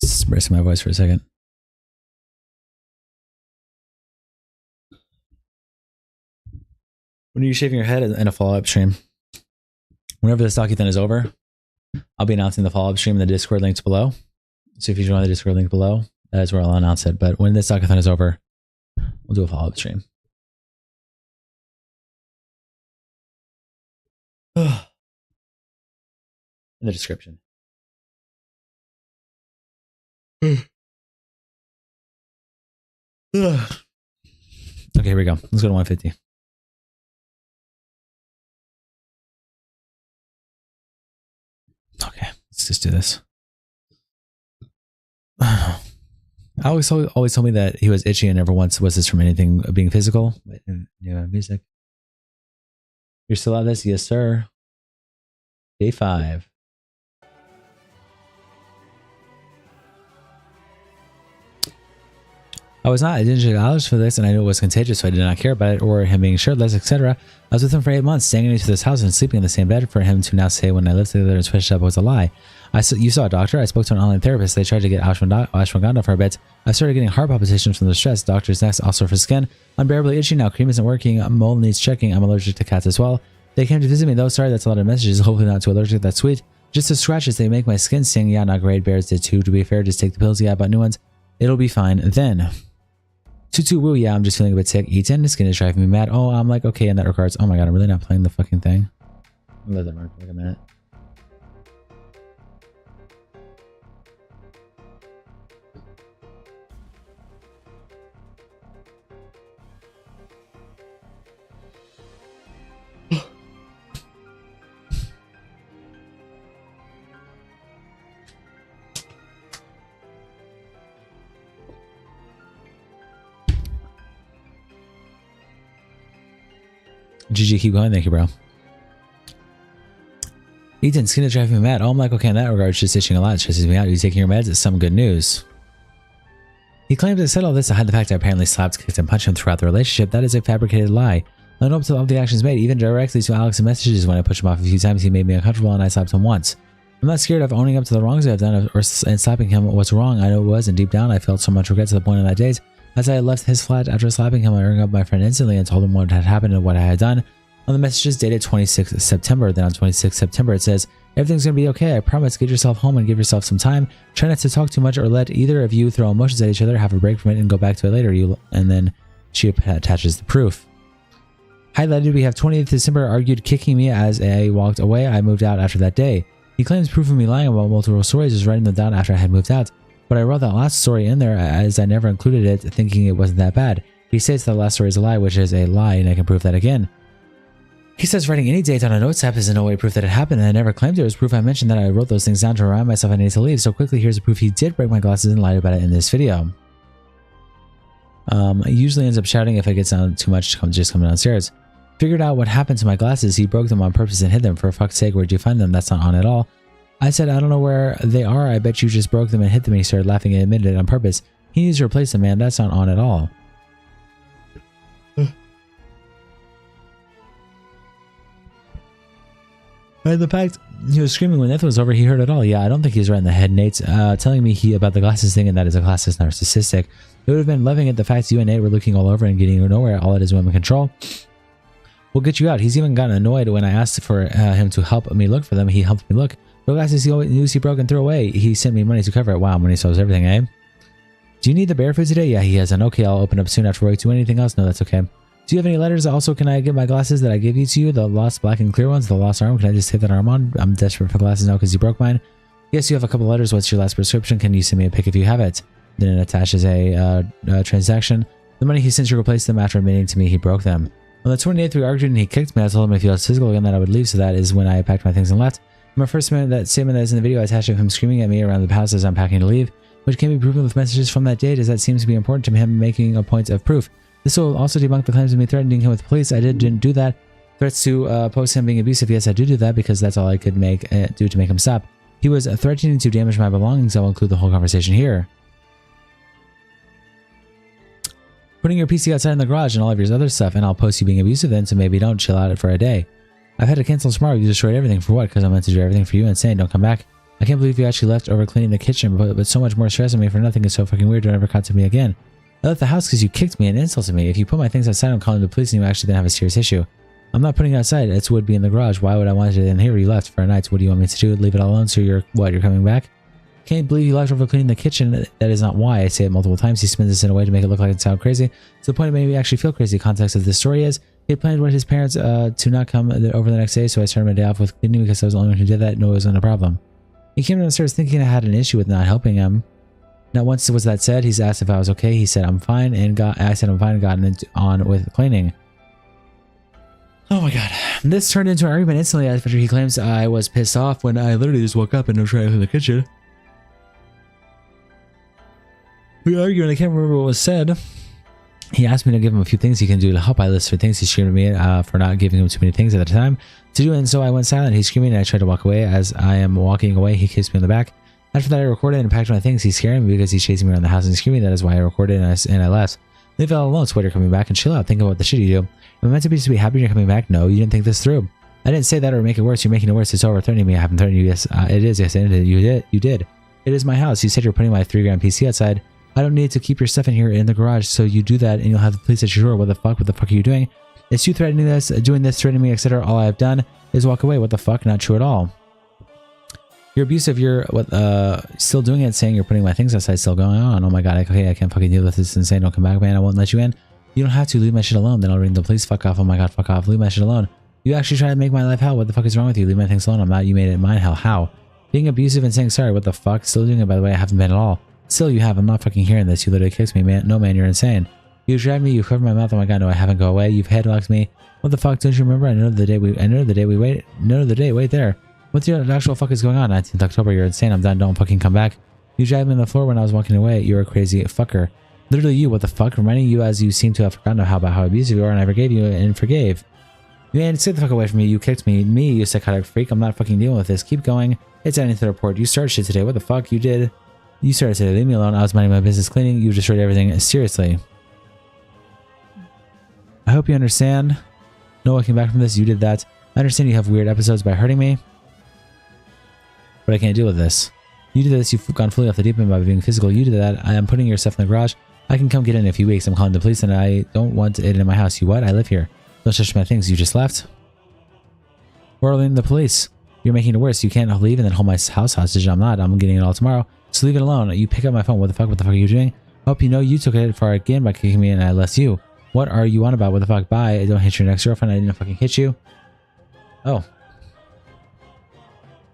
Speaker 1: Just bracing my voice for a second. When are you shaving your head in a follow-up stream? Whenever this Docuthon is over, I'll be announcing the follow-up stream in the Discord links below. So if you join the Discord link below, that's where I'll announce it. But when this Docuthon is over, we'll do a follow-up stream. In the description. Okay, here we go. Let's go to 150. Okay, let's just do this. Alex always told me that he was itchy and never once was this from anything being physical. Wait, new music. You're still at this? Yes, sir. Day 5. I was not. I didn't judge Alex for this, and I knew it was contagious, so I did not care about it or him being shirtless, etc. I was with him for 8 months, staying into this house and sleeping in the same bed. For him to now say when I lived together and switched up was a lie. You saw a doctor. I spoke to an online therapist. They tried to get ashwagandha for a bit. I started getting heart palpitations from the stress. Doctor's next, also for skin. Unbearably itchy now. Cream isn't working. Mole needs checking. I'm allergic to cats as well. They came to visit me though. Sorry, that's a lot of messages. Hopefully not too allergic. That's sweet. Just the scratches, they make my skin sting. Yeah, not great. Bears did too. To be fair, just take the pills. Yeah, but new ones. It'll be fine then. Tutu woo, yeah, I'm just feeling a bit sick. Eaten, the skin is driving me mad. Oh, I'm like, okay, in that regards. Oh my god, I'm really not playing the fucking thing. I'll let that run for like a minute. GG, keep going. Thank you, bro. Ethan, skin is driving me mad. Oh, I'm like, okay, in that regard, it's just itching a lot. It stresses me out. You taking your meds? It's some good news. He claims I said all this to hide the fact I apparently slapped, kicked, and punched him throughout the relationship. That is a fabricated lie. I know up to all the actions made, even directly to Alex's messages. When I pushed him off a few times, he made me uncomfortable and I slapped him once. I'm not scared of owning up to the wrongs I've done and slapping him was wrong. I know it was, and deep down I felt so much regret to the point in that days. As I left his flat after slapping him, I rang up my friend instantly and told him what had happened and what I had done. On the messages dated 26th September, then on 26th September it says, everything's gonna be okay, I promise, get yourself home and give yourself some time. Try not to talk too much or let either of you throw emotions at each other, have a break from it and go back to it later. And then she attaches the proof. Highlighted, we have 20th December argued kicking me as I walked away. I moved out after that day. He claims proof of me lying about multiple stories, just writing them down after I had moved out. But I wrote that last story in there as I never included it, thinking it wasn't that bad. He states that last story is a lie, which is a lie, and I can prove that again. He says writing any date on a notes app is in no way proof that it happened, and I never claimed it was proof. I mentioned that I wrote those things down to remind myself I needed to leave. So quickly, here's the proof he did break my glasses and lied about it in this video. He usually ends up shouting if it gets down too much, just coming downstairs. Figured out what happened to my glasses. He broke them on purpose and hid them. For fuck's sake, where'd you find them? That's not on at all. I said, I don't know where they are. I bet you just broke them and hid them. And he started laughing and admitted it on purpose. He needs to replace them, man. That's not on at all. And the fact he was screaming when nothing was over, he heard it all. Yeah, I don't think he's right in the head. Nate's telling me about the glasses thing, and that is a classist narcissistic. It would have been loving it. The fact you and Nate were looking all over and getting nowhere. All it is women control. We'll get you out. He's even gotten annoyed when I asked for him to help me look for them. He helped me look. The glasses he always knew he broke and threw away. He sent me money to cover it. Wow, money solves everything, eh? Do you need the bear food today? Yeah, he has an okay. I'll open up soon after work. Do anything else? No, that's okay. Do you have any letters? Also, can I get my glasses that I gave you to you? The lost black and clear ones, the lost arm. Can I just take that arm on? I'm desperate for glasses now because you broke mine. Yes, you have a couple letters. What's your last prescription? Can you send me a pic if you have it? Then it attaches a transaction. The money he sent you replaced them after admitting to me he broke them. On the 28th, we argued and he kicked me. I told him if he was physical again that I would leave, so that is when I packed my things and left. My first statement that is in the video, I attached him screaming at me around the house as I'm packing to leave, which can be proven with messages from that date, as that seems to be important to him, making a point of proof. This will also debunk the claims of me threatening him with the police. I didn't do that. Threats to post him being abusive. Yes, I do that because that's all I could do to make him stop. He was threatening to damage my belongings. I'll include the whole conversation here. Putting your PC outside in the garage and all of your other stuff, and I'll post you being abusive then, so maybe don't chill out for a day. I've had to cancel tomorrow. You destroyed everything. For what? Because I meant to do everything for you and saying don't come back. I can't believe you actually left over cleaning the kitchen, but so much more stress on me for nothing is so fucking weird. Don't ever contact me again. I left the house because you kicked me and insulted me. If you put my things outside, I'm calling the police and you actually then have a serious issue. I'm not putting it outside. It would be in the garage. Why would I want it in here? You left for a night. So what do you want me to do? Leave it all alone? So you're coming back? Can't believe you left over cleaning the kitchen. That is not why. I say it multiple times. He spins this in a way to make it look like it sound crazy. To the point it made me actually feel crazy. Context of this story is he had planned with his parents to not come over the next day, so I started my day off with cleaning because I was the only one who did that. No, it wasn't a problem. He came downstairs thinking I had an issue with not helping him. Now, once was that said, he's asked if I was okay. He said I'm fine, and I said I'm fine, and gotten on with cleaning. Oh my god. This turned into an argument instantly after he claims I was pissed off when I literally just woke up and was trying to clean the kitchen. We argued and I can't remember what was said. He asked me to give him a few things he can do to help. I listed things. He screamed at me for not giving him too many things at the time to do, and so I went silent. He's screaming and I tried to walk away. As I am walking away, he kissed me on the back. After that, I recorded and packed my things. He's scaring me because he's chasing me around the house and screaming. That is why I recorded and I left. Leave it all alone. So you're coming back and chill out. Think about the shit you do. Am I meant to be happy you're coming back? No, you didn't think this through. I didn't say that or make it worse. You're making it worse. It's over. Threatening me. I haven't threatened you. Yes, it is. Yes, it is. You did. It is my house. You said you're putting my 3 grand PC outside. I don't need to keep your stuff in here in the garage, so you do that and you'll have the police at your door. What the fuck? What the fuck are you doing? It's you threatening this, doing this, threatening me, etc. All I have done is walk away. What the fuck? Not true at all. You're abusive. You're still doing it, saying you're putting my things outside, still going on. Oh my god, okay, I can't fucking deal with this. Insane. Don't come back, man. I won't let you in. You don't have to. Leave my shit alone. Then I'll ring the police. Fuck off. Oh my god, fuck off. Leave my shit alone. You actually try to make my life hell. What the fuck is wrong with you? Leave my things alone. I'm not. You made it mine hell. How? Being abusive and saying sorry. What the fuck? Still doing it, by the way. I haven't been at all. Still, you have. I'm not fucking hearing this. You literally kicked me, man. No, man, you're insane. You grabbed me. You covered my mouth. Oh my god, no, I haven't. Go away. You've headlocked me. What the fuck? Don't you remember? I know the day wait. No, the day. Wait there. What the actual fuck is going on? 19th October. You're insane. I'm done. Don't fucking come back. You dragged me on the floor when I was walking away. You're a crazy fucker. Literally you. What the fuck? Reminding you as you seem to have forgotten about how abusive you are, and I forgave you and forgave. Man, stay the fuck away from me. You kicked me. Me, you psychotic freak. I'm not fucking dealing with this. Keep going. It's ending the report. You started shit today. What the fuck? You did. You started today. Leave me alone. I was minding my business cleaning. You destroyed everything. Seriously. I hope you understand. No one came back from this. You did that. I understand you have weird episodes by hurting me. But I can't deal with this. You did this. You've gone fully off the deep end by being physical. You did that. I am putting your stuff in the garage. I can come get it in a few weeks. I'm calling the police and I don't want it in my house. You what? I live here. Don't touch my things. You just left. We're leaving the police. You're making it worse. You can't leave and then hold my house hostage. I'm not. I'm getting it all tomorrow. So leave it alone. You pick up my phone. What the fuck? What the fuck are you doing? Hope you know you took it far again by kicking me and I left you. What are you on about? What the fuck? Bye. I don't hit your next girlfriend. I didn't fucking hit you. Oh.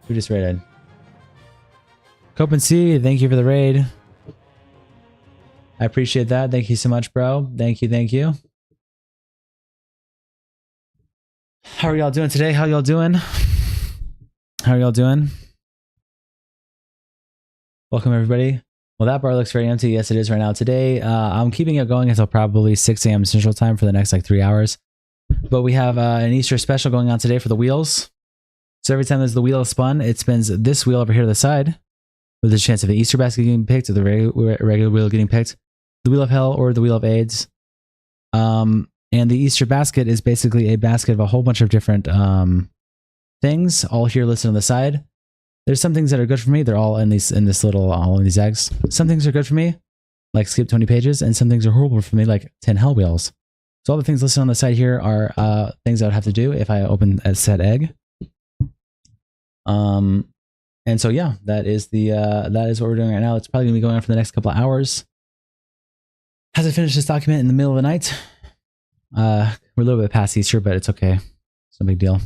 Speaker 1: Who just raided? Cope and C, thank you for the raid. I appreciate that. Thank you so much, bro. Thank you, thank you. How are y'all doing today? How y'all doing? How are y'all doing? Welcome, everybody. Well, that bar looks very empty. Yes, it is right now. Today, I'm keeping it going until probably 6 a.m. Central Time for the next like 3 hours. But we have an Easter special going on today for the wheels. So every time there's the wheel spun, it spins this wheel over here to the side with a chance of the Easter basket getting picked or the regular wheel getting picked, the wheel of hell or the wheel of AIDS. And the Easter basket is basically a basket of a whole bunch of different things, all here listed on the side. There's some things that are good for me. They're all in these all in these eggs. Some things are good for me, like skip 20 pages, and some things are horrible for me, like 10 hell wheels. So all the things listed on the side here are things I would have to do if I open a said egg. And so yeah, that is what we're doing right now. It's probably gonna be going on for the next couple of hours. As I finish this document in the middle of the night, we're a little bit past Easter, but it's okay. It's no big deal.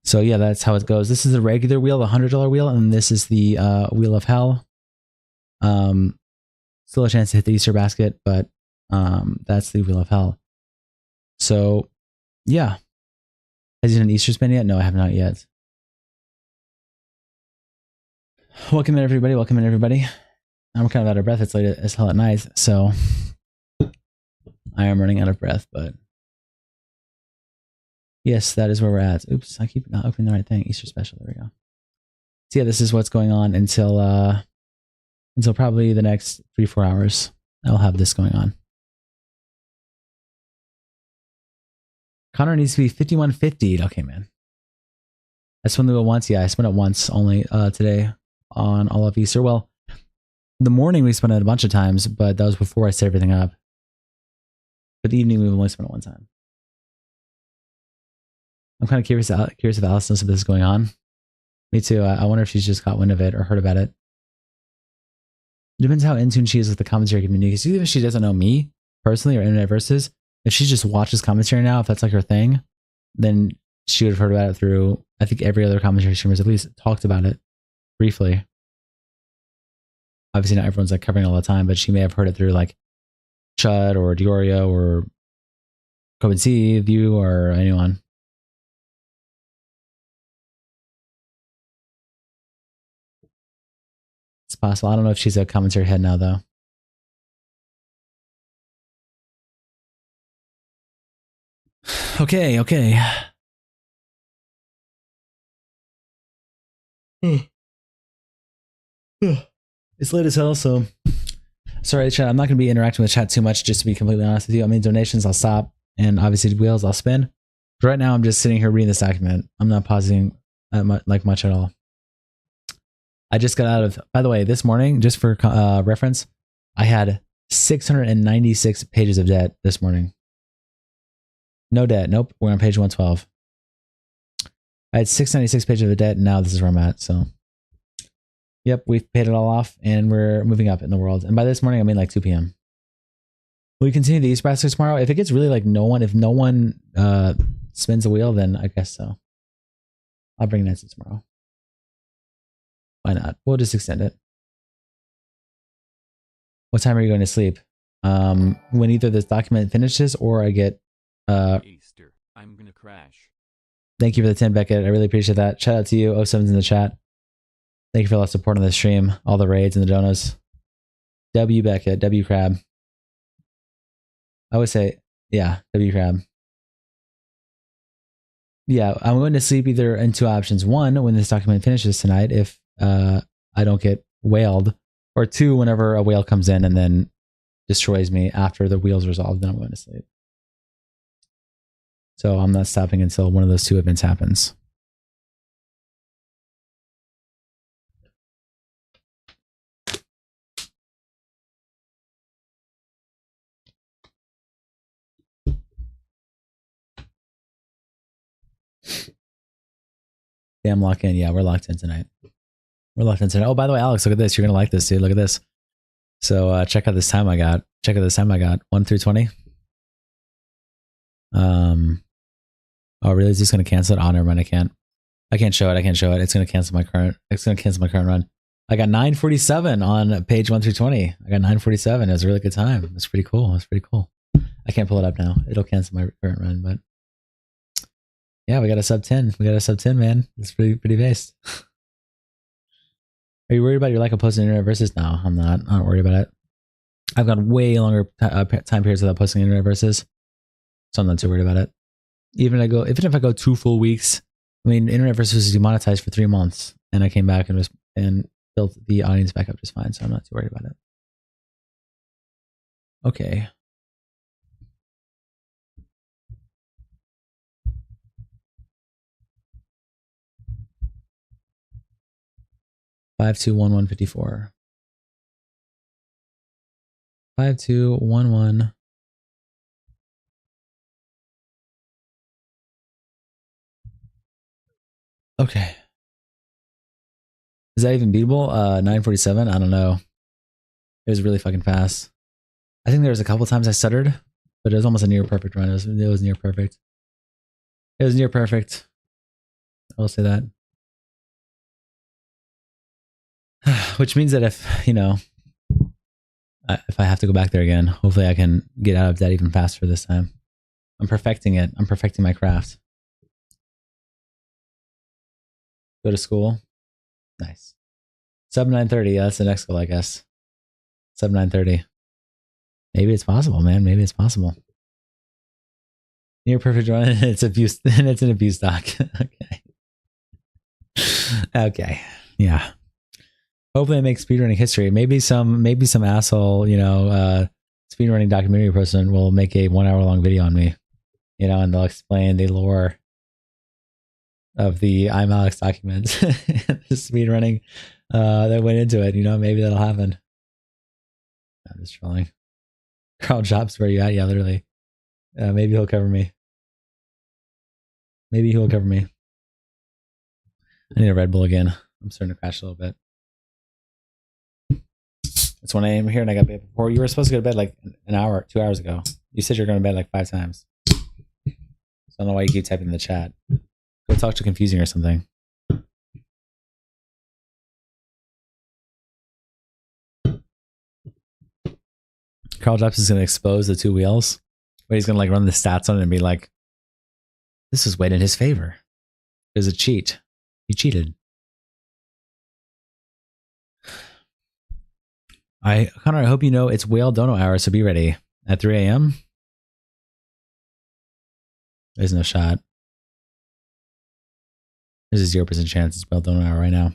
Speaker 1: So yeah, that's how it goes. This is the regular wheel, the $100 wheel, and this is the wheel of hell. Still a chance to hit the Easter basket, but that's the wheel of hell. So yeah, has he done an Easter spin yet? No, I have not yet. Welcome in, everybody. Welcome in, everybody. I'm kind of out of breath. It's late as hell at night, so I am running out of breath, but yes, that is where we're at. Oops, I keep not opening the right thing. Easter special. There we go. So yeah, this is what's going on until probably the next 3-4 hours. I'll have this going on. Connor needs to be 5150. Okay, man. I spun the wheel once. Yeah, I spun it once only today on all of Easter. Well, the morning we spun it a bunch of times, but that was before I set everything up. But the evening we only spun it one time. I'm kind of curious if Alice knows if this is going on. Me too. I wonder if she's just got wind of it or heard about it. It depends how in tune she is with the commentary community. Because even if she doesn't know me personally or Internet Versus, if she just watches commentary now, if that's like her thing, then she would have heard about it through, I think every other commentary streamer has at least talked about it briefly. Obviously not everyone's like covering it all the time, but she may have heard it through like Chud or Diorio or Coben C, View, or anyone. It's possible. I don't know if she's a commentary head now, though. Okay. It's late as hell, so sorry, chat. I'm not going to be interacting with chat too much, just to be completely honest with you. I mean, donations, I'll stop, and obviously wheels, I'll spin. But right now, I'm just sitting here reading this document. I'm not pausing much at all. I just got out of, by the way, this morning, just for reference, I had 696 pages of debt this morning. No debt. Nope. We're on page 112. I had 696 pages of debt, and now this is where I'm at. So, yep, we've paid it all off, and we're moving up in the world. And by this morning, I mean like 2 p.m. Will we continue the East Baskets tomorrow? If it gets really like if no one spins a wheel, then I guess so. I'll bring Nancy tomorrow. Why not? We'll just extend it. What time are you going to sleep? When either this document finishes or I get
Speaker 3: Easter. I'm gonna crash.
Speaker 1: Thank you for the 10, Beckett. I really appreciate that. Shout out to you. 07's in the chat. Thank you for all the support on the stream, all the raids and the donos. W Beckett, W Crab. I would say, yeah, W Crab. yeah, I'm going to sleep either in two options. One, when this document finishes tonight, if I don't get whaled, or two, whenever a whale comes in and then destroys me after the wheel's resolved, then I'm going to sleep. So I'm not stopping until one of those two events happens. Damn, lock in. Yeah, we're locked in tonight. We're locked in tonight. Oh, by the way, Alex, look at this. You're going to like this, dude. Look at this. So check out this time I got. Check out this time I got. 1 through 20. Oh, really? Is this going to cancel it? Oh, never mind. I can't show it. I can't show it. It's going to cancel my current. It's going to cancel my current run. I got 947 on page 1 through 20. I got 947. It was a really good time. It's pretty cool. It's pretty cool. I can't pull it up now. It'll cancel my current run, but yeah, we got a sub 10. We got a sub 10, man. It's pretty based. Are you worried about your lack of posting internet verses? No, I'm not. I'm not worried about it. I've got way longer time periods without posting internet verses, so I'm not too worried about it. Even if I go 2 full weeks, I mean, internet versus was demonetized for 3 months, and I came back and built the audience back up just fine, so I'm not too worried about it. Okay. Five two one one 54. 5211. Okay. Is that even beatable? 947? I don't know. It was really fucking fast. I think there was a couple times I stuttered, but it was almost a near perfect run. It was near perfect. It was near perfect. I will say that. Which means that if I have to go back there again, hopefully I can get out of that even faster this time. I'm perfecting it. I'm perfecting my craft. Go to school. Nice. Sub 930. Yeah, that's the next goal, I guess. Sub 930. Maybe it's possible, man. Maybe it's possible. Near perfect run. It's abuse. It's an abuse doc. Okay. Okay. Yeah. Hopefully I make speedrunning history. Maybe some asshole, speedrunning documentary person will make a 1 hour long video on me, and they'll explain the lore of the ImAllexx documents, the speedrunning that went into it. Maybe that'll happen. I'm just trolling. Carl Jobs, where you at? Yeah, literally. Maybe he'll cover me. Maybe he'll cover me. I need a Red Bull again. I'm starting to crash a little bit. It's 1 a.m. here and I got bed before. You were supposed to go to bed like an hour, 2 hours ago. You said you're going to bed like 5 times. So I don't know why you keep typing in the chat. Go talk to Confusing or something. Carl Jobs is going to expose the 2 wheels. But he's going to run the stats on it and be like, this is weight in his favor. It was a cheat. He cheated. Connor, I hope you know it's whale dono hour, so be ready. At 3 a.m. There's no shot. There's a 0% chance it's whale dono hour right now.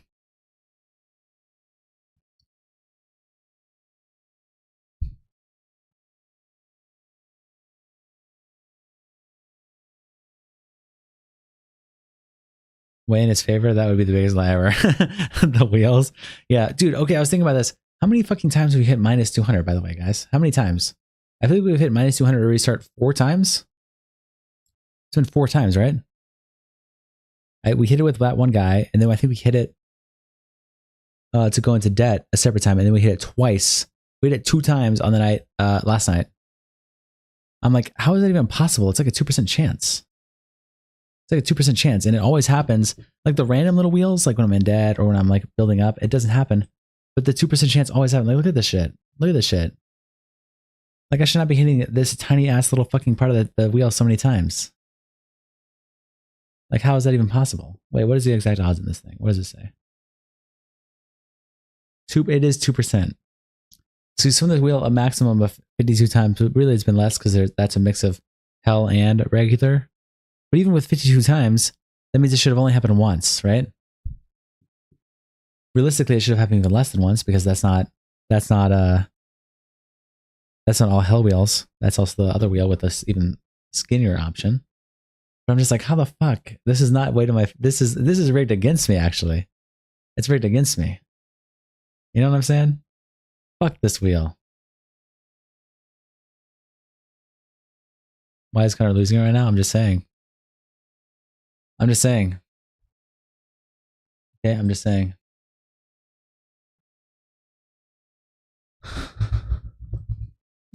Speaker 1: Way in his favor, that would be the biggest lie ever. The wheels. Yeah, dude, okay, I was thinking about this. How many fucking times have we hit minus 200, by the way, guys? How many times? I feel like we've hit minus 200 to restart 4 times. It's been 4 times, right? We hit it with that one guy, and then I think we hit it to go into debt a separate time, and then we hit it twice. We hit it 2 times on the night, last night. I'm like, how is that even possible? It's like a 2% chance. It's like a 2% chance, and it always happens. Like the random little wheels, like when I'm in debt or when I'm like building up, it doesn't happen. But the 2% chance always happens. Like, look at this shit. Look at this shit. Like, I should not be hitting this tiny ass little fucking part of the wheel so many times. Like, how is that even possible? Wait, what is the exact odds in this thing? What does it say? It is 2%. So you swim the wheel a maximum of 52 times, but really it's been less because that's a mix of hell and regular. But even with 52 times, that means it should have only happened once, right? Realistically, it should have happened even less than once because that's not all hell wheels. That's also the other wheel with this even skinnier option. But I'm just like, how the fuck? This is not way to my. This is rigged against me. Actually, it's rigged against me. You know what I'm saying? Fuck this wheel. Why is Connor losing it right now? I'm just saying. I'm just saying. Okay, I'm just saying.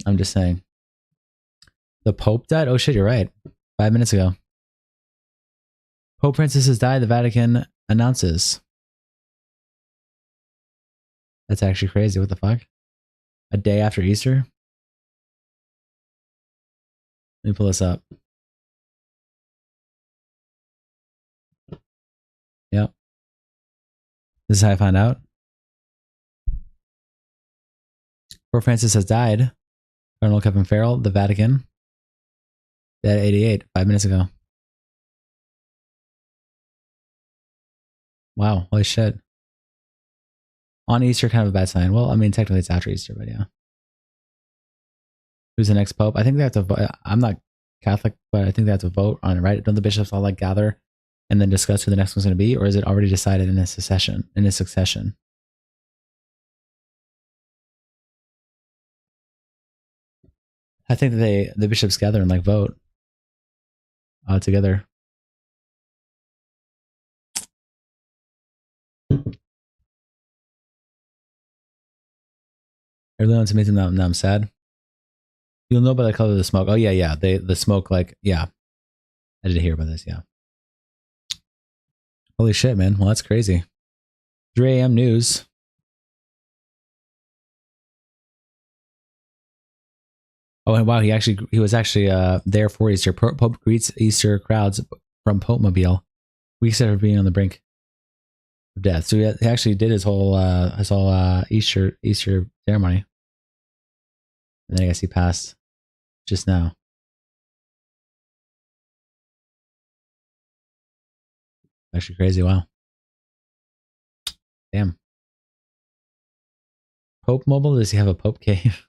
Speaker 1: I'm just saying. The Pope died? Oh shit, you're right. 5 minutes ago. Pope Francis has died, the Vatican announces. That's actually crazy. What the fuck? A day after Easter? Let me pull this up. Yep. This is how I found out. Pope Francis has died. Cardinal Kevin Farrell, the Vatican. Dead at 88, 5 minutes ago. Wow, holy shit. On Easter, kind of a bad sign. Well, I mean, technically it's after Easter, but yeah. Who's the next pope? I think they have to vote. I'm not Catholic, but I think they have to vote on it, right? Don't the bishops all like gather and then discuss who the next one's going to be? Or is it already decided in a succession? I think that the bishops gather and like vote together. Everyone's amazing. Now I'm sad. You'll know by the color of the smoke. Oh yeah. The smoke, like, yeah. I did hear about this, yeah. Holy shit, man. Well, that's crazy. 3 a.m. news. Oh, and wow, he was actually there for Easter. Pope greets Easter crowds from Pope Mobile weeks after being on the brink of death. So he actually did his whole Easter ceremony. And then I guess he passed just now. Actually crazy, wow. Damn. Pope Mobile, does he have a Pope cave?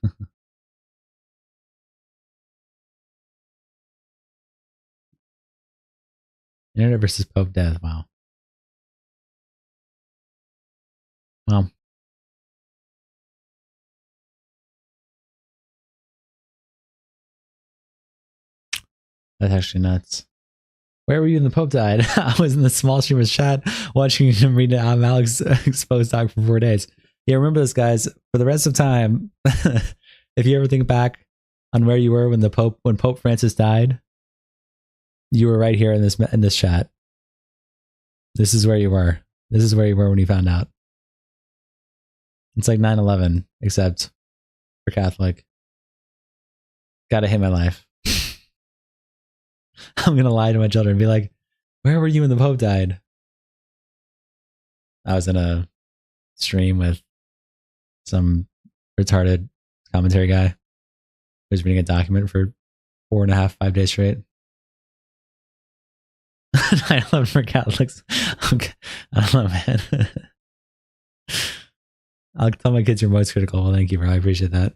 Speaker 1: Internet versus Pope death, wow. Well. That's actually nuts. Where were you when the Pope died? I was in the small streamer's chat watching him read ImAllexx exposed doc for 4 days. Yeah, remember this, guys. For the rest of time, if you ever think back on where you were when Pope Francis died, you were right here in this chat. This is where you were. This is where you were when you found out. It's like 9/11, except for Catholic. Gotta hate my life. I'm gonna lie to my children and be like, where were you when the Pope died? I was in a stream with some retarded commentary guy who was reading a document for 4.5, 5 days straight. 9/11 for Catholics. Okay. I don't know, man. I'll tell my kids you're most critical. Well, thank you, bro. I appreciate that.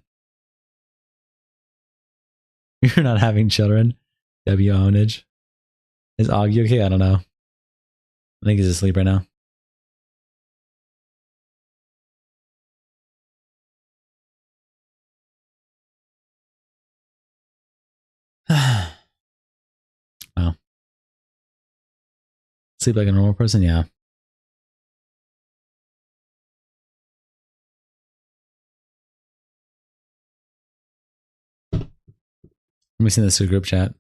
Speaker 1: You're not having children. W ownage. Is Augie okay? I don't know. I think he's asleep right now. Wow. Sleep like a normal person? Yeah. Let me send this to a group chat.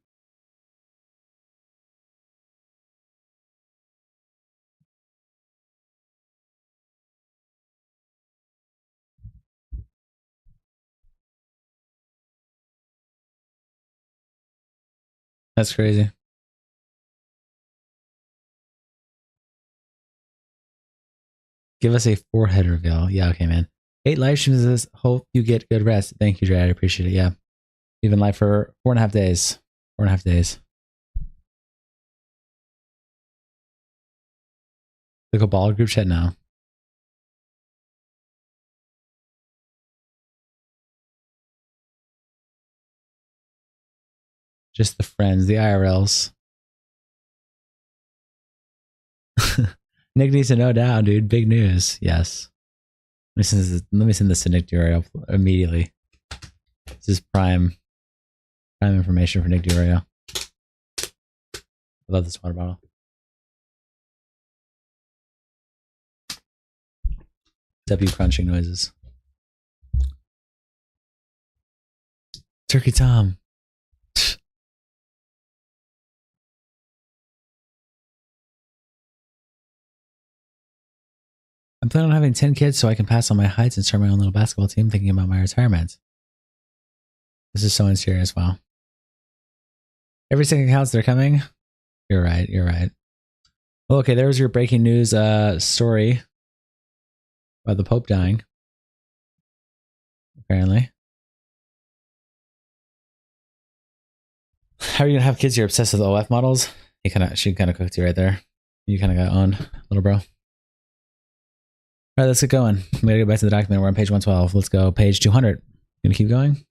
Speaker 1: That's crazy. Give us a forehead reveal. Yeah, okay, man. 8 live streams of this. Hope you get good rest. Thank you, Dre. I appreciate it. Yeah. Even live for 4.5 days. 4.5 days. The Cabal group chat now. Just the friends, the IRLs. Nick needs to know down, dude. Big news. Yes. Let me send this to Nick Durio immediately. This is prime information for Nick Durio. I love this water bottle. W crunching noises. Turkey Tom. I'm planning on having 10 kids so I can pass on my heights and start my own little basketball team, thinking about my retirement. This is so unserious. Wow. Every second counts. They're coming. You're right. You're right. Well, okay, there was your breaking news story about the Pope dying. Apparently. How are you gonna have kids? You're obsessed with OF models? She kind of cooked you right there. You kind of got on, little bro. All right, let's get going. We gotta get back to the document. We're on page 112. Let's go page 200. Gonna keep going.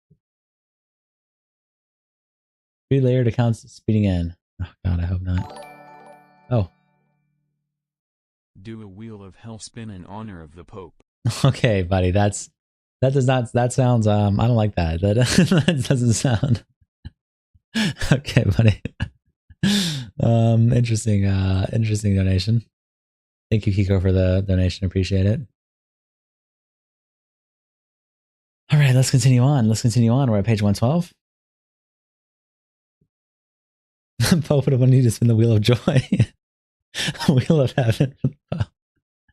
Speaker 1: 3-layered accounts speeding in. Oh God, I hope not. Oh.
Speaker 3: Do a wheel of hell spin in honor of the Pope.
Speaker 1: Okay, buddy. That sounds I don't like that. That doesn't sound okay, buddy. Interesting donation. Thank you, Kiko, for the donation. Appreciate it. All right, let's continue on. We're at page 112. Pope would need to spin the wheel of joy. Wheel of heaven.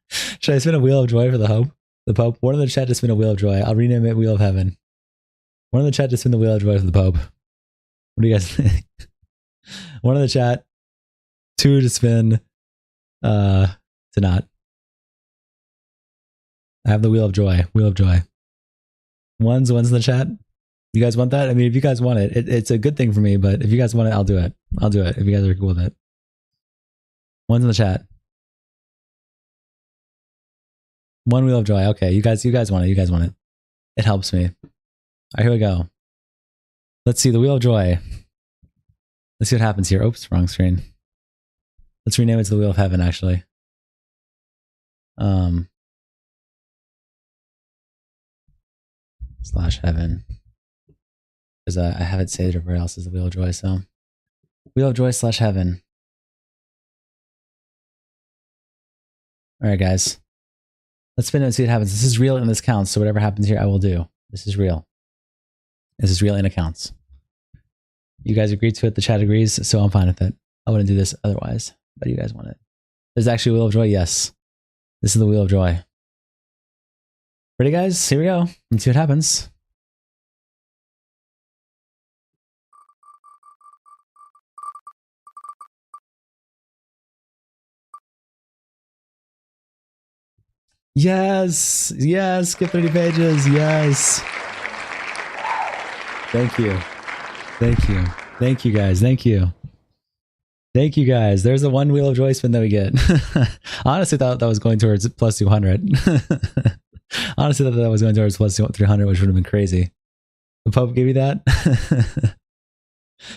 Speaker 1: Should I spin a wheel of joy for the Pope? One in the chat to spin a wheel of joy. I'll rename it Wheel of Heaven. One in the chat to spin the wheel of joy for the Pope. What do you guys think? One in the chat. 2 to spin. To not. I have the wheel of joy. Wheel of joy. One's in the chat. You guys want that? I mean, if you guys want it, it's a good thing for me, but if you guys want it, I'll do it. I'll do it if you guys are cool with it. One's in the chat. One wheel of joy. Okay, you guys want it. You guys want it. It helps me. All right, here we go. Let's see the wheel of joy. Let's see what happens here. Oops, wrong screen. Let's rename it to the wheel of heaven, actually. Slash heaven. Because I have it saved everywhere else as the wheel of joy, so. Wheel of joy slash heaven. All right, guys. Let's spin it and see what happens. This is real and this counts, so whatever happens here, I will do. This is real. This is real and it counts. You guys agreed to it. The chat agrees, so I'm fine with it. I wouldn't do this otherwise, but you guys want it. There's actually a wheel of joy. Yes. This is the wheel of joy. Ready, guys? Here we go. Let's see what happens. Yes. Yes. Skip 30 pages. Yes. Thank you. Thank you. Thank you, guys. Thank you. Thank you, guys. There's the one wheel of joy spin that we get. Honestly, thought that was going towards plus 200. Honestly, thought that was going towards plus 300, which would have been crazy. The Pope gave you that?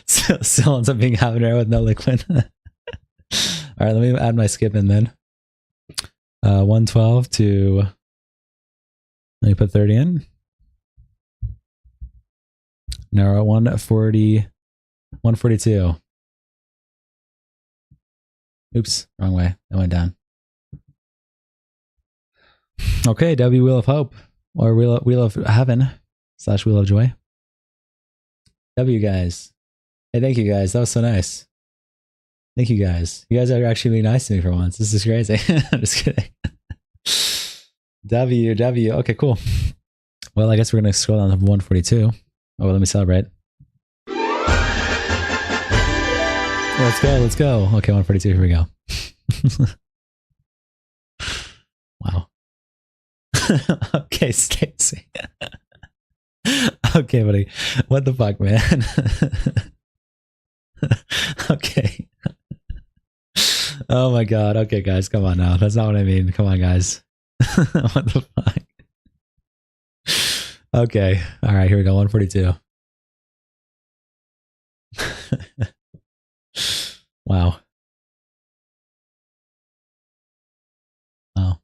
Speaker 1: Still ends up being habanero with no liquid. All right, let me add my skip in then. 112 to, let me put 30 in. Now we're at 142. Oops, wrong way. That went down. Okay, W Wheel of Hope, or Wheel of Heaven / Wheel of Joy. W, guys. Hey, thank you, guys. That was so nice. Thank you, guys. You guys are actually being nice to me for once. This is crazy. I'm just kidding. W. Okay, cool. Well, I guess we're going to scroll down to 142. Oh, well, let me celebrate. Let's go. Okay, 142, here we go. Wow. Okay, Stacy. Okay, buddy. What the fuck, man? Okay. Oh my god. Okay, guys, come on now. That's not what I mean. Come on, guys. What the fuck? Okay. All right, here we go. 142. Wow. Oh.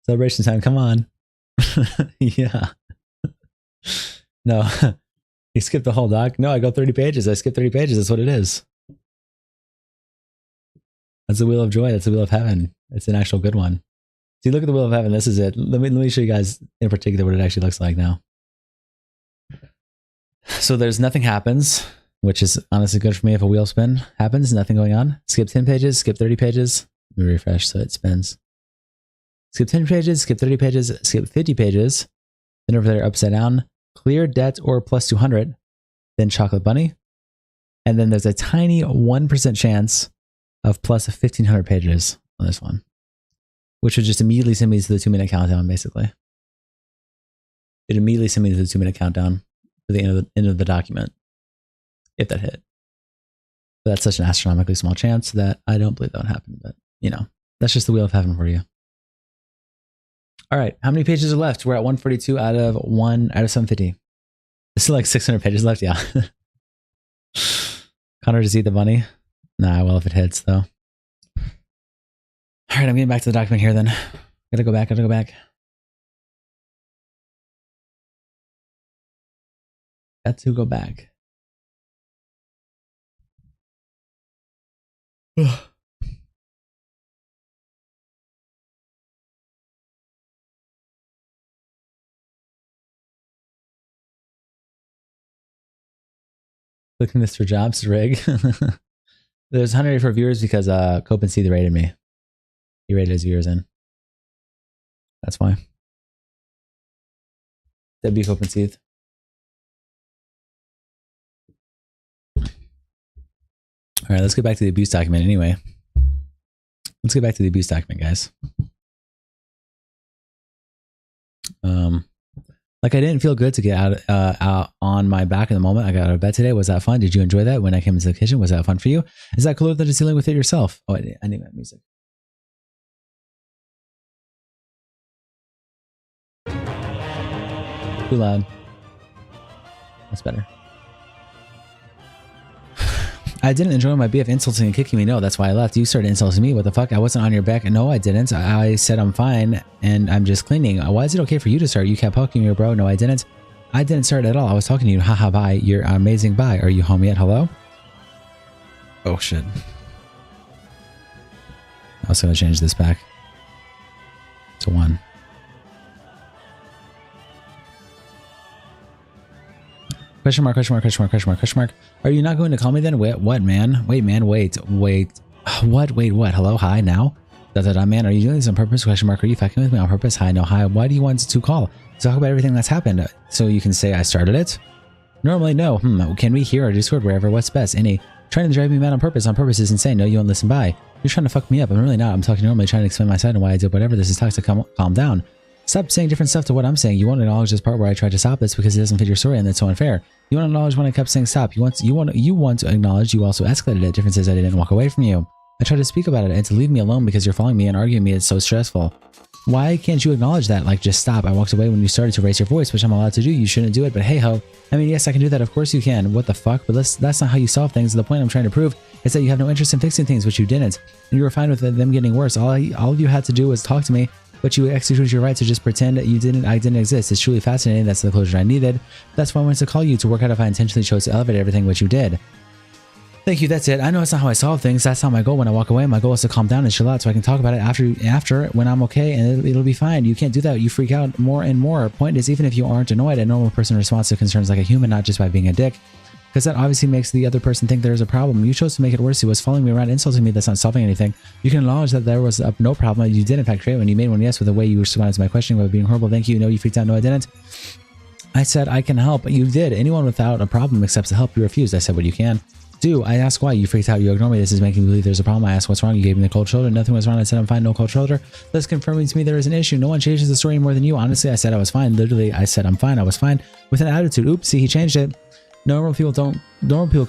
Speaker 1: Celebration time. Come on. Yeah. No. You skipped the whole doc? No, I go 30 pages. I skipped 30 pages. That's what it is. That's the Wheel of Joy. That's the Wheel of Heaven. It's an actual good one. See, look at the Wheel of Heaven. This is it. Let me show you guys in particular what it actually looks like now. So there's nothing happens, which is honestly good for me. If a wheel spin happens, nothing going on. Skip 10 pages, skip 30 pages. Let me refresh so it spins. Skip 10 pages, skip 30 pages, skip 50 pages. Then over there, upside down, clear debt or plus 200. Then chocolate bunny. And then there's a tiny 1% chance of plus 1,500 pages on this one, which would just immediately send me to the 2-minute countdown, basically. It immediately sent me to the 2-minute countdown for the end of the document, if that hit. But that's such an astronomically small chance that I don't believe that would happen. But, you know, that's just the Wheel of Heaven for you. All right, how many pages are left? We're at 142 out of 750. There's still like 600 pages left, yeah. Connor, just eat the bunny? Nah, well, if it hits, though. All right, I'm getting back to the document here then. Gotta go back. Got to go back. Looking this for jobs, rig. There's 184 viewers because Cope and Seed rated me. He rated his viewers in. That's why. W Cope and Seed. All right, let's get back to the abuse document anyway. Let's get back to the abuse document, guys. Like I didn't feel good to get out on my back in the moment I got out of bed today. Was that fun? Did you enjoy that when I came into the kitchen? Was that fun for you? Is that cooler than just dealing with it yourself? Oh, I need my music. Too loud. That's better. I didn't enjoy my BF insulting and kicking me. No, that's why I left. You started insulting me. What the fuck? I wasn't on your back. No, I didn't. I said I'm fine and I'm just cleaning. Why is it okay for you to start? You kept poking me, bro. No, I didn't. I didn't start at all. I was talking to you. Haha, bye. You're amazing. Bye. Are you home yet? Hello? Oh, shit. I was going to change this back to 1. Question mark, question mark, question mark, question mark, question mark. Are you not going to call me then? Wait, what, man? Wait, man, wait. What? Wait, what? Hello? Hi, now? Man, are you doing this on purpose? Question mark. Are you fucking with me on purpose? Hi, no, hi. Why do you want to call? Talk about everything that's happened. So you can say I started it? Normally, no. Can we hear our Discord wherever? What's best? Any? Trying to drive me mad on purpose. On purpose is insane. No, you won't listen. Bye. You're trying to fuck me up. I'm really not. I'm talking normally, trying to explain my side and why I did whatever. This is toxic. Calm down. Stop saying different stuff to what I'm saying. You won't acknowledge this part where I tried to stop this because it doesn't fit your story and that's so unfair. You won't acknowledge when I kept saying stop. You want to acknowledge you also escalated it. Difference is I didn't walk away from you. I tried to speak about it and to leave me alone because you're following me and arguing me. It's so stressful. Why can't you acknowledge that? Like, just stop. I walked away when you started to raise your voice, which I'm allowed to do. You shouldn't do it, but hey ho. I mean, yes, I can do that. Of course you can. What the fuck? But that's not how you solve things. The point I'm trying to prove is that you have no interest in fixing things, which you didn't. And you were fine with them getting worse. All of you had to do was talk to me, but you executed your right to just pretend that I didn't exist. It's truly fascinating. That's the closure I needed. That's why I wanted to call you to work out if I intentionally chose to elevate everything, which you did. Thank you, that's it. I know it's not how I solve things. That's not my goal when I walk away. My goal is to calm down and chill out so I can talk about it after when I'm okay and it'll be fine. You can't do that. You freak out more and more. Point is, even if you aren't annoyed, a normal person responds to concerns like a human, not just by being a dick. Because that obviously makes the other person think there's a problem. You chose to make it worse. He was following me around, insulting me. That's not solving anything. You can acknowledge that there was no problem. You did in fact create one. You made one, yes, with the way you responded to my questioning about being horrible. Thank you. No, you freaked out. No, I didn't. I said I can help. You did. Anyone without a problem accepts the help. You refused. I said what you can do. I asked why. You freaked out. You ignore me. This is making me believe there's a problem. I asked what's wrong. You gave me the cold shoulder. Nothing was wrong. I said I'm fine. No cold shoulder. That's confirming to me there is an issue. No one changes the story more than you. Honestly, I said I was fine. Literally, I said I'm fine. I was fine with an attitude. Oops, see, he changed it. Normal people go,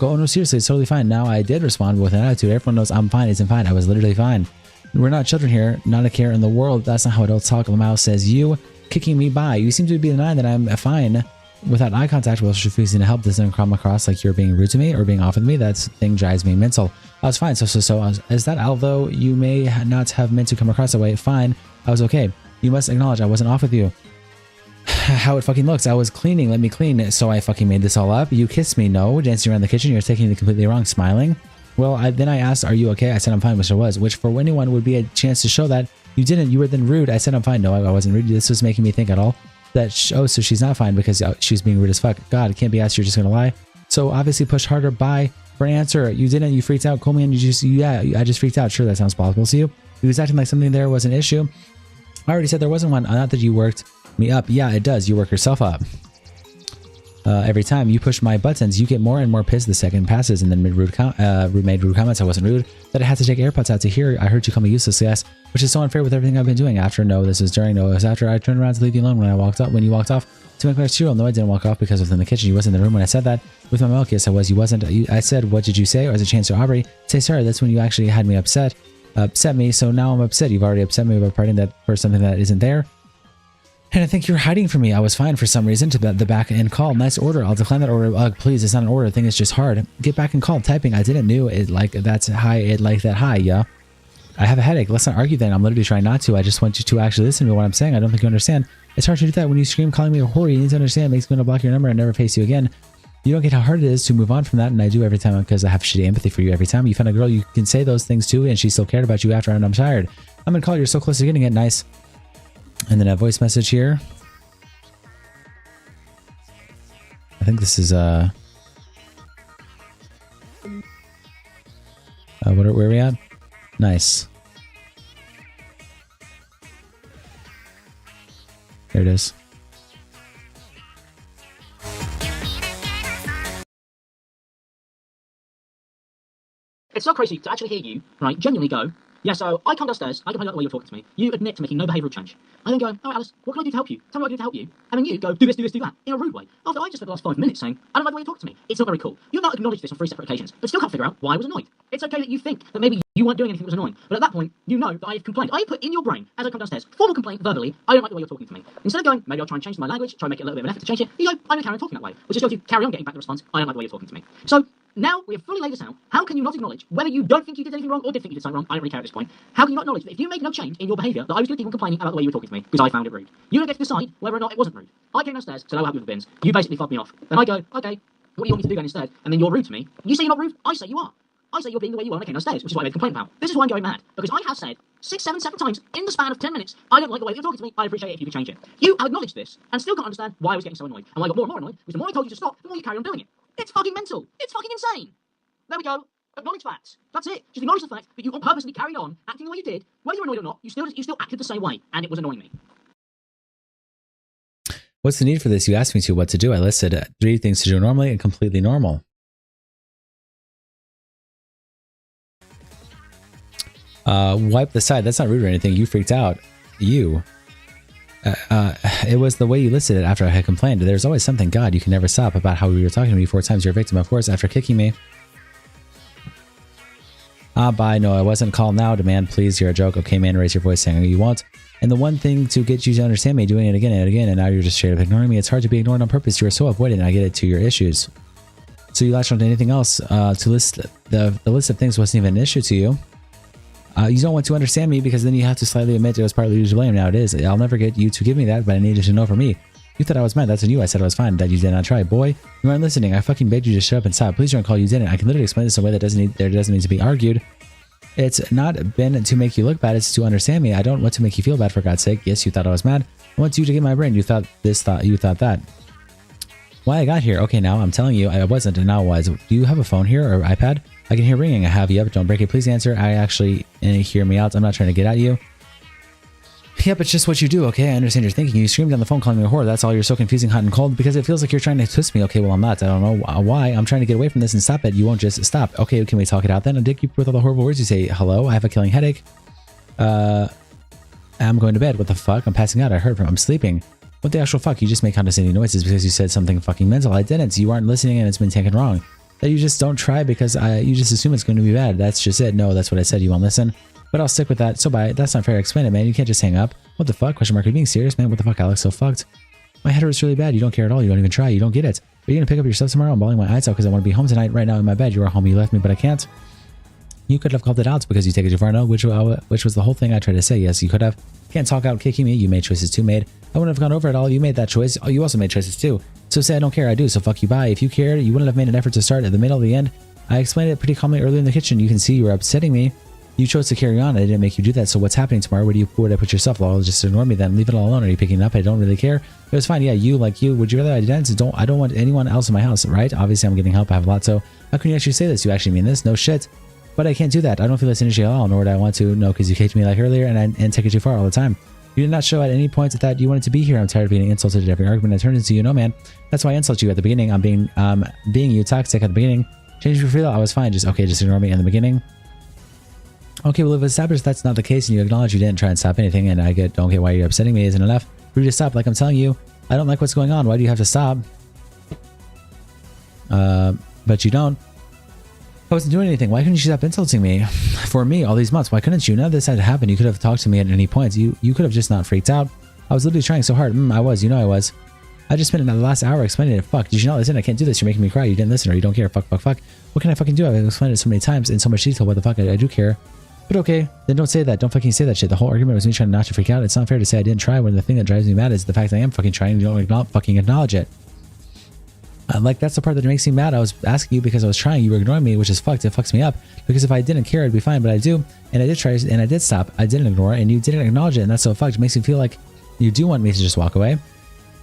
Speaker 1: oh no, seriously, it's totally fine. Now I did respond with an attitude. Everyone knows I'm fine, isn't fine. I was literally fine. We're not children here, not a care in the world. That's not how adults talk. Lamau says, you kicking me by. You seem to be denying that I'm fine without eye contact while refusing to help. Doesn't come across like you're being rude to me or being off with me. That thing drives me mental. I was fine. So, is that although you may not have meant to come across that way, fine. I was okay. You must acknowledge I wasn't off with you. How it fucking looks. I was cleaning. Let me clean. So I fucking made this all up. You kissed me. No. Dancing around the kitchen. You're taking it completely wrong. Smiling. Well, then I asked, are you okay? I said I'm fine, which I was. Which for anyone would be a chance to show that you didn't. You were then rude. I said I'm fine. No, I wasn't rude. This was making me think at all that, oh, so she's not fine because she's being rude as fuck. God, it can't be asked. You're just going to lie. So obviously push harder. Bye for an answer. You didn't. You freaked out. Call me and I just freaked out. Sure, that sounds plausible to you. He was acting like something there was an issue. I already said there wasn't one. Not that you worked me up. Yeah, it does. You work yourself up. Every time you push my buttons, you get more and more pissed the second passes, and then made rude comments. I wasn't rude. That I had to take AirPods out to hear. I heard you call me useless, yes, which is so unfair with everything I've been doing. After, no, this was during, no, it was after. I turned around to leave you alone when you walked off to make my cereal. No, I didn't walk off because I was in the kitchen. You wasn't in the room when I said that. With my milk, yes, I was. You wasn't. I said, what did you say? Or as a chance to Aubrey, say sorry. That's when you actually had me upset me. So now I'm upset. You've already upset me by parting that for something that isn't there. And I think you're hiding from me. I was fine for some reason to the back end call. Nice order. I'll decline that order. Ugh, please, it's not an order. The thing is just hard. Get back and call. Typing. I didn't know it like that's high. It like that high, yeah. I have a headache. Let's not argue then. I'm literally trying not to. I just want you to actually listen to what I'm saying. I don't think you understand. It's hard to do that when you scream calling me a whore. You need to understand. It makes me want to block your number and never face you again. You don't get how hard it is to move on from that, and I do every time because I have shitty empathy for you every time. You found a girl you can say those things to, and she still cared about you after, and I'm tired. I'm gonna call. You're so close to getting it. Nice. And then a voice message here. I think this is where are we at? Nice. There it is.
Speaker 6: It's so crazy to actually hear you, right, genuinely go, yeah, so I come downstairs, I complain about the way you're talking to me, you admit to making no behavioural change. I then go, oh, Alice, what can I do to help you? Tell me what I can do to help you. And then you go, do this, do this, do that, in a rude way. After I just spent the last 5 minutes saying, I don't like the way you talk to me. It's not very cool. You've not acknowledged this on 3 separate occasions, but still can't figure out why I was annoyed. It's okay that you think that maybe you weren't doing anything that was annoying, but at that point, you know that I have complained. I put in your brain, as I come downstairs, formal complaint verbally, I don't like the way you're talking to me. Instead of going, maybe I'll try and change my language, try and make it a little bit of an effort to change it, you go, I'm going to carry on talking that way, which is going to carry on getting back the response, I don't like the way you're talking to me. So, now we have fully laid this out. How can you not acknowledge whether you don't think you did anything wrong or did think you did something wrong? I don't really care at this point. How can you not acknowledge that if you make no change in your behaviour, that I was going to keep on complaining about the way you were talking to me because I found it rude? You don't get to decide whether or not it wasn't rude. I came downstairs, said I'll help you with the bins. You basically fobbed me off. Then I go, okay, what do you want me to do then instead? And then you're rude to me. You say you're not rude. I say you are. I say you're being the way you are when I came downstairs, which is what I made a complaint about. This is why I'm going mad. Because I have said 6, 7, 7 times in the span of 10 minutes, I don't like the way you're talking to me. I'd appreciate it if you could change it. You acknowledge this and still can't understand why I was getting so annoyed. And why I got more and more annoyed was the more I told you to stop, the more you carry on doing it. It's fucking mental. It's fucking insane. There we go. Acknowledge facts. That's it. Just acknowledge the fact that you purposely carried on acting the way you did. Whether you're annoyed or not, you still acted the same way, and it was annoying me.
Speaker 1: What's the need for this? You asked me to what to do. I listed 3 things to do normally and completely normal. Wipe the side. That's not rude or anything. You freaked out. You. It was the way you listed it after I had complained. There's always something, God, you can never stop about how you were talking to me 4 times. You're a victim, of course, after kicking me. Bye. No, I wasn't. Call now. Demand, please. You're a joke. Okay, man, raise your voice saying you won't. And the one thing to get you to understand me, doing it again and again, and now you're just straight up ignoring me. It's hard to be ignored on purpose. You are so avoidant, and I get it to your issues. So you latched on to anything else to list the list of things wasn't even an issue to you. You don't want to understand me because then you have to slightly admit it was partly you to blame. Now it is. I'll never get you to give me that, but I needed to know for me. You thought I was mad. That's on you. I said I was fine. That you did not try. Boy, you aren't listening. I fucking begged you to shut up and stop. Please don't call you didn't. I can literally explain this in a way that doesn't need to be argued. It's not been to make you look bad. It's to understand me. I don't want to make you feel bad, for God's sake. Yes, you thought I was mad. I want you to get my brain. You thought this, you thought that. Why I got here? Okay, now I'm telling you I wasn't and now was. Do you have a phone here or iPad? I can hear ringing. I have. Yep. Don't break it. Please answer. I actually hear me out. I'm not trying to get at you. Yep, it's just what you do, okay? I understand you're thinking. You screamed on the phone calling me a whore. That's all. You're so confusing, hot and cold, because it feels like you're trying to twist me. Okay, well, I'm not. I don't know why. I'm trying to get away from this and stop it. You won't just stop. Okay, can we talk it out then? Dick you with all the horrible words you say. Hello, I have a killing headache. I'm going to bed. What the fuck? I'm passing out. I heard from. I'm sleeping. What the actual fuck? You just make condescending noises because you said something fucking mental. I didn't. You aren't listening and it's been taken wrong. That you just don't try because you just assume it's going to be bad. That's just it. No, that's what I said. You won't listen. But I'll stick with that. So bye. That's not fair. Explain it, man. You can't just hang up. What the fuck? Question mark. Are you being serious, man? What the fuck, Alex? So fucked. My head hurts really bad. You don't care at all. You don't even try. You don't get it. Are you going to pick up your stuff tomorrow? I'm bawling my eyes out because I want to be home tonight. Right now in my bed. You are home. You left me, but I can't. You could have called it out because you take it too far. No, which was the whole thing I tried to say. Yes, you could have. Can't talk out kicking me. You made choices too, made. I wouldn't have gone over it all. You made that choice. Oh, you also made choices too. So say I don't care. I do. So fuck you. Bye. If you cared, you wouldn't have made an effort to start at the middle of the end. I explained it pretty calmly earlier in the kitchen. You can see you were upsetting me. You chose to carry on. I didn't make you do that. So what's happening tomorrow? Where would I put yourself? Well, just ignore me then. Leave it all alone. Are you picking it up? I don't really care. It was fine. Yeah, you like you. Would you rather I didn't? I don't want anyone else in my house, right? Obviously, I'm getting help. I have a lot. So how can you actually say this? You actually mean this? No shit. But I can't do that. I don't feel this energy at all, nor would I want to. No, because you kicked me like earlier and take it too far all the time. You did not show at any point that you wanted to be here. I'm tired of being insulted at every argument I turned into. You know, man. That's why I insult you at the beginning. I'm being you toxic at the beginning. Change your free thought. I was fine. Just ignore me in the beginning. Okay, well, if it's established that's not the case and you acknowledge you didn't try and stop anything and I get, okay, why are you upsetting me isn't enough for you to stop. Like I'm telling you, I don't like what's going on. Why do you have to stop? But you don't. I wasn't doing anything. Why couldn't you stop insulting me? For me, all these months, why couldn't you? None of this had to happen. You could have talked to me at any point. You could have just not freaked out. I was literally trying so hard. I was. You know I was. I just spent the last hour explaining it. Fuck, did you not listen? I can't do this. You're making me cry. You didn't listen or you don't care. Fuck. What can I fucking do? I've explained it so many times in so much detail. What the fuck? I do care. But okay, then don't say that. Don't fucking say that shit. The whole argument was me trying not to freak out. It's not fair to say I didn't try when the thing that drives me mad is the fact that I am fucking trying and you don't fucking acknowledge it. Like, that's the part that makes me mad. I was asking you because I was trying. You were ignoring me, which is fucked. It fucks me up. Because if I didn't care, it'd be fine. But I do. And I did try and I did stop. I didn't ignore it and you didn't acknowledge it. And that's so fucked. It makes me feel like you do want me to just walk away.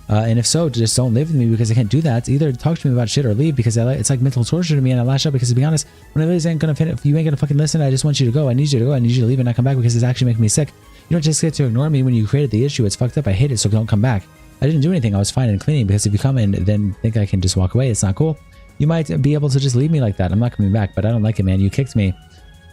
Speaker 1: And if so, just don't live with me because I can't do that. Either talk to me about shit or leave because it's like mental torture to me and I lash out because to be honest, when I really ain't gonna fit, if you ain't gonna fucking listen, I just want you to go. I need you to go. I need you to leave and not come back because it's actually making me sick. You don't just get to ignore me when you created the issue. It's fucked up. I hate it. So don't come back. I didn't do anything. I was fine and cleaning because if you come in then think I can just walk away, it's not cool. You might be able to just leave me like that. I'm not coming back, but I don't like it, man. You kicked me.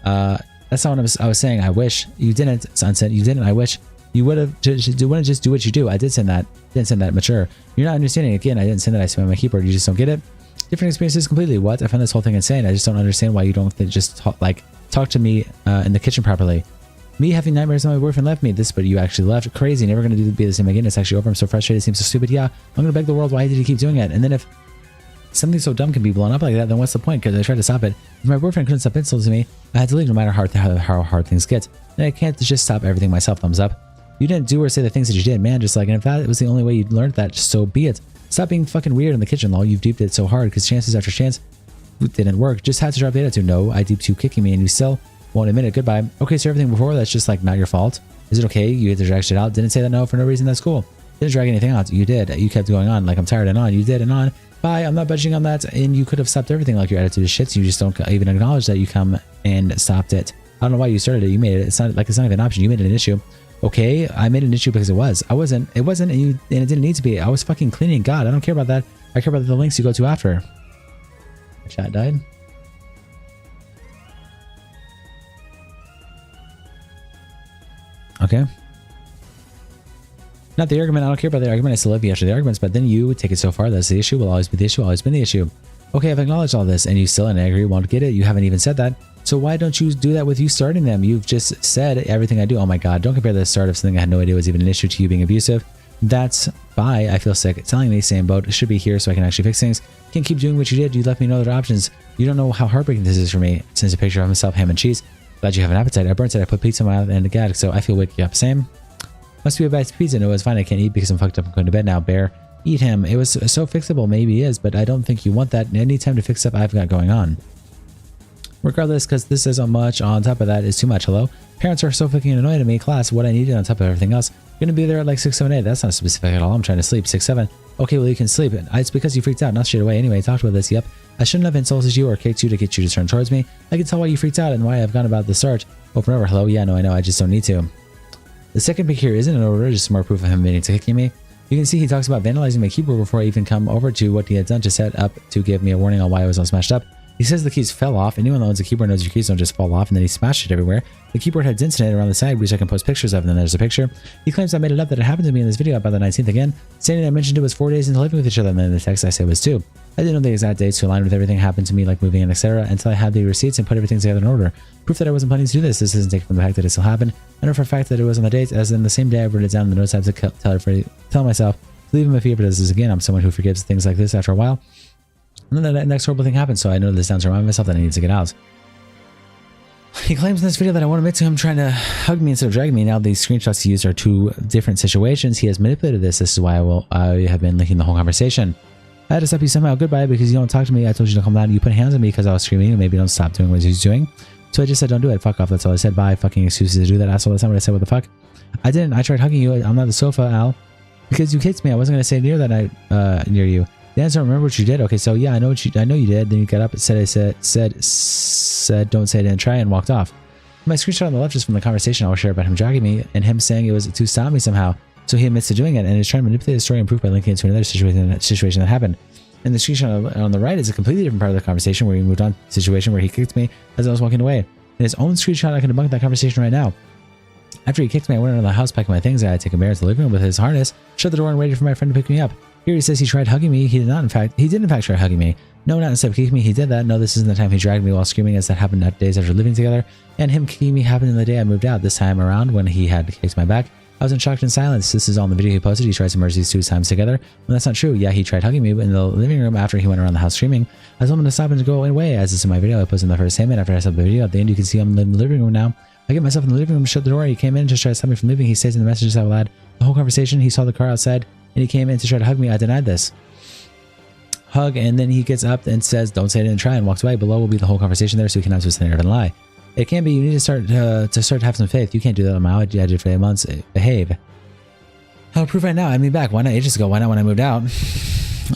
Speaker 1: That's not what I was saying. I wish you didn't, Sunset. You didn't. I wish you would have just do what you do. I did send that. Didn't send that. Mature. You're not understanding. Again, I didn't send that. I spammed my keyboard. You just don't get it. Different experiences completely. What? I find this whole thing insane. I just don't understand why you don't just talk to me in the kitchen properly. Me having nightmares that my boyfriend left me. But you actually left. Crazy. Never gonna be the same again. It's actually over. I'm so frustrated. It seems so stupid. Yeah. I'm gonna beg the world. Why did he keep doing it? And then if something so dumb can be blown up like that, then what's the point? Because I tried to stop it. If my boyfriend couldn't stop insulting me, I had to leave no matter how hard things get. And I can't just stop everything myself. Thumbs up. You didn't do or say the things that you did, man. Just like, and if that was the only way you learned that, so be it. Stop being fucking weird in the kitchen, lol. You've deeped it so hard because chances after chance didn't work. Just had to drop the attitude. No, I deeped you kicking me and you still won't admit it. Goodbye. Okay, so everything before that's just like not your fault. Is it okay? You had to drag shit out. Didn't say that no for no reason. That's cool. Didn't drag anything out. You did. You kept going on like I'm tired and on. You did and on. Bye. I'm not budging on that. And you could have stopped everything like your attitude is shit. So you just don't even acknowledge that you come and stopped it. I don't know why you started it. You made it. It's not even an option. You made it an issue. Okay, I made an issue because it was. It wasn't, and it didn't need to be. I was fucking cleaning. God, I don't care about that. I care about the links you go to after. My chat died. Okay. Not the argument. I don't care about the argument. I still love you after the arguments, but then you take it so far. That's the issue. Will always be the issue. Always been the issue. Okay, I've acknowledged all this, and you still angry, won't get it. You haven't even said that. So why don't you do that with you starting them? You've just said everything I do. Oh my God, don't compare the start of something I had no idea was even an issue to you being abusive. That's bye. I feel sick. Telling me same boat. It should be here so I can actually fix things. Can't keep doing what you did. You left me no other options. You don't know how heartbreaking this is for me. Sends a picture of himself, ham and cheese. Glad you have an appetite. I burnt it. I put pizza in my mouth and a gag, so I feel waking up. Same. Must be a bad pizza. No, it's fine. I can't eat because I'm fucked up. I'm going to bed now. Bear. Eat him. It was so fixable. Maybe it is, but I don't think you want that. Any time to fix up I've got going on. Regardless, because this is so much on top of that is too much. Hello? Parents are so fucking annoyed at me. Class, what I needed on top of everything else. Gonna be there at like 6, 7, 8. That's not specific at all. I'm trying to sleep. 6, 7. Okay, well, you can sleep. It's because you freaked out, not straight away. Anyway, talked about this. Yep. I shouldn't have insulted you or kicked you to get you to turn towards me. I can tell why you freaked out and why I've gone about the start. Over and over. Hello? Yeah, no, I know. I just don't need to. The second pic here isn't in order, just more proof of him meaning to kicking me. You can see he talks about vandalizing my keyboard before I even come over to what he had done to set up to give me a warning on why I was all smashed up. He says the keys fell off. Anyone that owns a keyboard knows your keys don't just fall off, and then he smashed it everywhere. The keyboard had dents in it around the side, which I can post pictures of, and then there's a picture. He claims I made it up that it happened to me in this video about the 19th again, stating I mentioned it was 4 days into living with each other, and then in the text I say it was 2. I didn't know the exact dates to align with everything happened to me, like moving in, etc., until I had the receipts and put everything together in order. Proof that I wasn't planning to do this. This isn't taken from the fact that it still happened. I know for a fact that it was on the dates, as in the same day I wrote it down in the notes. I have to tell myself to leave him if he ever does this again. I'm someone who forgives things like this after a while. And then the next horrible thing happened, so I know this down to remind myself that I need to get out. He claims in this video that I won't admit to him trying to hug me instead of dragging me. Now these screenshots he used are 2 different situations. He has manipulated this. This is why I have been linking the whole conversation. I had to stop you somehow. Goodbye, because you don't talk to me. I told you to calm down. You put hands on me because I was screaming, and maybe don't stop doing what he's doing. So I just said don't do it. Fuck off. That's all I said. Bye. Fucking excuses to do that, asshole. That's not what I said. What the fuck? I didn't. I tried hugging you. I'm not the sofa, Al. Because you kicked me. I wasn't going to say near that night near you. The answer, remember what you did? Okay, so yeah, I know you did. Then you got up and said don't say it and try, and walked off. My screenshot on the left is from the conversation I will share about him dragging me and him saying it was to stop me somehow. So he admits to doing it and is trying to manipulate the story and proof by linking it to another situation that happened. And the screenshot on the right is a completely different part of the conversation where he moved on to the situation where he kicked me as I was walking away. In his own screenshot, I can debunk that conversation right now. After he kicked me, I went around the house packing my things. I had to take a mirror to the living room with his harness, shut the door, and waited for my friend to pick me up. Here he says he tried hugging me. He did in fact try hugging me. No, not instead of kicking me. He did that. No, this isn't the time he dragged me while screaming, as that happened days after living together. And him kicking me happened in the day I moved out. This time around, when he had kicked my back, I was in shock and silence. This is all in the video he posted. He tries to merge these 2 times together. Well, that's not true. Yeah, he tried hugging me in the living room after he went around the house screaming. I told him to stop and to go away, as is in my video. I posted in the first statement after I stopped the video. At the end, you can see I'm in the living room now. I get myself in the living room, shut the door. He came in to try to stop me from leaving. He stays in the messages out loud. The whole conversation, he saw the car outside, and he came in to try to hug me. I denied this hug, and then he gets up and says don't say it and try, and walks away. Below will be the whole conversation there, so we can not twist the narrative and lie. It can be. You need to start to have some faith. You can't do that on my own. I did for 8 months. Behave. I'll prove right now. I mean, back. Why not ages ago? Why not when I moved out?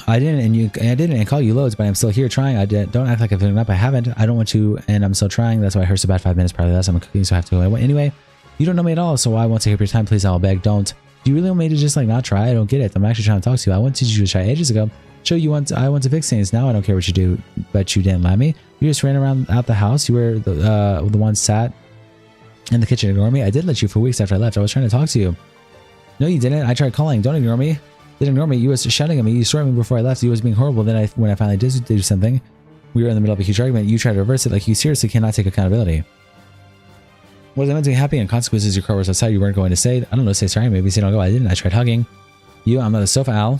Speaker 1: I didn't call you loads, but I'm still here trying. Don't act like I've given up. I haven't. I don't want to, and I'm still trying. That's why I heard about 5 minutes, probably less. I'm cooking, so I have to go anyway. You don't know me at all, so I won't take up your time. Please, I'll beg. Don't. Do you really want me to just like not try? I don't get it. I'm actually trying to talk to you. I wanted you to try ages ago. Show you I want to fix things. Now I don't care what you do, but you didn't let me. You just ran around out the house. You were the one sat in the kitchen ignoring me. I did let you for weeks after I left. I was trying to talk to you. No, you didn't. I tried calling. Don't ignore me. Didn't ignore me. You was shouting at me. You swore at me before I left. You was being horrible. Then when I finally did do something, we were in the middle of a huge argument. You tried to reverse it. Like, you seriously cannot take accountability. Was I meant to be happy? And consequences, your car was outside. You weren't going to say, I don't know, say sorry. Maybe say don't go. I didn't. I tried hugging you. I'm not a sofa, Al.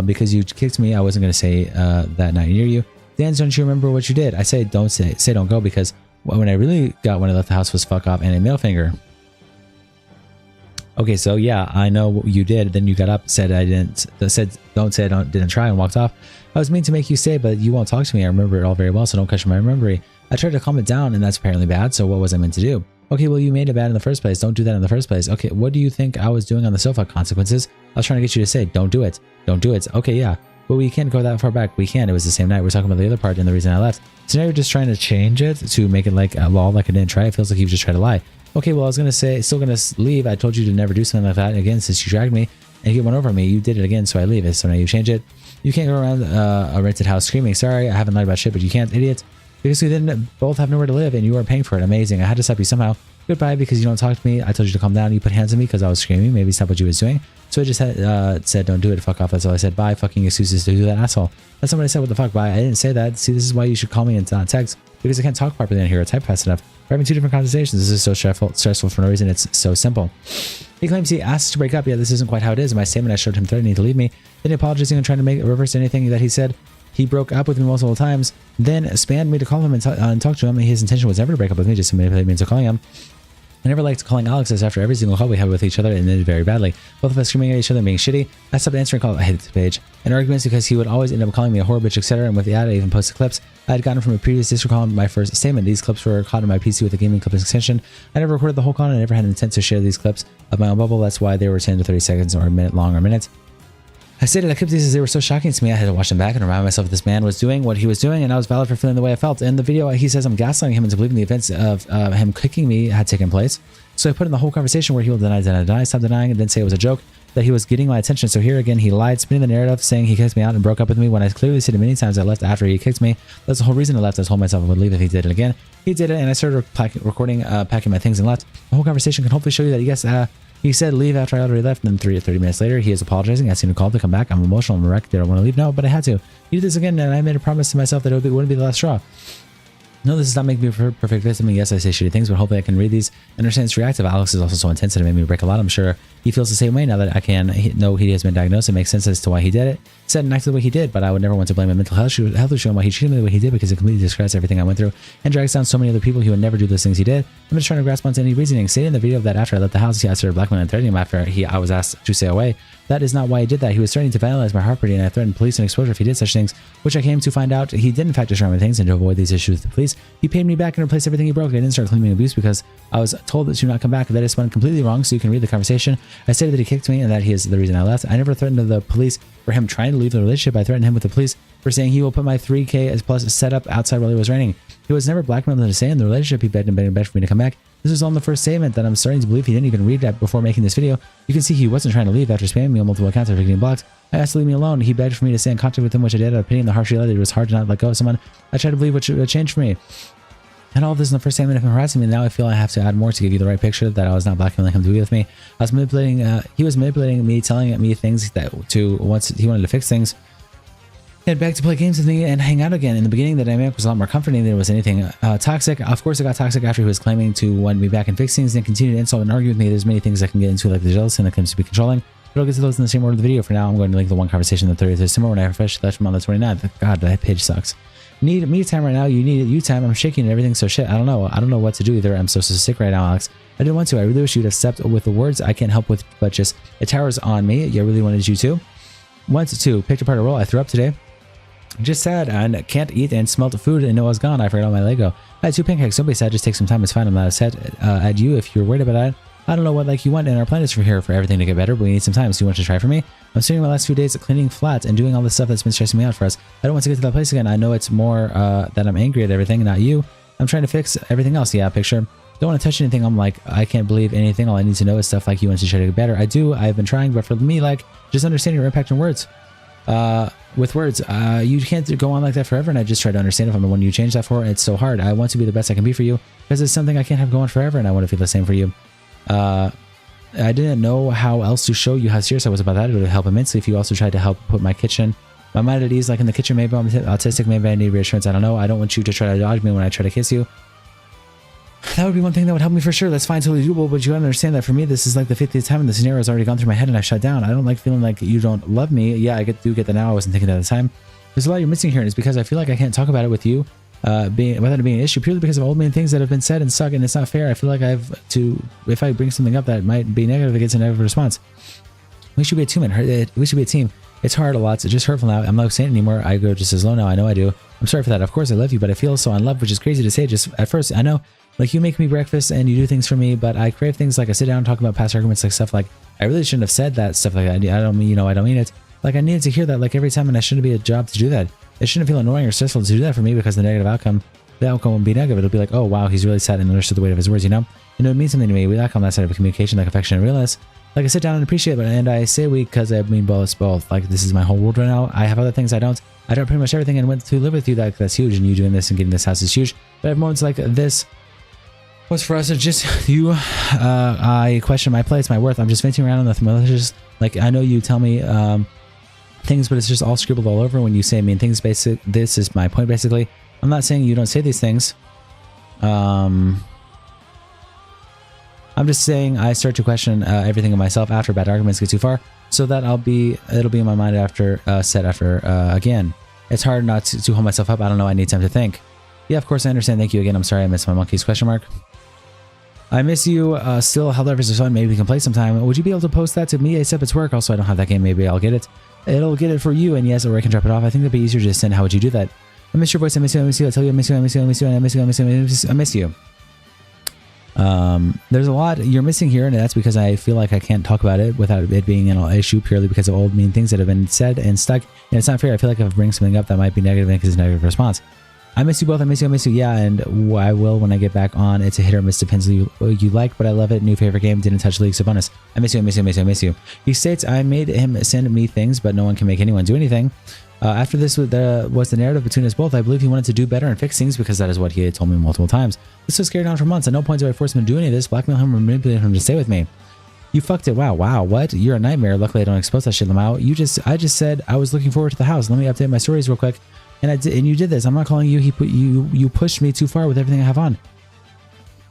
Speaker 1: Because you kicked me, I wasn't going to say that night near you. Dan, don't you remember what you did? I say don't say don't go, because when I really got when I left the house was fuck off and a middle finger. Okay, so yeah, I know what you did. Then you got up, said don't say I didn't try, and walked off. I was mean to make you stay, but you won't talk to me. I remember it all very well, so don't question my memory. I tried to calm it down, and that's apparently bad. So what was I meant to do? Okay, well, you made it bad in the first place. Don't do that in the first place. Okay, what do you think I was doing on the sofa? Consequences? I was trying to get you to say, don't do it. Don't do it. Okay, yeah. But we can't go that far back. We can't. It was the same night. We're talking about the other part and the reason I left. So now you're just trying to change it to make it like a law, like I didn't try. It feels like you've just tried to lie. Okay, well, I was going to say, still going to leave. I told you to never do something like that again since you dragged me and you went over me. You did it again, so I leave it. So now you change it. You can't go around a rented house screaming, sorry, I haven't lied about shit, but you can't, idiot. Because we didn't both have nowhere to live and you weren't paying for it. Amazing. I had to stop you somehow. Goodbye, because you don't talk to me. I told you to calm down. You put hands on me because I was screaming. Maybe stop what you was doing. So I just said, don't do it. Fuck off. That's all I said. Bye. Fucking excuses to do that, asshole. That's not what I said. What the fuck? Bye. I didn't say that. See, this is why you should call me and not text, because I can't talk properly in here or type fast enough. We're having 2 different conversations. This is so stressful for no reason. It's so simple. He claims he asked to break up. Yeah, this isn't quite how it is. In my statement, I showed him threatening to leave me. Then he apologizing and trying to reverse anything that he said. He broke up with me multiple times, then spammed me to call him and talk to him. His intention was never to break up with me, just to manipulate me into calling him. I never liked calling ImAllexx after every single call we had with each other, and ended very badly. Both of us screaming at each other and being shitty. I stopped answering calls. I hated this page. And arguments because he would always end up calling me a whore bitch, etc. And with the ad, I even posted clips I had gotten from a previous Discord call in my first statement. These clips were caught on my PC with a gaming clipping extension. I never recorded the whole call, and I never had an intent to share these clips of my own bubble. That's why they were 10 to 30 seconds or a minute long or minutes. I stated I kept these as they were so shocking to me. I had to watch them back and remind myself that this man was doing what he was doing, and I was valid for feeling the way I felt. In the video, he says I'm gaslighting him into believing the events of him kicking me had taken place. So I put in the whole conversation where he will deny, stop denying, and then say it was a joke. that he was getting my attention. So here again, he lied, spinning the narrative, saying he kicked me out and broke up with me when I clearly stated many times I left after he kicked me. That's the whole reason I left. I told myself I would leave if he did it again. He did it, and I started packing my things and left. The whole conversation can hopefully show you that he said leave after I already left, and then 30 minutes later, he is apologizing, asking to call to come back. I'm emotional, I'm wrecked, I don't want to leave. No, but I had to. He did this again, and I made a promise to myself that it wouldn't be the last straw. No, this does not make me a perfect victim. Yes, I say shitty things, but hopefully I can read these and understand it's reactive. Alex is also so intense that it made me break a lot. I'm sure he feels the same way now that I can know he has been diagnosed. It makes sense as to why he did it. Said and acted the way he did, but I would never want to blame a mental health issue on why he treated me the way he did, because it completely discredits everything I went through and drags down so many other people who would never do those things he did. I'm just trying to grasp onto any reasoning. Stated in the video that after I left the house, I started blackmailing and threatening him after I was asked to stay away. That is not why he did that. He was threatening to vandalize my property, and I threatened police and exposure if he did such things, which I came to find out he did in fact destroy my things. And to avoid these issues with the police, he paid me back and replaced everything he broke. I didn't start claiming abuse because I was told to not come back. That is went completely wrong, so you can read the conversation. I stated that he kicked me and that he is the reason I left. I never threatened the police for him trying to leave the relationship. I threatened him with the police for saying he will put my 3K as plus set up outside while it was raining. He was never blackmailed into staying in the relationship. He begged and begged for me to come back. This was on the first statement that I'm starting to believe he didn't even read that before making this video. You can see he wasn't trying to leave after spamming me on multiple accounts after getting blocked. I asked to leave me alone. He begged for me to stay in contact with him, which I did. Out of pity and the harsh reality, it was hard to not let go of someone I tried to believe would change for me. And all of this in the first statement of him harassing me. Now I feel I have to add more to give you the right picture that I was not blackmailing him to be with me. I was manipulating. He was manipulating me, telling me things that once he wanted to fix things. He had begged to play games with me and hang out again. In the beginning, the dynamic was a lot more comforting than it was anything toxic. Of course, it got toxic after he was claiming to want me back and fix things and continued to insult and argue with me. There's many things I can get into, like the jealousy and the claims to be controlling. But I'll get to those in the same order of the video. For now, I'm going to link the one conversation on the 30th of December when I refreshed left him on the 29th. God, that page sucks. Need me time right now. You need you time. I'm shaking and everything. So shit. I don't know. I don't know what to do either. I'm so sick right now, Alex. I didn't want to. I really wish you'd have stepped with the words I can't help with, but just it towers on me. I really wanted you to. Once to picked apart a roll I threw up today. Just sad and can't eat and smelled the food and know I was gone. I forgot all my Lego. I had 2 pancakes. Don't be sad. Just take some time. It's fine. I'm not upset at you if you're worried about that. I don't know what you want, and our plan is for everything to get better, but we need some time. So you want to try for me? I'm spending my last few days cleaning flats and doing all this stuff that's been stressing me out for us. I don't want to get to that place again. I know it's more that I'm angry at everything, not you. I'm trying to fix everything else. Yeah, picture. Don't want to touch anything. I'm like, I can't believe anything. All I need to know is stuff like you want to try to get better. I do. I've been trying, but for me, just understand your impact on words. With words, you can't go on like that forever, and I just try to understand if I'm the one you change that for. It's so hard. I want to be the best I can be for you because it's something I can't have going forever, and I want to feel the same for you. I didn't know how else to show you how serious I was about that. It would help immensely if you also tried to help put my mind at ease, like in the kitchen. Maybe I'm autistic, maybe I need reassurance. I don't know. I don't want you to try to dodge me when I try to kiss you. That would be one thing that would help me for sure. That's fine, totally doable, but you gotta understand that for me, this is like the 50th time and the scenario has already gone through my head and I shut down. I don't like feeling like you don't love me. Yeah, I do get that now. I wasn't thinking that at the time. There's a lot you're missing here, and it's because I feel like I can't talk about it with you. Without it being an issue, purely because of old mean things that have been said and stuck, and it's not fair. I feel like if I bring something up that might be negative, it gets a negative response. We should be a team. We should be a team. It's hard a lot. It's just hurtful now. I'm not saying it anymore. I go just as low now. I know I do. I'm sorry for that. Of course I love you, but I feel so unloved, which is crazy to say. Just at first, I know, you make me breakfast and you do things for me, but I crave things like I sit down and talk about past arguments, like stuff like I really shouldn't have said that stuff like that. I don't mean, I don't mean it. I needed to hear that every time, and I shouldn't be a job to do that. It shouldn't feel annoying or stressful to do that for me because the outcome won't be negative. It'll be like, oh wow, he's really sad and understood the weight of his words, it means something to me. We lack on that side of communication, like affection and realness. I sit down and appreciate it, and I say we because I mean both. This is my whole world right now. I have other things I don't pretty much everything, and went to live with you. That's huge, and you doing this and getting this house is huge. But I have moments like this. What's for us? It's just you. I question my place, my worth. I'm just venting around on the malicious. I know you tell me things, but it's just all scribbled all over when you say mean things. This is my point, basically. I'm not saying you don't say these things. I'm just saying I start to question everything in myself after bad arguments get too far, so that it'll be in my mind after again. It's hard not to hold myself up. I don't know. I need time to think. Yeah, of course I understand. Thank you again. I'm sorry I missed my monkeys? Question mark. I miss you still. How levers is fun. Maybe we can play sometime. Would you be able to post that to me ASAP? It's work. Also, I don't have that game. Maybe I'll get it. It'll get it for you, and yes, or I can drop it off. I think that'd be easier to send. How would you do that? I miss your voice. I miss you. I miss you. I tell you I miss you. I miss you. I miss you. I miss you. I miss you. I miss you. There's a lot you're missing here, and that's because I feel like I can't talk about it without it being an issue purely because of old mean things that have been said and stuck. And it's not fair. I feel like if I bring something up that might be negative because it's a negative response. I miss you both. I miss you. I miss you. Yeah, and I will when I get back on. It's a hit or miss. Depends who you like, but I love it. New favorite game. Didn't touch league, so bonus. I miss you. I miss you. I miss you. I miss you. He states, I made him send me things, but no one can make anyone do anything. After this was the narrative between us both. I believe he wanted to do better and fix things because that is what he had told me multiple times. This was carried on for months. At no point did I force him to do any of this, blackmail him, or manipulate him to stay with me. You fucked it. Wow. What? You're a nightmare. Luckily, I don't expose that shit, Lamau. I just said I was looking forward to the house. Let me update my stories real quick. And you did this. I'm not calling you. You pushed me too far with everything I have on.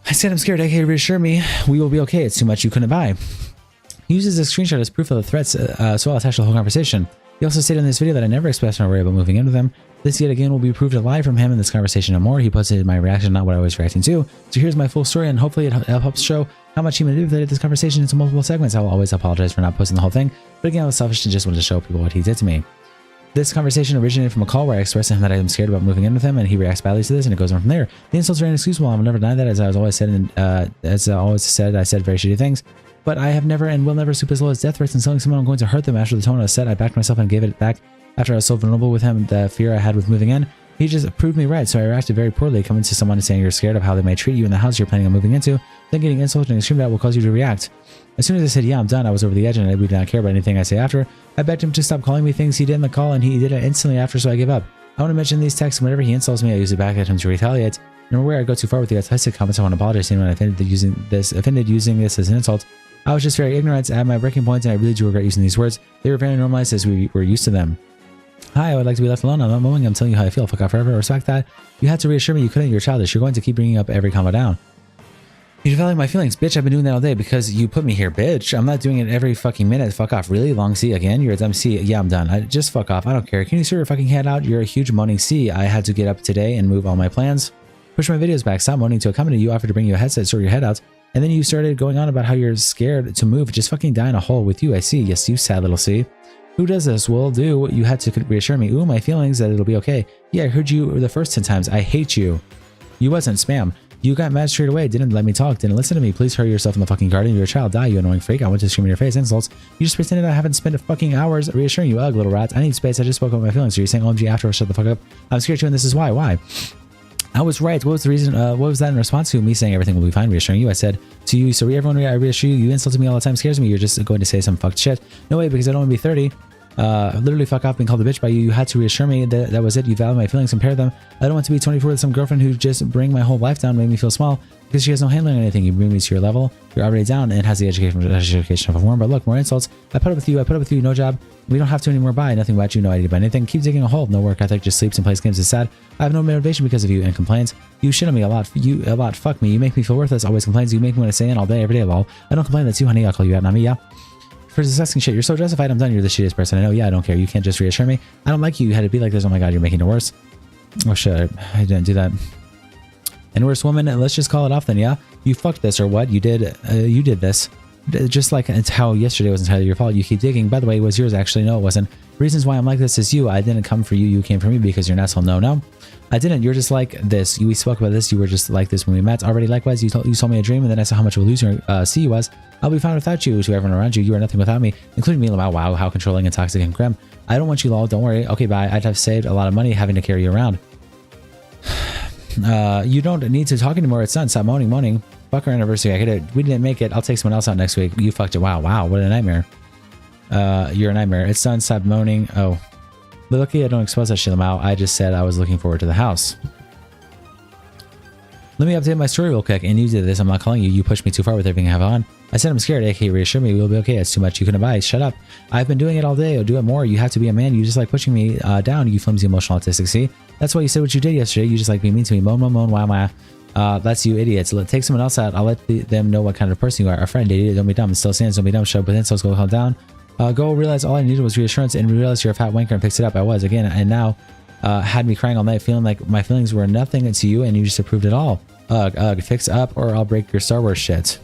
Speaker 1: I said I'm scared. Okay, reassure me. We will be okay. It's too much you couldn't buy. He uses this screenshot as proof of the threats, so I'll attach the whole conversation. He also stated in this video that I never expressed my worry about moving in with him. This yet again will be proved a lie from him in this conversation and more. He posted my reaction, not what I was reacting to. So here's my full story, and hopefully it helps show how much he manipulated this conversation into multiple segments. I will always apologize for not posting the whole thing, but again, I was selfish and just wanted to show people what he did to me. This conversation originated from a call where I expressed to him that I am scared about moving in with him, and he reacts badly to this, and it goes on from there. The insults are inexcusable. I will never deny that, as I always said, I said very shitty things. But I have never and will never stoop as low as death threats and telling someone I'm going to hurt them. After the tone was set, I backed myself and gave it back. After I was so vulnerable with him, the fear I had with moving in, he just proved me right. So I reacted very poorly, coming to someone and saying you're scared of how they may treat you in the house you're planning on moving into. Then getting insulted and screamed at will cause you to react. As soon as I said, yeah, I'm done, I was over the edge and I did not care about anything I say after. I begged him to stop calling me things he did in the call, and he did it instantly after, so I gave up. I want to mention these texts. Whenever he insults me, I use it back at him to retaliate. And where I go too far with the autistic comments, I want to apologize to him when I offended using this as an insult. I was just very ignorant at my breaking points, and I really do regret using these words. They were very normalized as we were used to them. Hi, I would like to be left alone. I'm not mowing. I'm telling you how I feel. Fuck off forever. I respect that. You had to reassure me you couldn't. You're childish. You're going to keep bringing up every combo down. You devalue my feelings. Bitch, I've been doing that all day because you put me here, bitch. I'm not doing it every fucking minute. Fuck off. Really? Long C again? You're a dumb C. Yeah, I'm done. Just fuck off. I don't care. Can you serve your fucking hand out? You're a huge moaning C. I had to get up today and move all my plans. Push my videos back. Stop moaning to accommodate you. Offered to bring you a headset, sort your head out. And then you started going on about how you're scared to move. Just fucking die in a hole with you. I see. Yes, you sad little C. Who does this? Will do. You had to reassure me. Ooh, my feelings that it'll be okay. Yeah, I heard you the first 10 times. I hate you. You wasn't spam. You got mad straight away. Didn't let me talk. Didn't listen to me. Please hurry yourself in the fucking garden. You're a child. Die, you annoying freak. I want to scream in your face. Insults. You just pretended I haven't spent fucking hours reassuring you. Ugh, little rats. I need space. I just spoke about my feelings. So you're saying OMG after? Shut the fuck up. I'm scared too, and this is why. Why? I was right. What was the reason? What was that in response to me saying everything will be fine, reassuring you? I said to you, so everyone, I reassure you. You insulted me all the time. Scares me. You're just going to say some fucked shit. No way, because I don't want to be 30. Literally fuck off being called a bitch by you. You had to reassure me that was it. You value my feelings, compare them. I don't want to be 24 with some girlfriend who just bring my whole life down, make me feel small because she has no handling on anything. You bring me to your level. You're already down and has the education of a worm. But look, more insults. I put up with you. No job. We don't have to anymore. Buy nothing about you. No idea about anything. Keep digging a hole. No work ethic. Just sleeps and plays games. It's sad. I have no motivation because of you and complains. You shit on me a lot. Fuck me. You make me feel worthless. Always complains. You make me want to say in all day, every day. Lol. I don't complain. That's you, honey. I'll call you out. Not me. Yeah. For discussing shit. You're so justified. I'm done. You're the shittiest person I know. Yeah, I don't care. You can't just reassure me. I don't like you. You had to be like this. Oh my god, you're making it worse. Oh shit, I didn't do that. And worse woman, let's just call it off then, yeah? You fucked this or what? You did this. Just like it's how yesterday was entirely your fault. You keep digging. By the way, it was yours actually. No, it wasn't. Reasons why I'm like this is you. I didn't come for you. You came for me because you're an asshole. No. I didn't. You're just like this. We spoke about this. You were just like this when we met. Already likewise, you told me a dream, and then I saw how much of a loser C you was. I'll be fine without you. To everyone around you, you are nothing without me, including me. Wow, how controlling and toxic and grim. I don't want you, lol. Don't worry. Okay, bye. I'd have saved a lot of money having to carry you around. You don't need to talk anymore. It's done. Stop moaning. Fuck our anniversary. We didn't make it. I'll take someone else out next week. You fucked it. Wow. What a nightmare. You're a nightmare. It's done. Stop moaning. Oh. Lucky I don't expose that shit out. I just said I was looking forward to the house. Let me update my story real quick. And you did this. I'm not calling you. You pushed me too far with everything I have on. I said I'm scared. AK, reassure me. We'll be okay. It's too much. You couldn't buy. Shut up. I've been doing it all day. I'll do it more. You have to be a man. You just like pushing me down. You flimsy emotional autistic. See? That's why you said what you did yesterday. You just like being mean to me. Moan. Wow. That's you idiots. Take someone else out. I'll let them know what kind of person you are. A friend, idiot. Don't be dumb. It still stands. Don't be dumb. Show up with insults. Go calm down. Go realize all I needed was reassurance and realize you're a fat wanker and fix it up. I was again, and now had me crying all night, feeling like my feelings were nothing to you, and you just approved it all. Fix up, or I'll break your Star Wars shit.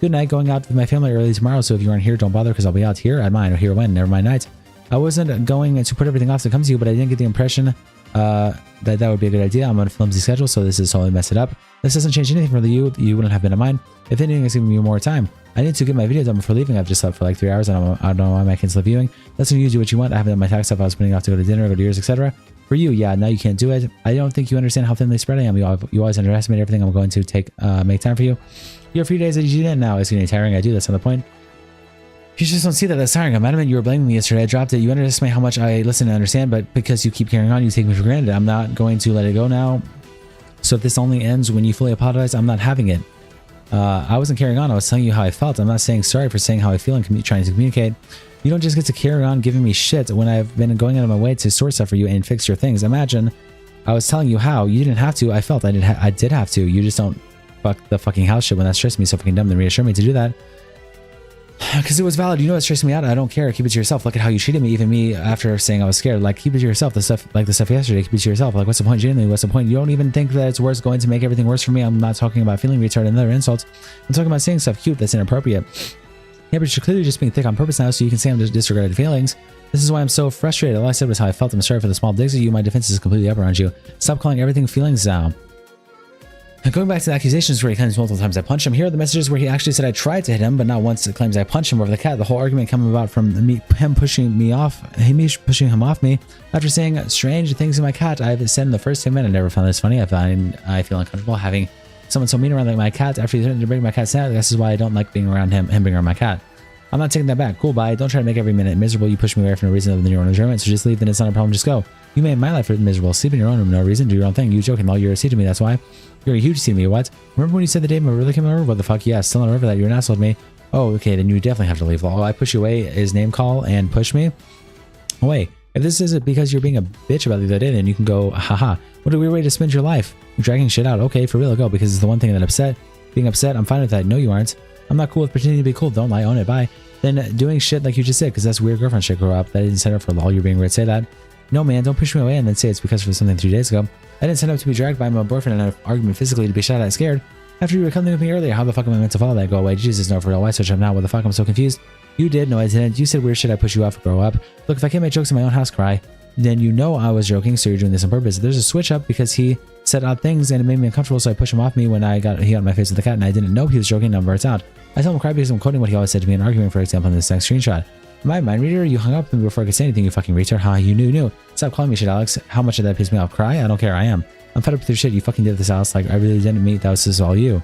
Speaker 1: Good night. Going out with my family early tomorrow, so if you aren't here, don't bother because I'll be out here at mine or here when. Never mind night. I wasn't going to put everything off to come to you, but I didn't get the impression that would be a good idea. I'm on a flimsy schedule, so this is totally messed it up. This doesn't change anything for you. You wouldn't have been of mine. If anything, it's giving me more time. I need to get my video done before leaving. I've just slept for like 3 hours. I don't know why I cancel viewing. That's when you do what you want. I haven't done my tax stuff. I was putting off to go to dinner, go to yours, etc. For you, yeah, now you can't do it. I don't think you understand how thinly spread I am. You always underestimate everything I'm going to make time for you. Your few days that you didn't now is getting tiring. I do. That's not the point. You just don't see that that's tiring. I'm adamant you were blaming me yesterday. I dropped it. You underestimate how much I listen and understand, but because you keep carrying on, you take me for granted. I'm not going to let it go now. So if this only ends when you fully apologize, I'm not having it. I wasn't carrying on. I was telling you how I felt. I'm not saying sorry for saying how I feel and trying to communicate. You don't just get to carry on giving me shit when I've been going out of my way to sort stuff for you and fix your things. Imagine I was telling you how. You didn't have to. I felt I did have to. You just don't fuck the fucking house shit when that stressed me so fucking dumb. Then reassure me to do that. Because it was valid. You know what stressed me out? I don't care. Keep it to yourself. Look at how you treated me, even me after saying I was scared. Like, keep it to yourself. The stuff yesterday, keep it to yourself. Like, what's the point? Genuinely, what's the point? You don't even think that it's going to make everything worse for me. I'm not talking about feeling retarded and other insults. I'm talking about saying stuff cute that's inappropriate. Yeah, but you're clearly just being thick on purpose now, so you can say I'm just disregarded feelings. This is why I'm so frustrated. All I said was how I felt. I'm sorry for the small digs at you. My defense is completely up around you. Stop calling everything feelings now. And going back to the accusations where he claims multiple times I punched him, here are the messages where he actually said I tried to hit him, but not once it claims I punched him over the cat. The whole argument coming about from him pushing him off me. After saying strange things to my cat, I've said in the first statement, I never found this funny. I feel uncomfortable having someone so mean around like my cat. After he threatened to break my cat's neck, this is why I don't like being around him being around my cat. I'm not taking that back. Cool, bye. Don't try to make every minute miserable. You push me away for no reason other than your own enjoyment, so just leave, then it's not a problem. Just go. You made my life miserable. Sleep in your own room, no reason. Do your own thing. You joking. All you're a C to me, that's why. You're a huge C to me, what? Remember when you said the day my really came over? What the fuck? Yeah, still not over that. You're an asshole to me. Oh, okay, then you definitely have to leave. Oh, I push you away is name call and push me away. If this isn't because you're being a bitch about the other day, then you can go, haha. What a weird way to spend your life. You're dragging shit out. Okay, for real, go, because it's the one thing that being upset, I'm fine with that. No, you aren't. I'm not cool with pretending to be cool. Don't lie, own it, bye. Then doing shit like you just said, because that's weird girlfriend shit, grow up. That didn't set up for lol, you're being weird, say that. No, man, don't push me away and then say it's because of something 3 days ago. I didn't sign up to be dragged by my boyfriend in an argument physically to be shot at scared. After you were coming with me earlier, how the fuck am I meant to follow that? Go away. Jesus, no, for real. Why switch up now? What the fuck? I'm so confused. You did. No, I didn't. You said weird shit. I push you off. Grow up. Look, if I can't make jokes in my own house, cry. Then you know I was joking, so you're doing this on purpose. There's a switch up because he said odd things and it made me uncomfortable, so I pushed him off me when he got in my face with the cat and I didn't know he was joking. Number it's out. I told him cry because I'm quoting what he always said to me in arguing, for example, in this next screenshot. My mind reader, you hung up with me before I could say anything, you fucking retard. Ha, you knew. Stop calling me shit, Alex. How much did that piss me off? Cry? I don't care. I am. I'm fed up with your shit. You fucking did this, Alex. Like, I really didn't mean that was just all you.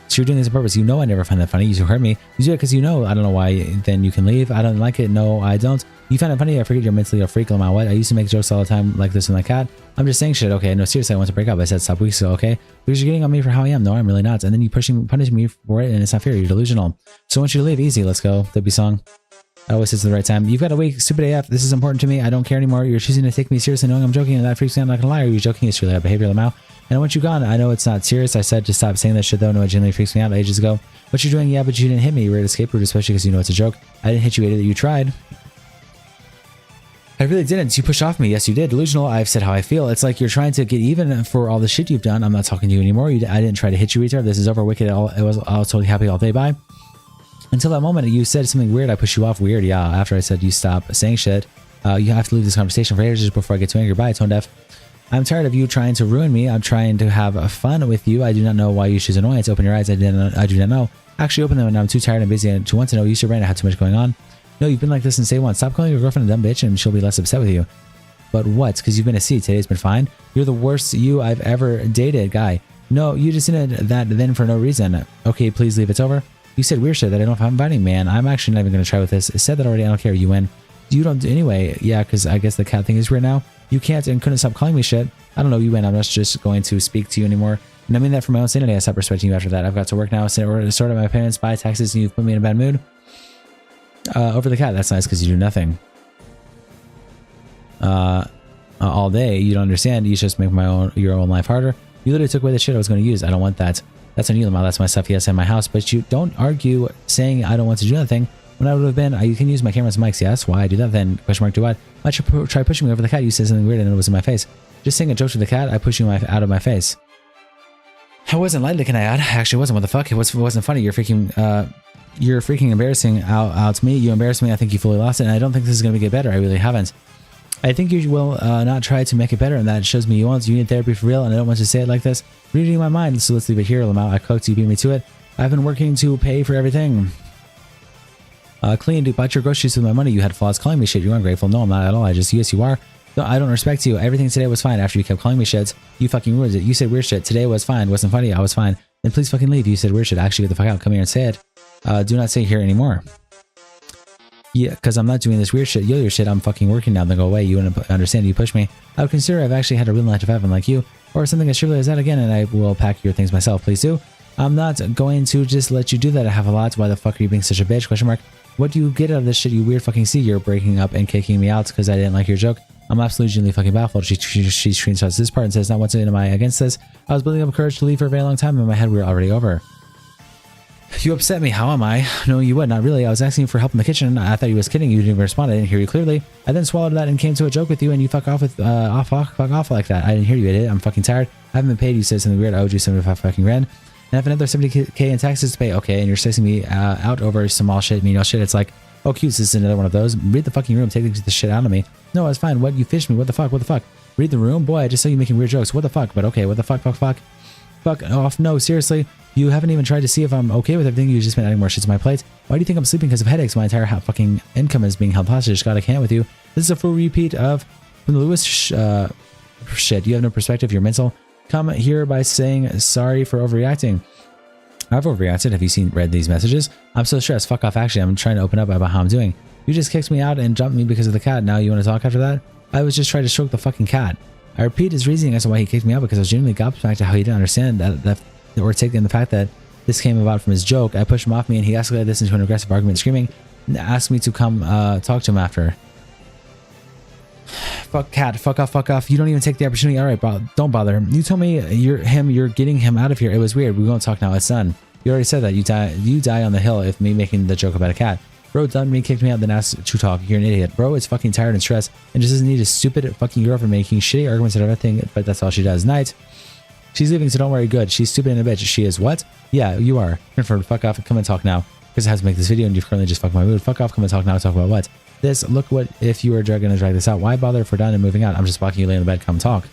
Speaker 1: So you're doing this on purpose. You know I never find that funny. You hurt me. You do it because you know. I don't know why. Then you can leave. I don't like it. No, I don't. You find it funny. I forget you're mentally a freak. No what. I used to make jokes all the time like this and like that. I'm just saying shit. Okay, no, seriously, I want to break up. I said stop weeks ago, okay? Because you're getting on me for how I am. No, I'm really not. And then you punishing me for it, and it's not fair. You're delusional. So I want you to leave. Easy. Let's go. W song. I always says at the right time. You've got a week. Stupid AF. This is important to me. I don't care anymore. You're choosing to take me seriously knowing I'm joking, and that freaks me out. I'm not gonna lie. Are you joking? It's really bad behavior, Lamau. And I want you gone. I know it's not serious. I said to stop saying that shit though. No, it genuinely freaks me out ages ago. What you're doing? Yeah, but you didn't hit me. You were at escape route, especially because you know it's a joke. I didn't hit you, idiot. You tried. I really didn't. You pushed off me. Yes, you did. Delusional. I've said how I feel. It's like you're trying to get even for all the shit you've done. I'm not talking to you anymore. I didn't try to hit you, retard. This is over. Wicked. I was totally happy all day. Bye. Until that moment, you said something weird. I pushed you off. Weird. Yeah. After I said you stop saying shit, you have to leave this conversation for ages before I get too angry. Bye. Tone deaf. I'm tired of you trying to ruin me. I'm trying to have fun with you. I do not know why you choose annoyance. Open your eyes. I do not know. Actually, open them and I'm too tired and busy to want to know. Use your brain. I have too much going on. No, you've been like this since day one. Stop calling your girlfriend a dumb bitch and she'll be less upset with you. But what? Because you've been a C. Today's been fine. You're the worst you I've ever dated, guy. No, you just did that then for no reason. Okay, please leave. It's over. You said weird shit that I don't know if I'm inviting, man. I'm actually not even going to try with this. I said that already. I don't care. You win. You don't do anyway. Yeah, because I guess the cat thing is weird now. You can't and couldn't stop calling me shit. I don't know. You win. I'm not just going to speak to you anymore. And I mean that for my own sanity. I stopped respecting you after that. I've got to work now. Sort out my parents, buy taxes, and you've put me in a bad mood. Over the cat. That's nice because you do nothing. All day. You don't understand. You just make your own life harder. You literally took away the shit I was going to use. I don't want that. That's on you, Lamau. That's my stuff. Yes, in my house. But you don't argue saying I don't want to do nothing. When I would have been, you can use my cameras and mics. Yes. Why I do that then? Question mark. Do what? Why you try pushing me over the cat? You said something weird and it was in my face. Just saying a joke to the cat. I push you out of my face. I wasn't lightly, can I add? Actually, it wasn't. What the fuck? It wasn't funny. You're freaking embarrassing out to me. You embarrassed me. I think you fully lost it. And I don't think this is going to get better. I really haven't. I think you will not try to make it better, and that shows me you want. You need therapy for real, and I don't want to say it like this. Reading my mind, so let's leave it here. Lamau, I cooked, you beat me to it. I've been working to pay for everything. Clean, dude, bought your groceries with my money. You had flaws calling me shit. You're ungrateful. No, I'm not at all. yes, you are. No, I don't respect you. Everything today was fine after you kept calling me shits. You fucking ruined it. You said weird shit. Today was fine. Wasn't funny. I was fine. Then please fucking leave. You said weird shit. Actually, get the fuck out. Come here and say it. Do not say here anymore. Yeah, because I'm not doing this weird shit. Yo-yo shit. I'm fucking working now. Then go away. You wouldn't understand. You push me. I would consider I've actually had a real 9 to 5 like you. Or something as trivial as that again, and I will pack your things myself. Please do. I'm not going to just let you do that. I have a lot. Why the fuck are you being such a bitch? Question mark. What do you get out of this shit, you weird fucking see? You're breaking up and kicking me out because I didn't like your joke. I'm absolutely fucking baffled. She screenshots this part and says, not once am I against this. I was building up courage to leave for a very long time. In my head, we were already over. You upset me. How am I? No, you would. Not really. I was asking you for help in the kitchen. I thought you was kidding. You didn't even respond. I didn't hear you clearly. I then swallowed that and came to a joke with you, and you fuck off with fuck off like that. I didn't hear you, idiot. I'm fucking tired. I haven't been paid. You said something weird. I owed you 75 fucking rand. And I have another 70k in taxes to pay. Okay, and you're stressing me out over small shit, menial shit. It's like, oh, cute, this is another one of those. Read the fucking room. Take the shit out of me. No, it's fine. What? You fished me. What the fuck? What the fuck? Read the room? Boy, I just saw you making weird jokes. What the fuck? But okay, what the fuck? Fuck off. No, seriously. You haven't even tried to see if I'm okay with everything. You've just been adding more shit to my plate. Why do you think I'm sleeping because of headaches? My entire fucking income is being held hostage. God, I can't with you. This is a full repeat of from the Lewis shit. You have no perspective. You're mental. Come here by saying sorry for overreacting. I've overreacted. Have you read these messages? I'm so stressed. Fuck off. Actually, I'm trying to open up about how I'm doing. You just kicked me out and jumped me because of the cat. Now you want to talk after that? I was just trying to stroke the fucking cat. I repeat his reasoning as to why he kicked me out because I was genuinely gobsmacked at how he didn't understand that or taking the fact that this came about from his joke. I pushed him off me and he escalated this into an aggressive argument, screaming, and asked me to come talk to him after. Fuck cat, fuck off. You don't even take the opportunity. All right, bro, don't bother. You told me you're getting him out of here. It was weird. We won't talk now. It's done. You already said that. You die on the hill if me making the joke about a cat. Bro done me, kicked me out, then asked to talk. You're an idiot. Bro is fucking tired and stressed and just doesn't need a stupid fucking girlfriend making shitty arguments and everything, but that's all she does. Night. She's leaving, so don't worry. Good. She's stupid and a bitch. She is what? Yeah, you are. Confirmed. Fuck off. Come and talk now. Because I have to make this video and you've currently just fucked my mood. Fuck off. Come and talk now. Talk about what? This. Look what if you were gonna drag this out. Why bother if we're done and moving out? I'm just blocking you lay in the bed. Come talk.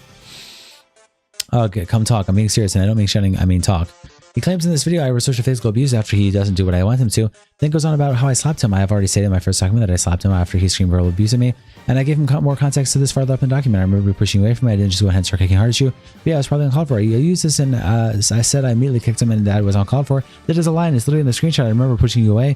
Speaker 1: Okay, come talk. I'm being serious and I don't mean shouting. I mean talk. He claims in this video I resort to physical abuse after he doesn't do what I want him to, then goes on about how I slapped him. I have already stated in my first document that I slapped him after he screamed verbal abuse at me, and I gave him more context to this farther up in the document. I remember pushing away from it. I didn't just go ahead and start kicking hard at you. But yeah, I was probably uncalled for. I used this and I said I immediately kicked him and that was uncalled for. That is a lie and it's literally in the screenshot. I remember pushing you away.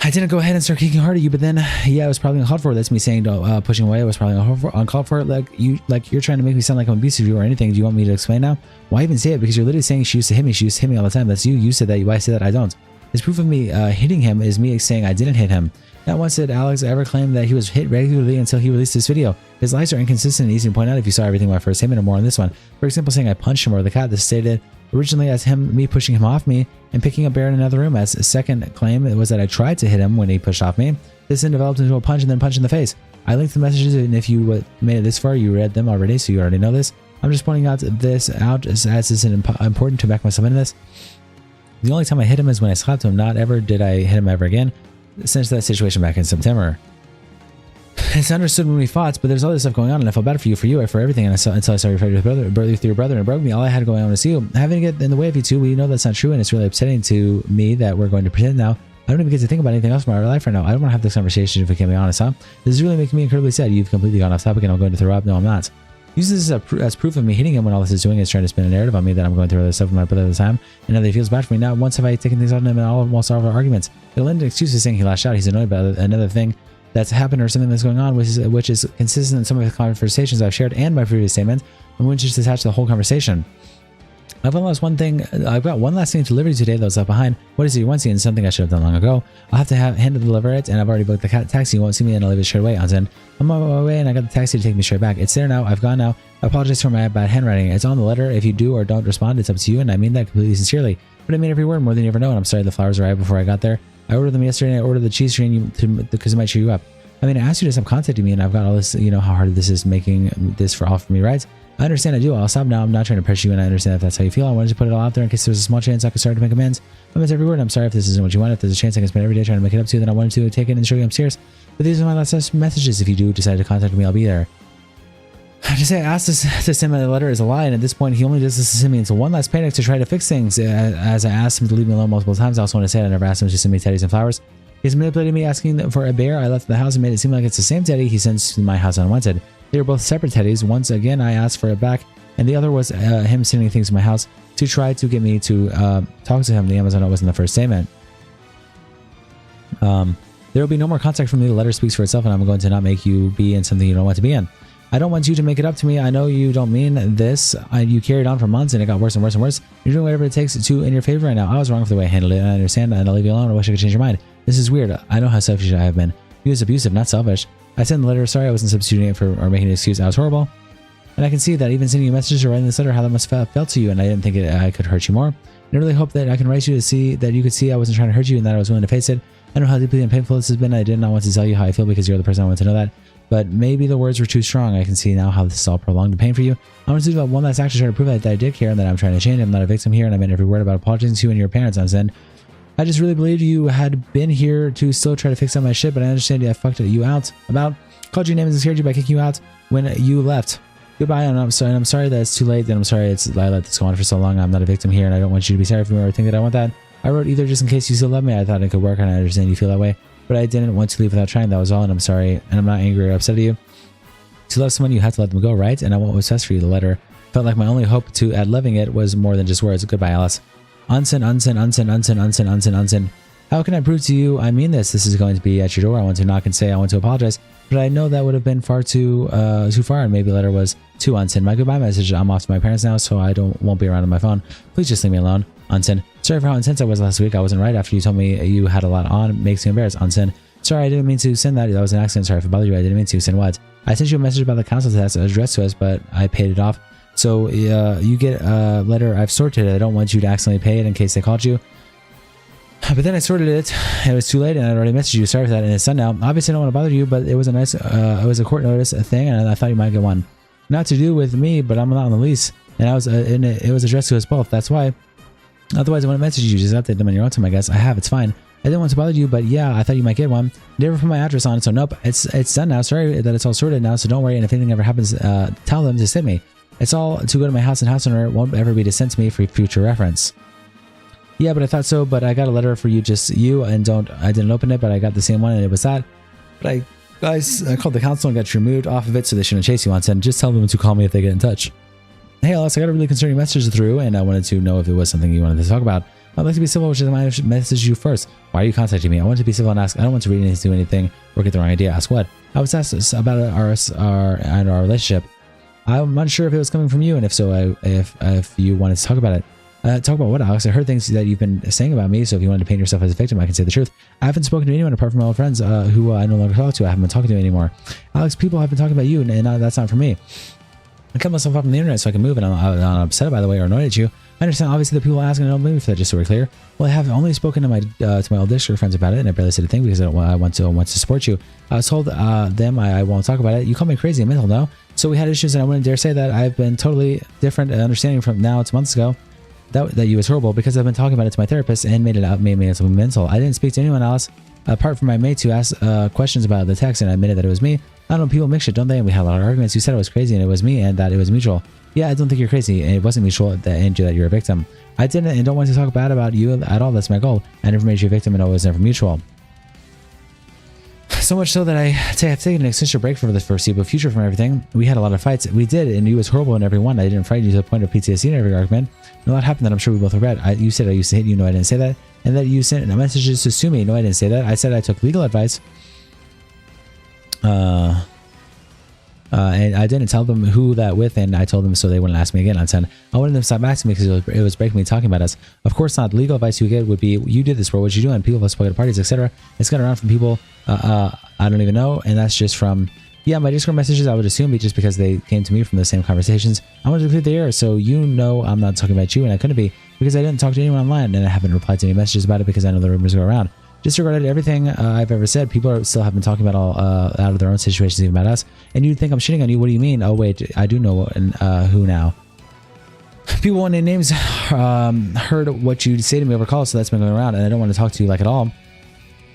Speaker 1: I didn't go ahead and start kicking hard at you, but then yeah, it was probably uncalled for. That's me saying pushing away. It was probably uncalled for. Like you're trying to make me sound like I'm abusive to you or anything. Do you want me to explain now? Why even say it? Because you're literally saying she used to hit me. She used to hit me all the time. That's you. You said that. Why say that? I don't. His proof of me hitting him is me saying I didn't hit him. Not once did Alex ever claim that he was hit regularly until he released this video. His lies are inconsistent and easy to point out if you saw everything when I first hit him or more on this one. For example, saying I punched him or the cat. This stated originally as me pushing him off me and picking up Bear in another room. As a second claim, it was that I tried to hit him when he pushed off me. This then developed into a punch and then punch in the face. I linked the messages, and if you made it this far, you read them already, so you already know this. I'm just pointing out this as it's important to back myself into this. The only time I hit him is when I slapped him. Not ever did I hit him ever again since that situation back in September. It's understood when we fought, but there's other stuff going on, and I felt bad for you, for everything. And until I started fighting with your brother, and it broke me. All I had going on was you. Having it in the way of you two, we know that's not true, and it's really upsetting to me that we're going to pretend now. I don't even get to think about anything else in my life right now. I don't want to have this conversation if we can be honest, huh? This is really making me incredibly sad. You've completely gone off topic, and I'm going to throw up. No, I'm not. Use this as proof of me hitting him when all this is doing is trying to spin a narrative on me that I'm going through other stuff with my brother at the time, and now that he feels bad for me. Not once have I taken things out on him in almost all of our arguments. He'll end excuses saying he lashed out. He's annoyed about another thing that's happened or something that's going on, which is consistent in some of the conversations I've shared and my previous statement, and which is attached to the whole conversation. I've got one last thing to deliver today that was left behind. What is it you want to see? And something I should have done long ago. I'll have to hand to deliver it, and I've already booked the taxi. You won't see me, and I'll leave it straight away. I'm on my way, and I got the taxi to take me straight back. It's there now. I've gone now. I apologize for my bad handwriting. It's on the letter. If you do or don't respond, it's up to you, and I mean that completely sincerely. But I mean every word more than you ever know, and I'm sorry the flowers arrived before I got there. I ordered them yesterday, and I ordered the cheese train because it might cheer you up. I mean, I asked you to stop contacting me, and I've got all this, you know how hard this is making this for all for me, right? I understand I do. I'll stop now. I'm not trying to pressure you, and I understand if that's how you feel. I wanted to put it all out there in case there's a small chance I could start to make amends. I meant every word. I'm sorry if this isn't what you want. If there's a chance I can spend every day trying to make it up to you, then I wanted to take it and show you I'm serious. But these are my last messages. If you do decide to contact me, I'll be there. I just say I asked this to send me the letter is a lie, and at this point, he only does this to send me into one last panic to try to fix things. As I asked him to leave me alone multiple times, I also want to say I never asked him to send me teddies and flowers. He's manipulated me asking for a bear. I left the house and made it seem like it's the same teddy he sends to my house unwanted. They were both separate teddies. Once again, I asked for it back, and the other was him sending things to my house to try to get me to talk to him. The Amazon note was in the first statement. There will be no more contact from me. The letter speaks for itself, and I'm going to not make you be in something you don't want to be in. I don't want you to make it up to me. I know you don't mean this. You carried on for months, and it got worse and worse and worse. You're doing whatever it takes to in your favor right now. I was wrong for the way I handled it, and I understand, and I'll leave you alone. I wish I could change your mind. This is weird. I know how selfish I have been. He was abusive, not selfish. I sent the letter. Sorry, I wasn't substituting it for or making an excuse. I was horrible. And I can see that even sending you messages or writing this letter, how that must have felt to you, and I didn't think I could hurt you more. And I really hope that I can write you to see that you could see I wasn't trying to hurt you and that I was willing to face it. I know how deeply and painful this has been. I did not want to tell you how I feel because you're the person I want to know that. But maybe the words were too strong. I can see now how this is all prolonged the pain for you. I want to do one last action to try to prove that I did care and that I'm trying to change. I'm not a victim here, and I meant every word about apologizing to you and your parents on this end. I just really believed you had been here to still try to fix up my shit, but I understand I fucked you out about. Called your name and scared you by kicking you out when you left. Goodbye, and I'm sorry that it's too late, and I'm sorry I let this go on for so long. I'm not a victim here, and I don't want you to be sorry for me or think that I want that. I wrote either just in case you still love me. I thought it could work, and I understand you feel that way, but I didn't want to leave without trying. That was all, and I'm sorry, and I'm not angry or upset at you. To love someone, you have to let them go, right? And I want what's best for you. The letter felt like my only hope to add loving it was more than just words. Goodbye, Alice. Unsend. How can I prove to you I mean this? This is going to be at your door. I want to knock and say I want to apologize, but I know that would have been far too far, and maybe the letter was too unsend. My goodbye message. I'm off to my parents now, so I won't be around on my phone. Please just leave me alone. Unsend. Sorry for how intense I was last week. I wasn't right after you told me you had a lot on. Makes me embarrassed. Unsend. Sorry, I didn't mean to send that. That was an accident. Sorry if it bothered you. I didn't mean to send what? I sent you a message about the council test addressed to us, but I paid it off. So you get a letter. I've sorted it. I don't want you to accidentally pay it in case they called you. But then I sorted it, and it was too late, and I'd already messaged you. Sorry for that, and it's done now. Obviously, I don't want to bother you, but it was a nice, it was a court notice thing, and I thought you might get one. Not to do with me, but I'm not on the lease, and it was addressed to us both. That's why. Otherwise, I want to message you. Just update them on your own time, I guess. I have. It's fine. I didn't want to bother you, but yeah, I thought you might get one. Never put my address on it, so nope. It's done now. Sorry that it's all sorted now, so don't worry. And if anything ever happens, tell them to send me. It's all to go to my house, and house owner. It won't ever be to send to me for future reference. Yeah, but I thought so. But I got a letter for you, just you, and I didn't open it, but I got the same one, and it was that. But I called the council and got you removed off of it, so they shouldn't chase you on. And just tell them to call me if they get in touch. Hey, Alice, I got a really concerning message through, and I wanted to know if it was something you wanted to talk about. I'd like to be civil, which is why I should message you first. Why are you contacting me? I want to be civil and ask. I don't want to read anything, do anything, or get the wrong idea. Ask what? I was asked about our relationship. I'm unsure if it was coming from you, and if so, if you wanted to talk about it. Talk about what, Alex? I heard things that you've been saying about me, so if you wanted to paint yourself as a victim, I can say the truth. I haven't spoken to anyone apart from my old friends who I no longer talk to. I haven't been talking to anymore. Alex, people have been talking about you, and that's not for me. I cut myself off from the internet so I can move, and I'm upset, by the way, or annoyed at you. I understand, obviously, the people asking, and I don't blame you for that, just so we're clear. Well, I have only spoken to my old district friends about it, and I barely said a thing because I want to support you. I was told them I won't talk about it. You call me crazy and mental, no? So we had issues, and I wouldn't dare say that I've been totally different understanding from now to months ago. That you was horrible because I've been talking about it to my therapist and made me mental. I didn't speak to anyone else apart from my mates who asked questions about the text, and I admitted that it was me. I don't know, people mix shit, don't they? And we had a lot of arguments. You said it was crazy and it was me and that it was mutual. Yeah, I don't think you're crazy and it wasn't mutual and that you're a victim. I didn't and don't want to talk bad about you at all. That's my goal. I never made you a victim and it was never mutual. So much so that I have taken an extensive break from the foreseeable future from everything. We had a lot of fights. We did, and you was horrible in every one. I didn't frighten you to the point of PTSD in every argument. And a lot happened that I'm sure we both regret. You said I used to hate you. No, I didn't say that. And that you sent messages to sue me. No, I didn't say that. I said I took legal advice. And I didn't tell them who that with, and I told them so they wouldn't ask me again. I said I wanted them to stop asking me because it was breaking me talking about us. Of course not. Legal advice you get would be, you did this, bro. What'd you do? And people have spoken at parties, etc. It's got around from people I don't even know, and that's just from my Discord messages. I would assume just because they came to me from the same conversations. I wanted to clear the air, so I'm not talking about you, and I couldn't be because I didn't talk to anyone online, and I haven't replied to any messages about it because I know the rumors go around. Disregarded everything I've ever said. People still have been talking about all out of their own situations, even about us. And you'd think I'm shitting on you. What do you mean? Oh wait, I do know who now. People won't name names heard what you say to me over call, so that's been going around, and I don't want to talk to you like at all.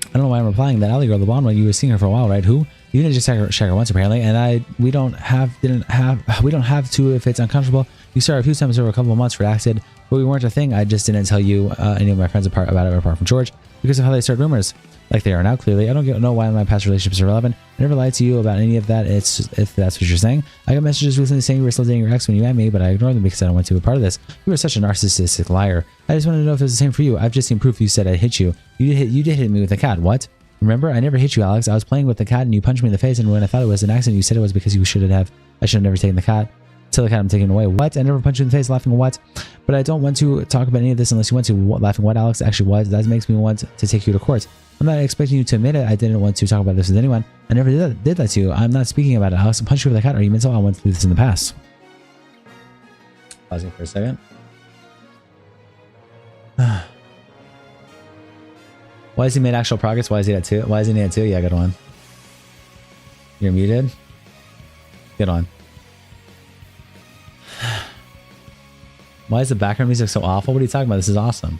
Speaker 1: I don't know why I'm replying. That alley girl, the blonde one, you were seeing her for a while, right? Who? You didn't just check her once apparently, and we don't have to if it's uncomfortable. You saw her a few times over a couple of months, reacted, but we weren't a thing. I just didn't tell you any of my friends about it apart from George because of how they start rumors like they are now. Clearly, I don't know why my past relationships are relevant. I never lied to you about any of that. It's if that's what you're saying. I got messages recently saying you were still dating your ex when you met me, but I ignored them because I don't want to be a part of this. You were such a narcissistic liar. I just wanted to know if it was the same for you. I've just seen proof you said I hit you. You did hit me with a cat. What? Remember, I never hit you, Alex. I was playing with the cat and you punched me in the face, and when I thought it was an accident, you said it was because I should have never taken the cat. Tell the cat I'm taking it away. What? I never punched you in the face. Laughing what? But I don't want to talk about any of this unless you want to. Laughing what, Alex? Actually what? That makes me want to take you to court. I'm not expecting you to admit it. I didn't want to talk about this with anyone. I never did that to you. I'm not speaking about it, Alex. I punched you with the cat. Are you mental? I want to leave this in the past. Pausing for a second. Why has he made actual progress? Why is he at 2? Why isn't he at 2? Yeah, good one. You're muted. Good on. Why is the background music so awful? What are you talking about? This is awesome.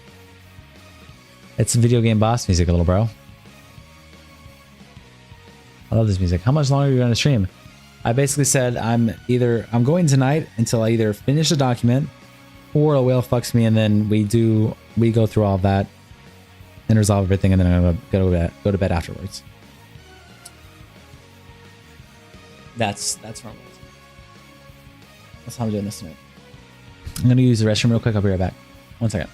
Speaker 1: It's video game boss music, little bro. I love this music. How much longer are you going to stream? I basically said I'm going tonight until I either finish the document or a whale fucks me, and then we go through all of that and resolve everything, and then I'm gonna go to bed afterwards. That's normal. That's how I'm doing this tonight. I'm gonna use the restroom real quick. I'll be right back. 1 second.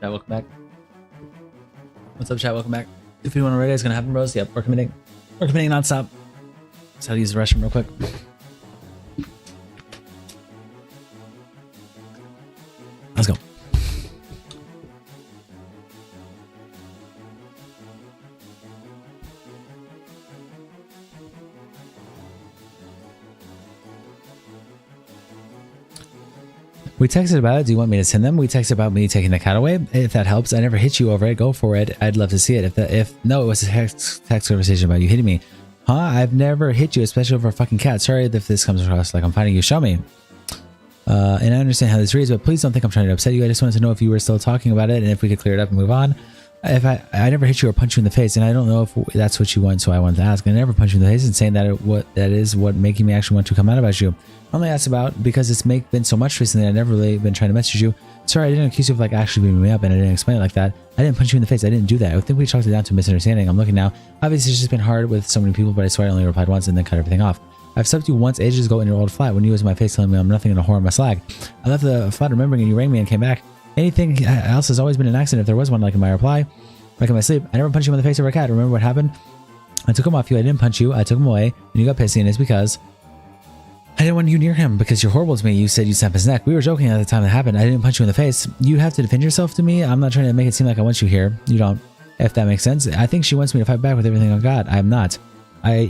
Speaker 1: Chat, welcome back. What's up, chat? Welcome back. If anyone already is gonna happen, bros. Yep, we're committing nonstop. Let's how to use the restroom real quick. Let's go. We texted about it. Do you want me to send them? We texted about me taking the cat away. If that helps. I never hit you over it. Go for it. I'd love to see it. No, it was a text conversation about you hitting me. Huh? I've never hit you, especially over a fucking cat. Sorry if this comes across like I'm fighting you. Show me. And I understand how this reads, but please don't think I'm trying to upset you. I just wanted to know if you were still talking about it and if we could clear it up and move on. if I never hit you or punch you in the face, and I don't know if that's what you want, so I wanted to ask. I never punch you in the face and saying that that is what making me actually want to come out about you. I only asked about because it's been so much recently. I never really been trying to message you. Sorry, I didn't accuse you of like actually beating me up, and I didn't explain it like that. I didn't punch you in the face. I didn't do that. I think we chalked it down to a misunderstanding. I'm looking now. Obviously, it's just been hard with so many people, but I swear I only replied once and then cut everything off. I've subbed you once ages ago in your old flat when you was in my face telling me I'm nothing and a whore in my slag. I left the flat remembering and you rang me and came back. Anything else has always been an accident if there was one, like in my reply. Like in my sleep, I never punched you in the face over a cat. Remember what happened? I took him off you. I didn't punch you. I took him away, and you got pissy, and it's because I didn't want you near him because you're horrible to me. You said you snapped his neck. We were joking at the time that happened. I didn't punch you in the face. You have to defend yourself to me. I'm not trying to make it seem like I want you here. You don't, if that makes sense. I think she wants me to fight back with everything I got. I'm not. I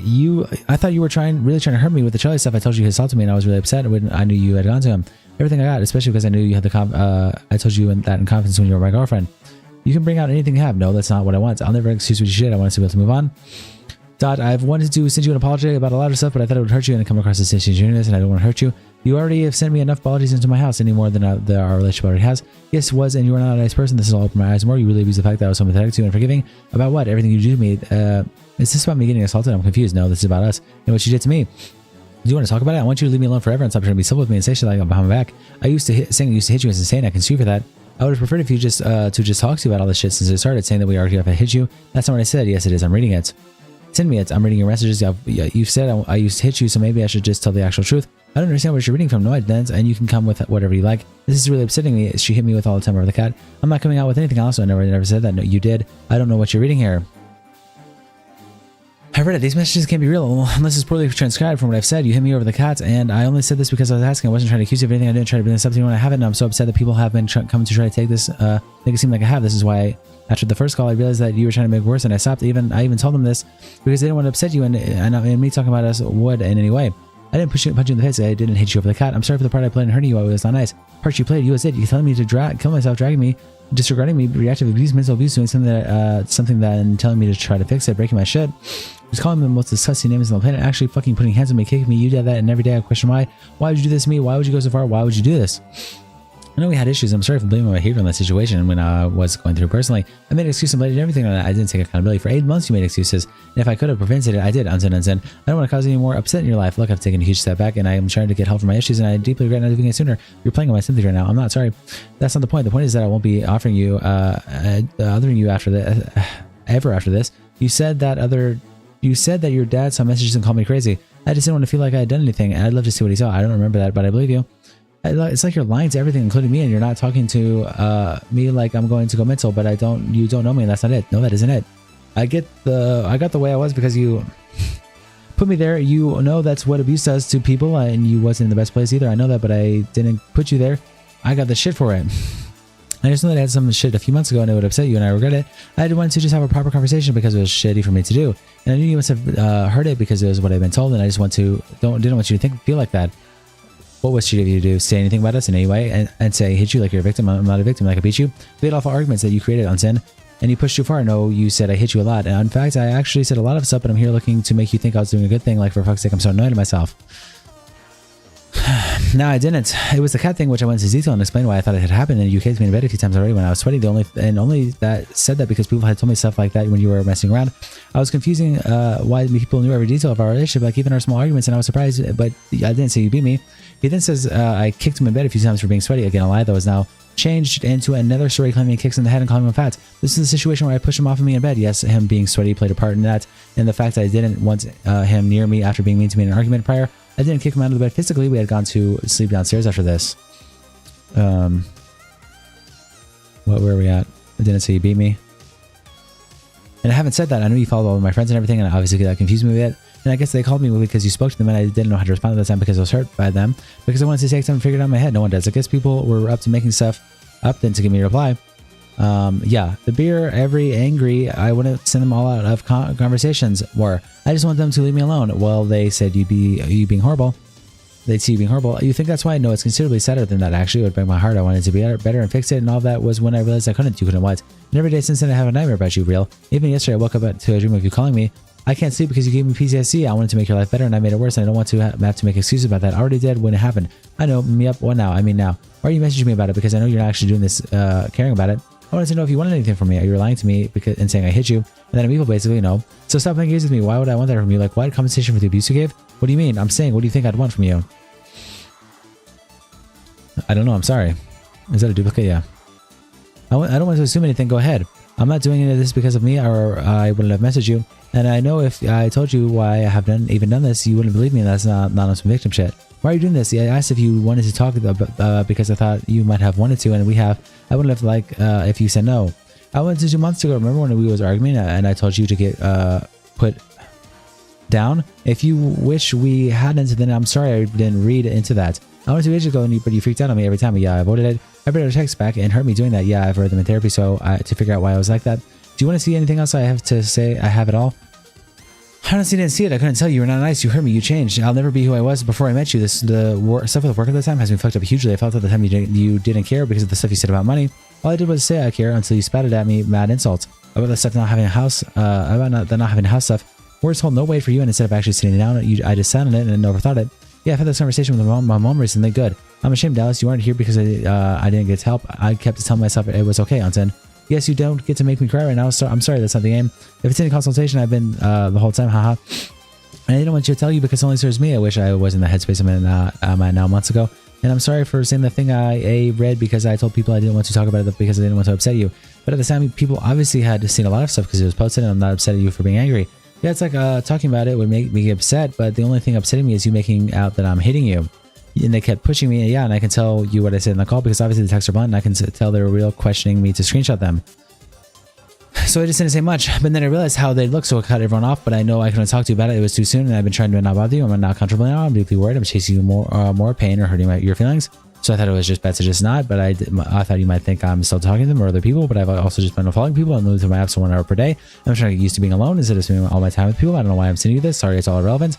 Speaker 1: thought you were really trying to hurt me with the Charlie stuff. I told you he assaulted me, and I was really upset when I knew you had gone to him. Everything I got, especially because I knew you had I told you that in confidence when you were my girlfriend. You can bring out anything you have. No, that's not what I want. I'll never excuse what you did. I want to be able to move on. I've wanted to send you an apology about a lot of stuff, but I thought it would hurt you and come across as disingenuous, and I don't want to hurt you. You already have sent me enough apologies into my house, any more than our relationship already has. Yes, was, and you are not a nice person. This is all opened my eyes more. You really abuse the fact that I was so empathetic to you and forgiving. About what? Everything you do to me. Is this about me getting assaulted? I'm confused. No, this is about us and what you did to me. Do you want to talk about it? I want you to leave me alone forever and stop trying to be civil with me and say shit like behind my back. I used to hit you is insane. I can sue you for that. I would have preferred if you just talk to you about all this shit since it started, saying that we argued if I hit you. That's not what I said. Yes, it is. I'm reading it. Send me it. I'm reading your messages. You've said I used to hit you, so maybe I should just tell the actual truth. I don't understand what you're reading from. No, I didn't. And you can come with whatever you like. This is really upsetting me. She hit me with all the time over the cat. I'm not coming out with anything else. So I never said that. No, you did. I don't know what you're reading here. I read it. These messages can't be real unless it's poorly transcribed from what I've said. You hit me over the cat, and I only said this because I was asking. I wasn't trying to accuse you of anything. I didn't try to bring this up to you when I haven't, and I'm so upset that people have been coming to try to take this, make it seem like I have. This is why, after the first call, I realized that you were trying to make it worse, and I stopped. I even told them this because they didn't want to upset you, and me talking about us would in any way. I didn't punch you in the face. I didn't hit you over the cat. I'm sorry for the part I played in hurting you. It was not nice. Part you played, you was it. You telling me to kill myself, dragging me, disregarding me, reactive abuse, mental abuse, doing something that, and telling me to try to fix it, breaking my shit. He was calling me the most disgusting names on the planet, actually fucking putting hands on me, kicking me. You did that, and every day I question why. Why would you do this to me? Why would you go so far? Why would you do this? I know we had issues. I'm sorry for blaming my behavior on that situation when I was going through personally. I made an excuse and blamed everything on that. I didn't take accountability. For 8 months you made excuses, and if I could have prevented it, I did. Unsin. I don't want to cause any more upset in your life. Look, I've taken a huge step back, and I am trying to get help for my issues, and I deeply regret not doing it sooner. You're playing on my sympathy right now. I'm not sorry. That's not the point. The point is that I won't be offering you, othering you after ever after this. You said that your dad saw messages and called me crazy. I just didn't want to feel like I had done anything, and I'd love to see what he saw. I don't remember that, but I believe you. It's like you're lying to everything, including me, and you're not talking to me like I'm going to go mental, but you don't know me, and that's not it. No, that isn't it. I got the way I was because you put me there. You know that's what abuse does to people, and you wasn't in the best place either. I know that, but I didn't put you there. I got the shit for it. I just know that I had some shit a few months ago and it would upset you, and I regret it. I did want to just have a proper conversation because it was shitty for me to do, and I knew you must have heard it because it was what I've been told, and I just didn't want you to feel like that. What was shitty of you to do? Say anything about us in any way and say I hit you like you're a victim? I'm not a victim. Like I beat you. We had awful arguments that you created on Sin, and you pushed too far. No, you said I hit you a lot, and in fact, I actually said a lot of stuff, but I'm here looking to make you think I was doing a good thing. Like for fuck's sake, I'm so annoyed at myself. No, I didn't. It was the cat thing, which I went into detail and explained why I thought it had happened, and you kicked me in bed a few times already when I was sweaty. Only that said that because people had told me stuff like that when you were messing around. I was confusing why people knew every detail of our relationship, like even our small arguments, and I was surprised, but I didn't say you beat me. He then says I kicked him in bed a few times for being sweaty. Again, a lie that was now changed into another story claiming he kicks in the head and calling him fat. This is the situation where I pushed him off of me in bed. Yes, him being sweaty played a part in that, and the fact that I didn't want him near me after being mean to me in an argument prior. I didn't kick him out of the bed physically. We had gone to sleep downstairs after this. Where were we at? I didn't say you beat me. And I haven't said that. I know you followed all of my friends and everything, and obviously that confused me a bit. And I guess they called me because you spoke to them, and I didn't know how to respond at that time because I was hurt by them. Because I wanted to take time to figure it out in my head. No one does. I guess people were up to making stuff up then to give me a reply. Yeah, the beer, every angry, I wouldn't send them all out of conversations more. I just want them to leave me alone. Well, they said you being horrible. They'd see you being horrible. You think that's why? No, it's considerably sadder than that, actually. It would break my heart. I wanted to be better and fix it, and all that was when I realized I couldn't. You couldn't what? And every day since then, I have a nightmare about you, real. Even yesterday, I woke up to a dream of you calling me. I can't sleep because you gave me PTSD. I wanted to make your life better, and I made it worse, and I don't want to have to make excuses about that. I already did when it happened. I know. Me up. What now? I mean now. Why are you messaging me about it? Because I know you're not actually doing this, caring about it. I wanted to know if you wanted anything from me. Are you lying to me and saying I hit you? And then I'm evil, basically, no. So stop playing games with me. Why would I want that from you? Like, what compensation for the abuse you gave? What do you mean? I'm saying, what do you think I'd want from you? I don't know. I'm sorry. Is that a duplicate? Yeah. I don't want to assume anything. Go ahead. I'm not doing any of this because of me, or I wouldn't have messaged you. And I know if I told you why I have even done this, you wouldn't believe me. And that's not on some victim shit. Why are you doing this? I asked if you wanted to talk because I thought you might have wanted to, and we have. I wouldn't have if you said no. I went to 2 months ago. Remember when we was arguing and I told you to get put down? If you wish we hadn't, then I'm sorry I didn't read into that. I went 2 ages ago, but you freaked out on me every time. Yeah, I voted it. I read a text back and hurt me doing that. Yeah, I've read them in therapy, so to figure out why I was like that. Do you want to see anything else I have to say? I have it all. I honestly didn't see it. I couldn't tell you. You were not nice. You hurt me. You changed. I'll never be who I was before I met you. The stuff with work at the time has been fucked up hugely. I felt at the time you didn't care because of the stuff you said about money. All I did was say I care until you spatted at me mad insults about the stuff not having a house. About not having a house stuff. Words hold no weight for you, and instead of actually sitting down, I just sat on it and overthought it. Yeah, I've had this conversation with my mom recently. Good. I'm ashamed, Dallas. You weren't here because I didn't get help. I kept telling myself it was okay, Unsen. Yes, you don't get to make me cry right now. So I'm sorry, that's not the aim. If it's any consultation, I've been the whole time, haha. And I didn't want you to tell you because it only serves me. I wish I was in the headspace I'm at now months ago. And I'm sorry for saying the thing I read because I told people I didn't want to talk about it because I didn't want to upset you. But at the time, people obviously had seen a lot of stuff because it was posted, and I'm not upset at you for being angry. Yeah, it's like talking about it would make me upset, but the only thing upsetting me is you making out that I'm hitting you. And they kept pushing me, yeah, and I can tell you what I said in the call because obviously the texts are blunt, and I can tell they were real questioning me to screenshot them. So I just didn't say much, but then I realized how they look, so I cut everyone off, but I know I couldn't talk to you about it. It was too soon, and I've been trying to not bother you. I'm not comfortable now. I'm deeply worried. I'm chasing you more pain or hurting your feelings. So I thought it was just best to just not, but I thought you might think I'm still talking to them or other people, but I've also just been following people and moved to my apps for 1 hour per day. I'm trying to get used to being alone instead of spending all my time with people. I don't know why I'm sending you this. Sorry, it's all irrelevant.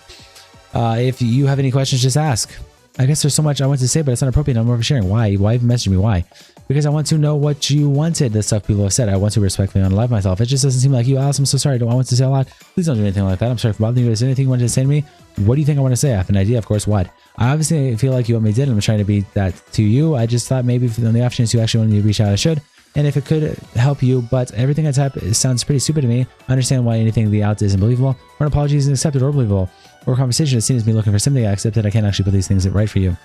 Speaker 1: If you have any questions, just ask. I guess there's so much I want to say, but it's not appropriate. I'm oversharing. Why? Why even message me? Why? Because I want to know what you wanted, the stuff people have said. I want to respectfully unalive myself. It just doesn't seem like you, Alice. I'm so sorry. I want to say a lot. Please don't do anything like that. I'm sorry for bothering you. Is there anything you wanted to say to me? What do you think I want to say? I have an idea, of course. What? I obviously feel like you want me did, and I'm trying to be that to you. I just thought maybe on the off chance you actually wanted me to reach out, I should. And if it could help you, but everything I type sounds pretty stupid to me. I understand why anything the out isn't believable, or an apology isn't accepted or believable, or a conversation that seems me looking for something I accept that I can't actually put these things right for you.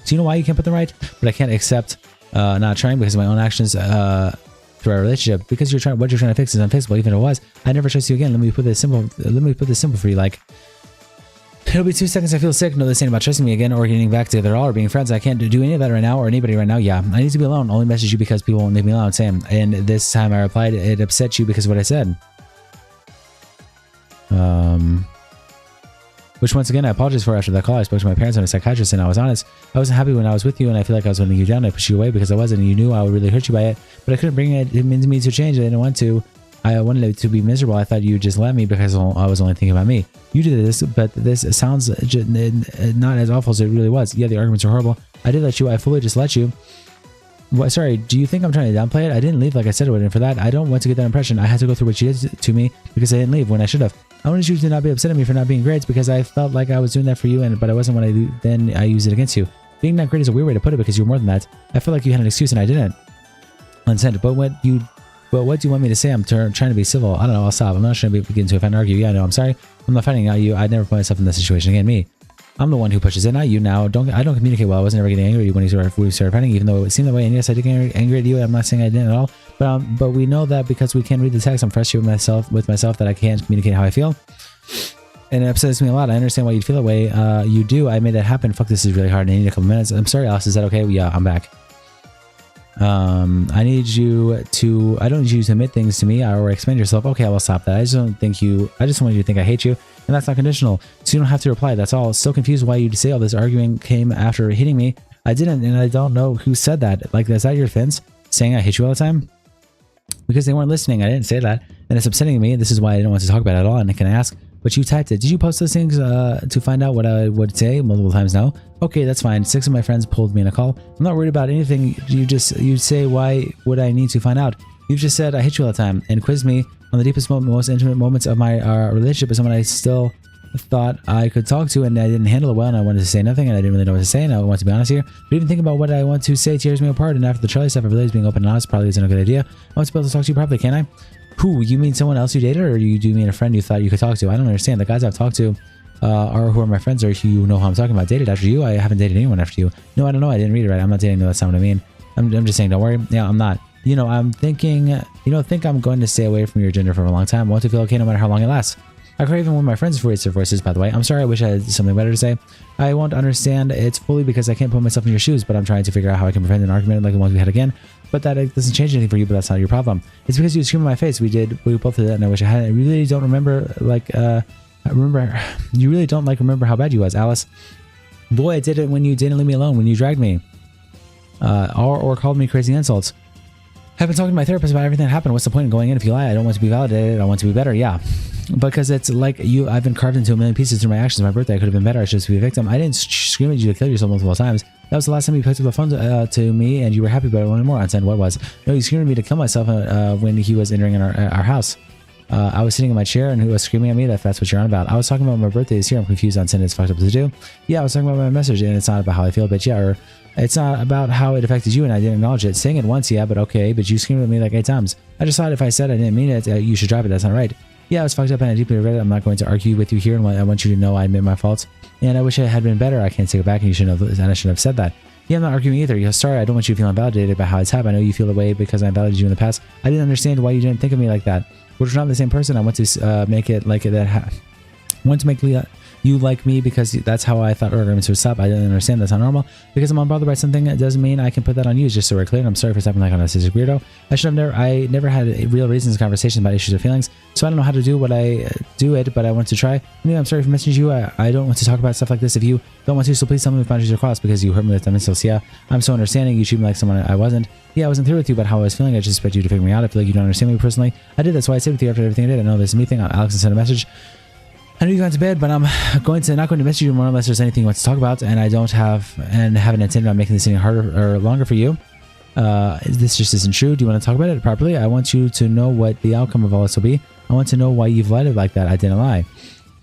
Speaker 1: Do you know why you can't put them right? But I can't accept not trying because of my own actions through our relationship. Because what you're trying to fix is unfixable. Even if it was, I never trust you again. Let me put this simple. Let me put this simple for you. Like, it'll be 2 seconds. I feel sick. No, this ain't about trusting me again or getting back together at all or being friends. I can't do any of that right now or anybody right now. Yeah, I need to be alone. Only message you because people won't leave me alone. Sam. And this time I replied, it upset you because of what I said. Which once again, I apologize for after that call. I spoke to my parents and a psychiatrist and I was honest. I wasn't happy when I was with you and I feel like I was letting you down. I pushed you away because I wasn't and you knew I would really hurt you by it. But I couldn't bring it into me to change. I didn't want to. I wanted it to be miserable. I thought you just let me because I was only thinking about me. You did this, but this sounds not as awful as it really was. Yeah, the arguments are horrible. I did let you. I fully just let you. What, sorry, do you think I'm trying to downplay it? I didn't leave like I said I would, and for that, I don't want to get that impression. I had to go through what you did to me because I didn't leave when I should have. I wanted you to not be upset at me for not being great because I felt like I was doing that for you, but I wasn't when I used it against you. Being not great is a weird way to put it because you're more than that. I felt like you had an excuse and I didn't. Unsent, but what do you want me to say? I'm trying to be civil. I don't know. I'll stop. I'm not trying to get into a fight and argue. Yeah, no, I'm sorry. I'm not fighting you. I'd never put myself in this situation again. Me. I'm the one who pushes it, not you. Now, I don't communicate well. I wasn't ever getting angry when we started fighting, even though it seemed that way. And yes, I did get angry at you. I'm not saying I didn't at all. But we know that because we can't read the text, I'm frustrated with myself that I can't communicate how I feel. And it upsets me a lot. I understand why you'd feel that way. You do. I made that happen. Fuck, this is really hard. I need a couple minutes. I'm sorry, Alice. Is that okay? Yeah, I'm back. I don't need you to admit things to me or explain yourself. Okay, I will stop that. I just want you to think I hate you. And that's not conditional. So you don't have to reply. That's all. Still confused why you'd say all this arguing came after hitting me. I didn't, and I don't know who said that. Like, is that your defense? Saying I hate you all the time? Because they weren't listening. I didn't say that. And it's upsetting me. This is why I didn't want to talk about it at all. And I can ask, but you typed it. Did you post those things to find out what I would say multiple times? No? Okay, that's fine. 6 of my friends pulled me in a call. I'm not worried about anything. You'd say, why would I need to find out? You've just said I hate you all the time and quizzed me on the deepest, most intimate moments of my relationship with someone I still thought I could talk to, and I didn't handle it well, and I wanted to say nothing, and I didn't really know what to say, and I want to be honest here. But even thinking about what I want to say tears me apart, and after the Charlie stuff, I realized being open and honest probably isn't a good idea. I want to be able to talk to you properly, can I? Who? You mean someone else you dated, or you do mean a friend you thought you could talk to? I don't understand. The guys I've talked to are who are my friends, or you know who I'm talking about. Dated after you? I haven't dated anyone after you. No, I don't know. I didn't read it right. I'm not dating. No, that's not what I mean. I'm just saying, don't worry. Yeah, I'm not. You know, I'm thinking, think I'm going to stay away from your gender for a long time. I want to feel okay no matter how long it lasts. I cry even when my friends raise their voices, by the way. I'm sorry, I wish I had something better to say. I won't understand it fully because I can't put myself in your shoes, but I'm trying to figure out how I can prevent an argument like the one we had again. But that doesn't change anything for you, but that's not your problem. It's because you screamed in my face. We both did that, and I wish I hadn't. I really don't remember, you really don't remember how bad you was, Alice. Boy, I did it when you didn't leave me alone, when you dragged me. Or called me crazy insults. I've been talking to my therapist about everything that happened. What's the point in going in if you lie? I don't want to be validated. I want to be better. Yeah. Because it's like I've been carved into a million pieces through my actions. My birthday, I could have been better. I should just be a victim. I didn't scream at you to kill yourself multiple times. That was the last time you picked up the phone to me and you were happy about it. One more on 10. What was? No, you screamed at me to kill myself when he was entering in our house. I was sitting in my chair and he was screaming at me. That's what you're on about. I was talking about my birthday this year. I'm confused on 10. It's fucked up to do. Yeah, I was talking about my message and it's not about how I feel, but yeah, or it's not about how it affected you and I didn't acknowledge it. Saying it once, yeah, but okay, but you screamed at me like 8 times. I just thought if I said I didn't mean it, you should drop it. That's not right. Yeah, I was fucked up and I deeply regret it. I'm not going to argue with you here, and I want you to know I admit my faults. And I wish I had been better. I can't take it back, and I shouldn't have said that. Yeah, I'm not arguing either. You're sorry, I don't want you to feel invalidated about how it's happened. I know you feel the way because I invalidated you in the past. I didn't understand why you didn't think of me like that. We're not the same person. I want to make it like that. Want to make you like me because that's how I thought arguments would stop. I didn't understand that's not normal. Because I'm unbothered by something, it doesn't mean I can put that on you. Just so we're clear. And I'm sorry for stepping like on a narcissistic weirdo. I never had real reasons, conversations about issues or feelings. So I don't know how to do what I do it, but I want to try. Anyway, I'm sorry for messaging you. I don't want to talk about stuff like this if you don't want to. So please tell me if boundaries are crossed because you hurt me with them insults. Yeah, I'm so understanding. You treat me like someone I wasn't. Yeah, I wasn't through with you about how I was feeling. I just expect you to figure me out. I feel like you don't understand me personally. I did. That's why I stayed with you after everything I did. I know this is me thing. Alex sent a message. I know you got to bed, but I'm not going to message you more unless there's anything you want to talk about, and I haven't intended on making this any harder or longer for you. This just isn't true. Do you want to talk about it properly? I want you to know what the outcome of all this will be. I want to know why you've lied like that. I didn't lie.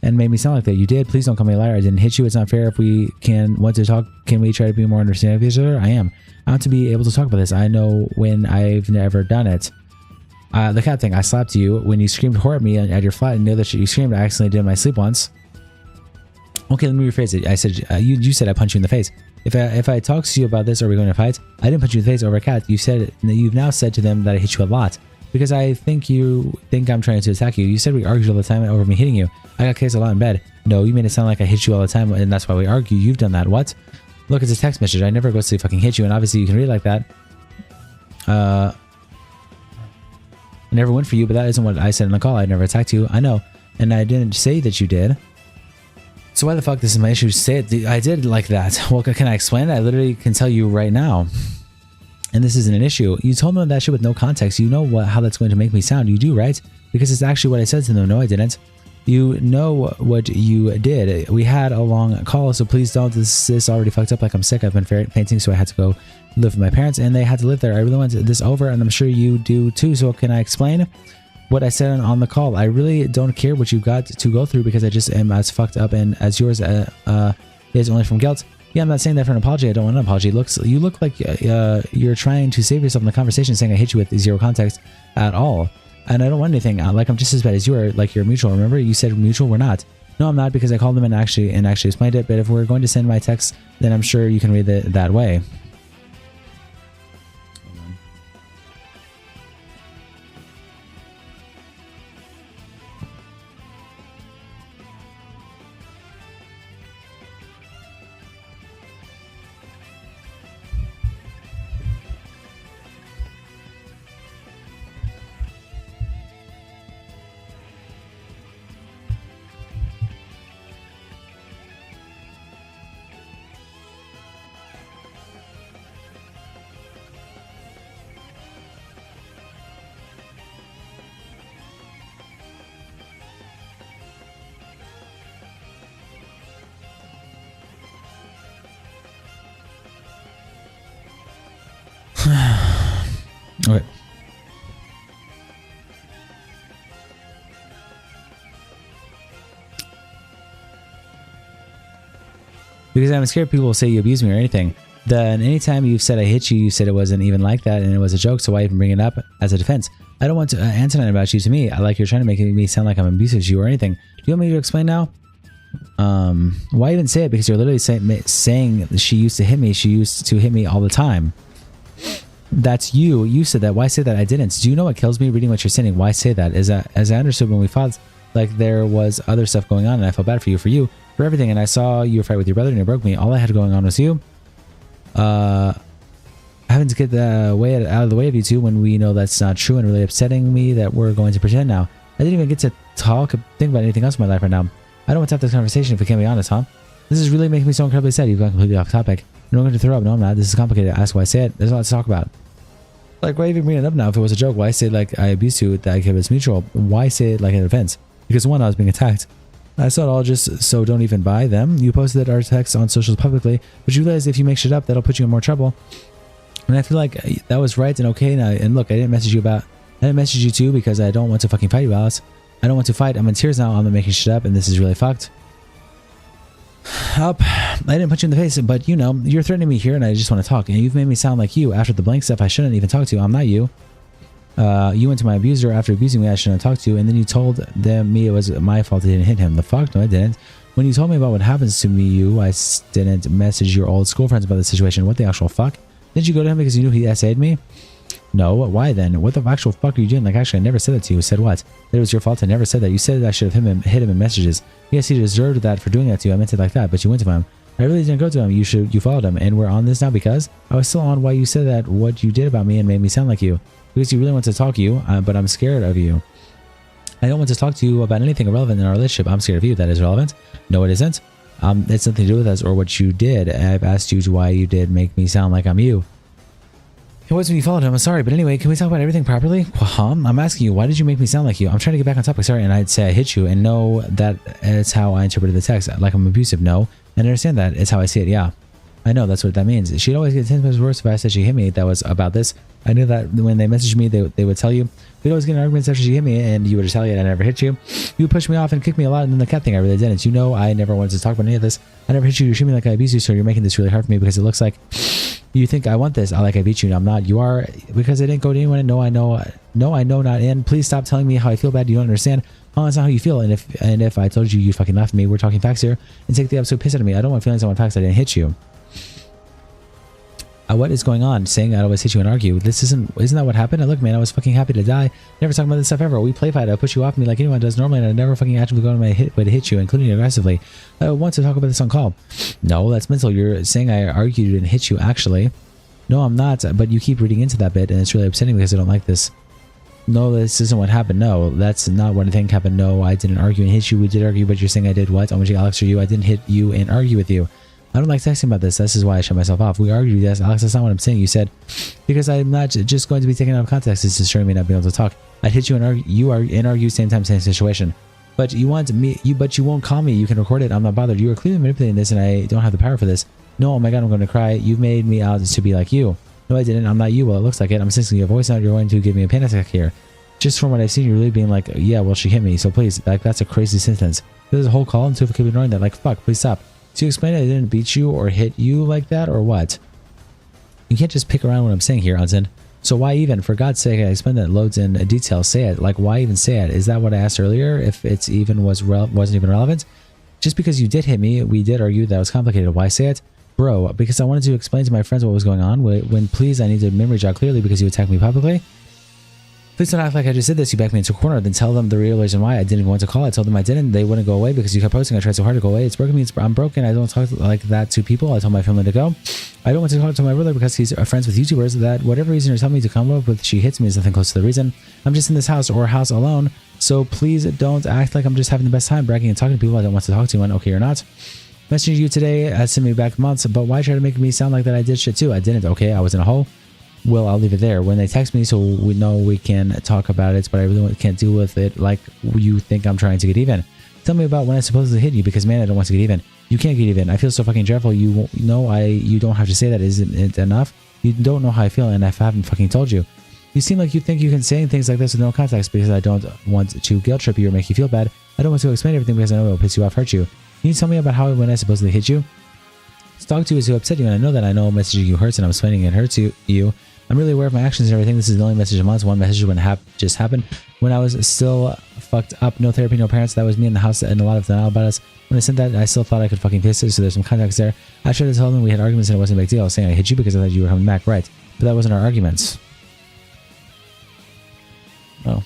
Speaker 1: And made me sound like that. You did. Please don't call me a liar. I didn't hit you. It's not fair. If we want to talk, can we try to be more understanding of each other? I am. I want to be able to talk about this. I know when I've never done it. The cat thing, I slapped you when you screamed horror at me at your flat and know that you screamed. I accidentally did in my sleep once. Okay, let me rephrase it. I said, you said I punched you in the face. If I talk to you about this, are we going to fight? I didn't punch you in the face over a cat. You've now said to them that I hit you a lot. Because I think you think I'm trying to attack you. You said we argued all the time over me hitting you. I got kicked a lot in bed. No, you made it sound like I hit you all the time and that's why we argue. You've done that. What? Look, it's a text message. I never go to fucking hit you, and obviously you can read it like that. I never went for you, but that isn't what I said in the call. I never attacked you. I know. And I didn't say that you did. So why the fuck this is my issue? Say it. I did like that. Well, can I explain it? I literally can tell you right now. And this isn't an issue. You told them that shit with no context. You know how that's going to make me sound. You do, right? Because it's actually what I said to them. No, I didn't. You know what you did. We had a long call, so please don't. This already fucked up. Like, I'm sick. I've been painting, so I had to go live with my parents, and they had to live there. I really want this over, and I'm sure you do too. So can I explain what I said on the call? I really don't care what you got to go through because I just am as fucked up and as yours is only from guilt. Yeah, I'm not saying that for an apology. I don't want an apology. You look like you're trying to save yourself in the conversation, saying I hit you with zero context at all. And I don't want anything. Like, I'm just as bad as you are. Like, you're mutual. Remember, you said mutual. We're not. No, I'm not, because I called them and actually explained it. But if we're going to send my text, then I'm sure you can read it that way. Because I'm scared people will say you abuse me or anything. Then anytime you've said I hit you, you said it wasn't even like that and it was a joke, so why even bring it up as a defense? I don't want to answer that about you to me. Like you're trying to make me sound like I'm abusive to you or anything. Do you want me to explain now? Why even say it? Because you're literally saying she used to hit me. She used to hit me all the time. That's you. You said that. Why say that? I didn't. Do you know what kills me reading what you're saying? Why say that? Is that, as I understood when we fought, like there was other stuff going on and I felt bad for you, for everything. And I saw you fight with your brother and it broke me. All I had going on was you. Having to get out of the way of you two when we know that's not true and really upsetting me that we're going to pretend now. I didn't even get to think about anything else in my life right now. I don't want to have this conversation if we can't be honest, huh? This is really making me so incredibly sad. You've gone completely off topic. You're not going to throw up. No, I'm not. This is complicated. Ask why I say it. There's a lot to talk about. Like, why even bring it up now if it was a joke? Why say like I abused you, that if it's mutual? Why say it like an offense? Because one, I was being attacked. I saw it all just so don't even buy them. You posted our text on socials publicly, but you realize if you make shit up, that'll put you in more trouble. And I feel like that was right and okay. And look, I didn't message you too because I don't want to fucking fight you, Alice. I don't want to fight. I'm in tears now. I'm not making shit up and this is really fucked. Up. I didn't put you in the face, but you know, you're threatening me here and I just want to talk. And you've made me sound like you after the blank stuff I shouldn't even talk to. I'm not you. You went to my abuser after abusing me I shouldn't have talked to, and then you told me it was my fault I didn't hit him. The fuck? No, I didn't. When you told me about what happens to me, I didn't message your old school friends about the situation. What the actual fuck? Didn't you go to him because you knew he essayed me? No. Why then? What the actual fuck are you doing? Like, actually, I never said that to you. Said what? That it was your fault. I never said that. You said that I should have hit him in messages. Yes, he deserved that for doing that to you. I meant it like that, but you went to him. I really didn't go to him. You followed him, and we're on this now because I was still on why you said that, what you did about me and made me sound like you. Because you really want to talk to you, but I'm scared of you. I don't want to talk to you about anything irrelevant in our relationship. I'm scared of you. That is relevant. No, it isn't. It's nothing to do with us or what you did. I've asked you why you did make me sound like I'm you. It was when you followed him. I'm sorry, but anyway, can we talk about everything properly? I'm asking you, why did you make me sound like you? I'm trying to get back on topic. Sorry, and I'd say I hit you, and no, that is how I interpreted the text. Like I'm abusive. No, and I understand that. It's how I see it. Yeah. I know that's what that means. She'd always get 10 times worse if I said she hit me. That was about this. I knew that when they messaged me, they would tell you. We'd always get in arguments after she hit me, and you would retaliate. I never hit you. You would push me off and kick me a lot, and then the cat thing, I really didn't. You know, I never wanted to talk about any of this. I never hit you. You treat me like I abused you, so you're making this really hard for me because it looks like you think I want this. I like I beat you, and I'm not. You are because I didn't go to anyone. No, I know. No, I know not. And please stop telling me how I feel bad. You don't understand. Oh, that's not how you feel. And if I told you, you fucking laugh at me. We're talking facts here, and take the absolute piss out of me. I don't want feelings. I want facts. I didn't hit you. What is going on? Saying I'd always hit you and argue. This isn't that what happened? Look, man, I was fucking happy to die. Never talking about this stuff ever. We play fight. I push you off me like anyone does normally, and I never fucking actively go to my way to hit you, including aggressively. I want to talk about this on call. No, that's mental. You're saying I argued and hit you actually. No, I'm not, but you keep reading into that bit, and it's really upsetting because I don't like this. No, this isn't what happened. No, that's not what I think happened. No, I didn't argue and hit you. We did argue, but you're saying I did what? ImAllexx, or you? I didn't hit you and argue with you. I don't like texting about this. This is why I shut myself off. We argued, yes, Alex. That's not what I'm saying. You said because I'm not just going to be taken out of context. It's destroying me not being able to talk. I'd hit you and argue. You are in argue same time, same situation. But you want me. But you won't call me. You can record it. I'm not bothered. You are clearly manipulating this, and I don't have the power for this. No, oh my god, I'm going to cry. You've made me out to be like you. No, I didn't. I'm not you. Well, it looks like it. I'm sensing your voice out. You're going to give me a panic attack here. Just from what I've seen, you're really being like, yeah, well, she hit me. So please, like, that's a crazy sentence. There's a whole call, and so if I keep ignoring that, like, fuck, please stop. So you explain it, I didn't beat you or hit you like that, or what? You can't just pick around what I'm saying here, Unzen. So why even? For God's sake, I explained that loads in detail. Say it. Like, why even say it? Is that what I asked earlier? If it's even wasn't even relevant? Just because you did hit me, we did argue that was complicated. Why say it? Bro, because I wanted to explain to my friends what was going on. When please, I need to memory jog clearly because you attacked me publicly. Please don't act like I just did this. You backed me into a corner. Then tell them the real reason why. I didn't even want to call. I told them I didn't. They wouldn't go away because you kept posting. I tried so hard to go away. It's broken me. I'm broken. I don't talk like that to people. I told my family to go. I don't want to talk to my brother because he's friends with YouTubers. That whatever reason you're telling me to come up with, she hits me is nothing close to the reason. I'm just in this house or house alone. So please don't act like I'm just having the best time bragging and talking to people I don't want to talk to. And okay, you're not. Messaging you today sent me back months. But why try to make me sound like that I did shit too? I didn't. Okay, I was in a hole. Well, I'll leave it there. When they text me, so we know we can talk about it, but I really can't deal with it like you think I'm trying to get even. Tell me about when I supposedly hit you, because man, I don't want to get even. You can't get even. I feel so fucking dreadful. You know, you don't have to say that. Isn't it enough? You don't know how I feel, and I haven't fucking told you. You seem like you think you can say things like this with no context because I don't want to guilt trip you or make you feel bad. I don't want to explain everything because I know it will piss you off, hurt you. Can you tell me about how when I supposedly hit you? to talk to is who upset you, and I know that. I know messaging you hurts, and I'm explaining it hurts you. I'm really aware of my actions and everything. This is the only message a month. One message when it just happened. When I was still fucked up, no therapy, no parents. That was me in the house, and a lot of denial about us. When I sent that, I still thought I could fucking fix it, so there's some context there. I tried to tell them we had arguments and it wasn't a big deal. I was saying I hit you because I thought you were coming back, right? But that wasn't our arguments. Oh.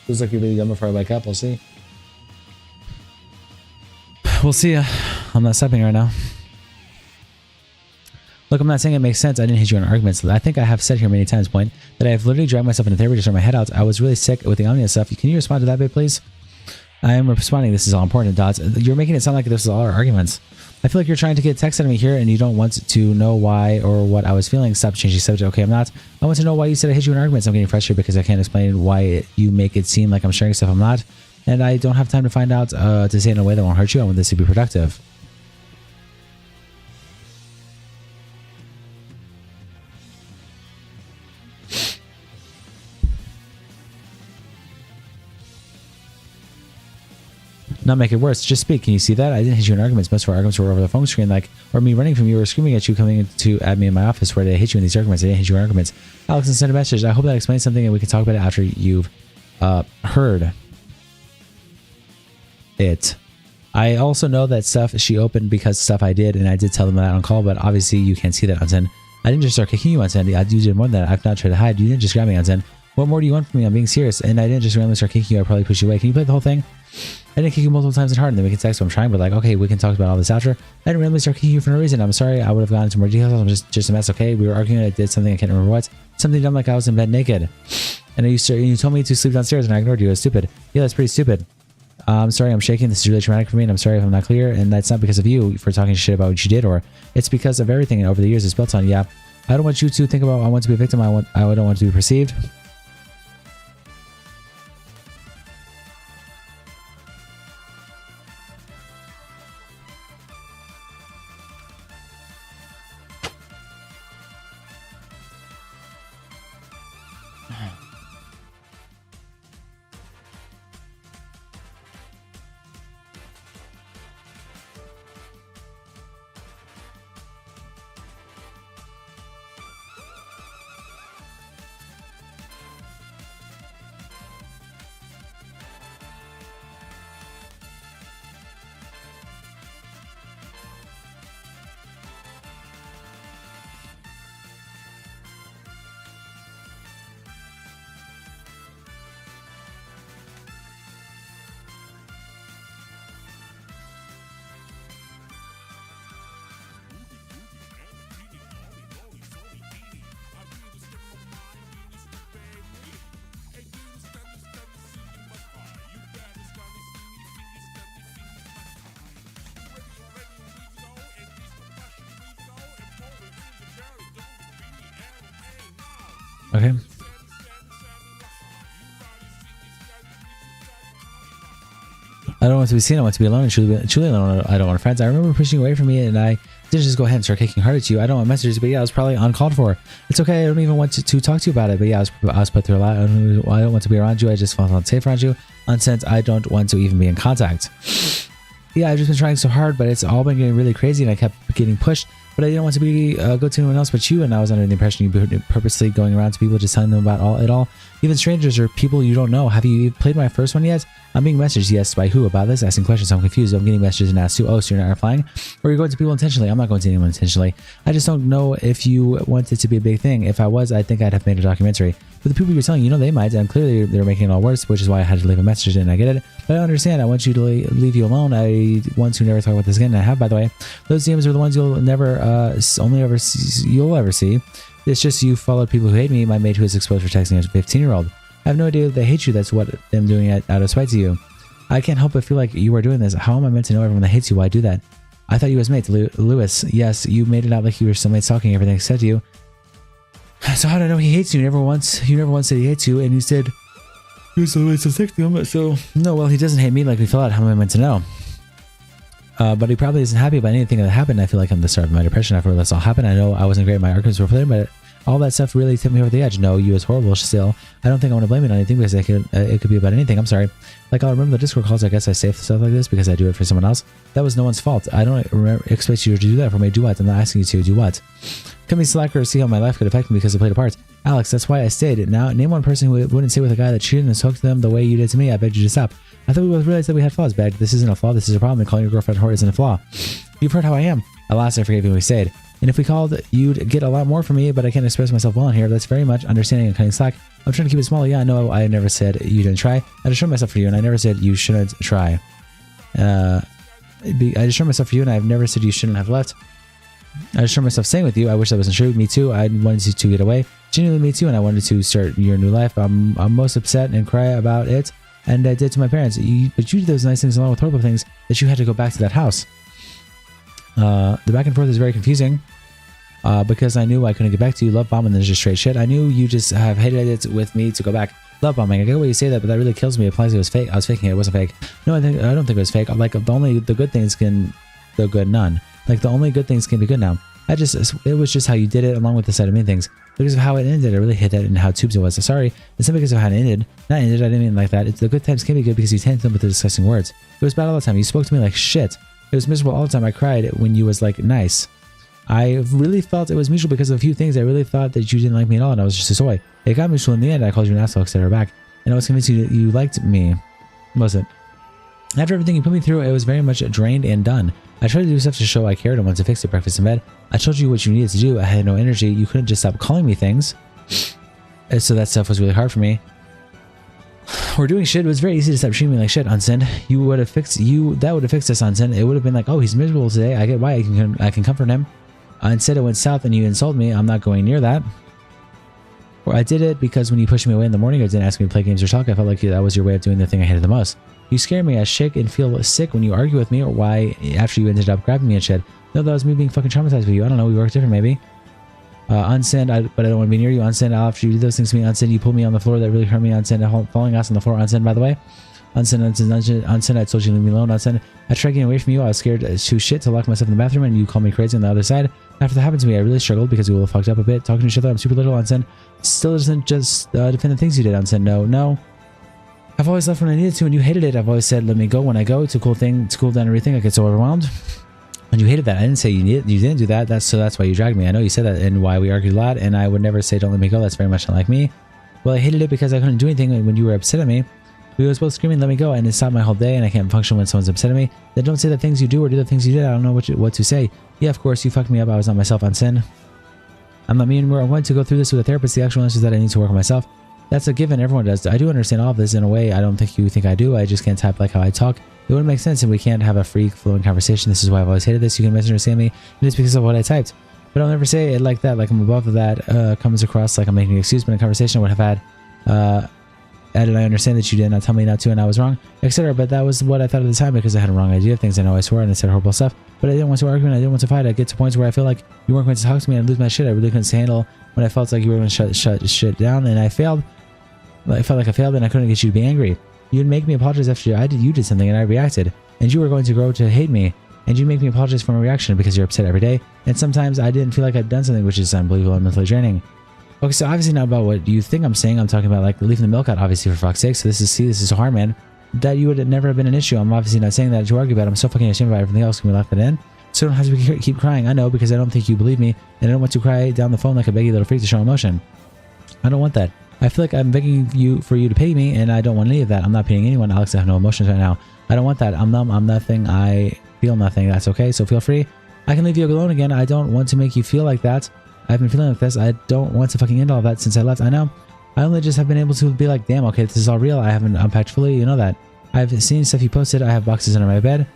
Speaker 1: Looks like you're really done before I wake up. We'll see. We'll see. I'm not stepping right now. Look, I'm not saying it makes sense. I didn't hit you on arguments. I think I have said here many times, point, that I have literally dragged myself into therapy to sort my head out. I was really sick with the Omnia stuff. Can you respond to that bit, please? I am responding. This is all important, Dots. You're making it sound like this is all our arguments. I feel like you're trying to get text out of me here and you don't want to know why or what I was feeling. Stop changing subject. Okay, I'm not. I want to know why you said I hit you in arguments. I'm getting frustrated because I can't explain why you make it seem like I'm sharing stuff I'm not. And I don't have time to find out to say it in a way that won't hurt you. I want this to be productive. Not make it worse. Just speak. Can you see that? I didn't hit you in arguments. Most of our arguments were over the phone screen, like, or me running from you or screaming at you coming to at me in my office. Where did I hit you in these arguments? I didn't hit you in arguments. Alex, send a message. I hope that explains something and we can talk about it after you've heard it. I also know that stuff she opened because stuff I did, and I did tell them that on call, but obviously you can't see that on 10. I didn't just start kicking you on 10. You did more than that. I've not tried to hide. You didn't just grab me on 10. What more do you want from me? I'm being serious. And I didn't just randomly start kicking you. I probably pushed you away. Can you play the whole thing? I didn't kick you multiple times and hard, and then we can text. So I'm trying, but like, okay, we can talk about all this after. I didn't randomly start kicking you for no reason. I'm sorry. I would have gone into more details. I'm just a mess. Okay, we were arguing. I did something. I can't remember what. Something dumb, like I was in bed naked, and you told me to sleep downstairs, and I ignored you. It was stupid. Yeah, that's pretty stupid. I'm sorry. I'm shaking. This is really traumatic for me, and I'm sorry if I'm not clear. And that's not because of you for talking shit about what you did, or it's because of everything over the years it's built on. Yeah, I don't want you to think about. I want to be a victim. I don't want to be perceived. Okay. I don't want to be seen. I want to be alone and truly alone. I don't want friends. I remember pushing away from me, and I didn't just go ahead and start kicking hard at you. I don't want messages, but yeah, I was probably uncalled for. It's okay. I don't even want to talk to you about it. But yeah, I was put through a lot. I don't want to be around you. I just felt unsafe around you. Unsense, I don't want to even be in contact. Yeah, I've just been trying so hard, but it's all been getting really crazy, and I kept getting pushed. But I didn't want to be go to anyone else but you, and I was under the impression you were purposely going around to people just telling them about it all, even strangers or people you don't know. Have you played my first one yet? I'm being messaged, yes, by who about this? Asking questions, I'm confused. I'm getting messages and asked who. Oh, so you're not replying? Or you're going to people intentionally? I'm not going to anyone intentionally. I just don't know if you want it to be a big thing. If I was, I think I'd have made a documentary. But the people you're telling, they might, and clearly they're making it all worse, which is why I had to leave a message, and I get it. But I understand. I want you to leave you alone. I want to never talk about this again, and I have, by the way. Those DMs are the ones you'll never, you'll ever see. It's just you followed people who hate me, my mate who is exposed for texting a 15-year-old. I have no idea that they hate you. That's what them doing it out of spite to you. I can't help but feel like you are doing this. How am I meant to know everyone that hates you? Why do that? I thought you was mates, Lewis. Yes, you made it out like you were still mates talking everything I said to you. So how do I know he hates you? You never once said he hates you, and you said you're so sick to him. So no, well, he doesn't hate me like we fell out. How am I meant to know? But he probably isn't happy about anything that happened. I feel like I'm the start of my depression after this all happened. I know I wasn't great at my arguments before, but all that stuff really tipped me over the edge. No, you was horrible still. I don't think I want to blame it on anything because it could be about anything. I'm sorry. Like, I'll remember the Discord calls. I guess I say stuff like this because I do it for someone else. That was no one's fault. I don't expect you to do that for me. Do what? I'm not asking you to do what. Come be slacker, see how my life could affect me because I played a part. Alex, that's why I stayed. Now, name one person who wouldn't stay with a guy that cheated and hooked them the way you did to me. I begged you to stop. I thought we both realized that we had flaws, Beg. This isn't a flaw. This is a problem. And calling your girlfriend whore isn't a flaw. You've heard how I am. Alas, I forgave you when we stayed. And if we called, you'd get a lot more from me, but I can't express myself well in here. That's very much understanding and cutting slack. I'm trying to keep it small. Yeah, no, I never said you didn't try. I just showed myself for you, and I never said you shouldn't try. I just showed myself for you, and I've never said you shouldn't have left. I just showed myself staying with you. I wish that wasn't true. Me too. I wanted you to get away. Genuinely, me too, and I wanted to start your new life. I'm most upset and cry about it, and I did to my parents. But you did those nice things along with horrible things that you had to go back to that house. The back and forth is very confusing because I knew I couldn't get back to you. Love bombing is just straight shit. I knew you just have hated it with me to go back. Love bombing. I get why you say that, but that really kills me. It implies it was fake. I was faking it. It wasn't fake. No, I don't think it was fake. Like, the good things can go good. None. Like, the only good things can be good now. It was just how you did it, along with the side of mean things. Because of how it ended, I really hit that and how tubes it was. So sorry, it's not because of how it ended. Not ended, I didn't mean it like that. The good times can be good because you tainted them with the disgusting words. It was bad all the time. You spoke to me like shit. It was miserable all the time. I cried when you was like nice. I really felt it was mutual because of a few things. I really thought that you didn't like me at all, and I was just a soy. It got mutual in the end. I called you an asshole, etc. back, and I was convinced you liked me. Was it? After everything you put me through, it was very much drained and done. I tried to do stuff to show I cared and wanted to fix it. Breakfast in bed. I told you what you needed to do. I had no energy. You couldn't just stop calling me things. And so that stuff was really hard for me. We're doing shit. It was very easy to stop treating me like shit, Unsend. That would have fixed us, Unsend. It would have been like, oh, he's miserable today. I get why. I can comfort him. Instead, it went south and you insulted me. I'm not going near that. Or I did it because when you pushed me away in the morning or didn't ask me to play games or talk, I felt like that was your way of doing the thing I hated the most. You scare me. I shake and feel sick when you argue with me, or why after you ended up grabbing me and shit. No, that was me being fucking traumatized with you. I don't know. We worked different, maybe. Unsend, but I don't want to be near you. Unsend, after you did those things to me. Unsend, you pulled me on the floor. That really hurt me. Unsend, falling ass on the floor. Unsend, by the way. Unsend, I told you to leave me alone. Unsend, I tried getting away from you. I was scared to shit to lock myself in the bathroom, and you called me crazy on the other side. After that happened to me, I really struggled because we all fucked up a bit. Talking to each other, I'm super little. Unsend, still doesn't just defend the things you did. Unsend, no. I've always left when I needed to, and you hated it. I've always said, let me go when I go. It's a cool thing. It's cool down everything. I get so overwhelmed. And you hated that. I didn't say you didn't do that. That's why you dragged me. I know you said that and why we argued a lot, and I would never say don't let me go. That's very much not like me. Well, I hated it because I couldn't do anything when you were upset at me. We was both screaming, let me go, and it stopped my whole day, and I can't function when someone's upset at me. Then don't say the things you do or do the things you did. I don't know what to say. Yeah, of course, you fucked me up. I was not myself on sin. I'm not me anymore. I'm going to go through this with a therapist. The actual answer is that I need to work on myself. That's a given. Everyone does. I do understand all of this in a way. I don't think you think I do. I just can't type like how I talk. It wouldn't make sense, and we can't have a free flowing conversation. This is why I've always hated this. You can misunderstand me, and it's because of what I typed. But I'll never say it like that. Like I'm above that. Comes across like I'm making an excuse, but in a conversation I would have had added, I understand that you did not tell me not to, and I was wrong, etc. But that was what I thought at the time because I had a wrong idea of things. I know I swore and I said horrible stuff, but I didn't want to argue and I didn't want to fight. I get to points where I feel like you weren't going to talk to me and I'd lose my shit. I really couldn't handle when I felt like you were going to shut shit down, and I failed. I felt like I failed, and I couldn't get you to be angry. You'd make me apologize after you did something, and I reacted. And you were going to grow to hate me, and you'd make me apologize for my reaction because you're upset every day. And sometimes I didn't feel like I'd done something, which is unbelievable and mentally draining. Okay, so obviously not about what you think I'm saying. I'm talking about like leaving the milk out, obviously, for fuck's sake. So this is so hard, man. That you would have never have been an issue. I'm obviously not saying that to argue about. I'm so fucking ashamed about everything else. Can we lock that in? So I don't have to keep crying. I know, because I don't think you believe me, and I don't want to cry down the phone like a beggy little freak to show emotion. I don't want that. I feel like I'm begging you for you to pay me, and I don't want any of that. I'm not paying anyone, Alex. I have no emotions right now. I don't want that. I'm numb. I'm nothing. I feel nothing. That's okay. So feel free. I can leave you alone again. I don't want to make you feel like that. I've been feeling like this. I don't want to fucking end all of that since I left. I know. I only just have been able to be like, damn, okay, this is all real. I haven't unpacked fully. You know that. I've seen stuff you posted. I have boxes under my bed.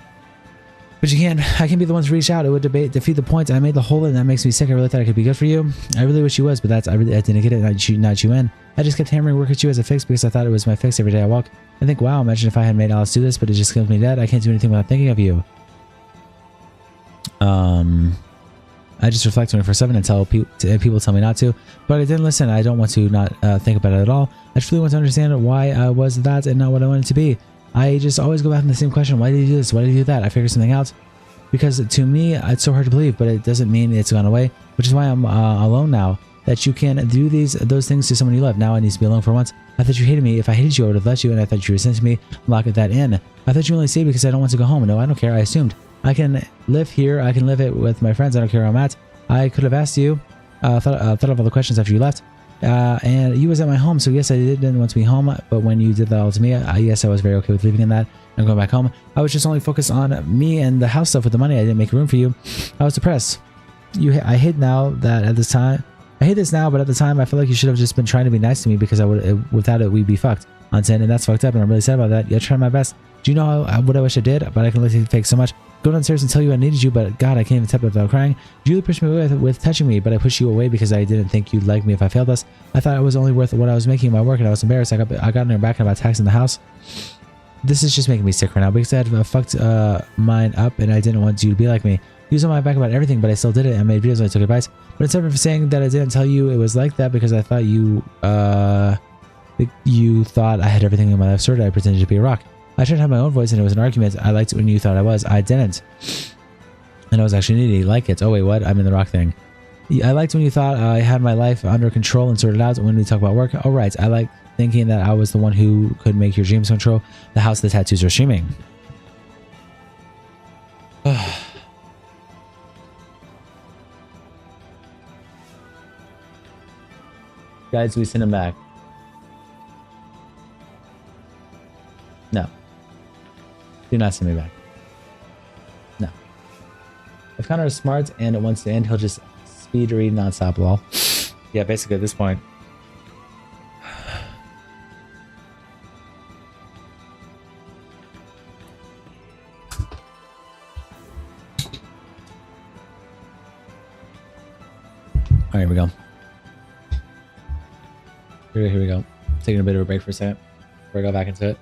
Speaker 1: But you can't. I can be the one to reach out. It would defeat the point. I made the hole, and that makes me sick. I really thought I could be good for you. I really wish you was, but I didn't get it. Not you in. I just kept hammering work at you as a fix because I thought it was my fix every day I walk. I think, wow, imagine if I had made Alice do this, but it just kills me dead. I can't do anything without thinking of you. I just reflect 24/7 and people tell me not to, but I didn't listen. I don't want to not think about it at all. I just really want to understand why I was that and not what I wanted to be. I just always go back to the same question. Why did you do this? Why did you do that? I figured something out. Because to me, it's so hard to believe, but it doesn't mean it's gone away, which is why I'm alone now. that you can do those things to someone you love. Now I need to be alone for once. I thought you hated me. If I hated you, I would have let you, and I thought you resented me. Lock that in. I thought you only stayed because I don't want to go home. No, I don't care. I assumed. I can live here. I can live it with my friends. I don't care where I'm at. I could have asked you. Thought of all the questions after you left. And you was at my home, so yes, I didn't want to be home. But when you did that all to me, yes, I was very okay with leaving in that and going back home. I was just only focused on me and the house stuff with the money. I didn't make room for you. I was depressed. I hate now that at this time. I hate this now, but at the time, I feel like you should have just been trying to be nice to me because without it, we'd be fucked. On 10, and that's fucked up, and I'm really sad about that. Yeah, I tried my best. Do you know what I wish I did? But I can literally fake so much. Go downstairs and tell you I needed you, but God, I can't even tap it without crying. You really pushed me away with touching me, but I pushed you away because I didn't think you'd like me if I failed us. I thought it was only worth what I was making in my work, and I was embarrassed. I got in her back about taxing the house. This is just making me sick right now because I had fucked mine up, and I didn't want you to be like me. You was on my back about everything, but I still did it. I made videos and I took advice. But instead of saying that I didn't tell you it was like that because I thought you thought I had everything in my life sorted, I pretended to be a rock. I tried to have my own voice and it was an argument. I liked it when you thought I was. I didn't. And I was actually needy. Like it. Oh wait, what? I'm in the rock thing. I liked when you thought I had my life under control and sorted out when we talk about work. Oh right. I like thinking that I was the one who could make your dreams come true. The house, the tattoos are streaming. Guys, we send him back. No. Do not send me back. No. If Connor is smart and it wants to end, he'll just speed read nonstop, lol. Yeah, basically at this point. Alright, here we go. Here we go. Taking a bit of a break for a second before I go back into it.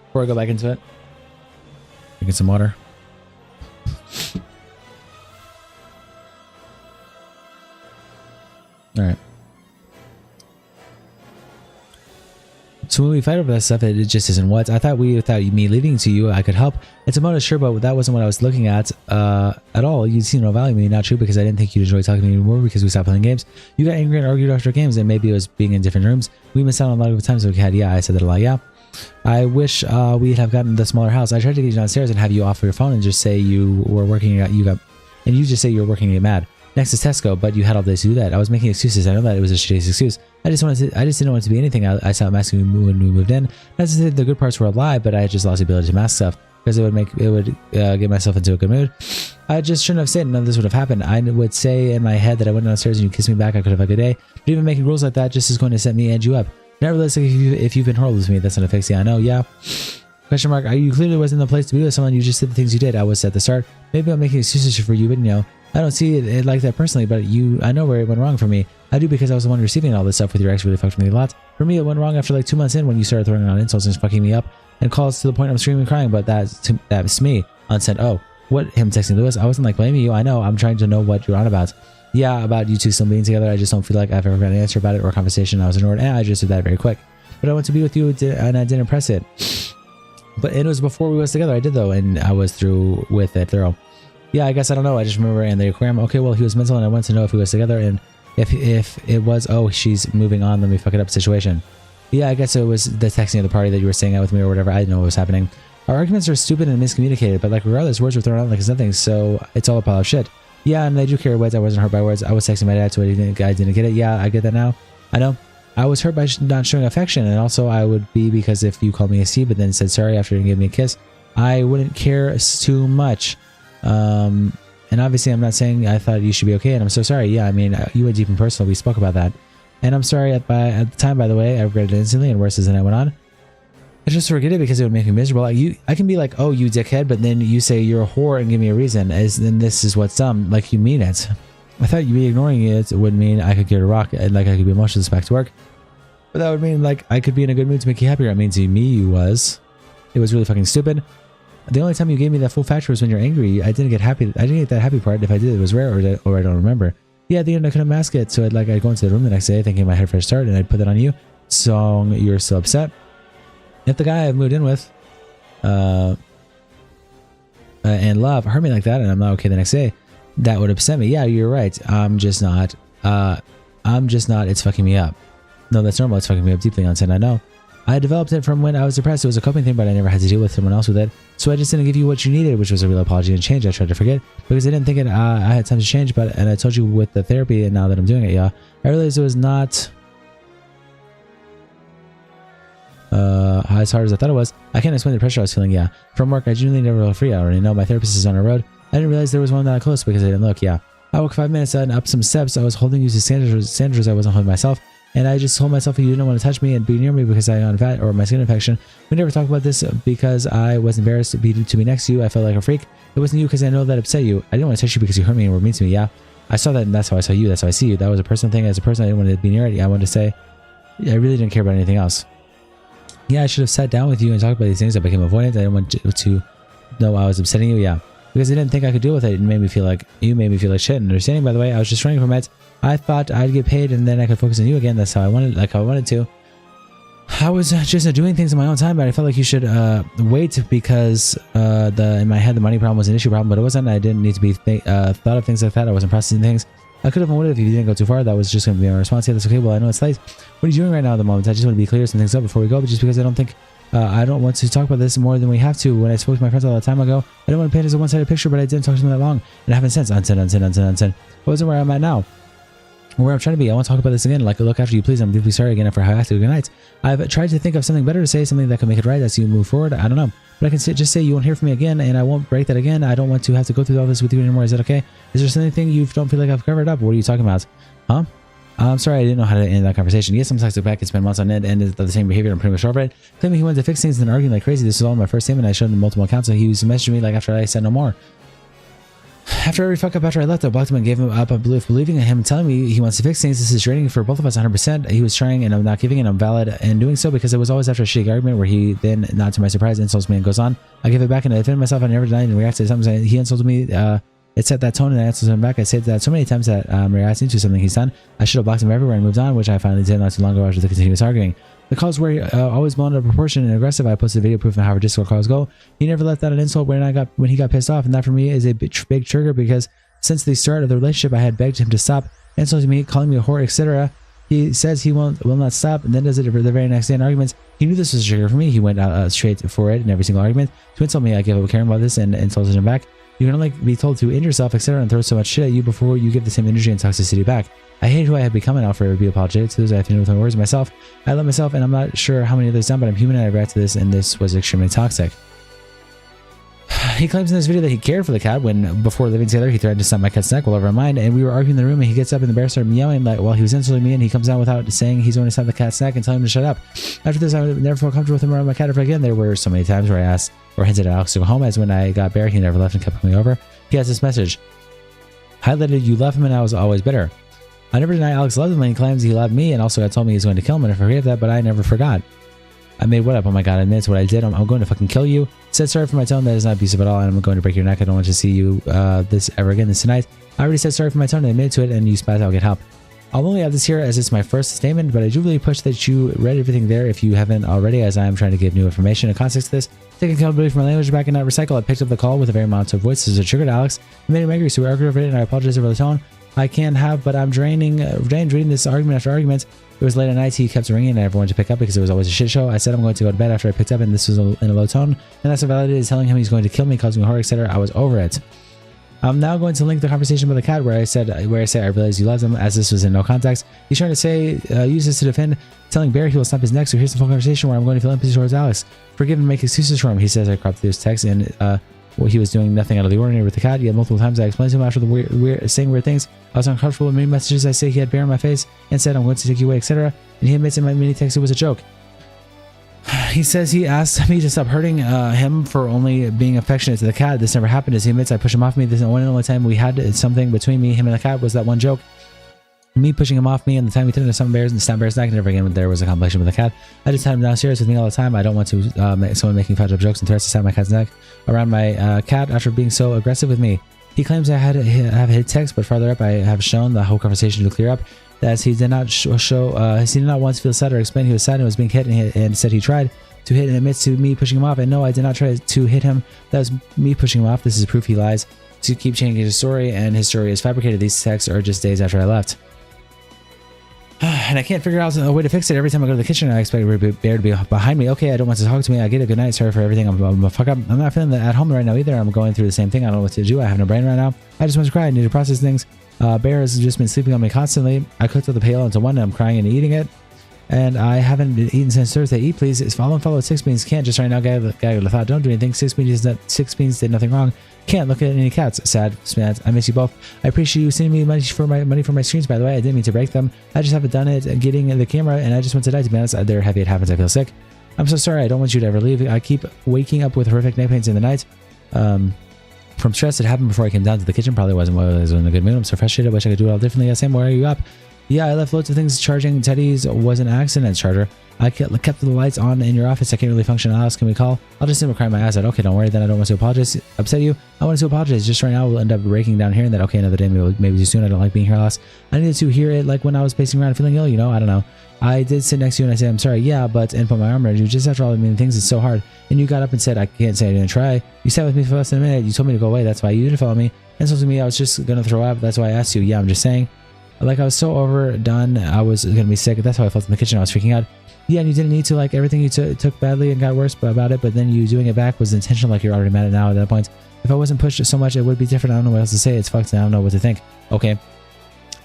Speaker 1: Before I go back into it, drinking some water. All right. So when we fight over that stuff, it just isn't what I thought. Without me leaving to you, I could help. It's a bonus, sure, but that wasn't what I was looking at all. You see no value in me, not true, because I didn't think you'd enjoy talking to me anymore because we stopped playing games. You got angry and argued after games, and maybe it was being in different rooms. We missed out on a lot of times we had. Yeah, I said that a lot. Yeah. I wish we'd have gotten the smaller house. I tried to get you downstairs and have you off your phone and just say you were working. You just say you were working and get mad. Next is Tesco, but you had all day to do that. I was making excuses. I know that it was a shitty excuse. I just didn't want it to be anything. I stopped masking when we moved in. Not to say the good parts were a lie, but I just lost the ability to mask stuff because it would get myself into a good mood. I just shouldn't have said none of this would have happened. I would say in my head that I went downstairs and you kissed me back. I could have had a good day. But even making rules like that just is going to set me and you up. Not realistic if you've been horrible with me. That's not a fix. Yeah, I know. Yeah. Question mark. You clearly wasn't in the place to be with someone. You just did the things you did. I was at the start. Maybe I'm making excuses for you, but you know, I don't see it like that personally, but I know where it went wrong for me. I do because I was the one receiving all this stuff with your ex really fucked me a lot. For me, it went wrong after like 2 months in when you started throwing on insults and fucking me up and calls to the point I'm screaming and crying, but that's me. Unsent. Oh, what? Him texting Lewis? I wasn't like blaming you. I know. I'm trying to know what you're on about. Yeah, about you two still being together. I just don't feel like I've ever got an answer about it or a conversation. I was ignored and I just did that very quick. But I went to be with you and I didn't press it. But it was before we was together. I did though, and I was through with it thorough. Yeah, I guess I don't know. I just remember in the aquarium. Okay, well, he was mental, and I wanted to know if he was together, and if it was, oh, she's moving on, let me fuck it up situation. Yeah, I guess it was the texting of the party that you were staying out with me or whatever. I didn't know what was happening. Our arguments are stupid and miscommunicated, but like regardless, words were thrown out like it's nothing, so it's all a pile of shit. Yeah, and I do carry words. I wasn't hurt by words. I was texting my dad, so I didn't get it. Yeah, I get that now. I know. I was hurt by not showing affection, and also I would be because if you called me a C, but then said sorry after you gave me a kiss, I wouldn't care too much. And obviously I'm not saying I thought you should be okay, and I'm so sorry. Yeah, I mean, you went deep and personal. We spoke about that. And I'm sorry at the time, by the way. I regretted it instantly, and worse as the night went on. I just forget it because it would make me miserable. I can be like, oh, you dickhead, but then you say you're a whore and give me a reason. Then this is what's dumb. Like, you mean it. I thought you be ignoring it would mean I could get a rock, like I could be emotionless back to work. But that would mean like I could be in a good mood to make you happier. It means to me you was. It was really fucking stupid. The only time you gave me that full factor was when you're angry. I didn't get happy. I didn't get that happy part. If I did, it was rare, or I don't remember. Yeah, at the end I couldn't mask it. So I'd go into the room the next day thinking my head fresh start, and I'd put that on you. So you're still upset. If the guy I moved in with, and love hurt me like that and I'm not okay the next day, that would upset me. Yeah, you're right. I'm just not. It's fucking me up. No, that's normal. It's fucking me up deeply. On 10, I know. I developed it from when I was depressed. It was a coping thing, but I never had to deal with someone else with it. So I just didn't give you what you needed, which was a real apology and change. I tried to forget because I didn't think I had time to change. And I told you with the therapy, and now that I'm doing it, yeah, I realized it was not as hard as I thought it was. I can't explain the pressure I was feeling. Yeah, from work, I genuinely never felt free. I already know my therapist is on the road. I didn't realize there was one that close because I didn't look. Yeah, I walked 5 minutes and up some steps. I was holding you to standards I wasn't holding myself. And I just told myself you didn't want to touch me and be near me because I got fat or my skin infection. We never talked about this because I was embarrassed to be next to you. I felt like a freak. It wasn't you because I know that upset you. I didn't want to touch you because you hurt me and were mean to me. Yeah, I saw that and that's how I saw you. That's how I see you. That was a personal thing. As a person, I didn't want to be near it. I wanted to say I really didn't care about anything else. Yeah, I should have sat down with you and talked about these things. I became avoidant. I didn't want to know I was upsetting you. Yeah, because I didn't think I could deal with it. It made me feel like you made me feel like shit. And understanding, by the way, I was just running from it. I thought I'd get paid and then I could focus on you again. That's how I wanted, like how I wanted to. I was just doing things in my own time, but I felt like you should wait because in my head the money problem was an issue problem, but it wasn't. I didn't need to be thought of things like that. I wasn't processing things. I could have avoided if you didn't go too far. That was just going to be my response. Yeah, that's okay. Well, I know it's late. What are you doing right now at the moment? I just want to be clear some things up before we go, but just because I don't think I don't want to talk about this more than we have to. When I spoke to my friends all that time ago, I didn't want to paint as a one-sided picture, but I didn't talk to them that long, and I haven't since. Unsend. What was it where I'm at now? Where I'm trying to be. I want to talk about this again. Like, look after you, please. I'm deeply sorry again for how I acted. Good night. I've tried to think of something better to say, something that can make it right as you move forward. I don't know, but I can just say you won't hear from me again, and I won't break that again. I don't want to have to go through all this with you anymore. Is that okay? Is there something you don't feel like I've covered up? What are you talking about? Huh? I'm sorry, I didn't know how to end that conversation. Yes, I'm toxic back. It's been months on end and the same behavior. I'm pretty much over it. Claiming he wanted to fix things and then arguing like crazy. This was all my first statement. I showed him multiple accounts, so he was messaging me like after I said no more. After every fuck up after I left, I blocked him and gave him up a believing in him and telling me he wants to fix things. This is draining for both of us 100%. He was trying and I'm not giving, and I'm valid in doing so because it was always after a shitty argument where he then, not to my surprise, insults me and goes on. I give it back and I defend myself. I never denied and reacted to something. He insulted me. It set that tone and I answered him back. I said that so many times that reacting to something he's done. I should have blocked him everywhere and moved on, which I finally did not too long ago after the continuous arguing. The calls were always blown out of proportion and aggressive. I posted video proof of how our Discord calls go. He never let that an insult when he got pissed off, and that for me is a big trigger because since the start of the relationship, I had begged him to stop insulting me, calling me a whore, etc. He says he will not stop, and then does it the very next day in arguments. He knew this was a trigger for me. He went straight for it in every single argument. To insult me, I gave up caring about this and insulted him back. You can only be told to end yourself, etc., and throw so much shit at you before you give the same energy and toxicity back. I hate who I have become, and I'll forever be apologetic to those I have to know with my words myself. I love myself, and I'm not sure how many others done, but I'm human and I react to this, and this was extremely toxic. He claims in this video that he cared for the cat when, before living together, he threatened to snap my cat's neck while over mine, and we were arguing in the room, and he gets up and the bear started meowing like while he was insulting me, and he comes down without saying he's going to snap the cat's neck and tell him to shut up. After this, I would never feel comfortable with him around my cat ever again. There were so many times where I asked or hinted at Alex to go home, as when I got bear, he never left and kept coming over. He has this message. Highlighted, you love him and I was always bitter. I never deny Alex loved him and he claims he loved me, and also had told me he's going to kill him, and I forgave that, but I never forgot. I made what up? Oh my god, I admit what I did. I'm going to fucking kill you. Said sorry for my tone. That is not abusive at all, and I'm going to break your neck. I don't want to see you this ever again this tonight. I already said sorry for my tone and admitted to it, and you spat out, get help. I'll only add this here as it's my first statement, but I do really push that you read everything there if you haven't already, as I am trying to give new information and context to this. Taking accountability for my language back and not recycle. I picked up the call with a very monotone voice. This is a triggered Alex. I made him angry, so we argued over it, and I apologize over the tone. I can't have, but I'm drained reading this argument after argument. It was late at night. He kept ringing and everyone to pick up because it was always a shit show. I said I'm going to go to bed after I picked up, and this was in a low tone. And that's validated, telling him he's going to kill me, causing me horror, etc. I was over it. I'm now going to link the conversation with the cat where I say I realized you loved him, as this was in no context. He's trying to say use this to defend, telling Bear he will snap his neck. So here's the full conversation where I'm going to feel empathy towards Alex. Forgive and make excuses for him. He says I cropped through his text and well, he was doing nothing out of the ordinary with the cat. Yet multiple times I explained to him after the saying weird things. I was uncomfortable with many messages. I say he had Bear in my face and said I'm going to take you away, etc. And he admits in my mini text it was a joke. He says he asked me to stop hurting him for only being affectionate to the cat. This never happened. As he admits, I pushed him off me. This is the one and only time we had something between me, him, and the cat was that one joke. Me pushing him off me, and the time we threatened to some bears and snap bears neck, and never again there was a compilation with the cat. I just had him downstairs with me all the time. I don't want to someone making fat jokes and threats to snap my cat's neck around my cat after being so aggressive with me. He claims I have hit text, but farther up I have shown the whole conversation to clear up. that he did not he did not once feel sad or explain he was sad and was being hit, and said he tried to hit and admits to me pushing him off. And no, I did not try to hit him. That was me pushing him off. This is proof he lies to keep changing his story, and his story is fabricated. These texts are just days after I left. And I can't figure out a way to fix it. Every time I go to the kitchen, I expect Bear to be behind me. Okay, I don't want to talk to me. I get a good night. Sorry for everything. I'm a fuck up. I'm not feeling that at home right now either. I'm going through the same thing. I don't know what to do. I have no brain right now. I just want to cry. I need to process things. Bear has just been sleeping on me constantly. I cooked up the pail into one and I'm crying and eating it. And I haven't been eaten since Thursday. Eat, please. It's follow. 6 beans. Can't just right now. Guy thought, don't do anything. 6 beans did nothing wrong. Can't look at any cats. Sad. I miss you both. I appreciate you sending me money for my screens, by the way. I didn't mean to break them. I just haven't done it getting the camera, and I just want to die, to be honest. They're heavy. It happens. I feel sick. I'm so sorry. I don't want you to ever leave. I keep waking up with horrific neck pains in the night. From stress. It happened before I came down to the kitchen. Probably wasn't while I was in a good mood. I'm so frustrated. I wish I could do it all differently. Yeah, Sam, why are you up? Yeah, I left loads of things charging. Teddy's was an accident charger. I kept the lights on in your office. I can't really function in the house. Can we call? I'll just sit and cry my ass out. Okay, don't worry. Then I don't want to upset you. I want to apologize. Just right now, we'll end up breaking down here and that. Okay, another day, maybe too soon. I don't like being here last. I needed to hear it like when I was pacing around feeling ill, you know? I don't know. I did sit next to you and I said, I'm sorry. Yeah, but and put my arm around you. Just after all the mean things, it's so hard. And you got up and said, I can't say I didn't try. You sat with me for less than a minute. You told me to go away. That's why you didn't follow me. And so to me, I was just going to throw up. That's why I asked you. Yeah, I'm just saying. Like, I was so overdone. I was going to be sick. That's how I felt in the kitchen. I was freaking out. Yeah, and you didn't need to, like, everything you took badly and got worse about it, but then you doing it back was intentional, like you're already mad at now at that point. If I wasn't pushed so much, it would be different. I don't know what else to say. It's fucked and I don't know what to think. Okay.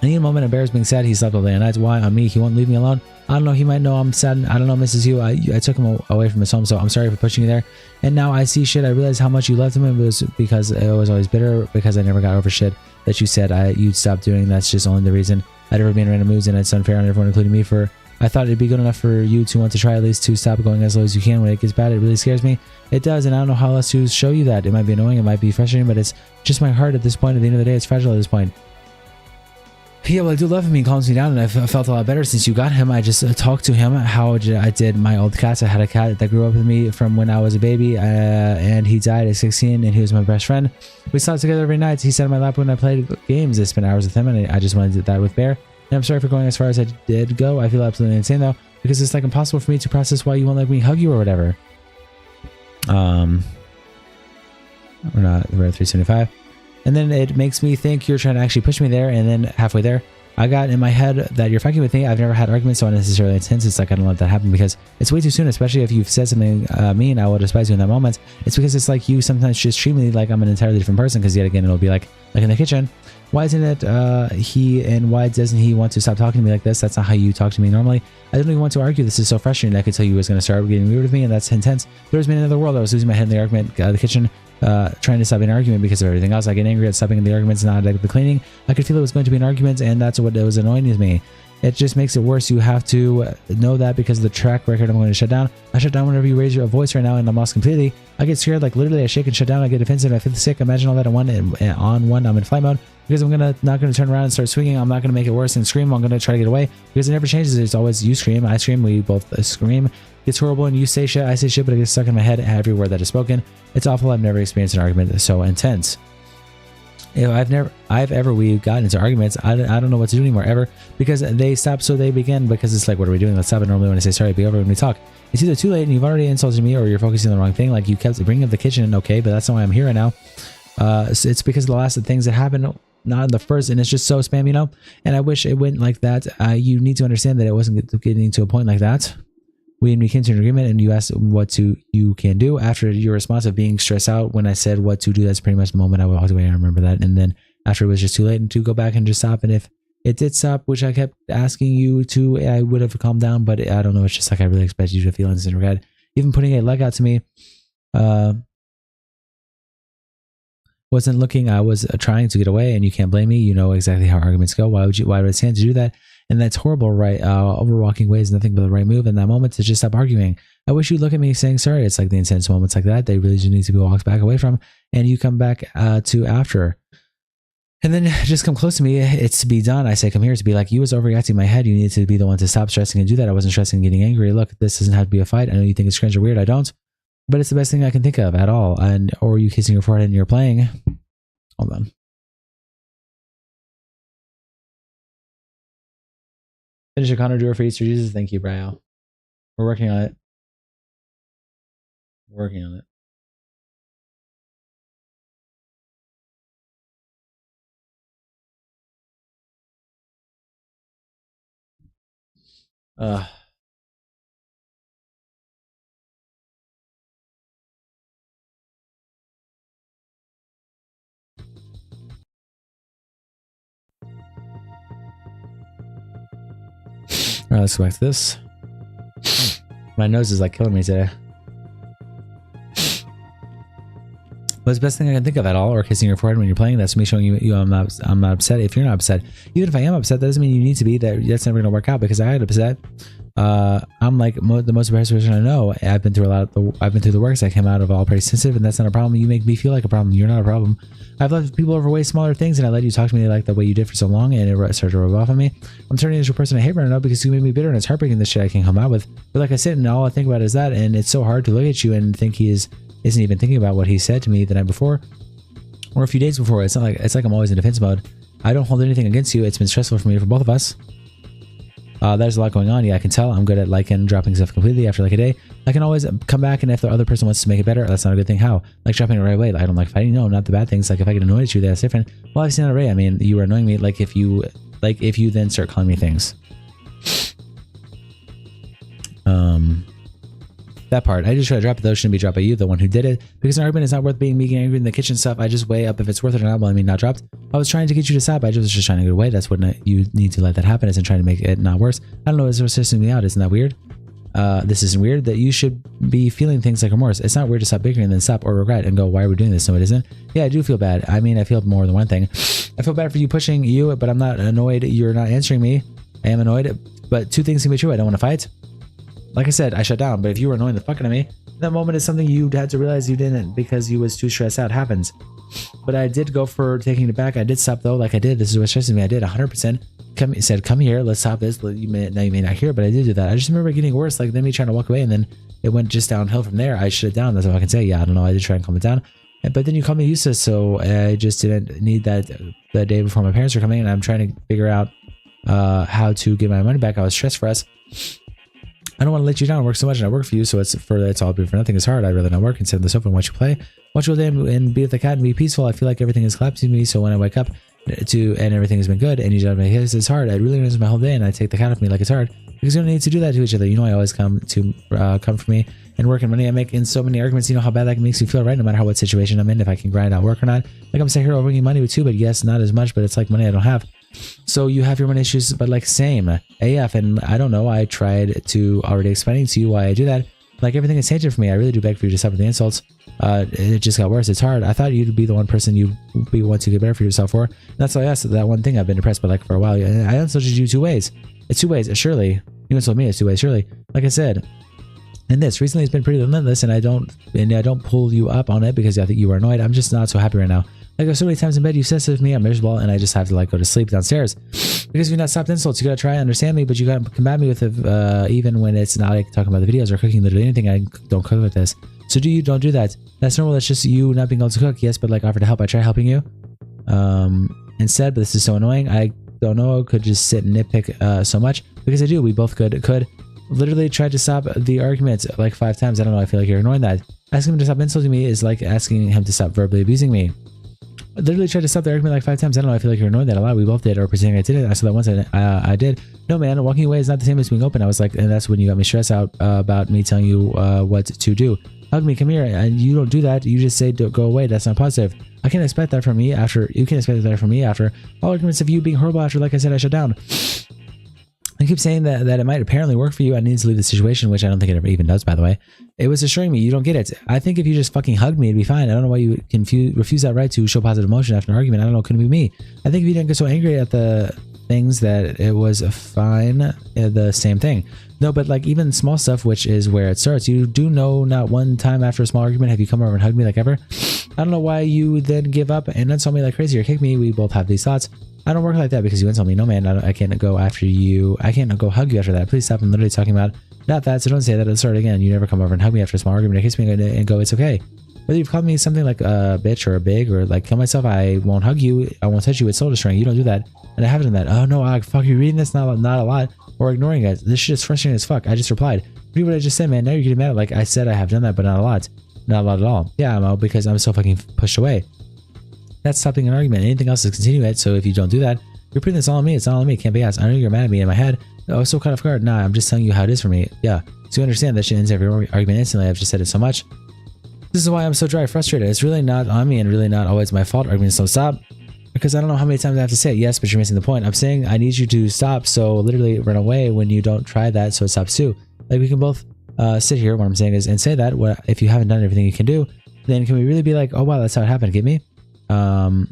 Speaker 1: I need a moment of Bear's being sad. He slept all day and nights. Why? On me. He won't leave me alone. I don't know. He might know I'm sad. I don't know, Mrs. You. I took him away from his home, so I'm sorry for pushing you there. And now I see shit. I realize how much you loved him. It was because I was always bitter because I never got over shit that you said you'd stop doing. That's just only the reason I'd ever be in random moods, and it's unfair on everyone, including me. I thought it'd be good enough for you to want to try at least to stop going as low as you can. When it gets bad, it really scares me. It does, and I don't know how else to show you that. It might be annoying, it might be frustrating, but it's just my heart at this point. At the end of the day, it's fragile at this point. Yeah, well, I do love him. He calms me down, and I felt a lot better since you got him. I just talked to him how I did my old cats. I had a cat that grew up with me from when I was a baby, and he died at 16, and he was my best friend. We slept together every night. He sat on my lap when I played games. I spent hours with him, and I just wanted to do that with Bear. And I'm sorry for going as far as I did go. I feel absolutely insane, though, because it's like impossible for me to process why you won't let me hug you or whatever. We're at 375. And then it makes me think you're trying to actually push me there, and then halfway there, I got in my head that you're fucking with me. I've never had arguments so unnecessarily intense. It's like I don't let that happen because it's way too soon, especially if you've said something mean. I will despise you in that moment. It's because it's like you sometimes just treat me like I'm an entirely different person, because yet again, it'll be like in the kitchen. Why isn't it why doesn't he want to stop talking to me like this? That's not how you talk to me normally. I don't even want to argue. This is so frustrating. I could tell you was going to start getting weird with me, and that's intense. There was been another world. I was losing my head in the argument, the kitchen, trying to stop an argument because of everything else. I get angry at stopping the arguments, not like the cleaning. I could feel it was going to be an argument, and that's what was annoying with me. It just makes it worse. You have to know that because of the track record I'm going to shut down. I shut down whenever you raise your voice right now, and I'm lost completely. I get scared, like literally I shake and shut down. I get defensive, I feel sick. Imagine all that on one, I'm in flight mode because I'm not going to turn around and start swinging. I'm not going to make it worse and scream. I'm going to try to get away because it never changes. It's always you scream, I scream, we both scream. It's horrible, and you say shit, I say shit, but it gets stuck in my head every word that is spoken. It's awful. I've never experienced an argument so intense. We've gotten into arguments. I don't know what to do anymore ever because they stop, so they begin, because it's like, what are we doing? Let's stop it. Normally when I say sorry, be over when we talk. It's either too late and you've already insulted me, or you're focusing on the wrong thing. Like, you kept bringing up the kitchen, okay, but that's not why I'm here right now. So it's because of the last things that happened, not in the first, and it's just so spam, you know. And I wish it went like that. You need to understand that it wasn't getting to a point like that. We came to an agreement, and you asked what you can do. After your response of being stressed out when I said what to do, that's pretty much the moment I walked away. I remember that. And then after it was just too late to go back and just stop. And if it did stop, which I kept asking you to, I would have calmed down. But I don't know. It's just like I really expect you to feel instant regret. Even putting a leg out to me wasn't looking. I was trying to get away, and you can't blame me. You know exactly how arguments go. Why would I stand to do that? And that's horrible, right? Overwalking away is nothing but the right move in that moment to just stop arguing. I wish you'd look at me saying sorry. It's like the intense moments like that, they really do need to be walked back away from, and you come back to after. And then just come close to me. It's to be done. I say, come here, to be like, you was overreacting in my head. You need to be the one to stop stressing and do that. I wasn't stressing and getting angry. Look, this doesn't have to be a fight. I know you think it's cringe or weird. I don't. But it's the best thing I can think of at all. Or you kissing your forehead and you're playing. Hold on. Finish a Connor doer for Easter Jesus. Thank you, Brio. We're working on it. Working on it. Alright, let's go back to this. My nose is like killing me today. What's the best thing I can think of at all, or kissing your forehead when you're playing? That's me showing you I'm not upset. If you're not upset, even if I am upset, that doesn't mean you need to be. That's never gonna work out because I get upset. I'm like the most embarrassed person I know. I've been through the works. I came out of all pretty sensitive, and that's not a problem. You make me feel like a problem. You're not a problem. I've left people over way smaller things, and I let you talk to me like the way you did for so long, and it started to rub off on me. I'm turning into a person I hate right now because you made me bitter, and it's heartbreaking this shit I can't come out with. But like I said, and all I think about is that, and it's so hard to look at you and think he isn't even thinking about what he said to me the night before or a few days before. It's like I'm always in defense mode. I don't hold anything against you. It's been stressful for me, for both of us. There's a lot going on. Yeah, I can tell. I'm good at liking dropping stuff completely after like a day. I can always come back, and if the other person wants to make it better, that's not a good thing. How? Like dropping it right away. Like, I don't like fighting. No, not the bad things. Like if I get annoyed at you, that's different. Well, I've seen that already. I mean, you were annoying me. Like if you then start calling me things. That part. I just try to drop it, though. Shouldn't be dropped by you, the one who did it. Because an argument is not worth being me getting angry in the kitchen stuff. I just weigh up if it's worth it or not. Well, I mean, not dropped. I was trying to get you to stop. I was just trying to get away. That's what you need to let that happen, isn't trying to make it not worse. I don't know. It's stressing me out. Isn't that weird? This isn't weird. That you should be feeling things like remorse. It's not weird to stop bickering and then stop or regret and go, why are we doing this? No, it isn't. Yeah, I do feel bad. I mean, I feel more than one thing. I feel bad for you pushing you, but I'm not annoyed. You're not answering me. I am annoyed. But two things can be true. I don't want to fight. Like I said, I shut down. But if you were annoying the fuck out of me, that moment is something you had to realize you didn't because you was too stressed out. Happens. But I did go for taking it back. I did stop though. Like I did. This is what stresses me. I did 100%. Said, come here. Let's stop this. Now you may not hear, but I did do that. I just remember getting worse. Like then me trying to walk away, and then it went just downhill from there. I shut it down. That's all I can say. Yeah, I don't know. I did try and calm it down. But then you called me useless, so I just didn't need that the day before my parents were coming, and I'm trying to figure out how to get my money back. I was stressed for us. I don't want to let you down. I work so much and I work for you, so it's all for nothing. It's hard. I'd rather not work and sit on the sofa and watch you play. Watch all day and be with the cat and be peaceful. I feel like everything is collapsing me, so when I wake up and everything has been good and you don't make his, it's hard. I really miss my whole day and I take the cat off me like it's hard. Because you don't need to do that to each other. You know I always come for me and work and money I make in so many arguments. You know how bad that makes me feel, right? No matter what situation I'm in, if I can grind out work or not. Like I'm saying here, I'll bring you money too, but yes, not as much, but it's like money I don't have. So you have your money issues, but like same AF, and I don't know. I tried to already explaining to you why I do that. Like everything is tainted for me. I really do beg for you to stop with the insults. It just got worse. It's hard. I thought you'd be the one person you want to get better for yourself for. And that's why I asked that one thing I've been depressed by like for a while. I insulted you 2 ways. It's 2 ways. Surely you insulted me. It's 2 ways. Surely, like I said. And this recently has been pretty relentless, and I don't pull you up on it because I think you were annoyed. I'm just not so happy right now. Like so many times in bed, you said to me, I'm miserable, and I just have to like go to sleep downstairs. Because if you're not stopped insults, you gotta try and understand me, but you gotta combat me with it, even when it's not like talking about the videos or cooking, literally anything. I don't cook with this. So don't do that. That's normal. That's just you not being able to cook. Yes, but like offer to help. I try helping you. Instead, but this is so annoying. I don't know. Could just sit and nitpick so much because I do. We both could literally try to stop the argument like 5 times. I don't know. I feel like you're ignoring that. Asking him to stop insulting me is like asking him to stop verbally abusing me. I literally tried to stop the argument like 5 times. I don't know. I feel like you're annoying that a lot. We both did, or pretending I didn't. I saw that once. I did. No, man. Walking away is not the same as being open. I was like, and that's when you got me stressed out about me telling you what to do. Hug me, come here, and you don't do that. You just say, go away. That's not positive. I can't expect that from me after. You can't expect that from me after all arguments of you being horrible after, like I said, I shut down. I keep saying that it might apparently work for you. I need to leave the situation, which I don't think it ever even does, by the way. It was assuring me you don't get it. I think if you just fucking hugged me, it'd be fine. I don't know why you refuse that right to show positive emotion after an argument. I don't know. It couldn't be me. I think if you didn't get so angry at the things that it was fine, the same thing. No, but like even small stuff, which is where it starts. You do know not one time after a small argument have you come over and hugged me like ever. I don't know why you then give up and insult me like crazy or kick me. We both have these thoughts. I don't work like that because you insult me. No, man, I can't go after you. I can't go hug you after that. Please stop. I'm literally talking about not that. So don't say that. Let's start again. You never come over and hug me after a small argument or kiss me and go, it's okay. Whether you've called me something like a bitch or a big or like kill myself, I won't hug you. I won't touch you. It's soul destroying. You don't do that. And I haven't done that. Oh no, fuck, you reading this? Not a lot. or ignoring it. This shit is frustrating as fuck. I just replied, read what I just said, man. Now you're getting mad. Like I said, I have done that, but not a lot. Not a lot at all. Yeah, I'm out because I'm so fucking pushed away. That's stopping an argument. Anything else is continue it. So if you don't do that, you're putting this all on me. It's not on me. It can't be asked. I know you're mad at me in my head. I was so caught off guard. Nah, I'm just telling you how it is for me. Yeah. So you understand that shit ends every argument instantly. I've just said it so much. This is why I'm so dry, frustrated. It's really not on me and really not always my fault. Arguments don't stop. Because I don't know how many times I have to say it. Yes, but you're missing the point. I'm saying I need you to stop. So literally run away when you don't try that. So it stops too. Like we can both sit here. What I'm saying is, and say that if you haven't done everything you can do, then can we really be like, oh wow, that's how it happened. Get me?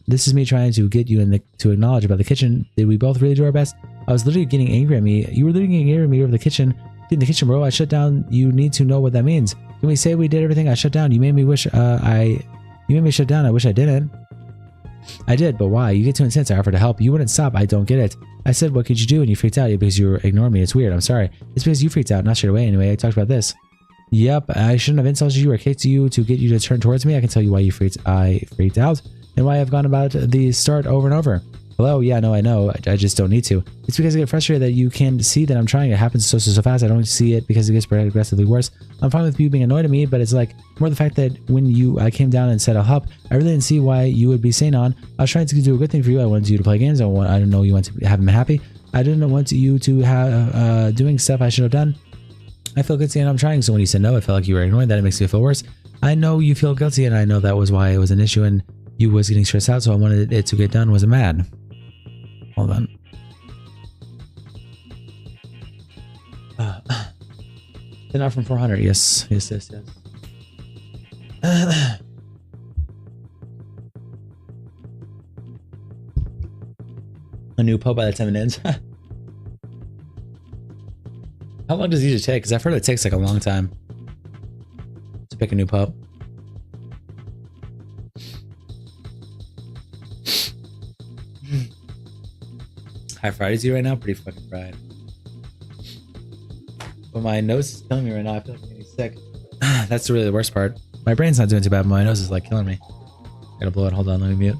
Speaker 1: This is me trying to get you to acknowledge about the kitchen. Did we both really do our best? I was literally getting angry at me. You were literally getting angry at me over the kitchen. In the kitchen, bro. I shut down. You need to know what that means. Can we say we did everything? I shut down. You made me wish you made me shut down. I wish I didn't. I did, but why? You get too intense. I offered to help. You wouldn't stop. I don't get it. I said, what could you do? And you freaked out because you were ignoring me. It's weird. I'm sorry. It's because you freaked out. Not straight away. Anyway, I talked about this. Yep. I shouldn't have insulted you or kicked you to get you to turn towards me. I can tell you why I freaked out and why I've gone about the start over and over. Hello? Yeah, no, I know. I just don't need to. It's because I get frustrated that you can see that I'm trying. It happens so fast. I don't see it because it gets progressively worse. I'm fine with you being annoyed at me, but it's like more the fact that when I came down and said I'll help, I really didn't see why you would be saying on. I was trying to do a good thing for you. I wanted you to play games. I didn't know you want to have him happy. I didn't want you to have doing stuff I should have done. I feel guilty and I'm trying. So when you said no, I felt like you were ignoring that. It makes me feel worse. I know you feel guilty and I know that was why it was an issue and you was getting stressed out. So I wanted it to get done. Was mad. Hold on. They're not from 400. Yes. A new pub by the time it ends. How long does it usually take? Because I've heard it takes like a long time to pick a new pub. High Fridays you right now? Pretty fucking fried. But my nose is killing me right now. I feel like I'm getting sick. That's really the worst part. My brain's not doing too bad, but my nose is like killing me. Gotta blow it. Hold on, let me mute.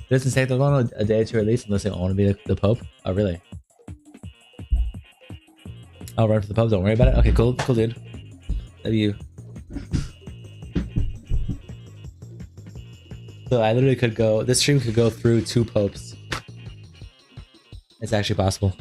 Speaker 1: It doesn't take that long, a day or two at least, unless they want to be the Pope. Oh, really? I'll run for the Pope, don't worry about it. Okay, cool, dude. Love you. So I literally could go, this stream could go through 2 popes. It's actually possible.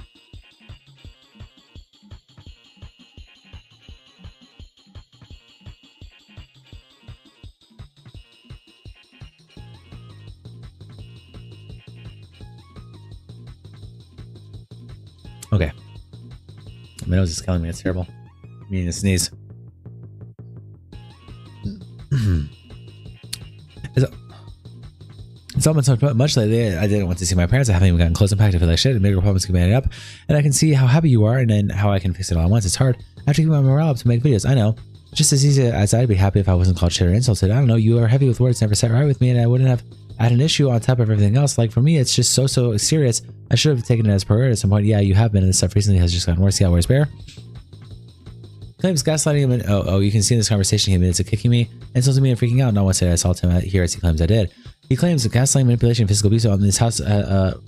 Speaker 1: Okay. My nose is killing me. It's terrible. I'm needing to sneeze. It's all been so much lately. I didn't want to see my parents. I haven't even gotten close impact. I feel like shit. And bigger problems keep adding up. And I can see how happy you are and then how I can fix it all at once. It's hard. I have to keep my morale up to make videos. I know. Just as easy as I'd be happy if I wasn't called shit or insulted. I don't know. You are heavy with words. Never sat right with me. And I wouldn't have had an issue on top of everything else. Like for me, it's just so serious. I should have taken it as priority at some point. Yeah, you have been. And this stuff recently has just gotten worse. Yeah, where's Bear? Claims gaslighting him. And, oh, you can see in this conversation he admitted to kicking me, insulting me, and freaking out. Not once did I assault him here as he claims I did. He claims gaslighting, manipulation, and physical abuse on this house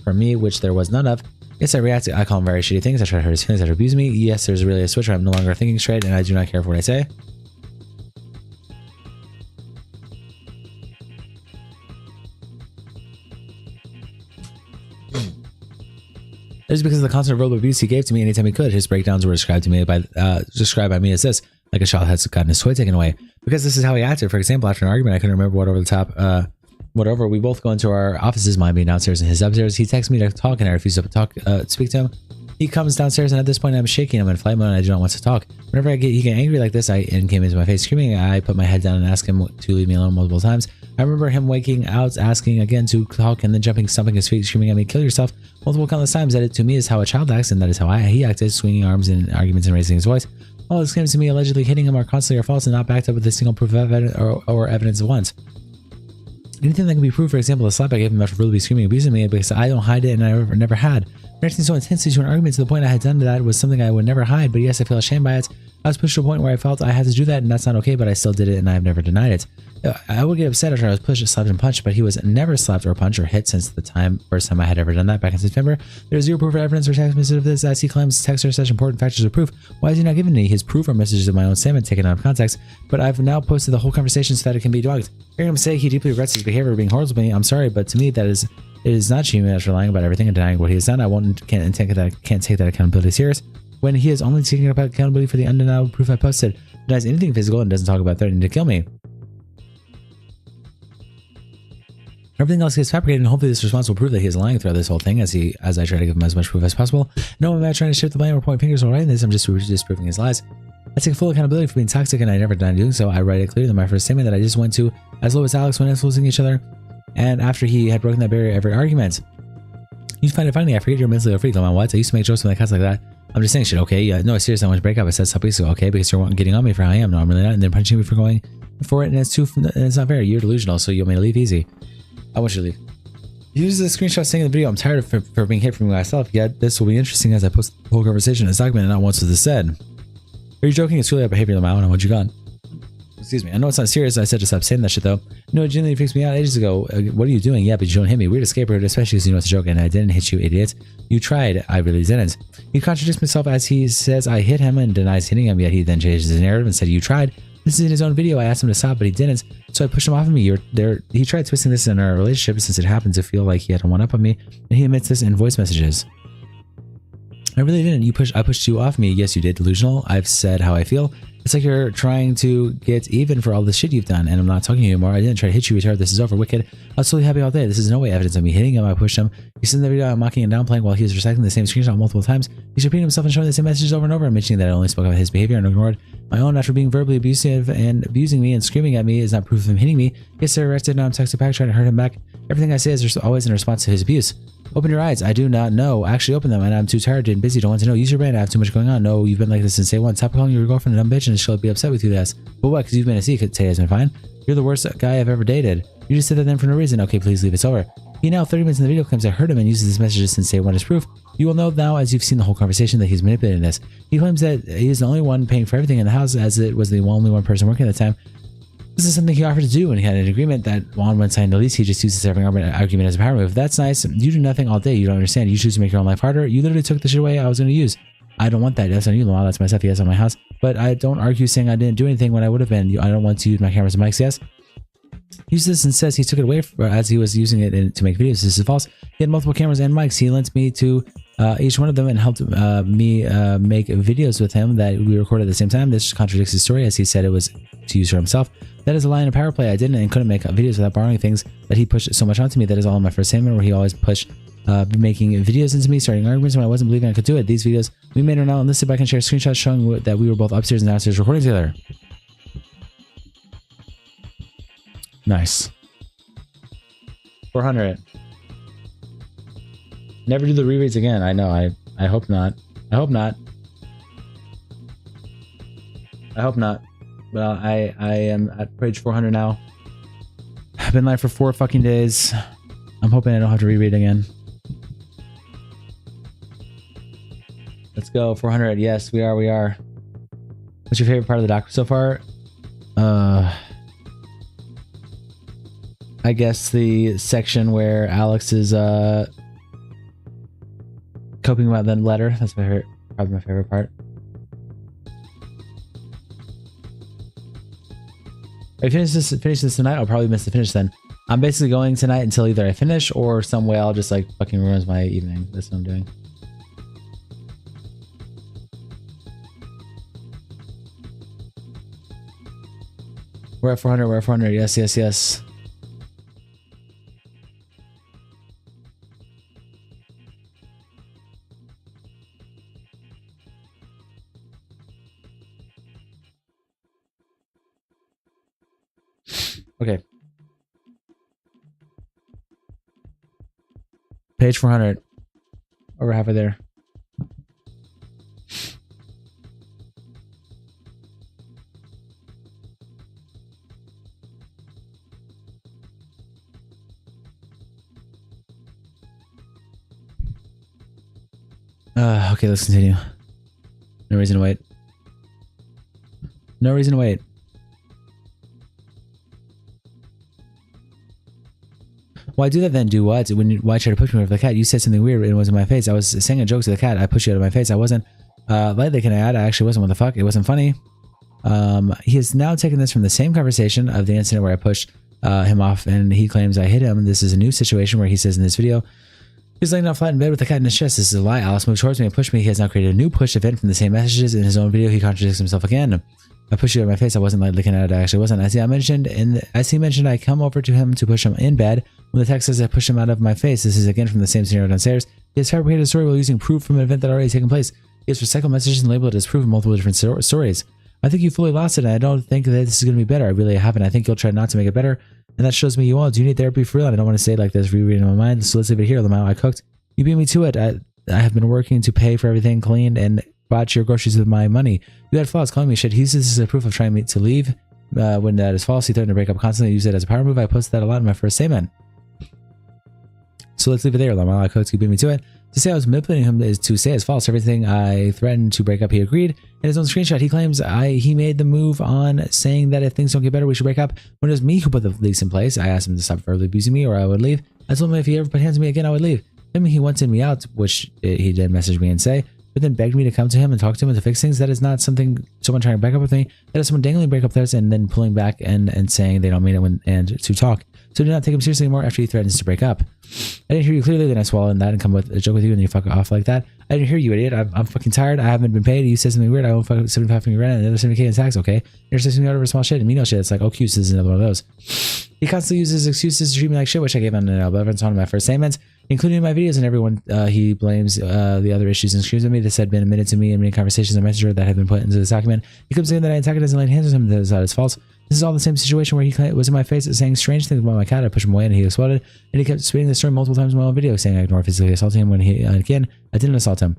Speaker 1: from me, which there was none of. Yes, I reacted. I call him very shitty things. I try to hurt his feelings. I try to abuse me. Yes, there's really a switch where I'm no longer thinking straight, and I do not care for what I say. It is because of the constant verbal abuse he gave to me anytime he could. His breakdowns were described by me as this, like a child has gotten his toy taken away. Because this is how he acted. For example, after an argument, I couldn't remember what over the top. Whatever. We both go into our offices, mine being downstairs and his upstairs. He texts me to talk, and I refuse to speak to him. He comes downstairs, and at this point, I'm shaking. I'm in flight mode, and I do not want to talk. Whenever he get angry like this, and came into my face screaming. I put my head down and asked him to leave me alone multiple times. I remember him waking out, asking again to talk, and then jumping, stomping his feet, screaming at me, "Kill yourself," multiple countless times. That it to me is how a child acts, and that is how he acted, swinging arms in arguments and raising his voice. All his claims to me allegedly hitting him are constantly are false and not backed up with a single proof of evidence or evidence of once. Anything that can be proved, for example, the slap I gave him after really screaming, abusing me, because I don't hide it and I never had. Reacting so intensely to an argument to the point I had done that was something I would never hide, but yes, I feel ashamed by it. I was pushed to a point where I felt I had to do that, and that's not okay, but I still did it, and I have never denied it. I would get upset after I was pushed, slapped, and punched, but he was never slapped or punched or hit since the first time I had ever done that back in September. There's zero proof or evidence or text message of this, as he claims texts are such important factors of proof. Why is he not giving me his proof or messages of my own statement taken out of context? But I've now posted the whole conversation so that it can be debunked. Hearing him say he deeply regrets his behavior being horrible to me, I'm sorry, but to me it is not shame after lying about everything and denying what he has done. I can't take that accountability serious. When he is only taking about accountability for the undeniable proof I posted, denies anything physical, and doesn't talk about threatening to kill me. Everything else gets fabricated, and hopefully this response will prove that he is lying throughout this whole thing as I try to give him as much proof as possible. No, I'm not trying to shift the blame or point fingers while writing this, I'm just disproving his lies. I take full accountability for being toxic, and I never denied doing so. I write it clearly in my first statement that I just went to as low as Alex when influencing each other, and after he had broken that barrier every argument. You find it funny, I forget you're mentally a freak. I'm on what? I used to make jokes when I cuss like that. I'm just saying shit, okay? Yeah, no, seriously, I want to break up. I said something, so okay, because you're getting on me for how I am. No, I'm really not. And then punching me for going for it, and it's not fair. You're delusional, so you want me to leave easy. I want you to leave. Use the screenshot saying in the video, I'm tired of for being hit from myself, yet this will be interesting as I post the whole conversation as documented, not once was this said. Are you joking? It's really bad behavior in the mouth. I want you gone. Excuse me. I know it's not serious. I said to stop saying that shit though. No, it genuinely freaks me out ages ago. What are you doing? Yeah, but you don't hit me. Weird escape route, especially because you know it's a joke, and I didn't hit you, idiot. You tried. I really didn't. He contradicts himself as he says I hit him and denies hitting him, yet he then changes his narrative and said you tried. This is in his own video. I asked him to stop, but he didn't. So I pushed him off of me. He tried twisting this in our relationship since it happened to feel like he had a one-up on me, and he admits this in voice messages. I really didn't. I pushed you off me. Yes, you did. Delusional. I've said how I feel. It's like you're trying to get even for all the shit you've done, and I'm not talking to you anymore. I didn't try to hit you, retard. This is over. Wicked. I was totally happy all day. This is no way evidence of me hitting him. I pushed him. You see in the video I'm mocking and downplaying while he was recycling the same screenshot multiple times. He's repeating himself and showing the same messages over and over, and mentioning that I only spoke about his behavior and ignored my own after being verbally abusive and abusing me and screaming at me is not proof of him hitting me. Yes, I arrested. Now I'm texting back trying to hurt him back. Everything I say is always in response to his abuse. Open your eyes. I do not know. Actually open them, and I'm too tired and busy. Don't want to know. Use your brain. I have too much going on. No, you've been like this since day one. Stop calling your girlfriend a dumb bitch and she'll be upset with you this. But what? Because you've been a secret. Today has been fine. You're the worst guy I've ever dated. You just said that then for no reason. Okay, please leave. It's over. He now 30 minutes in the video claims I hurt him and uses this message since day one as proof. You will know now as you've seen the whole conversation that he's manipulating this. He claims that he is the only one paying for everything in the house as it was the only one person working at the time. This is something he offered to do, and he had an agreement that on when signed the lease, he just uses every argument as a power move. That's nice. You do nothing all day. You don't understand. You choose to make your own life harder. You literally took the shit away I was going to use. I don't want that. That's on you, Law. That's myself. Yes, on my house. But I don't argue saying I didn't do anything when I would have been. I don't want to use my cameras and mics. Yes. He uses this and says he took it away as he was using it to make videos. This is false. He had multiple cameras and mics. He lent me to each one of them and helped me make videos with him that we recorded at the same time. This contradicts his story as he said it was to use for himself. That is a lie and a power play. I didn't and couldn't make videos without borrowing things that he pushed so much onto me. That is all in my first statement where he always pushed making videos into me, starting arguments when I wasn't believing I could do it. These videos we made are now enlisted, but I can share screenshots showing that we were both upstairs and downstairs recording together. Nice. 400. Never do the rereads again. I know. I hope not. I hope not. I hope not. Well, I am at page 400 now. I've been live for 4 fucking days. I'm hoping I don't have to reread again. Let's go. 400. Yes, we are. We are. What's your favorite part of the doc so far? I guess the section where Alex is coping about the letter. That's my favorite, probably my favorite part. If I finish this tonight, I'll probably miss the finish then. I'm basically going tonight until either I finish or some way I'll just like fucking ruins my evening. That's what I'm doing. We're at 400. We're at 400. Yes, yes, yes. Okay. Page 400. Over halfway there. Okay, let's continue. No reason to wait. No reason to wait. Why do that then? Do what? Why try to push me over the cat? You said something weird and it was in my face. I was saying a joke to the cat. I pushed you out of my face. I wasn't. Lightly can I add? I actually wasn't. What the fuck? It wasn't funny. He has now taken this from the same conversation of the incident where I pushed him off and he claims I hit him. This is a new situation where he says in this video, he's laying down flat in bed with the cat in his chest. This is a lie. Alice moved towards me and pushed me. He has now created a new push event from the same messages. In his own video, he contradicts himself again. I pushed you out of my face. I wasn't like looking at it. I actually wasn't. As he mentioned, I come over to him to push him in bed. When the text says I pushed him out of my face, this is again from the same scenario downstairs. He has fabricated a story while using proof from an event that already taken place. He has recycled messages and labeled it as proof of multiple different stories. I think you fully lost it, and I don't think that this is going to be better. I really haven't. I think you'll try not to make it better, and that shows me you won't. Do you need therapy for real? I don't want to say it like this, rereading my mind. So let's leave it here. The amount I cooked. You beat me to it. I have been working to pay for everything, cleaned, and bought your groceries with my money. You had flaws, calling me shit. He uses this as a proof of trying to leave when that is false. He threatened to break up constantly. Use it as a power move. I posted that a lot in my first statement. So let's leave it there. I cooked. You beat me to it. To say I was manipulating him is to say it's false. Everything I threatened to break up, he agreed. In his own screenshot, he claims he made the move on saying that if things don't get better, we should break up. When it was me who put the lease in place, I asked him to stop verbally abusing me or I would leave. I told him if he ever put hands on me again, I would leave. Then he wanted me out, which he did message me and say, but then begged me to come to him and talk to him and to fix things. That is not something someone trying to break up with me. That is someone dangling break up theirs and then pulling back and saying they don't mean it and to talk. So do not take him seriously anymore after he threatens to break up. I didn't hear you clearly, then I swallowed that and come with a joke with you and you fuck off like that. I didn't hear you, idiot. I'm fucking tired. I haven't been paid. You said something weird. I won't fuck 75 from your rent and another 70K in tax, okay? You're stressing me out over small shit and me no shit. It's like, oh, cute, this is another one of those. He constantly uses excuses to treat me like shit, which I gave on an evidence on my first statements, including in my videos and everyone. He blames the other issues and screams at me. This had been admitted to me in many conversations on Messenger that have been put into this document. He comes in that I antagonized and laid hands on him. That is his fault. This is all the same situation where he was in my face saying strange things about my cat. I pushed him away and he exploded. And he kept spitting the story multiple times in my own video, saying I ignored physically assaulting him when again, I didn't assault him.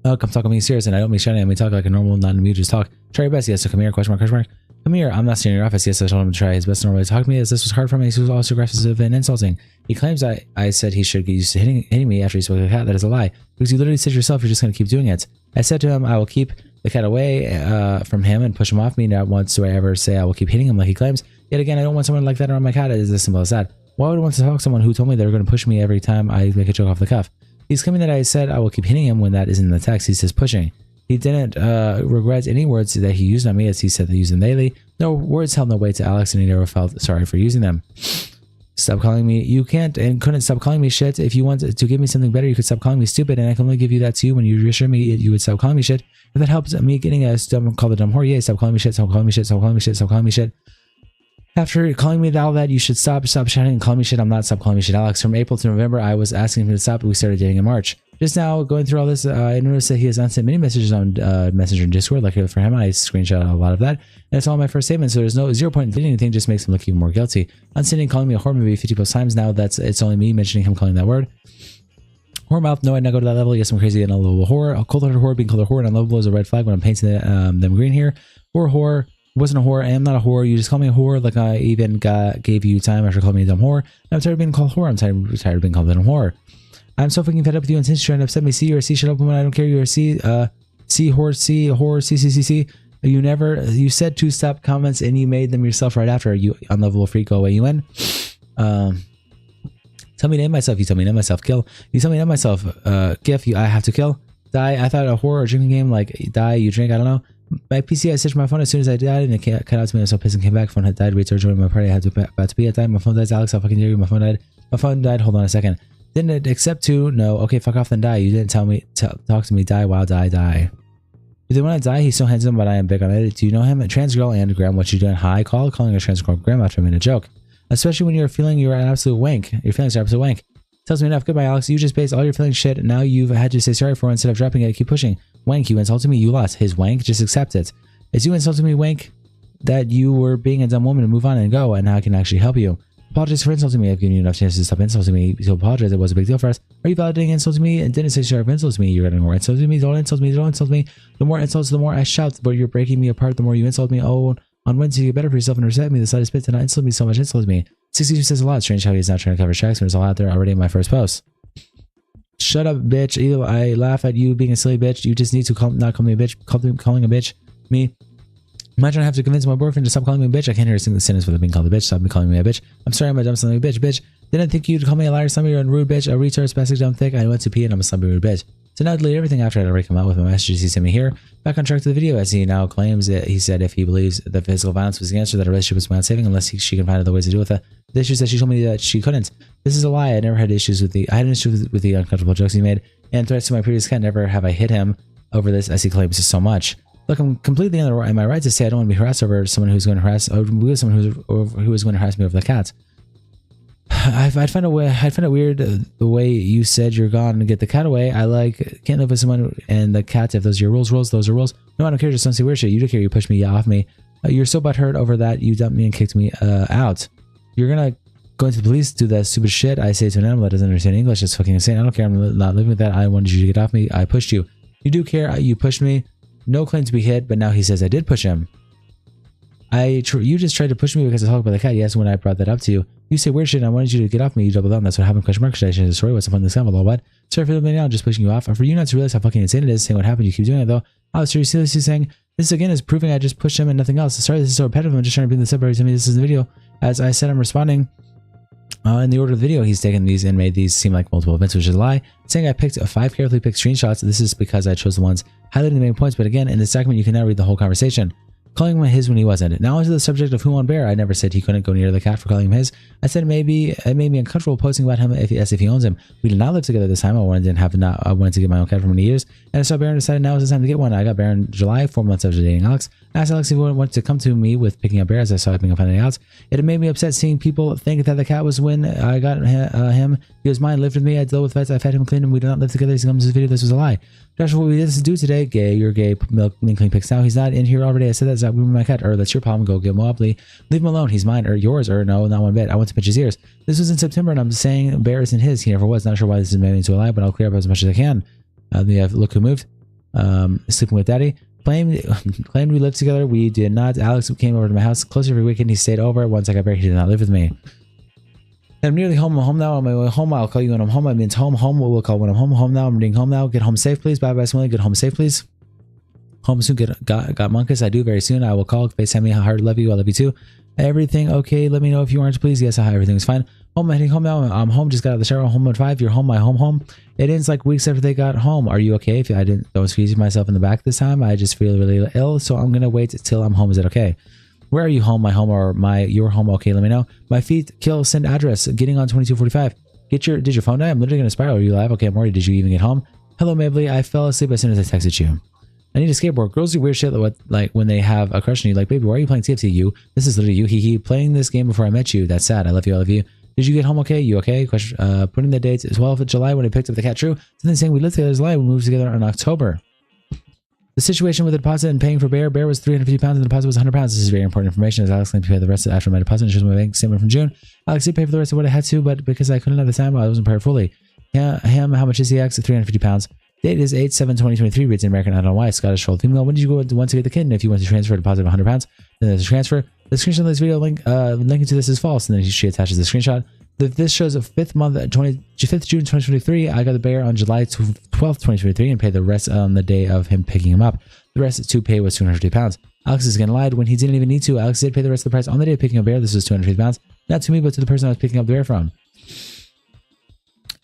Speaker 1: Oh, come talk with me serious and I don't mean shouting at me. Talk like a normal, non-amused just talk. Try your best. Yes, so come here, question mark, question mark. Come here. I'm not staying in your office. Yes, I told him to try his best to normally talk to me as this was hard for me. He was also aggressive and insulting. He claims I said he should get used to hitting me after he spoke to the cat. That is a lie. Because you literally said yourself you're just going to keep doing it. I said to him, I will keep the cat away from him and push him off me. Not once do I ever say I will keep hitting him like he claims. Yet again, I don't want someone like that around my cat. It is as simple as that. Why would I want to talk to someone who told me they were going to push me every time I make a joke off the cuff? He's claiming that I said I will keep hitting him when that isn't in the text. He says pushing. He didn't regret any words that he used on me as he said they used them daily. No words held no weight to Alex and he never felt sorry for using them. Stop calling me. You can't and couldn't stop calling me shit. If you want to give me something better, you could stop calling me stupid and I can only give you that to you when you reassure me you would stop calling me shit. If that helps me getting a call the dumb whore, yeah, stop calling me shit, stop calling me shit, stop calling me shit, stop calling me shit. After calling me all that, you should stop shouting and calling me shit. I'm not. Stop calling me shit, Alex. From April to November, I was asking him to stop, but we started dating in March. Just now, going through all this, I noticed that he has unsent many messages on Messenger and Discord. Luckily for him, I screenshot a lot of that. And it's all my first statement, so there's no 0 point in deleting anything, just makes him look even more guilty. Unsending calling me a whore maybe 50 plus times now. It's only me mentioning him calling that word. Whore mouth, no, I'd not go to that level. Yes, I'm crazy and unlovable whore. A cold-hearted whore, being called a whore and unlovable is a red flag when I'm painting them green here. Whore. Wasn't a whore. I am not a whore. You just call me a whore like I even gave you time after calling me a dumb whore. I'm tired of being called whore. I'm tired of being called a dumb whore. I'm so fucking fed up with you and since you're trying to upset me. C or C, shut up when I don't care. You're a C, C, whore, C, whore, C. You said to stop comments and you made them yourself right after. You unlovable freak, go away, you win. Tell me to end myself. You tell me to end myself. Kill. You tell me to end myself. GIF, I have to kill. Die. I thought a horror or drinking game like die, you drink, I don't know. My PC, I switched my phone as soon as I died and it cut out to me. I was so pissed and came back. Phone had died. Rachel joined my party. I had to about to be at time. My phone dies. Alex, I'll fucking hear you. My phone died. My phone died. Hold on a second. Didn't it accept to? No. Okay, fuck off then die. You didn't tell me. Talk to me. Die. Wow. Die. You didn't want to die. He's so handsome, but I am big on it. Do you know him? A trans girl and Graham. What you doing? Hi. Calling a trans girl Graham after I made a joke. Especially when you're feeling you're an absolute wank. Your feelings are absolute wank. Tells me enough. Goodbye, Alex. You just based all your feeling shit. And now you've had to say sorry for it instead of dropping it. Keep pushing. Wank. You insulted me. You lost. His wank. Just accept it. As you insulted me, wank, that you were being a dumb woman and move on and go, and how I can actually help you. apologize for insulting me. I've given you enough chances to stop insulting me to apologize. It was a big deal for us. Are you validating insulting me and didn't say sharp insults me? You're getting more insulting me. Don't insult me. Don't insult me. The more insults, the more I shout. But you're breaking me apart. The more you insult me. Oh, on Wednesday you get better for yourself and respect me. The slightest bit to not insult me so much insults me. 62 says a lot. Strange how he's not trying to cover tracks when it's all out there already in my first post. Shut up, bitch. Either I laugh at you being a silly bitch. You just need to not call me a bitch. Calling a bitch me. Am I trying to have to convince my boyfriend to stop calling me a bitch? I can't hear a single sentence without being called a bitch. Stop me calling me a bitch. I'm sorry, I'm a dumb slumpy bitch. Bitch, didn't think you'd call me a liar, slumpy, or a rude bitch, a retard, spastic, dumb, thick. I went to pee and I'm a slumpy, rude bitch. So now delete everything after I already come out with my messages he sent me here. Back on track to the video, as he now claims that he said if he believes that physical violence was the answer, that a relationship was beyond saving unless she can find other ways to deal with it. The issues that she told me that she couldn't. This is a lie. I never had issues with I had an issue with the uncomfortable jokes he made and threats to my previous cat. Never have I hit him over this, as he claims so much. Look, I'm completely in my right to say I don't want to be harassed over someone who's going to harass, or with someone who is going to harass me over the cat. I'd find it weird the way you said you're gone to get the cat away. I can't live with someone and the cat. If those are your rules, those are rules. No, I don't care. Just don't say weird shit. You don't care. You pushed me off me. You're so butthurt over that. You dumped me and kicked me out. You're gonna go into the police, do that stupid shit. I say to an animal that doesn't understand English. It's fucking insane. I don't care. I'm not living with that. I wanted you to get off me. I pushed you. You do care. You pushed me. No claim to be hit, but now he says I did push him. You just tried to push me because I talked about the cat. Yes, when I brought that up to you. You say weird shit and I wanted you to get off me. You double down. That's what happened. Question mark. Should I change the story? What's the fun in this convo? What? Sorry for the now. Just pushing you off. And for you not to realize how fucking insane it is saying what happened. You keep doing it though. I was seriously saying this again is proving I just pushed him and nothing else. Sorry, this is so repetitive. I'm just trying to bring this up every time this is the video. As I said, I'm responding. In the order of the video, he's taken these and made these seem like multiple events, which is a lie. Saying I picked 5 carefully picked screenshots. This is because I chose the ones highlighting the main points. But again, in this document, you can now read the whole conversation. Calling him his when he wasn't. Now onto the subject of who on bear. I never said he couldn't go near the cat for calling him his. I said maybe it made me uncomfortable posting about him as if he owns him. We did not live together this time. I wanted to get my own cat for many years, and I saw Bear and decided now was the time to get one. I got Bear in July, 4 months after dating Alex. I asked Alex if he wanted to come to me with picking up Bear as I saw him picking up anything else. It made me upset seeing people think that the cat was when I got him. He was mine, lived with me. I dealt with vets. I fed him, cleaned him. We did not live together. He comes to this video. This was a lie. Josh, what we did to do today? Gay, you're gay. Milk, mean, clean pics. Now he's not in here already. I said that's not my cat. Or that's your problem. Go get him up. Leave him alone. He's mine. Or yours. Or no, not one bit. I want to pinch his ears. This was in September, and I'm saying Bear isn't his. He never was. Not sure why this is made into a lie, but I'll clear up as much as I can. We have look who moved. Sleeping with daddy. Claimed we lived together. We did not. Alex came over to my house closer every weekend. He stayed over. Once I got Bear, he did not live with me. I'm nearly home. I'm home now. On my way home, I'll call you when I'm home. I mean, home. We'll call when I'm home. Home now. I'm reading home now. Get home safe, please. Bye bye, Smiley. Get home safe, please. Home soon. Got Monkus. I do very soon. I will call. FaceTime me. How hard. Love you. I love you too. Everything okay? Let me know if you aren't, please. Yes, everything's fine. Home. I'm heading home now. I'm home. Just got out of the shower. Home at 5. You're home. My home. It ends like weeks after they got home. Are you okay? If I don't squeeze myself in the back this time. I just feel really ill, so I'm gonna wait till I'm home. Is it okay? Where are you home? My home or your home? Okay, let me know. My feet kill. Send address. Getting on 2245. Did your phone die? I'm literally gonna spiral. Are you live? Okay, I'm worried. Did you even get home? Hello, Mabley. I fell asleep as soon as I texted you. I need a skateboard. Girls do weird shit like when they have a crush on you. Like, baby, why are you playing TFT? You. This is literally you. He playing this game before I met you. That's sad. I love you. I love you. Did you get home okay? You okay? Question. Putting the dates 12th of July when I picked up the cat. True. Something saying we lived together is a lie. We moved together in October. The situation with the deposit and paying for Bear. Bear was 350 pounds and the deposit was 100 pounds. This is very important information as Alex claimed to pay the rest after my deposit and shows my bank statement from June. Alex did pay for the rest of what I had to, but because I couldn't at the time, I wasn't prepared fully. Yeah, him, how much is he? X 350 pounds. Date is 8/7/2023. Reads in American. I don't know why. Scottish old female. When did you go want to get the kid? And if you want to transfer a deposit of 100 pounds, then there's a transfer. The screenshot of this video linking to this is false. And then she attaches the screenshot. This shows a 5th June 2023. I got the Bear on July 12th, 2023 and paid the rest on the day of him picking him up. The rest to pay was 250 pounds. Alex is again lied when he didn't even need to. Alex did pay the rest of the price on the day of picking up Bear. This was 250 pounds. Not to me, but to the person I was picking up the Bear from.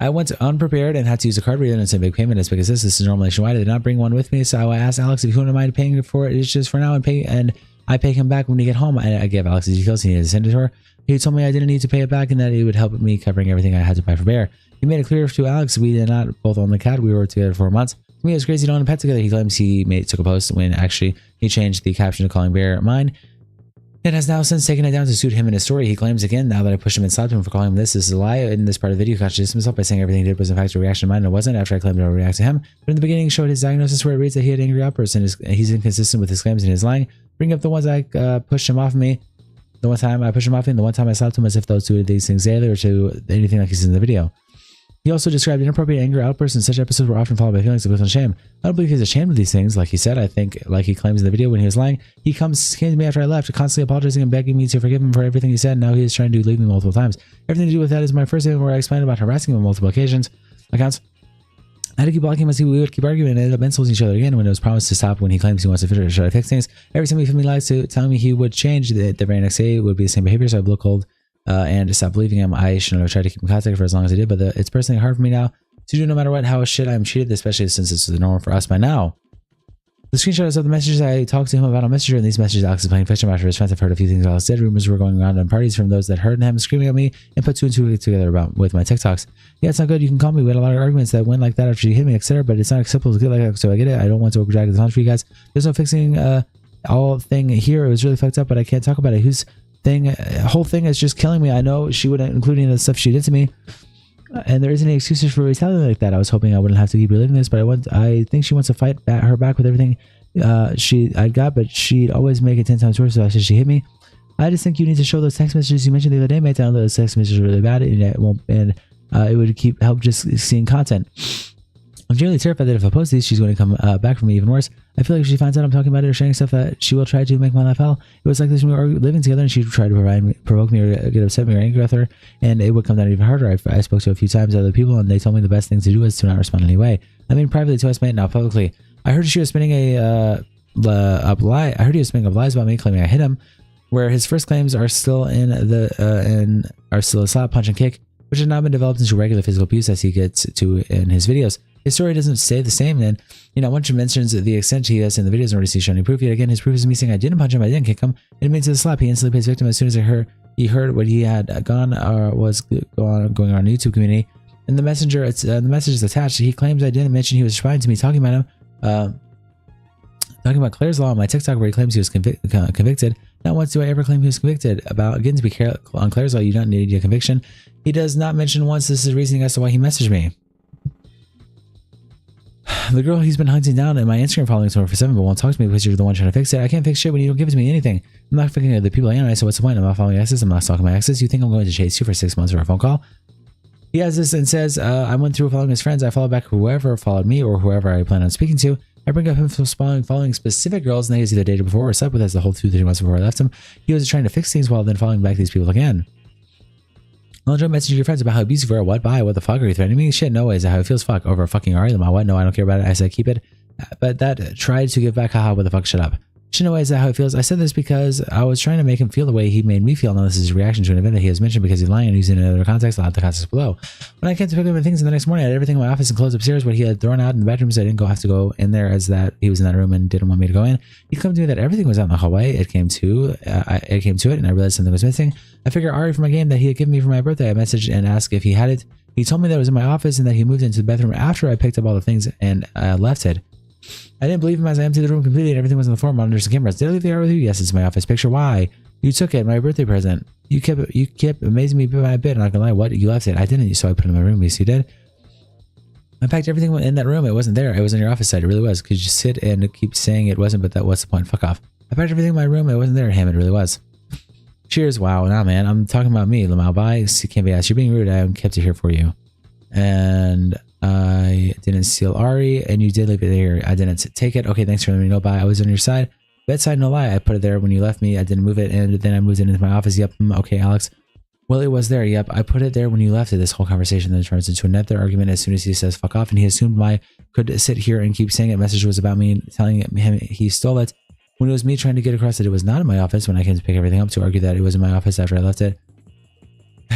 Speaker 1: I went unprepared and had to use a card reader and it's a big payment as big as this. This is normal nationwide. I did not bring one with me, so I asked Alex if he wouldn't mind paying for it. It's just for now and I pay him back when we get home. I gave Alex the details. He needed to send it to her. He told me I didn't need to pay it back and that it would help me covering everything I had to buy for Bear. He made it clear to Alex we did not both own the cat. We were together for months. To me, it was crazy to own a pet together. He claims he took a post when actually he changed the caption to calling Bear mine. It has now since taken it down to suit him in his story. He claims again now that I pushed him and stopped him for calling him this is a lie. In this part of the video, he contradicts himself by saying everything he did was in fact a reaction to mine and it wasn't after I claimed to react to him. But in the beginning, he showed his diagnosis where it reads that he had angry outbursts and he's inconsistent with his claims and his lying. Bring up the ones I pushed him off of me. The one time I pushed him off him, the one time I slapped him, as if those two of these things daily or to anything like he's in the video. He also described inappropriate anger outbursts in such episodes were often followed by feelings of guilt and shame. I don't believe he's ashamed of these things, like he said. I think, like he claims in the video when he was lying, he came to me after I left, constantly apologizing and begging me to forgive him for everything he said. Now he is trying to leave me multiple times. Everything to do with that is my first statement where I explained about harassing him on multiple accounts. I had to keep blocking him as we would keep arguing and ended up insulting each other again when it was promised to stop when he claims he wants to try to fix things. Every time he filmed me lies to telling me he would change, the very next day it would be the same behavior, so I blew cold and stopped believing him. I shouldn't have tried to keep in contact for as long as I did, but it's personally hard for me now to do no matter what, how shit I'm treated, especially since it's the norm for us by now. The screenshots of the messages I talked to him about on Messenger, and these messages Alex is playing fiction after his friends have heard a few things Alex did. Rumors were going around on parties from those that heard him screaming at me and put two and two together about with my TikToks. Yeah, it's not good. You can call me. We had a lot of arguments that went like that after you hit me, etc. But it's not acceptable to get like that, so I get it. I don't want to drag this on for you guys. There's no fixing all thing here. It was really fucked up, but I can't talk about it. Whole thing is just killing me. I know she wouldn't include any of the stuff she did to me. And there isn't any excuses for retaliating like that. I was hoping I wouldn't have to keep reliving this, but I think she wants to fight her back with everything I got, but she'd always make it 10 times worse. So I said she hit me. I just think you need to show those text messages you mentioned the other day, mate. I know those text messages are really bad, and it would help just seeing content. I'm generally terrified that if I post these, she's going to come back for me even worse. I feel like if she finds out I'm talking about it or sharing stuff, that she will try to make my life hell. It was like this when we were living together, and she'd try to provoke me or get upset with me or angry with her, and it would come down even harder. I spoke to a few times other people, and they told me the best thing to do was to not respond in any way. I mean, privately to us, mate, not publicly. I heard she was spinning a lie. I heard he was spinning up lies about me, claiming I hit him, where his first claims are still are still a slap, punch, and kick, which has not been developed into regular physical abuse as he gets to in his videos. His story doesn't stay the same, and once he mentions the extent he has in the videos and already sees showing proof. Yet again, his proof is me saying I didn't punch him, I didn't kick him, and it means the slap. He instantly plays victim as soon as he heard what he had was going on in the YouTube community. And the message is attached. He claims I didn't mention he was responding to me talking about him. Talking about Claire's Law on my TikTok where he claims he was convicted. Not once do I ever claim he was convicted. Again, to be careful on Claire's Law, you don't need a conviction. He does not mention once this is reasoning as to why he messaged me. The girl he's been hunting down in my Instagram following is 24/7, but won't talk to me because you're the one trying to fix it. I can't fix shit when you don't give it to me anything. I'm not fixing the people I am, so what's the point? I'm not following exes. I'm not stalking my exes. You think I'm going to chase you for 6 months for a phone call? He has this and says, I went through following his friends. I followed back whoever followed me or whoever I plan on speaking to. I bring up him following specific girls and he was either dated before or slept with us the whole 2-3 months before I left him. He was trying to fix things while then following back these people again. I'll enjoy messaging your friends about how abusive you are. What? Bye? What the fuck? Are you threatening me? Shit, no way. Is that how it feels? Fuck. Over a fucking Ari? My what? No, I don't care about it. I said keep it. But that tried to give back. Haha, what the fuck? Shut up. Shit, no way. Is that how it feels? I said this because I was trying to make him feel the way he made me feel. Now this is his reaction to an event that he has mentioned because he's lying and using it in another context. I'll have the context below. When I came to pick up my things in the next morning, I had everything in my office and clothes upstairs. What he had thrown out in the bedrooms, I didn't have to go in there as that he was in that room and didn't want me to go in. He claimed to me that everything was out in the hallway. It came to it, and I realized something was missing. I figured Ari from my game that he had given me for my birthday. I messaged and asked if he had it. He told me that it was in my office and that he moved into the bedroom after I picked up all the things and left it. I didn't believe him as I emptied the room completely and everything was on the floor, monitors and cameras. Did I leave the art with you? Yes, it's my office picture. Why? You took it, my birthday present. You kept amazing me bit by bit. I'm not gonna lie. What? You left it. I didn't, so I put it in my room. Yes, you did. I packed everything in that room. It wasn't there. It was on your office side. It really was. Could you sit and keep saying it wasn't, but what's the point? Fuck off. I packed everything in my room. It wasn't there. Ham, it really was. Cheers. Wow. Nah, man. I'm talking about me. Lamau, bye. Can't be asked. You're being rude. I kept it here for you. And I didn't steal Ari, and you did leave it there. I didn't take it. Okay, thanks for letting me know. Bye. I was on your side. Bedside, no lie. I put it there when you left me. I didn't move it, and then I moved it into my office. Yep. Okay, Alex. Well, it was there. Yep. I put it there when you left it. This whole conversation then turns into another argument as soon as he says fuck off, and he assumed I could sit here and keep saying it. Message was about me telling him he stole it when it was me trying to get across that it was not in my office when I came to pick everything up, to argue that it was in my office after I left it.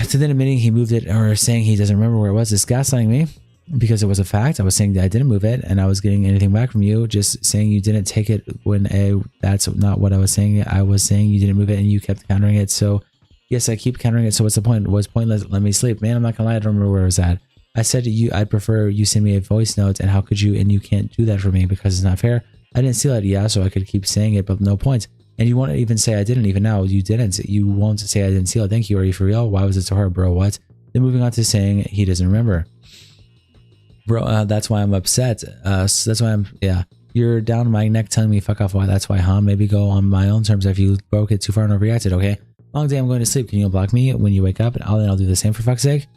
Speaker 1: So then admitting he moved it or saying he doesn't remember where it was is gaslighting me because it was a fact. I was saying that I didn't move it and I was getting anything back from you. Just saying you didn't take it when that's not what I was saying. I was saying you didn't move it and you kept countering it. So yes, I keep countering it. So what's the point? It was pointless. Let me sleep. Man, I'm not gonna lie. I don't remember where it was at. I said to you, I'd prefer you send me a voice note, and how could you? And you can't do that for me because it's not fair. I didn't steal it. Yeah, so I could keep saying it, but no point. And you won't even say I didn't even now. You didn't. You won't say I didn't steal it. Thank you. Are you for real? Why was it so hard, bro? What? Then moving on to saying he doesn't remember. Bro, that's why I'm upset. So that's why yeah. You're down my neck telling me fuck off. Why? That's why, huh? Maybe go on my own terms if you broke it too far and overreacted, okay? Long day, I'm going to sleep. Can you unblock me when you wake up? And I'll do the same for fuck's sake.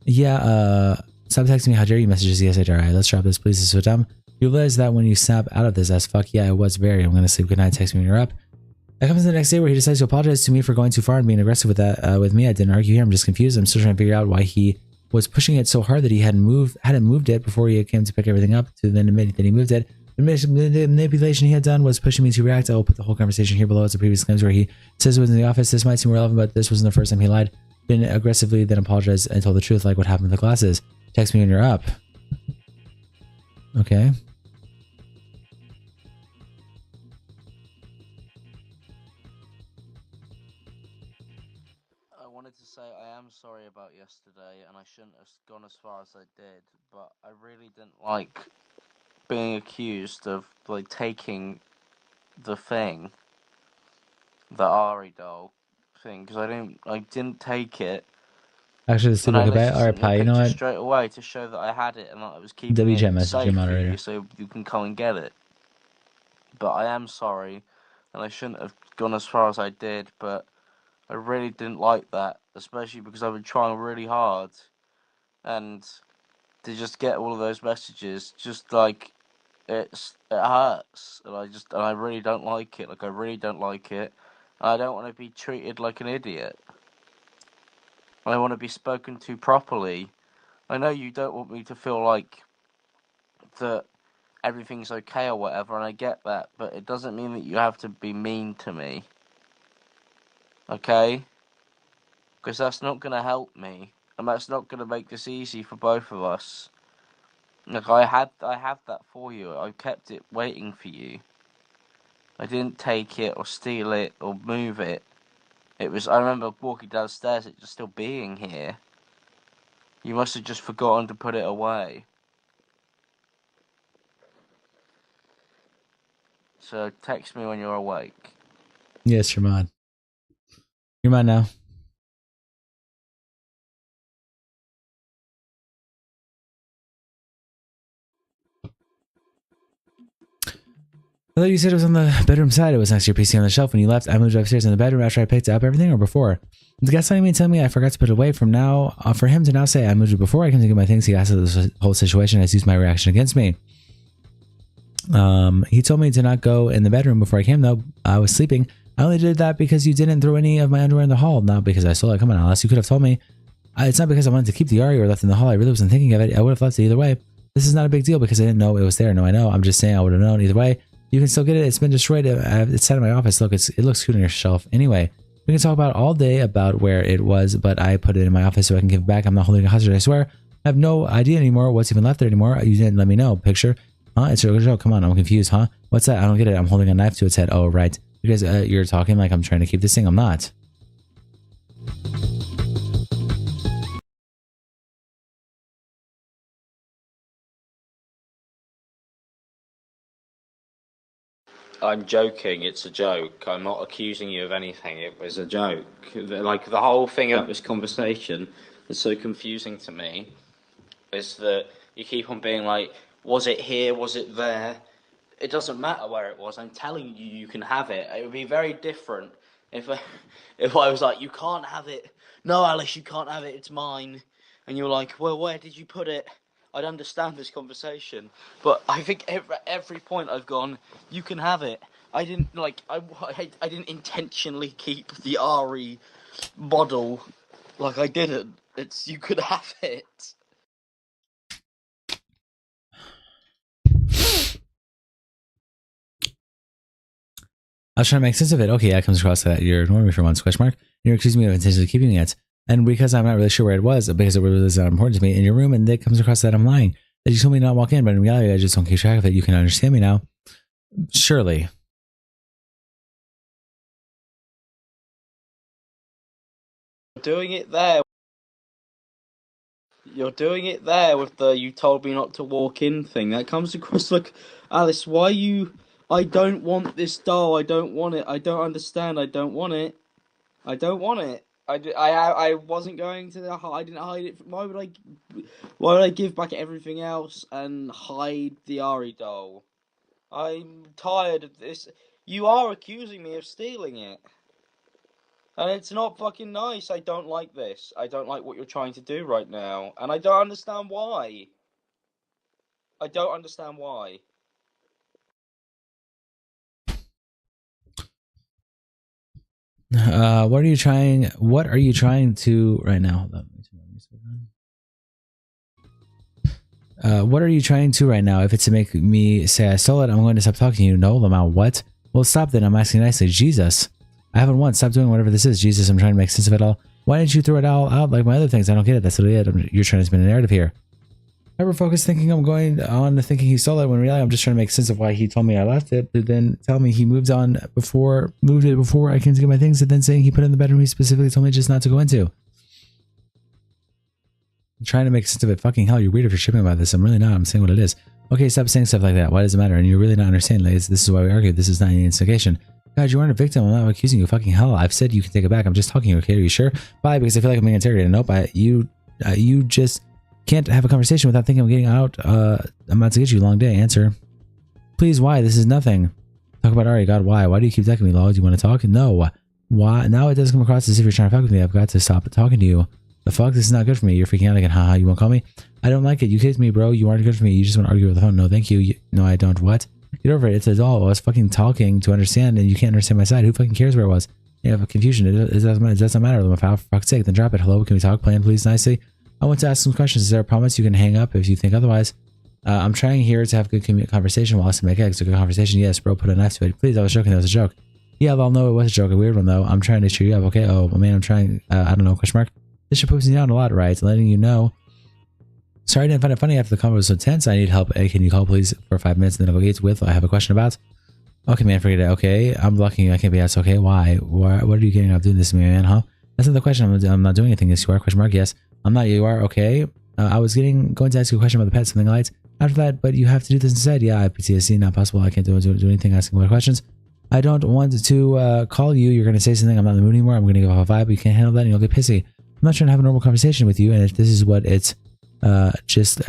Speaker 1: Yeah, stop texting me. How dare you? Messages. Yes, I dare. Alright, let's drop this, please. This is so dumb. You realize that when you snap out of this as fuck. Yeah, it was very. I'm going to sleep. Good night. Text me when you're up. That comes the next day where he decides to apologize to me for going too far and being aggressive with that with me. I didn't argue here. I'm just confused. I'm still trying to figure out why he was pushing it so hard that he hadn't moved it before he came to pick everything up to then admit that he moved it. The manipulation he had done was pushing me to react. I will put the whole conversation here below as the previous claims where he says it was in the office. This might seem relevant, but this wasn't the first time he lied. Then aggressively, then apologized and told the truth, like what happened with the glasses. Text me when you're up. Okay.
Speaker 7: I wanted to say I am sorry about yesterday, and I shouldn't have gone as far as I did, but I really didn't like being accused of like taking the thing, the Ari doll thing, because I didn't take it.
Speaker 1: Actually, let's
Speaker 7: And I
Speaker 1: look at
Speaker 7: just
Speaker 1: our
Speaker 7: sent you a
Speaker 1: pie. You know
Speaker 7: picture
Speaker 1: what?
Speaker 7: straight away to show that I had it and that I was keeping
Speaker 1: WJ
Speaker 7: it
Speaker 1: message your
Speaker 7: safe for
Speaker 1: moderator.
Speaker 7: you, so you can come and get it. But I am sorry, and I shouldn't have gone as far as I did, but I really didn't like that, especially because I've been trying really hard, and to just get all of those messages, just like it hurts, and I really don't like it. Like I really don't like it. And I don't want to be treated like an idiot. I want to be spoken to properly. I know you don't want me to feel like that everything's okay or whatever, and I get that, but it doesn't mean that you have to be mean to me. Okay? Because that's not going to help me, and that's not going to make this easy for both of us. Like, I had that for you. I kept it waiting for you. I didn't take it or steal it or move it. I remember walking downstairs, it just still being here. You must have just forgotten to put it away. So text me when you're awake.
Speaker 1: Yes, you're mine. You're mine now. I thought you said it was on the bedroom side. It was next to your PC on the shelf when you left. I moved upstairs in the bedroom after I picked up everything, or before. The guy telling me I forgot to put it away. From now, for him to now say I moved it before I can think of my things, he asked this whole situation has used my reaction against me. He told me to not go in the bedroom before I came, though. I was sleeping. I only did that because you didn't throw any of my underwear in the hall, not because I stole it. Come on, Alice. You could have told me. It's not because I wanted to keep the Ari or left in the hall. I really wasn't thinking of it. I would have left it either way. This is not a big deal because I didn't know it was there. No, I know. I'm just saying I would have known either way. You can still get it. It's been destroyed. It's sat in my office. Look, it looks cute on your shelf. Anyway, we can talk about all day about where it was, but I put it in my office so I can give it back. I'm not holding a hostage, I swear. I have no idea anymore what's even left there anymore. You didn't let me know. Picture. Huh? It's a joke. Come on, I'm confused, huh? What's that? I don't get it. I'm holding a knife to its head. Oh, right. You guys, you're talking like I'm trying to keep this thing. I'm not.
Speaker 7: I'm joking, it's a joke. I'm not accusing you of anything, it was a joke. Like, the whole thing about this conversation that's so confusing to me is that you keep on being like, was it here, was it there? It doesn't matter where it was, I'm telling you, you can have it. It would be very different if I was like, you can't have it. No, Alice, you can't have it, it's mine. And you're like, well, where did you put it? I'd understand this conversation, but I think every point I've gone, you can have it. I didn't I didn't intentionally keep the Ari model. Like I didn't. It's you could have it.
Speaker 1: I was trying to make sense of it. Okay, yeah, it comes across that you're ignoring me for once, question mark. You're accusing me of intentionally keeping it. And because I'm not really sure where it was, because it really is not important to me, in your room, and it comes across that I'm lying. That you told me not to walk in, but in reality, I just don't keep track of it. You can understand me now. Surely.
Speaker 7: Doing it there. You're doing it there with the you told me not to walk in thing. That comes across like, Alice, why you... I don't want this doll. I don't want it. I don't understand. I don't want it. I don't want it. I wasn't going to... I didn't hide it. Why would I give back everything else and hide the Ari doll? I'm tired of this. You are accusing me of stealing it. And it's not fucking nice. I don't like this. I don't like what you're trying to do right now. And I don't understand why. I don't understand why.
Speaker 1: What are you trying to right now? What are you trying to right now? If it's to make me say I stole it, I'm going to stop talking to you. No, Lamau, what? Well, stop then. I'm asking nicely. Jesus. I haven't won. Stop doing whatever this is. Jesus, I'm trying to make sense of it all. Why didn't you throw it all out like my other things? I don't get it. That's literally it. You're trying to spin a narrative here. Ever focus thinking I'm going on to thinking he stole it when really I'm just trying to make sense of why he told me I left it, but then tell me he moved it before I came to get my things, and then saying he put it in the bedroom he specifically told me just not to go into. I'm trying to make sense of it. Fucking hell, you're weird if you're shipping about this. I'm really not. I'm saying what it is. Okay, stop saying stuff like that. Why does it matter? And you're really not understanding, ladies. This is why we argued. This is not any instigation. God, you aren't a victim. I'm not accusing you. Fucking hell. I've said you can take it back. I'm just talking to you. Okay, are you sure? Bye, because I feel like I'm being interrogated. Nope. You just can't have a conversation without thinking I'm getting out. I'm about to get you. Long day. Answer. Please, why? This is nothing. Talk about Ari. God, why? Why do you keep decking me, lol? Do you want to talk? No. Why? Now it doesn't come across as if you're trying to fuck with me. I've got to stop talking to you. The fuck? This is not good for me. You're freaking out again. Haha, you won't call me? I don't like it. You kicked me, bro. You aren't good for me. You just want to argue over the phone. No, thank you. No, I don't. What? Get over it. It's a doll. I was fucking talking to understand, and you can't understand my side. Who fucking cares where it was? You have confusion. It doesn't matter. For fuck's sake, then drop it. Hello, can we talk? Plan, please, nicely. I want to ask some questions. Is there a promise? You can hang up if you think otherwise. I'm trying here to have a good conversation while I make eggs. A good conversation. Yes, bro. Put a knife to it. Please, I was joking. That was a joke. Yeah, I'll know it was a joke. A weird one, though. I'm trying to cheer you up. Okay. Oh, man, I'm trying. I don't know. Question mark. This should put me down a lot, right? Letting you know. Sorry, I didn't find it funny after the convo was so tense. I need help. Hey, can you call, please, for 5 minutes? And then I'll go get with. I have a question about. Okay, man, forget it. Okay, I'm blocking you. I can't be asked. Okay, why? What are you getting out of doing this to me, man? Huh? That's not the question. I'm not doing anything. Yes, you are. Question mark. Yes, I'm not. You are. Okay. I was going to ask you a question about the pet, something light. After that, but you have to do this instead. Yeah, I have PTSD. Not possible. I can't do anything. Asking more questions. I don't want to call you. You're going to say something. I'm not in the mood anymore. I'm going to give off a vibe. You can't handle that, and you'll get pissy. I'm not trying to have a normal conversation with you, and if this is what it's it's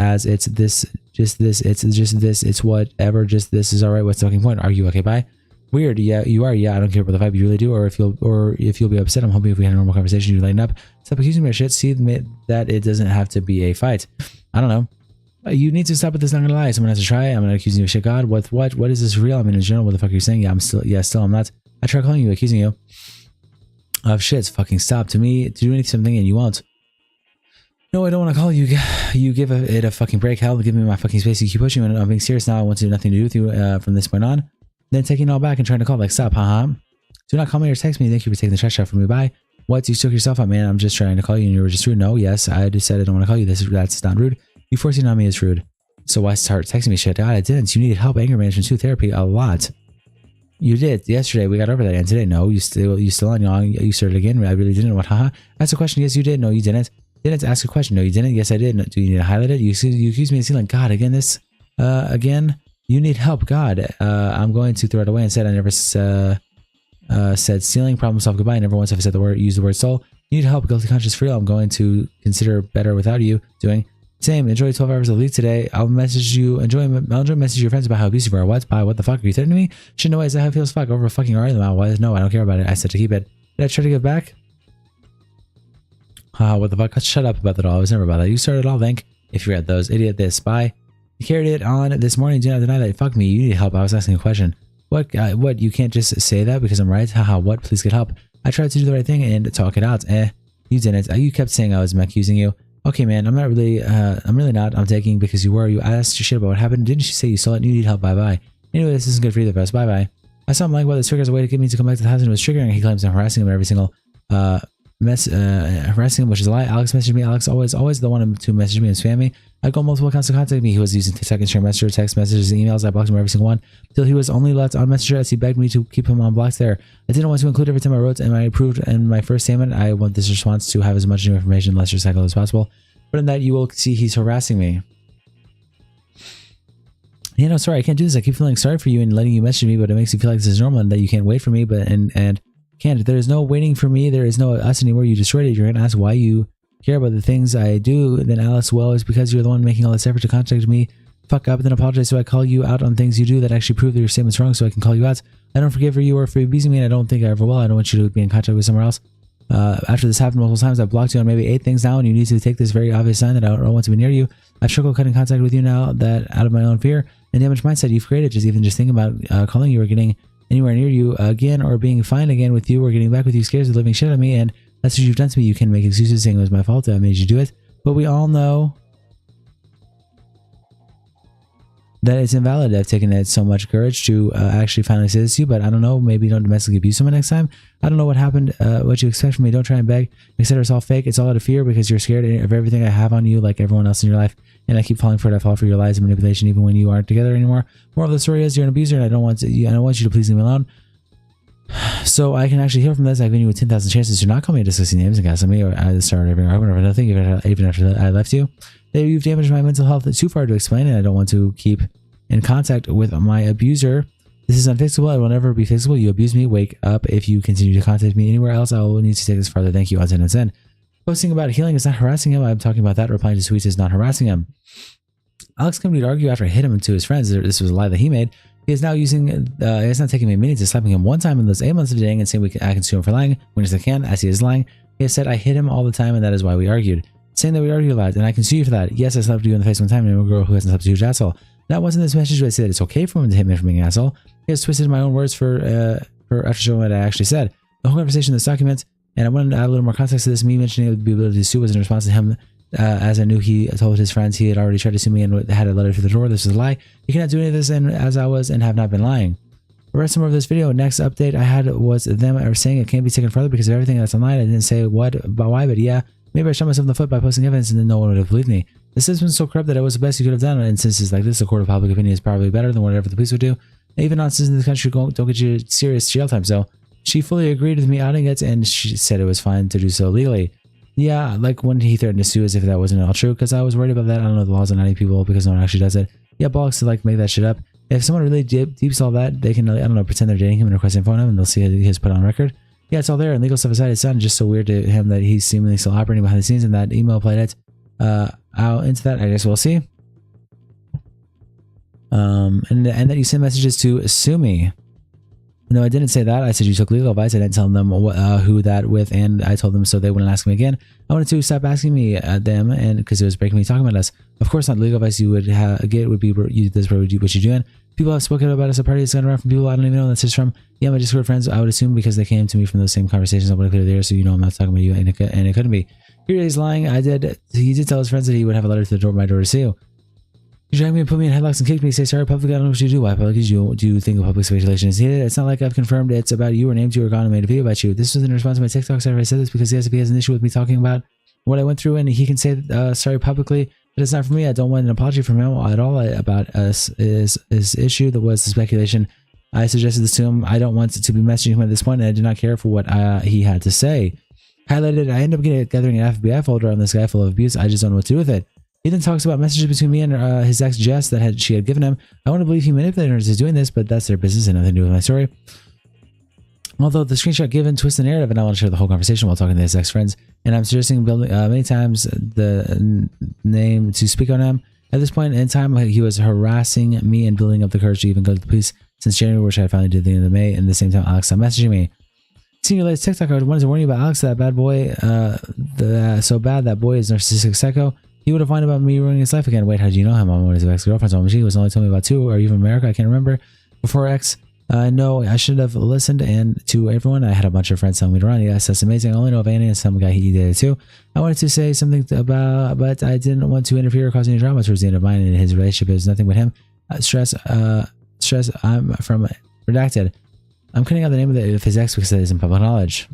Speaker 1: whatever, just this is all right. What's the fucking point? Are you okay? Bye. Weird. Yeah, you are. Yeah, I don't care about the vibe. You really do. Or if you'll be upset. I'm hoping if we had a normal conversation, you lighten up. Stop accusing me of shit. See, admit that it doesn't have to be a fight. I don't know. You need to stop with this. Not gonna lie. Someone has to try. I'm not accusing you of shit. God, what is this real? I mean, in general, what the fuck are you saying? Yeah, still, I'm not. I try calling you, accusing you of shit. Fucking stop. To me, to do something and you won't. No, I don't want to call you. You give it a fucking break. Hell, give me my fucking space. You keep pushing me. I'm being serious now. I want to do nothing to do with you from this point on. Then taking it all back and trying to call. Like, stop, haha. Do not call me or text me. Thank you for taking the trash out from me. Bye. What? You took yourself out, man. I'm just trying to call you and you were just rude. No, yes. I just said I don't want to call you. That's not rude. You forcing on me is rude. So why start texting me shit? God, I didn't. You needed help. Anger management too. Therapy a lot. You did. Yesterday we got over that. And today, no. You still on your own. You started again. I really didn't. What? Haha. Ask a question. Yes, you did. No, you didn't. Didn't ask a question. No, you didn't. Yes, I did. No, do you need to highlight it? You accuse me of stealing. God, again, this. Again, you need help. God, I'm going to throw it away and said I never said stealing. Problem solved. Goodbye. Never once have I said used the word soul. You need help. Guilty conscience free. I'm going to consider better without you doing. Same. Enjoy 12 hours of leave today. I'll message you. I'll enjoy message your friends about how abusive you are. What? Bye. What the fuck? Are you threatening me? Should know. Is that how it feels? Fuck over fucking already. Why? No, I don't care about it. I said to keep it. Did I try to give back? What the fuck? Shut up about that all. I was never about that. You started it all, Vank. If you read those. Idiot this. Bye. You carried it on this morning. Do not deny that. Fuck me. You need help. I was asking a question. What? What? You can't just say that because I'm right? Haha. What? Please get help. I tried to do the right thing and talk it out. You didn't. You kept saying I was accusing you. Okay, man. I'm not really. I'm really not. I'm taking because you were. You asked your shit about what happened. Didn't you say you saw it and you need help? Bye bye. Anyway, this isn't good for either of us. Bye bye. I saw him lying about this trigger as a way to get me to come back to the house and it was triggering. He claims I'm harassing him every single harassing him, which is a lie. Alex messaged me. Alex always the one to message me and spam me. I got multiple accounts to contact me. He was using TikTok, Instagram Messenger, text messages, and emails. I blocked him every single one until he was only left on Messenger as he begged me to keep him on blocks there. I didn't want to include every time I wrote and I approved in my first statement. I want this response to have as much new information, less recycled as possible. But in that, you will see he's harassing me. You know, sorry, I can't do this. I keep feeling sorry for you and letting you message me, but it makes you feel like this is normal and that you can't wait for me. But and can't. There is no waiting for me. There is no us anymore. You destroyed it. You're gonna ask why you care about the things I do. Then Alice, well, it's because you're the one making all this effort to contact me. Fuck up and then apologize. So I call you out on things you do that actually prove that your statement's wrong. So I can call you out. I don't forgive you or for abusing me, and I don't think I ever will. I don't want you to be in contact with somewhere else. After this happened multiple times, I've blocked you on maybe 8 things now, and you need to take this very obvious sign that I don't want to be near you. I've struggled cutting contact with you now that out of my own fear and damaged mindset you've created. Just thinking about calling you or getting anywhere near you again, or being fine again with you, or getting back with you scares the living shit out of me, and that's what you've done to me. You can make excuses saying it was my fault that I made you do it, but we all know that it's invalid. I've taken it so much courage to actually finally say this to you, but I don't know, maybe don't domestically abuse someone next time. I don't know what happened, what you expect from me. Don't try and beg, etc. It's all fake. It's all out of fear because you're scared of everything I have on you, like everyone else in your life, and I keep falling for it. I fall for your lies and manipulation even when you aren't together anymore. Moral of the story is you're an abuser, and I don't want you to please leave me alone. So I can actually heal from this. I've given you 10,000 chances to not call me disgusting names and gaslight me, or I started every argument over nothing, even after I left you. You've damaged my mental health too far to explain, and I don't want to keep in contact with my abuser. This is unfixable. It will never be fixable. You abuse me. Wake up. If you continue to contact me anywhere else, I will need to take this farther. Thank you. On send. Posting about healing is not harassing him. I'm talking about that. Replying to tweets is not harassing him. Alex continued to argue after I hit him and to his friends. This was a lie that he made. He is now using, he is not taking me minutes to slapping him one time in those 8 months of dating and saying I can sue him for lying when I can, as he is lying. He has said I hit him all the time and that is why we argued. Saying that we argued a lot and I can sue you for that. Yes, I slapped you in the face one time and I'm a girl who hasn't slapped a huge asshole. That wasn't this message where I said it's okay for him to hit me for being an asshole. He has twisted my own words for after showing what I actually said. The whole conversation in this document, and I wanted to add a little more context to this. Me mentioning it would be able to sue was in response to him, as I knew he told his friends he had already tried to sue me and had a letter through the door. This is a lie. You cannot do any of this, and as I was and have not been lying. The rest of this video, next update I had was them saying it can't be taken further because of everything that's online. I didn't say what, but why, but yeah, maybe I shot myself in the foot by posting evidence and then no one would have believed me. The system's so corrupt that it was the best you could have done. In instances like this, the court of public opinion is probably better than whatever the police would do. Even nonsense in this country don't get you serious jail time. So she fully agreed with me outing it, and she said it was fine to do so legally. Yeah, like when he threatened to sue as if that wasn't all true, because I was worried about that. I don't know the laws on outing people because no one actually does it. Yeah, bollocks to like make that shit up. If someone really deeps all that, they can, I don't know, pretend they're dating him and request info on him, and they'll see his put on record. Yeah, it's all there. And legal stuff aside, it sounded just so weird to him that he's seemingly still operating behind the scenes, and that email played it. Out into that, I guess we'll see. And that you send messages to sue me. No, I didn't say that. I said you took legal advice. I didn't tell them who that with, and I told them so they wouldn't ask me again. I wanted to stop asking me them, and because it was breaking me talking about us. Of course, not legal advice you would get would be this what you're doing. People have spoken about us at parties. It's gone around from people I don't even know that's just from. Yeah, my Discord friends. I would assume because they came to me from those same conversations. I want to clear the air, so you know I'm not talking about you, and it couldn't be. Here he's lying. He did tell his friends that he would have a letter to the door, my door to sue. You dragged me and put me in headlocks and kicked me. Say sorry publicly. I don't know what you do. Why publicly do you think of public speculation is needed? It's not like I've confirmed it's about you or named you or gone and made a video about you. This was in response to my TikToks after I said this because he has an issue with me talking about what I went through, and he can say sorry publicly, but it's not for me. I don't want an apology from him at all about us. His issue that was the speculation. I suggested this to him. I don't want to be messaging him at this point, and I did not care for what he had to say. Highlighted. I ended up gathering an FBI folder on this guy full of abuse. I just don't know what to do with it. He then talks about messages between me and his ex Jess that she had given him. I want to believe he manipulated her into doing this, but that's their business and nothing to do with my story. Although the screenshot given twists the narrative, and I want to share the whole conversation while talking to his ex friends. And I'm suggesting building many times the name to speak on him. At this point in time, he was harassing me and building up the courage to even go to the police since January, which I finally did at the end of May. And at the same time, Alex stopped messaging me. Seeing your latest TikTok, I wanted to warn you about Alex, that bad boy, so bad that boy is narcissistic psycho. He would have whined about me ruining his life again. Wait, how do you know him? I'm one of his ex-girlfriends. She was only told me about 2. Are you from America? I can't remember. Before X, no, I should have listened and to everyone. I had a bunch of friends telling me to run. Yes, that's amazing. I only know of Annie and some guy he did it too. I wanted to say something about, but I didn't want to interfere or cause any drama towards the end of mine and his relationship. It was nothing with him. Stress. I'm from redacted. I'm cutting out the name of his ex because it isn't public knowledge.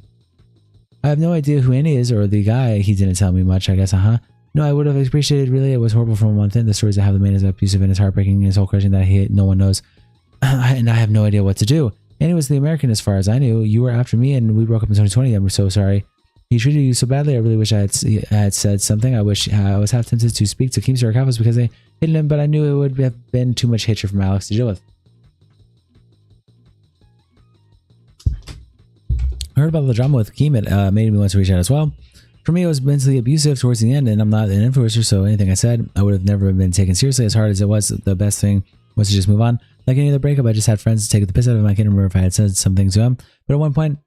Speaker 1: I have no idea who Annie is or the guy. He didn't tell me much, I guess, No, I would have appreciated, really. It was horrible from a month in. The stories I have the man is abusive and it's heartbreaking and it's all crushing that no one knows. And I have no idea what to do. Annie was the American as far as I knew. You were after me and we broke up in 2020. I'm so sorry. He treated you so badly. I really wish I had said something. I wish I was half tempted to speak to Keemstar or Kavos because they hated him, but I knew it would have been too much hatred from Alex to deal with. I heard about the drama with Keem. It made me want to reach out as well. For me, it was mentally abusive towards the end, and I'm not an influencer, so anything I said, I would have never been taken seriously. As hard as it was, the best thing was to just move on. Like any other breakup, I just had friends take the piss out of him. I can't remember if I had said something to him, but at one point,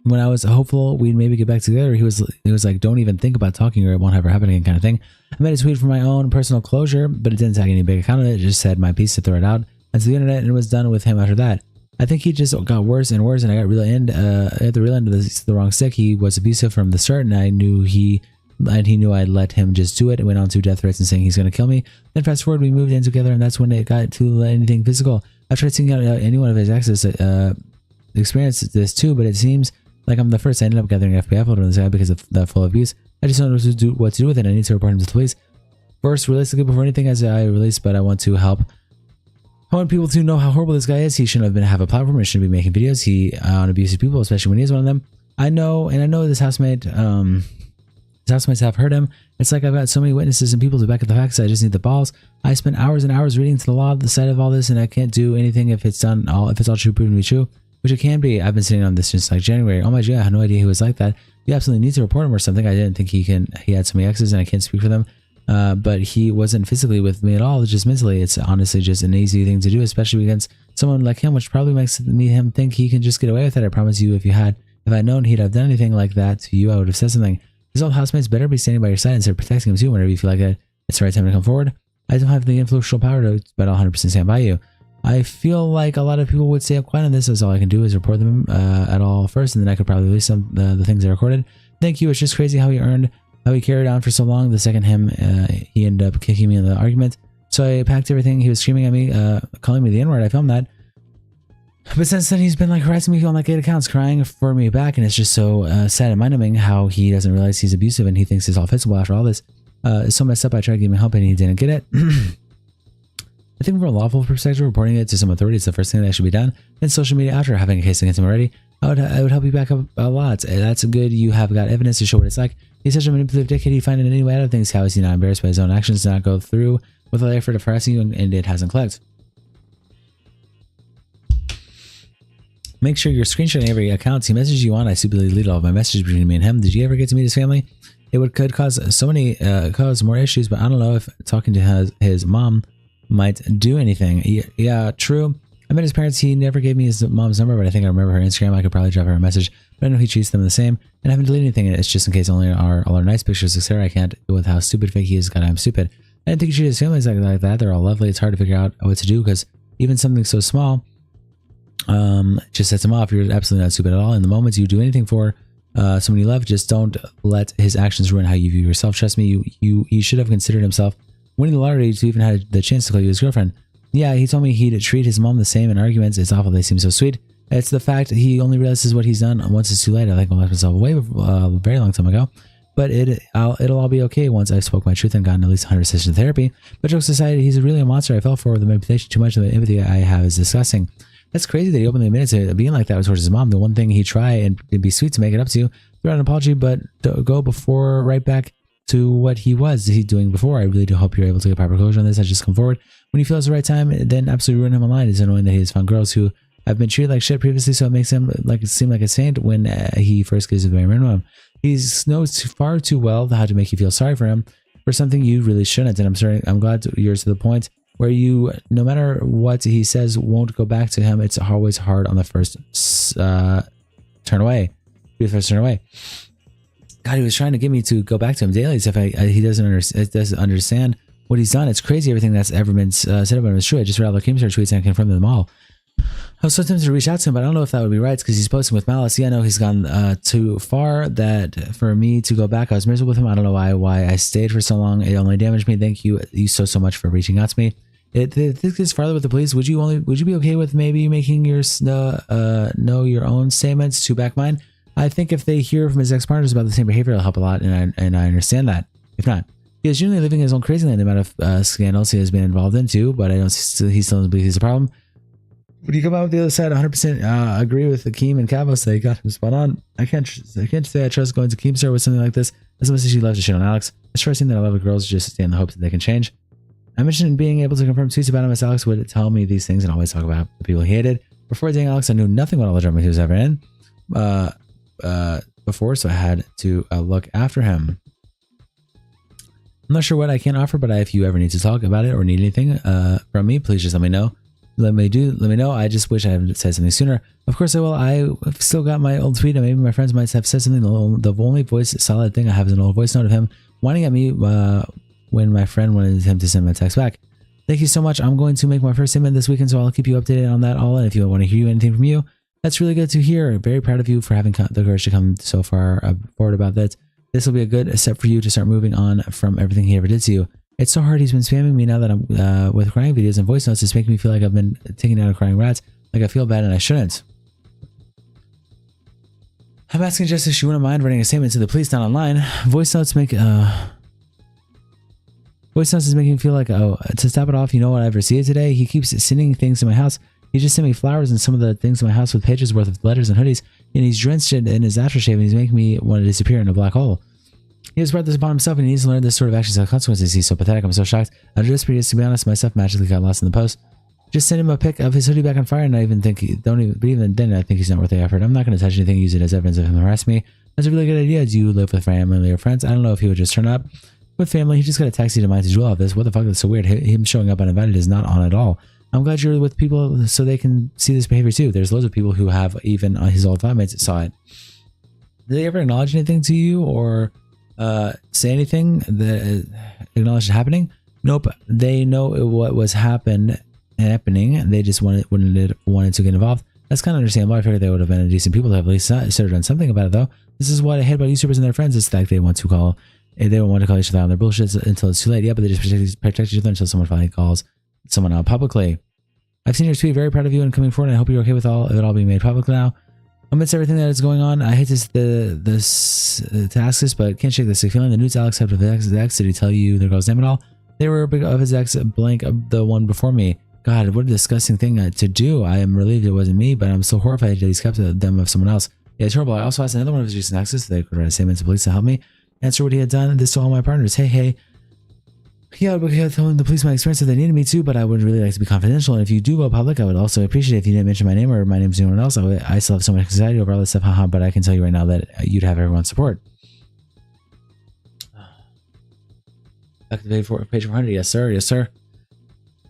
Speaker 1: when I was hopeful we'd maybe get back together, he was like, don't even think about talking or it won't ever happen again kind of thing. I made a tweet for my own personal closure, but it didn't tag any big account of it. It just said my piece to throw it out onto the internet, and it was done with him after that. I think he just got worse and worse, and I got at the real end of the wrong stick. He was abusive from the start, and he knew I'd let him just do it, and went on to death threats and saying he's going to kill me. Then fast forward, we moved in together, and that's when it got to anything physical. I've tried seeing out any one of his exes experienced this too, but it seems like I'm the first. I ended up gathering FBI photos on this guy because of that full abuse. I just don't know what to do with it. I need to report him to the police. First, realistically, before anything as I release, but I want to help. I want people to know how horrible this guy is. He shouldn't have a platform. He shouldn't be making videos. He on abusive people, especially when he is one of them. I know this housemate. His housemates have heard him. It's like I've got so many witnesses and people to back up the facts. I just need the balls. I spent hours and hours reading to the law, the side of all this, and I can't do anything if it's all true, proven to be true, which it can be. I've been sitting on this since like January. Oh my god, I had no idea he was like that. You absolutely need to report him or something. I didn't think he had so many exes, and I can't speak for them. But he wasn't physically with me at all, just mentally. It's honestly just an easy thing to do, especially against someone like him, which probably makes him think he can just get away with it. I promise you, if I'd known he'd have done anything like that to you, I would have said something. His old housemates better be standing by your side instead of protecting him too whenever you feel like it's the right time to come forward. I don't have the influential power to, but I'll 100% stand by you. I feel like a lot of people would stay up quiet on this, as all I can do is report them at all first, and then I could probably release the things I recorded. Thank you. It's just crazy how he carried on for so long. The second he ended up kicking me in the argument. So I packed everything. He was screaming at me, calling me the N-word. I filmed that. But since then, he's been like harassing me on like 8 accounts, crying for me back, and it's just so sad and mind-numbing how he doesn't realize he's abusive and he thinks it's all fixable after all this. It's so messed up. I tried to give him help and he didn't get it. I think from a lawful perspective, reporting it to some authority is the first thing that should be done. Then social media after having a case against him already, I would help you back up a lot. That's good. You have got evidence to show what it's like. He's such a manipulative dickhead. He'd find it any way out of things. How is he not embarrassed by his own actions to not go through with all the effort of harassing you and it hasn't clicked? Make sure you're screenshotting every account he messages you on. I stupidly deleted all of my messages between me and him. Did you ever get to meet his family? It could cause cause more issues, but I don't know if talking to his mom might do anything. Yeah, true. I met his parents. He never gave me his mom's number, but I think I remember her Instagram. I could probably drop her a message, but I know he treats them the same, and I haven't deleted anything. It's just in case all our nice pictures, etc. I can't deal with how stupid fake he is. God, I'm stupid. I didn't think he treated his family like that. They're all lovely. It's hard to figure out what to do because even something so small just sets him off. You're absolutely not stupid at all. In the moments you do anything for someone you love, just don't let his actions ruin how you view yourself. Trust me, he should have considered himself winning the lottery to even have the chance to call you his girlfriend. Yeah, he told me he'd treat his mom the same in arguments. It's awful. They seem so sweet. It's the fact he only realizes what he's done once it's too late. I think I left myself away a very long time ago. But it'll all be okay once I spoke my truth and gotten at least 100 sessions of therapy. But jokes aside, he's really a monster. I fell for the manipulation too much of the empathy I have is disgusting. That's crazy that he openly admitted to being like that towards his mom. The one thing he'd try and it'd be sweet to make it up to you, throw out an apology, but go before right back to what he doing before. I really do hope you're able to get proper closure on this. I just come forward when he feels the right time, then absolutely ruin him online. It's annoying that he has found girls who have been treated like shit previously, so it makes him seem like a saint when he first gives the bare minimum. He knows far too well how to make you feel sorry for him for something you really shouldn't. And I'm glad you're to the point where you, no matter what he says, won't go back to him. It's always hard on the first turn away. God, he was trying to get me to go back to him daily as if he doesn't understand what he's done. It's crazy. Everything that's ever been said about him is true. I just read all the Keemstar tweets and I confirmed them all. I was so tempted to reach out to him, but I don't know if that would be right because he's posting with malice. Yeah, I know he's gone too far that for me to go back, I was miserable with him. I don't know why I stayed for so long. It only damaged me. Thank you so much for reaching out to me. This gets farther with the police. Would you be okay with maybe making your know your own statements to back mine? I think if they hear from his ex-partners about the same behavior, it'll help a lot, and I understand that. If not, he is generally living his own crazy land. The amount of scandals he has been involved into, but he still doesn't believe he's a problem. When you come out with the other side, 100% agree with Keem and Cavos. They got him spot on. I can't say I trust going to Keemstar with something like this. As much as she loves to shit on Alex, it's trusting that a lot of girls just stay in the hopes that they can change. I mentioned being able to confirm tweets about him as Alex would tell me these things and always talk about the people he hated. Before dating Alex, I knew nothing about all the drama he was ever in before, so I had to look after him. I'm not sure what I can offer, but if you ever need to talk about it or need anything from me, please just let me know. let me know. I just wish I had said something sooner. Of course I will. I've still got my old tweet, and maybe my friends might have said something. The only voice solid thing I have is an old voice note of him whining at me when my friend wanted him to send my text back. Thank you so much. I'm going to make my first statement this weekend, so I'll keep you updated on that all. And if you want to hear anything from you, that's really good to hear. Very proud of you for having the courage to come so far forward about that. This will be a good step for you to start moving on from everything he ever did to you. It's so hard. He's been spamming me now that I'm with crying videos and voice notes. It's making me feel like I've been taking out crying rats. Like I feel bad and I shouldn't. I'm asking just if she wouldn't mind writing a statement to the police down online. Voice notes is making me feel like, oh, to stop it off, you know what I've received today? He keeps sending things to my house. He just sent me flowers and some of the things in my house with pages worth of letters and hoodies, and he's drenched it in his aftershave, and he's making me want to disappear in a black hole. He has brought this upon himself, and he needs to learn this sort of actions have consequences. He's so pathetic. I'm so shocked. I just to be honest, my stuff magically got lost in the post. Just send him a pic of his hoodie back on fire, and I even think but even then I think he's not worth the effort. I'm not going to touch anything, use it as evidence of him harassing me. That's a really good idea. Do you live with family or friends? I don't know if he would just turn up. With family, he just got a taxi to mine to do all of this. What the fuck? That's so weird. Him showing up uninvited is not on at all. I'm glad you're with people so they can see this behavior too. There's loads of people who have, even his old flatmates saw it. Did they ever acknowledge anything to you or say anything that acknowledged it happening? Nope. They know what was happening. They just wanted to get involved. That's kind of understandable. I figured they would have been decent people to have at least started done something about it though. This is what I hate about YouTubers and their friends. Is the fact they don't want to call each other on their bullshit until it's too late. Yeah, but they just protect each other until someone finally calls someone out publicly. I've seen your tweet. Very proud of you and coming forward. And I hope you're okay with it all being made public now. Amidst everything that is going on, I hate to ask this, but can't shake the sick feeling. The nudes Alex had with his ex. Did he tell you the girl's name at all? They were big of his ex blank the one before me. God, what a disgusting thing to do. I am relieved it wasn't me, but I'm so horrified that he's kept them of someone else. Yeah, it's horrible. I also asked another one of his recent exes that they could write a statement to police to help me answer what he had done. This to all my partners. Hey. Yeah, I would tell the police my experience if they needed me to, but I would really like to be confidential. And if you do go public, I would also appreciate it if you didn't mention my name or my name's anyone else. I still have so much anxiety over all this stuff, haha, but I can tell you right now that you'd have everyone's support. Back to page 400. Yes, sir. Yes, sir.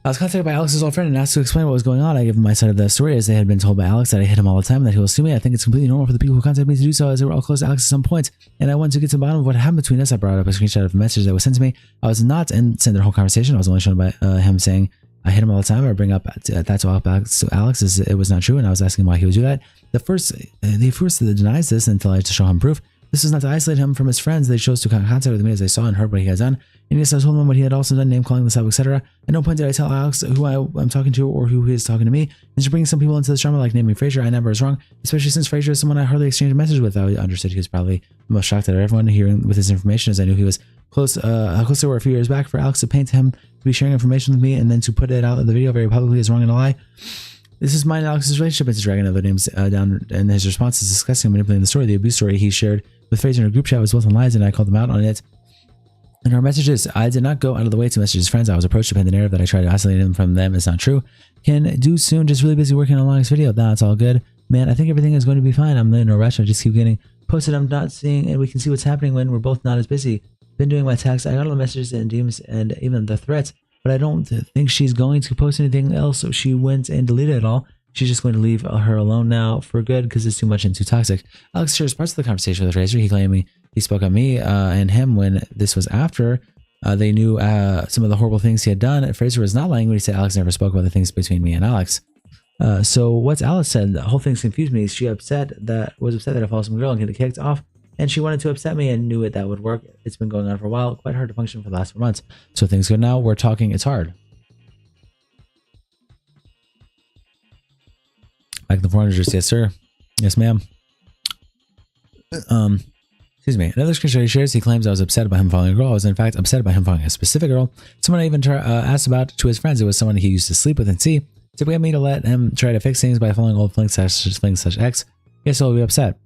Speaker 1: I was contacted by Alex's old friend and asked to explain what was going on. I gave him my side of the story as they had been told by Alex that I hit him all the time and that he will sue me. I think it's completely normal for the people who contact me to do so as they were all close to Alex at some point. And I wanted to get to the bottom of what happened between us. I brought up a screenshot of a message that was sent to me. I was not and sent their whole conversation. I was only shown by him saying I hit him all the time. I bring up that to Alex as it was not true, and I was asking why he would do that. The first denies this until I had to show him proof. This is not to isolate him from his friends. They chose to contact with me as they saw and heard what he had done. And yes, I told him what he had also done, name calling this up, etc. At no point did I tell Alex who I'm talking to or who he is talking to me. And to bring some people into this drama like naming Fraser, I never was wrong, especially since Fraser is someone I hardly exchanged a message with. I understood he was probably the most shocked out of everyone hearing with this information, as I knew he was close to where a few years back. For Alex to paint him to be sharing information with me and then to put it out in the video very publicly is wrong and a lie. This is mine and Alex's relationship. It's dragging other names down, and his response is discussing and manipulating the story. The abuse story he shared with Fraser in a group chat was built on lies, and I called them out on it. In our messages, I did not go out of the way to message his friends. I was approached to paint the narrative that I tried to isolate him from them. It's not true. Can do soon. Just really busy working on a long video. Nah, it's all good. Man, I think everything is going to be fine. I'm in no rush. I just keep getting posted. I'm not seeing, and we can see what's happening when we're both not as busy. Been doing my tags. I got all the messages and DMs and even the threats, but I don't think she's going to post anything else. So she went and deleted it all. She's just going to leave her alone now for good because it's too much and too toxic. Alex shares parts of the conversation with Fraser. He claimed he spoke on me and him when this was after they knew some of the horrible things he had done. Fraser was not lying when he said Alex never spoke about the things between me and Alex. So what's Alice said? The whole thing's confused me. She was upset that I followed some girl and get kicked off, and she wanted to upset me and knew that would work. It's been going on for a while. Quite hard to function for the last 4 months. So things good now. We're talking. It's hard. Back to the 400s. Yes, sir. Yes, ma'am. Excuse me. Another screenshot he shares, he claims I was upset about him following a girl. I was in fact upset about him following a specific girl. Someone I even asked about to his friends. It was someone he used to sleep with and see. To get me to let him try to fix things by following old flings such X. Yes, I'll be upset.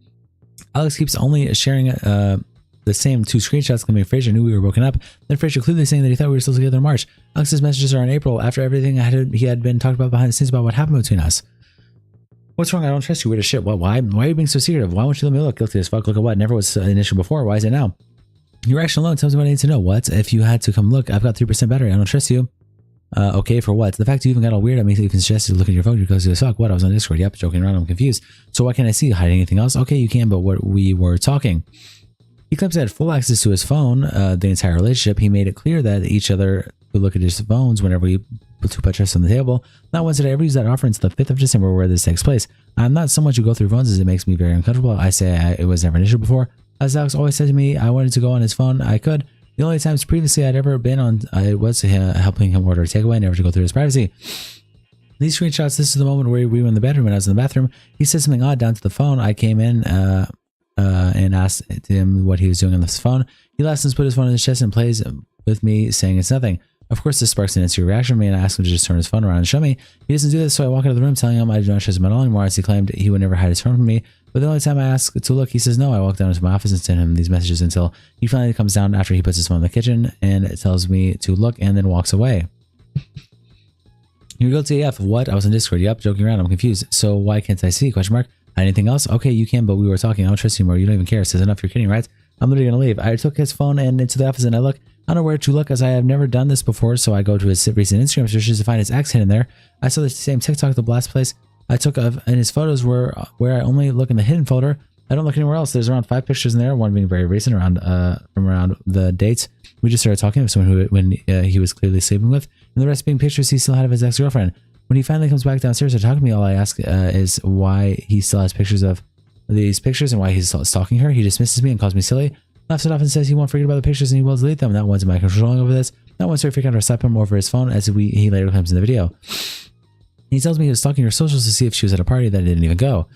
Speaker 1: Alex keeps only sharing the same 2 screenshots claiming Fraser knew we were broken up. Then Fraser clearly saying that he thought we were still together in March. Alex's messages are in April after everything he had been talked about behind the scenes about what happened between us. What's wrong? I don't trust you. Weird as shit. What? Why are you being so secretive? Why won't you let me look? Guilty as fuck. Look at what? Never was an issue before. Why is it now? Your action alone tells me what I need to know. What? If you had to come look, I've got 3% battery. I don't trust you. Okay, for what? The fact you even got all weird at me, even suggested to look at your phone because you suck. What? I was on Discord. Yep, joking around. I'm confused. So what can I see? Hiding anything else? Okay, you can, but what we were talking. He claims he had full access to his phone the entire relationship. He made it clear that each other would look at his phones whenever we put trust on the table. Not once did I ever use that offer until the 5th of December where this takes place. I'm not so much who go through phones as it makes me very uncomfortable. I say it was never an issue before. As Alex always said to me, I wanted to go on his phone. I could. The only times previously I'd ever been on, it was helping him order a takeaway, never to go through his privacy. These screenshots, this is the moment where we were in the bedroom and I was in the bathroom. He said something odd down to the phone. I came in and asked him what he was doing on this phone. He laughs and put his phone in his chest and plays with me, saying it's nothing. Of course, this sparks an instant reaction from me, and I ask him to just turn his phone around and show me. He doesn't do this, so I walk out of the room telling him I do not trust him at all anymore, as he claimed he would never hide his phone from me. But the only time I ask to look, he says no. I walk down to my office and send him these messages until he finally comes down after he puts his phone in the kitchen and tells me to look and then walks away. You're guilty AF. What? I was on Discord. Yep, joking around. I'm confused. So why can't I see? Question mark. Anything else? Okay, you can, but we were talking. I don't trust you anymore. You don't even care. Says enough. You're kidding, right? I'm literally gonna leave. I took his phone and into the office and I look. I don't know where to look as I have never done this before, so I go to his recent Instagram searches to find his ex hidden there. I saw the same TikTok, the blast place I took of, and his photos were where I only look in the hidden folder. I don't look anywhere else. There's around 5 pictures in there, one being very recent, from around the dates we just started talking with someone when he was clearly sleeping with, and the rest being pictures he still had of his ex-girlfriend. When he finally comes back downstairs to talk to me, all I ask is why he still has pictures of these pictures and why he's stalking her. He dismisses me and calls me silly, laughs it off and says he won't forget about the pictures and he will delete them. Not once am I controlling over this. Not once do I freak out or slap him over his phone, as he later claims in the video. He tells me he was stalking her socials to see if she was at a party that didn't even go.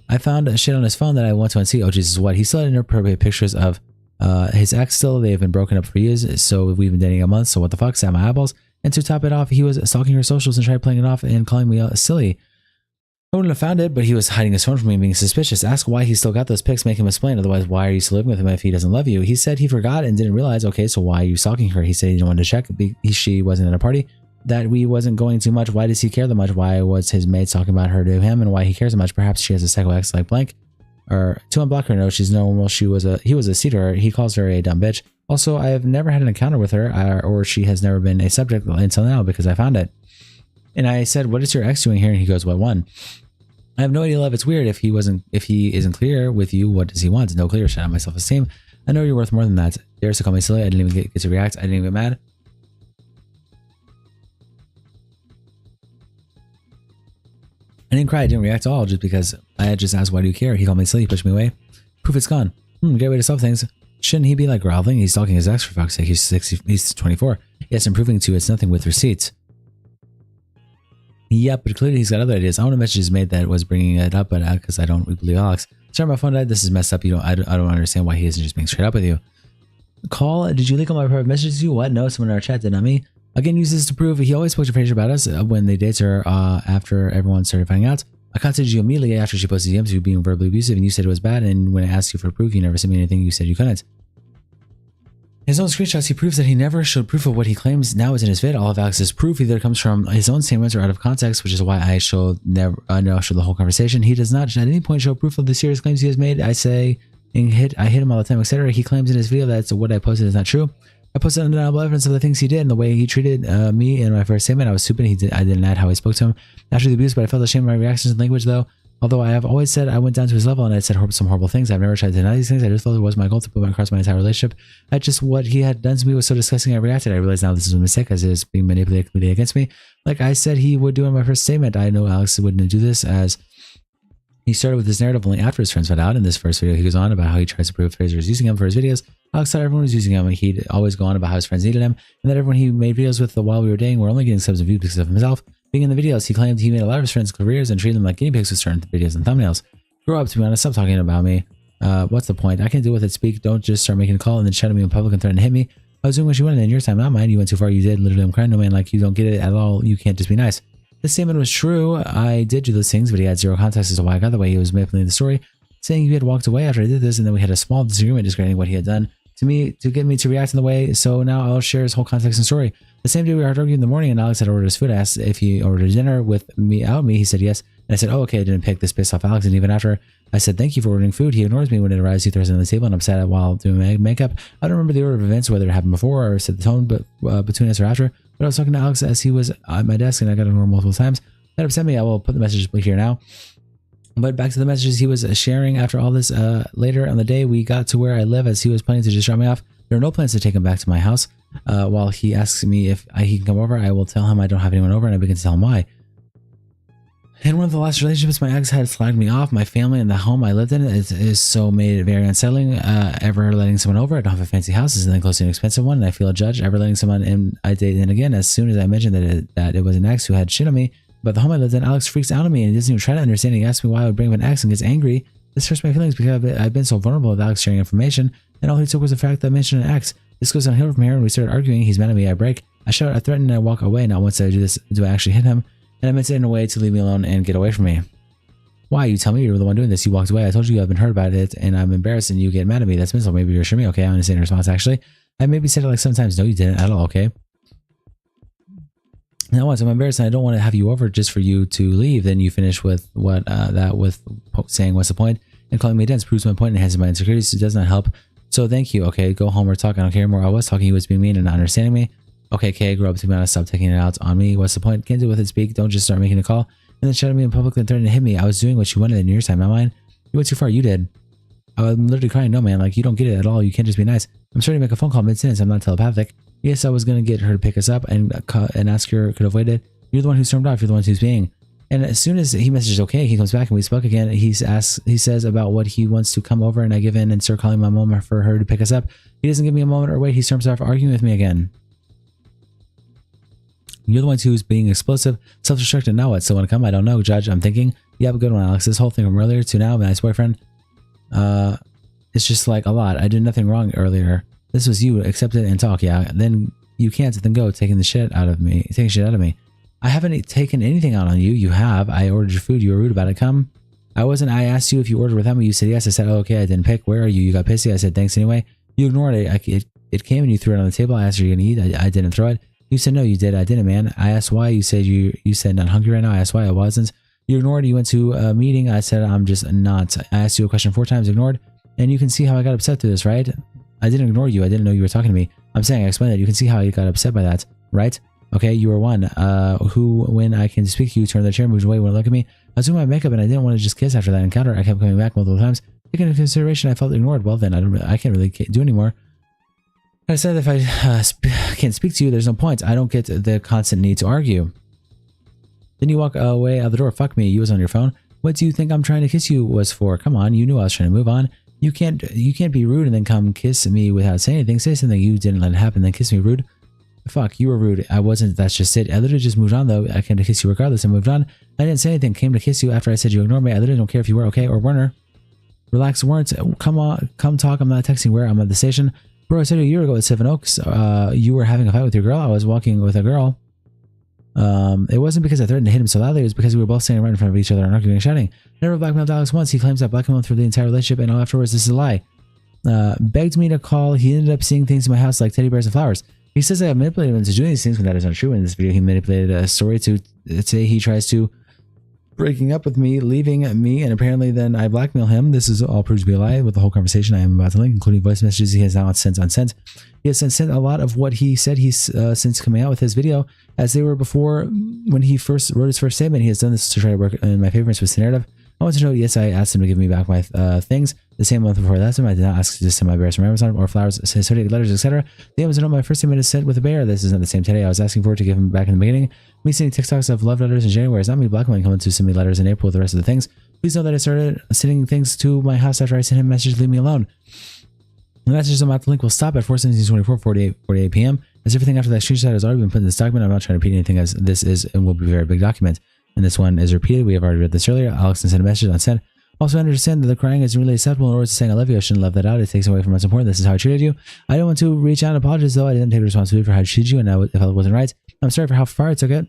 Speaker 1: I found shit on his phone that I want to unsee. Oh Jesus, what? He still had inappropriate pictures of his ex still. They've been broken up for years, so we've been dating a month, so what the fuck? Sat my eyeballs. And to top it off, he was stalking her socials and tried playing it off and calling me silly. I wouldn't have found it, but he was hiding his phone from me and being suspicious. Ask why he still got those pics, make him explain. Otherwise, why are you still living with him if he doesn't love you? He said he forgot and didn't realize. Okay, so why are you stalking her? He said he didn't want to check. She wasn't at a party. That we wasn't going too much. Why does he care that much? Why was his mates talking about her to him and why he cares so much? Perhaps she has a psycho ex like blank. Or to unblock her, no, she's normal. He was a seeder. He calls her a dumb bitch. Also, I have never had an encounter with her, or she has never been a subject until now because I found it. And I said, what is your ex doing here? And he goes, what one? I have no idea, love. It's weird. If he isn't clear with you, what does he want? No clear. Shut out my self-esteem. I know you're worth more than that. Dares to call me silly. I didn't even get to react. I didn't even get mad. I didn't cry. I didn't react at all just because I had just asked, why do you care? He called me silly. He pushed me away. Proof it's gone. Great way to solve things. Shouldn't he be like groveling? He's stalking his ex for fuck's sake. He's 24. Yes, I'm proving to you it's nothing with receipts. Yeah, but clearly he's got other ideas. I want a message made that was bringing it up, but because I don't believe Alex. Sorry, my phone died. This is messed up. I don't understand why he isn't just being straight up with you. Call. Did you leak all my private messages to you? What? No, someone in our chat did, not me. Again, use this to prove he always spoke to Fraser about us when they dates her after everyone started finding out. I contacted you immediately after she posted DMs you being verbally abusive, and you said it was bad. And when I asked you for proof, you never sent me anything. You said you couldn't. His own screenshots, he proves that he never showed proof of what he claims now is in his vid. All of Alex's proof either comes from his own statements or out of context, which is why I showed the whole conversation. He does not at any point show proof of the serious claims he has made. I say, I hit him all the time, etc. He claims in his video that what I posted is not true. I posted undeniable evidence of the things he did and the way he treated me in my first statement. I was stupid. I didn't add how I spoke to him after the abuse, but I felt ashamed of my reactions and language, though. Although I have always said I went down to his level and I said some horrible things. I've never tried to deny these things. I just felt it was my goal to put across my entire relationship. What he had done to me was so disgusting I reacted. I realized now this is a mistake as it is being manipulated against me. Like I said he would do in my first statement. I know Alex wouldn't do this, as he started with this narrative only after his friends found out. In this first video, he goes on about how he tries to prove Fraser is using him for his videos. Alex thought everyone was using him. He'd always go on about how his friends needed him, and that everyone he made videos with while we were dating were only getting subs and views because of himself. Being in the videos, he claimed he made a lot of his friends' careers and treated them like guinea pigs with certain videos and thumbnails. Grow up, to be honest. Stop talking about me. What's the point? I can deal with it. Speak. Don't just start making a call and then shout at me in public and threaten to hit me. I was doing what you wanted in your time, not mine. You went too far. You did. Literally, I'm crying. No man like you don't get it at all. You can't just be nice. This statement was true. I did do those things, but he had zero context as to why I got the way. He was manipulating the story, saying he had walked away after I did this, and then we had a small disagreement discrediting what he had done to me to get me to react in the way. So now I'll share his whole context and story. The same day we were arguing in the morning and Alex had ordered his food. I asked if he ordered dinner with me. He said yes. And I said, oh, okay, I didn't pick this pissed off Alex. And even after I said thank you for ordering food. He ignores me when it arrives. He throws it on the table and I'm sad while doing makeup. I don't remember the order of events, whether it happened before or set the tone between us or after. But I was talking to Alex as he was at my desk and I got ignored multiple times. That upset me. I will put the message here now. But back to the messages he was sharing after all this. Later on the day, we got to where I live as he was planning to just drop me off. There are no plans to take him back to my house. While he asks me if he can come over, I will tell him I don't have anyone over and I begin to tell him why. In one of the last relationships, my ex had flagged me off. My family and the home I lived in is so made it very unsettling. Ever letting someone over, I don't have a fancy house. This is then close to an expensive one, and I feel judged. Ever letting someone in, I date in again. As soon as I mentioned that it was an ex who had shit on me, but the home I lived in, Alex freaks out on me and he doesn't even try to understand. He asks me why I would bring up an ex and gets angry. This hurts my feelings because I've been so vulnerable with Alex sharing information, and all he took was the fact that I mentioned an ex. This goes downhill from here, and we started arguing. He's mad at me. I break. I shout. I threaten. And I walk away. Not once did I do this do I actually hit him, and I meant it in a way to leave me alone and get away from me. Why? You tell me you're the one doing this. You walked away. I told you I've been hurt about it, and I'm embarrassed, and you get mad at me. That's mental. Maybe you assure me. Okay, I understand your response. Actually, I maybe said it like sometimes. No, you didn't at all. Okay. Now once I'm embarrassed and I don't want to have you over just for you to leave. Then you finish with saying what's the point and calling me dense proves my point and enhances my insecurities. It does not help. So thank you. Okay, go home or talk. I don't care anymore. I was talking. He was being mean and not understanding me. Okay, Kay, grow up to be honest. Stop taking it out on me. What's the point? Can't do with it. Speak. Don't just start making a call and then shout at me in public and threaten to hit me. I was doing what you wanted in your time, not mine. You went too far. You did. I'm literally crying. No, man. Like, you don't get it at all. You can't just be nice. I'm starting to make a phone call mid-sentence. I'm not telepathic. Yes, I was going to get her to pick us up and ask her could have waited. You're the one who stormed off. You're the one who's being. And as soon as he messages okay, he comes back and we spoke again. He says about what he wants to come over and I give in and start calling my mom for her to pick us up. He doesn't give me a moment or wait. He storms off arguing with me again. You're the ones who's being explosive, self-destructive. Now what? Still want to come? I don't know. Judge, I'm thinking. You have a good one, Alex. This whole thing from earlier to now, my nice boyfriend. It's just like a lot. I did nothing wrong earlier. This was you. Accept it and talk. Yeah. Then you can't. Then go. Taking shit out of me. I haven't taken anything out on you. You have. I ordered your food. You were rude about it. Come. I wasn't. I asked you if you ordered without me. You said yes. I said, oh, okay. I didn't pick. Where are you? You got pissy. I said, thanks anyway. You ignored it. It came and you threw it on the table. I asked you, are you going to eat? I didn't throw it. You said, no, you did. I didn't, man. I asked why. You said you said not hungry right now. I asked why. I wasn't. You ignored. You went to a meeting. I said, I'm just not. I asked you a question 4 times. Ignored. And you can see how I got upset through this, right? I didn't ignore you. I didn't know you were talking to me. I'm saying I explained it. You can see how you got upset by that, right? Okay, you were one who, when I can speak to you, turned the chair, moved away, wouldn't look at me. I was doing my makeup and I didn't want to just kiss after that encounter. I kept coming back multiple times. Taking into consideration, I felt ignored. Well, then I can't really do anymore. I said if I can't speak to you, there's no point. I don't get the constant need to argue. Then you walk away out the door. Fuck me. You was on your phone. What do you think I'm trying to kiss you was for? Come on, you knew I was trying to move on. You can't be rude and then come kiss me without saying anything. Say something you didn't let it happen, then kiss me rude. Fuck, you were rude. I wasn't. That's just it. I literally just moved on though. I came to kiss you regardless. I moved on. I didn't say anything. Came to kiss you after I said you ignored me. I literally don't care if you were okay or weren't. Relax, weren't. Come on, come talk. I'm not texting where. I'm at the station. Bro, I said a year ago at Seven Oaks, you were having a fight with your girl. I was walking with a girl. It wasn't because I threatened to hit him so loudly. It was because we were both standing right in front of each other and arguing and shouting. Never blackmailed Alex once. He claims I blackmailed him through the entire relationship, and afterwards, this is a lie. Begged me to call. He ended up seeing things in my house like teddy bears and flowers. He says I manipulated him into doing these things when that is not true. In this video, he manipulated a story to say he tries to breaking up with me, leaving me, and apparently then I blackmail him. This is all proved to be a lie with the whole conversation I am about to link, including voice messages he has now sent unsent. He has sent a lot of what he said he's since coming out with his video, as they were before when he first wrote his first statement. He has done this to try to work in my favor and twist the narrative. I want to know, yes, I asked him to give me back my things. The same month before that time, I did not ask to send my bears from Amazon or flowers, zodiac letters, etc. The Amazon note, my first statement is sent with a bear. This isn't the same today. I was asking for it to give him back in the beginning. Me sending TikToks of love letters in January is not me blackmailing him to send me letters in April with the rest of the things. Please know that I started sending things to my house after I sent him a message, leave me alone. The messages about the link will stop at 4/17/24, 48 p.m. As everything after that screenshot has already been put in this document. I'm not trying to repeat anything, as this is and will be a very big document. And this one is repeated. We have already read this earlier. Alex sent a message unsent. Also, understand that the crying isn't really acceptable. In order to saying I love you, I shouldn't love that out. It takes away from what's important. This is how I treated you. I don't want to reach out and apologize, though. I didn't take responsibility for how I treated you, and if it wasn't right, I'm sorry for how far I took it.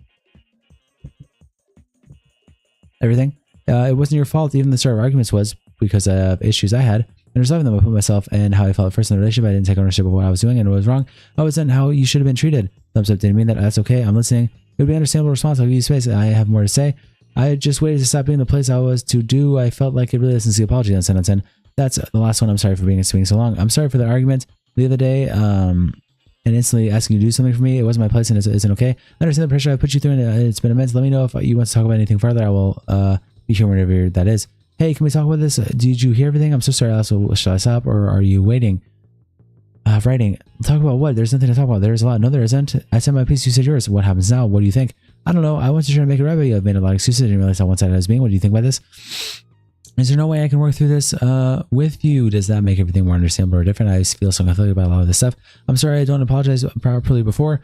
Speaker 1: Everything. It wasn't your fault. Even the start of arguments was because of issues I had. And resolving them, I put myself and how I felt first in the relationship. I didn't take ownership of what I was doing, and it was wrong. I wasn't how you should have been treated. Thumbs up didn't mean that. That's okay. I'm listening. It would be an understandable response. I'll give you space. I have more to say. I just waited to stop being the place I was to do. I felt like it really listens to the apology on 10. That's the last one. I'm sorry for being so long. I'm sorry for the argument the other day. And instantly asking you to do something for me. It wasn't my place and it isn't okay. I understand the pressure I put you through and it's been immense. Let me know if you want to talk about anything further. I will be here whenever that is. Hey, can we talk about this? Did you hear everything? I'm so sorry. Also, shall I stop or are you waiting? Writing. Talk about what? There's nothing to talk about. There's a lot. No, there isn't. I said my piece. You said yours. What happens now? What do you think? I don't know. I want to try to make it right, but you have made a lot of excuses. I didn't realize how one-sided I was being. What do you think about this? Is there no way I can work through this with you? Does that make everything more understandable or different? I feel so conflicted about a lot of this stuff. I'm sorry I don't apologize properly before.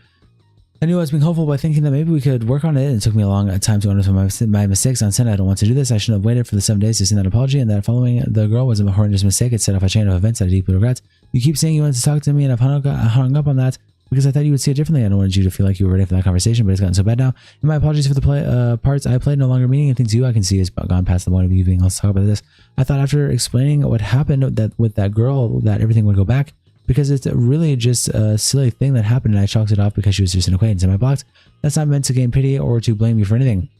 Speaker 1: I knew I was being hopeful by thinking that maybe we could work on it. It took me a long time to understand my mistakes on set. I don't want to do this. I shouldn't have waited for the 7 days to send that apology, and that following the girl was a horrendous mistake. It set off a chain of events that I deeply regret. You keep saying you wanted to talk to me, and I've hung up on that because I thought you would see it differently. I don't want you to feel like you were ready for that conversation, but it's gotten so bad now. And my apologies for the parts I played no longer meaning anything to you. I can see it's gone past the point of you being able to talk about this. I thought after explaining what happened that with that girl that everything would go back, because it's really just a silly thing that happened and I chalked it off because she was just an acquaintance and I blocked. That's not meant to gain pity or to blame you for anything.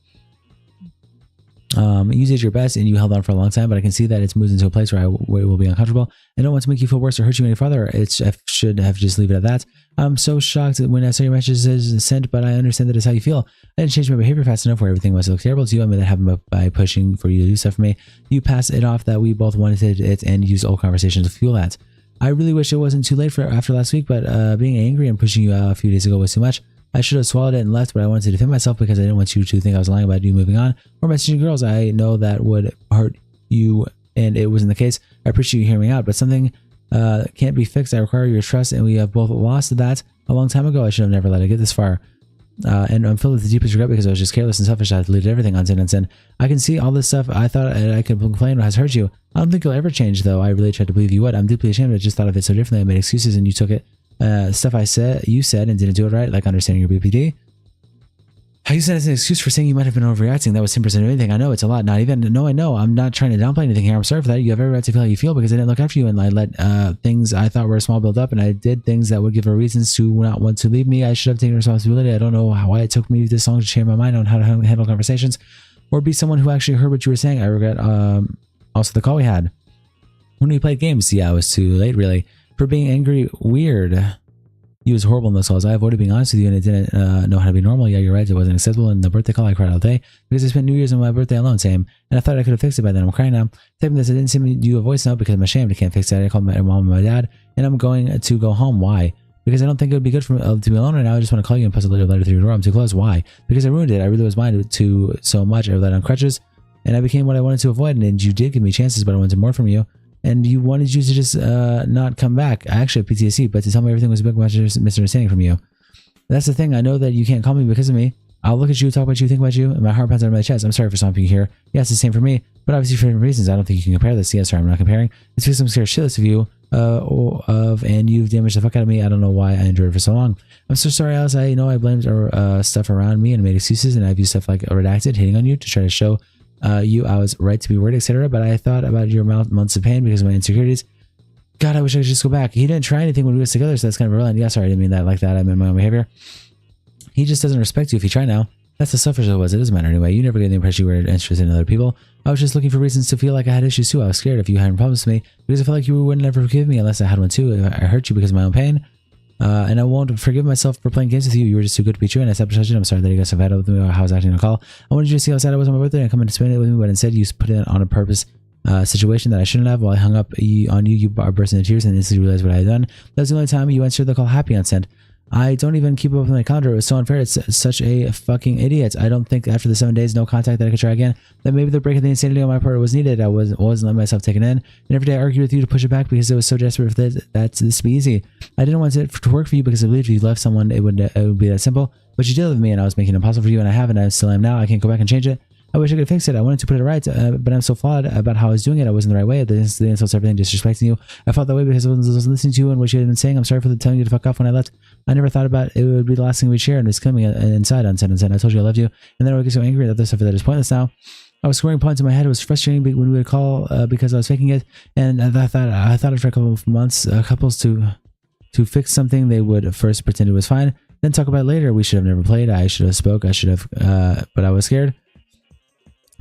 Speaker 1: You did your best and you held on for a long time, but I can see that it's moved into a place where it will be uncomfortable. I don't want to make you feel worse or hurt you any further. I should have just leave it at that. I'm so shocked when I saw your messages sent, but I understand that it's how you feel. I didn't change my behavior fast enough where everything must look terrible to you. I made that happen by pushing for you to do stuff for me. You passed it off that we both wanted it and used old conversations to fuel that. I really wish it wasn't too late for after last week, but being angry and pushing you out a few days ago was too much. I should have swallowed it and left, but I wanted to defend myself because I didn't want you to think I was lying about you moving on or messaging girls. I know that would hurt you, and it wasn't the case. I appreciate you hearing me out, but something can't be fixed. I require your trust, and we have both lost that a long time ago. I should have never let it get this far. And I'm filled with the deepest regret because I was just careless and selfish. I deleted everything on 10. I can see all this stuff I thought I could complain has hurt you. I don't think you'll ever change, though. I really tried to believe you would. I'm deeply ashamed. I just thought of it so differently. I made excuses, and you took it. Stuff you said and didn't do it right, like understanding your BPD. How you said it's an excuse for saying you might have been overreacting. That was 10% of anything. I know it's a lot. Not even. No, I know. I'm not trying to downplay anything here. I'm sorry for that. You have every right to feel how you feel because I didn't look after you and I let things I thought were small build up and I did things that would give her reasons to not want to leave me. I should have taken responsibility. I don't know why it took me this long to change my mind on how to handle conversations or be someone who actually heard what you were saying. I regret also the call we had. When we played games, yeah, it was too late really. For being angry, weird. You was horrible in those calls. I avoided being honest with you and it didn't know how to be normal. Yeah, you're right. It wasn't acceptable. In the birthday call, I cried all day because I spent New Year's on my birthday alone, same. And I thought I could have fixed it by then. I'm crying now. Typing this, I didn't send you a voice note because I'm ashamed. I can't fix it. I called my mom and my dad and I'm going to go home. Why? Because I don't think it would be good for me to be alone right now. I just want to call you and post a letter through your door. I'm too close. Why? Because I ruined it. I really was blind to so much. I relied on crutches and I became what I wanted to avoid. And you did give me chances, but I wanted more from you. And you wanted you to just not come back. I actually have PTSD, but to tell me everything was a big misunderstanding from you. That's the thing. I know that you can't call me because of me. I'll look at you, talk about you, think about you, and my heart pounds out of my chest. I'm sorry for stopping you here. Yeah, it's the same for me, but obviously for different reasons. I don't think you can compare this. Yeah, sorry, I'm not comparing. It's because I'm scared shitless of you, and you've damaged the fuck out of me. I don't know why I endured it for so long. I'm so sorry, Alice. I know I blamed stuff around me and made excuses, and I've used stuff like redacted, hitting on you to try to show you I was right to be worried, etc. But I thought about your months of pain because of my insecurities. God, I wish I could just go back. He didn't try anything when we were together, so that's kind of irrelevant. Yeah, sorry, I didn't mean that like that. I meant my own behavior. He just doesn't respect you if you try now. That's how selfish it was. It doesn't matter anyway. You never gave the impression you were interested in other people. I was just looking for reasons to feel like I had issues too. I was scared if you had problems with me because I felt like you wouldn't never forgive me unless I had one too. I hurt you because of my own pain. And I won't forgive myself for playing games with you. You were just too good to be true, and I sabotage it. I'm sorry that you got so bad with me or how I was acting on a call. I wanted you to see how sad I was on my birthday and come in and spend it with me, but instead you put it on a purpose situation that I shouldn't have. While I hung up on you, you burst into tears and instantly realized what I had done. That was the only time you answered the call happy on send. I don't even keep up with my calendar. It was so unfair. It's such a fucking idiot. I don't think after the 7 days, no contact, that I could try again. That maybe the break of the insanity on my part was needed. I wasn't letting myself take it in. And every day I argued with you to push it back because it was so desperate for this to be easy. I didn't want it to work for you because I believed if you left someone, it would be that simple. But you did with me and I was making it impossible for you, and I have, and I still am now. I can't go back and change it. I wish I could fix it. I wanted to put it right, but I'm so flawed about how I was doing it. I wasn't the right way. The insults, everything, disrespecting you. I felt that way because I wasn't listening to you and what you had been saying. I'm sorry for telling you to fuck off when I left. I never thought about it would be the last thing we'd share, and it's coming inside on 10. I told you I loved you, and then I would get so angry that the stuff that is pointless now. I was scoring points in my head. It was frustrating when we would call because I was faking it, and I thought after a couple of months, couples to fix something, they would first pretend it was fine, then talk about it later. We should have never played. I should have spoke. I should have, but I was scared.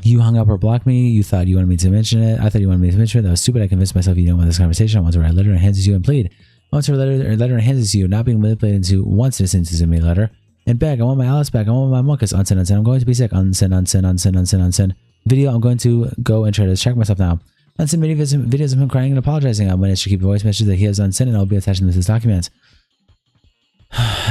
Speaker 1: You hung up or blocked me. You thought you wanted me to mention it. I thought you wanted me to mention it. That was stupid. I convinced myself you didn't want this conversation. I want to write a letter and hand it to you and plead. I want to write a letter and hand it to you, not being manipulated into once in a sentence in me letter. And beg, I want my Alice back. I want my Monkus. Unsend, unsend. I'm going to be sick. Unsend, unsend, unsend, unsend, unsend. Video, I'm going to go and try to distract myself now. Unsend videos of him crying and apologizing. I'm going to keep a voice message that he has unsent and I'll be attaching this document.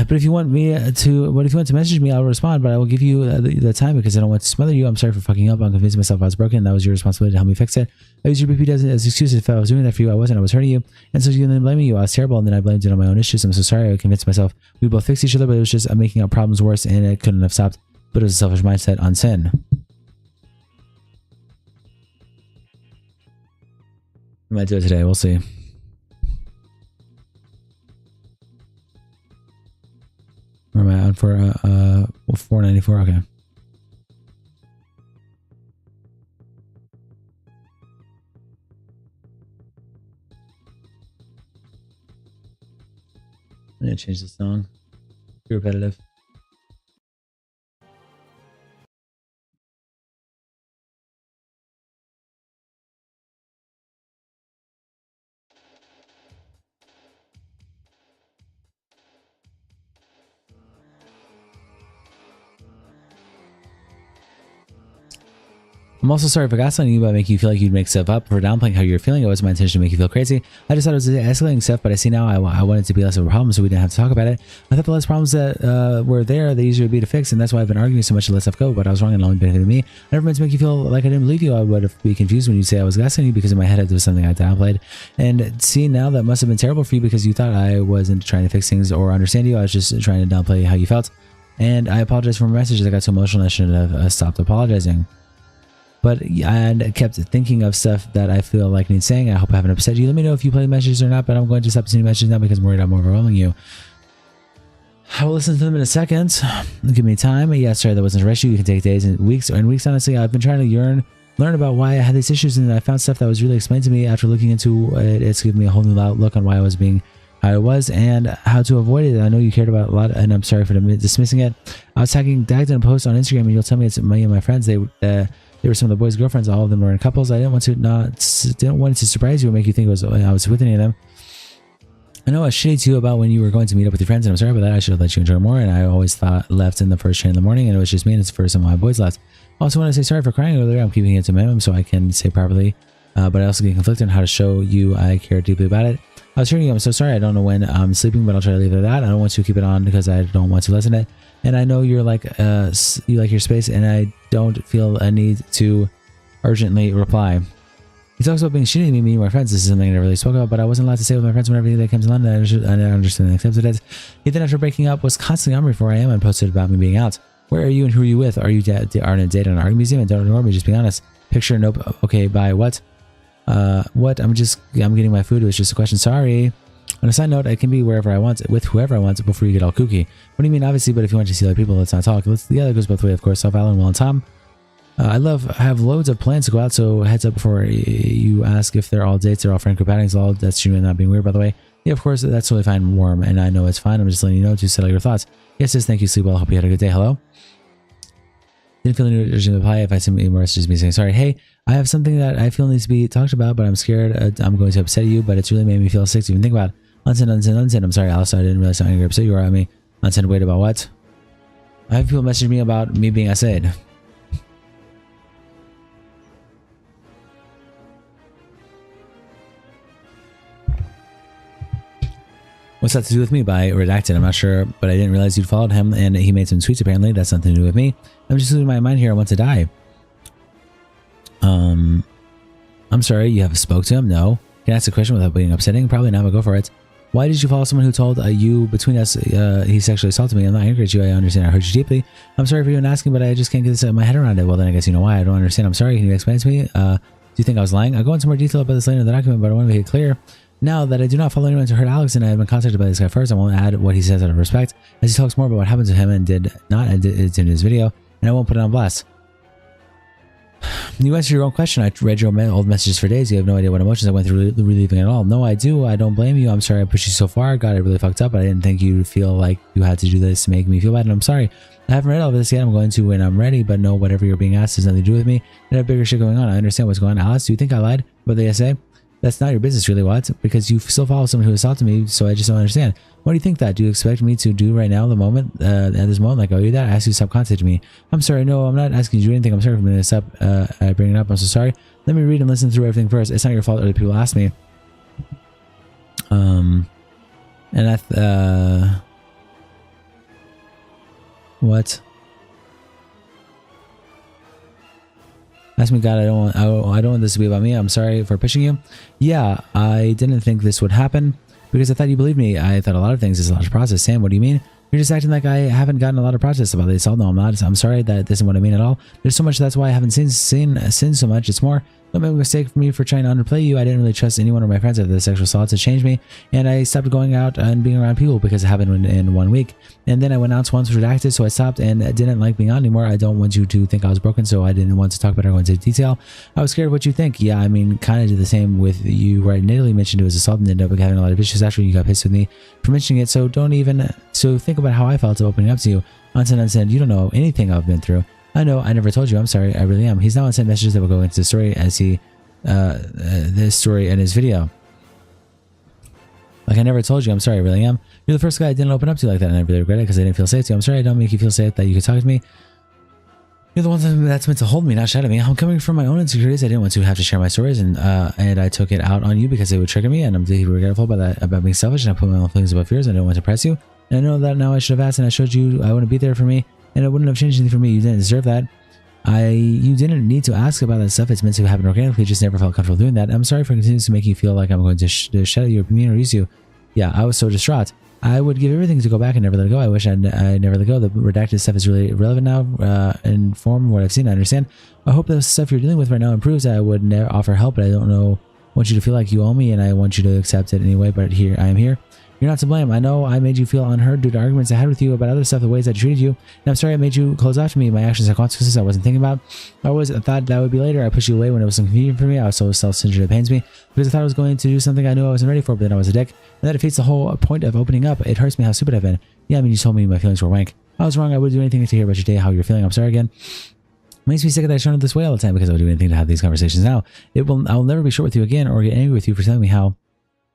Speaker 1: But if you want me to message me, I'll respond, but I will give you the time because I don't want to smother you. I'm sorry for fucking up. I'm convincing myself I was broken. That was your responsibility to help me fix it. I used your BP as excuse if I was doing that for you. I wasn't. I was hurting you. And so you then blaming you. I was terrible and then I blamed it on my own issues. I'm so sorry. I convinced myself we both fixed each other, but it was just making our problems worse and it couldn't have stopped. But it was a selfish mindset on sin. I might do it today. We'll see. Where am I on for 494? Okay. I'm gonna change the song. Too repetitive. I'm also sorry if I got something about making you feel like you'd make stuff up for downplaying how you're feeling. It wasn't my intention to make you feel crazy. I just thought it was escalating stuff, but I see now I wanted to be less of a problem so we didn't have to talk about it. I thought the less problems that were there, the easier it would be to fix, and that's why I've been arguing so much to let stuff go, but I was wrong and it only benefited me. I never meant to make you feel like I didn't believe you. I would be confused when you say I was gaslighting you because in my head it was something I downplayed. And see, now that must have been terrible for you because you thought I wasn't trying to fix things or understand you. I was just trying to downplay how you felt. And I apologize for my messages. I got so emotional I shouldn't have stopped apologizing. But I kept thinking of stuff that I feel like needs saying. I hope I haven't upset you. Let me know if you play messages or not, but I'm going to stop sending messages now because I'm worried I'm overwhelming you. I will listen to them in a second. Give me time. Yeah, sorry, that wasn't a rush. You can take days and weeks. Honestly, I've been trying to learn about why I had these issues, and I found stuff that was really explained to me after looking into it. It's given me a whole new look on why I was being how I was and how to avoid it. I know you cared about it a lot, and I'm sorry for dismissing it. I was tagging Dagged in a post on Instagram, and you'll tell me it's me and my friends. They were some of the boys' girlfriends. All of them were in couples. I didn't want to surprise you or make you think I was with any of them. I know I was shitty to you about when you were going to meet up with your friends, and I'm sorry about that. I should have let you enjoy more, and I always thought left in the first train in the morning, and it was just me, and it's for some of my boys left. I also want to say sorry for crying earlier. I'm keeping it to minimum so I can say properly, but I also get conflicted on how to show you I care deeply about it. I was hurting you. I'm so sorry. I don't know when I'm sleeping, but I'll try to leave it at that. I don't want to keep it on because I don't want to lessen it. And I know you're like you like your space, and I don't feel a need to urgently reply. He talks about being shitty to me, meeting my friends. This is something I never really spoke about, but I wasn't allowed to stay with my friends whenever they came to London. I understood and accepted it. He then, after breaking up, was constantly on me for where I am and posted about me being out. Where are you and who are you with? Are you on a date at an art museum? And don't ignore me, just be honest. Picture, nope. Okay, bye. What? What? I'm getting my food. It was just a question. Sorry. On a side note, I can be wherever I want, with whoever I want, before you get all kooky. What do you mean, obviously, but if you want to see other people, let's not talk. Yeah, that goes both ways, of course. Self, Alan, Will, and Tom. I have loads of plans to go out, so heads up before you ask if they're all dates, they're all friend companions, all. That's genuinely not being weird, by the way. Yeah, of course, that's totally fine, warm, and I know it's fine. I'm just letting you know to settle your thoughts. Yes, thank you, sleep well. Hope you had a good day. Hello? Didn't feel any urgent reply. If I send me more messages, me saying sorry. Hey, I have something that I feel needs to be talked about, but I'm scared I'm going to upset you, but it's really made me feel sick to even think about. Unsend. I'm sorry, Alice. I didn't realize how angry upset you were at me. Unsend, wait, about what? I have people message me about me being essayed. What's that to do with me? By redacted, I'm not sure, but I didn't realize you'd followed him and he made some tweets apparently. That's nothing to do with me. I'm just losing my mind here. I want to die. I'm sorry, you have spoke to him? No. Can I ask a question without being upsetting? Probably not, but go for it. Why did you follow someone who told you between us he sexually assaulted me? I'm not angry at you. I understand. I hurt you deeply. I'm sorry for even asking, but I just can't get this out of my head around it. Well, then I guess you know why. I don't understand. I'm sorry. Can you explain it to me? Do you think I was lying? I'll go into more detail about this later in the document, but I want to make it clear now that I do not follow anyone to hurt Alex, and I have been contacted by this guy first. I won't add what he says out of respect, as he talks more about what happened to him and did not edit it in his video, and I won't put it on blast. You answered your own question. I read your old messages for days. You have no idea what emotions I went through relieving at all. No, I do. I don't blame you. I'm sorry I pushed you so far. God, I really fucked up. I didn't think you'd feel like you had to do this to make me feel bad, and I'm sorry. I haven't read all of this yet. I'm going to when I'm ready, but no, whatever you're being asked has nothing to do with me. I have bigger shit going on. I understand what's going on. Alice, do you think I lied about the essay? That's not your business, really, what? Because you still follow someone who assaulted me, so I just don't understand. What do you think that? Do you expect me to do right now, at this moment? Like, oh, you that? I asked you to stop contacting me. I'm sorry, no, I'm not asking you to do anything. I'm sorry for bringing this up. I bring it up. I'm so sorry. Let me read and listen through everything first. It's not your fault other people asked me. What? Ask me, God, I don't want this to be about me. I'm sorry for pushing you. Yeah, I didn't think this would happen because I thought you believed me. I thought a lot of things is a lot of process. Sam, what do you mean? You're just acting like I haven't gotten a lot of process about the assault. No, I'm not. I'm sorry. That isn't what I mean at all. There's so much. That's why I haven't seen so much. It's more. Don't make a mistake for me for trying to underplay you. I didn't really trust anyone or my friends after the sexual assault to change me, and I stopped going out and being around people because it happened in 1 week. And then I went out once redacted, so I stopped and didn't like being on anymore. I don't want you to think I was broken, so I didn't want to talk about it or go into detail. I was scared of what you think. Yeah, I mean, kind of did the same with you, where I initially mentioned it was assault and ended up having a lot of issues after you got pissed with me for mentioning it. So think about how I felt opening up to you. Unsent, you don't know anything I've been through. I know, I never told you. I'm sorry, I really am. He's now unsent messages that will go into the story as he this story in his video. Like, I never told you. I'm sorry, I really am. You're the first guy I didn't open up to like that, and I really regret it because I didn't feel safe to you. I'm sorry I don't make you feel safe that you could talk to me. You're the one that's meant to hold me, not shout at me. I'm coming from my own insecurities. I didn't want to have to share my stories, and I took it out on you because it would trigger me, and I'm deeply regretful about being selfish, and I put my own feelings above yours. I didn't want to press you, and I know that now I should have asked, and I showed you I wouldn't be there for me, and it wouldn't have changed anything for me. You didn't deserve that. You didn't need to ask about that stuff. It's meant to happen organically. Just never felt comfortable doing that. I'm sorry for continuing to make you feel like I'm going to shadow you or demean or use you. Yeah, I was so distraught. I would give everything to go back and never let it go. I wish I never let go. The redacted stuff is really relevant now in form of what I've seen. I understand. I hope the stuff you're dealing with right now improves. I would never offer help, but I don't want you to feel like you owe me, and I want you to accept it anyway. But here, I am here. You're not to blame. I know I made you feel unheard due to arguments I had with you about other stuff, the ways I treated you. And I'm sorry I made you close off to me. My actions have consequences I wasn't thinking about. I thought that would be later. I pushed you away when it was inconvenient for me. I was so self-centered it pains me because I thought I was going to do something I knew I wasn't ready for, but then I was a dick. And that defeats the whole point of opening up. It hurts me how stupid I've been. Yeah, I mean, you told me my feelings were wank. I was wrong. I would do anything to hear about your day, how you're feeling. I'm sorry again. Makes me sick that I shown up this way all the time because I would do anything to have these conversations now. I will never be short with you again or get angry with you for telling me how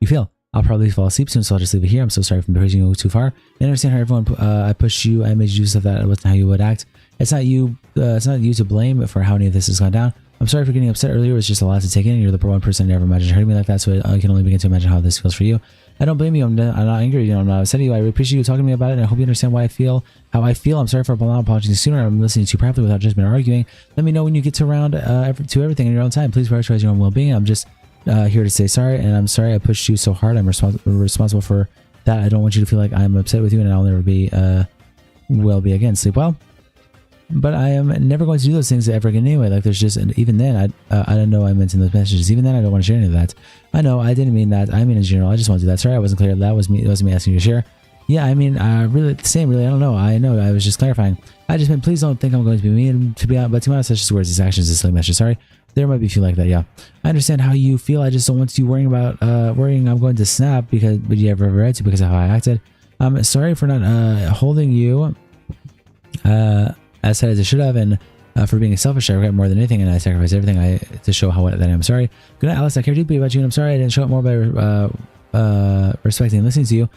Speaker 1: you feel. I'll probably fall asleep soon, so I'll just leave it here. I'm so sorry for pushing you too far. I understand how everyone I pushed you. I made you do stuff that wasn't how you would act. It's not you. It's not you to blame for how any of this has gone down. I'm sorry for getting upset earlier. It was just a lot to take in. You're the one person I never imagined hurting me like that, so I can only begin to imagine how this feels for you. I don't blame you. I'm not angry. You know, I'm not upset at you. I really appreciate you talking to me about it, and I hope you understand why I feel how I feel. I'm sorry for not apologizing sooner. I'm listening to you properly without judgment or arguing. Let me know when you get to around to everything in your own time. Please prioritize your own well-being. I'm just here to say sorry, and I'm sorry I pushed you so hard. I'm responsible for that. I don't want you to feel like I'm upset with you, and I'll never be will be again. Sleep well. But I am never going to do those things ever again anyway. Like, there's just, even then, I don't know I meant in those messages. Even then, I don't want to share any of that. I know I didn't mean that. I mean in general. I just want to do that. Sorry, I wasn't clear. That was me. It wasn't me asking you to share. Yeah, I mean, really the same. Really, I don't know. I know. I was just clarifying. I just meant, please don't think I'm going to be mean. To be honest, but to be honest, that's just words. These actions, this silly message. Sorry. There might be a few like that. Yeah, I understand how you feel. I just don't want you worrying about worrying I'm going to snap but you ever read to because of how I acted. I'm sorry for not holding you as tight as I should have, and for being selfish. I regret more than anything, and I sacrificed everything to show that I'm sorry. Good night, Alice. I care deeply about you, and I'm sorry I didn't show it more by respecting and listening to you.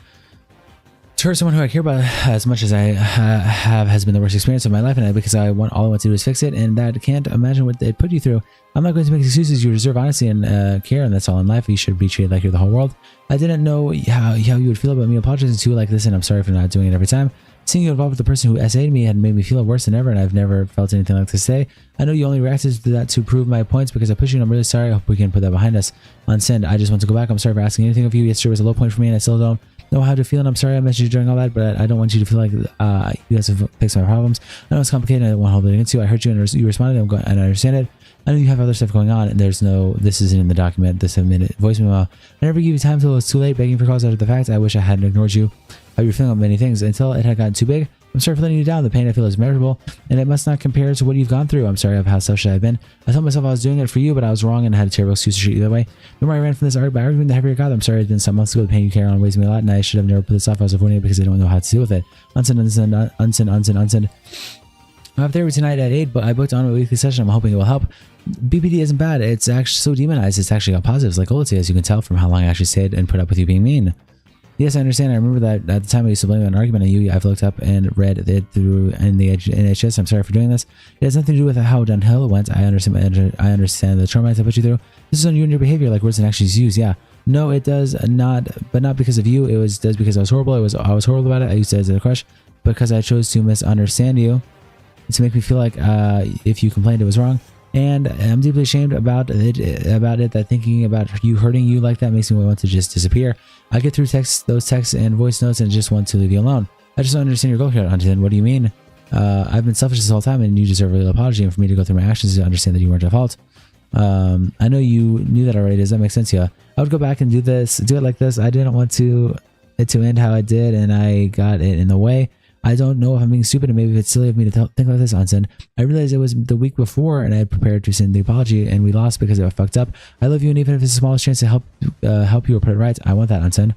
Speaker 1: To hurt someone who I care about as much as I have has been the worst experience of my life, and because all I want to do is fix it, and that can't imagine what it put you through. I'm not going to make excuses. You deserve honesty and care, and that's all in life. You should be treated like you're the whole world. I didn't know how you would feel about me apologizing to you like this, and I'm sorry for not doing it every time. Seeing you involved with the person who essayed me had made me feel worse than ever, and I've never felt anything like this today. I know you only reacted to that to prove my points because I pushed you, and I'm really sorry. I hope we can put that behind us. On send, I just want to go back. I'm sorry for asking anything of you. Yesterday was a low point for me, and I still don't know how to feel, and I'm sorry I messaged you during all that, but I don't want you to feel like you guys have fixed my problems. I know it's complicated, and I don't want to hold it against you. I hurt you, and you responded, and I understand it. I know you have other stuff going on, and this isn't in the document, this 7-minute voice memo. I never gave you time until it was too late, begging for calls after the fact. I wish I hadn't ignored you. How you're feeling about many things until it had gotten too big. I'm sorry for letting you down. The pain I feel is measurable, and it must not compare to what you've gone through. I'm sorry of how selfish I've been. I told myself I was doing it for you, but I was wrong and had a terrible excuse to shoot you that way. The more I ran from this art by arguing, the heavier it got. I'm sorry it didn't some months ago. The pain you carry on weighs me a lot, and I should have never put this off. I was avoiding it because I don't know how to deal with it. Unsend. I have therapy tonight at 8, but I booked on a weekly session. I'm hoping it will help. BPD isn't bad. It's actually so demonized. It's actually got positives, like Olitzy, as you can tell from how long I actually stayed and put up with you being mean. Yes, I understand. I remember that at the time I used to blame an argument on you. I've looked up and read it through in the NHS. I'm sorry for doing this. It has nothing to do with how downhill it went. I understand the trauma I put you through. This is on you and your behavior, like words and actions used. Yeah. No, it does not, but not because of you. Does because I was horrible. I was horrible about it. I used it as a crush because I chose to misunderstand you. To make me feel like if you complained it was wrong, and I'm deeply ashamed about it that thinking about you hurting you like that makes me want to just disappear. I get through those texts and voice notes and just want to leave you alone. I just don't understand your goal here, Huntington. What do you mean? I've been selfish this whole time, and you deserve a real apology, and for me to go through my actions to understand that you weren't at fault. I know you knew that already. Does that make sense? Yeah. I would go back and do it like this. I didn't want it to end how it did, and I got it in the way. I don't know if I'm being stupid, and maybe if it's silly of me to think like this, Unsend. I realized it was the week before, and I had prepared to send the apology, and we lost because it fucked up. I love you, and even if it's the smallest chance to help you or put it right, I want that, Unsend.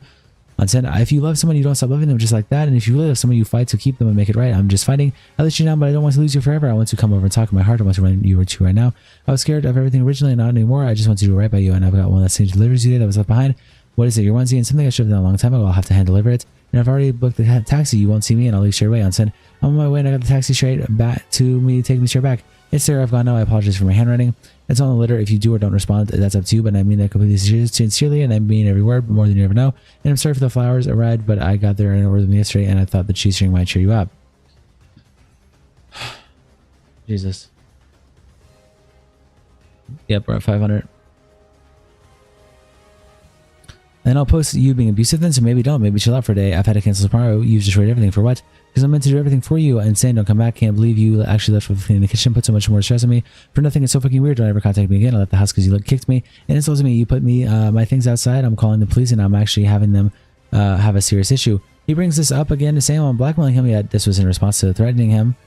Speaker 1: Unsend, if you love someone, you don't stop loving them just like that, and if you really love someone, you fight to keep them and make it right. I'm just fighting. I let you down, but I don't want to lose you forever. I want to come over and talk in my heart. I want to run you to right now. I was scared of everything originally, and not anymore. I just want to do right by you, and I've got one that same delivers you today that was left behind. What is it? Your onesie and something I should have done a long time ago. I'll have to hand deliver it. And I've already booked the taxi. You won't see me, and I'll leave straight away. Unsend. I'm on my way, and I got the taxi straight back to me, taking me straight back. It's there. I've gone now. I apologize for my handwriting. It's on the letter. If you do or don't respond, that's up to you. But I mean that completely sincerely, and I mean every word, more than you ever know. And I'm sorry for the flowers arrived, but I got there in order with me yesterday, and I thought the cheese string might cheer you up. Jesus. Yep, we're at 500. And I'll post you being abusive then, so maybe don't. Maybe chill out for a day. I've had to cancel tomorrow. You've destroyed everything. For what? Because I'm meant to do everything for you and saying don't come back. Can't believe you actually left with cleaning the kitchen. Put so much more stress on me. For nothing. It's so fucking weird. Don't ever contact me again. I left the house because you kicked me. And insulted me. You put me my things outside. I'm calling the police and I'm actually having them have a serious issue. He brings this up again to say I'm blackmailing him. Yet this was in response to threatening him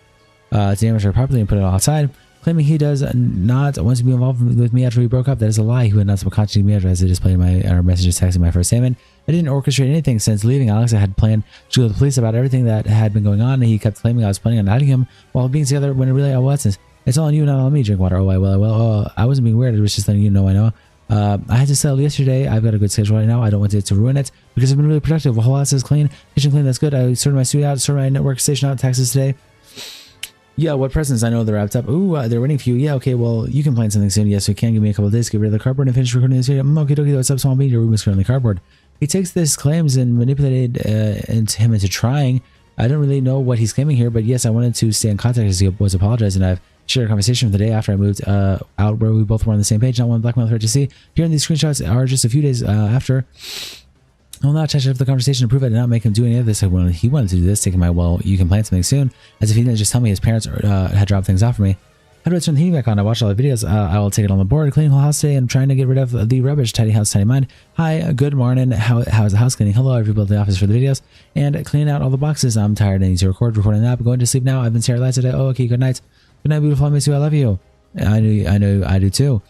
Speaker 1: to damage our property and put it all outside. Claiming he does not want to be involved with me after we broke up. That is a lie. He would not subconsciously me after I displayed my messages texting my first statement. I didn't orchestrate anything since leaving Alex. I had planned to go to the police about everything that had been going on, and he kept claiming I was planning on outing him while being together when it really I wasn't. It's all on you, not on me. Drink water. Oh, I will. Oh, I wasn't being weird. I was just letting you know I know. I had to settle yesterday. I've got a good schedule right now. I don't want it to ruin it because I've been really productive. The whole house is clean. Kitchen clean. That's good. I sorted my studio out, sorted my network station out, taxes today. Yeah, what presents? I know they're wrapped up. Ooh, they're waiting for you. Yeah, okay, well, you can plan something soon. Yes, we can. Give me a couple of days. Get rid of the cardboard and finish recording this video. Okay, what's up, small bean? Your room is currently cardboard. He takes this claims and manipulated him into trying. I don't really know what he's claiming here, but yes, I wanted to stay in contact as he was apologized, and I've shared a conversation from the day after I moved out where we both were on the same page. Not one blackmail threat to see. Here in these screenshots are just a few days after. I will not touch after the conversation to prove I did not make him do any of this. He wanted to do this, taking my, well, you can plan something soon, as if he didn't just tell me his parents had dropped things off for me. How do I turn the heating back on? I watched all the videos. I will take it on the board, clean the whole house today, and trying to get rid of the rubbish. Tidy house, tidy mind. Hi, good morning. How's the house cleaning? Hello, everybody at the office for the videos. And cleaning out all the boxes. I'm tired and need to recording that. I'm going to sleep now. I've been Sarah Lights today. Oh, okay, good night. Good night, beautiful. I miss you. I love you. I know I do too.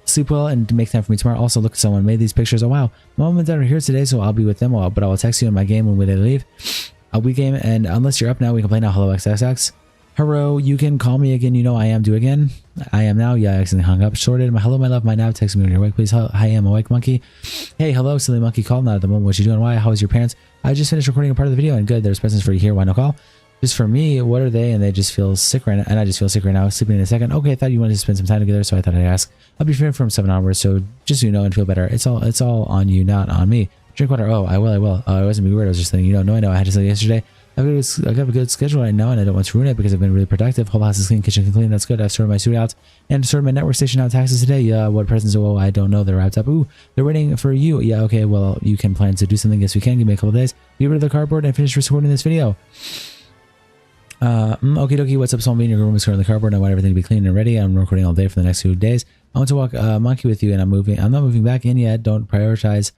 Speaker 1: Sleep well and make time for me tomorrow. Also, look at someone made these pictures. Oh wow, mom and dad are here today, so I'll be with them. But I will text you in my game when they leave. We game, and unless you're up now, we can play now. Hello, XXX. Hello, you can call me again. You know I am. Do again. I am now. Yeah, I accidentally hung up. Sorted. Hello, my love. My now. Text me when you're awake, please. I am awake, monkey. Hey, hello, silly monkey. Call not at the moment. What you doing? Why? How was your parents? I just finished recording a part of the video, and good. There's presents for you here. Why no call? Just for me, what are they? And they just feel sick right now. And I just feel sick right now. Sleeping in a second. Okay, I thought you wanted to spend some time together, so I thought I'd ask. I'll be free from 7 onwards, so just so you know and feel better. It's all on you, not on me. Drink water. Oh, I will. I wasn't being weird. I was just letting you know. No, I know. I had to say yesterday. I got a good schedule right now, and I don't want to ruin it because I've been really productive. Whole house is clean, kitchen clean. That's good. I've sorted my studio out and sorted my network station out. Taxes today. Yeah, what presents? Oh, I don't know. They're wrapped up. Ooh, they're waiting for you. Yeah, okay. Well, you can plan to do something. Yes, we can. Give me a couple of days. Get rid of the cardboard and finish recording this video. Okie dokie, what's up, small bean? Your room is currently cardboard. I want everything to be clean and ready. I'm recording all day for the next 2 days. I want to walk monkey with you, and I'm not moving back in yet. Don't prioritize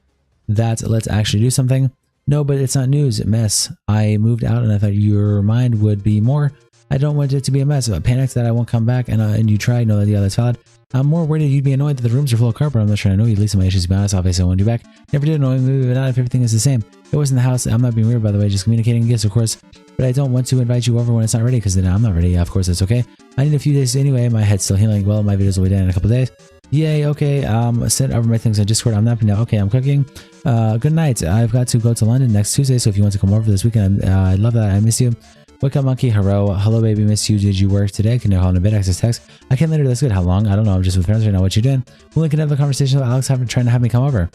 Speaker 1: that. Let's actually do something. No, but it's not news. Mess. I moved out and I thought your mind would be more. I don't want it to be a mess. Panicked that I won't come back and you try. No, yeah, that's valid. I'm more worried you'd be annoyed that the rooms are full of carpet. I'm not sure I know you. At least my issues, to be honest. Obviously, I want you back. Never did annoy me, but not if everything is the same. It wasn't the house. I'm not being weird, by the way. Just communicating. Yes, of course. But I don't want to invite you over when it's not ready because then I'm not ready. Yeah, of course, that's okay. I need a few days anyway. My head's still healing. Well, my videos will be done in a couple days. Yay, okay. Sent over my things on Discord. I'm napping now. Okay, I'm cooking. Good night. I've got to go to London next Tuesday, so if you want to come over this weekend, I'd love that. I miss you. Wake up, monkey. Hello, baby. Miss you. Did you work today? Can you call in a bit? Access text. I can't later. That's good. How long? I don't know. I'm just with friends right now. What you doing? We can have a conversation with Alex trying to have me come over.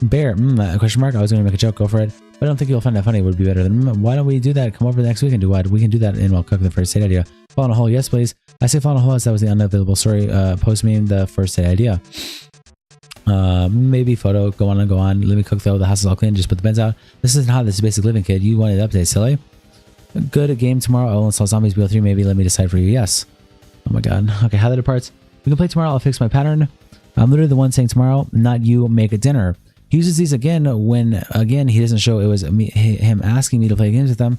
Speaker 1: Bear. Question mark. I was going to make a joke. Go for it. But I don't think you'll find that funny. It would be better than, why don't we do that? Come over next week and do what? We can do that and we'll cook the first date idea. Fall in a hole. Yes, please. I say fall in a hole as that was the unavailable story. Post me the first date idea. Maybe photo. Go on and go on. Let me cook though. The house is all clean. Just put the beds out. This isn't hot. This is basic living, kid. You wanted to update, silly. Good game tomorrow. I'll install Zombies BO3. Maybe let me decide for you. Yes. Oh my god. Okay, how that departs. We can play tomorrow. I'll fix my pattern. I'm literally the one saying tomorrow, not you. Make a dinner. He uses these again when he doesn't show it was him asking me to play games with them.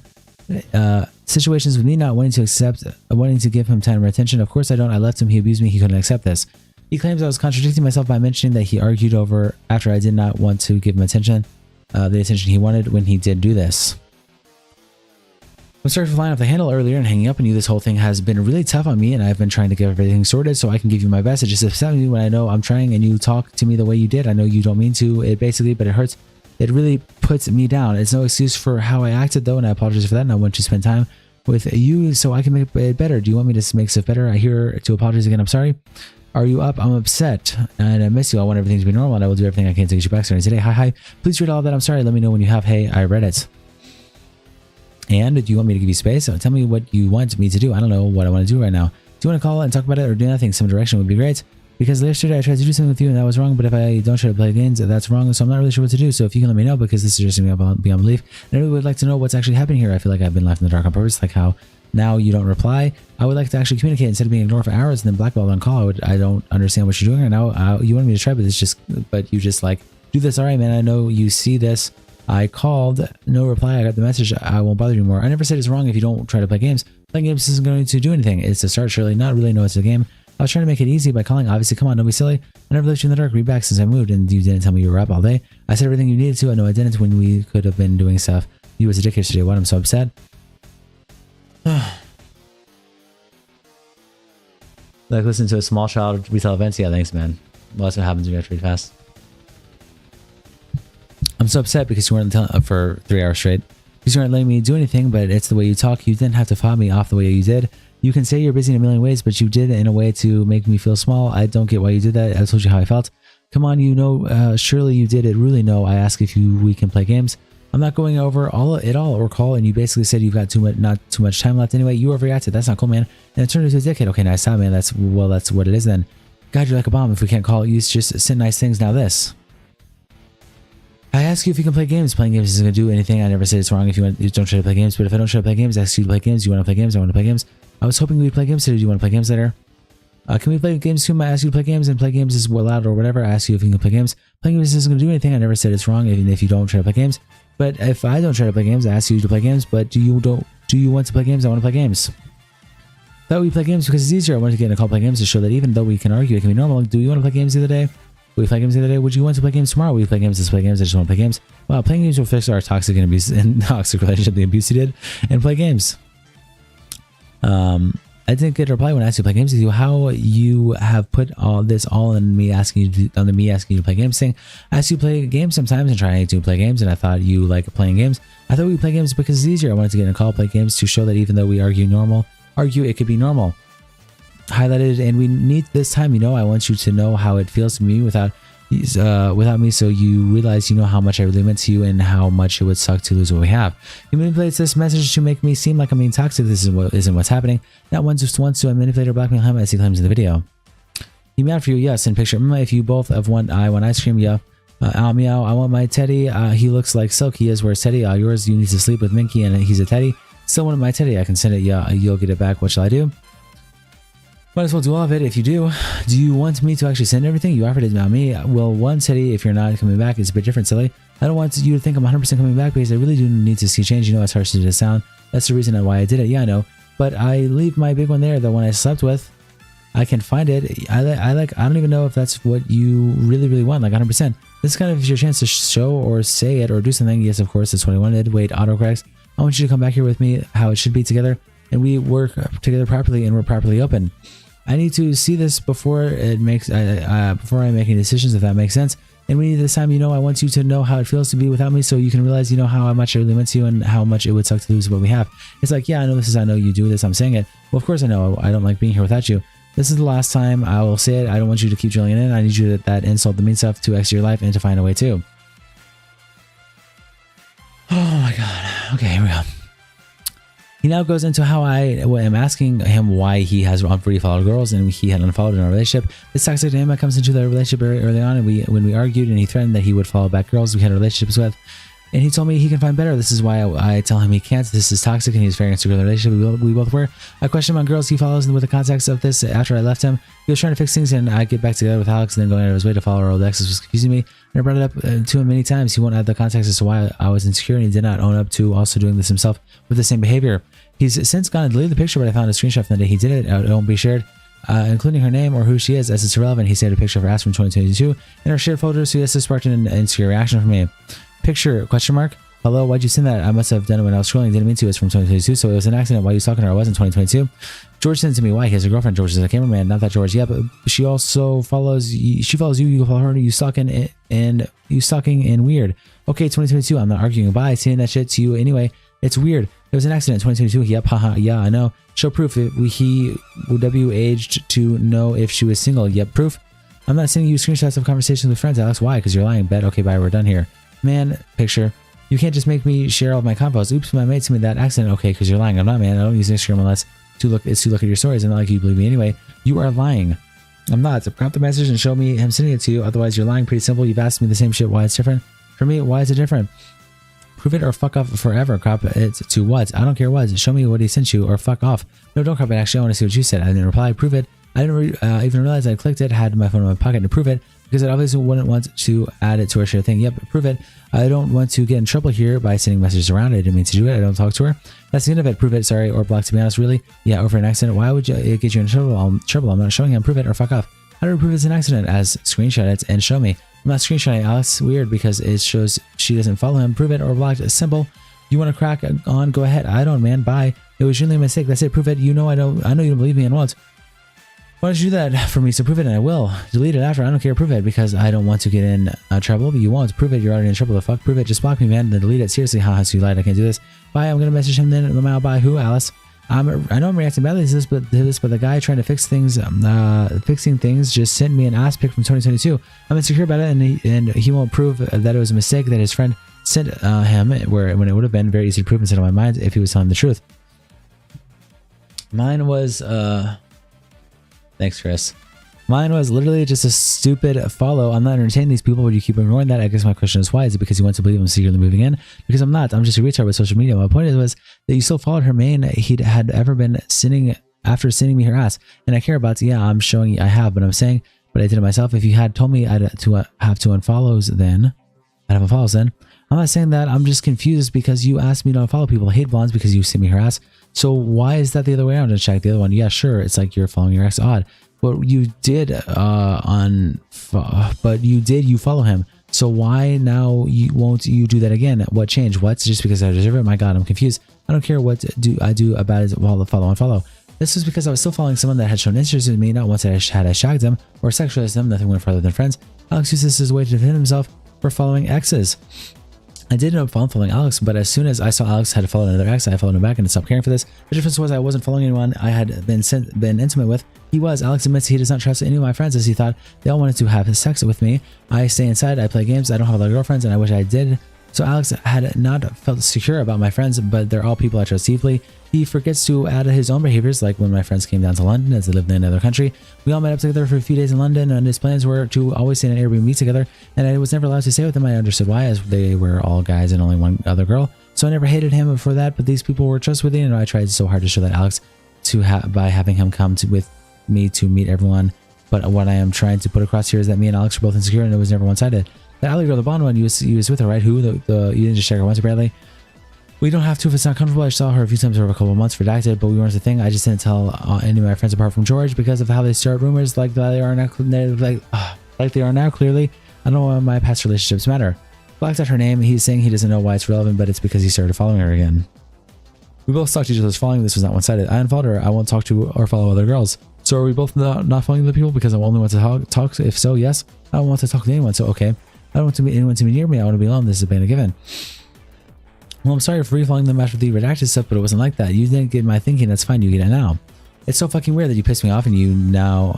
Speaker 1: Situations with me not wanting to accept, wanting to give him time or attention. Of course I don't. I left him. He abused me. He couldn't accept this. He claims I was contradicting myself by mentioning that he argued over after I did not want to give him attention, the attention he wanted when he did do this. I'm sorry for flying off the handle earlier and hanging up on you. This whole thing has been really tough on me and I've been trying to get everything sorted so I can give you my best. It just upsets me when I know I'm trying and you talk to me the way you did. I know you don't mean to, it basically, but it hurts. It really puts me down. It's no excuse for how I acted though, and I apologize for that. And I want to spend time with you so I can make it better. Do you want me to make stuff better? I hear to apologize again. I'm sorry. Are you up? I'm upset and I miss you. I want everything to be normal and I will do everything I can to get you back starting today. Hi. Please read all that. I'm sorry. Let me know when you have. Hey, I read it. And do you want me to give you space? Tell me what you want me to do. I don't know what I want to do right now. Do you want to call and talk about it or do nothing? Some direction would be great. Because yesterday I tried to do something with you and that was wrong. But if I don't try to play games, that's wrong. So I'm not really sure what to do. So if you can let me know, because this is just beyond belief. And I really would like to know what's actually happening here. I feel like I've been left in the dark on purpose. Like how now you don't reply. I would like to actually communicate instead of being ignored for hours and then blackballed on call. I don't understand what you're doing right now. You want me to try, but you just like do this. All right, man. I know you see this. I called, no reply. I got the message. I won't bother you more. I never said it's wrong if you don't try to play games. Playing games isn't going to do anything. It's a start, surely. Not really know it's a game. I was trying to make it easy by calling. Obviously, come on, don't be silly. I never left you in the dark. Read back since I moved and you didn't tell me you were up all day. I said everything you needed to. I know I didn't when we could have been doing stuff. You was a dick yesterday. What? I'm so upset. Like listen to a small child retell events. Yeah, thanks, man. Well, that's what happens when you have to read fast. I'm so upset because you weren't for 3 hours straight. Because you weren't letting me do anything, but it's the way you talk. You didn't have to fob me off the way you did. You can say you're busy in a million ways, but you did it in a way to make me feel small. I don't get why you did that. I told you how I felt. Come on, you know, surely you did it. Really, no. I ask if we can play games. I'm not going over it all or call, and you basically said you've got not too much time left anyway. You overreacted. That's not cool, man. And it turned into a dickhead. Okay, nice stop, man. That's what it is then. God, you're like a bomb. If we can't call, you just send nice things. Now this. I ask you if you can play games. Playing games isn't going to do anything. I never said it's wrong if you don't try to play games. But if I don't try to play games, I ask you to play games. You want to play games? I want to play games. I was hoping we'd play games today. Do you want to play games later? Can we play games soon? I ask you to play games and play games is allowed or whatever. I ask you if you can play games. Playing games isn't going to do anything. I never said it's wrong even if you don't try to play games. But if I don't try to play games, I ask you to play games. But do you want to play games? I want to play games. Thought we play games because it's easier. I wanted to get in a call play games to show that even though we can argue, it can be normal. Do you want to play games the other day? Will we play games the other day? Would you want to play games tomorrow? Will we play games? Let's play games. I just want to play games. Wow, playing games will fix our toxic and abuse and toxic relationship, the abuse you did, and play games. I didn't get a reply when I asked you to play games with you. How you have put all this on me asking you to play games thing. I asked you to play games sometimes and trying to play games, and I thought you like playing games. I thought we play games because it's easier. I wanted to get in a call, play games to show that even though we argue, it could be normal. Highlighted, and we need this time. You know, I want you to know how it feels to me without me, so you realize how much I really meant to you and how much it would suck to lose what we have. He manipulates this message to make me seem like I'm being toxic. This isn't what's happening. Not one just wants to manipulate or blackmail him as he claims in the video. He mad for you, yes. In picture, if you both have one eye when ice cream, yeah. Meow. I want my teddy. He looks like silk. He is. Where's Teddy? Yours. You need to sleep with Minky, and he's a teddy. Still want my teddy. I can send it. Yeah, you'll get it back. What shall I do? Might as well do all of it. If you do you want me to actually send everything? You offered it, not me. Well, one, Teddy, if you're not coming back, it's a bit different, silly. I don't want you to think I'm 100% coming back because I really do need to see change. You know, as harsh as it sound. That's the reason why I did it. Yeah, I know. But I leave my big one there, the one I slept with. I can find it. I don't even know if that's what you really want, like 100%. This is kind of your chance to show or say it or do something. Yes, of course, that's what I wanted. Wait, autocorrects. I want you to come back here with me, how it should be together, and we work together properly and we're properly open. I need to see this before it makes before I make any decisions, if that makes sense. And we need this time, you know, I want you to know how it feels to be without me, so you can realize, you know, how much I really meant to you and how much it would suck to lose what we have. It's like, yeah, I know this is, I know you do this, I'm saying it. Well, of course I know, I don't like being here without you. This is the last time I will say it. I don't want you to keep drilling it in. I need you to that insult the mean stuff to exit your life and to find a way too. Oh my god. Okay, here we go. He now goes into how I am asking him why he has unfree followed girls and he had unfollowed in our relationship. This toxic dynamic comes into the relationship very early on, and when we argued and he threatened that he would follow back girls we had relationships with. And he told me he can find better. This is why I tell him he can't. This is toxic and he's very insecure in the relationship we both were. I question him on girls he follows, and with the context of this, after I left him, he was trying to fix things and I get back together with Alex and then going out of his way to follow our old exes was confusing me. And I brought it up to him many times. He won't add the context as to why I was insecure, and he did not own up to also doing this himself with the same behavior. He's since gone and deleted the picture, but I found a screenshot from the day he did it. It won't be shared, including her name or who she is, as it's irrelevant. He saved a picture of her ass from 2022 in our shared folder, so this has sparked an insecure reaction from me. Picture, question mark. Hello, why'd you send that? I must have done it when I was scrolling. Didn't mean to. It's from 2022, so it was an accident. Why are you talking to her? I was in 2022. George sent it to me. Why? He has a girlfriend. George is a cameraman. Not that George. Yeah, but she also follows. She follows you. You follow her. You stalking and weird. Okay, 2022. I'm not arguing. Bye. Saying that shit to you anyway. It's weird. It was an accident. 2022. Yep. Haha. Yeah, I know. Show proof. He aged to know if she was single. Yep. Proof. I'm not sending you screenshots of conversations with friends, Alex. Why? Because you're lying. Bet. Okay. Bye. We're done here. Man. Picture. You can't just make me share all of my convos. Oops, my mate sent me that accident. Okay, because you're lying. I'm not, man. I don't use Instagram unless to look at your stories. And not like you believe me anyway. You are lying. I'm not. So prompt the message and show me him sending it to you. Otherwise, you're lying. Pretty simple. You've asked me the same shit. Why it's different? For me, why is it different? Prove it or fuck off forever. Crop it to what? I don't care what. Show me what he sent you or fuck off. No, don't crop it. Actually, I want to see what you said. I didn't reply. Prove it. I didn't even realize I clicked it. Had my phone in my pocket to prove it. Because I obviously wouldn't want to add it to our shared thing. Yep, prove it. I don't want to get in trouble here by sending messages around. I didn't mean to do it. I don't talk to her. That's the end of it. Prove it. Sorry, or block. To be honest, really. Yeah, over an accident. Why would it get you in trouble? I'm not showing him. Prove it or fuck off. How do we prove it's an accident? As screenshot it and show me. I'm not screenshotting Alex. Weird because it shows she doesn't follow him. Prove it or block. It's simple. You want to crack on? Go ahead. I don't, man. Bye. It was really a mistake. That's it. Prove it. You know I don't. I know you don't believe me and won't. Why don't you do that for me? So prove it and I will. Delete it after. I don't care. Prove it because I don't want to get in trouble. But you won't. Prove it. You're already in trouble. The fuck? Prove it. Just block me, man. Then delete it. Seriously. Haha. So you lied. I can't do this. Bye. I'm going to message him then. Lamau. Bye. Who? Alice. I know I'm reacting badly to this, but the guy trying to fix things, fixing things just sent me an ass pic from 2022. I'm insecure about it, and he won't prove that it was a mistake that his friend sent him, when it would have been very easy to prove instead of my mind if he was telling the truth. Mine was thanks, Chris. Mine was literally just a stupid follow. I'm not entertaining these people, but you keep ignoring that. I guess my question is why? Is it because you want to believe I'm secretly moving in? Because I'm not. I'm just a retard with social media. My point was that you still followed her main. He had ever been sending me her ass, and I care about. Yeah, I'm showing you I have, but I'm saying, but I did it myself. If you had told me I'd have to unfollows, then I'd have unfollows. Then I'm not saying that. I'm just confused because you asked me to unfollow people. I hate blondes because you sent me her ass. So why is that the other way around? Just check the other one. Yeah, sure. It's like you're following your ex. Odd. But you did you follow him. So why now won't you do that again? What changed? What's just because I deserve it? My God, I'm confused. I don't care what I do about it. Follow. This was because I was still following someone that had shown interest in me, not once I shagged them or sexualized them. Nothing went further than friends. Alex used this as a way to defend himself for following exes. I did end up following Alex, but as soon as I saw Alex had to follow another ex, I followed him back and stopped caring for this. The difference was I wasn't following anyone I had been intimate with. He was. Alex admits he does not trust any of my friends as he thought they all wanted to have sex with me. I stay inside, I play games, I don't have a lot of girlfriends, and I wish I did. So Alex had not felt secure about my friends, but they're all people I trust deeply. He forgets to add his own behaviors, like when my friends came down to London as they lived in another country. We all met up together for a few days in London, and his plans were to always stay in an Airbnb together, and I was never allowed to stay with them. I understood why, as they were all guys and only one other girl. So I never hated him for that, but these people were trustworthy, and I tried so hard to show that Alex by having him come with me to meet everyone. But what I am trying to put across here is that me and Alex were both insecure and it was never one-sided. That Allie girl, the blonde one, you was with her, right? Who? You didn't just check her once, apparently. We don't have to if it's not comfortable. I saw her a few times over a couple of months, redacted, but we weren't the thing. I just didn't tell any of my friends apart from George because of how they start rumors like they are now. Like they are now. Clearly, I don't know why my past relationships matter. Blacked out her name. He's saying he doesn't know why it's relevant, but it's because he started following her again. We both stalked each other's following. This was not one-sided. I unfollowed her. I won't talk to or follow other girls. So are we both not following the people because I only want to talk? If so, yes. I don't want to talk to anyone. So okay. I don't want anyone to be near me. I want to be alone. This is a been a given. Well, I'm sorry for refollowing them after the redacted stuff, but it wasn't like that. You didn't get my thinking. That's fine. You get it now. It's so fucking weird that you pissed me off and you now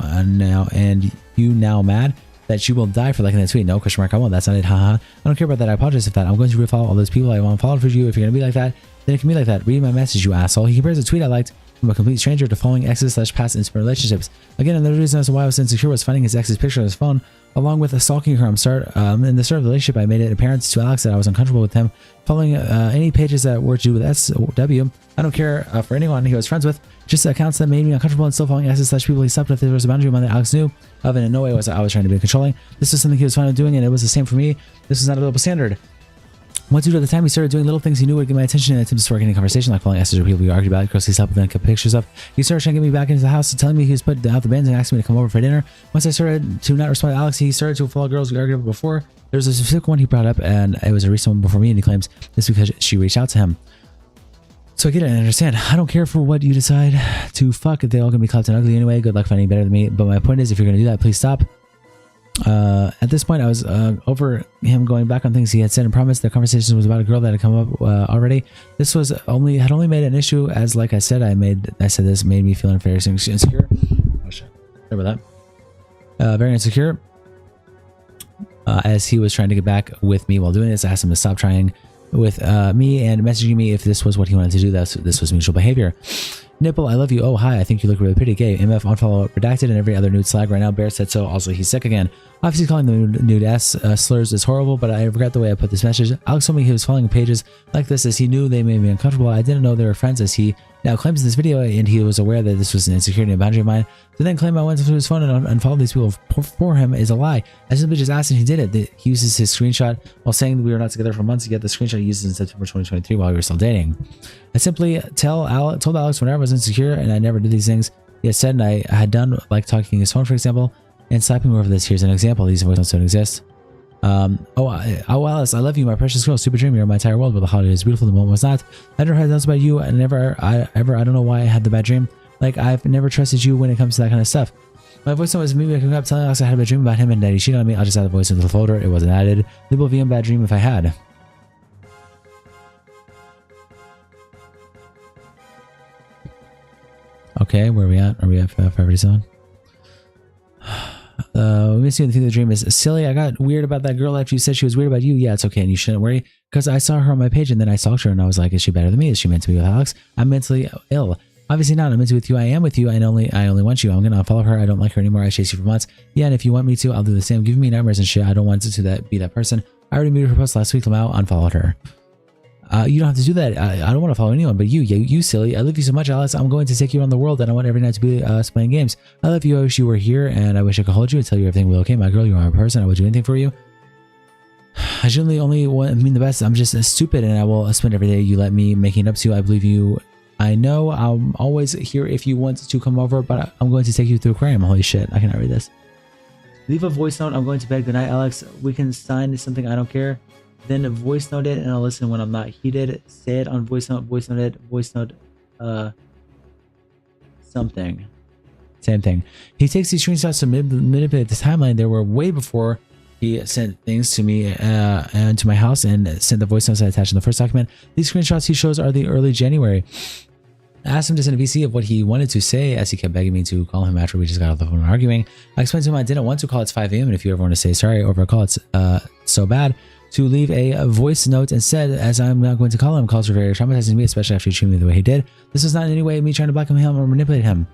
Speaker 1: mad that you will die for liking that tweet. No, question mark. I won't. That's not it. Haha. I don't care about that. I apologize if that. I'm going to refollow all those people I want followed for you. If you're going to be like that, then it can be like that. Read my message, you asshole. He compares a tweet I liked from a complete stranger to following exes / past intimate relationships. Again, another reason as to why I was insecure was finding his ex's picture on his phone, along with stalking her. In the start of the relationship, I made it apparent to Alex that I was uncomfortable with him following any pages that were to do with SW. I don't care for anyone he was friends with, just accounts that made me uncomfortable and still following exes / people he slept with. There was a boundary among that Alex knew of, and in no way was I was trying to be controlling. This was something he was fine with doing, and it was the same for me. This was not a double standard. Once at the time, he started doing little things he knew would get my attention and attempts to spark any conversation, like following exes or people we argued about, girls he slept with and kept pictures of. He started trying to get me back into the house, telling me he was put out the bins and asking me to come over for dinner. Once I started to not respond to Alex, he started to follow girls we argued about before. There was a specific one he brought up, and it was a recent one before me, and he claims this because she reached out to him. So I get it and understand. I don't care for what you decide to fuck. They're all gonna be clapped and ugly anyway. Good luck finding better than me. But my point is, if you're gonna do that, please stop. At this point, I was over him going back on things he had said and promised. The conversation was about a girl that had come up already. This was had only made an issue as, like I said, I said this made me feel very insecure. Oh shit! Sorry about that. Very insecure. As he was trying to get back with me while doing this, I asked him to stop trying with me and messaging me if this was what he wanted to do. This was mutual behavior. Nipple, I love you. Oh, hi. I think you look really pretty. Gay. MF, unfollow, redacted, and every other nude slag right now. Bear said so. Also, he's sick again. Obviously, calling the nude ass slurs is horrible, but I forgot the way I put this message. Alex told me he was following pages like this as he knew they made me uncomfortable. I didn't know they were friends, as he now claims in this video, and he was aware that this was an insecurity and boundary of mine. To then claim I went through his phone and unfollowed these people for him is a lie. I simply just asked and he did it. He uses his screenshot while saying that we were not together for months, yet the screenshot he uses in September 2023 while we were still dating. I simply told Alex whenever I was insecure and I never did these things he had said and I had done, like talking his phone, for example, and slapping me over this. Here's an example. These voice notes don't exist. Alice, I love you, my precious girl, super dream. You're my entire world, but the holiday is beautiful. The moment was not. I never had thoughts about you. I don't know why I had the bad dream. Like, I've never trusted you when it comes to that kind of stuff. My voice note was me waking up telling Alex I had a bad dream about him and that he cheated on me. I'll just add the voice into the folder. It wasn't added. Label VM bad dream if I had. Okay, where are we at? Are we at Forever Zone? We miss you and think the dream is silly. I got weird about that girl after you said she was weird about you. Yeah, it's okay, and you shouldn't worry because I saw her on my page and then I stalked her and I was like, is she better than me? Is she meant to be with Alex? I'm mentally ill. Obviously not. I'm meant to be with you. I am with you. I only want you. I'm gonna unfollow her. I don't like her anymore. I chase you for months. Yeah, and if you want me to, I'll do the same. Give me nightmares and shit. I don't want to be that person. I already muted her post last week. Lamau unfollowed her. You don't have to do that. I don't want to follow anyone but you. Yeah, you silly. I love you so much, Alice. I'm going to take you around the world and I want every night to be us playing games. I love you. I wish you were here and I wish I could hold you and tell you everything will be okay. My girl, you are my person. I would do anything for you. I generally only mean the best. I'm just stupid and I will spend every day you let me making it up to you. I believe you. I know I'm always here if you want to come over, but I'm going to take you through aquarium. Holy shit. I cannot read this. Leave a voice note. I'm going to bed. Good night, Alex. We can sign something. I don't care. Then voice note it and I'll listen when I'm not heated. Say it on voice note it, voice note, something. Same thing. He takes these screenshots to manipulate the timeline. They were way before he sent things to me and to my house and sent the voice notes I attached in the first document. These screenshots he shows are the early January. I asked him to send a VC of what he wanted to say as he kept begging me to call him after we just got off the phone arguing. I explained to him I didn't want to call. It's 5 a.m. and if you ever want to say sorry over a call, it's so bad. To leave a voice note instead, as I'm not going to call him. Calls are very traumatizing me, especially after he treated me the way he did. This was not in any way me trying to blackmail him or manipulate him.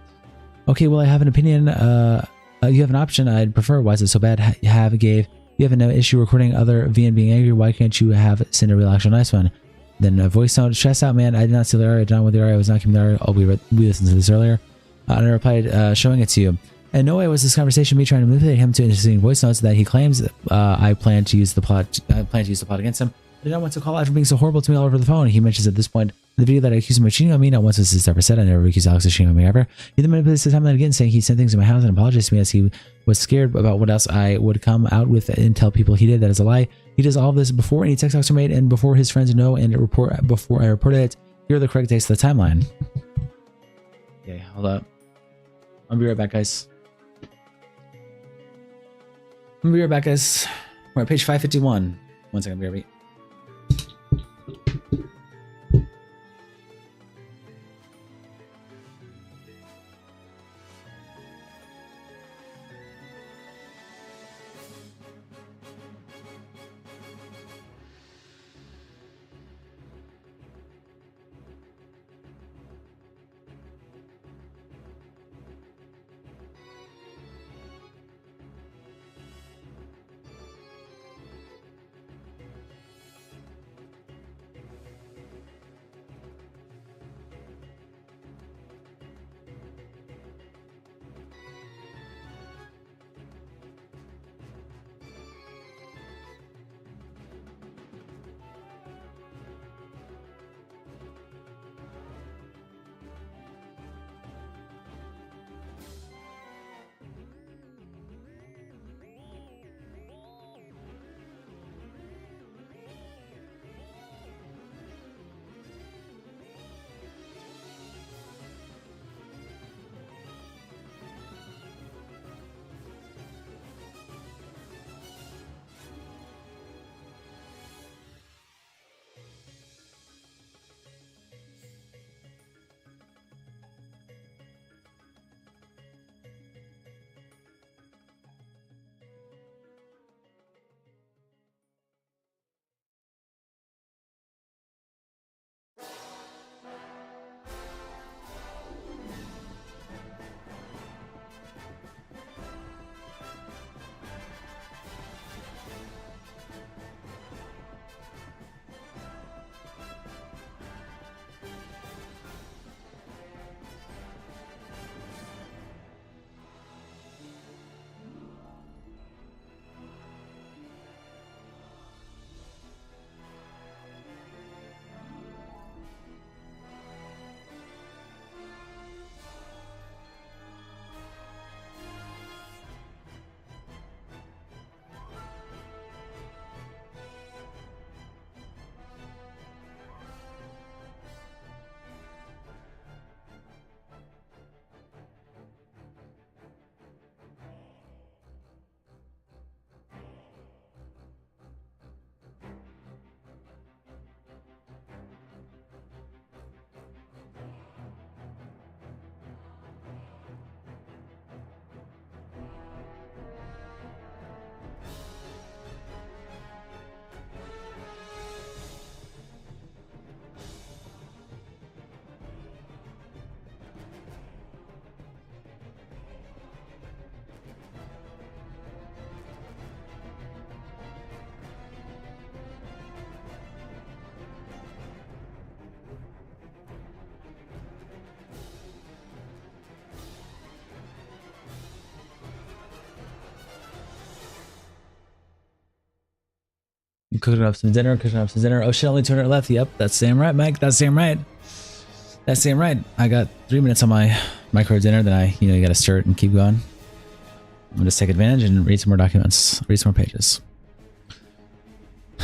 Speaker 1: Okay, well, I have an opinion. You have an option I'd prefer. Why is it so bad? You have an issue recording other VN being angry. Why can't you send a real actual nice one? Then a voice note. Stress out, man. I did not steal the area. I did not want the area. I was not keeping the area. Oh, we listened to this earlier. And I replied, showing it to you. In no way was this conversation me trying to manipulate him to interesting voice notes that he claims I plan to use the plot. Against him. I did not want to call out for being so horrible to me all over the phone. He mentions at this point in the video that I accused him of cheating on me. Not once was this ever said. I never accused Alex of cheating on me ever. He then manipulates the time and again, saying he sent things to my house and apologized to me as he was scared about what else I would come out with and tell people he did. That is a lie. He does all of this before any text talks are made and before his friends know and report before I reported it. Here are the correct dates of the timeline. Okay, hold up. I'll be right back, guys. We're at page 551. 1 second, BRB. Cooking up some dinner. Oh shit, only 200 left. Yep, that's damn right, Mike. That's damn right. I got 3 minutes on my microwave dinner. Then you gotta stir it and keep going. I'm gonna just take advantage and read some more documents. Read some more pages.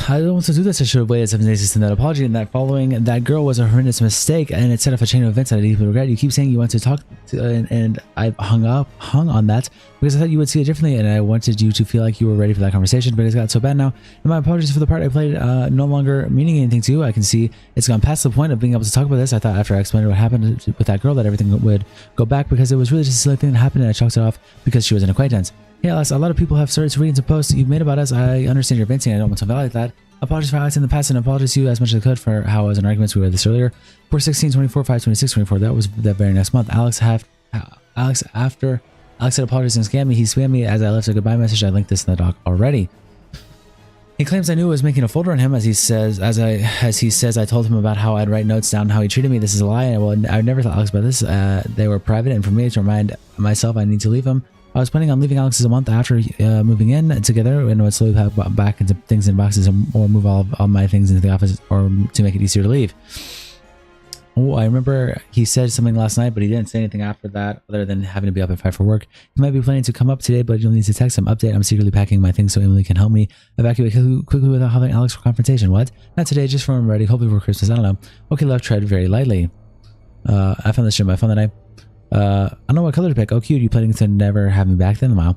Speaker 1: I don't want to do this. I should have waited 7 days to send that apology, and that following that girl was a horrendous mistake, and it set off a chain of events that I deeply regret. You keep saying you want to talk, and I've hung on that because I thought you would see it differently, and I wanted you to feel like you were ready for that conversation, but it's got so bad now. And my apologies for the part I played no longer meaning anything to you. I can see it's gone past the point of being able to talk about this. I thought after I explained what happened with that girl that everything would go back because it was really just a silly thing that happened, and I chalked it off because she was an acquaintance. Hey Alex, a lot of people have started to read into posts you've made about us. I understand you're venting. I don't want to validate that. Apologies for Alex in the past, and apologize to you as much as I could for how I was in arguments. We read this earlier. 4/16/24, 5/26/24. That was that very next month. After Alex had apologized and scammed me, he spammed me as I left a goodbye message. I linked this in the doc already. He claims I knew I was making a folder on him, as he says. I told him about how I'd write notes down, how he treated me. This is a lie. I never told Alex about this. They were private, and for me to remind myself I need to leave him. I was planning on leaving Alex's a month after moving in together, and would slowly pack back into things in boxes or move all my things into the office, or to make it easier to leave. Oh, I remember he said something last night, but he didn't say anything after that, other than having to be up at 5 for work. He might be planning to come up today, but you'll need to text him. Update: I'm secretly packing my things so Emily can help me evacuate quickly without having Alex for confrontation. What? Not today, just when I'm ready. Hopefully for Christmas. I don't know. Okay, love, tread very lightly. I found this shit on my phone that night. I don't know what color to pick. Oh, cute. You planning to never have me back then? Wow.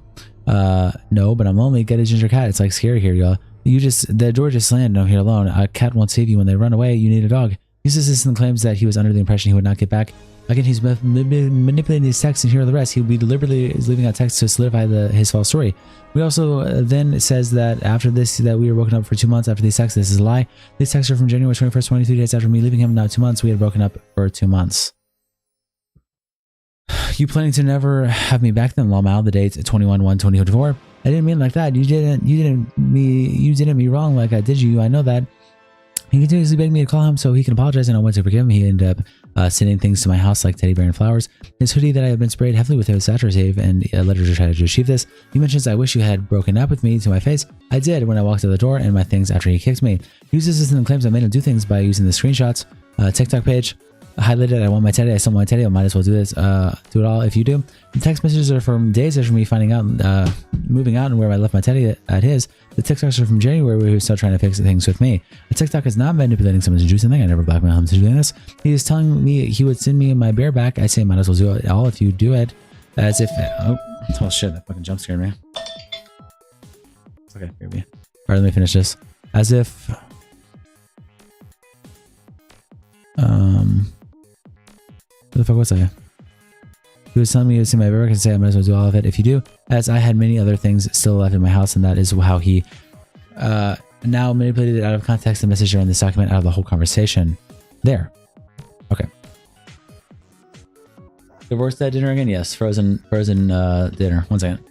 Speaker 1: No, but I'm lonely. Get a ginger cat. It's like scary here, y'all. The door just slammed and I'm here alone. A cat won't save you when they run away. You need a dog. His assistant claims that he was under the impression he would not get back. Again, he's manipulating these texts, and here are the rest. He will be deliberately leaving out texts to solidify his false story. We also then says that after this, that we were broken up for 2 months after these texts. This is a lie. These texts are from January 21st, 23 days after me leaving him. Now 2 months. We had broken up for 2 months. You planning to never have me back then? Lol, the date's 21/1/2024. I didn't mean it like that. You didn't me wrong like I did you. I know that. He continuously begged me to call him so he can apologize, and I went to forgive him. He ended up sending things to my house like teddy bear and flowers. His hoodie that I had been sprayed heavily with his satire save and letters to try to achieve this. He mentions, I wish you had broken up with me to my face. I did when I walked out the door and my things after he kicked me. He uses this and claims I made him do things by using the screenshots. TikTok page. Highlighted, I want my teddy. I still want my teddy. I might as well do this. Do it all if you do. The text messages are from days after me finding out, moving out, and where I left my teddy at his. The TikToks are from January, where he was still trying to fix things with me. A TikTok is not manipulating someone to do something. I never blackmail him to doing this. He is telling me he would send me my bear back. I say might as well do it all if you do it. As if oh shit, that fucking jump scared me. It's okay, scared me. Alright, let me finish this. As if what the fuck was I? He was telling me he would see my bear back and say I might as well do all of it if you do, as I had many other things still left in my house, and that is how he now manipulated it out of context the message in this document out of the whole conversation. There. Okay. Divorced that dinner again? Yes. Frozen dinner. 1 second.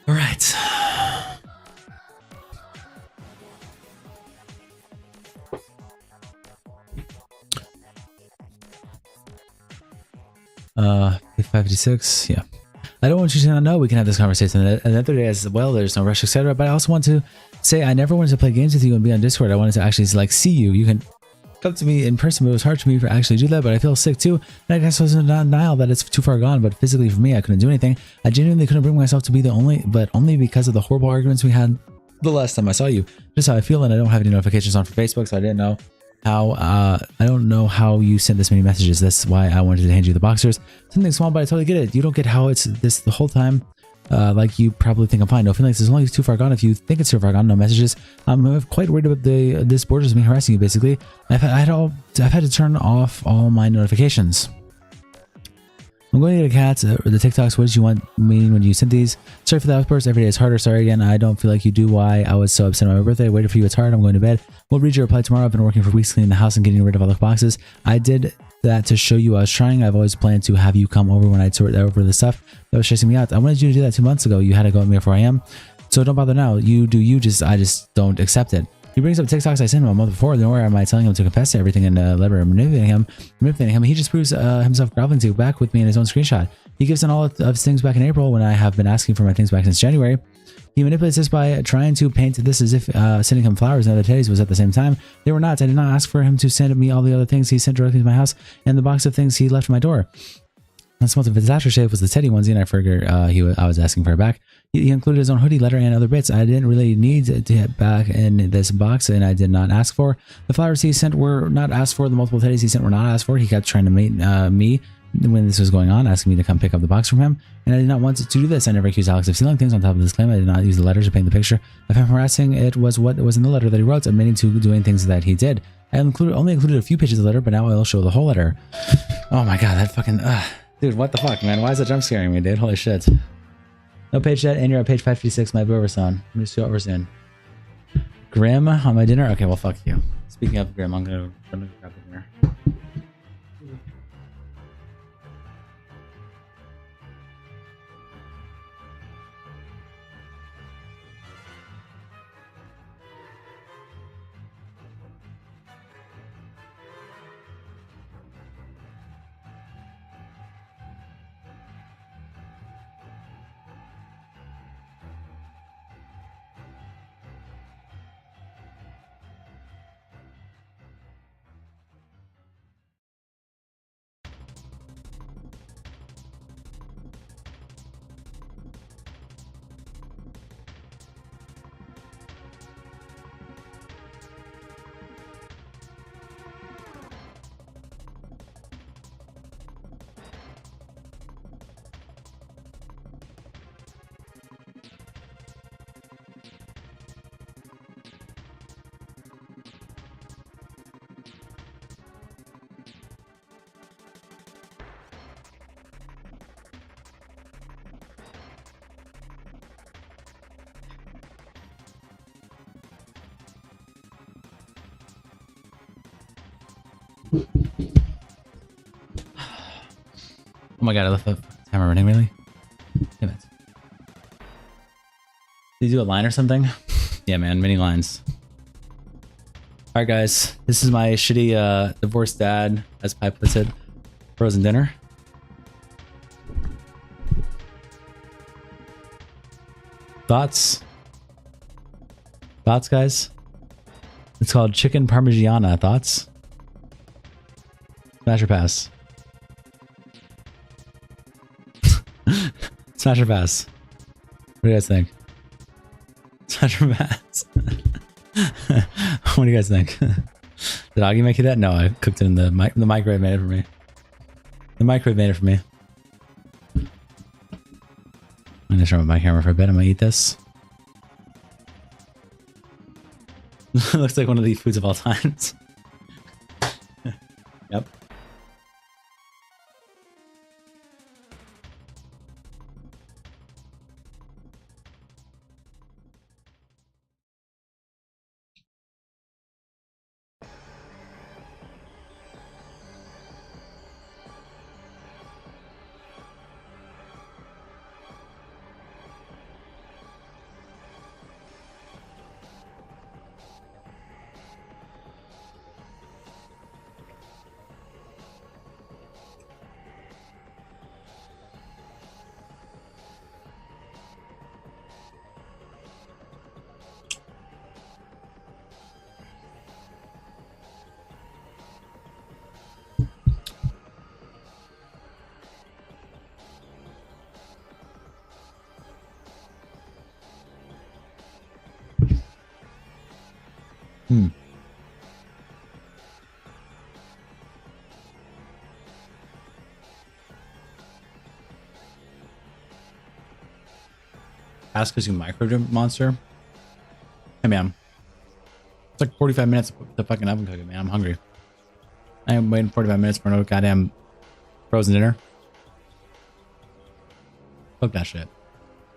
Speaker 1: All right. Uh, 556. Yeah. I don't want you to not know we can have this conversation another day as well. There's no rush, etc. But I also want to say I never wanted to play games with you and be on Discord. I wanted to actually like see you. You can come to me in person, but it was hard for me to actually do that. But I feel sick too, and I guess I was in denial that it's too far gone. But physically for me, I couldn't do anything. I genuinely couldn't bring myself to be the only, but only because of the horrible arguments we had the last time I saw you. Just how I feel, and I don't have any notifications on for Facebook, so I didn't know how. I don't know how you sent this many messages. That's why I wanted to hand you the boxers. Something small, but I totally get it. You don't get how it's this the whole time. like you probably think I'm fine. No feelings. It's only too far gone. If you think it's too far gone, no messages. I'm quite worried about this borders me harassing you. Basically, I've had to turn off all my notifications. I'm going to get a cat, the TikToks. What did you want me when you sent these? Sorry for the outburst. Every day is harder. Sorry again. I don't feel like you do. Why? I was so upset on my birthday. I waited for you. It's hard. I'm going to bed. We'll read your reply tomorrow. I've been working for weeks cleaning the house and getting rid of all the boxes. I did that to show you I was trying. I've always planned to have you come over when I'd sort over the stuff that was stressing me out. I wanted you to do that 2 months ago. You had to go with me before I am. So don't bother now. You do you. I just don't accept it. He brings up TikToks I sent him a month before. Nowhere am I telling him to confess to everything and later manipulating him. He just proves himself groveling to go back with me in his own screenshot. He gives in all of his things back in April when I have been asking for my things back since January. He manipulates this by trying to paint this as if sending him flowers and other teddies was at the same time. They were not. I did not ask for him to send me all the other things he sent directly to my house and the box of things he left at my door. That's most of his aftershave was the teddy onesie, and I figured I was asking for it back. He included his own hoodie, letter, and other bits I didn't really need to get back in this box, and I did not ask for. The flowers he sent were not asked for. The multiple teddies he sent were not asked for. He kept trying to meet me when this was going on, asking me to come pick up the box from him, and I did not want to do this. I never accused Alex of stealing things. On top of this claim, I did not use the letters to paint the picture of him harassing. It was what was in the letter that he wrote, admitting to doing things that he did. I only included a few pages of the letter, but now I'll show the whole letter. Oh my god, that fucking... Dude, what the fuck, man? Why is that jump scaring me, dude? Holy shit. No page yet, and you're at page 556. Might be over soon. I'm just over soon. Grim on my dinner? Okay, well, fuck you. Speaking of Grim, I'm gonna grab the dinner. Oh my god, I left the timer running, really? Damn it. Did you do a line or something? Yeah, man, many lines. Alright, guys. This is my shitty divorced dad, as Pi puts it, frozen dinner. Thoughts? Thoughts, guys? It's called chicken parmigiana. Thoughts? Smash or pass? Smash or pass? What do you guys think? Smash or pass? What do you guys think? Did Augie make you that? No, I cooked it in the microwave made it for me. The microwave made it for me. I'm gonna show my camera for a bit. I'm gonna eat this. Looks like one of the foods of all times. Yep. fast because you micro monster. Hey man, it's like 45 minutes to fucking oven cook it, man. I'm hungry. I am waiting 45 minutes for no goddamn frozen dinner. Fuck that shit.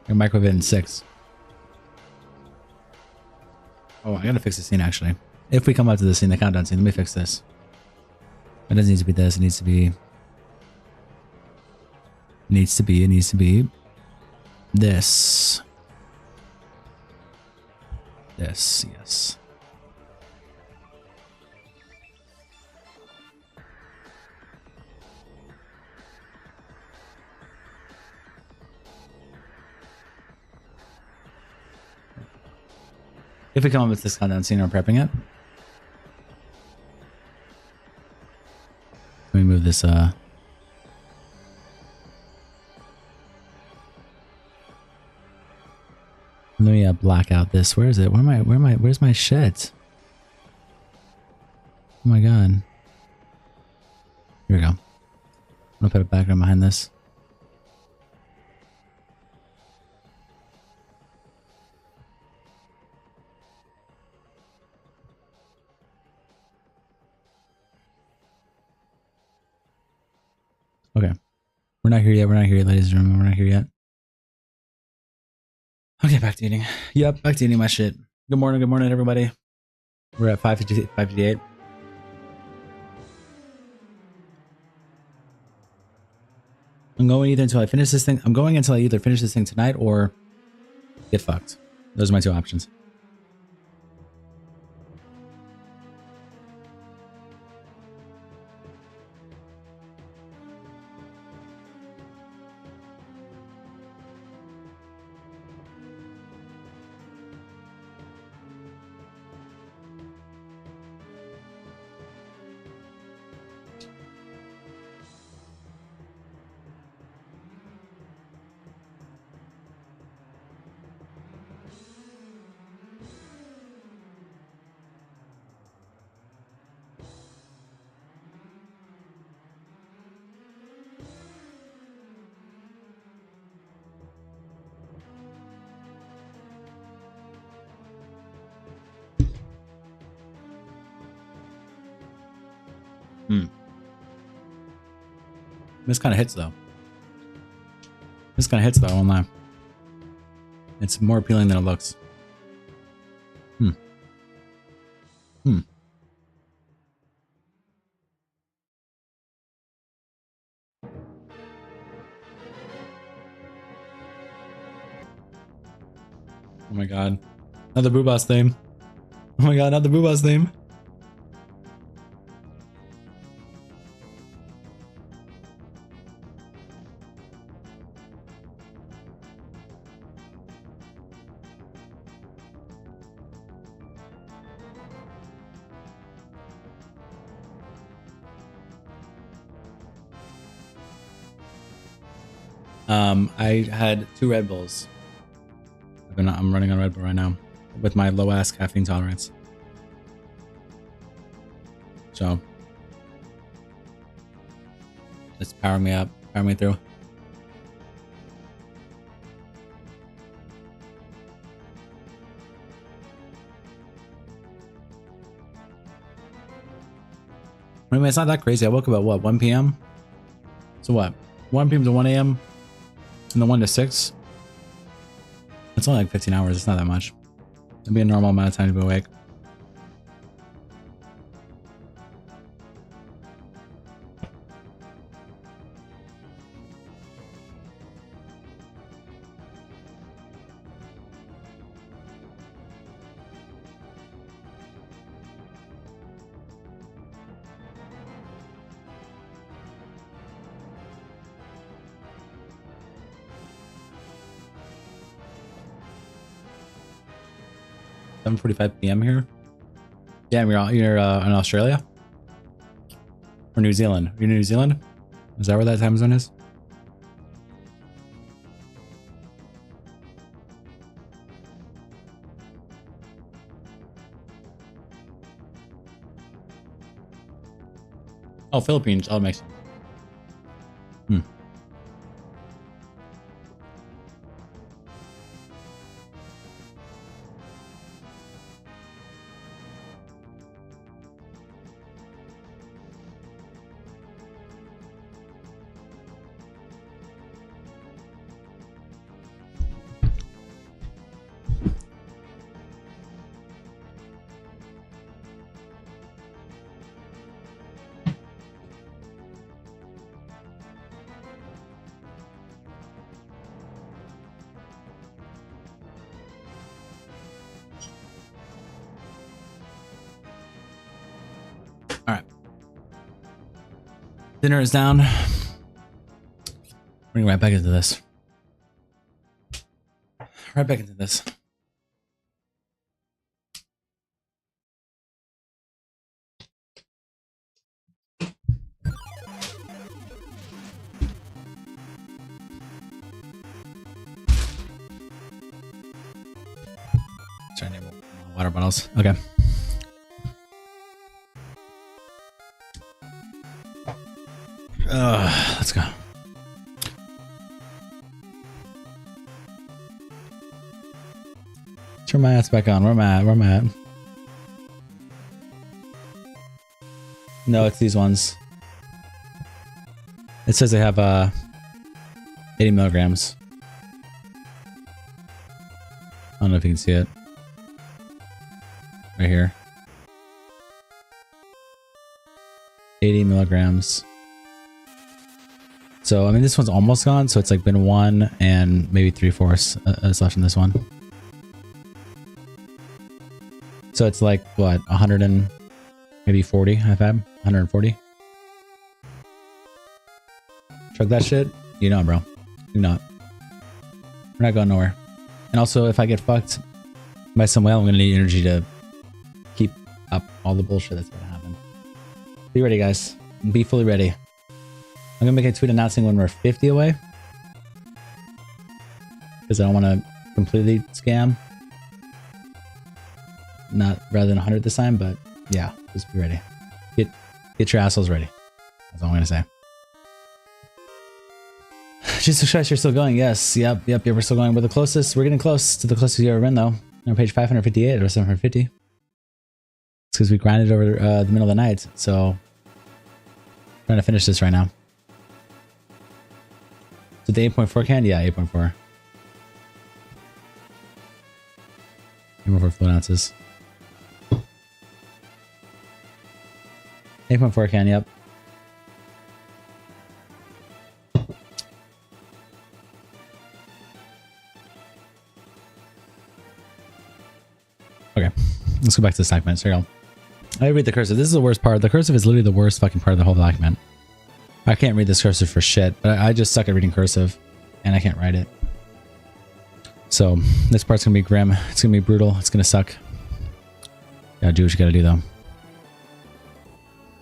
Speaker 1: I microwave it in 6. Oh, I gotta fix the scene actually. If we come up to the scene, the countdown scene, let me fix this. It doesn't need to be this. It needs to be. It needs to be this. This, yes. If we come up with this countdown scene, we're prepping it. Let me move this, let me black out this. Where is it? Where's my shit? Oh my god. Here we go. I'm gonna put a background behind this. Okay. We're not here yet, ladies and gentlemen. We're not here yet. Okay, back to eating. Yep, back to eating my shit. Good morning, everybody. We're at 5:58. I'm going until I finish this thing. I'm going until I either finish this thing tonight or get fucked. Those are my two options. This kind of hits though. I won't lie. It's more appealing than it looks. Oh my god. Not the Boo-Boss theme. Oh my god, not the Boo-Boss theme. I had 2 Red Bulls. I'm running on Red Bull right now with my low ass caffeine tolerance. So it's powering me up, powering me through. Anyway, it's not that crazy. I woke up at what, 1 p.m.? So what? 1 p.m. to 1 a.m. and then 1 to 6? It's only like 15 hours. It's not that much. It'd be a normal amount of time to be awake. $7:45 p.m. here. Yeah, you're in Australia or New Zealand. You're in New Zealand. Is that where that time zone is? Oh, Philippines. Oh, it makes sense. Dinner is down. Bring right back into this. Right back into this. Trying to name water bottles. Okay. Let's go. Turn my ass back on. Where am I at? Where am I at? No, it's these ones. It says they have 80 milligrams. I don't know if you can see it. Right here. 80 milligrams. So, I mean, this one's almost gone, so it's like been 1 and maybe 3/4 is left in this one. So it's like, what, 100 and maybe 40 I've had? 140? Chug that shit? You know, bro. You know it. We're not going nowhere. And also, if I get fucked by some whale, I'm going to need energy to keep up all the bullshit that's going to happen. Be ready, guys. Be fully ready. I'm going to make a tweet announcing when we're 50 away. Because I don't want to completely scam. Not rather than 100 this time, but yeah, just be ready. Get your assholes ready. That's all I'm going to say. Jesus Christ, you're still going. Yes. Yep. We're still going. We're the closest. We're getting close to the closest you've ever been, though. On page 558 or 750. It's because we grinded over the middle of the night. So, trying to finish this right now. So the 8.4 can? Yeah, 8.4. 8.4 fluid ounces. 8.4 can, yep. Okay, let's go back to this document. Here you go. I read the cursive. This is the worst part. The cursive is literally the worst fucking part of the whole document. I can't read this cursive for shit, but I just suck at reading cursive, and I can't write it. So this part's gonna be grim. It's gonna be brutal. It's gonna suck. Gotta do what you gotta do, though.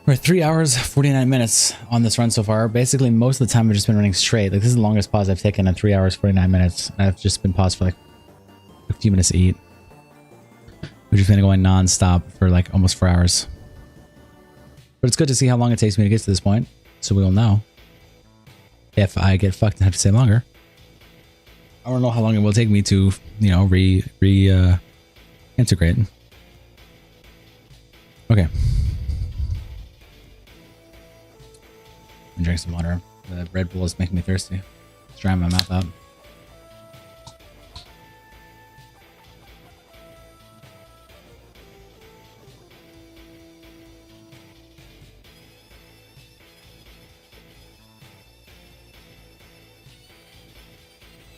Speaker 1: We're 3 hours, 49 minutes on this run so far. Basically, most of the time I've just been running straight. Like, this is the longest pause I've taken in 3 hours, 49 minutes. And I've just been paused for like a few minutes to eat. We've just been going non-stop for like almost 4 hours. But it's good to see how long it takes me to get to this point. So we will know if I get fucked and have to stay longer. I don't know how long it will take me to, you know, integrate. Okay. And drink some water. The Red Bull is making me thirsty. It's drying my mouth out.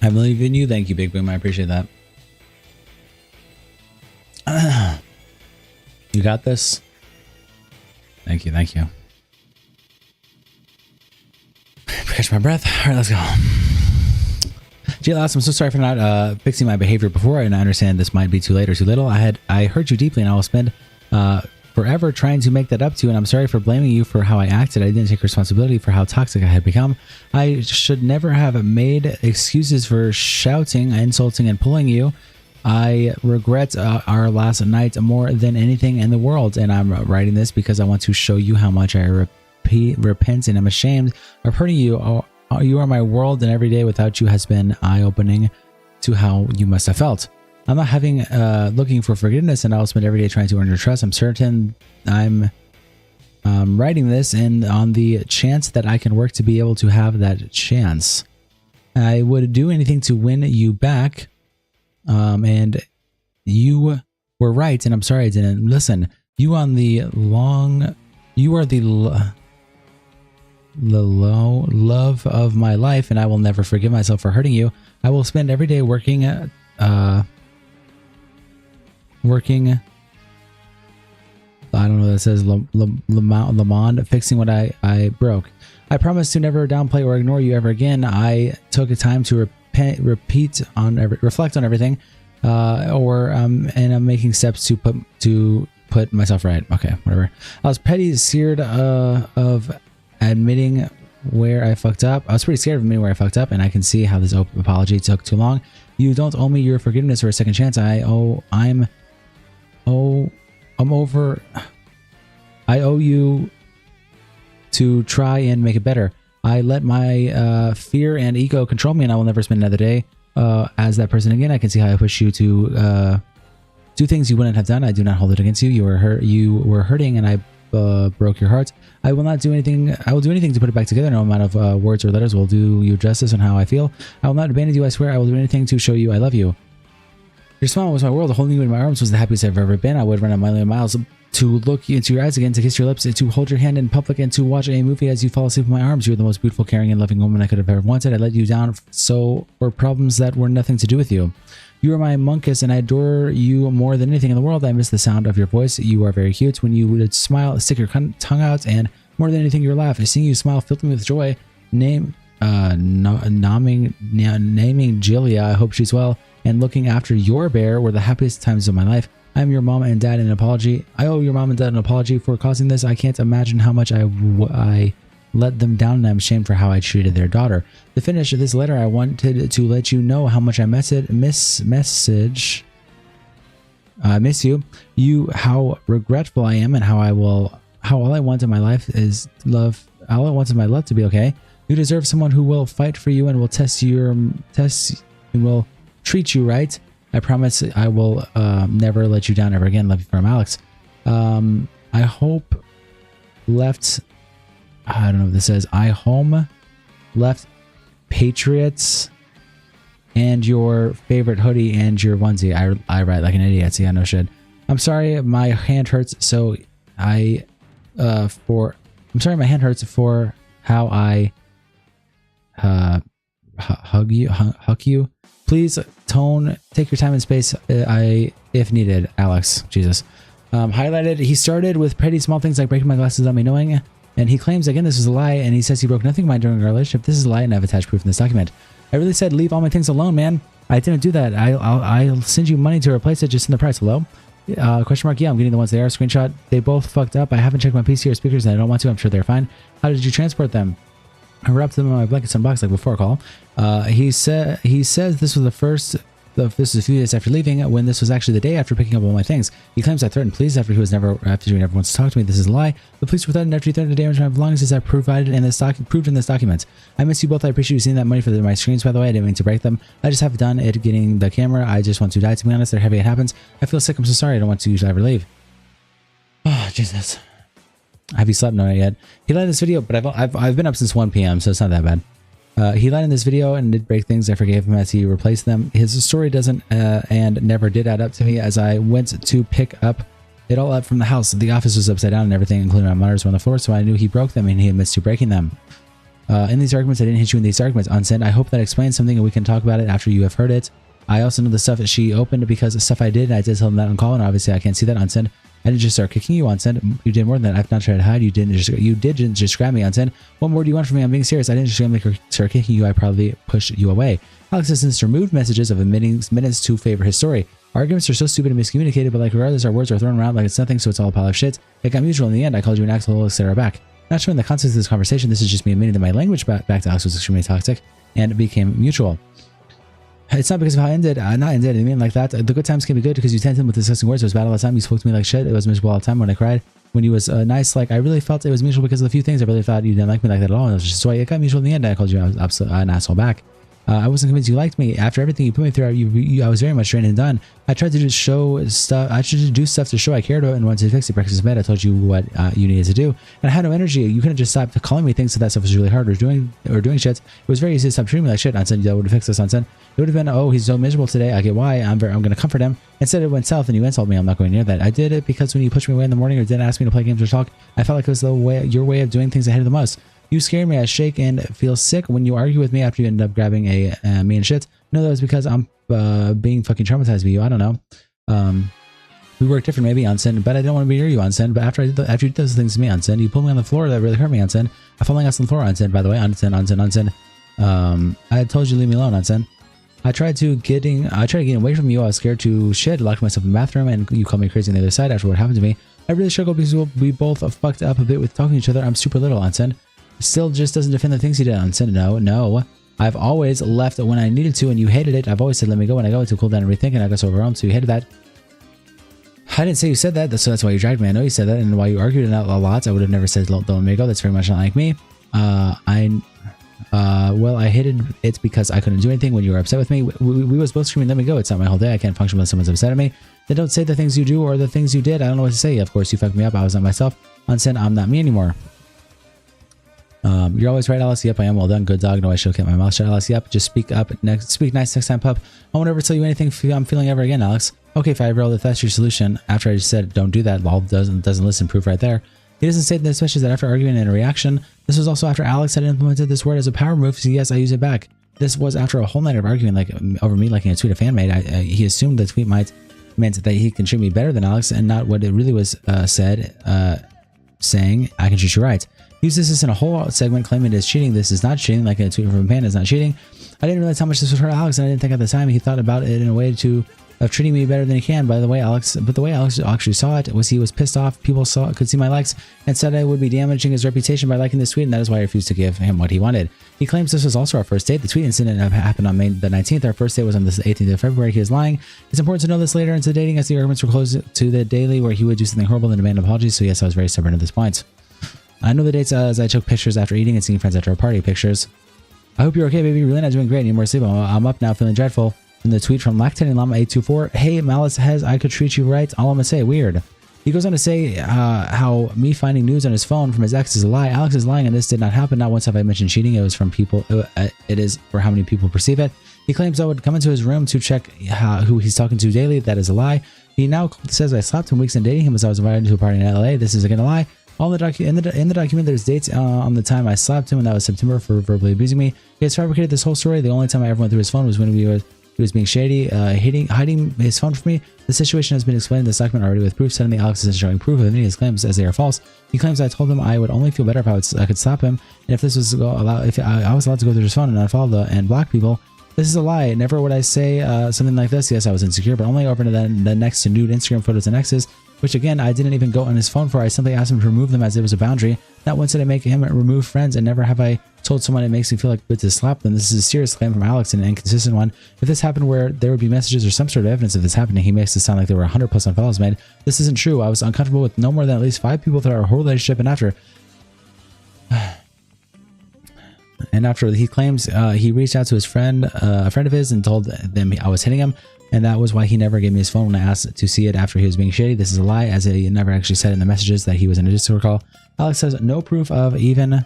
Speaker 1: I believe in you. Thank you, Big Boom. I appreciate that. You got this? Thank you. Thank you. Catch my breath. All right, let's go. GLS, I'm so sorry for not fixing my behavior before, and I understand this might be too late or too little. I hurt you deeply, and I will spend forever trying to make that up to you, and I'm sorry for blaming you for how I acted. I didn't take responsibility for how toxic I had become. I should never have made excuses for shouting, insulting, and pulling you. I regret our last night more than anything in the world, and I'm writing this because I want to show you how much I repent and I'm ashamed of hurting you. You are my world, and every day without you has been eye-opening to how you must have felt. I'm not looking for forgiveness, and I'll spend every day trying to earn your trust. I'm certain I'm writing this and on the chance that I can work to be able to have that chance. I would do anything to win you back, and you were right, and I'm sorry I didn't listen. You are the love of my life, and I will never forgive myself for hurting you. I will spend every day working I don't know what that says. Lamond, fixing what I broke. I promise to never downplay or ignore you ever again. I took a time to reflect on everything, and I'm making steps to put myself right. Okay, whatever. I was petty, scared of admitting where I fucked up. I was pretty scared of admitting where I fucked up, and I can see how this open apology took too long. You don't owe me your forgiveness or a second chance. I owe you to try and make it better. I let my fear and ego control me, and I will never spend another day as that person again. I can see how I pushed you to do things you wouldn't have done. I do not hold it against you. You were hurting, and I broke your heart. I will not do anything. I will do anything to put it back together. No amount of words or letters will do you justice on how I feel. I will not abandon you. I swear. I will do anything to show you I love you. Your smile was my world. Holding you in my arms was the happiest I've ever been. I would run a million miles to look into your eyes again, to kiss your lips, to hold your hand in public, and to watch a movie as you fall asleep in my arms. You were the most beautiful, caring, and loving woman I could have ever wanted. I let you down for problems that were nothing to do with you. You are my monkus, and I adore you more than anything in the world. I miss the sound of your voice. You are very cute. When you would smile, stick your tongue out, and more than anything, your laugh. Seeing you smile filled me with joy. Naming Julia, I hope she's well, and looking after your bear were the happiest times of my life. I am your mom and dad an apology. I owe your mom and dad an apology for causing this. I can't imagine how much I let them down, and I'm ashamed for how I treated their daughter. To finish this letter, I wanted to let you know how much I miss you, how regretful I am, and how all I want in my life is love. All I want is my love to be okay. You deserve someone who will fight for you and will and will treat you right. I promise I will never let you down ever again. Love you from Alex. I hope left. I don't know what this says. I home left Patriots and your favorite hoodie and your onesie. I write like an idiot. So yeah, no shit. I'm sorry. My hand hurts. So I'm sorry. My hand hurts for how I hug you. Please, Tone, take your time and space. If needed, Alex. Jesus. Highlighted. He started with petty small things like breaking my glasses without me knowing, and he claims again this is a lie, and he says he broke nothing of mine during our relationship. This is a lie, and I've attached proof in this document. I really said leave all my things alone, man. I didn't do that. I'll send you money to replace it. Just in the price. Hello? Question mark. Yeah, I'm getting the ones they are. Screenshot. They both fucked up. I haven't checked my PC or speakers, and I don't want to. I'm sure they're fine. How did you transport them? I wrapped them in my blankets and box like before call. He says this was this was a few days after leaving, when this was actually the day after picking up all my things. He claims I threatened police after he never wants to talk to me. This is a lie. The police were threatened after he threatened to damage my belongings, as I proved in this document. I miss you both. I appreciate you seeing that money for my screens, by the way. I didn't mean to break them. I just have done it getting the camera. I just want to die, to be honest. They're heavy. It happens. I feel sick. I'm so sorry. I don't want to ever leave. Oh, Jesus. Have you slept? No, not yet. He lied in this video, but I've been up since 1 p.m., so it's not that bad. He lied in this video and did break things. I forgave him as he replaced them. His story doesn't and never did add up to me as I went to pick it all up from the house. The office was upside down and everything, including my monitors, were on the floor, so I knew he broke them and he admits to breaking them. In these arguments, I didn't hit you in these arguments. Unsend. I hope that explains something and we can talk about it after you have heard it. I also know the stuff that she opened because of stuff I did, and I did tell them that on call, and obviously I can't see that. Unsend. I didn't just start kicking you, Unsend. You did more than that. I've not tried to hide. You didn't just grab me, Unsend. What more do you want from me? I'm being serious. I didn't just start kicking you. I probably pushed you away. Alex has since removed messages of admitting minutes to favor his story. Arguments are so stupid and miscommunicated, but like regardless, our words are thrown around like it's nothing, so it's all a pile of shit. It got mutual in the end. I called you an asshole, etc. back. Not sure in the context of this conversation. This is just me admitting that my language back to Alex was extremely toxic, and it became mutual. It's not because of how it ended. Not ended. I mean, like that. The good times can be good because you tend him with disgusting words. It was bad all the time. You spoke to me like shit. It was miserable all the time when I cried. When he was nice, like I really felt it was mutual because of the few things. I really thought you didn't like me like that at all. And it was just so it got mutual in the end. I called you an asshole back. I wasn't convinced you liked me. After everything you put me through, I was very much drained and done. I tried to just show stuff. I tried to do stuff to show I cared about and wanted to fix it. Breakfast in bed. I told you what you needed to do, and I had no energy. You couldn't just stop calling me things. So that stuff was really hard. Or doing shit. It was very easy to stop treating me like shit. I said that would have fixed this. I said it would have been, oh, he's so miserable today. I get why. I'm going to comfort him. Instead, it went south, and you insulted me. I'm not going near that. I did it because when you pushed me away in the morning or didn't ask me to play games or talk, I felt like it was your way of doing things I hated the most. You scared me. I shake and feel sick when you argue with me after you end up grabbing me and shit. No, that was because I'm being fucking traumatized by you. I don't know. We work different maybe, Unsend, but I don't want to be near you, Unsend. But after you did those things to me, Unsend, you pulled me on the floor. That really hurt me, Unsend. I'm falling us on the floor, Unsend, by the way. Unsend. I told you to leave me alone, Unsend. I tried getting away from you. I was scared to shit, locked myself in the bathroom, and you called me crazy on the other side after what happened to me. I really struggled because we both fucked up a bit with talking to each other. I'm super little, Unsend. Still just doesn't defend the things he did, Unsend. No. I've always left when I needed to, and you hated it. I've always said let me go when I go to cool down and rethink, and I got so overwhelmed, so you hated that. I didn't say you said that, so that's why you dragged me. I know you said that, and why you argued it a lot. I would have never said don't let me go. That's very much not like me. Well, I hated it because I couldn't do anything when you were upset with me. We was both screaming, let me go. It's not my whole day. I can't function when someone's upset at me. Then don't say the things you do or the things you did. I don't know what to say. Of course, you fucked me up. I was not myself. Unsend, I'm not me anymore. You're always right, Alex. Yep, I am. Well done. Good dog. No, I should have kept my mouth shut, Alex. Yep, just speak up. Speak nice next time, pup. I won't ever tell you anything I'm feeling ever again, Alex. Okay, Five-year-old, if that's your solution. After I just said don't do that, Lol doesn't listen. Proof right there. He doesn't say in this message that after arguing in a reaction, this was also after Alex had implemented this word as a power move, so yes, I use it back. This was after a whole night of arguing over me liking a tweet a fan made. He assumed the tweet meant that he can treat me better than Alex and not what it really was saying, I can treat you right. He uses this in a whole segment claiming it is cheating. This is not cheating, like a tweet from a fan is not cheating. I didn't realize how much this would hurt Alex, and I didn't think at the time he thought about it in a way of treating me better than he can. But the way Alex actually saw it was he was pissed off. People could see my likes and said I would be damaging his reputation by liking this tweet, and that is why I refused to give him what he wanted. He claims this was also our first date. The tweet incident happened on May the 19th. Our first date was on the 18th of February. He is lying. It's important to know this later into dating, as the arguments were close to the daily where he would do something horrible and demand apologies. So yes, I was very stubborn at this point. I know the dates as I took pictures after eating and seeing friends after a party. Pictures. I hope you're okay, baby. Really not doing great. Need more sleep. I'm up now, feeling dreadful. And the tweet from Lactating Llama 824. Hey, Malice has I could treat you right. All I'm gonna say, weird. He goes on to say how me finding news on his phone from his ex is a lie. Alex is lying, and this did not happen. Not once have I mentioned cheating. It was from people. It is for how many people perceive it. He claims I would come into his room to check who he's talking to daily. That is a lie. He now says I slapped him weeks in dating him as I was invited to a party in LA. This is again a lie. All in the document, there's dates on the time I slapped him, and that was September, for verbally abusing me. He has fabricated this whole story. The only time I ever went through his phone was when he was being shady, hiding his phone from me. The situation has been explained in this document already with proof. Suddenly, Alex is showing proof of any of his claims as they are false. He claims I told him I would only feel better if I could slap him, and if I was allowed to go through his phone and unfollow and block people. This is a lie. Never would I say something like this. Yes, I was insecure, but only over to the next to nude Instagram photos and exes, which again, I didn't even go on his phone for. I simply asked him to remove them as it was a boundary. Not once did I make him remove friends, and never have I told someone it makes me feel like good to slap them. This is a serious claim from Alex and an inconsistent one. If this happened where there would be messages or some sort of evidence of this happening, he makes it sound like there were 100+ unfollows made. This isn't true. I was uncomfortable with no more than at least 5 people throughout our whole relationship, and after he claims he reached out to his friend, a friend of his, and told them I was hitting him, and that was why he never gave me his phone when I asked to see it after he was being shady. This is a lie, as he never actually said in the messages that he was in a Discord call. Alex has no proof of even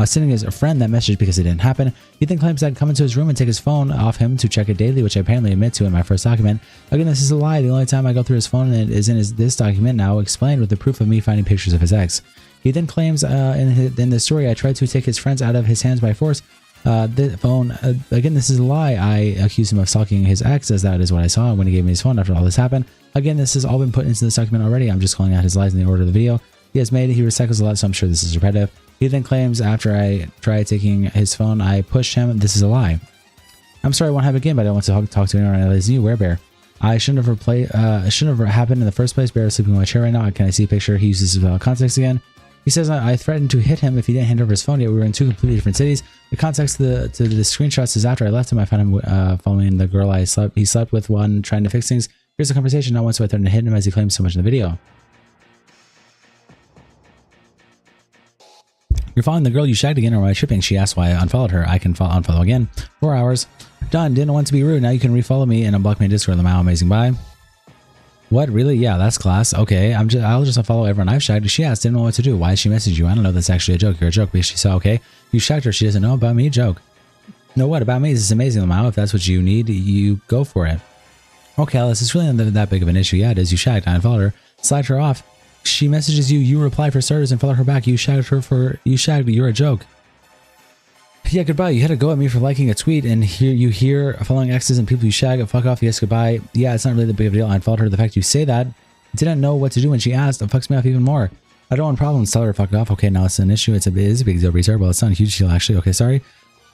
Speaker 1: sending his friend that message because it didn't happen. He then claims I'd come into his room and take his phone off him to check it daily, which I apparently admit to in my first document. Again, this is a lie. The only time I go through his phone and it is in this document now, explained with the proof of me finding pictures of his ex. He then claims in the story I tried to take his friends out of his hands by force. The phone, again, this is a lie. I accused him of stalking his ex, as that is what I saw when he gave me his phone after all this happened. Again, this has all been put into this document already. I'm just calling out his lies in the order of the video he has made. He recycles a lot, so I'm sure this is repetitive. He then claims after I tried taking his phone, I pushed him. This is a lie. I'm sorry, it won't happen again, but I don't want to talk to anyone. As you, Werebear. I shouldn't have happened in the first place. Bear is sleeping in my chair right now. Can I see a picture? He uses context again. He says I threatened to hit him if he didn't hand over his phone, yet we were in 2 completely different cities. The context to the screenshots is after I left him, I found him following the girl he slept with, one trying to fix things. Here's the conversation. Not once do I threaten to hit him as he claims so much in the video. You're following the girl you shagged again, or am I tripping? She asked why I unfollowed her. I can unfollow again. 4 hours. Done. Didn't want to be rude. Now you can refollow me and unblock me in Discord. Lamau, amazing. Bye. What? Really? Yeah, that's class. Okay, I'll just unfollow everyone I've shagged. She asked, didn't know what to do. Why did she message you? I don't know. That's actually a joke. You're a joke. Because she saw, okay, you shagged her. She doesn't know about me. Joke. No, what about me? This is amazing, Lamau. If that's what you need, you go for it. Okay, Alice, it's really not that big of an issue. Yeah, it is. You shagged. I unfollowed her. Slide her off. She messages you. You reply for starters and follow her back. You shagged her for you shagged. You're a joke. Yeah, goodbye. You had to go at me for liking a tweet, and here you hear following exes and people you shag. Fuck off. Yes, goodbye. Yeah, it's not really the big of a deal. I unfollowed her. The fact you say that, didn't know what to do when she asked. It fucks me off even more. I don't want problems. Tell her to fuck off. Okay, now it's an issue. It is a big deal, retard. Well, it's not a huge deal, actually. Okay, sorry.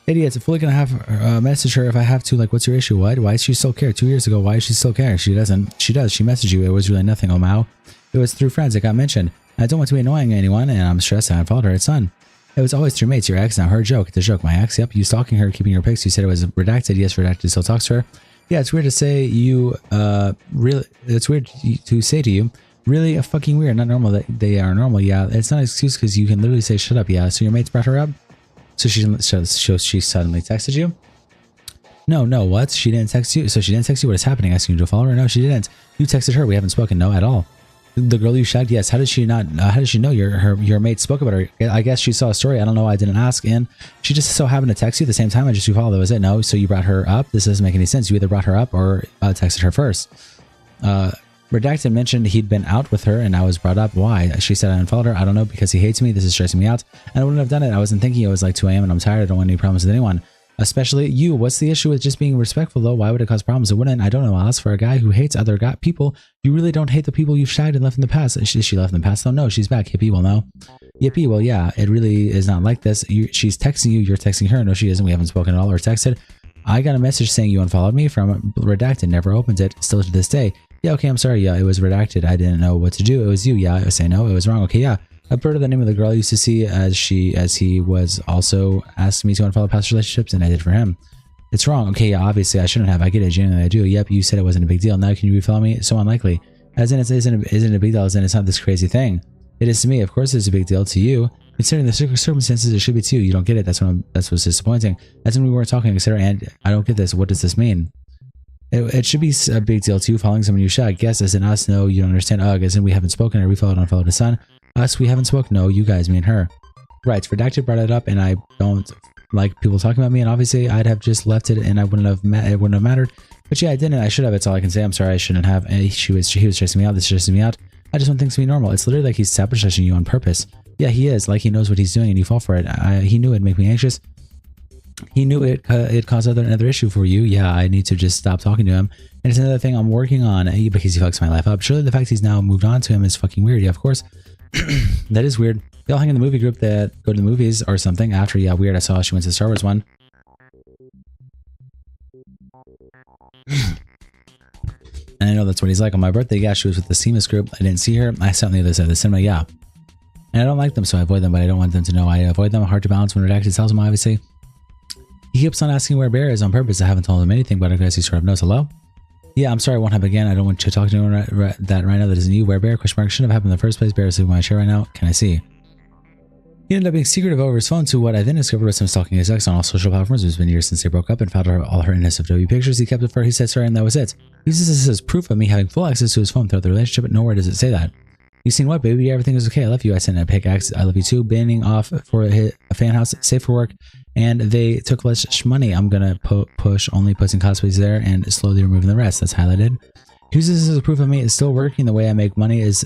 Speaker 1: Idiots. Fully gonna have message her if I have to. Like, what's your issue? What? Why does she still care? 2 years ago, why does she still care? She doesn't. She does. She messaged you. It was really nothing. Oh, Mao. It was through friends. It got mentioned. I don't want to be annoying anyone, and I'm stressed. I unfollowed her. It's done. It was always through mates. Your ex. Now her joke. It's a joke. My ex. Yep. You stalking her, keeping her pics. You said it was redacted. Yes, redacted. Still talks to her. Yeah, it's weird to say you. Really. It's weird to say to you. Really fucking weird. Not normal that they are normal. Yeah, it's not an excuse because you can literally say shut up. Yeah. So your mates brought her up. So she suddenly texted you. No, what? She didn't text you. So she didn't text you. What is happening? Asking you to follow her? No, she didn't. You texted her. We haven't spoken. No, at all. The girl you shagged, yes. How did she not? How did she know your mate spoke about her? I guess she saw a story. I don't know. I didn't ask, and she just so happened to text you at the same time. I just followed. That was it. No, so you brought her up. This doesn't make any sense. You either brought her up or texted her first. Redacted mentioned he'd been out with her, and I was brought up. Why? She said I unfollowed her. I don't know because he hates me. This is stressing me out, and I wouldn't have done it. I wasn't thinking. It was like 2 a.m. and I'm tired. I don't want any problems with anyone. Especially you. What's the issue with just being respectful though? Why would it cause problems? It wouldn't. I don't know, Alice. For a guy who hates other people, you really don't hate the people you've shagged and left in the past. Is she left in the past though? No, she's back. Yippee. Well, no. Yippee. Well, yeah. It really is not like this. She's texting you. You're texting her. No, she isn't. We haven't spoken at all or texted. I got a message saying you unfollowed me from redacted. Never opened it. Still to this day. Yeah. Okay. I'm sorry. Yeah. It was redacted. I didn't know what to do. It was you. Yeah. I say no. It was wrong. Okay. Yeah. I've heard of the name of the girl I used to see as he was also asked me to unfollow past relationships, and I did for him. It's wrong. Okay, yeah, obviously I shouldn't have. I get it. Genuinely, I do. Yep, you said it wasn't a big deal. Now can you refollow me? So unlikely. As in, it isn't a big deal. As in, it's not this crazy thing. It is to me. Of course, it's a big deal to you. Considering the circumstances, it should be to you. You don't get it. That's what's disappointing. As in, we weren't talking, etc. And I don't get this. What does this mean? It should be a big deal to you following someone you shag. Guess as in us. No, you don't understand. Ugh. As in, we haven't spoken. I refollowed, unfollowed his son. Us, we haven't spoken. No, you guys, me and her. Right. Redacted brought it up, and I don't like people talking about me, and obviously I'd have just left it and it wouldn't have mattered. But yeah, I didn't. I should have. It's all I can say. I'm sorry. I shouldn't have. He was stressing me out. This stresses me out. I just want things to be normal. It's literally like he's sabotaging you on purpose. Yeah, he is. Like he knows what he's doing and you fall for it. He knew it'd make me anxious. He knew it caused another issue for you. Yeah, I need to just stop talking to him. And it's another thing I'm working on because he fucks my life up. Surely the fact he's now moved on to him is fucking weird. Yeah, of course. That is weird. They all hang in the movie group that go to the movies or something after. Yeah, weird. I saw she went to the Star Wars one. And I know that's what he's like. On my birthday, yeah, she was with the Seamus group. I didn't see her. I sat on the other side of the cinema, yeah. And I don't like them, so I avoid them, but I don't want them to know I avoid them. Hard to balance when redacted tells him, obviously. He keeps on asking where Bear is on purpose. I haven't told him anything, but I guess he sort of knows. Hello? Yeah, I'm sorry, it won't happen again. I don't want you to talk to anyone that right now that isn't you. Where Bear? Question mark. Shouldn't have happened in the first place. Bear is sleeping in my chair right now. Can I see? He ended up being secretive over his phone to what I then discovered was him stalking his ex on all social platforms. It's been years since they broke up and found all her NSFW pictures. He kept it for her. He said sorry and that was it. He uses this as proof of me having full access to his phone throughout the relationship, but nowhere does it say that. You seen what, baby? Everything is okay. I love you. I sent a pickaxe. I love you too. Banning off for a fan house, safe for work, and they took less money. I'm gonna push only posting cosplays there and slowly removing the rest. That's highlighted. He uses this as proof of me. It's still working. The way I make money is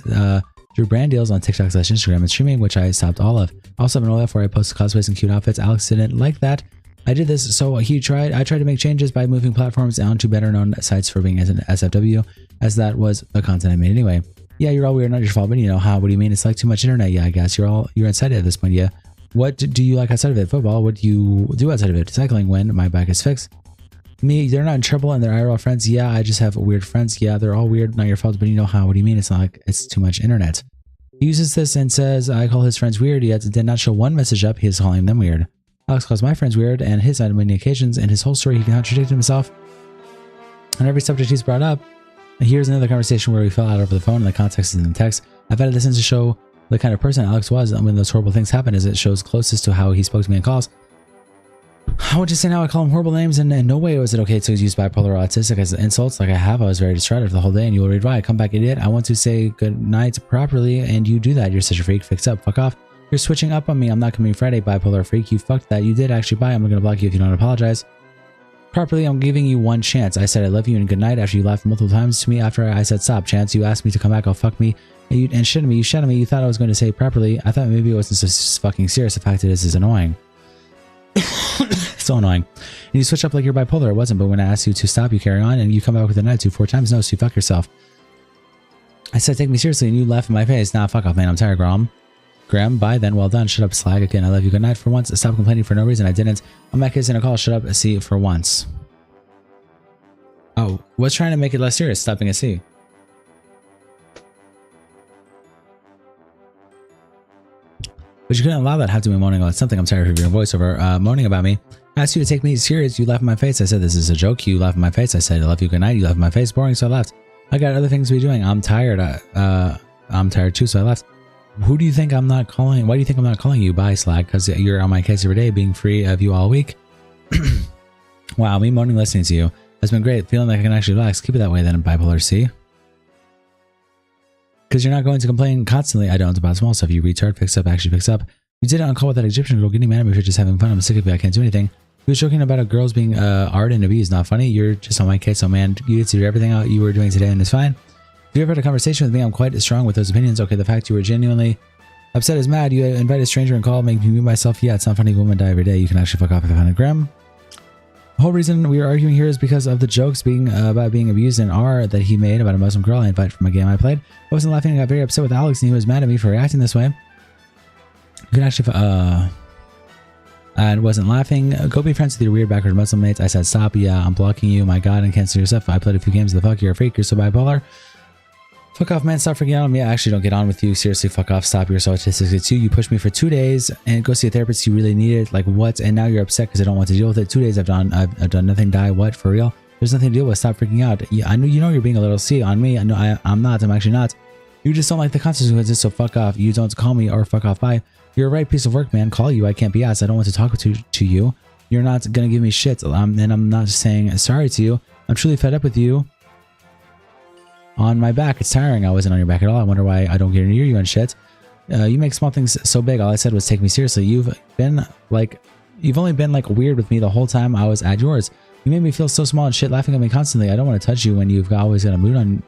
Speaker 1: through brand deals on TikTok / Instagram and streaming, which I stopped all of. Also, I've been all that for I post cosplays and cute outfits. Alex didn't like that. I did this, so I tried to make changes by moving platforms down to better known sites for being as an SFW, as that was the content I made anyway. Yeah, you're all weird, not your fault, but you know how. What do you mean? It's like too much internet. Yeah, I guess you're inside it at this point. Yeah. What do you like outside of it? Football. What do you do outside of it? Cycling. When my back is fixed. Me, they're not in trouble and they're IRL friends. Yeah, I just have weird friends. Yeah, they're all weird, not your fault, but you know how. What do you mean? It's not like it's too much internet. He uses this and says I call his friends weird, yet did not show one message up. He is calling them weird. Alex calls my friends weird and his on many occasions. In his whole story, he contradicted himself on every subject he's brought up. Here's another conversation where we fell out over the phone and the context is in the text. I've added this in to show the kind of person Alex was when those horrible things happen, as it shows closest to how he spoke to me in calls. I would just say now I call him horrible names, and in no way was it okay to use bipolar or autistic as insults like I have. I was very distracted for the whole day, and you will read why. Come back, idiot. I want to say good night properly, and you do that. You're such a freak. Fix up. Fuck off. You're switching up on me. I'm not coming Friday, bipolar freak. You fucked that. You did actually buy. I'm going to block you if you don't apologize properly. I'm giving you one chance. I said I love you and good night after you laughed multiple times to me after I said stop. Chance, you asked me to come back. Oh, fuck me. And shit at me. You shit at me. You thought I was going to say properly. I thought maybe it wasn't so fucking serious. The fact it is annoying. So annoying. And you switch up like you're bipolar. It wasn't, but when I asked you to stop, you carry on, and you come back with an attitude 4 times. No, so you fuck yourself. I said, take me seriously, and you laughed in my face. Nah, fuck off, man. I'm tired, Graham, bye then. Well done. Shut up, slag. Again, I love you. Good night. For once, stop complaining for no reason. I didn't. I'm not kissing a call. Shut up, see, for once. Oh, what's trying to make it less serious? Stopping a C. But you couldn't allow that. Have to be moaning about something. I'm tired of your voiceover moaning about me. I asked you to take me serious. You laughed in my face. I said, this is a joke. You laughed in my face. I said, I love you. Good night. You laughed in my face. Boring. So I left. I got other things to be doing. I'm tired. I'm tired too. So I left. Who do you think I'm not calling? Why do you think I'm not calling you? Bye, slag. Because you're on my case every day, being free of you all week. Wow, me moaning listening to you has been great. Feeling like I can actually relax. Keep it that way then, bipolar C. Because you're not going to complain constantly. I don't about small stuff. You retard. Fix up. Actually fix up. You did it on call with that Egyptian girl getting mad at me for just having fun. I'm sick of it. I can't do anything. He was joking about a girl's being art and abused. Not funny. You're just on my case. So man, you get to do everything out you were doing today and it's fine. If you ever had a conversation with me, I'm quite strong with those opinions. Okay, the fact you were genuinely upset is mad. You invite a stranger and call, make me mute myself. Yeah, it's not funny. Women die every day. You can actually fuck off if I find a gram. The whole reason we are arguing here is because of the jokes being about being abused in R that he made about a Muslim girl I invited from a game I played. I wasn't laughing. I got very upset with Alex and he was mad at me for reacting this way. You can actually and wasn't laughing. Go be friends with your weird backward Muslim mates. I said stop. Yeah, I'm blocking you. My god, and cancel yourself. I played a few games. The fuck, you're a freak. You're so bipolar. Fuck off, man. Stop freaking out on me. I actually don't get on with you. Seriously, fuck off. Stop. You're so autistic. It's you. You pushed me for 2 days and go see a therapist. You really need it. Like what? And now you're upset because I don't want to deal with it. 2 days I've done nothing. Die. What? For real? There's nothing to deal with. Stop freaking out. Yeah, I know you know you're being a little C on me. I know I'm not. I'm actually not. You just don't like the consequences. So fuck off. You don't call me or fuck off. Bye. You're a right piece of work, man. Call you. I can't be asked. I don't want to talk to you. You're not gonna give me shit. And I'm not just saying sorry to you. I'm truly fed up with you. On my back, it's tiring. I wasn't on your back at all. I wonder why I don't get near you and shit. You make small things so big. All I said was take me seriously. You've only been like weird with me the whole time I was at yours. You made me feel so small and shit, laughing at me constantly. I don't want to touch you when you've always got a mood on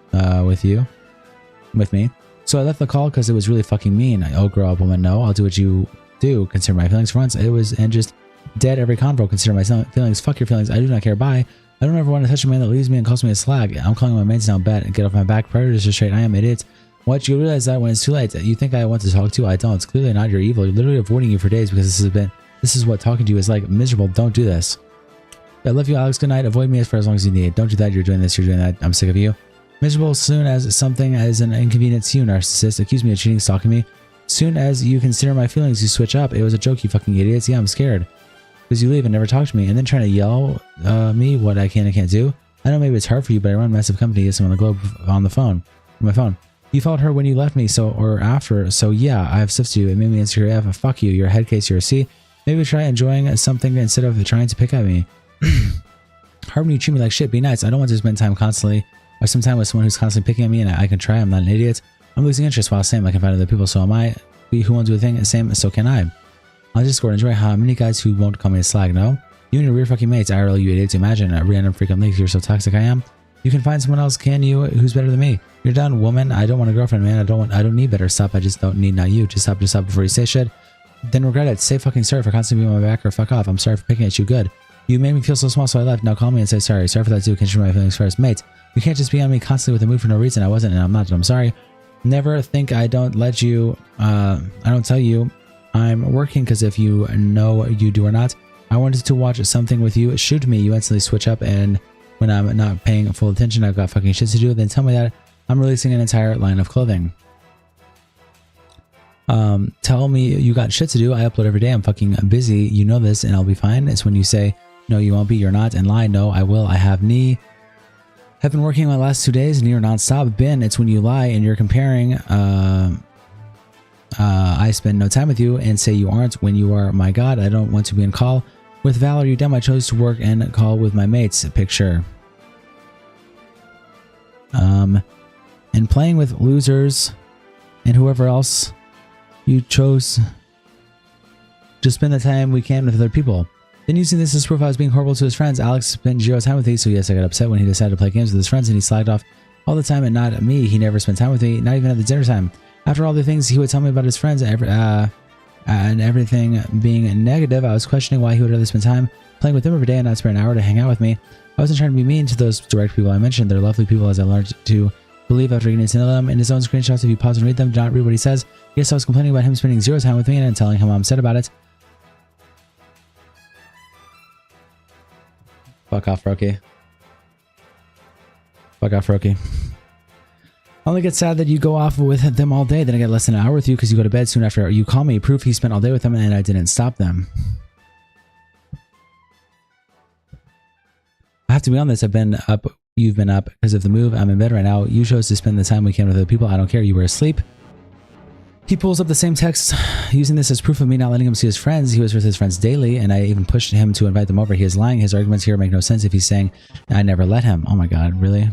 Speaker 1: with me. So I left the call because it was really fucking mean. Oh, grow up, woman. No, I'll do what you do. Consider my feelings for once. It was and just dead every convo. Consider my feelings. Fuck your feelings. I do not care. Bye. I don't ever want to touch a man that leaves me and calls me a slag. I'm calling my mates now. Bet and get off my back. Predators are straight. I am idiots. What? You realize that when it's too late. You think I want to talk to you? I don't. It's clearly not. You're evil. You're literally avoiding you for days because this is what talking to you is like. Miserable. Don't do this. I love you, Alex. Good night. Avoid me for as long as you need. Don't do that. You're doing this. You're doing that. I'm sick of you. Miserable soon as something as an inconvenience to you, narcissist. Accuse me of cheating, stalking me. Soon as you consider my feelings, you switch up. It was a joke, you fucking idiots. Yeah, I'm scared. Because you leave and never talk to me. And then trying to yell me what I can and can't do. I know maybe it's hard for you, but I run massive company. Yes, I'm on the globe on the phone. On my phone. You followed her when you left me, or after. So yeah, I have stuff to do. It made me insecure. F. Fuck you. You're a head case. You're a C. Maybe try enjoying something instead of trying to pick at me. Hard when you treat me like shit. Be nice. I don't want to spend time constantly or some time with someone who's constantly picking at me and I can try. I'm not an idiot. I'm losing interest while same. I can find other people, so am I. Who won't do a thing, same, so can I. I'll just score and enjoy how many guys who won't call me a slag, no? You and your weird fucking mates, IRL, you idiots. Imagine a random freaking leak. You're so toxic I am. You can find someone else, can you, who's better than me? You're done, woman. I don't want a girlfriend, man. I don't need better. Stop. I just don't need, not you. Just stop before you say shit. Then regret it. Say fucking sorry for constantly being on my back or fuck off. I'm sorry for picking at you. Good. You made me feel so small, so I left. Now call me and say sorry. Sorry for that too. Consider my feelings first. Mate, you can't just be on me constantly with a mood for no reason. I wasn't and I'm not. I'm sorry. Never think I don't let you, I don't tell you I'm working because if you know you do or not. I wanted to watch something with you. Shoot me. You instantly switch up and when I'm not paying full attention, I've got fucking shit to do. Then tell me that I'm releasing an entire line of clothing. Tell me you got shit to do. I upload every day. I'm fucking busy. You know this and I'll be fine. It's when you say, no, you won't be. You're not. And lie. No, I will. I have been working my last 2 days near nonstop. Ben, it's when you lie and you're comparing. I spend no time with you and say you aren't when you are. My God, I don't want to be in call with Valor. You dumb. I chose to work and call with my mates. Picture. And playing with losers and whoever else you chose to spend the time we can with other people. Then using this as proof I was being horrible to his friends. Alex spent 0 time with me, so yes, I got upset when he decided to play games with his friends and he slagged off all the time and not me. He never spent time with me, not even at the dinner time. After all the things he would tell me about his friends, and everything being negative, I was questioning why he would rather spend time playing with them every day and not spare an hour to hang out with me. I wasn't trying to be mean to those direct people I mentioned. They're lovely people, as I learned to believe after getting to know them. In his own screenshots, if you pause and read them, do not read what he says. Yes, I was complaining about him spending zero time with me and telling him how I'm upset about it. Fuck off, Roki. Fuck off, Roki. I only get sad that you go off with them all day, then I get less than an hour with you because you go to bed soon after you call me. Proof he spent all day with them and I didn't stop them. I have to be honest, I've been up, you've been up because of the move. I'm in bed right now. You chose to spend the time we can with other people. I don't care. You were asleep. He pulls up the same text using this as proof of me not letting him see his friends. He was with his friends daily, and I even pushed him to invite them over. He is lying. His arguments here make no sense if he's saying, I never let him. Oh my god, really?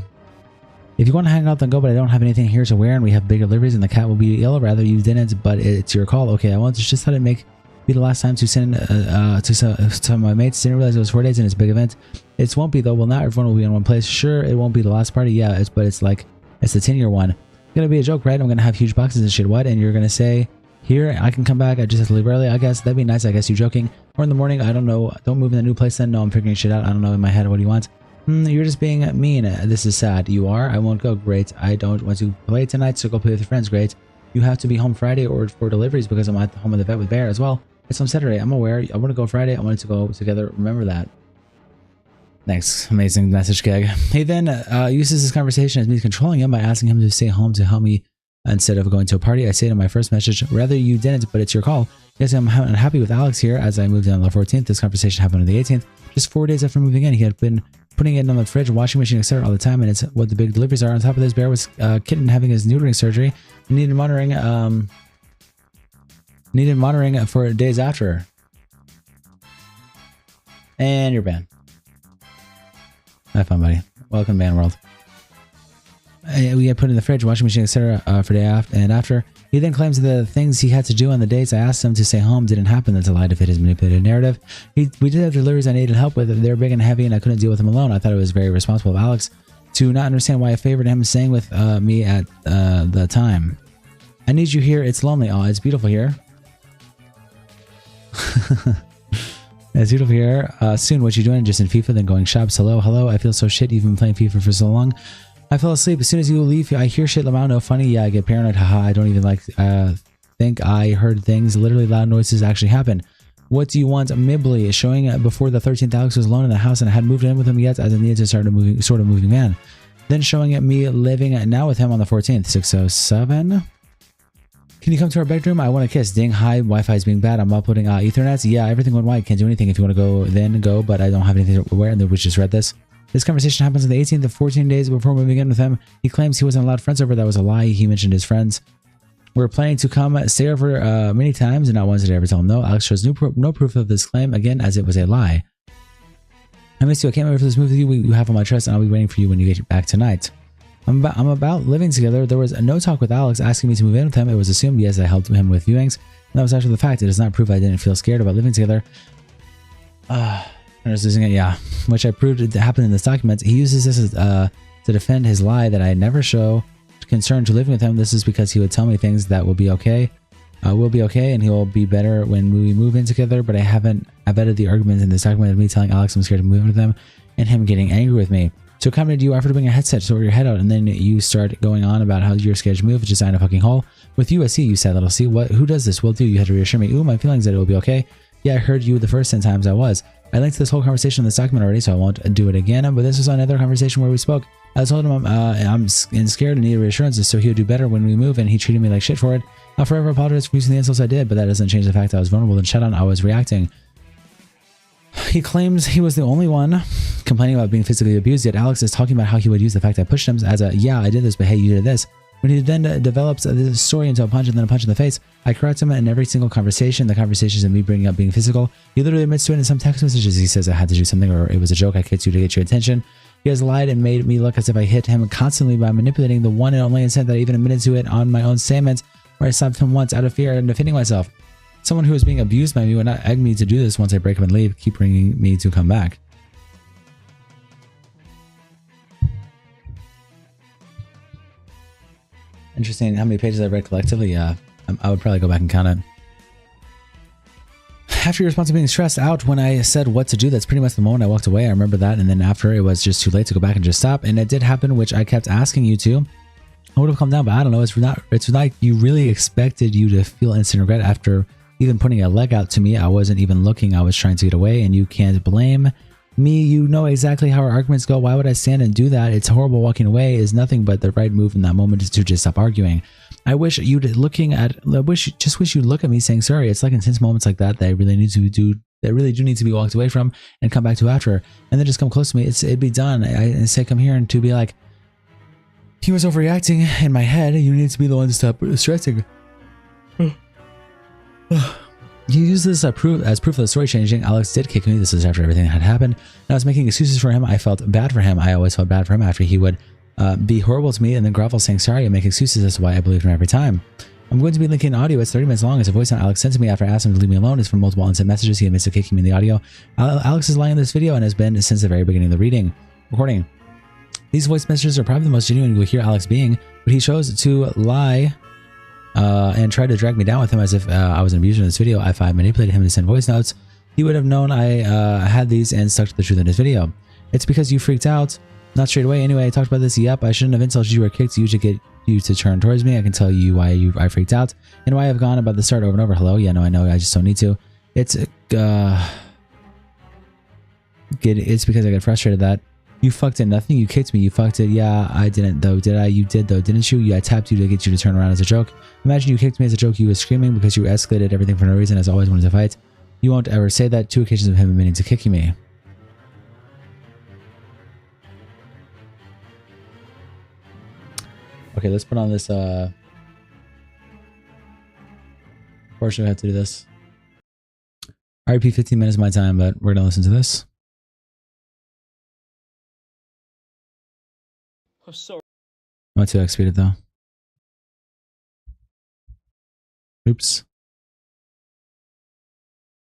Speaker 1: If you want to hang out, then go, but I don't have anything here to wear, and we have big deliveries, and the cat will be ill. Rather, you didn't, but it's your call. Okay, I won't. Just let it be the last time to send to my mates. Didn't realize it was 4 days and it's a big event. It won't be, though. Well, not everyone will be in one place. Sure, it won't be the last party. Yeah, but it's like, it's the 10-year one. Gonna be a joke, right? I'm gonna have huge boxes and shit. What? And you're gonna say, here, I can come back. I just have to leave early. I guess that'd be nice. I guess you're joking. Or in the morning. I don't know. Don't move in the new place then. No, I'm figuring shit out. I don't know in my head. What do you want? You're just being mean. This is sad. You are? I won't go. Great. I don't want to play tonight, so go play with your friends. Great. You have to be home Friday or for deliveries because I'm at home at the vet with Bear as well. It's on Saturday. I'm aware. I want to go Friday. I wanted to go together. Remember that. Thanks. Amazing message, Gag. He then uses this conversation as me controlling him by asking him to stay home to help me instead of going to a party. I say in my first message, rather you didn't, but it's your call. Yes, I'm unhappy with Alex here as I moved in on the 14th. This conversation happened on the 18th. Just 4 days after moving in, he had been putting it in the fridge, washing machine, etc. all the time, and it's what the big deliveries are. On top of this, Bear was kitten having his neutering surgery and needed monitoring for days after. And you're banned. Have fun, buddy. Welcome, ban world. We had put in the fridge, washing machine, etc. For day after. He then claims the things he had to do on the dates I asked him to stay home didn't happen. That's a lie to fit his manipulated narrative. We did have deliveries I needed help with. They were big and heavy, and I couldn't deal with them alone. I thought it was very responsible of Alex to not understand why I favored him staying with me at the time. I need you here. It's lonely. Oh, it's beautiful here. It's beautiful here. Soon, what you doing? Just in FIFA, then going shops. Hello. I feel so shit. You've been playing FIFA for so long. I fell asleep. As soon as you leave, I hear shit. Lamau, no funny. Yeah, I get paranoid. Haha, I don't even think I heard things. Literally loud noises actually happen. What do you want? Mibly showing before the 13th Alex was alone in the house and I hadn't moved in with him yet as I needed to start a moving man. Then showing at me living now with him on the 14th. 607. Can you come to our bedroom? I want to kiss. Ding, hi. Wi-Fi is being bad. I'm uploading Ethernets. Yeah, everything went white. Can't do anything. If you want to go, then go. But I don't have anything to wear. And then we just read this. This conversation happens on the 18th of 14 days before moving in with him. He claims he wasn't allowed friends over. That was a lie. He mentioned his friends were planning to come stay over many times and not once did I ever tell him no. Alex shows no proof of this claim, again, as it was a lie. I miss you. I can't wait for this move with you. You have all my trust and I'll be waiting for you when you get back tonight. I'm about living together. There was no talk with Alex asking me to move in with him. It was assumed, yes, I helped him with viewings. And that was after the fact. It does not prove I didn't feel scared about living together. I was losing it, yeah. Which I proved it happened in this document. He uses this as, to defend his lie that I never show concern to living with him. This is because he would tell me things that will be okay. Will be okay, and he will be better when we move in together. But I've edited the arguments in this document of me telling Alex I'm scared to move in with him, and him getting angry with me. To accommodate you, I offer to bring a headset to sort your head out, and then you start going on about how you're scared to move, just sign a fucking hole. With you, I see you sad little C. What? Who does this? Will do. You had to reassure me. Ooh, my feelings that it will be okay. Yeah, I heard you the first 10 times I was. I linked this whole conversation in this document already, so I won't do it again. But this was another conversation where we spoke. I told him I'm scared and need reassurances, so he would do better when we move, and he treated me like shit for it. I'll forever apologize for using the insults I did, but that doesn't change the fact that I was vulnerable and shut on. I was reacting. He claims he was the only one complaining about being physically abused, yet Alex is talking about how he would use the fact I pushed him as a, yeah, I did this, but hey, you did this. When he then develops this story into a punch and then a punch in the face, I correct him in every single conversation. The conversations and me bringing up being physical. He literally admits to it in some text messages. He says I had to do something or it was a joke I kicked you to get your attention. He has lied and made me look as if I hit him constantly by manipulating the one and only incident that I even admitted to it on my own statement where I stopped him once out of fear and defending myself. Someone who is being abused by me would not egg me to do this once I break up and leave, keep bringing me to come back. Interesting how many pages I read collectively. I would probably go back and count it. after your response to being stressed out when I said what to do, that's pretty much the moment I walked away. I remember that. And then after, it was just too late to go back and just stop. And it did happen, which I kept asking you to. I would have calmed down, but I don't know. It's not like you really expected you to feel instant regret after even putting a leg out to me. I wasn't even looking. I was trying to get away, and you can't blame me. You know exactly how our arguments go. Why would I stand and do that? It's horrible. Walking away is nothing but the right move in that moment is to just stop arguing. I wish you'd just wish you'd look at me saying sorry. It's like intense moments like that I really need to do, that really do need to be walked away from and come back to after, and then just come close to me. It'd be done. I say come here and to be like, he was overreacting in my head. You need to be the one to stop stressing. You use this as proof of the story changing. Alex did kick me. This is after everything had happened. And I was making excuses for him. I felt bad for him. I always felt bad for him after he would be horrible to me and then grovel saying sorry and make excuses as to why I believed him every time. I'm going to be linking audio. It's 30 minutes long. It's a voice note Alex sent to me after I asked him to leave me alone. It's from multiple unsent messages. He admits to kicking me in the audio. Alex is lying in this video and has been since the very beginning of the recording. These voice messages are probably the most genuine you will hear Alex being, but he chose to lie and tried to drag me down with him as if I was an abuser in this video. If I manipulated him to send voice notes, he would have known I had these and stuck to the truth in his video. It's because you freaked out. Not straight away. Anyway, I talked about this. Yep, I shouldn't have insulted you or kicked you to get you to turn towards me. I can tell you why I freaked out and why I've gone about the start over and over. Hello? Yeah, no, I know. I just don't need to. It's because I got frustrated that you fucked it. Nothing. You kicked me. You fucked it. Yeah, I didn't though. Did I? You did though, didn't you? Yeah, I tapped you to get you to turn around as a joke. Imagine you kicked me as a joke. You was screaming because you escalated everything for no reason. As always wanted to fight. You won't ever say that. 2 occasions of him admitting to kicking me. Okay, let's put on this. Unfortunately, we have to do this. RIP 15 minutes of my time, but we're gonna listen to this.
Speaker 8: I'm sorry.
Speaker 1: I want to expedite it though. Oops.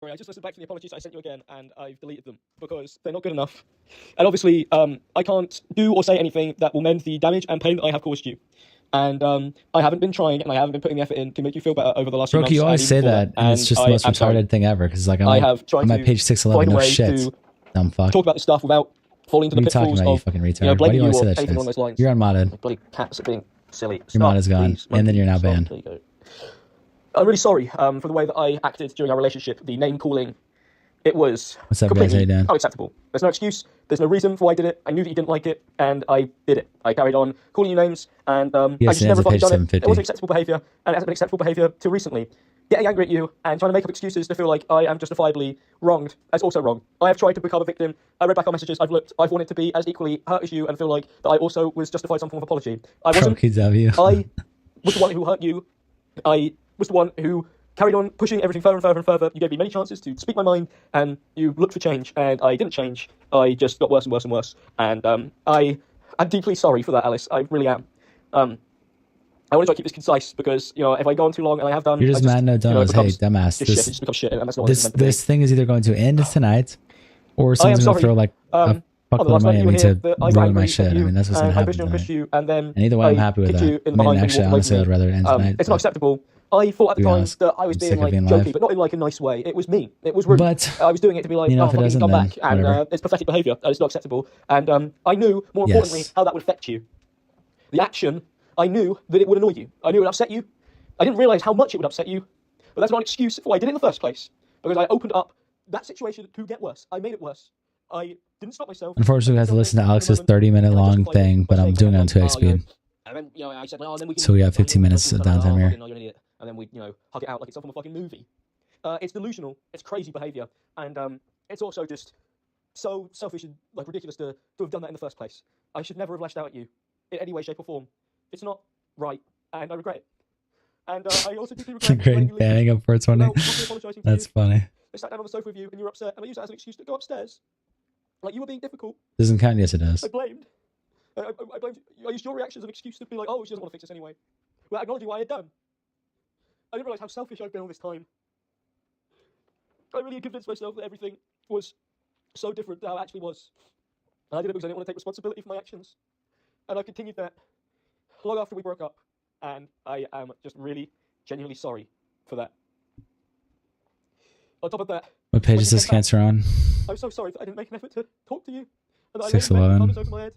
Speaker 8: I just listened back to the apologies I sent you again, and I've deleted them because they're not good enough. And obviously, I can't do or say anything that will mend the damage and pain that I have caused you. And I haven't been trying, and I haven't been putting the effort in to make you feel better over the last few months.
Speaker 1: You always say that, and it's just the most retarded thing ever. Because like I'm at page 611. No shit. Dumb fuck.
Speaker 8: Talk about this stuff without falling into the pitfalls of
Speaker 1: you fucking retard.
Speaker 8: You know,
Speaker 1: Why do you always
Speaker 8: you
Speaker 1: say
Speaker 8: or
Speaker 1: that
Speaker 8: anything
Speaker 1: shit?
Speaker 8: along those lines.
Speaker 1: You're unmodded.
Speaker 8: Bloody cats are being silly.
Speaker 1: Your mod is gone,
Speaker 8: please,
Speaker 1: and then you're now
Speaker 8: stop.
Speaker 1: banned.
Speaker 8: There you go. I'm really sorry for the way that I acted during our relationship. The name calling, it was completely unacceptable. There's no excuse. There's no reason for why I did it. I knew that you didn't like it, and I did it. I carried on calling you names, and I just never fucking done it. It wasn't acceptable behaviour, and it hasn't been acceptable behaviour till recently. Getting angry at you and trying to make up excuses to feel like I am justifiably wronged is also wrong. I have tried to become a victim. I read back our messages. I've looked. I've wanted to be as equally hurt as you and feel like that I also was justified some form of apology. I wasn't. I was the one who hurt you. I was the one who carried on pushing everything further and further and further. You gave me many chances to speak my mind, and you looked for change, and I didn't change. I just got worse and worse and worse. And I'm deeply sorry for that, Alice. I really am. I want to try to keep this concise because, you know, if I go on too long, and I have done...
Speaker 1: You're just mad, no dumbass. Hey, dumbass.
Speaker 8: This becomes shit, and that's not
Speaker 1: this thing is either going to end tonight, or someone's going to throw like a fuckload of money at me to ruin my shit. I mean, that's what's going to happen tonight. And either way, I'm happy with that. I mean, actually, honestly, I'd rather it end tonight.
Speaker 8: It's not acceptable. I thought at the time that I was being like jokey, but not in like a nice way. It was mean. It was rude. But I was doing it to be like, oh, fucking come back, and it's pathetic behaviour. It's not acceptable. And I knew, more importantly, how that would affect you. The action, I knew that it would annoy you. I knew it would upset you. I didn't realise how much it would upset you. But that's not an excuse for why I did it in the first place. Because I opened up that situation to get worse. I made it worse. I didn't stop myself.
Speaker 1: Unfortunately, we have to listen to Alex's 30-minute long thing, but I'm doing it on 2x speed.
Speaker 8: And then, you know, I said, well, then we can,
Speaker 1: so we have 15 minutes of downtime here.
Speaker 8: You're an idiot. And then we, you know, hug it out like it's from a fucking movie. It's delusional. It's crazy behaviour. And it's also just so selfish and like ridiculous to have done that in the first place. I should never have lashed out at you in any way, shape or form. It's not right, and I regret it. And I also deeply regret
Speaker 1: great banning up for 20. That's funny.
Speaker 8: I sat down on the sofa with you, and you were upset, and I used that as an excuse to go upstairs. Like, you were being difficult.
Speaker 1: Doesn't count. Yes, it does.
Speaker 8: I blamed. I used your reaction as an excuse to be like, oh, she doesn't want to fix this anyway. Without acknowledging what I had done. I didn't realise how selfish I've been all this time. I really had convinced myself that everything was so different to how it actually was. And I did it because I didn't want to take responsibility for my actions. And I continued that long after we broke up. And I am just really, genuinely sorry for that. On top of that,
Speaker 1: What page is this cancer on?
Speaker 8: I'm so sorry that I didn't make an effort to talk to you, and that I let you comments over my head.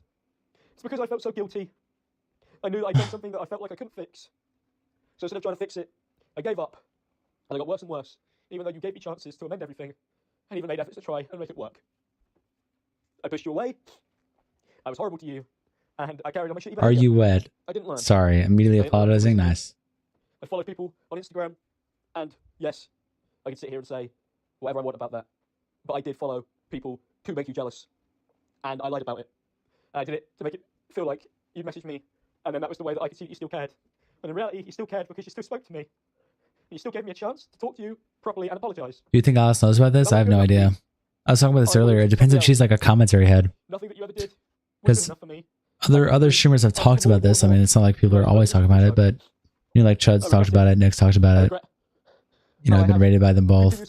Speaker 8: It's because I felt so guilty. I knew that I'd done something that I felt like I couldn't fix. So instead of trying to fix it, I gave up, and I got worse and worse, even though you gave me chances to amend everything, and even made efforts to try and make it work. I pushed you away, I was horrible to you, and I carried on my shitty behavior.
Speaker 1: Are you wet?
Speaker 8: I didn't learn.
Speaker 1: Sorry, immediately apologizing. Nice.
Speaker 8: I followed people on Instagram, and yes, I can sit here and say whatever I want about that, but I did follow people to make you jealous, and I lied about it. And I did it to make it feel like you'd messaged me, and then that was the way that I could see that you still cared. When in reality, you still cared because you still spoke to me. You still gave me a chance to talk to you properly and apologize.
Speaker 1: Do you think Alice knows about this? I have no idea. I was talking about this earlier. It depends if she's like a commentary head.
Speaker 8: Nothing that you ever did was good
Speaker 1: Because
Speaker 8: enough for me.
Speaker 1: other streamers have talked about this. I mean, it's not like people are always talking about it, but you know, like Chud's talked about it, Nick's talked about it. You know, I've been rated by them both.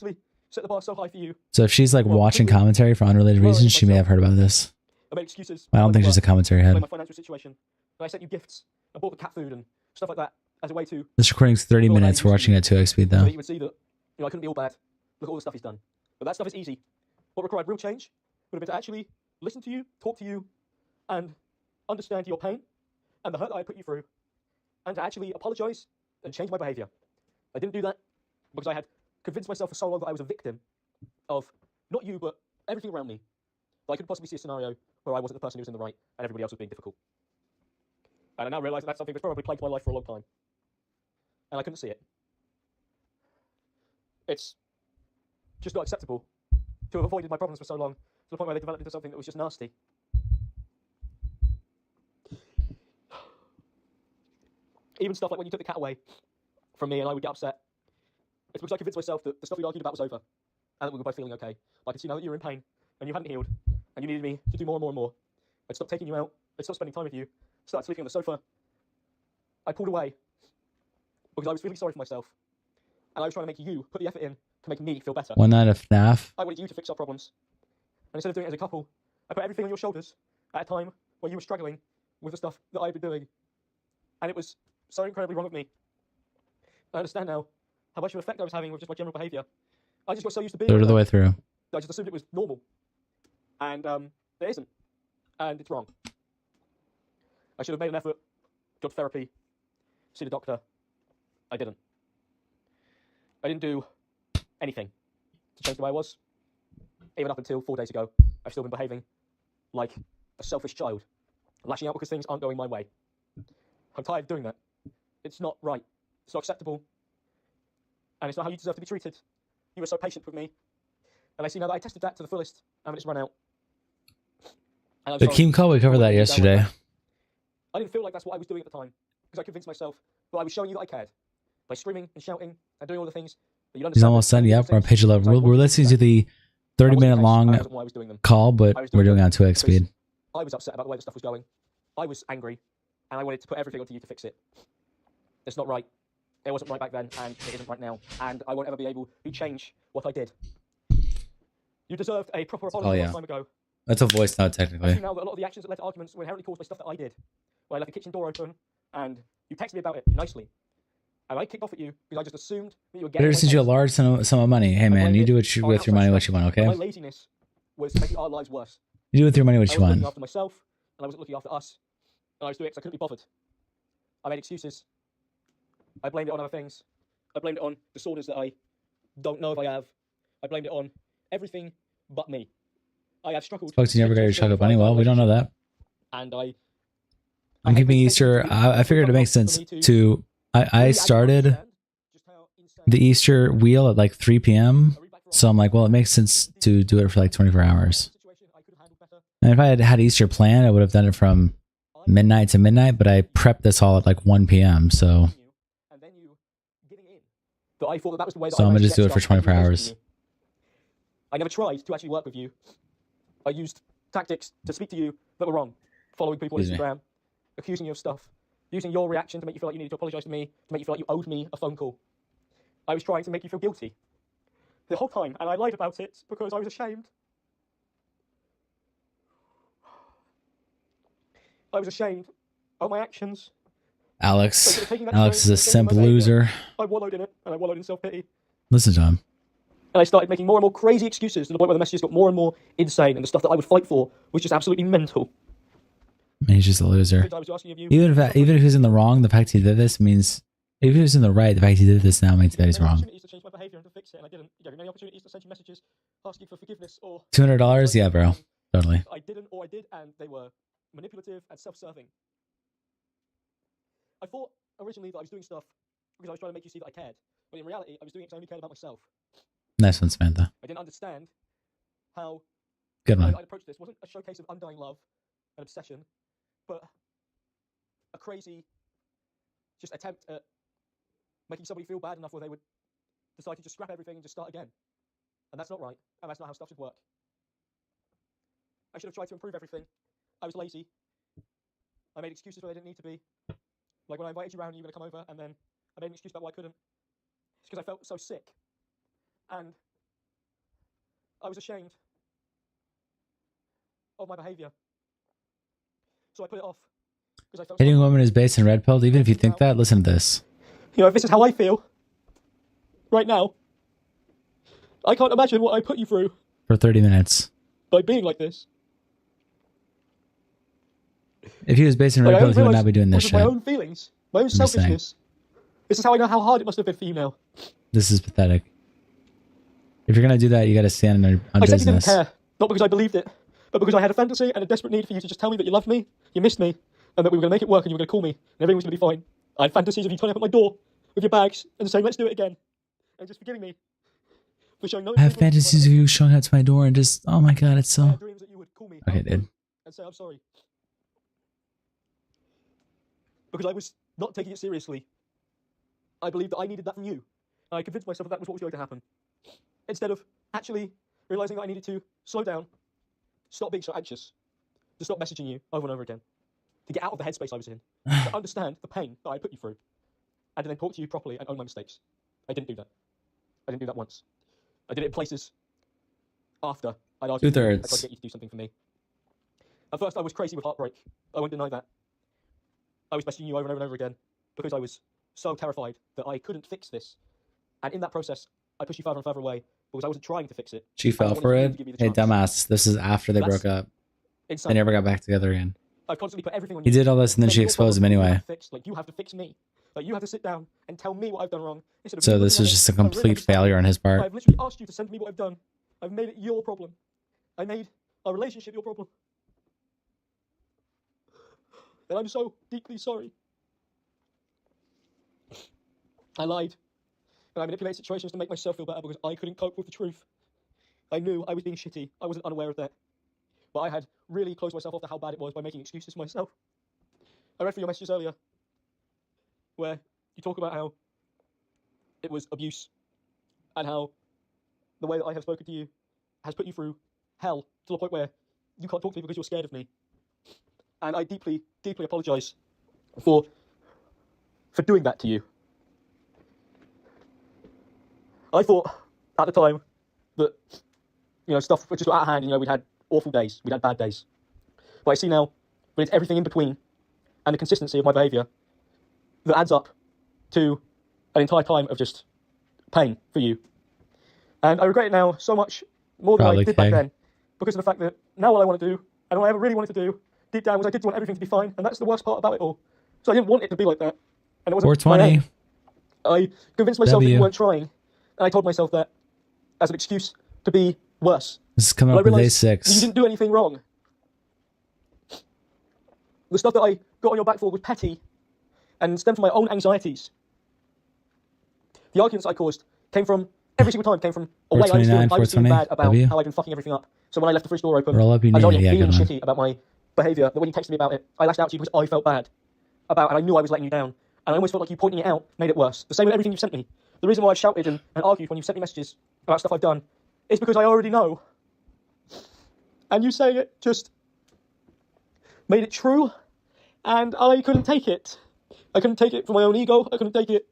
Speaker 8: Set the bar so high for you.
Speaker 1: So if she's like watching commentary for unrelated reasons, she may have heard about this.
Speaker 8: I made excuses.
Speaker 1: I don't think she's a commentary head.
Speaker 8: My financial situation. And I sent you gifts. I bought the cat food and stuff like that as a way to.
Speaker 1: This recording's 30 minutes. We're watching it at 2x speed
Speaker 8: So
Speaker 1: though.
Speaker 8: that you would see that I couldn't be all bad. Look at all the stuff he's done. But that stuff is easy. What required real change would have been to actually listen to you, talk to you, and understand your pain and the hurt that I put you through, and to actually apologize and change my behavior. I didn't do that because I had convinced myself for so long that I was a victim of not you, but everything around me. That I couldn't possibly see a scenario where I wasn't the person who was in the right and everybody else was being difficult. And I now realise that that's something that's probably plagued my life for a long time. And I couldn't see it. It's just not acceptable to have avoided my problems for so long, to the point where they developed into something that was just nasty. Even stuff like when you took the cat away from me and I would get upset. It's because I convinced myself that the stuff we argued about was over and that we were both feeling okay. I could see now that you were in pain and you hadn't healed and you needed me to do more and more and more. I'd stopped taking you out. I'd stopped spending time with you. Started sleeping on the sofa. I pulled away because I was feeling sorry for myself and I was trying to make you put the effort in to make me feel better.
Speaker 1: One night of FNAF.
Speaker 8: I wanted you to fix our problems. And instead of doing it as a couple, I put everything on your shoulders at a time where you were struggling with the stuff that I'd been doing. And it was so incredibly wrong of me. I understand now how much of an effect I was having with just my general behaviour. I just got so used to being
Speaker 1: Third of the way through.
Speaker 8: I just assumed it was normal. And it isn't. And it's wrong. I should have made an effort, got to therapy, seen a doctor. I didn't. I didn't do anything to change the way I was. Even up until 4 days ago, I've still been behaving like a selfish child, lashing out because things aren't going my way. I'm tired of doing that. It's not right. It's not acceptable. And it's not how you deserve to be treated. You were so patient with me. And I see now that I tested that to the fullest, and it's run out.
Speaker 1: The Keem call, we covered that yesterday.
Speaker 8: I didn't feel like that's what I was doing at the time, because I convinced myself that I was showing you that I cared. By screaming and shouting and doing all the things that you'd understand.
Speaker 1: He's almost done. Yep, we're on page 11. We're listening to the 30-minute long call, but we're doing it on 2x speed.
Speaker 8: I was upset about the way the stuff was going. I was angry, and I wanted to put everything onto you to fix it. It's not right. It wasn't right back then, and it isn't right now. And I won't ever be able to change what I did. You deserved a proper apology a long time ago.
Speaker 1: That's a voice note, technically.
Speaker 8: I see now that a lot of the actions that led to arguments were inherently caused by stuff that I did. When I left the kitchen door open, and you texted me about it nicely. And I kicked off at you because I just assumed that you were getting.
Speaker 1: Better send you a large sum of money. Hey man, you do with your money what you want, okay?
Speaker 8: My laziness was making our lives worse.
Speaker 1: You do with your money what you want.
Speaker 8: I was looking after myself, and I wasn't looking after us. And I was doing it because I couldn't be bothered. I made excuses. I blamed it on other things. I blamed it on disorders that I don't know if I have. I blamed it on everything but me. I have struggled.
Speaker 1: Folks, you never got your chocolate bunny. Well, we don't know that.
Speaker 8: And
Speaker 1: I'm keeping Easter. I figured it makes sense to. I started the Easter wheel at like 3 p.m. So I'm like, well, it makes sense to do it for like 24 hours. And if I had had Easter planned, I would have done it from midnight to midnight, but I prepped this all at like 1 p.m. So I'm going to just do it for 24 hours.
Speaker 8: I never tried to actually work with you. I used tactics to speak to you that were wrong. Following people on Instagram, accusing you of stuff, using your reaction to make you feel like you needed to apologise to me, to make you feel like you owed me a phone call. I was trying to make you feel guilty the whole time, and I lied about it because I was ashamed. I was ashamed of my actions.
Speaker 1: Alex is a simp loser.
Speaker 8: I wallowed in it, and I wallowed in self-pity.
Speaker 1: Listen to him.
Speaker 8: And I started making more and more crazy excuses to the point where the messages got more and more insane, and the stuff that I would fight for was just absolutely mental.
Speaker 1: He's just a loser. Even if he's in the wrong, the fact he did this means, if he was in the right, the fact he did this now means that he's wrong. $200? Yeah, bro. Totally.
Speaker 8: I didn't, or I did, and they were manipulative and self-serving. I thought originally that I was doing stuff because I was trying to make you see that I cared, but in reality, I was doing it because I only cared about myself.
Speaker 1: Nice one, Samantha.
Speaker 8: I didn't understand how
Speaker 1: good one.
Speaker 8: I approached this wasn't a showcase of undying love and obsession, but a crazy just attempt at making somebody feel bad enough where they would decide to just scrap everything and just start again. And that's not right, and that's not how stuff should work. I should have tried to improve everything. I was lazy. I made excuses where they didn't need to be. Like when I invited you around and you were going to come over, and then I made an excuse about why I couldn't. It's because I felt so sick. And I was ashamed of my behaviour. So I put it off. I felt
Speaker 1: Hitting a woman is based in red pilled. Even if you think that, listen to this.
Speaker 8: You know, if this is how I feel right now, I can't imagine what I put you through
Speaker 1: for 30 minutes
Speaker 8: by being like this.
Speaker 1: If he was based in red pilled, he would not be doing this shit.
Speaker 8: My own feelings, my own selfishness. This is how I know how hard it must have been for you now.
Speaker 1: This is pathetic. If you're gonna do that, you gotta stand on
Speaker 8: I
Speaker 1: business.
Speaker 8: said you didn't care, not because I believed it, but because I had a fantasy and a desperate need for you to just tell me that you loved me, you missed me, and that we were gonna make it work and you were gonna call me, and everything was gonna be fine. I had fantasies of you turning up at my door with your bags and saying, "Let's do it again," and just forgiving me for showing no.
Speaker 1: I have fantasies of you showing up to my door and just, oh my god, it's so.
Speaker 8: I had dreams that you would call me
Speaker 1: okay, dude.
Speaker 8: And say I'm sorry because I was not taking it seriously. I believed that I needed that from you, and I convinced myself that was what was going to happen. Instead of actually realizing that I needed to slow down, stop being so anxious, to stop messaging you over and over again, to get out of the headspace I was in, to understand the pain that I put you through, and to then talk to you properly and own my mistakes. I didn't do that. I didn't do that once. I did it in places after I'd argued with you, I tried to get you to do something for me. At first I was crazy with heartbreak. I won't deny that. I was messaging you over and over and over again because I was so terrified that I couldn't fix this. And in that process, I pushed you further and further away because I wasn't trying to fix it.
Speaker 1: She fell for it? Hey, dumbass. This is after they broke up.
Speaker 8: Insane.
Speaker 1: They never got back together again.
Speaker 8: I've constantly put everything on
Speaker 1: you. He did all this and then she exposed him anyway.
Speaker 8: Like, you have to fix me. Like, you have to sit down and tell me what I've done wrong.
Speaker 1: So this was just a complete failure on his part.
Speaker 8: I've literally asked you to send me what I've done. I've made it your problem. I made our relationship your problem. And I'm so deeply sorry. I lied. And I manipulated situations to make myself feel better because I couldn't cope with the truth. I knew I was being shitty. I wasn't unaware of that. But I had really closed myself off to how bad it was by making excuses for myself. I read through your messages earlier where you talk about how it was abuse and how the way that I have spoken to you has put you through hell to the point where you can't talk to me because you're scared of me. And I deeply, deeply apologise for doing that to you. I thought at the time that, stuff was just out of hand, we'd had awful days, we'd had bad days. But I see now, when it's everything in between and the consistency of my behaviour that adds up to an entire time of just pain for you. And I regret it now so much more than I did back then because of the fact that now all I want to do, and all I ever really wanted to do, deep down, was I did want everything to be fine, and that's the worst part about it all. So I didn't want it to be like that. And it wasn't
Speaker 1: 420.
Speaker 8: I convinced myself that you weren't trying. And I told myself that as an excuse to be worse.
Speaker 1: This is coming up with day 6.
Speaker 8: You didn't do anything wrong. The stuff that I got on your back for was petty and stemmed from my own anxieties. The arguments I caused came from, every single time, came from a way I was feeling bad about how I'd been fucking everything up. So when I left the fridge door open, I was already feeling shitty about my behaviour, that when you texted me about it, I lashed out to you because I felt bad about it, and I knew I was letting you down. And I almost felt like you pointing it out made it worse. The same with everything you've sent me. The reason why I've shouted and argued when you've sent me messages about stuff I've done is because I already know. And you saying it just made it true, and I couldn't take it. I couldn't take it for my own ego. I couldn't take it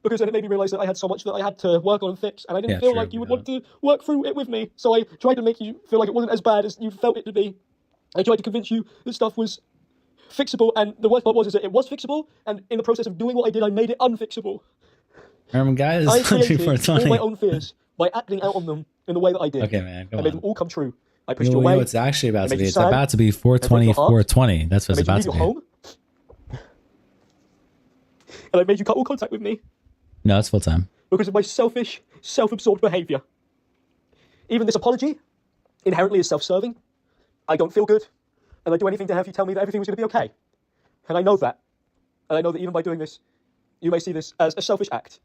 Speaker 8: because then it made me realise that I had so much that I had to work on and fix, and I didn't feel like you would want to work through it with me. So I tried to make you feel like it wasn't as bad as you felt it to be. I tried to convince you that stuff was fixable, and the worst part was that it was fixable, and in the process of doing what I did, I made it unfixable.
Speaker 1: Guys,
Speaker 8: I created all my own fears by acting out on them in the way that I did.
Speaker 1: Okay, man,
Speaker 8: I made them all come true. I pushed
Speaker 1: you
Speaker 8: you away.
Speaker 1: know what's actually about to be? It's
Speaker 8: sad.
Speaker 1: about to be 420, 420. That's what it's about to be.
Speaker 8: Home. And I made you cut all contact with me.
Speaker 1: No, it's full time.
Speaker 8: Because of my selfish, self-absorbed behaviour. Even this apology inherently is self-serving. I don't feel good, and I do anything to have you tell me that everything was going to be okay. And I know that. And I know that even by doing this, you may see this as a selfish act.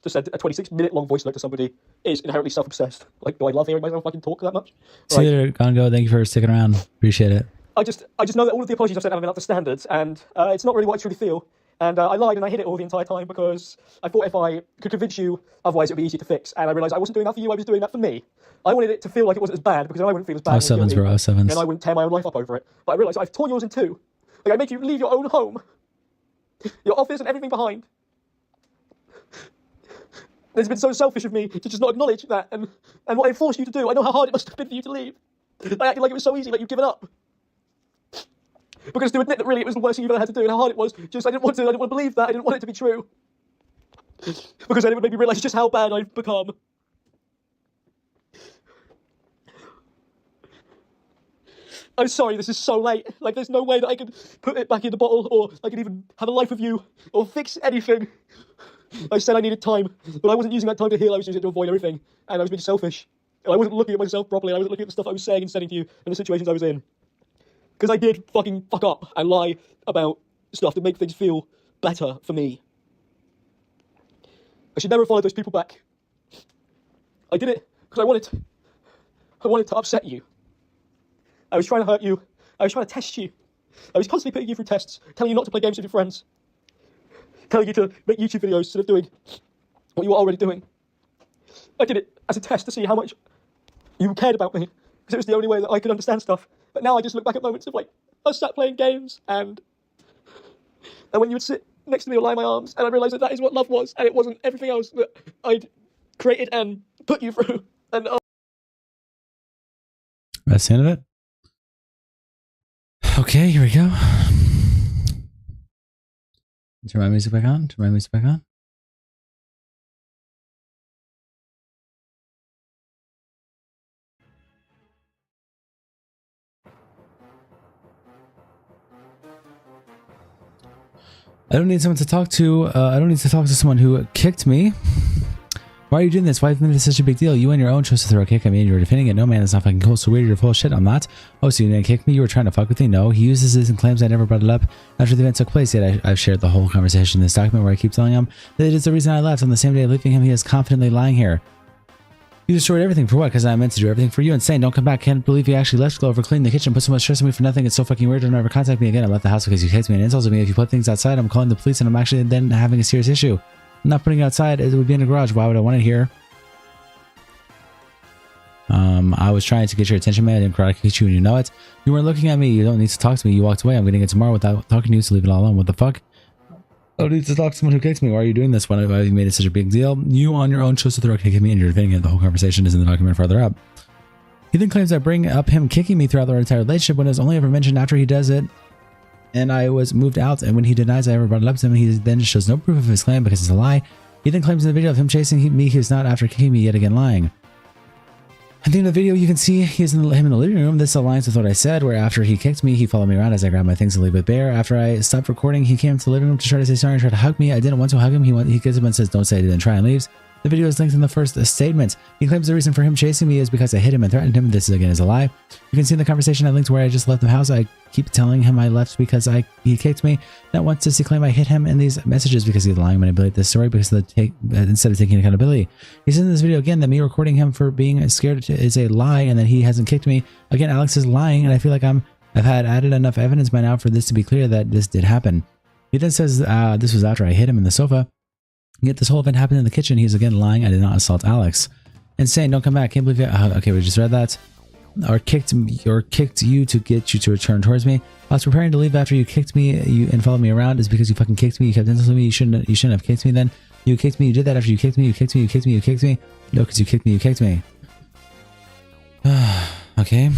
Speaker 8: To send a 26-minute-long voice note to somebody is inherently self-obsessed. Like, do I love hearing myself fucking talk that much?
Speaker 1: See you later, Gongo. Thank you for sticking around. Appreciate it.
Speaker 8: I just know that all of the apologies I've sent haven't been up to standards, and it's not really what I truly feel. And I lied and I hid it all the entire time because I thought if I could convince you, otherwise it would be easy to fix. And I realised I wasn't doing that for you, I was doing that for me. I wanted it to feel like it wasn't as bad because then I wouldn't feel as bad.
Speaker 1: Oh, sevens, bro. Oh, sevens.
Speaker 8: And I wouldn't tear my own life up over it. But I realised I've torn yours in two. Like, I made you leave your own home, your office and everything behind. It's been so selfish of me to just not acknowledge that and what I forced you to do. I know how hard it must have been for you to leave. I acted like it was so easy, like you'd given up. Because to admit that really it was the worst thing you've ever had to do and how hard it was, just I didn't want to believe that, I didn't want it to be true. Because then it would make me realise just how bad I've become. I'm sorry, this is so late. Like, there's no way that I could put it back in the bottle, or I could even have a life with you, or fix anything. I said I needed time, but I wasn't using that time to heal, I was using it to avoid everything. And I was being selfish. And I wasn't looking at myself properly, I wasn't looking at the stuff I was saying and sending to you, and the situations I was in. Because I did fucking fuck up and lie about stuff to make things feel better for me. I should never have followed those people back. I did it because I wanted to upset you. I was trying to hurt you. I was trying to test you. I was constantly putting you through tests, telling you not to play games with your friends. Telling you to make YouTube videos instead of doing what you were already doing. I did it as a test to see how much you cared about me, because it was the only way that I could understand stuff. But now I just look back at moments of, like, I sat playing games, and when you would sit next to me or lie in my arms, and I realised that is what love was, and it wasn't everything else that I'd created and put you through. And
Speaker 1: That's the end of it. Okay, here we go. Turn my music back on. Turn my music back on. I don't need someone to talk to. I don't need to talk to someone who kicked me. Why are you doing this? Why have you made this such a big deal? You on your own chose to throw a kick at me and you were defending it. No, man, that's not fucking cool. So weird, you're full of shit. I'm not. Oh, so you didn't kick me? You were trying to fuck with me? No, he uses this and claims I never brought it up after the event took place. Yet I've shared the whole conversation in this document where I keep telling him that it is the reason I left. On the same day of leaving him, he is confidently lying here. You destroyed everything for what? Because I meant to do everything for you. Insane. Don't come back. Can't believe you actually left to go over clean the kitchen. Put so much stress on me for nothing. It's so fucking weird. Don't ever contact me again. I left the house because you kicked me and insulted me. If you put things outside, I'm calling the police and I'm actually then having a serious issue. I'm not putting it outside. It would be in a garage. Why would I want it here? I was trying to get your attention, man. I didn't karate kick you and you know it. You weren't looking at me. You don't need to talk to me. You walked away. I'm getting it tomorrow without talking to you, so leave it all alone. What the fuck? I don't need to talk to someone who kicked me. Why are you doing this? Why have you made it such a big deal? You on your own chose to throw a kick at me and you're defending it. The whole conversation is in the document farther up. He then claims I bring up him kicking me throughout the entire relationship when it was only ever mentioned after he does it and I was moved out, and when he denies I ever brought it up to him, he then shows no proof of his claim because it's a lie. He then claims in the video of him chasing me, he is not after kicking me, yet again lying. At the end of the video, you can see him in the living room. This aligns with what I said, where after he kicked me, he followed me around as I grabbed my things to leave with Bear. After I stopped recording, he came to the living room to try to say sorry and try to hug me. I didn't want to hug him. He gets up and says, "Don't say it," and try and leaves. The video is linked in the first statement. He claims the reason for him chasing me is because I hit him and threatened him. This again is a lie. You can see in the conversation I linked where I just left the house. I keep telling him I left because he kicked me. Not once does he claim I hit him in these messages because he's lying, manipulate this story because instead of taking accountability. He says in this video again that me recording him for being scared is a lie and that he hasn't kicked me. Again, Alex is lying, and I feel like I've had added enough evidence by now for this to be clear that this did happen. He then says this was after I hit him in the sofa. Yet this whole event happened in the kitchen. He's again lying. I did not assault Alex. Insane. Don't come back. Can't believe it. Okay, we just read that. Or kicked you to get you to return towards me. I was preparing to leave after you kicked me and followed me around. Is because you fucking kicked me. You kept insulting me. You shouldn't have kicked me then. You kicked me. You did that after you kicked me. You kicked me. You kicked me. You kicked me. No, because you kicked me. You kicked me. Okay.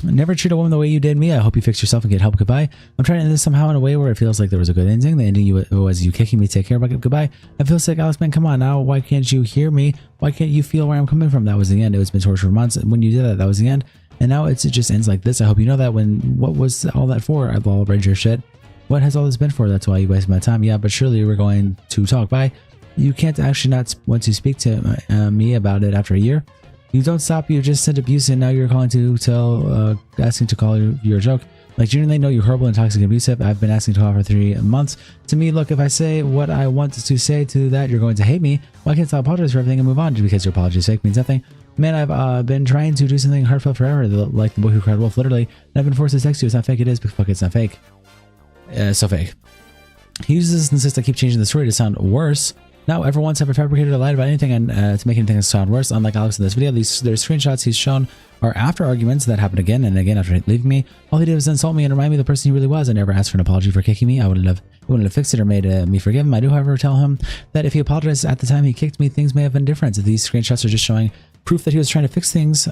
Speaker 1: Never treat a woman the way you did me. I hope you fix yourself and get help. Goodbye. I'm trying to end this somehow in a way where it feels like there was a good ending. The ending was you kicking me. Take care. Goodbye. I feel sick. Alex, man, come on now. Why can't you hear me? Why can't you feel where I'm coming from? That was the end. It's been torture for months. When you did that, that was the end. And now it just ends like this. I hope you know that. What was all that for? I've all read your shit. What has all this been for? That's why you wasted my time. Yeah, but surely we're going to talk. Bye. You can't actually not want to speak to me about it after a year. You don't stop. You just sent abuse, and now you're calling to asking to call your joke. Like, genuinely, no, you're horrible and toxic and abusive. I've been asking to call for 3 months. To me, look, if I say what I want to say to that, you're going to hate me. Why can't I apologize for everything and move on? Just because your apology is fake means nothing. Man, I've been trying to do something heartfelt forever, like the boy who cried wolf, literally. And I've been forced to text you. It's not fake. It is, but fuck, it's not fake. So fake. He uses this and insists I keep changing the story to sound worse. Now, ever once ever fabricated or lied about anything and to make anything sound worse. Unlike Alex in this video, their screenshots he's shown are after arguments that happened again and again after leaving me. All he did was insult me and remind me of the person he really was. I never asked for an apology for kicking me. I wouldn't have fixed it or made me forgive him. I do, however, tell him that if he apologized at the time he kicked me, things may have been different. These screenshots are just showing proof that he was trying to fix things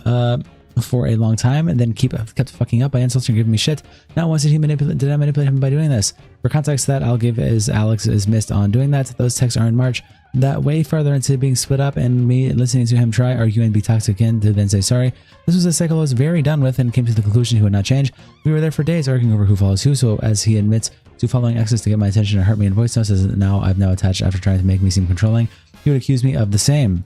Speaker 1: for a long time and then kept fucking up by insulting and giving me shit. Not once did I manipulate him by doing this. For context that I'll give is Alex is missed on doing that. Those texts are in March. That way further into being split up and me listening to him try, argue, and be toxic again to then say sorry. This was a cycle I was very done with and came to the conclusion he would not change. We were there for days arguing over who follows who, so as he admits to following exes to get my attention and hurt me in voice notes, as I've now attached after trying to make me seem controlling, he would accuse me of the same.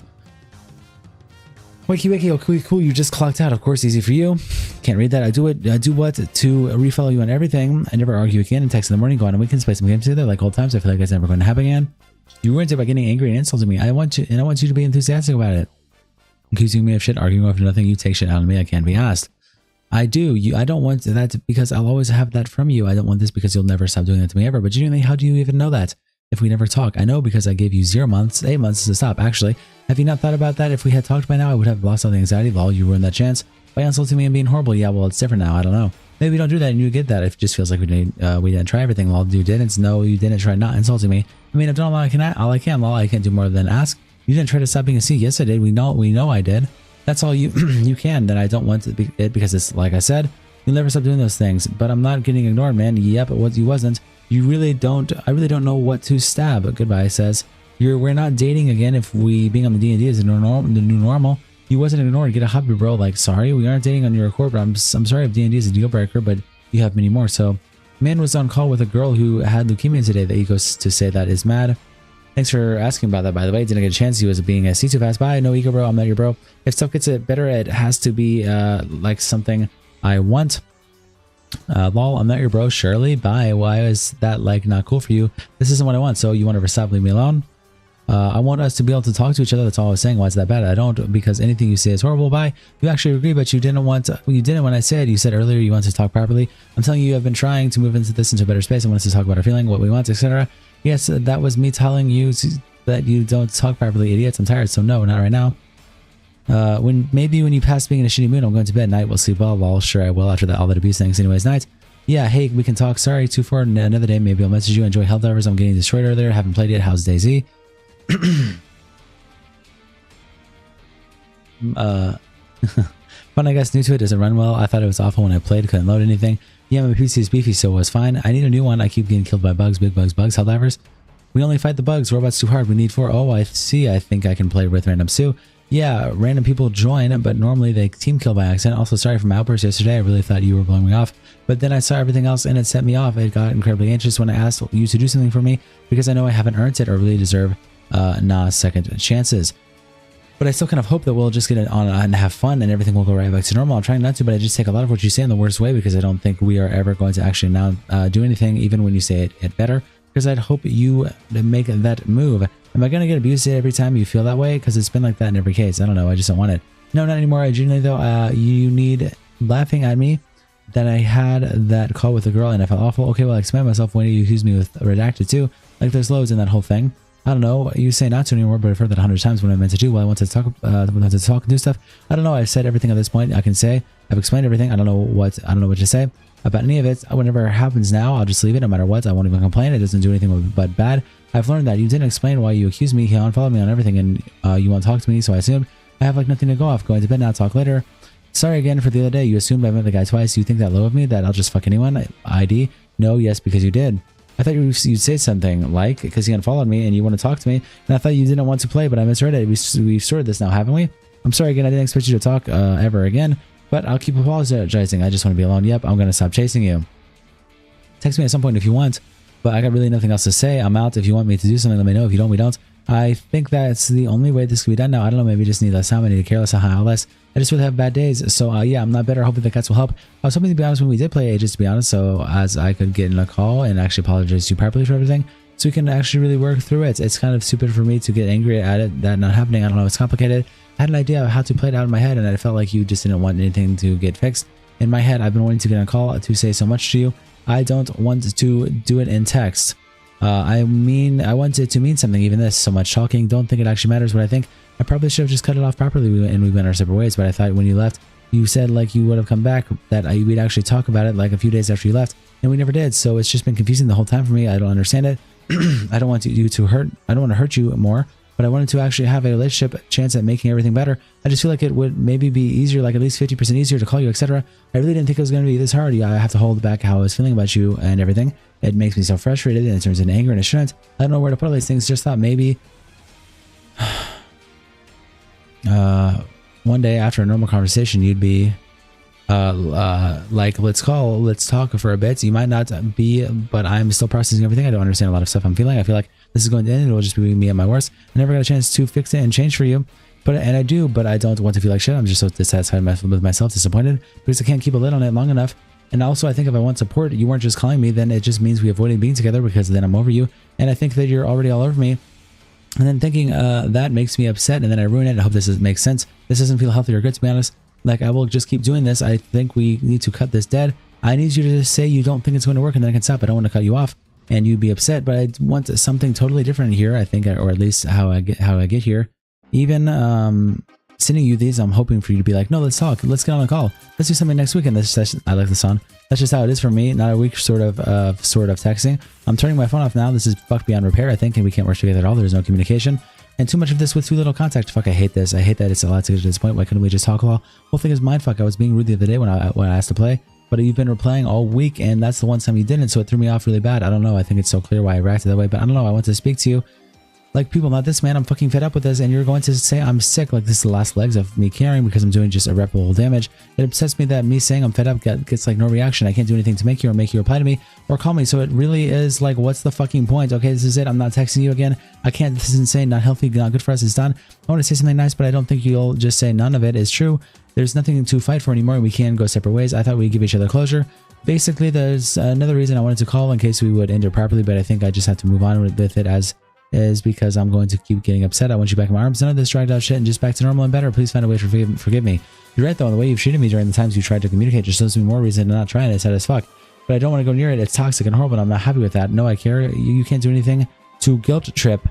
Speaker 1: Wakey, okay, cool, you just clocked out. Of course, easy for you. Can't read that. I do what? To refollow you on everything. I never argue again and text in the morning, go on weekends, play some games together like old times. I feel like it's never going to happen again. You ruined it by getting angry and insulting me. I want you to be enthusiastic about it. Accusing me of shit, arguing over nothing, you take shit out of me, I can't be asked. I do. I don't want that because I'll always have that from you. I don't want this because you'll never stop doing that to me ever. But genuinely, how do you even know that? If we never talk, I know because I gave you 8 months to stop. Actually, have you not thought about that? If we had talked by now, I would have lost all the anxiety. Lol, you ruined that chance by insulting me and being horrible. Yeah, well, it's different now. I don't know. Maybe we don't do that and you get that. If it just feels like we didn't try everything. Lol, you didn't. No, you didn't try not insulting me. I mean, I've done all I can. Lol, I can't do more than ask. You didn't try to stop being a C. Yes, I did. We know I did. That's all you you can. Then I don't want it because it's like I said. You'll never stop doing those things. But I'm not getting ignored, man. Yep, you wasn't. You really don't. I really don't know what to stab. But goodbye says. We're not dating again. If we being on the D&D is the new normal. You wasn't ignored. Get a hobby, bro. Like, sorry, we aren't dating on your record, but I'm sorry if D&D is a deal breaker, but you have many more. So, man was on call with a girl who had leukemia today. That he goes to say that is mad. Thanks for asking about that, by the way. Didn't get a chance. He was being a C too fast. Bye. No ego, bro. I'm not your bro. If stuff gets it better, it has to be like something I want. Lol, I'm not your bro. Surely. Bye. Why is that like not cool for you? This isn't what I want. So you want to stop, leave me alone. I want us to be able to talk to each other. That's all I was saying. Why is that bad? I don't, because anything you say is horrible. Bye. You actually agree, but you didn't want to, you didn't when I said, you said earlier you want to talk properly. I'm telling you, you have been trying to move into a better space. I want us to talk about our feeling, what we want, etc. Yes, that was me telling you that you don't talk properly, idiots. I'm tired, so no, not right now. Maybe when you pass being in a shitty mood, I'm going to bed. Night, we'll sleep well. Lol, sure I will after all that abuse things. Anyways, night. Yeah, hey, we can talk. Sorry, 2-4, another day. Maybe I'll message you. Enjoy Helldivers. I'm getting destroyed earlier. Haven't played yet. How's Daisy? Fun, I guess. New to it, doesn't run well. I thought it was awful when I played, couldn't load anything. Yeah, my PC is beefy, so it was fine. I need a new one. I keep getting killed by bugs, big bugs, Helldivers. We only fight the bugs. Robots too hard. We need 4. Oh, I see. I think I can play with randoms too. Yeah, random people join, but normally they team kill by accident. Also, sorry for my outburst yesterday. I really thought you were blowing me off, but then I saw everything else and it set me off. It got incredibly anxious when I asked you to do something for me because I know I haven't earned it or really deserve second chances. But I still kind of hope that we'll just get it on and have fun and everything will go right back to normal. I'm trying not to, but I just take a lot of what you say in the worst way because I don't think we are ever going to actually now do anything, even when you say it better, because I'd hope you make that move. Am I going to get abused every time you feel that way? Because it's been like that in every case. I don't know. I just don't want it. No, not anymore. I genuinely, though, you need laughing at me that I had that call with a girl and I felt awful. Okay, well, I explained myself when you accused me with redacted too. Like there's loads in that whole thing. I don't know. You say not to anymore, but I've heard that 100 times when I meant to do. Well, I want to talk and do stuff. I don't know. I've said everything at this point. I can say I've explained everything. I don't know what to say about any of it. Whenever it happens now, I'll just leave it no matter what. I won't even complain. It doesn't do anything but bad. I've learned that you didn't explain why you accused me. He unfollowed me on everything, and you won't talk to me. So I assumed I have like nothing to go off. Going to bed now. Talk later. Sorry again for the other day. You assumed I met the guy twice. You think that low of me, that I'll just fuck anyone? ID? No, yes, because you did. I thought you'd say something like, because he unfollowed me and you want to talk to me, and I thought you didn't want to play, but I misread it. We've sorted this now, haven't we? I'm sorry again. I didn't expect you to talk ever again, but I'll keep apologizing. I just want to be alone. Yep, I'm going to stop chasing you. Text me at some point if you want, but I got really nothing else to say. I'm out. If you want me to do something, let me know. If you don't, we don't. I think that's the only way this can be done now. I don't know, maybe just need less time. I need to care less how less. I just really have bad days. So yeah, I'm not better. Hopefully the cats will help. I was hoping to be honest when we did play Ages, to be honest, so as I could get in a call and actually apologize to you properly for everything, so we can actually really work through it. It's kind of stupid for me to get angry at it, that not happening. I don't know, it's complicated. I had an idea of how to play it out in my head, and I felt like you just didn't want anything to get fixed. In my head, I've been wanting to get on a call to say so much to you. I don't want to do it in text. I want it to mean something, even this. So much talking. Don't think it actually matters what I think. I probably should have just cut it off properly and we went our separate ways, but I thought when you left, you said like you would have come back, that we'd actually talk about it like a few days after you left, and we never did. So it's just been confusing the whole time for me. I don't understand it. I don't want you to hurt. I don't want to hurt you more, but I wanted to actually have a relationship chance at making everything better. I just feel like it would maybe be easier, like at least 50% easier to call you, etc. I really didn't think it was going to be this hard. Yeah, I have to hold back how I was feeling about you and everything. It makes me so frustrated and it turns into anger, and it shouldn't. I don't know where to put all these things. Just thought maybe one day after a normal conversation, you'd be like, let's talk for a bit. You might not be, but I'm still processing everything. I don't understand a lot of stuff I'm feeling. I feel like this is going to end. It'll just be me at my worst. I never got a chance to fix it and change for you. And I do, but I don't want to feel like shit. I'm just so dissatisfied with myself, disappointed, because I can't keep a lid on it long enough. And also, I think if I want support, you weren't just calling me, then it just means we avoided being together, because then I'm over you. And I think that you're already all over me. And then thinking that makes me upset, and then I ruin it. I hope this makes sense. This doesn't feel healthy or good, to be honest. Like, I will just keep doing this. I think we need to cut this dead. I need you to just say you don't think it's going to work, and then I can stop. I don't want to cut you off and you'd be upset, but I want something totally different here, I think, or at least how I get here. Even sending you these, I'm hoping for you to be like, no, let's talk. Let's get on a call. Let's do something next weekend. I like the song. That's just how it is for me. Not a week sort of texting. I'm turning my phone off now. This is fucked beyond repair, I think, and we can't work together at all. There's no communication. And too much of this with too little contact. Fuck, I hate this. I hate that it's a lot to get to this point. Why couldn't we just talk a while? Whole thing is mindfuck. I was being rude the other day when I asked to play, but you've been replying all week, and that's the one time you didn't, so it threw me off really bad. I don't know. I think it's so clear why I reacted that way, but I don't know. I want to speak to you. Like, people, not this, man. I'm fucking fed up with this, and you're going to say I'm sick. Like, this is the last legs of me caring because I'm doing just irreparable damage. It upsets me that me saying I'm fed up gets like no reaction. I can't do anything to make you reply to me or call me. So it really is like, what's the fucking point? Okay, this is it. I'm not texting you again. I can't. This is insane. Not healthy. Not good for us. It's done. I want to say something nice, but I don't think you'll just say none of it is true. There's nothing to fight for anymore. We can go separate ways. I thought we'd give each other closure. Basically, there's another reason I wanted to call in case we would end it properly, but I think I just have to move on with it as is because I'm going to keep getting upset. I want you back in my arms. None of this dragged out shit and just back to normal and better. Please find a way to forgive me. You're right though, the way you've treated me during the times you tried to communicate just shows me more reason to not try it. It's sad as fuck. But I don't want to go near it. It's toxic and horrible and I'm not happy with that. No, I care. You can't do anything to guilt trip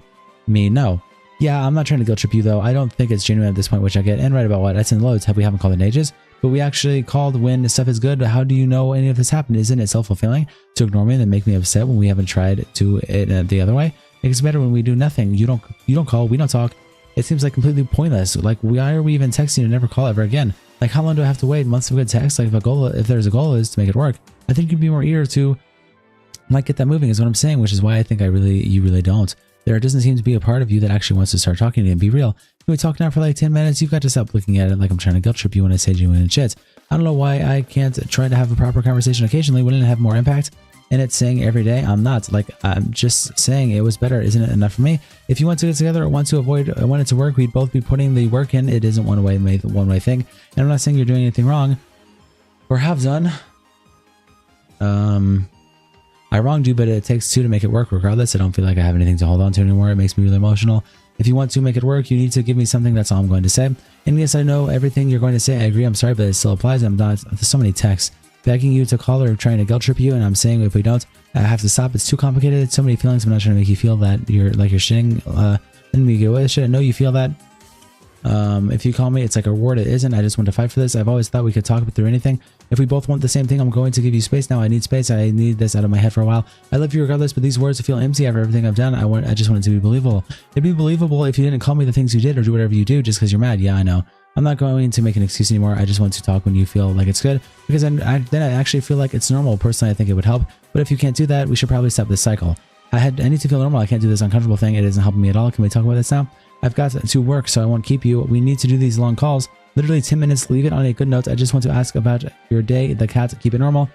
Speaker 1: me. No. Yeah, I'm not trying to guilt trip you though. I don't think it's genuine at this point, which I get. And right about what? I send loads. We haven't called in ages. But we actually called when stuff is good. How do you know any of this happened? Isn't it self-fulfilling to ignore me and then make me upset when we haven't tried to it the other way? It's better when we do nothing. You don't call, we don't talk. It seems like completely pointless. Like, why are we even texting to never call ever again? Like, how long do I have to wait? Months of good text? Like, if there's a goal is to make it work, I think you'd be more eager to like get that moving is what I'm saying, which is why I think you really don't. There doesn't seem to be a part of you that actually wants to start talking to you and be real. If we talk now for like 10 minutes, you've got to stop looking at it like I'm trying to guilt trip you when I say genuine shit. I don't know why I can't try to have a proper conversation occasionally. Wouldn't it have more impact? And it's saying every day I'm not. Like, I'm just saying it was better. Isn't it enough for me? If you want to get together or want it to work, we'd both be putting the work in. It isn't one way thing. And I'm not saying you're doing anything wrong or have done. I wronged you, but it takes two to make it work regardless. I don't feel like I have anything to hold on to anymore. It makes me really emotional. If you want to make it work, you need to give me something. That's all I'm going to say. And yes, I know everything you're going to say. I agree. I'm sorry, but it still applies. I'm not. There's so many texts begging you to call or trying to guilt trip you, and I'm saying if we don't, I have to stop. It's too complicated. So many feelings. I'm not trying to make you feel that you're shitting. Then we go, well, shit, I know you feel that. If you call me, it's like a reward. It isn't. I just want to fight for this. I've always thought we could talk through anything. If we both want the same thing, I'm going to give you space now. I need space. I need this out of my head for a while. I love you regardless, but these words feel empty after everything I've done. I just want it to be believable. It'd be believable if you didn't call me the things you did or do whatever you do just because you're mad. Yeah, I know. I'm not going to make an excuse anymore. I just want to talk when you feel like it's good, because then I actually feel like it's normal. Personally, I think it would help. But if you can't do that, we should probably stop this cycle. I need to feel normal. I can't do this uncomfortable thing. It isn't helping me at all. Can we talk about this now? I've got to work, so I won't keep you. We need to do these long calls. Literally 10 minutes. Leave it on a good note. I just want to ask about your day. The cat. Keep it normal.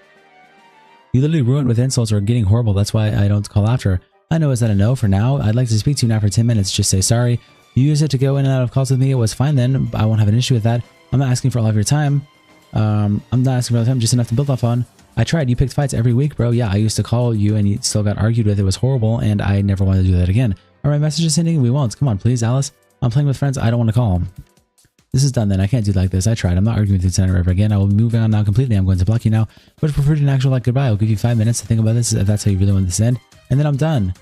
Speaker 1: You literally ruined with insults or getting horrible. That's why I don't call after. I know, is that a no for now? I'd like to speak to you now for 10 minutes. Just say sorry. You use it to go in and out of calls with me. It was fine then. I won't have an issue with that. I'm not asking for all of your time. I'm not asking for all the time, just enough to build off on. I tried. You picked fights every week, bro. Yeah, I used to call you and you still got argued with. It was horrible and I never wanted to do that again. Are my messages ending? We won't. Come on, please, Alice. I'm playing with friends. I don't want to call them. This is done then. I can't do like this. I tried. I'm not arguing with you tonight ever again. I will be moving on now completely. I'm going to block you now. But prefer to an actual like goodbye. I'll give you 5 minutes to think about this if that's how you really want this to end. And then I'm done.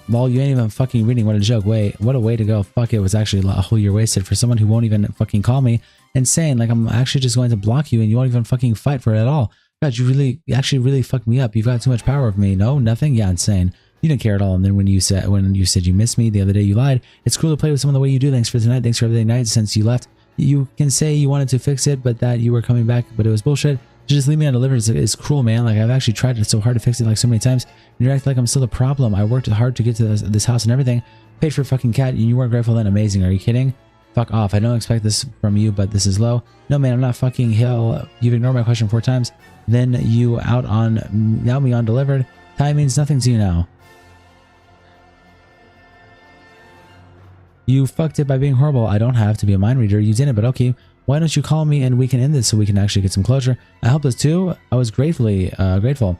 Speaker 1: Lol, you ain't even fucking reading. What a joke. Wait, what a way to go. Fuck, it was actually a whole year wasted for someone who won't even fucking call me. Insane. Like, I'm actually just going to block you and you won't even fucking fight for it at all. God, you actually fucked me up. You've got too much power over me. No, nothing? Yeah, insane. You didn't care at all. And then when you said you missed me the other day, you lied. It's cool to play with someone the way you do. Thanks for tonight. Thanks for everything night since you left. You can say you wanted to fix it, but that you were coming back, but it was bullshit. Just leave me undelivered is cruel, man. Like, I've actually tried so hard to fix it like so many times, and you're acting like I'm still the problem. I worked hard to get to this house and everything. Paid for a fucking cat, and you weren't grateful then. Amazing. Are you kidding? Fuck off. I don't expect this from you, but this is low. No, man, I'm not fucking hell. You've ignored my question 4 times. Then you out me undelivered. Time means nothing to you now. You fucked it by being horrible. I don't have to be a mind reader. You didn't, but okay. Why don't you call me and we can end this so we can actually get some closure? I helped us too. I was grateful.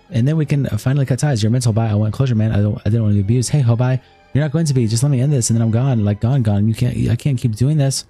Speaker 1: And then we can finally cut ties. You're mental bye. I want closure, man. I didn't want to be abused. Hey, ho, bye. You're not going to be. Just let me end this and then I'm gone. Like, gone. I can't keep doing this.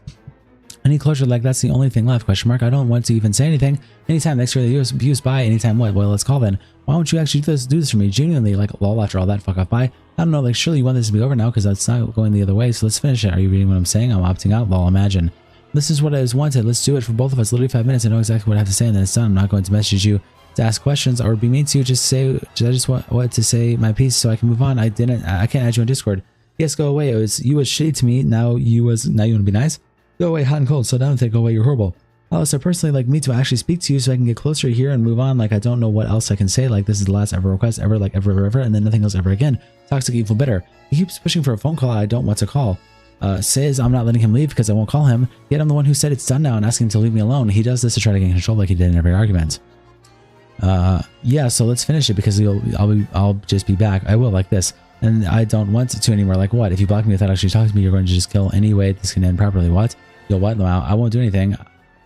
Speaker 1: I need closure. Like, that's the only thing left. Question mark. I don't want to even say anything. Anytime. Thanks for the abuse. Bye. Anytime. What? Well, let's call then. Why don't you actually do this for me? Genuinely, like, lol, after all that, fuck off. Bye. I don't know. Like, surely you want this to be over now because it's not going the other way. So let's finish it. Are you reading what I'm saying? I'm opting out. Lol, imagine. This is what I was wanted. Let's do it for both of us. Literally 5 minutes. I know exactly what I have to say and then it's done. I'm not going to message you to ask questions or be mean to you. Just say, I just want to say my piece so I can move on. I can't add you on Discord. Yes, go away. You was shitty to me. Now you want to be nice? Go away, hot and cold. So down, go away. You're horrible. Alice, I personally like me to actually speak to you so I can get closer here and move on. Like, I don't know what else I can say. Like, this is the last ever request ever, like ever, and then nothing else ever again. Toxic, evil, bitter. He keeps pushing for a phone call I don't want to call. Says I'm not letting him leave because I won't call him. Yet I'm the one who said it's done now and asking him to leave me alone. He does this to try to gain control like he did in every argument. Yeah, so let's finish it because I'll just be back. I will, like this. And I don't want to anymore. Like what? If you block me without actually talking to me, you're going to just kill anyway. This can end properly. What? Yo, what? No, I won't do anything.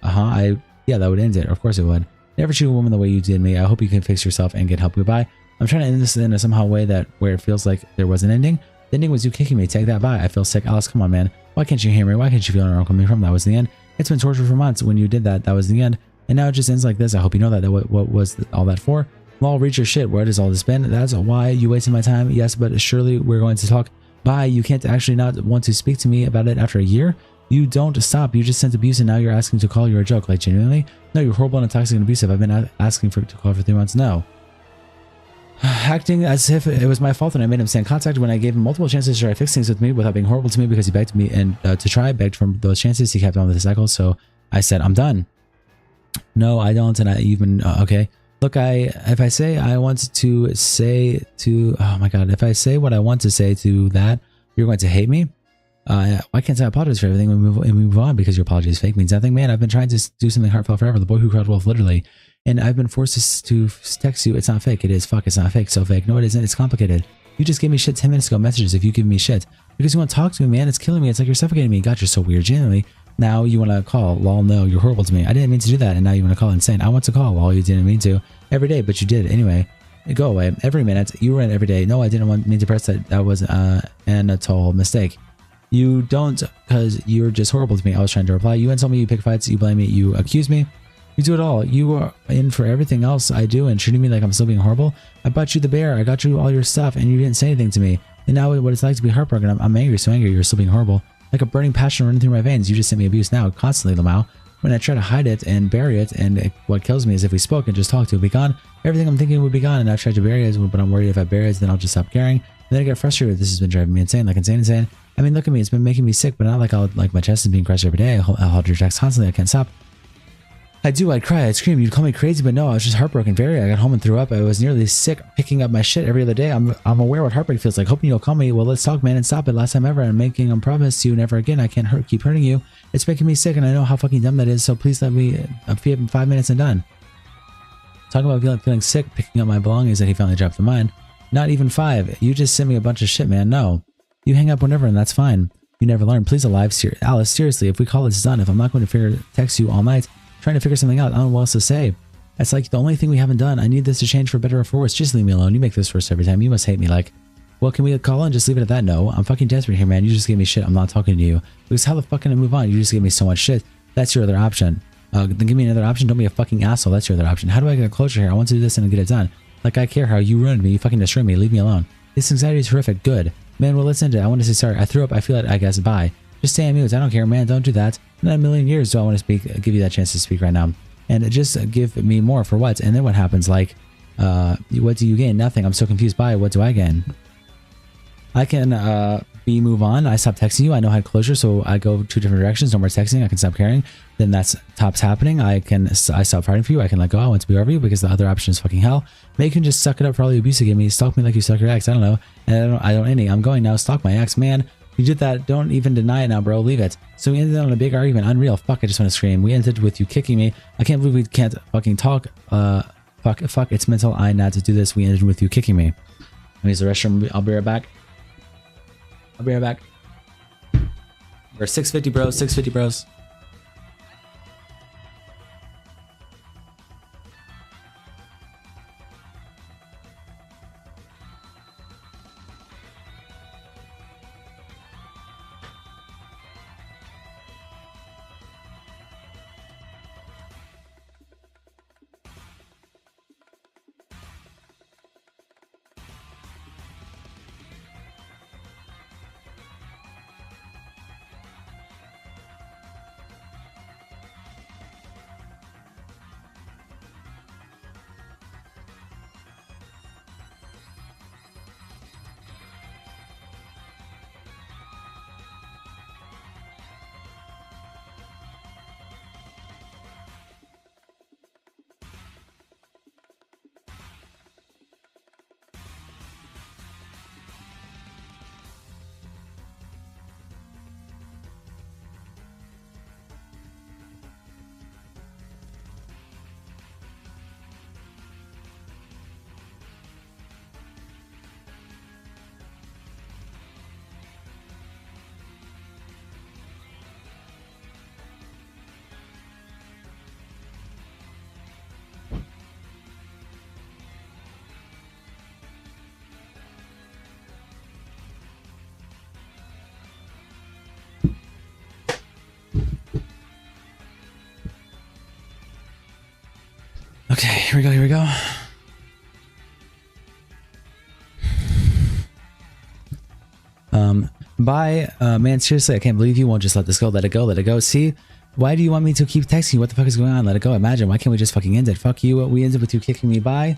Speaker 1: Yeah, that would end it. Of course it would. Never treat a woman the way you did me. I hope you can fix yourself and get help. Goodbye. I'm trying to end this in a somehow way where it feels like there was an ending. The ending was you kicking me. Take that. Bye. I feel sick. Alice, come on, man. Why can't you hear me? Why can't you feel where I'm coming from? That was the end. It's been torture for months. When you did that, that was the end. And now it just ends like this. I hope you know that. What was all that for? Lol, read your shit. Where does all this been? That's why you wasted my time. Yes, but surely we're going to talk. Bye. You can't actually not want to speak to me about it after a year. You don't stop. You just sent abuse and now you're asking to call. You're a joke. Like, genuinely? No, you're horrible and toxic and abusive. I've been asking to call for 3 months. No. Acting as if it was my fault and I made him stand contact when I gave him multiple chances to try to fix things with me without being horrible to me because he begged me and begged from those chances. He kept on with the cycle. So I said, I'm done. No, I don't. And I even, okay. Look, if I say I want to say to, oh my God, if I say what I want to say to that, you're going to hate me. Why can't I apologize for everything and move on because your apology is fake means nothing? Man, I've been trying to do something heartfelt forever. The boy who cried wolf, literally. And I've been forced to text you. It's not fake. It is. Fuck, it's not fake. So fake. No, it isn't. It's complicated. You just gave me shit 10 minutes ago, messages if you give me shit. Because you want to talk to me, man. It's killing me. It's like you're suffocating me. God, you're so weird. Genuinely. Now you want to call. Lol, no, you're horrible to me. I didn't mean to do that. And now you want to call insane. I want to call. Lol, you didn't mean to. Every day, but you did. Anyway, go away. Every minute. You were in every day. No, I didn't mean to press that. That was an total mistake. You don't, because you're just horrible to me. I was trying to reply. You insult me, you pick fights, you blame me, you accuse me. You do it all. You are in for everything else I do and treating me like I'm still being horrible. I bought you the bear. I got you all your stuff and you didn't say anything to me. And now what it's like to be heartbroken. I'm angry, so angry. You're still being horrible. Like a burning passion running through my veins. You just sent me abuse now, constantly, Lamau. When I try to hide it and bury it, and what kills me is if we spoke and just talked, it would be gone. Everything I'm thinking would be gone, and I've tried to bury it, but I'm worried if I bury it, then I'll just stop caring. And then I get frustrated. This has been driving me insane, like insane. I mean, look at me. It's been making me sick, but not like my chest is being crushed every day. I hold your text constantly. I can't stop. I'd cry, I'd scream. You'd call me crazy, but no, I was just heartbroken. I got home and threw up. I was nearly sick, picking up my shit every other day. I'm aware what heartbreak feels like. Hoping you'll call me. Well, let's talk, man, and stop it. Last time ever. I'm making a promise to you never again. I can't keep hurting you. It's making me sick, and I know how fucking dumb that is. So please let me be up in 5 minutes and done. Talking about feeling sick, picking up my belongings that he finally dropped the mine. Not even 5. You just sent me a bunch of shit, man. No, you hang up whenever, and that's fine. You never learn. Please, Alice. Seriously, if we call this done, if I'm not going to text you all night, trying to figure something out, I don't know what else to say. It's like the only thing we haven't done. I need this to change for better or for worse. Just leave me alone. You make this worse every time. You must hate me. Like, well, can we call and just leave it at that? No, I'm fucking desperate here, man. You just gave me shit. I'm not talking to you. Because how the fuck can I move on? You just gave me so much shit. That's your other option. Then give me another option. Don't be a fucking asshole. That's your other option. How do I get a closure here? I want to do this and get it done. Like, I care how you ruined me. You fucking destroyed me. Leave me alone. This anxiety is horrific. Good. Man, well, let's end it. I want to say sorry. I threw up. I feel it. I guess. Bye. Just stay on mute. I don't care, man. Don't do that. Not a million years do I want to speak. Give you that chance to speak right now. And just give me more for what? And then what happens? Like, what do you gain? Nothing. I'm so confused by what do I gain? I can move on. I stop texting you. I know I had closure, so I go 2 different directions. No more texting. I can stop caring. Then that stops happening. I stop fighting for you. I can let go. I want to be over you because the other option is fucking hell. Maybe you can just suck it up for all the abuse you give me. Stalk me like you suck your ex. I don't know. And I don't any. I'm going now. Stalk my ex, man. You did that. Don't even deny it now, bro. Leave it. So we ended on a big argument. Unreal. Fuck. I just want to scream. We ended with you kicking me. I can't believe we can't fucking talk. Fuck. It's mental. I not to do this. We ended with you kicking me. Let me use the restroom. I'll be right back. We're 650 bros. 650 bros. Okay, here we go. Bye. Man, seriously, I can't believe you won't just let this go. Let it go. See? Why do you want me to keep texting you? What the fuck is going on? Let it go. Imagine. Why can't we just fucking end it? Fuck you. We ended with you kicking me. Bye.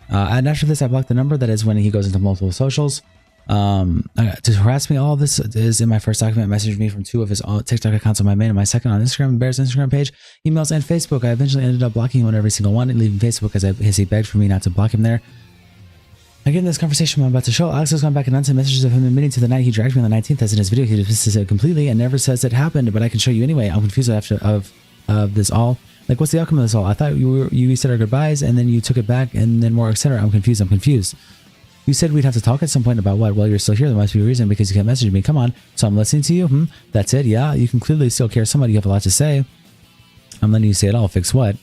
Speaker 1: And after this, I blocked the number. That is when he goes into multiple socials. To harass me. All of this is in my first document. Messaged me from 2 of his TikTok accounts on my main and my second on Instagram, Bear's Instagram page, emails, and Facebook. I eventually ended up blocking him on every single one and leaving Facebook as he begged for me not to block him there. Again, this conversation I'm about to show, Alex has gone back and unsent messages of him admitting to the night he dragged me on the 19th, as in his video he dismisses it completely and never says it happened, but I can show you anyway. I'm confused of this all. Like, what's the outcome of this all? I thought you said our goodbyes and then you took it back and then more, etc. I'm confused. You said we'd have to talk at some point about what? Well, you're still here. There must be a reason because you kept messaging me. Come on. So I'm listening to you. That's it. Yeah, you can clearly still care somebody. You have a lot to say. I'm letting you say it all. Fix what?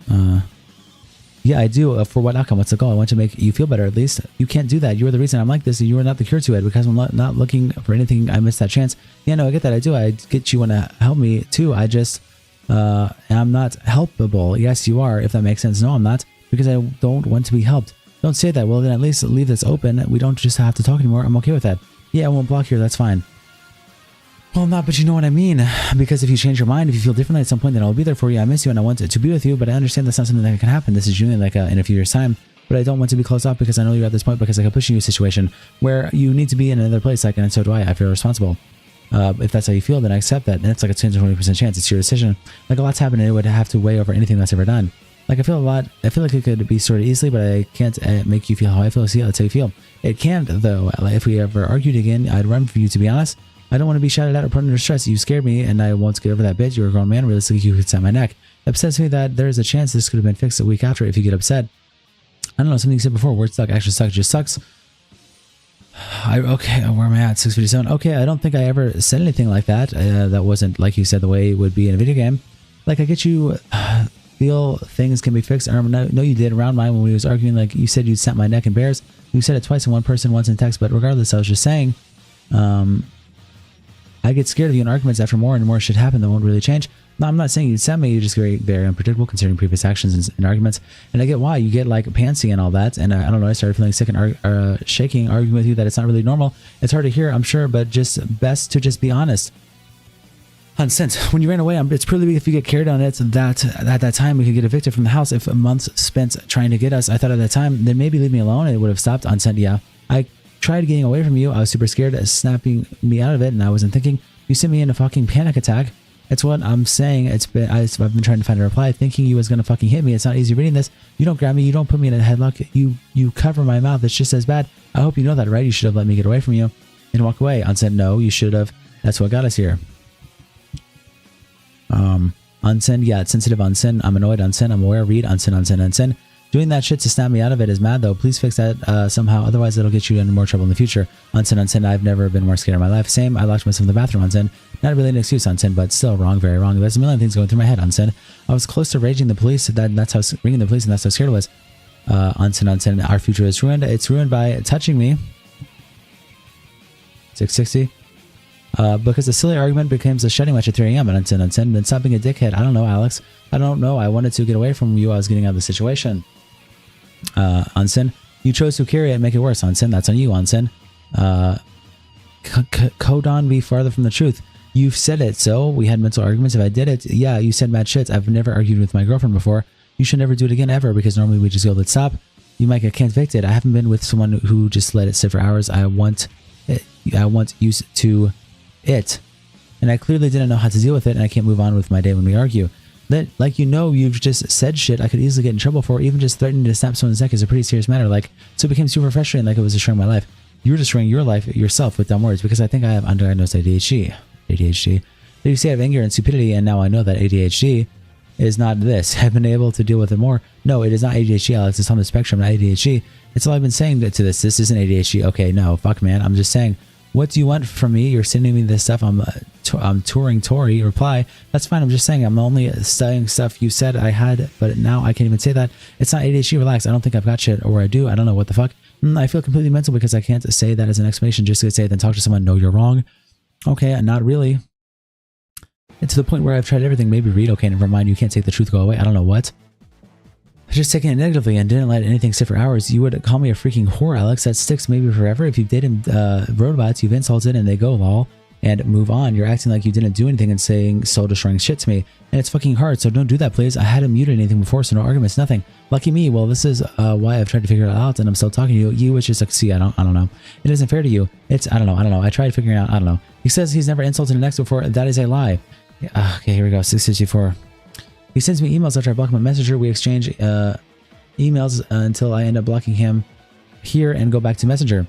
Speaker 1: Yeah, I do. For what outcome? What's the goal? I want to make you feel better at least. You can't do that. You are the reason I'm like this and you are not the cure to it because I'm not looking for anything. I missed that chance. Yeah, no, I get that. I do. I get you want to help me too. I just am not helpable. Yes, you are. If that makes sense. No, I'm not because I don't want to be helped. Don't say that. Well, then at least leave this open. We don't just have to talk anymore. I'm okay with that. Yeah, I won't block here. That's fine. Well, I'm not, but you know what I mean. Because if you change your mind, if you feel differently at some point, then I'll be there for you. I miss you and I want to be with you, but I understand that's not something that can happen. This is June, like in a few years' time. but I don't want to be closed off because I know you're at this point because I can push you in a situation where you need to be in another place, like, and so do I. I feel responsible. If that's how you feel, then I accept that. And it's like a 10 to 20% chance. It's your decision. Like, a lot's happened and it would have to weigh over anything that's ever done. Like, I feel like it could be sorted easily, but I can't make you feel how I feel. See, that's how you feel. It can't, though. Like, if we ever argued again, I'd run for you, to be honest. I don't want to be shouted at or put under stress. You scared me, and I won't get over that bitch. You're a grown man. Realistically, you could set my neck. It upsets me that there is a chance this could have been fixed a week after if you get upset. I don't know, something you said before. Word stuck, actually sucks, just sucks. Okay, where am I at? 657. Okay, I don't think I ever said anything like that. That wasn't, like you said, the way it would be in a video game. Like, I get you feel things can be fixed. I remember, no, you did around mine when we was arguing. Like, you said you'd sent my neck in bears. You said it twice in one person, once in text. But regardless, I was just saying, I get scared of you in arguments after more and more shit happen that won't really change. No, I'm not saying you'd send me. You're just very, very unpredictable considering previous actions and arguments. And I get why. You get, like, pantsy and all that. And I don't know, I started feeling sick and shaking, arguing with you that it's not really normal. It's hard to hear, I'm sure, but just best to just be honest. Since when you ran away, it's probably if you get carried on it that at that time we could get evicted from the house. If months spent trying to get us, I thought at that time, then maybe leave me alone and it would have stopped. Unsent, yeah. I tried getting away from you. I was super scared, snapping me out of it, and I wasn't thinking. You sent me in a fucking panic attack. It's what I'm saying. I've been trying to find a reply, thinking you was gonna fucking hit me. It's not easy reading this. You don't grab me. You don't put me in a headlock. You cover my mouth. It's just as bad. I hope you know that, right? You should have let me get away from you and walk away. Unsent, no, you should have. That's what got us here. Unsend, yeah, it's sensitive. Unsend, I'm annoyed. Unsend, I'm aware. Read, unsend, unsend, unsend. Doing that shit to snap me out of it is mad, though. Please fix that somehow. Otherwise, it'll get you into more trouble in the future. Unsend, unsend. I've never been more scared in my life. Same. I locked myself in the bathroom. Unsend. Not really an excuse. Unsend, but still wrong. Very wrong. There's a million things going through my head. Unsend. I was close to raging the police. That's how ringing the police, and that's how scared I was. Unsend, unsend. Our future is ruined. It's ruined by touching me. 660. Because the silly argument becomes a shouting match at 3 a.m. and unsend, then stop being a dickhead. I don't know, Alex. I don't know. I wanted to get away from you. I was getting out of the situation. Unsend. You chose to carry it and make it worse. Unsend. That's on you, unsend. Codon be farther from the truth. You've said it, so we had mental arguments. If I did it, yeah, you said mad shits. I've never argued with my girlfriend before. You should never do it again ever, because normally we just go, let's stop. You might get convicted. I haven't been with someone who just let it sit for hours. I want used to it, and I clearly didn't know how to deal with it, and I can't move on with my day when we argue. That, like, you've just said shit I could easily get in trouble for. Even just threatening to snap someone's neck is a pretty serious matter. Like, so it became super frustrating, like it was destroying my life. You were destroying your life yourself with dumb words, because I think I have undiagnosed ADHD. You say I have anger and stupidity, and now I know that ADHD is not this. I've been able to deal with it more. No, it is not ADHD, Alex. It's on the spectrum, not ADHD. It's all I've been saying to this. This isn't ADHD. Okay, no, fuck, man. I'm just saying, what do you want from me? You're sending me this stuff. I'm touring Tory. Reply. That's fine. I'm just saying, I'm only studying stuff you said I had, but now I can't even say that. It's not ADHD. Relax. I don't think I've got shit, or I do. I don't know what the fuck. I feel completely mental because I can't say that as an explanation. Just to say, then talk to someone. No, you're wrong. Okay, not really. It's to the point where I've tried everything. Maybe read. Okay, never mind. You can't take the truth. Go away. I don't know what. Just taking it negatively and didn't let anything sit for hours. You would call me a freaking whore, Alex. That sticks maybe forever. If you didn't robots, you've insulted and they go lol and move on. You're acting like you didn't do anything and saying soul destroying shit to me, and it's fucking hard. So don't do that, please. I hadn't muted anything before, so no arguments, nothing. Lucky me. Well, this is why I've tried to figure it out, and I'm still talking to you. You was just like, see, I don't know. It isn't fair to you. It's I don't know. I tried figuring out. I don't know. He says he's never insulted an ex before. That is a lie. Okay, here we go. 664. He sends me emails after I block my messenger. We exchange emails until I end up blocking him here and go back to Messenger.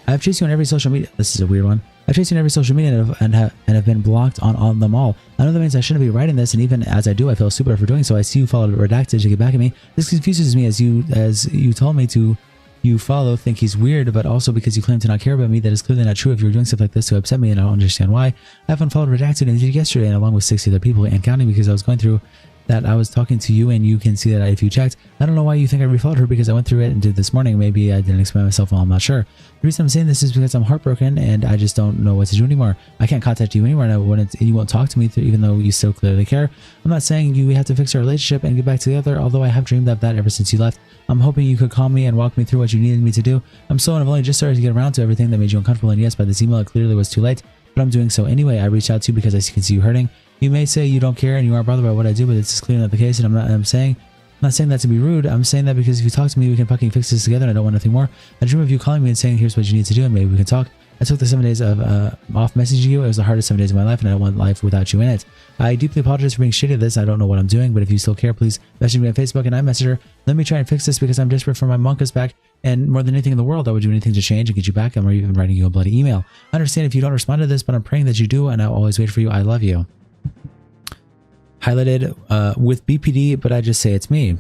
Speaker 1: I've chased you on every social media. This is a weird one. I've chased you on every social media and have been blocked on them all. I know that means I shouldn't be writing this, and even as I do, I feel stupid for doing so. I see you followed redacted to get back at me. This confuses me as you told me to. You follow, think he's weird, but also because you claim to not care about me. That is clearly not true. If you're doing stuff like this to upset me, and I don't understand why. I have unfollowed redacted and did yesterday, and along with 60 other people and counting, because I was going through that. I was talking to you, and you can see that if you checked. I don't know why you think I refollowed her, because I went through it and did this morning. Maybe I didn't explain myself well, I'm not sure. The reason I'm saying this is because I'm heartbroken and I just don't know what to do anymore. I can't contact you anymore, and you won't talk to me even though you still clearly care. I'm not saying you have to fix our relationship and get back together, although I have dreamed of that ever since you left. I'm hoping you could call me and walk me through what you needed me to do. I'm slow and I've only just started to get around to everything that made you uncomfortable, and yes, by this email it clearly was too late, but I'm doing so anyway. I reached out to you because I can see you hurting. You may say you don't care and you aren't bothered by what I do, but it's clearly not the case, and I'm saying not saying that to be rude. I'm saying that because if you talk to me, we can fucking fix this together and I don't want nothing more. I dream of you calling me and saying, here's what you need to do and maybe we can talk. I took the 7 days of off messaging you. It was the hardest 7 days of my life and I don't want life without you in it. I deeply apologize for being shitty at this. I don't know what I'm doing, but if you still care, please message me on Facebook and I message her. Let me try and fix this because I'm desperate for my monkas back. And more than anything in the world, I would do anything to change and get you back. I'm even writing you a bloody email. I understand if you don't respond to this, but I'm praying that you do and I'll always wait for you. I love you. Highlighted with BPD, but I just say it's me.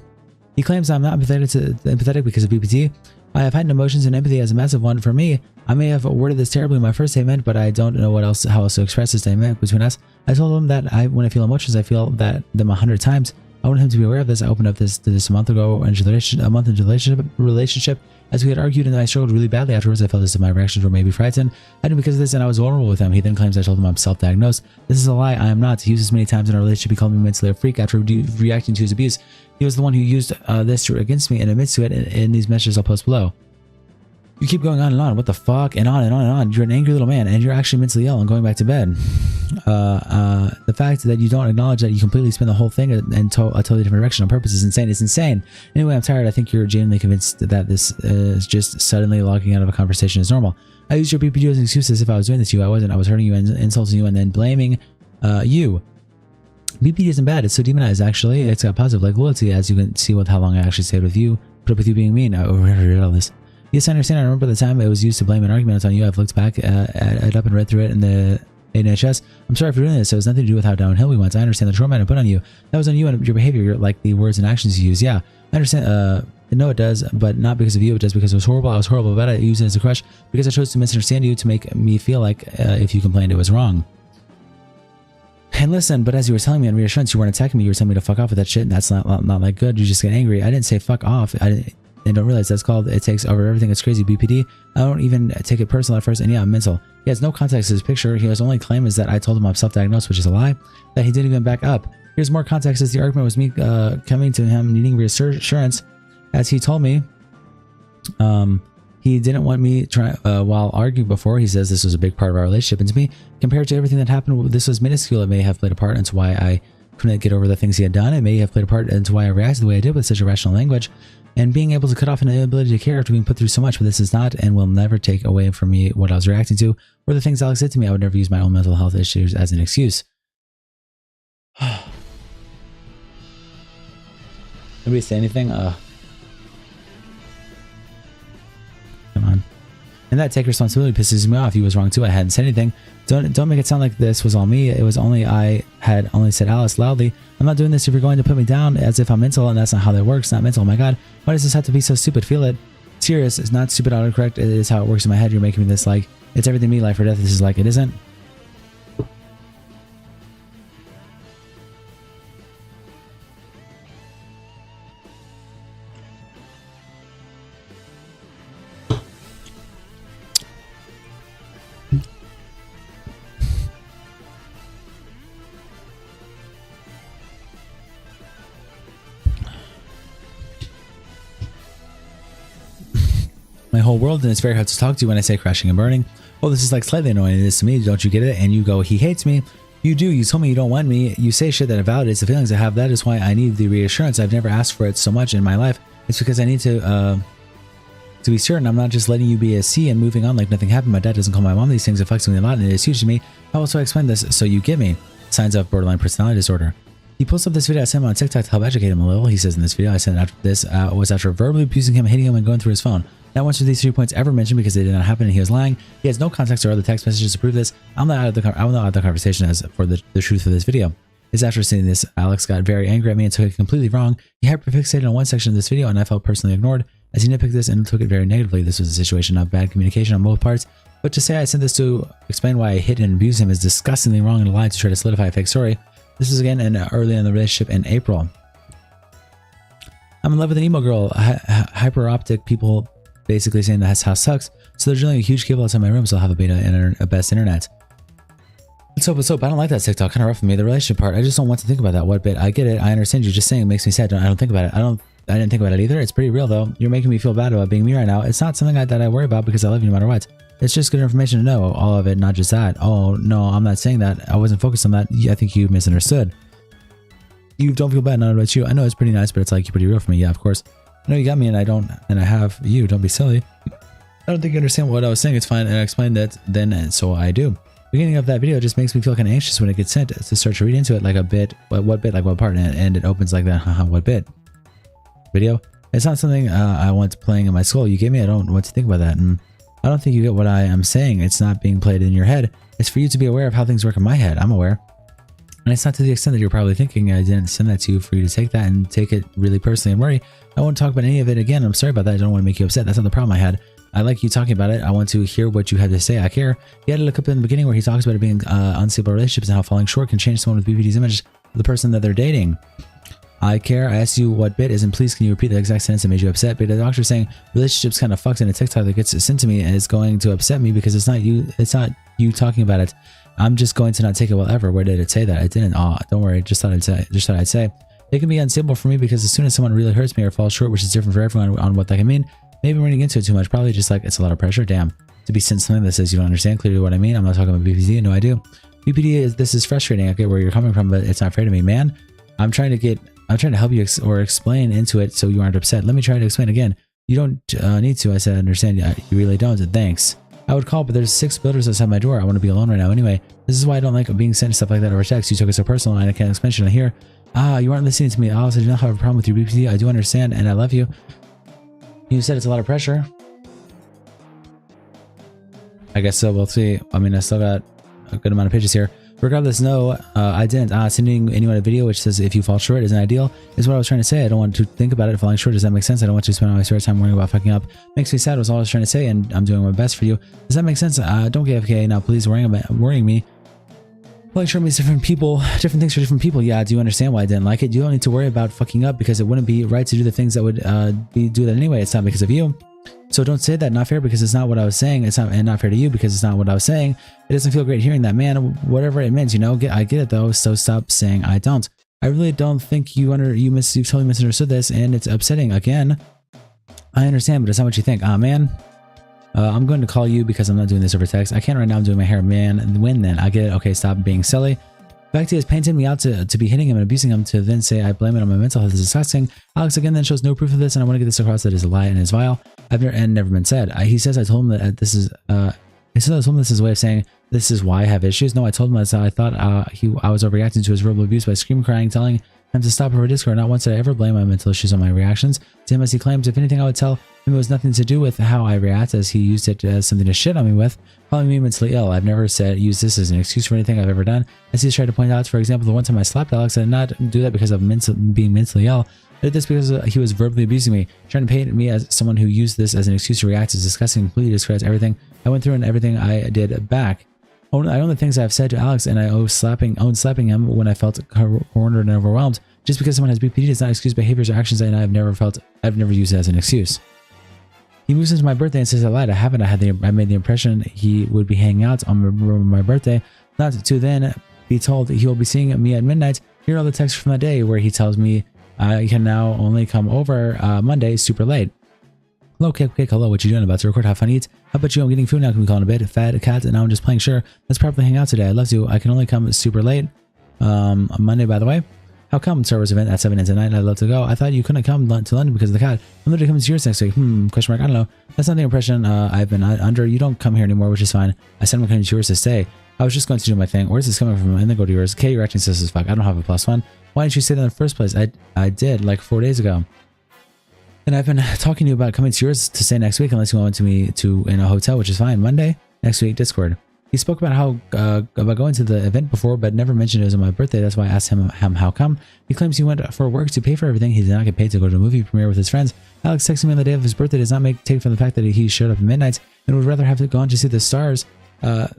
Speaker 1: He claims I'm not empathetic because of BPD. I have heightened emotions and empathy as a massive one. For me, I may have worded this terribly in my first statement, but I don't know how else to express this dynamic between us. I told him that when I feel emotions, I feel them 100 times. I want him to be aware of this. I opened up to this a month ago, a month into the relationship, as we had argued, and I struggled really badly afterwards. I felt as if my reactions were maybe frightened. I knew because of this, and I was vulnerable with him. He then claims I told him I'm self-diagnosed. This is a lie. I am not. He used this many times in our relationship. He called me mentally a freak after reacting to his abuse. He was the one who used this against me and admits to it in these messages I'll post below. You keep going on and on. What the fuck? And on and on and on. You're an angry little man, and you're actually mentally ill and going back to bed. The fact that you don't acknowledge that you completely spin the whole thing in a totally different direction on purpose is insane. It's insane. Anyway, I'm tired. I think you're genuinely convinced that this is just suddenly logging out of a conversation is normal. I used your BPD as an excuse as if I was doing this to you. I wasn't. I was hurting you and insulting you and then blaming you. BPD isn't bad. It's so demonized, actually. It's got positive, like loyalty, as you can see with how long I actually stayed with you. Put up with you being mean. I read all this. Yes, I understand. I remember the time it was used to blame an argument on you. I've looked back at it up and read through it in the NHS. I'm sorry for doing this. It has nothing to do with how downhill we went. I understand the trauma I put on you. That was on you and your behavior, like the words and actions you use. Yeah, I understand. No, it does, but not because of you. It does because it was horrible. I was horrible about it. I used it as a crutch because I chose to misunderstand you to make me feel like if you complained, it was wrong. And listen, but as you were telling me on reassurance, you weren't attacking me. You were telling me to fuck off with that shit. And that's not like good. You just get angry. I didn't say fuck off. And don't realize that's called it takes over everything. It's crazy. BPD. I don't even take it personal at first. And yeah, I'm mental. He has no context to his picture. His only claim is that I told him I'm self-diagnosed, which is a lie. That he didn't even back up. Here's more context. As the argument was me coming to him needing reassurance, as he told me, he didn't want me while arguing before. He says this was a big part of our relationship, and to me, compared to everything that happened, this was minuscule. It may have played a part into why I couldn't get over the things he had done. It may have played a part into why I reacted the way I did with such irrational language. And being able to cut off an inability to care after being put through so much, but this is not and will never take away from me what I was reacting to or the things Alex did to me. I would never use my own mental health issues as an excuse. Nobody say anything? Come on. And that take responsibility pisses me off. He was wrong too. I hadn't said anything. Don't make it sound like this was all me. It was only I had only said Alice loudly. I'm not doing this if you're going to put me down as if I'm mental, and that's not how that works. Not mental. Oh my god. Why does this have to be so stupid? Feel it. Serious. It's not stupid autocorrect. It is how it works in my head. You're making me this like it's everything me, life or death. This is like it isn't. My whole world, and it's very hard to talk to when I say crashing and burning. Oh, this is like slightly annoying. It is to me. Don't you get it? And you go, he hates me. You do. You told me you don't want me. You say shit that validates the feelings I have. That is why I need the reassurance. I've never asked for it so much in my life. It's because I need to be certain I'm not just letting you be a C and moving on like nothing happened. My dad doesn't call my mom these things. It affects me a lot, and it is huge to me. How else do I explain this so you get me? Signs of borderline personality disorder. He posts up this video I sent him on TikTok to help educate him a little. He says in this video I sent after this was after verbally abusing him, hitting him, and going through his phone. Not once were these 3 points ever mentioned because they did not happen and he was lying. He has no context or other text messages to prove this. I'm not out of the conversation as for the truth of this video. It's after seeing this, Alex got very angry at me and took it completely wrong. He hyperfixated on one section of this video and I felt personally ignored as he nitpicked this and took it very negatively. This was a situation of bad communication on both parts. But to say I sent this to explain why I hit and abused him is disgustingly wrong and a lie to try to solidify a fake story. This was again early in the relationship in April. I'm in love with an emo girl. Hyper-optic people basically saying that his house sucks, so there's really a huge cable outside my room, so I'll have a beta and a best internet. What's up? I don't like that TikTok. Kind of rough for me. The relationship part, I just don't want to think about that. What bit? I get it. I understand you. Just saying it makes me sad. I don't think about it. I didn't think about it either. It's pretty real though. You're making me feel bad about being me right now. It's not something that I worry about because I love you no matter what. It's just good information to know. All of it, not just that. Oh no, I'm not saying that. I wasn't focused on that. I think you misunderstood. You don't feel bad, not about you. I know it's pretty nice, but it's like, you're pretty real for me. Yeah, of course. I know you got me and I have you. Don't be silly. I don't think you understand what I was saying. It's fine. And I explained that then, and so I do. Beginning of that video just makes me feel kind of anxious when it gets sent to start to read into it like a bit. What bit, like what part? And it opens like that. Haha, what bit? Video. It's not something I want playing in my skull. You gave me, I don't know what to think about that. And I don't think you get what I am saying. It's not being played in your head. It's for you to be aware of how things work in my head. I'm aware. And it's not to the extent that you're probably thinking. I didn't send that to you for you to take that and take it really personally and worry. I won't talk about any of it again. I'm sorry about that. I don't want to make you upset. That's not the problem I had. I like you talking about it. I want to hear what you had to say. I care. He had a look up in the beginning where he talks about it being unstable relationships and how falling short can change someone with BPD's image of the person that they're dating. I care. I asked you what bit is, and please can you repeat the exact sentence that made you upset? But the doctor's saying relationships kind of fucked in a TikTok that gets sent to me and it's going to upset me because it's not you talking about it. I'm just going to not take it well ever. Where did it say that? I didn't. Oh, don't worry. Just thought I'd say. It can be unstable for me because as soon as someone really hurts me or falls short, which is different for everyone on what that can mean, maybe running into it too much, probably just like it's a lot of pressure. Damn. To be sent something that says you don't understand clearly what I mean. I'm not talking about BPD. No, I do. BPD is, this is frustrating. I get where you're coming from, but it's not fair to me, man. I'm trying to help you or explain into it so you aren't upset. Let me try to explain again. You don't need to. I said, I understand. You really don't. Thanks. I would call, but there's 6 builders outside my door. I want to be alone right now anyway. This is why I don't like being sent stuff like that over text. You took it so personal and I can't explain it here. You aren't listening to me. I do not have a problem with your BPD. I do understand and I love you. You said it's a lot of pressure. I guess so. We'll see. I mean, I still got a good amount of pages here. Regardless, no, I didn't. Sending anyone a video which says if you fall short isn't ideal is what I was trying to say. I don't want to think about it falling short. Does that make sense? I don't want you to spend all my spare time worrying about fucking up. Makes me sad was all I was trying to say, and I'm doing my best for you. Does that make sense? Don't get FK now, please. Worrying me. Falling short means different things for different people. Yeah, do you understand why I didn't like it? You don't need to worry about fucking up because it wouldn't be right to do the things that would do that anyway. It's not because of you. So don't say that. Not fair because it's not what I was saying. It's not, and not fair to you because it's not what I was saying. It doesn't feel great hearing that, man. Whatever it means, you know. I get it though. So stop saying I don't. I really don't think you totally misunderstood this, and it's upsetting. Again, I understand, but it's not what you think. Man. I'm going to call you because I'm not doing this over text. I can't right now. I'm doing my hair, man. When then? I get it. Okay, stop being silly. The fact he has painted me out to be hitting him and abusing him to then say I blame it on my mental health is disgusting. Alex again then shows no proof of this, and I want to get this across that is a lie and is vile. Never been said. He says I told him that this is he says I told him this is a way of saying this is why I have issues. No, I told him that I thought I was overreacting to his verbal abuse by scream crying, telling him to stop over Discord. Not once did I ever blame my mental issues on my reactions to him, as he claims. If anything, I would tell him it was nothing to do with how I react, as he used it as something to shit on me with, calling me mentally ill. I've never use this as an excuse for anything I've ever done. As he's tried to point out, for example, the one time I slapped Alex, I did not do that because of being mentally ill. I did this because he was verbally abusing me, trying to paint me as someone who used this as an excuse to react is disgusting, completely discredits everything I went through and everything I did back. I own the things I've said to Alex, and I own slapping him when I felt cornered and overwhelmed. Just because someone has BPD does not excuse behaviors or actions, and I've never used it as an excuse. He moves into my birthday and says I lied. I haven't. I made the impression he would be hanging out on my birthday, not to then be told he will be seeing me at midnight. Here are all the texts from that day where he tells me I can now only come over Monday super late. Hello, Cake, hello, what you doing? About to record, have fun, eat. How about you? I'm getting food now. Can we call in a bit? Fat cat, and now I'm just playing. Sure, let's probably hang out today. I'd love to. I can only come super late. On Monday, by the way. How come? Star Wars event at 7 and tonight. I'd love to go. I thought you couldn't come to London because of the cat. I'm literally coming to yours next week. Question mark. I don't know. That's not the impression I've been under. You don't come here anymore, which is fine. I said I'm coming to yours to stay. I was just going to do my thing. Where's this coming from? And then go to yours. Okay, you're acting sus as fuck. I don't have a +1. Why didn't you say that in the first place? I did like 4 days ago. And I've been talking to you about coming to yours to stay next week unless you want me to in a hotel, which is fine. Monday next week, Discord. He spoke about how about going to the event before, but never mentioned it was on my birthday. That's why I asked him how come. He claims he went for work to pay for everything. He did not get paid to go to a movie premiere with his friends. Alex texted me on the day of his birthday does not take from the fact that he showed up at midnight and would rather have gone to see the Stars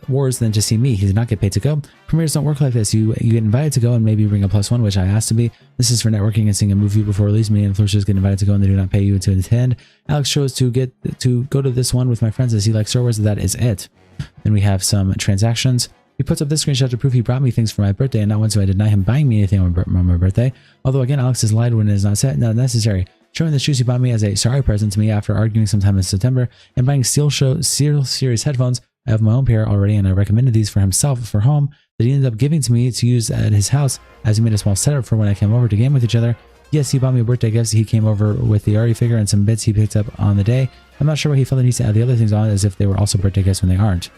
Speaker 1: Wars than to see me. He did not get paid to go. Premieres don't work like this. You get invited to go and maybe bring a +1, which I asked to be. This is for networking and seeing a movie before release. Me and influencers get invited to go and they do not pay you to attend. Alex chose to go to this one with my friends as he likes Star Wars. That is it. Then we have some transactions. He puts up this screenshot to prove he brought me things for my birthday, and not once do I deny him buying me anything on my birthday. Although again, Alex has lied when it is not necessary. Showing the shoes he bought me as a sorry present to me after arguing sometime in September, and buying Steel Series headphones. I have my own pair already, and I recommended these for himself for home. that he ended up giving to me to use at his house, as he made a small setup for when I came over to game with each other. Yes, he bought me a birthday gift. He came over with the Ari figure and some bits he picked up on the day. I'm not sure why he felt the need to add the other things on as if they were also birthday gifts when they aren't.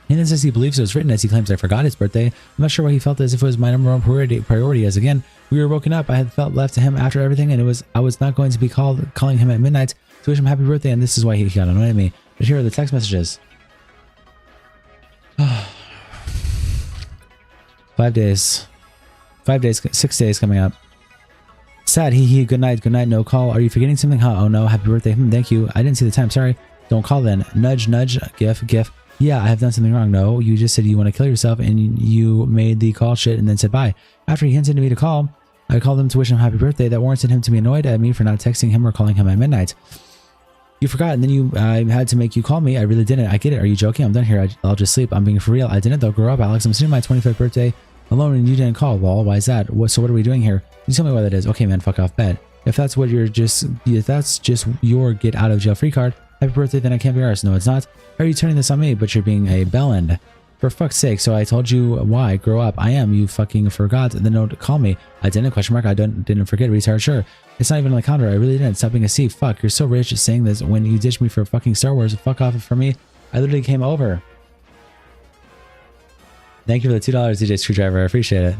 Speaker 1: He then says he believes it was written as he claims I forgot his birthday. I'm not sure why he felt as if it was my number one priority as again, we were broken up. I had felt left to him after everything, and I was not going to be calling him at midnight to wish him happy birthday, and this is why he got annoyed at me. But here are the text messages. 5 days. 5 days, 6 days coming up. Sad, good night, no call. Are you forgetting something? Huh? Oh no, happy birthday. Thank you. I didn't see the time, sorry. Don't call then. Nudge, gif. Yeah, I have done something wrong. No, you just said you want to kill yourself and you made the call shit and then said bye. After he hinted to me to call, I called him to wish him happy birthday. That warranted him to be annoyed at me for not texting him or calling him at midnight. You forgot, and then I had to make you call me. I really didn't. I get it. Are you joking? I'm done here. I'll just sleep. I'm being for real. I didn't though. Grow up, Alex. I'm sitting my 25th birthday alone and you didn't call. Well, why is that? So what are we doing here? You tell me why that is. Okay, man, fuck off, bed. If that's just your get out of jail free card, happy birthday, then I can't be ours. No, it's not. Are you turning this on me? But you're being a bellend. For fuck's sake, so I told you why. Grow up. I am. You fucking forgot the note. Call me. I didn't, question mark. I didn't forget. Retard, sure. It's not even on the calendar. I really didn't. Stop being a C. Fuck, you're so rich saying this when you ditched me for fucking Star Wars. Fuck off for me. I literally came over. Thank you for the $2, DJ Screwdriver. I appreciate it.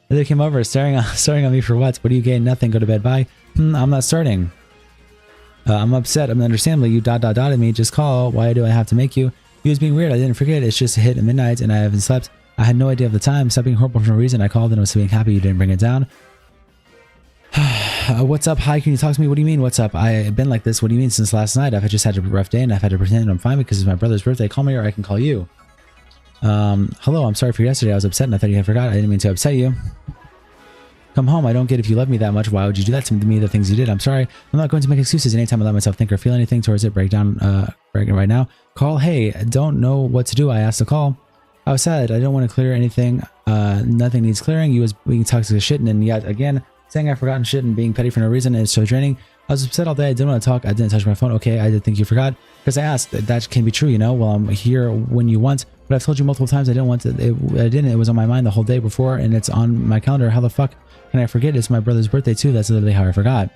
Speaker 1: They came over, staring on me for what? What do you gain? Nothing. Go to bed. Bye. I'm not starting. I'm upset. I'm understandably. You ... at me. Just call. Why do I have to make you? He was being weird. I didn't forget. It's just hit at midnight and I haven't slept. I had no idea of the time. Stop being horrible for no reason. I called and I was being happy you didn't bring it down. What's up? Hi, can you talk to me? What do you mean? What's up? I've been like this. What do you mean since last night? I've just had a rough day and I've had to pretend I'm fine because it's my brother's birthday. Call me or I can call you. Hello, I'm sorry for yesterday. I was upset and I thought you had forgot. I didn't mean to upset you. Come home. I don't get if you love me that much. Why would you do that to me? The things you did. I'm sorry. I'm not going to make excuses anytime I let myself think or feel anything towards it. Break right now. Call. Hey, don't know what to do. I asked to call. I was sad. I don't want to clear anything. Nothing needs clearing. You was being toxic as shit and yet again saying I've forgotten shit and being petty for no reason is so draining. I was upset all day. I didn't want to talk. I didn't touch my phone. Okay, I did think you forgot because I asked. That can be true, you know. Well, I'm here when you want, but I've told you multiple times I didn't want to. I didn't. It was on my mind the whole day before, and it's on my calendar. How the fuck can I forget? It's my brother's birthday too. That's literally how I forgot.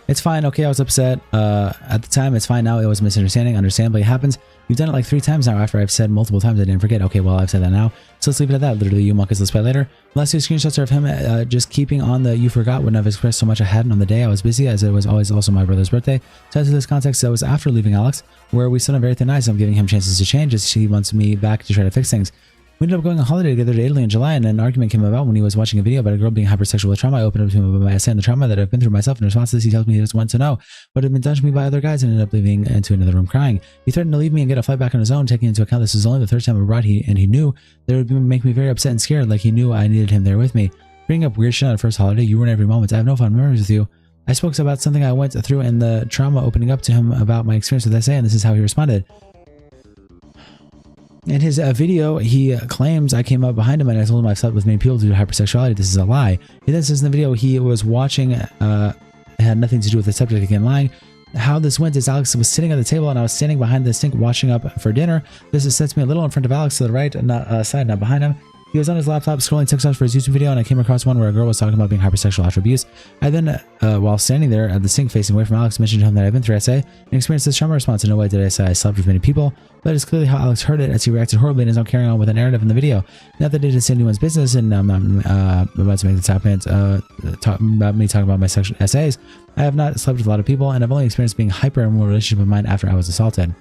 Speaker 1: It's fine. Okay, I was upset at the time. It's fine now. It was a misunderstanding. Understandably, it happens. You've done it like 3 times now after I've said multiple times I didn't forget. Okay, well, I've said that now. So let's leave it at that. Literally, you monkeys, let's play later. Last 2 screenshots are of him just keeping on the you forgot wouldn't have expressed so much I hadn't on the day. I was busy as it was always also my brother's birthday. To add to this context, that was after leaving Alex, where we still on very thin ice. I'm giving him chances to change as he wants me back to try to fix things. We ended up going on holiday together to Italy in July, and an argument came about when he was watching a video about a girl being hypersexual with trauma. I opened up to him about my essay on the trauma that I've been through myself. In response to this, he tells me he just wants to know what had been done to me by other guys and ended up leaving into another room crying. He threatened to leave me and get a flight back on his own, taking into account this is only the 3rd time abroad, and he knew that it would make me very upset and scared, like he knew I needed him there with me. Bringing up weird shit on the first holiday, you ruin every moment. I have no fun memories with you. I spoke about something I went through and the trauma opening up to him about my experience with essay, and this is how he responded. In his video, he claims I came up behind him and I told him I've slept with many people due to hypersexuality. This is a lie. He then says in the video he was watching, had nothing to do with the subject, again lying. How this went is Alex was sitting at the table and I was standing behind the sink watching up for dinner. This sets me a little in front of Alex to the right, side, not behind him. He was on his laptop scrolling TikToks for his YouTube video and I came across one where a girl was talking about being hypersexual after abuse. I then, while standing there at the sink facing away from Alex, mentioned to him that I've been through SA and experienced this trauma response. In no way did I say I slept with many people, but it's clearly how Alex heard it as he reacted horribly and is now carrying on with the narrative in the video. Not that it is anyone's business and I'm not about to make this happen, about me talking about my sexual essays. I have not slept with a lot of people and I've only experienced being hyper in one relationship of mine after I was assaulted.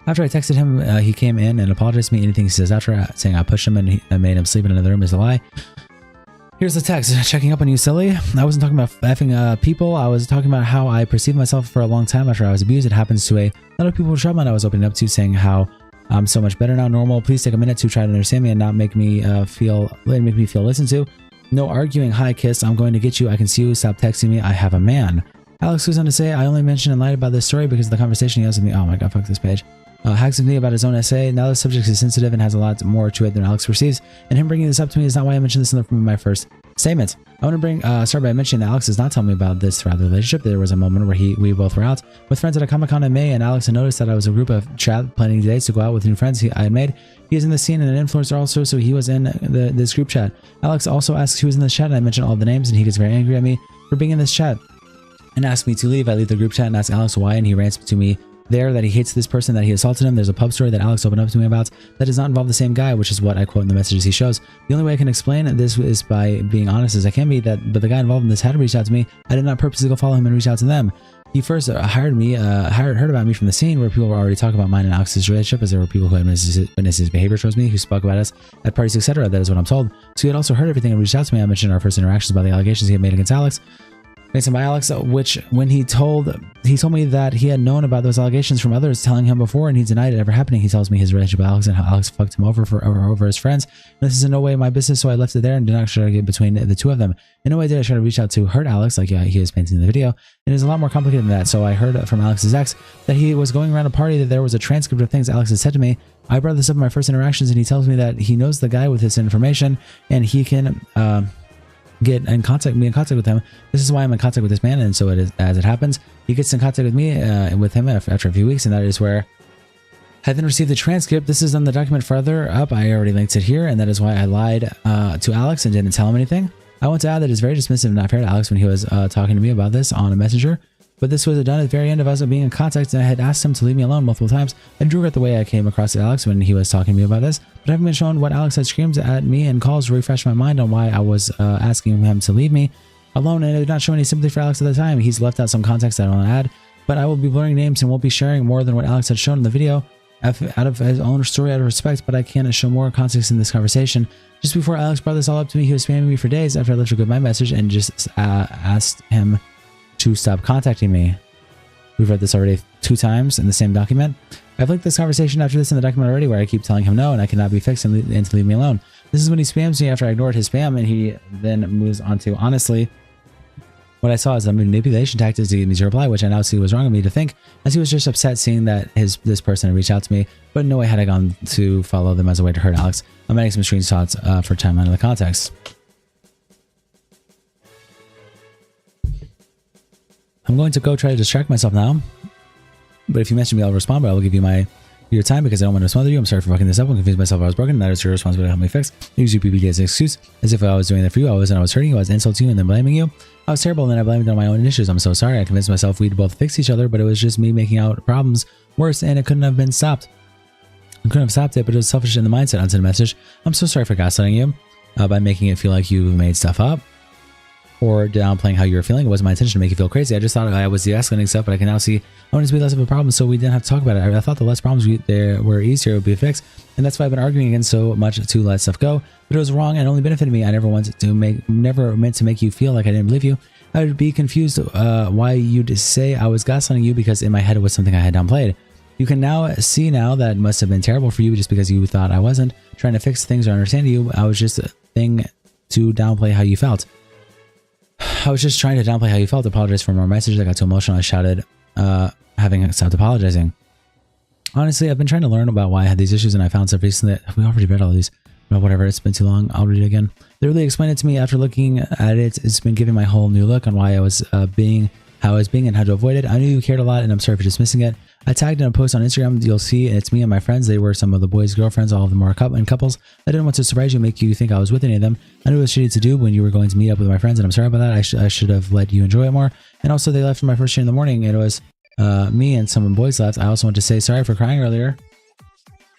Speaker 1: After I texted him, he came in and apologized to me. Anything he says after, saying I pushed him and I made him sleep in another room is a lie. Here's the text. Checking up on you, silly. I wasn't talking about effing people. I was talking about how I perceived myself for a long time after I was abused. It happens to a lot of people with trauma, and I was opening up to saying how I'm so much better now, normal. Please take a minute to try to understand me and not make me feel listened to. No arguing. Hi, kiss. I'm going to get you. I can see you. Stop texting me. I have a man. Alex goes on to say, I only mentioned and lied about this story because of the conversation he has with me. Oh my god, fuck this page. Hacks with me about his own essay. Now the subject is sensitive and has a lot more to it than Alex perceives, and him bringing this up to me is not why I mentioned this in my first Statements. I want to start by mentioning that Alex does not tell me about this throughout the relationship. There was a moment where we both were out with friends at a Comic-Con in May, and Alex had noticed that I was a group of chat planning dates to go out with new friends I had made. He is in the scene and an influencer also, so he was in this group chat. Alex also asks who was in this chat, and I mentioned all the names, and he gets very angry at me for being in this chat and asks me to leave. I leave the group chat and ask Alex why, and he rants to me there that he hates this person, that he assaulted him. There's a pub story that Alex opened up to me about that does not involve the same guy, which is what I quote in the messages he shows. The only way I can explain this is by being honest as I can be, but the guy involved in this had to reach out to me. I did not purposely go follow him and reach out to them. He first heard about me from the scene where people were already talking about mine and Alex's relationship, as there were people who had witnessed his behavior towards me, who spoke about us at parties, etc. That is what I'm told. So he had also heard everything and reached out to me. I mentioned our first interactions about the allegations he had made against Alex. Based on by Alex, which when he told me that he had known about those allegations from others telling him before, and he denied it ever happening. He tells me his relationship with Alex and how Alex fucked him over his friends. And this is in no way my business, so I left it there and did not try to get between the two of them. In no way did I try to reach out to hurt Alex, like he was painting in the video. It is a lot more complicated than that. So I heard from Alex's ex that he was going around a party, that there was a transcript of things Alex had said to me. I brought this up in my first interactions, and he tells me that he knows the guy with this information, and he can be in contact with him. This is why I'm in contact with this man, and so it is, as it happens, he gets in contact with me with him after a few weeks, and that is where I then received the transcript. This is on the document further up. I already linked it here, and that is why I lied to Alex and didn't tell him anything. I want to add that it's very dismissive and not fair to Alex when he was talking to me about this on a messenger. But this was done at the very end of us being in contact, and I had asked him to leave me alone multiple times. I drew regret the way I came across to Alex when he was talking to me about this, but I haven't been shown what Alex had screamed at me and calls to refresh my mind on why I was asking him to leave me alone, and I did not show any sympathy for Alex at the time. He's left out some context that I don't add, but I will be blurring names and won't be sharing more than what Alex had shown in the video out of his own story, out of respect, but I can't show more context in this conversation. Just before Alex brought this all up to me, he was spamming me for days after I left a goodbye message and just asked him to stop contacting me. We've read this already 2 times in the same document. I've linked this conversation after this in the document already, where I keep telling him no and I cannot be fixed and to leave me alone. This is when he spams me after I ignored his spam, and he then moves on to, honestly, what I saw is a manipulation tactic to get me to reply, which I now see was wrong of me to think, as he was just upset seeing that this person had reached out to me, but in no way had I gone to follow them as a way to hurt Alex. I'm adding some screenshots for timeline of the context. I'm going to go try to distract myself now, but if you mention me, I'll respond, but I will give you your time because I don't want to smother you. I'm sorry for fucking this up. I'm confused myself. I was broken. That is your responsibility to help me fix. Use UPBD as an excuse, as if I was doing that for you. I was hurting you. I was insulting you and then blaming you. I was terrible, and then I blamed it on my own issues. I'm so sorry. I convinced myself we'd both fix each other, but it was just me making out problems worse, and it couldn't have been stopped. I couldn't have stopped it, but it was selfish in the mindset. I sent a message. I'm so sorry for gaslighting you by making it feel like you made stuff up or downplaying how you were feeling. It wasn't my intention to make you feel crazy. I just thought I was de-escalating stuff, but I can now see I wanted to be less of a problem, so we didn't have to talk about it. I thought the less problems there were easier, it would be fixed, and that's why I've been arguing against so much to let stuff go. But it was wrong and only benefited me. I never meant to make you feel like I didn't believe you. I would be confused why you'd say I was gaslighting you, because in my head it was something I had downplayed. You can now see that it must have been terrible for you just because you thought I wasn't trying to fix things or understand you. I was just a thing to downplay how you felt. I was just trying to downplay how you felt. Apologize for more messages. I got too emotional. I shouted, having stopped apologizing. Honestly, I've been trying to learn about why I had these issues, and I found stuff recently. We already read all these. But whatever, it's been too long. I'll read it again. They really explained it to me after looking at it. It's been giving my whole new look on why I was being how I was being and how to avoid it. I knew you cared a lot, and I'm sorry for dismissing it. I tagged in a post on Instagram. You'll see it's me and my friends. They were some of the boys' girlfriends, all of them were couples. I didn't want to surprise you and make you think I was with any of them. I knew it was shitty to do when you were going to meet up with my friends, and I'm sorry about that. I should have let you enjoy it more. And also, they left for my first year in the morning. It was me and some boys left. I also want to say sorry for crying earlier.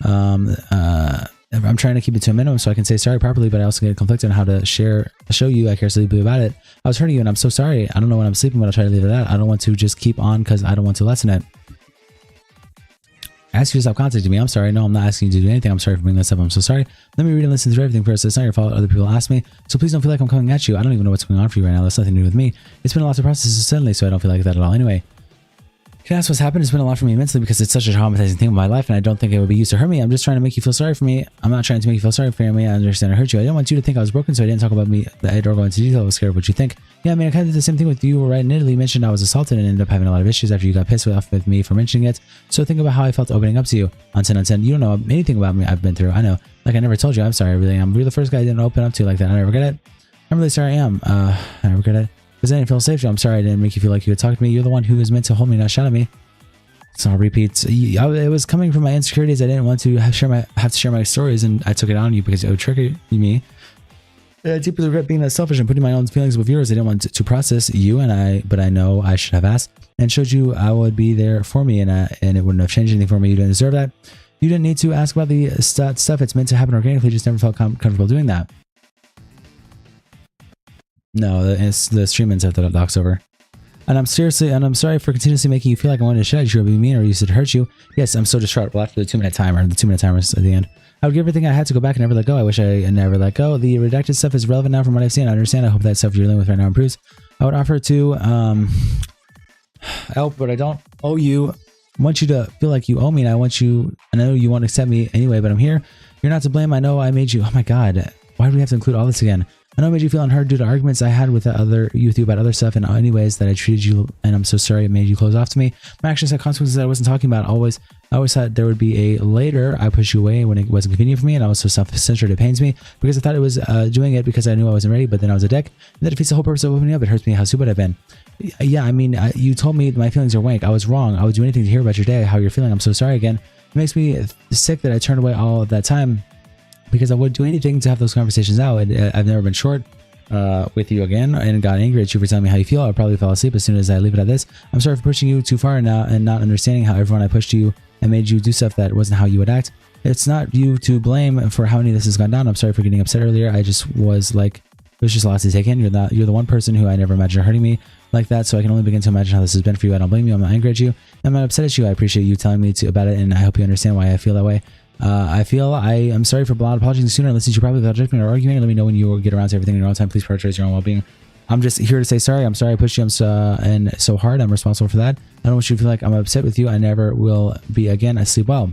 Speaker 1: I'm trying to keep it to a minimum so I can say sorry properly, but I also get conflicted on how to show you I care so deeply about it. I was hurting you, and I'm so sorry. I don't know when I'm sleeping, but I'll try to leave it at that. I don't want to just keep on because I don't want to lessen it. I asked you to stop contacting me. I'm sorry. No, I'm not asking you to do anything. I'm sorry for bringing this up. I'm so sorry. Let me read and listen through everything first. It's not your fault. Other people ask me, so please don't feel like I'm coming at you. I don't even know what's going on for you right now. That's nothing to do with me. It's been a lot to process suddenly, so I don't feel like that at all. Anyway, you can ask what's happened. It's been a lot for me immensely because it's such a traumatizing thing in my life, and I don't think it would be used to hurt me. I'm just trying to make you feel sorry for me. I'm not trying to make you feel sorry for me. I understand I hurt you. I didn't want you to think I was broken, so I didn't talk about me or go into detail. I was scared of what you think. Yeah, I mean, I kind of did the same thing with you right in Italy. You mentioned I was assaulted and ended up having a lot of issues after you got pissed off with me for mentioning it. So think about how I felt opening up to you. On 10 on 10, you don't know anything about me I've been through. I know. Like, I never told you. I'm sorry, really. You're the first guy I didn't open up to like that. I never get it. I'm really sorry I am. I regret it. Because I didn't feel safe. I'm sorry I didn't make you feel like you would talk to me. You're the one who was meant to hold me, not shout at me. So I'll repeat. It was coming from my insecurities. I didn't want to have to share my stories, and I took it on you because it would trigger me. I deeply regret being that selfish and putting my own feelings with yours. I didn't want to process you, but I know I should have asked and showed you I would be there for me, and it wouldn't have changed anything for me. You didn't deserve that. You didn't need to ask about the stuff. It's meant to happen organically. Just never felt comfortable doing that. No, it's the stream ends after the doc's over. And I'm sorry for continuously making you feel like I wanted to shut you or be mean or used to hurt you. Yes, I'm so distraught. Well, after the 2-minute timer, the 2-minute timer is at the end. I would give everything I had to go back and never let go. I wish I never let go. The redacted stuff is relevant now from what I've seen. I understand. I hope that stuff you're dealing with right now improves. I would offer to help, but I don't owe you. I want you to feel like you owe me, and I know you won't accept me anyway, but I'm here. You're not to blame. I know I made you. Oh my God. Why do we have to include all this again? I know I made you feel unheard due to arguments I had with you about other stuff and any ways that I treated you, and I'm so sorry it made you close off to me. My actions had consequences that I wasn't talking about. I always thought there would be a later. I pushed you away when it wasn't convenient for me, and I was so self-centered it pains me because I thought it was doing it because I knew I wasn't ready, but then I was a dick. And that defeats the whole purpose of opening up. It hurts me how stupid I've been. Yeah, I mean, you told me my feelings are wank. I was wrong. I would do anything to hear about your day, how you're feeling. I'm so sorry again. It makes me sick that I turned away all of that time because I would do anything to have those conversations out. I've never been short with you again and got angry at you for telling me how you feel. I probably fell asleep as soon as I leave it at this. I'm sorry for pushing you too far now and not understanding how everyone I pushed you and made you do stuff that wasn't how you would act. It's not you to blame for how any of this has gone down. I'm sorry for getting upset earlier. I just was like, it was just a lot to take in. You're the one person who I never imagined hurting me like that, so I can only begin to imagine how this has been for you. I don't blame you. I'm not angry at you. I'm not upset at you. I appreciate you telling me about it, and I hope you understand why I feel that way. I am sorry for not apologizing sooner. Listen to you probably without judgment or arguing. Let me know when you get around to everything in your own time. Please prioritize your own well-being. I'm just here to say sorry. I'm sorry I pushed you and so hard. I'm responsible for that. I don't want you to feel like I'm upset with you. I never will be again. I sleep well.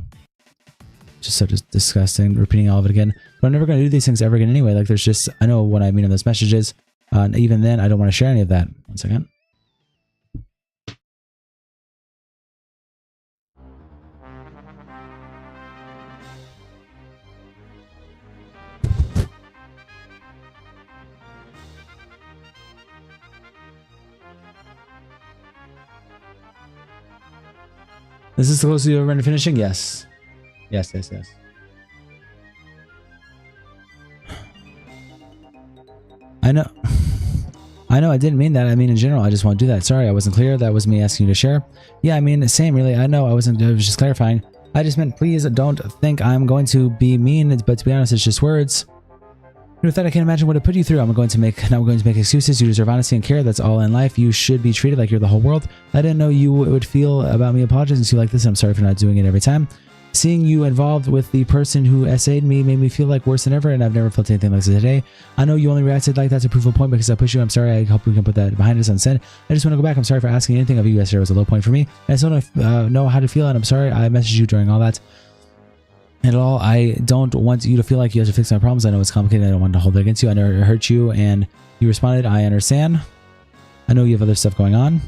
Speaker 1: Just so disgusting, repeating all of it again. But I'm never going to do these things ever again anyway. Like there's just, I know what I mean in those messages. And even then, I don't want to share any of that. 1 second. Is this the closest you've ever been to finishing? Yes. Yes. I know I didn't mean that. I mean in general, I just want to do that. Sorry, I wasn't clear. That was me asking you to share. Yeah, I mean, same really. I know I was just clarifying. I just meant please don't think I'm going to be mean, but to be honest, it's just words. With that, I can't imagine what it put you through. I'm not going to make excuses. You deserve honesty and care. That's all in life. You should be treated like you're the whole world. I didn't know you would feel about me apologizing to you like this. I'm sorry for not doing it every time. Seeing you involved with the person who essayed me made me feel like worse than ever, and I've never felt anything like this today. I know you only reacted like that to prove a point because I pushed you. I'm sorry. I hope we can put that behind us unsaid. I just want to go back. I'm sorry for asking anything of you yesterday. It was a low point for me. I still don't know how to feel, and I'm sorry I messaged you during all that. And at all, I don't want you to feel like you have to fix my problems. I know it's complicated. I don't want to hold it against you. I never hurt you, and you responded. I understand. I know you have other stuff going on.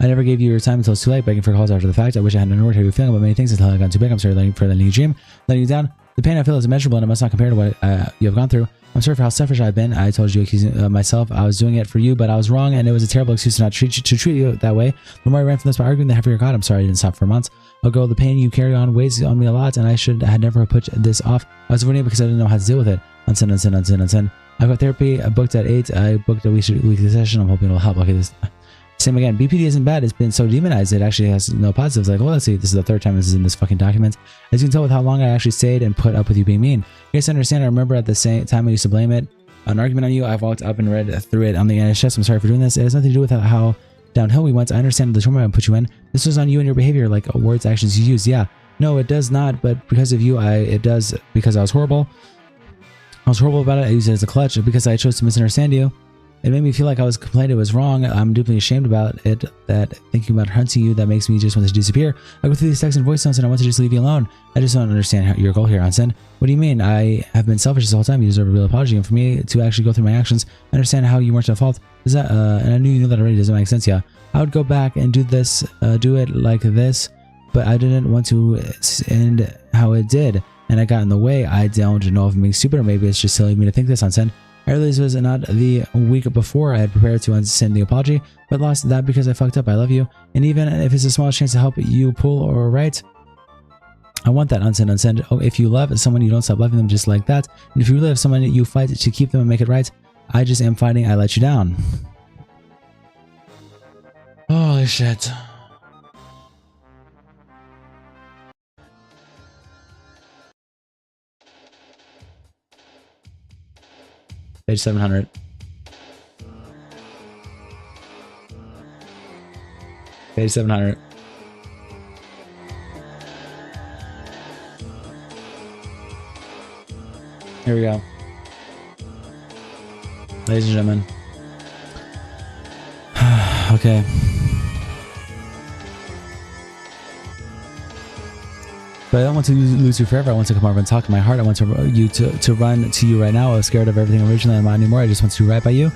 Speaker 1: I never gave you your time until it's too late, begging for calls after the fact. I wish I had known how you were feeling about many things until I got too big. I'm sorry for letting you dream, letting you down. The pain I feel is immeasurable, and it must not compare to what you have gone through. I'm sorry for how selfish I've been. I told you accusing myself. I was doing it for you, but I was wrong, and it was a terrible excuse to not treat you that way. The more I ran from this by arguing, the heavier it got. I'm sorry I didn't stop for months ago. The pain you carry on weighs on me a lot, and I had never put this off. I was avoiding it because I didn't know how to deal with it. Unsend. I got therapy. I booked at 8. I booked a weekly session. I'm hoping it'll help. Okay, this. Same again. BPD isn't bad. It's been so demonized. It actually has no positives. Like, well, let's see. This is the 3rd time this is in this fucking document. As you can tell with how long I actually stayed and put up with you being mean. You guys understand. I remember at the same time I used to blame it. An argument on you. I've walked up and read through it on the NHS. I'm sorry for doing this. It has nothing to do with how downhill we went. I understand the trauma I put you in. This was on you and your behavior, like words, actions you use. Yeah. No, it does not. But because of you, it does because I was horrible. I was horrible about it. I used it as a clutch because I chose to misunderstand you. It made me feel like I was complaining it was wrong. I'm deeply ashamed about it, that thinking about hunting you, that makes me just want to disappear. I go through these texts and voice notes and I want to just leave you alone. I just don't understand your goal here, Onsen. What do you mean? I have been selfish this whole time. You deserve a real apology. And for me to actually go through my actions, I understand how you weren't at fault. Is that, and I knew you knew that already. Doesn't make sense, yeah. I would go back and do it like this, but I didn't want to end how it did. And I got in the way. I don't know if I'm being stupid or maybe it's just silly of me to think this, Onsen. I realized it was not the week before I had prepared to send the apology, but lost that because I fucked up. I love you. And even if it's a small chance to help you pull or write, I want that. Unsend. Oh, if you love someone, you don't stop loving them just like that. And if you really love someone, you fight to keep them and make it right. I just am fighting. I let you down. Holy shit. Page 700. Page 700. Here we go. Ladies and gentlemen. Okay. But I don't want to lose you forever. I want to come over and talk to my heart. I want to run to you right now. I was scared of everything originally. I'm not anymore. I just want to do right by you.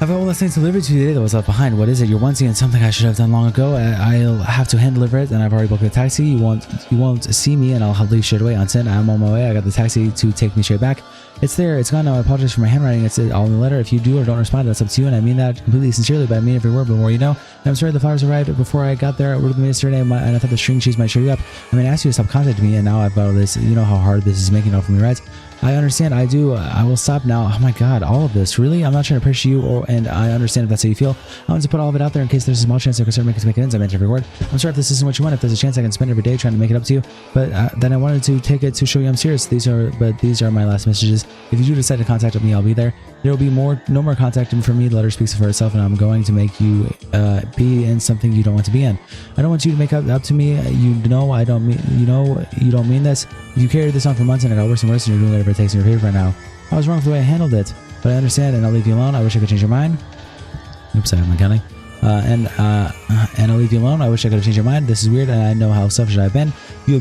Speaker 1: I've got one last thing to deliver to you today that was left behind. What is it? You're wanting something I should have done long ago. I'll have to hand deliver it, and I've already booked a taxi. You won't see me, and I'll leave straight away. Unsend. I'm on my way. I got the taxi to take me straight back. It's there. It's gone now. I apologize for my handwriting. It's all in the letter. If you do or don't respond, that's up to you, and I mean that completely sincerely, but I mean every word. But more you know. And I'm sorry the flowers arrived before I got there. I ordered them yesterday, and I thought the string cheese might show you up. I mean, I asked you to stop contacting me, and now I've got all this. You know how hard this is making it for me, right? I understand. I do. I will stop now. Oh my god, all of this. Really? I'm not trying to pressure you, and I understand if that's how you feel. I want to put all of it out there in case there's a small chance I can start making ends. I meant every word. I'm sorry if this isn't what you want. If there's a chance I can spend every day trying to make it up to you, but then I wanted to take it to show you I'm serious. These are my last messages. If you do decide to contact me, I'll be there. There will be no more contacting from me. The letter speaks for itself, and I'm going to make you be in something you don't want to be in. I don't want you to make up to me. You know I don't mean. You know you don't mean this. If you carried this on for months and it got worse and worse, and you're doing whatever it takes in your favor right now, I was wrong for the way I handled it. But I understand, and I'll leave you alone. I wish I could change your mind. Oops, I have my counting. And I'll leave you alone. I wish I could have changed your mind. This is weird, and I know how selfish I've been. You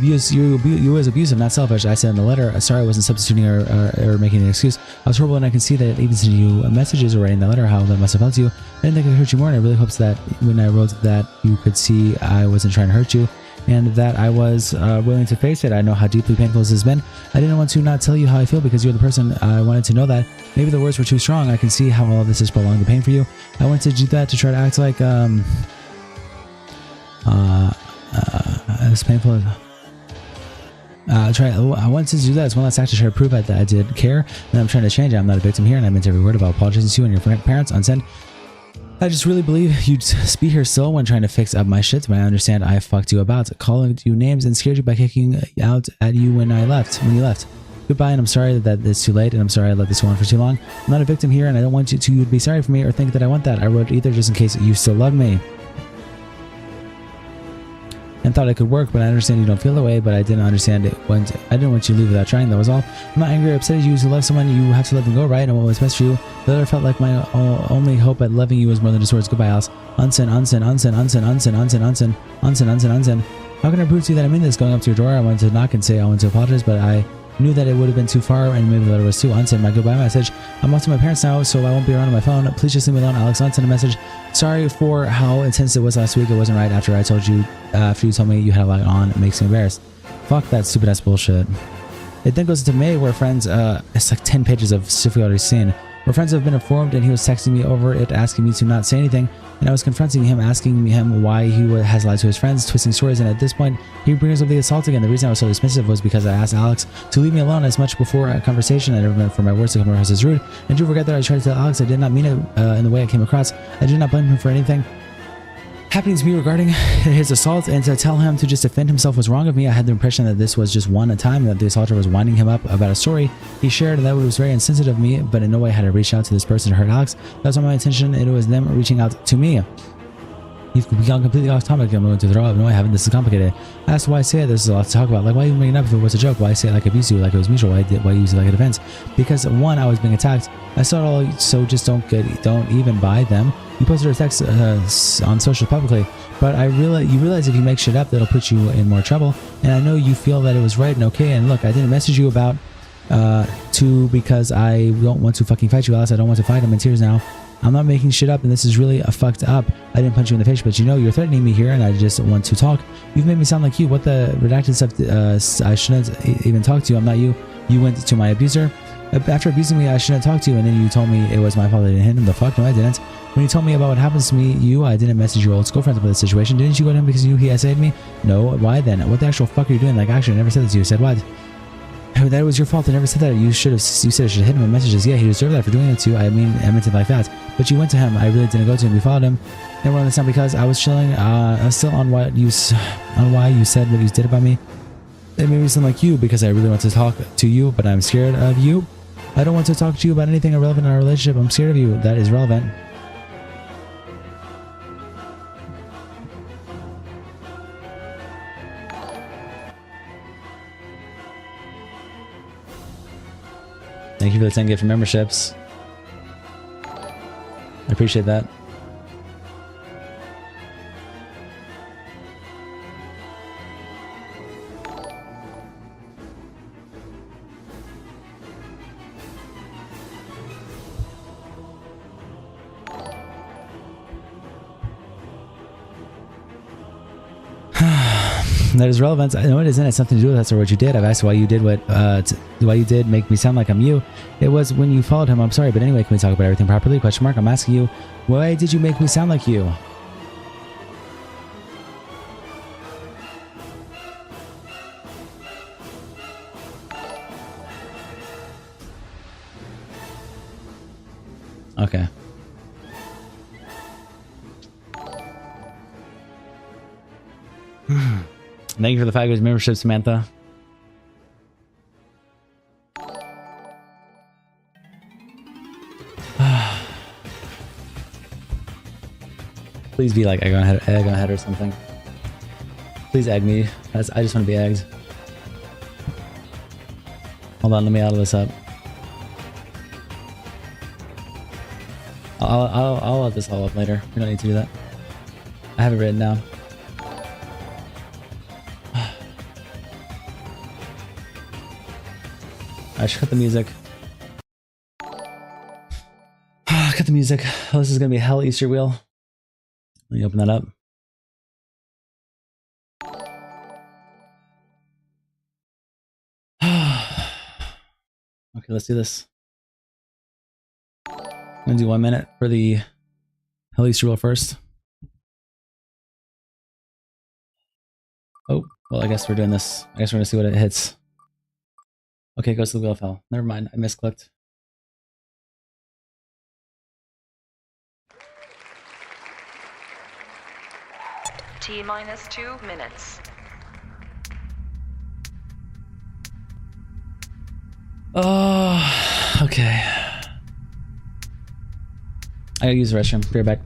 Speaker 1: was abusive, not selfish. I said in the letter, sorry I wasn't substituting or making an excuse. I was horrible, and I can see that even sending you messages or writing that letter, how that must have felt to you. I didn't think I could hurt you more, and I really hoped that when I wrote that you could see I wasn't trying to hurt you, and that I was willing to face it. I know how deeply painful this has been. I didn't want to not tell you how I feel because you're the person I wanted to know that. Maybe the words were too strong. I can see how all this has prolonged the pain for you. I wanted to do that to try to act like as painful as I wanted to do that as one last act to try to prove that I did care, and I'm trying to change it. I'm not a victim here, and I meant every word about apologizing to you and your parents. Unsend. I just really believe you'd be here still when trying to fix up my shit, but I understand I fucked you about, calling you names and scared you by kicking out at you when you left. Goodbye, and I'm sorry that it's too late, and I'm sorry I let this go on for too long. I'm not a victim here, and I don't want you to be sorry for me or think that I want that. I wrote either just in case you still love me. And thought it could work, but I understand you don't feel the way, but I didn't understand it. I didn't want you to leave without trying, that was all. I'm not angry or upset at you. To love someone, you have to let them go, right? And what was best for you. The other felt like my only hope at loving you was more than just words. Goodbye, Alice. Unsend. How can I prove to you that I mean this? Going up to your door, I wanted to knock and say I want to apologize, but I knew that it would have been too far, and maybe the letter was too. Unsend my goodbye message. I'm off to my parents now, so I won't be around on my phone. Please just leave me alone, Alex. Unsend a message. Sorry for how intense it was last week. It wasn't right after you told me you had a lot on. It makes me embarrassed. Fuck that stupid ass bullshit. It then goes into May, where friends, it's like 10 pages of stuff we already seen. Where friends have been informed, and he was texting me over it, asking me to not say anything, and I was confronting him, asking him why he has lied to his friends, twisting stories, and at this point, he brings up the assault again. The reason I was so dismissive was because I asked Alex to leave me alone as much before a conversation. I never meant for my words to come across as rude, and do forget that I tried to tell Alex I did not mean it in the way it came across. I did not blame him for anything happening to me regarding his assault, and to tell him to just defend himself was wrong of me. I had the impression that this was just one time that the assaulter was winding him up about a story he shared, and that was very insensitive of me, but in no way had I reached out to this person to hurt Alex. That was not my intention. It was them reaching out to me. You've gone completely off topic. I'm going to throw up. No, I haven't. This is complicated. I asked why I say it. There's a lot to talk about. Like, why are you bringing it up if it was a joke? Why I say it like I abused you, like it was mutual? Why use it like a defense? Because one, I was being attacked. I saw it all, so just don't even buy them. You posted a text on social publicly, but you realize if you make shit up, that'll put you in more trouble. And I know you feel that it was right and okay. And look, I didn't message you about because I don't want to fucking fight you, Alice. I don't want to fight. I'm in tears now. I'm not making shit up, and this is really fucked up. I didn't punch you in the face, but you're threatening me here, and I just want to talk. You've made me sound like you. What the redacted stuff? I shouldn't even talk to you. I'm not you. You went to my abuser. After abusing me, I shouldn't talk to you, and then you told me it was my fault I didn't hit him. The fuck? No, I didn't. When you told me about what happens to me, I didn't message your old school friends about the situation. Didn't you go to him because you knew he essayed me? No. Why then? What the actual fuck are you doing? Like, actually, I never said that to you. I said what? That was your fault. I never said that. You said I should hit him with messages. Yeah, he deserved that for doing it to you. I meant it like that. But you went to him. I really didn't go to him. We followed him. And we're on this now because I was chilling. I was still on why you said what you did about me. It made me sound like you because I really want to talk to you, but I'm scared of you. I don't want to talk to you about anything irrelevant in our relationship. I'm scared of you. That is relevant. Thank you for the 10 gift memberships. I appreciate that. That is relevant. I know it isn't. It's something to do with that or what you did. I've asked why you did why you did make me sound like I'm you. It was when you followed him. I'm sorry, but anyway, can we talk about everything properly? Question mark. I'm asking you, why did you make me sound like you? Okay. Thank you for the 5 years membership, Samantha. Please be like egg on head or something. Please egg me. I just want to be egged. Hold on, let me auto this up. I'll let this all up later. We don't need to do that. I have it written down. I should cut the music. Cut the music. Oh, this is gonna be a hell Easter wheel. Let me open that up. Okay, let's do this. I'm gonna do 1 minute for the hell Easter wheel first. Oh, well, I guess we're doing this. I guess we're gonna see what it hits. Okay, it goes to the wheel of hell. Never mind, I misclicked.
Speaker 4: T-minus 2 minutes.
Speaker 1: Oh, okay. I gotta use the restroom. Be right back.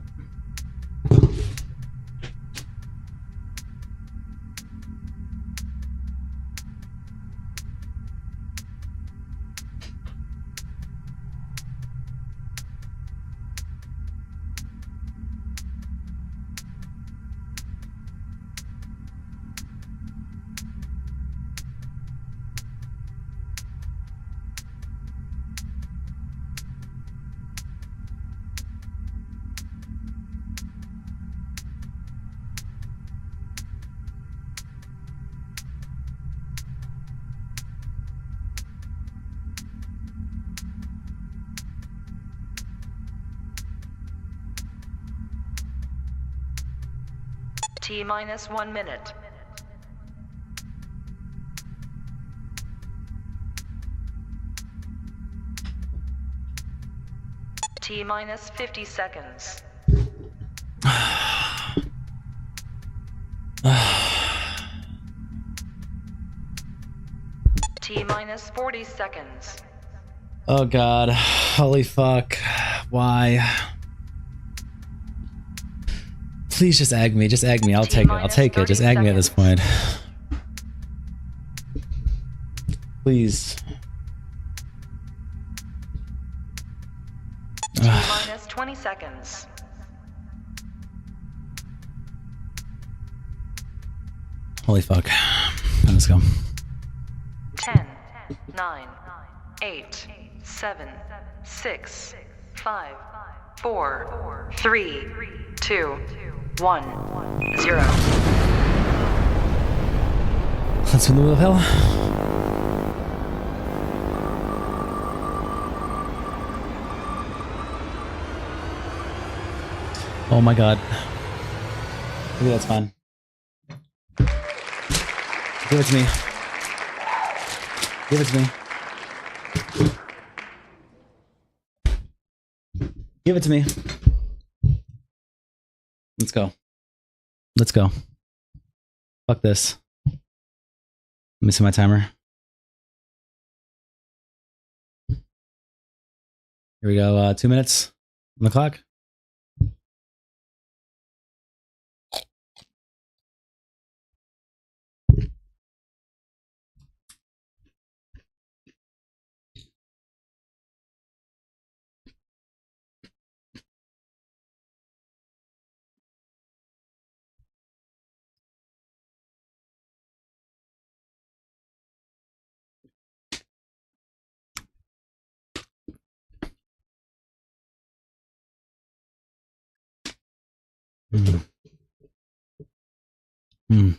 Speaker 4: T-minus 1 minute. T-minus 50 seconds. T-minus 40 seconds.
Speaker 1: Oh god. Holy fuck. Why? Please just egg me. Just egg me. I'll take it. I'll take it. Just egg me at this point. Please.
Speaker 4: T-minus 20 seconds.
Speaker 1: Holy fuck. Let's go.
Speaker 4: 10, 9, 8, 7, 6, 5, 4, 3, 2, 1, 0.
Speaker 1: Let's spin the wheel of hell. Oh my god. Maybe that's fine. Give it to me. Give it to me. Give it to me. Let's go. Let's go. Fuck this. Let me see my timer. Here we go. 2 minutes on the clock. Mm. Mm.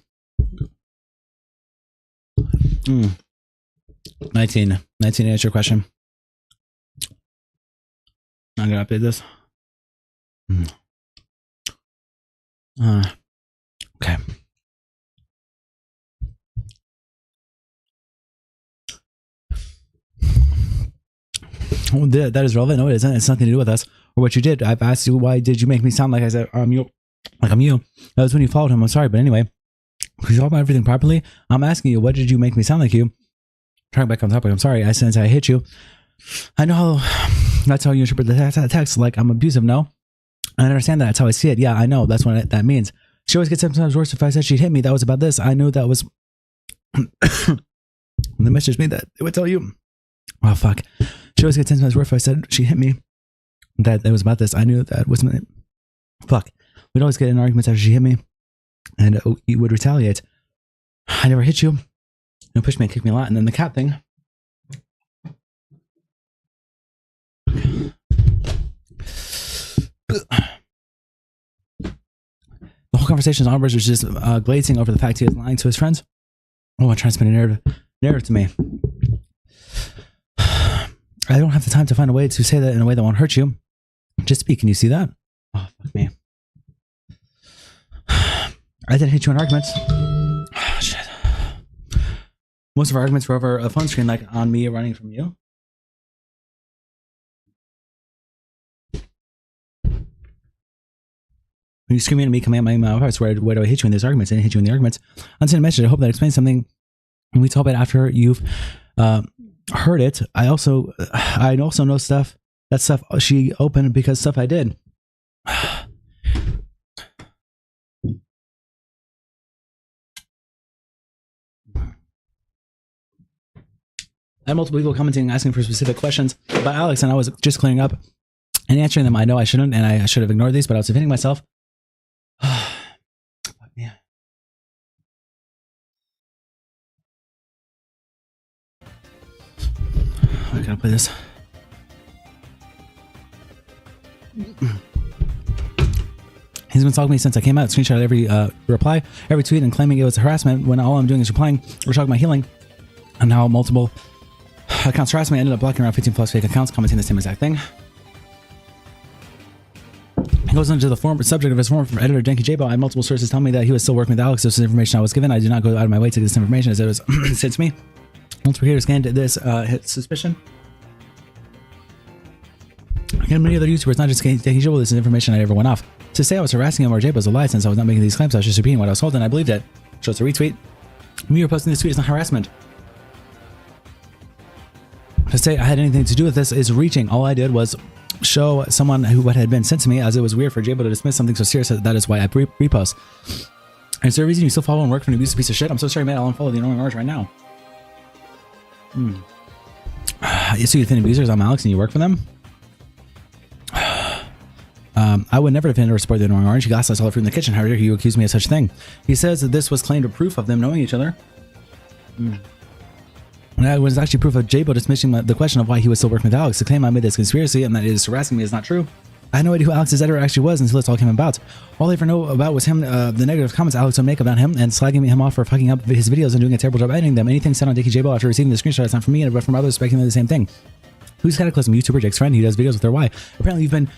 Speaker 1: Mm. 19 to answer your question. I'm gonna update this. Okay. Well, that is relevant. No, it isn't. It's nothing to do with us or what you did. I've asked you, why did you make me sound like I said you? Like I'm you. That was when you followed him. I'm sorry, but anyway, because you talk about everything properly, I'm asking you, what did you make me sound like you? Trying back on topic. I'm sorry. Since I hit you, I know that's how you interpret the text. Like I'm abusive. No, I understand that. That's how I see it. Yeah, I know. That's what that means. She always gets sometimes worse. If I said she'd hit me, that was about this. I knew that was. When the message made that, it would tell you. Oh fuck. She always gets 10 times worse if I said she hit me. That it was about this. I knew that wasn't it. Fuck. We'd always get in arguments after she hit me, and you would retaliate. I never hit you. You pushed me and kicked me a lot, and then the cat thing. The whole conversation onwards was just glazing over the fact he was lying to his friends. Oh, I'm trying to spin a narrative to me. I don't have the time to find a way to say that in a way that won't hurt you. Just speak. Can you see that? Oh, fuck me. I didn't hit you in arguments. Oh, shit. Most of our arguments were over a phone screen, like on me running from you. When you screaming at me, coming at my mouth, where do I hit you in these arguments? I didn't hit you in the arguments. I sent a message. I hope that explains something. And we talk about it after you've heard it. I also know stuff. That stuff she opened because stuff I did. I had multiple people commenting, asking for specific questions about Alex, and I was just clearing up and answering them. I know I shouldn't, and I should have ignored these, but I was defending myself. Yeah. I gotta play this. He's been stalking me since I came out. Screenshot every reply, every tweet, and claiming it was harassment when all I'm doing is replying or talking about healing. And how multiple accounts harassed me. I ended up blocking around 15 plus fake accounts commenting the same exact thing. He goes into the subject of his form from editor Janky Jabo. I had multiple sources telling me that he was still working with Alex. This is information I was given. I did not go out of my way to get this information as it was said to me. Multiple creators scanned this hit suspicion. And many other YouTubers, not just Janky Jabo, this is information I never went off. To say I was harassing him or Jabo was a lie since I was not making these claims. I was just repeating what I was told and I believed it. So it's a retweet. Me reposting this tweet is not harassment. To say I had anything to do with this is reaching. All I did was show someone who what had been sent to me, as it was weird for Jabo to dismiss something so serious. That is why I repost. Is there a reason you still follow and work for an abusive piece of shit? I'm so sorry, man. I'll unfollow the annoying orange right now. So you defend abusers? I'm Alex and you work for them? I would never defend or support the annoying orange. He gaslights all the food in the kitchen. How dare you accuse me of such a thing? He says that this was claimed proof of them knowing each other. And that was actually proof of Jabo dismissing the question of why he was still working with Alex. The claim I made this conspiracy and that it is harassing me is not true. I had no idea who Alex's editor actually was until this all came about. All I ever know about was him, the negative comments Alex would make about him and slagging him off for fucking up his videos and doing a terrible job editing them. Anything said on Janky Jabo after receiving the screenshot is not from me, but from others speculating the same thing. Who's Cataclysm? YouTuber Jake's friend. He does videos with her. Why? Apparently you've been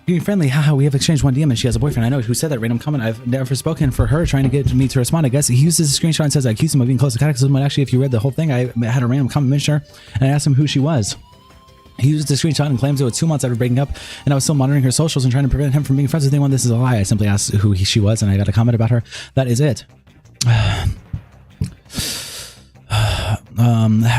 Speaker 1: Being friendly, haha, we have exchanged one DM and she has a boyfriend. I know who said that random comment. I've never spoken for her, trying to get me to respond. I guess he uses a screenshot and says I accused him of being close to Cataclysm, but actually, if you read the whole thing, I had a random comment mention her and I asked him who she was. He used the screenshot and claims it was 2 months after breaking up, and I was still monitoring her socials and trying to prevent him from being friends with anyone. This is a lie. I simply asked who she was, and I got a comment about her. That is it.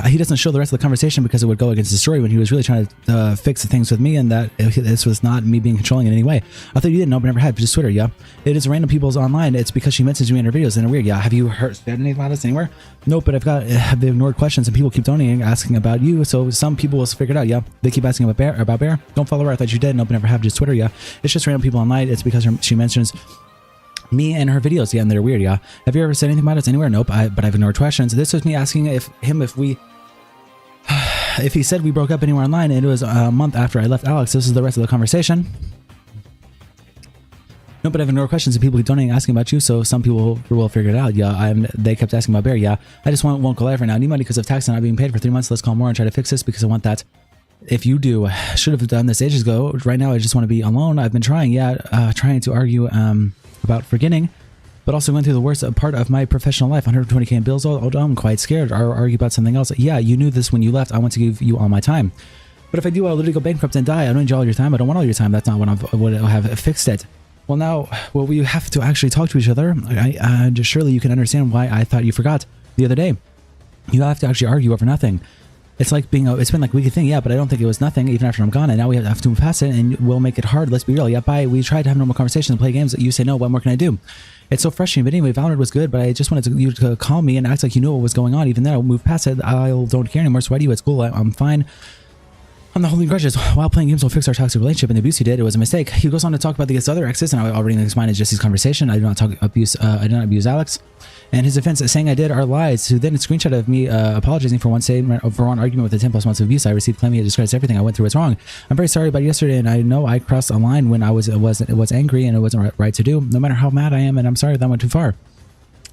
Speaker 1: He doesn't show the rest of the conversation because it would go against the story when he was really trying to fix things with me, and that this was not me being controlling in any way. I thought you didn't know, but never had. Just Twitter, yeah. It is random people's online. It's because she messaged me in her videos and weird. Yeah, have you heard anything about this anywhere? Nope, but have ignored questions and people keep donating, asking about you. So some people will figure it out. Yeah, they keep asking about Bear. Don't follow her. I thought you did. Nope, never have. Just Twitter, yeah. It's just random people online. It's because she mentions me and her videos, yeah, and they're weird, yeah. Have you ever said anything about us anywhere? Nope, but I've ignored questions. This was me asking if he said we broke up anywhere online, and it was a month after I left Alex. This is the rest of the conversation. No, but I've ignored questions and people keep donating, asking about you, so some people will figure it out. Yeah, they kept asking about Bear. Yeah, I just won't call for now. I need money because of tax and not being paid for 3 months. Let's call more and try to fix this because I want that. If you do, should have done this ages ago. Right now, I just want to be alone. I've been trying, trying to argue about forgetting, but also went through the worst part of my professional life. 120k in bills. Oh, I'm quite scared. Or argue about something else. Yeah, you knew this when you left. I want to give you all my time. But if I do, I'll literally go bankrupt and die. I don't need all your time. I don't want all your time. That's not what I have fixed it. Well, now, we have to actually talk to each other. Just surely you can understand why I thought you forgot the other day. You have to actually argue over nothing. It's like it's been like a weekly thing, yeah, but I don't think it was nothing even after I'm gone, and now we have to move past it, and we'll make it hard. Let's be real. Yeah, bye. We tried to have normal conversations and play games that you say no. What more can I do? It's so frustrating. But anyway, Valorant was good, but I just wanted you to call me and act like you knew what was going on. Even then, I'll move past it. I don't care anymore. So why do you? It's cool. I'm fine. I'm not holding grudges. While playing games will fix our toxic relationship, and the abuse he did, it was a mistake. He goes on to talk about his other exes, and I already explained Jesse's conversation. I do not abuse Alex. And his defense saying I did are lies. So then a screenshot of me apologizing for one argument with the 10+ months of abuse I received, claiming it discredits everything I went through was wrong. I'm very sorry about yesterday, and I know I crossed a line when I was angry and it wasn't right to do. No matter how mad I am, and I'm sorry that went too far.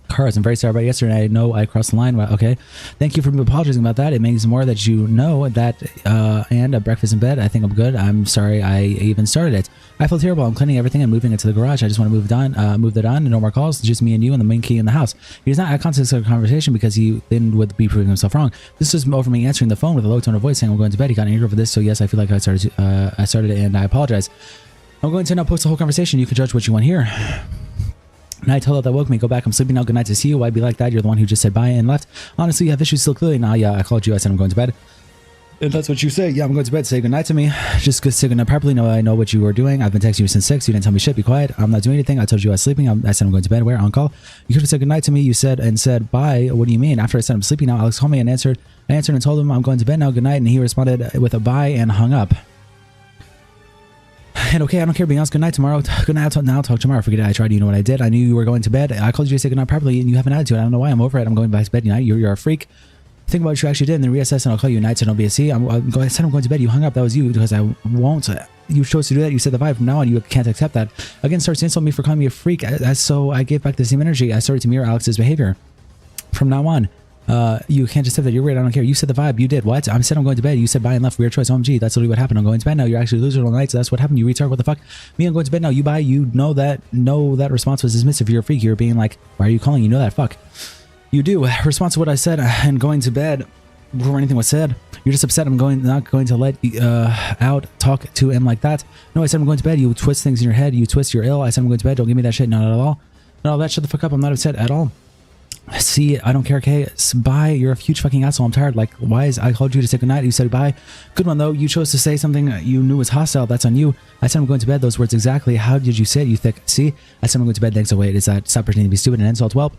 Speaker 1: Cars, I'm very sorry about yesterday. I know I crossed the line. Well, okay. Thank you for apologizing about that. It means more that you know that, and a breakfast in bed. I think I'm good. I'm sorry I even started it. I feel terrible. I'm cleaning everything and moving it to the garage. I just want to move that on. No more calls. Just me and you and the main key in the house. He does not add context of the conversation because he then would be proving himself wrong. This is over me answering the phone with a low tone of voice saying I'm going to bed. He got angry over this. So yes, I feel like I started it and I apologize. I'm going to now post the whole conversation. You can judge what you want here. Night, hello, that woke me. Go back. I'm sleeping now. Good night to see you. Why'd be like that? You're the one who just said bye and left. Honestly, you have issues still clearly. Nah, yeah, I called you. I said I'm going to bed. If that's what you say, yeah, I'm going to bed. Say good night to me. Just say good night properly. No, I know what you were doing. I've been texting you since 6. You didn't tell me shit. Be quiet. I'm not doing anything. I told you I was sleeping. I said I'm going to bed. Where? On call. You could have said good night to me. You said bye. What do you mean? After I said I'm sleeping now, Alex called me and answered. I answered and told him I'm going to bed now. Good night. And he responded with a bye and hung up. And okay, I don't care. Being honest, good night tomorrow. Good night. Now talk tomorrow. Forget it. I tried. You know what I did. I knew you were going to bed. I called you to say good night properly, and you have an attitude. I don't know why. I'm over it. I'm going back to bed. You're a freak. Think about what you actually did, and then reassess, and I'll call you night. So don't be a C. I said I'm going to bed. You hung up. That was you because I won't. You chose to do that. You said the vibe. From now on, you can't accept that. Again, starts to insult me for calling me a freak. So I gave back the same energy. I started to mirror Alex's behavior. From now on. You can't just say that you're weird. I don't care. You said the vibe. You did. What? I said I'm going to bed. You said bye and left. Weird choice. OMG. That's literally what happened. I'm going to bed now. You're actually losing all night. So that's what happened. You retard. What the fuck? Me, I'm going to bed now. You bye. You know that response was dismissive. You're a freak. You're being like, why are you calling? You know that. Fuck. You do. Response to what I said and going to bed before anything was said. You're just upset. I'm not going to let talk to him like that. No, I said I'm going to bed. You twist things in your head. You twist. You're ill. I said I'm going to bed. Don't give me that shit. Not at all. No, that shut the fuck up. I'm not upset at all. See, I don't care, okay? Bye. You're a huge fucking asshole. I'm tired. Like, I called you to say goodnight. You said bye. Good one, though. You chose to say something you knew was hostile. That's on you. I said I'm going to bed. Those words exactly. How did you say it, you thick? See? I said I'm going to bed. Thanks. Oh, wait. Is that stop pretending to be stupid and insult? Well,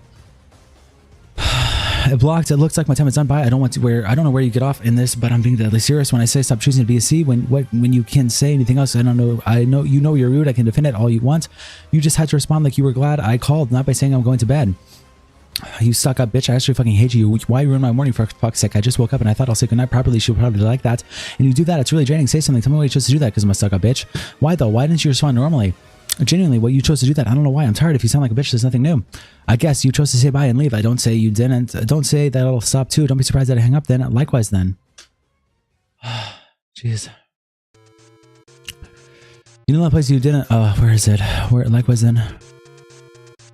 Speaker 1: it blocked. It looks like my time is done. Bye. I don't know where you get off in this, but I'm being deadly serious when I say stop choosing to be a C. When you can say anything else, I don't know. I know you know you're rude. I can defend it all you want. You just had to respond like you were glad I called, not by saying I'm going to bed. You suck up, bitch. I actually fucking hate you. Why ruin my morning for fuck's sake? I just woke up and I thought I'll say goodnight properly. She'll probably like that. And you do that. It's really draining. Say something. Tell me why you chose to do that because I'm a suck up, bitch. Why though? Why didn't you respond normally? Genuinely, what you chose to do that. I don't know why. I'm tired. If you sound like a bitch, there's nothing new. I guess you chose to say bye and leave. I don't say you didn't. Don't say that I'll stop too. Don't be surprised that I hang up then. Likewise then. Jeez. You know that place you didn't, where is it? Where, likewise then?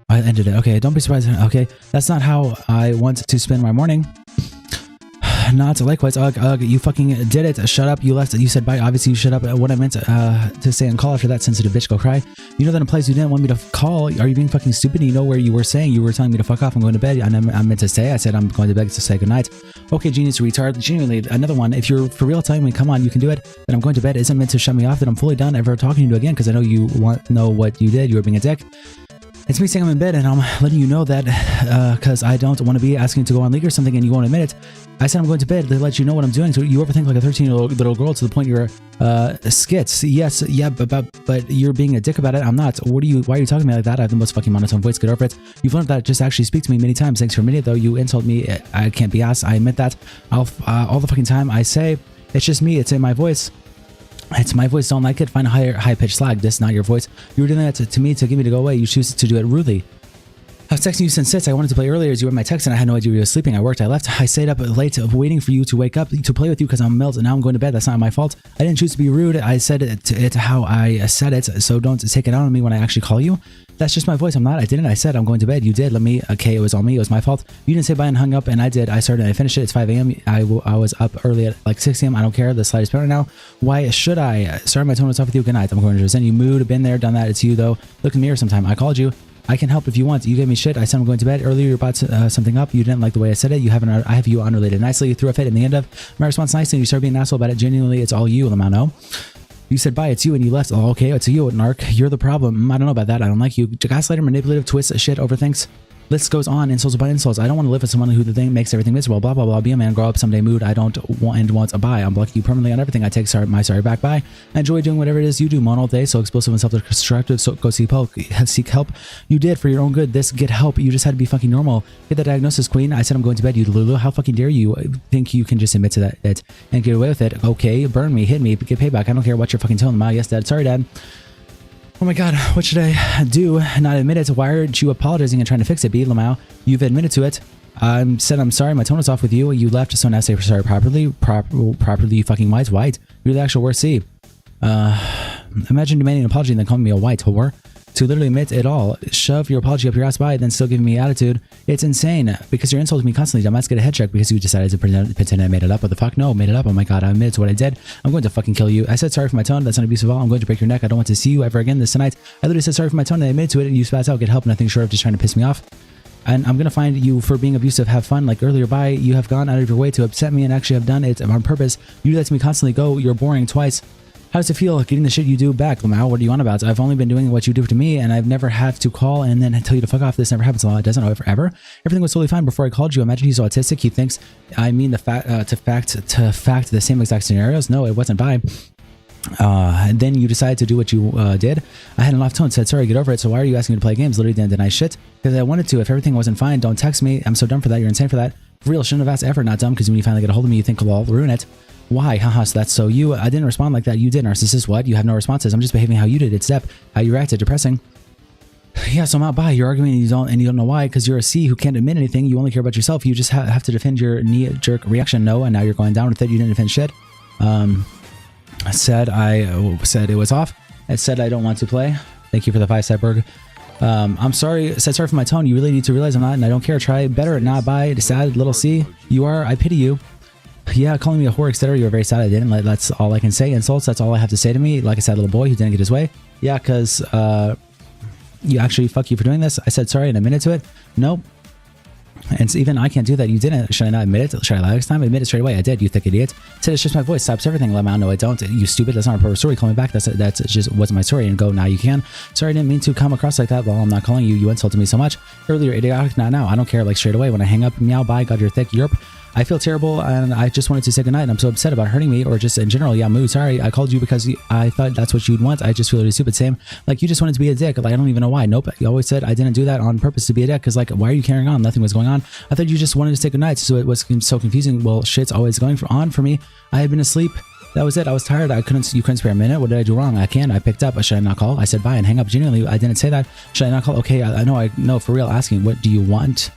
Speaker 1: I ended it. Okay, don't be surprised. Okay, that's not how I want to spend my morning. Not likewise. Ugh, you fucking did it. Shut up. You left. You said bye. Obviously, you shut up. What I meant to say and call after that sensitive bitch go cry. You know that in a place you didn't want me to call. Are you being fucking stupid? You know where you were saying you were telling me to fuck off. I'm going to bed. And I meant to say. I said I'm going to bed to say goodnight. Okay, genius retard. Genuinely, another one. If you're for real telling me, come on, you can do it. Then I'm going to bed. Isn't meant to shut me off. That I'm fully done ever talking to you again because I know you want to know what you did. You were being a dick. It's me saying I'm in bed and I'm letting you know that because I don't want to be asking you to go on league or something and you won't admit it. I said I'm going to bed to let you know what I'm doing. So you overthink like a 13-year-old little girl to the point you're skits. Yes, yeah, but you're being a dick about it. I'm not. Why are you talking to me like that? I have the most fucking monotone voice. Get over it. You've learned that. Just actually speak to me many times. Thanks for a minute though. You insult me. I can't be asked. I admit that. All the fucking time I say it's just me. It's in my voice. It's my voice. Don't like it. Find a high-pitched slag. This is not your voice. You were doing that to me to get me to go away. You choose to do it rudely. I was texting you since 6. I wanted to play earlier as you were in my text and I had no idea you were sleeping. I worked. I left. I stayed up late waiting for you to wake up to play with you because I'm melted and now I'm going to bed. That's not my fault. I didn't choose to be rude. I said it how I said it. So don't take it out on me when I actually call you. That's just my voice. I'm not. I didn't. I said I'm going to bed. You did. Let me. Okay, it was on me. It was my fault. You didn't say bye and hung up and I did. I started and I finished it. It's 5 a.m. I was up early at like 6 a.m. I don't care. The slightest bit right now. Why should I? Sorry, my tone was off with you. Good night. I'm going to resent you. Mood. Been there. Done that. It's you though. Look in the mirror sometime. I called you. I can help if you want. You gave me shit. I said I'm going to bed. Earlier you brought something up. You didn't like the way I said it. You haven't. I have you unrelated nicely. You threw a fit in the end of my response nicely and you started being an asshole about it. Genuinely, it's all you, Lamano. You said bye, it's you, and you left. Oh, okay, it's you, Narc. You're the problem. I don't know about that. I don't like you. Gaslighter, manipulative, twist, shit, overthinks. List goes on, insults upon insults. I don't want to live with someone who the thing makes everything miserable. Blah, blah, blah. Be a man, grow up someday, mood. I don't want and want a bye. I'm blocking you permanently on everything. I take my sorry back. Bye. I enjoy doing whatever it is you do. Mono all day, so explosive and self-destructive. So go seek help. You did for your own good. Get help. You just had to be fucking normal. Get that diagnosis, queen. I said I'm going to bed, you Lulu. How fucking dare you think you can just admit to that and get away with it? Okay, burn me, hit me, get payback. I don't care what you're fucking telling me. Yes, Dad. Sorry, Dad. Oh my god, what should I do? Not admit it. Why aren't you apologizing and trying to fix it, B. Lamau? You've admitted to it. Said I'm sorry, my tone was off with you. You left, so now say sorry properly. Properly, you fucking white. You're the actual worst C. Imagine demanding an apology and then calling me a white whore. To literally admit it all. Shove your apology up your ass by, then still giving me attitude. It's insane. Because you're insulting me constantly. Dumbass, get a head check because you decided to pretend I made it up. What the fuck? No, made it up. Oh my god, I admit to what I did. I'm going to fucking kill you. I said sorry for my tone. That's not abusive at all. I'm going to break your neck. I don't want to see you ever again this tonight. I literally said sorry for my tone and I admitted to it and you spaz out. Get help. Nothing short of just trying to piss me off. And I'm gonna find you for being abusive. Have fun. Like earlier, bye. You have gone out of your way to upset me and actually have done it on purpose. You do that to me constantly. Go. You're boring twice. How does it feel getting the shit you do back, Lamau? What are you on about? I've only been doing what you do to me, and I've never had to call and then tell you to fuck off. This never happens a lot. It doesn't ever. Everything was totally fine before I called you. Imagine he's autistic. He thinks I mean the fact the same exact scenarios. No, it wasn't by. And then you decided to do what you did. I had an off tone, said sorry, get over it. So why are you asking me to play games? Literally didn't deny shit because I wanted to. If everything wasn't fine, don't text me. I'm so dumb for that. You're insane for that. For real, shouldn't have asked ever. Not dumb because when you finally get a hold of me, you think I'll ruin it. Why? Haha, so that's so you. I didn't respond like that. You did, narcissist. What? You have no responses. I'm just behaving how you did. It's Step. How you reacted. Depressing. Yeah, so I'm out by. You're arguing and you don't know why because you're a C who can't admit anything. You only care about yourself. You just have to defend your knee-jerk reaction. No, and now you're going down with it. You didn't defend shit. I said it was off. I said I don't want to play. Thank you for the 5 Cyborg. I'm sorry. Said sorry for my tone. You really need to realize I'm not, and I don't care. Try better at not by. Sad little C. You are. I pity you. Yeah, calling me a whore, etc. You're very sad. I didn't. That's all I can say. Insults. That's all I have to say to me. Like a sad little boy who didn't get his way. Yeah, because you actually fuck you for doing this. I said sorry and admitted to it. Nope. And even I can't do that. You didn't. Should I not admit it? Should I lie next time? Admit it straight away. I did. You thick idiot. Said it's just my voice. Stops everything. Let me out. No, I don't. You stupid. That's not a proper story. Call me back. That's just wasn't my story. And go now. You can. Sorry, I didn't mean to come across like that. Well, I'm not calling you. You insulted me so much earlier. Idiotic. Not now. I don't care. Like straight away. When I hang up, meow. Bye. God, you're thick. Yerp. I feel terrible and I just wanted to say goodnight and I'm so upset about hurting me or just in general. Yeah, mood. Sorry. I called you because I thought that's what you'd want. I just feel really stupid. Same. Like you just wanted to be a dick. Like I don't even know why. Nope. You always said I didn't do that on purpose to be a dick because like why are you carrying on? Nothing was going on. I thought you just wanted to say goodnight. So it was so confusing. Well, shit's always going on for me. I had been asleep. That was it. I was tired. You couldn't spare a minute. What did I do wrong? I picked up. Should I not call? I said bye and hang up. Genuinely, I didn't say that. Should I not call? Okay. I know for real asking. What do you want?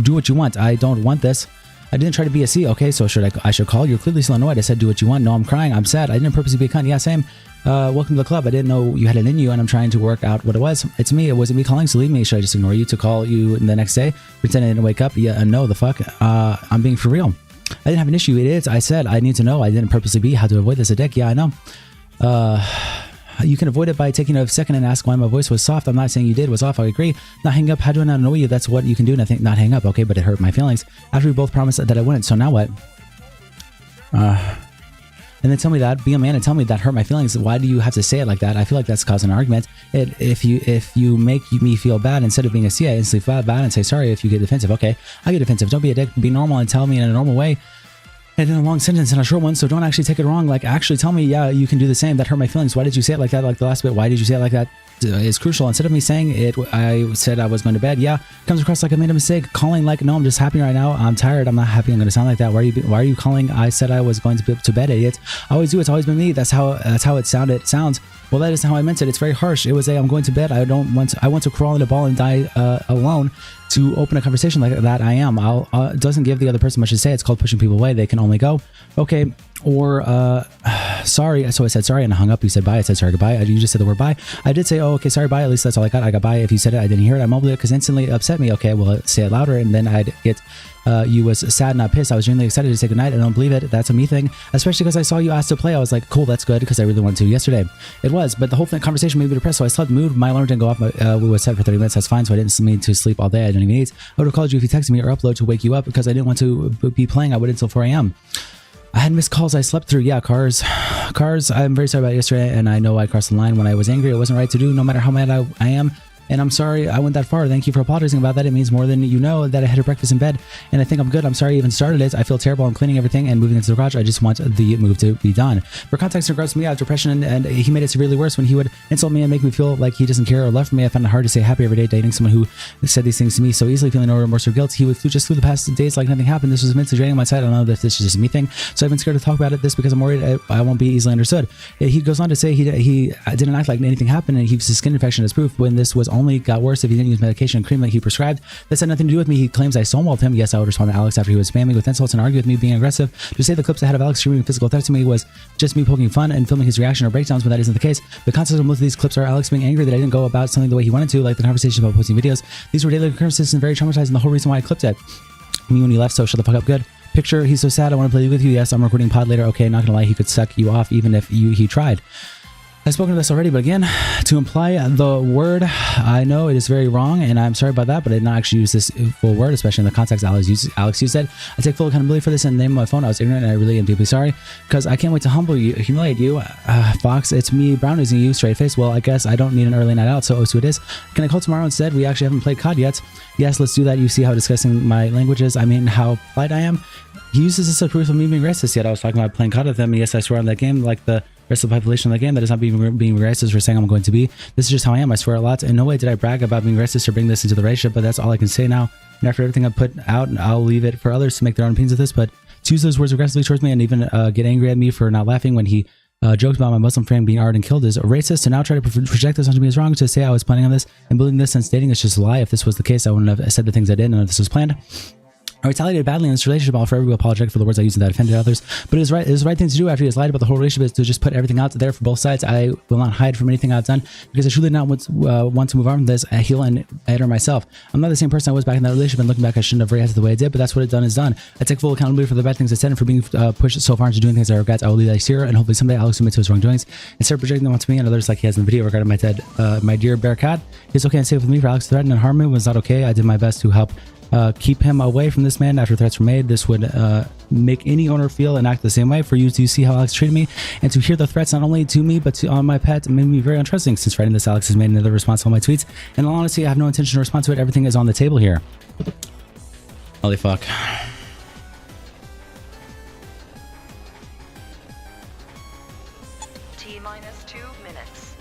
Speaker 1: Do what you want. I don't want this. I didn't try to be a C. Okay, so I should call? You're clearly still annoyed. I said, do what you want. No, I'm crying. I'm sad. I didn't purposely be a cunt. Yeah, same. Welcome to the club. I didn't know you had it in you, and I'm trying to work out what it was. It's me. It wasn't me calling, so leave me. Should I just ignore you to call you the next day? Pretend I didn't wake up? Yeah, no, the fuck? I'm being for real. I didn't have an issue. It is. I said, I need to know. I didn't purposely be. How to avoid this? A dick? Yeah, I know. You can avoid it by taking a second and ask why my voice was soft. I'm not saying you did. Was off. I agree. Not hang up. How do I not annoy you? That's what you can do. And I think not hang up. Okay, but it hurt my feelings. After we both promised that I wouldn't. So now what? And then tell me that. Be a man and tell me that hurt my feelings. Why do you have to say it like that? I feel like that's causing an argument. If you make me feel bad, instead of being a C, I instantly feel bad and say sorry if you get defensive. Okay, I get defensive. Don't be a dick. Be normal and tell me in a normal way. And in a long sentence and a short one, so don't actually take it wrong. Like, actually tell me, yeah, you can do the same. That hurt my feelings. Why did you say it like that? Like the last bit, why did you say it like that? Is crucial. Instead of me saying it, I said I was going to bed. Yeah, comes across like I made a mistake. Calling like, no, I'm just happy right now. I'm tired. I'm not happy. I'm going to sound like that. Why are you calling? I said I was going to bed, idiot. I always do. It's always been me. That's how it sounds. Well, that isn't how I meant it. It's very harsh. It was I'm going to bed. I want to crawl in a ball and die alone. To open a conversation like that, I am. It doesn't give the other person much to say. It's called pushing people away. They can only go, okay, or sorry. So I said sorry and I hung up. You said bye. I said sorry, goodbye. You just said the word bye. I did say, oh, okay, sorry, bye. At least that's all I got. I got bye. If you said it, I didn't hear it. I mumbled it because instantly upset me. Okay, well, say it louder, and then I'd get. You was sad, not pissed. I was genuinely excited to say goodnight. I don't believe it. That's a me thing, especially because I saw you ask to play. I was like, cool, that's good, because I really wanted to yesterday. It was, but the whole conversation made me depressed, so I slept. Mood. My alarm didn't go off. We was set for 30 minutes. That's fine. So I didn't mean to sleep all day. I didn't even eat. I would have called you if you texted me or upload to wake you up because I didn't want to be playing. I waited until 4 a.m. I had missed calls. I slept through. Yeah, cars. I'm very sorry about yesterday, and I know I crossed the line when I was angry. It wasn't right to do, no matter how mad I am. And I'm sorry I went that far. Thank you for apologizing about that. It means more than you know that I had a breakfast in bed, and I think I'm good. I'm sorry I even started it. I feel terrible. I'm cleaning everything and moving into the garage. I just want the move to be done. For context, in regards to me, I have depression, and he made it severely worse when he would insult me and make me feel like he doesn't care or love me. I found it hard to stay happy every day dating someone who said these things to me so easily, feeling no remorse or guilt. He would just through the past days like nothing happened. This was immensely draining on my side. I don't know if this is just a me thing, so I've been scared to talk about this because I'm worried I won't be easily understood. He goes on to say he didn't act like anything happened, and he used his skin infection as proof when this was only got worse if he didn't use medication and cream like he prescribed. This had nothing to do with me. He claims I stonewalled him. Yes, I would respond to Alex after he was spamming with insults and argue with me, being aggressive. To say the clips I had of Alex screaming physical threats to me was just me poking fun and filming his reaction or breakdowns, but that isn't the case. The context of most of these clips are Alex being angry that I didn't go about something the way he wanted to, like the conversation about posting videos. These were daily occurrences and very traumatizing. The whole reason why I clipped it. Me when you left, so shut the fuck up. Good. Picture, he's so sad. I want to play with you. Yes, I'm recording pod later. Okay, not gonna lie, he could suck you off even if he tried. I've spoken to this already, but again, to imply the word, I know it is very wrong, and I'm sorry about that, but I did not actually use this full word, especially in the context Alex used it. I take full accountability for this, and the name of my phone, I was ignorant, and I really am deeply sorry, because I can't wait to humiliate you. Fox, it's me brown-nosing you, straight face. Well, I guess I don't need an early night out, so it is. Can I call tomorrow instead? We actually haven't played COD yet. Yes, let's do that. You see how disgusting my language is? I mean, how polite I am? He uses this as proof of me being racist, yet I was talking about playing COD with him, and yes, I swear on that game, like the rest of the population of the game, that is not being racist for saying I'm going to be. This is just how I am. I swear a lot. In no way did I brag about being racist or bring this into the relationship, but that's all I can say now. And after everything I've put out, I'll leave it for others to make their own opinions of this, but to use those words aggressively towards me and even get angry at me for not laughing when he joked about my Muslim friend being art and killed is racist. To now try to project this onto me is wrong. To say I was planning on this and building this since dating is just a lie. If this was the case, I wouldn't have said the things I did, and if this was planned. I retaliated badly in this relationship. I'll forever be apologetic for the words I used that offended others. But it was the right thing to do after he has lied about the whole relationship, is to just put everything out there for both sides. I will not hide from anything I've done because I truly not want to move on from this, heal and better myself. I'm not the same person I was back in that relationship, and looking back, I shouldn't have reacted the way I did, but that's what it done is done. I take full accountability for the bad things I said and for being pushed so far into doing things I regret. I will leave that here, and hopefully someday Alex will admit to his wrongdoings and start projecting them onto me and others like he has in the video regarding my dear bear cat. He's okay and safe with me. For Alex to threaten and harm me was not okay. I did my best to help keep him away from this man after threats were made. This would make any owner feel and act the same way. For you to see how Alex treated me and to hear the threats not only to me but on my pet made me very untrusting. Since writing this, Alex has made another response to all my tweets, and in all honesty, I have no intention to respond to it. Everything is on the table here. Holy fuck.
Speaker 4: T-minus 2 minutes.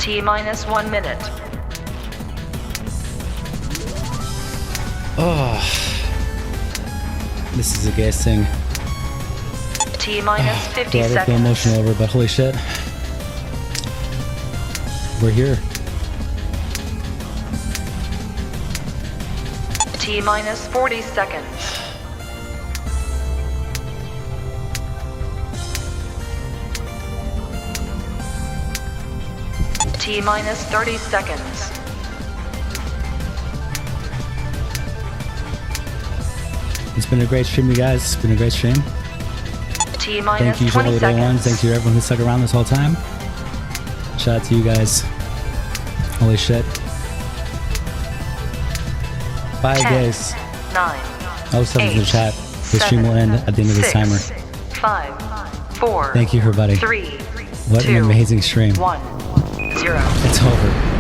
Speaker 4: T-minus 1 minute.
Speaker 1: Oh, this is the gayest thing.
Speaker 4: T-minus 50
Speaker 1: Do I ever feel
Speaker 4: seconds.
Speaker 1: emotional over, but holy shit. We're here.
Speaker 4: T-minus 40 seconds. T-minus 30 seconds.
Speaker 1: It's been a great stream, you guys. It's been a great stream.
Speaker 4: T-minus
Speaker 1: Thank you to
Speaker 4: 20
Speaker 1: all the day ones.
Speaker 4: seconds.
Speaker 1: Thank you to everyone who stuck around this whole time. Shout out to you guys. Holy shit. Bye,
Speaker 4: 10,
Speaker 1: guys.
Speaker 4: 9,
Speaker 1: Oh, stuff in the
Speaker 4: 8,
Speaker 1: chat. The stream will end at the end of this
Speaker 4: 6,
Speaker 1: timer.
Speaker 4: 5, 4,
Speaker 1: Thank you, everybody.
Speaker 4: 3,
Speaker 1: What
Speaker 4: 2,
Speaker 1: an amazing stream.
Speaker 4: 1, 0.
Speaker 1: It's over.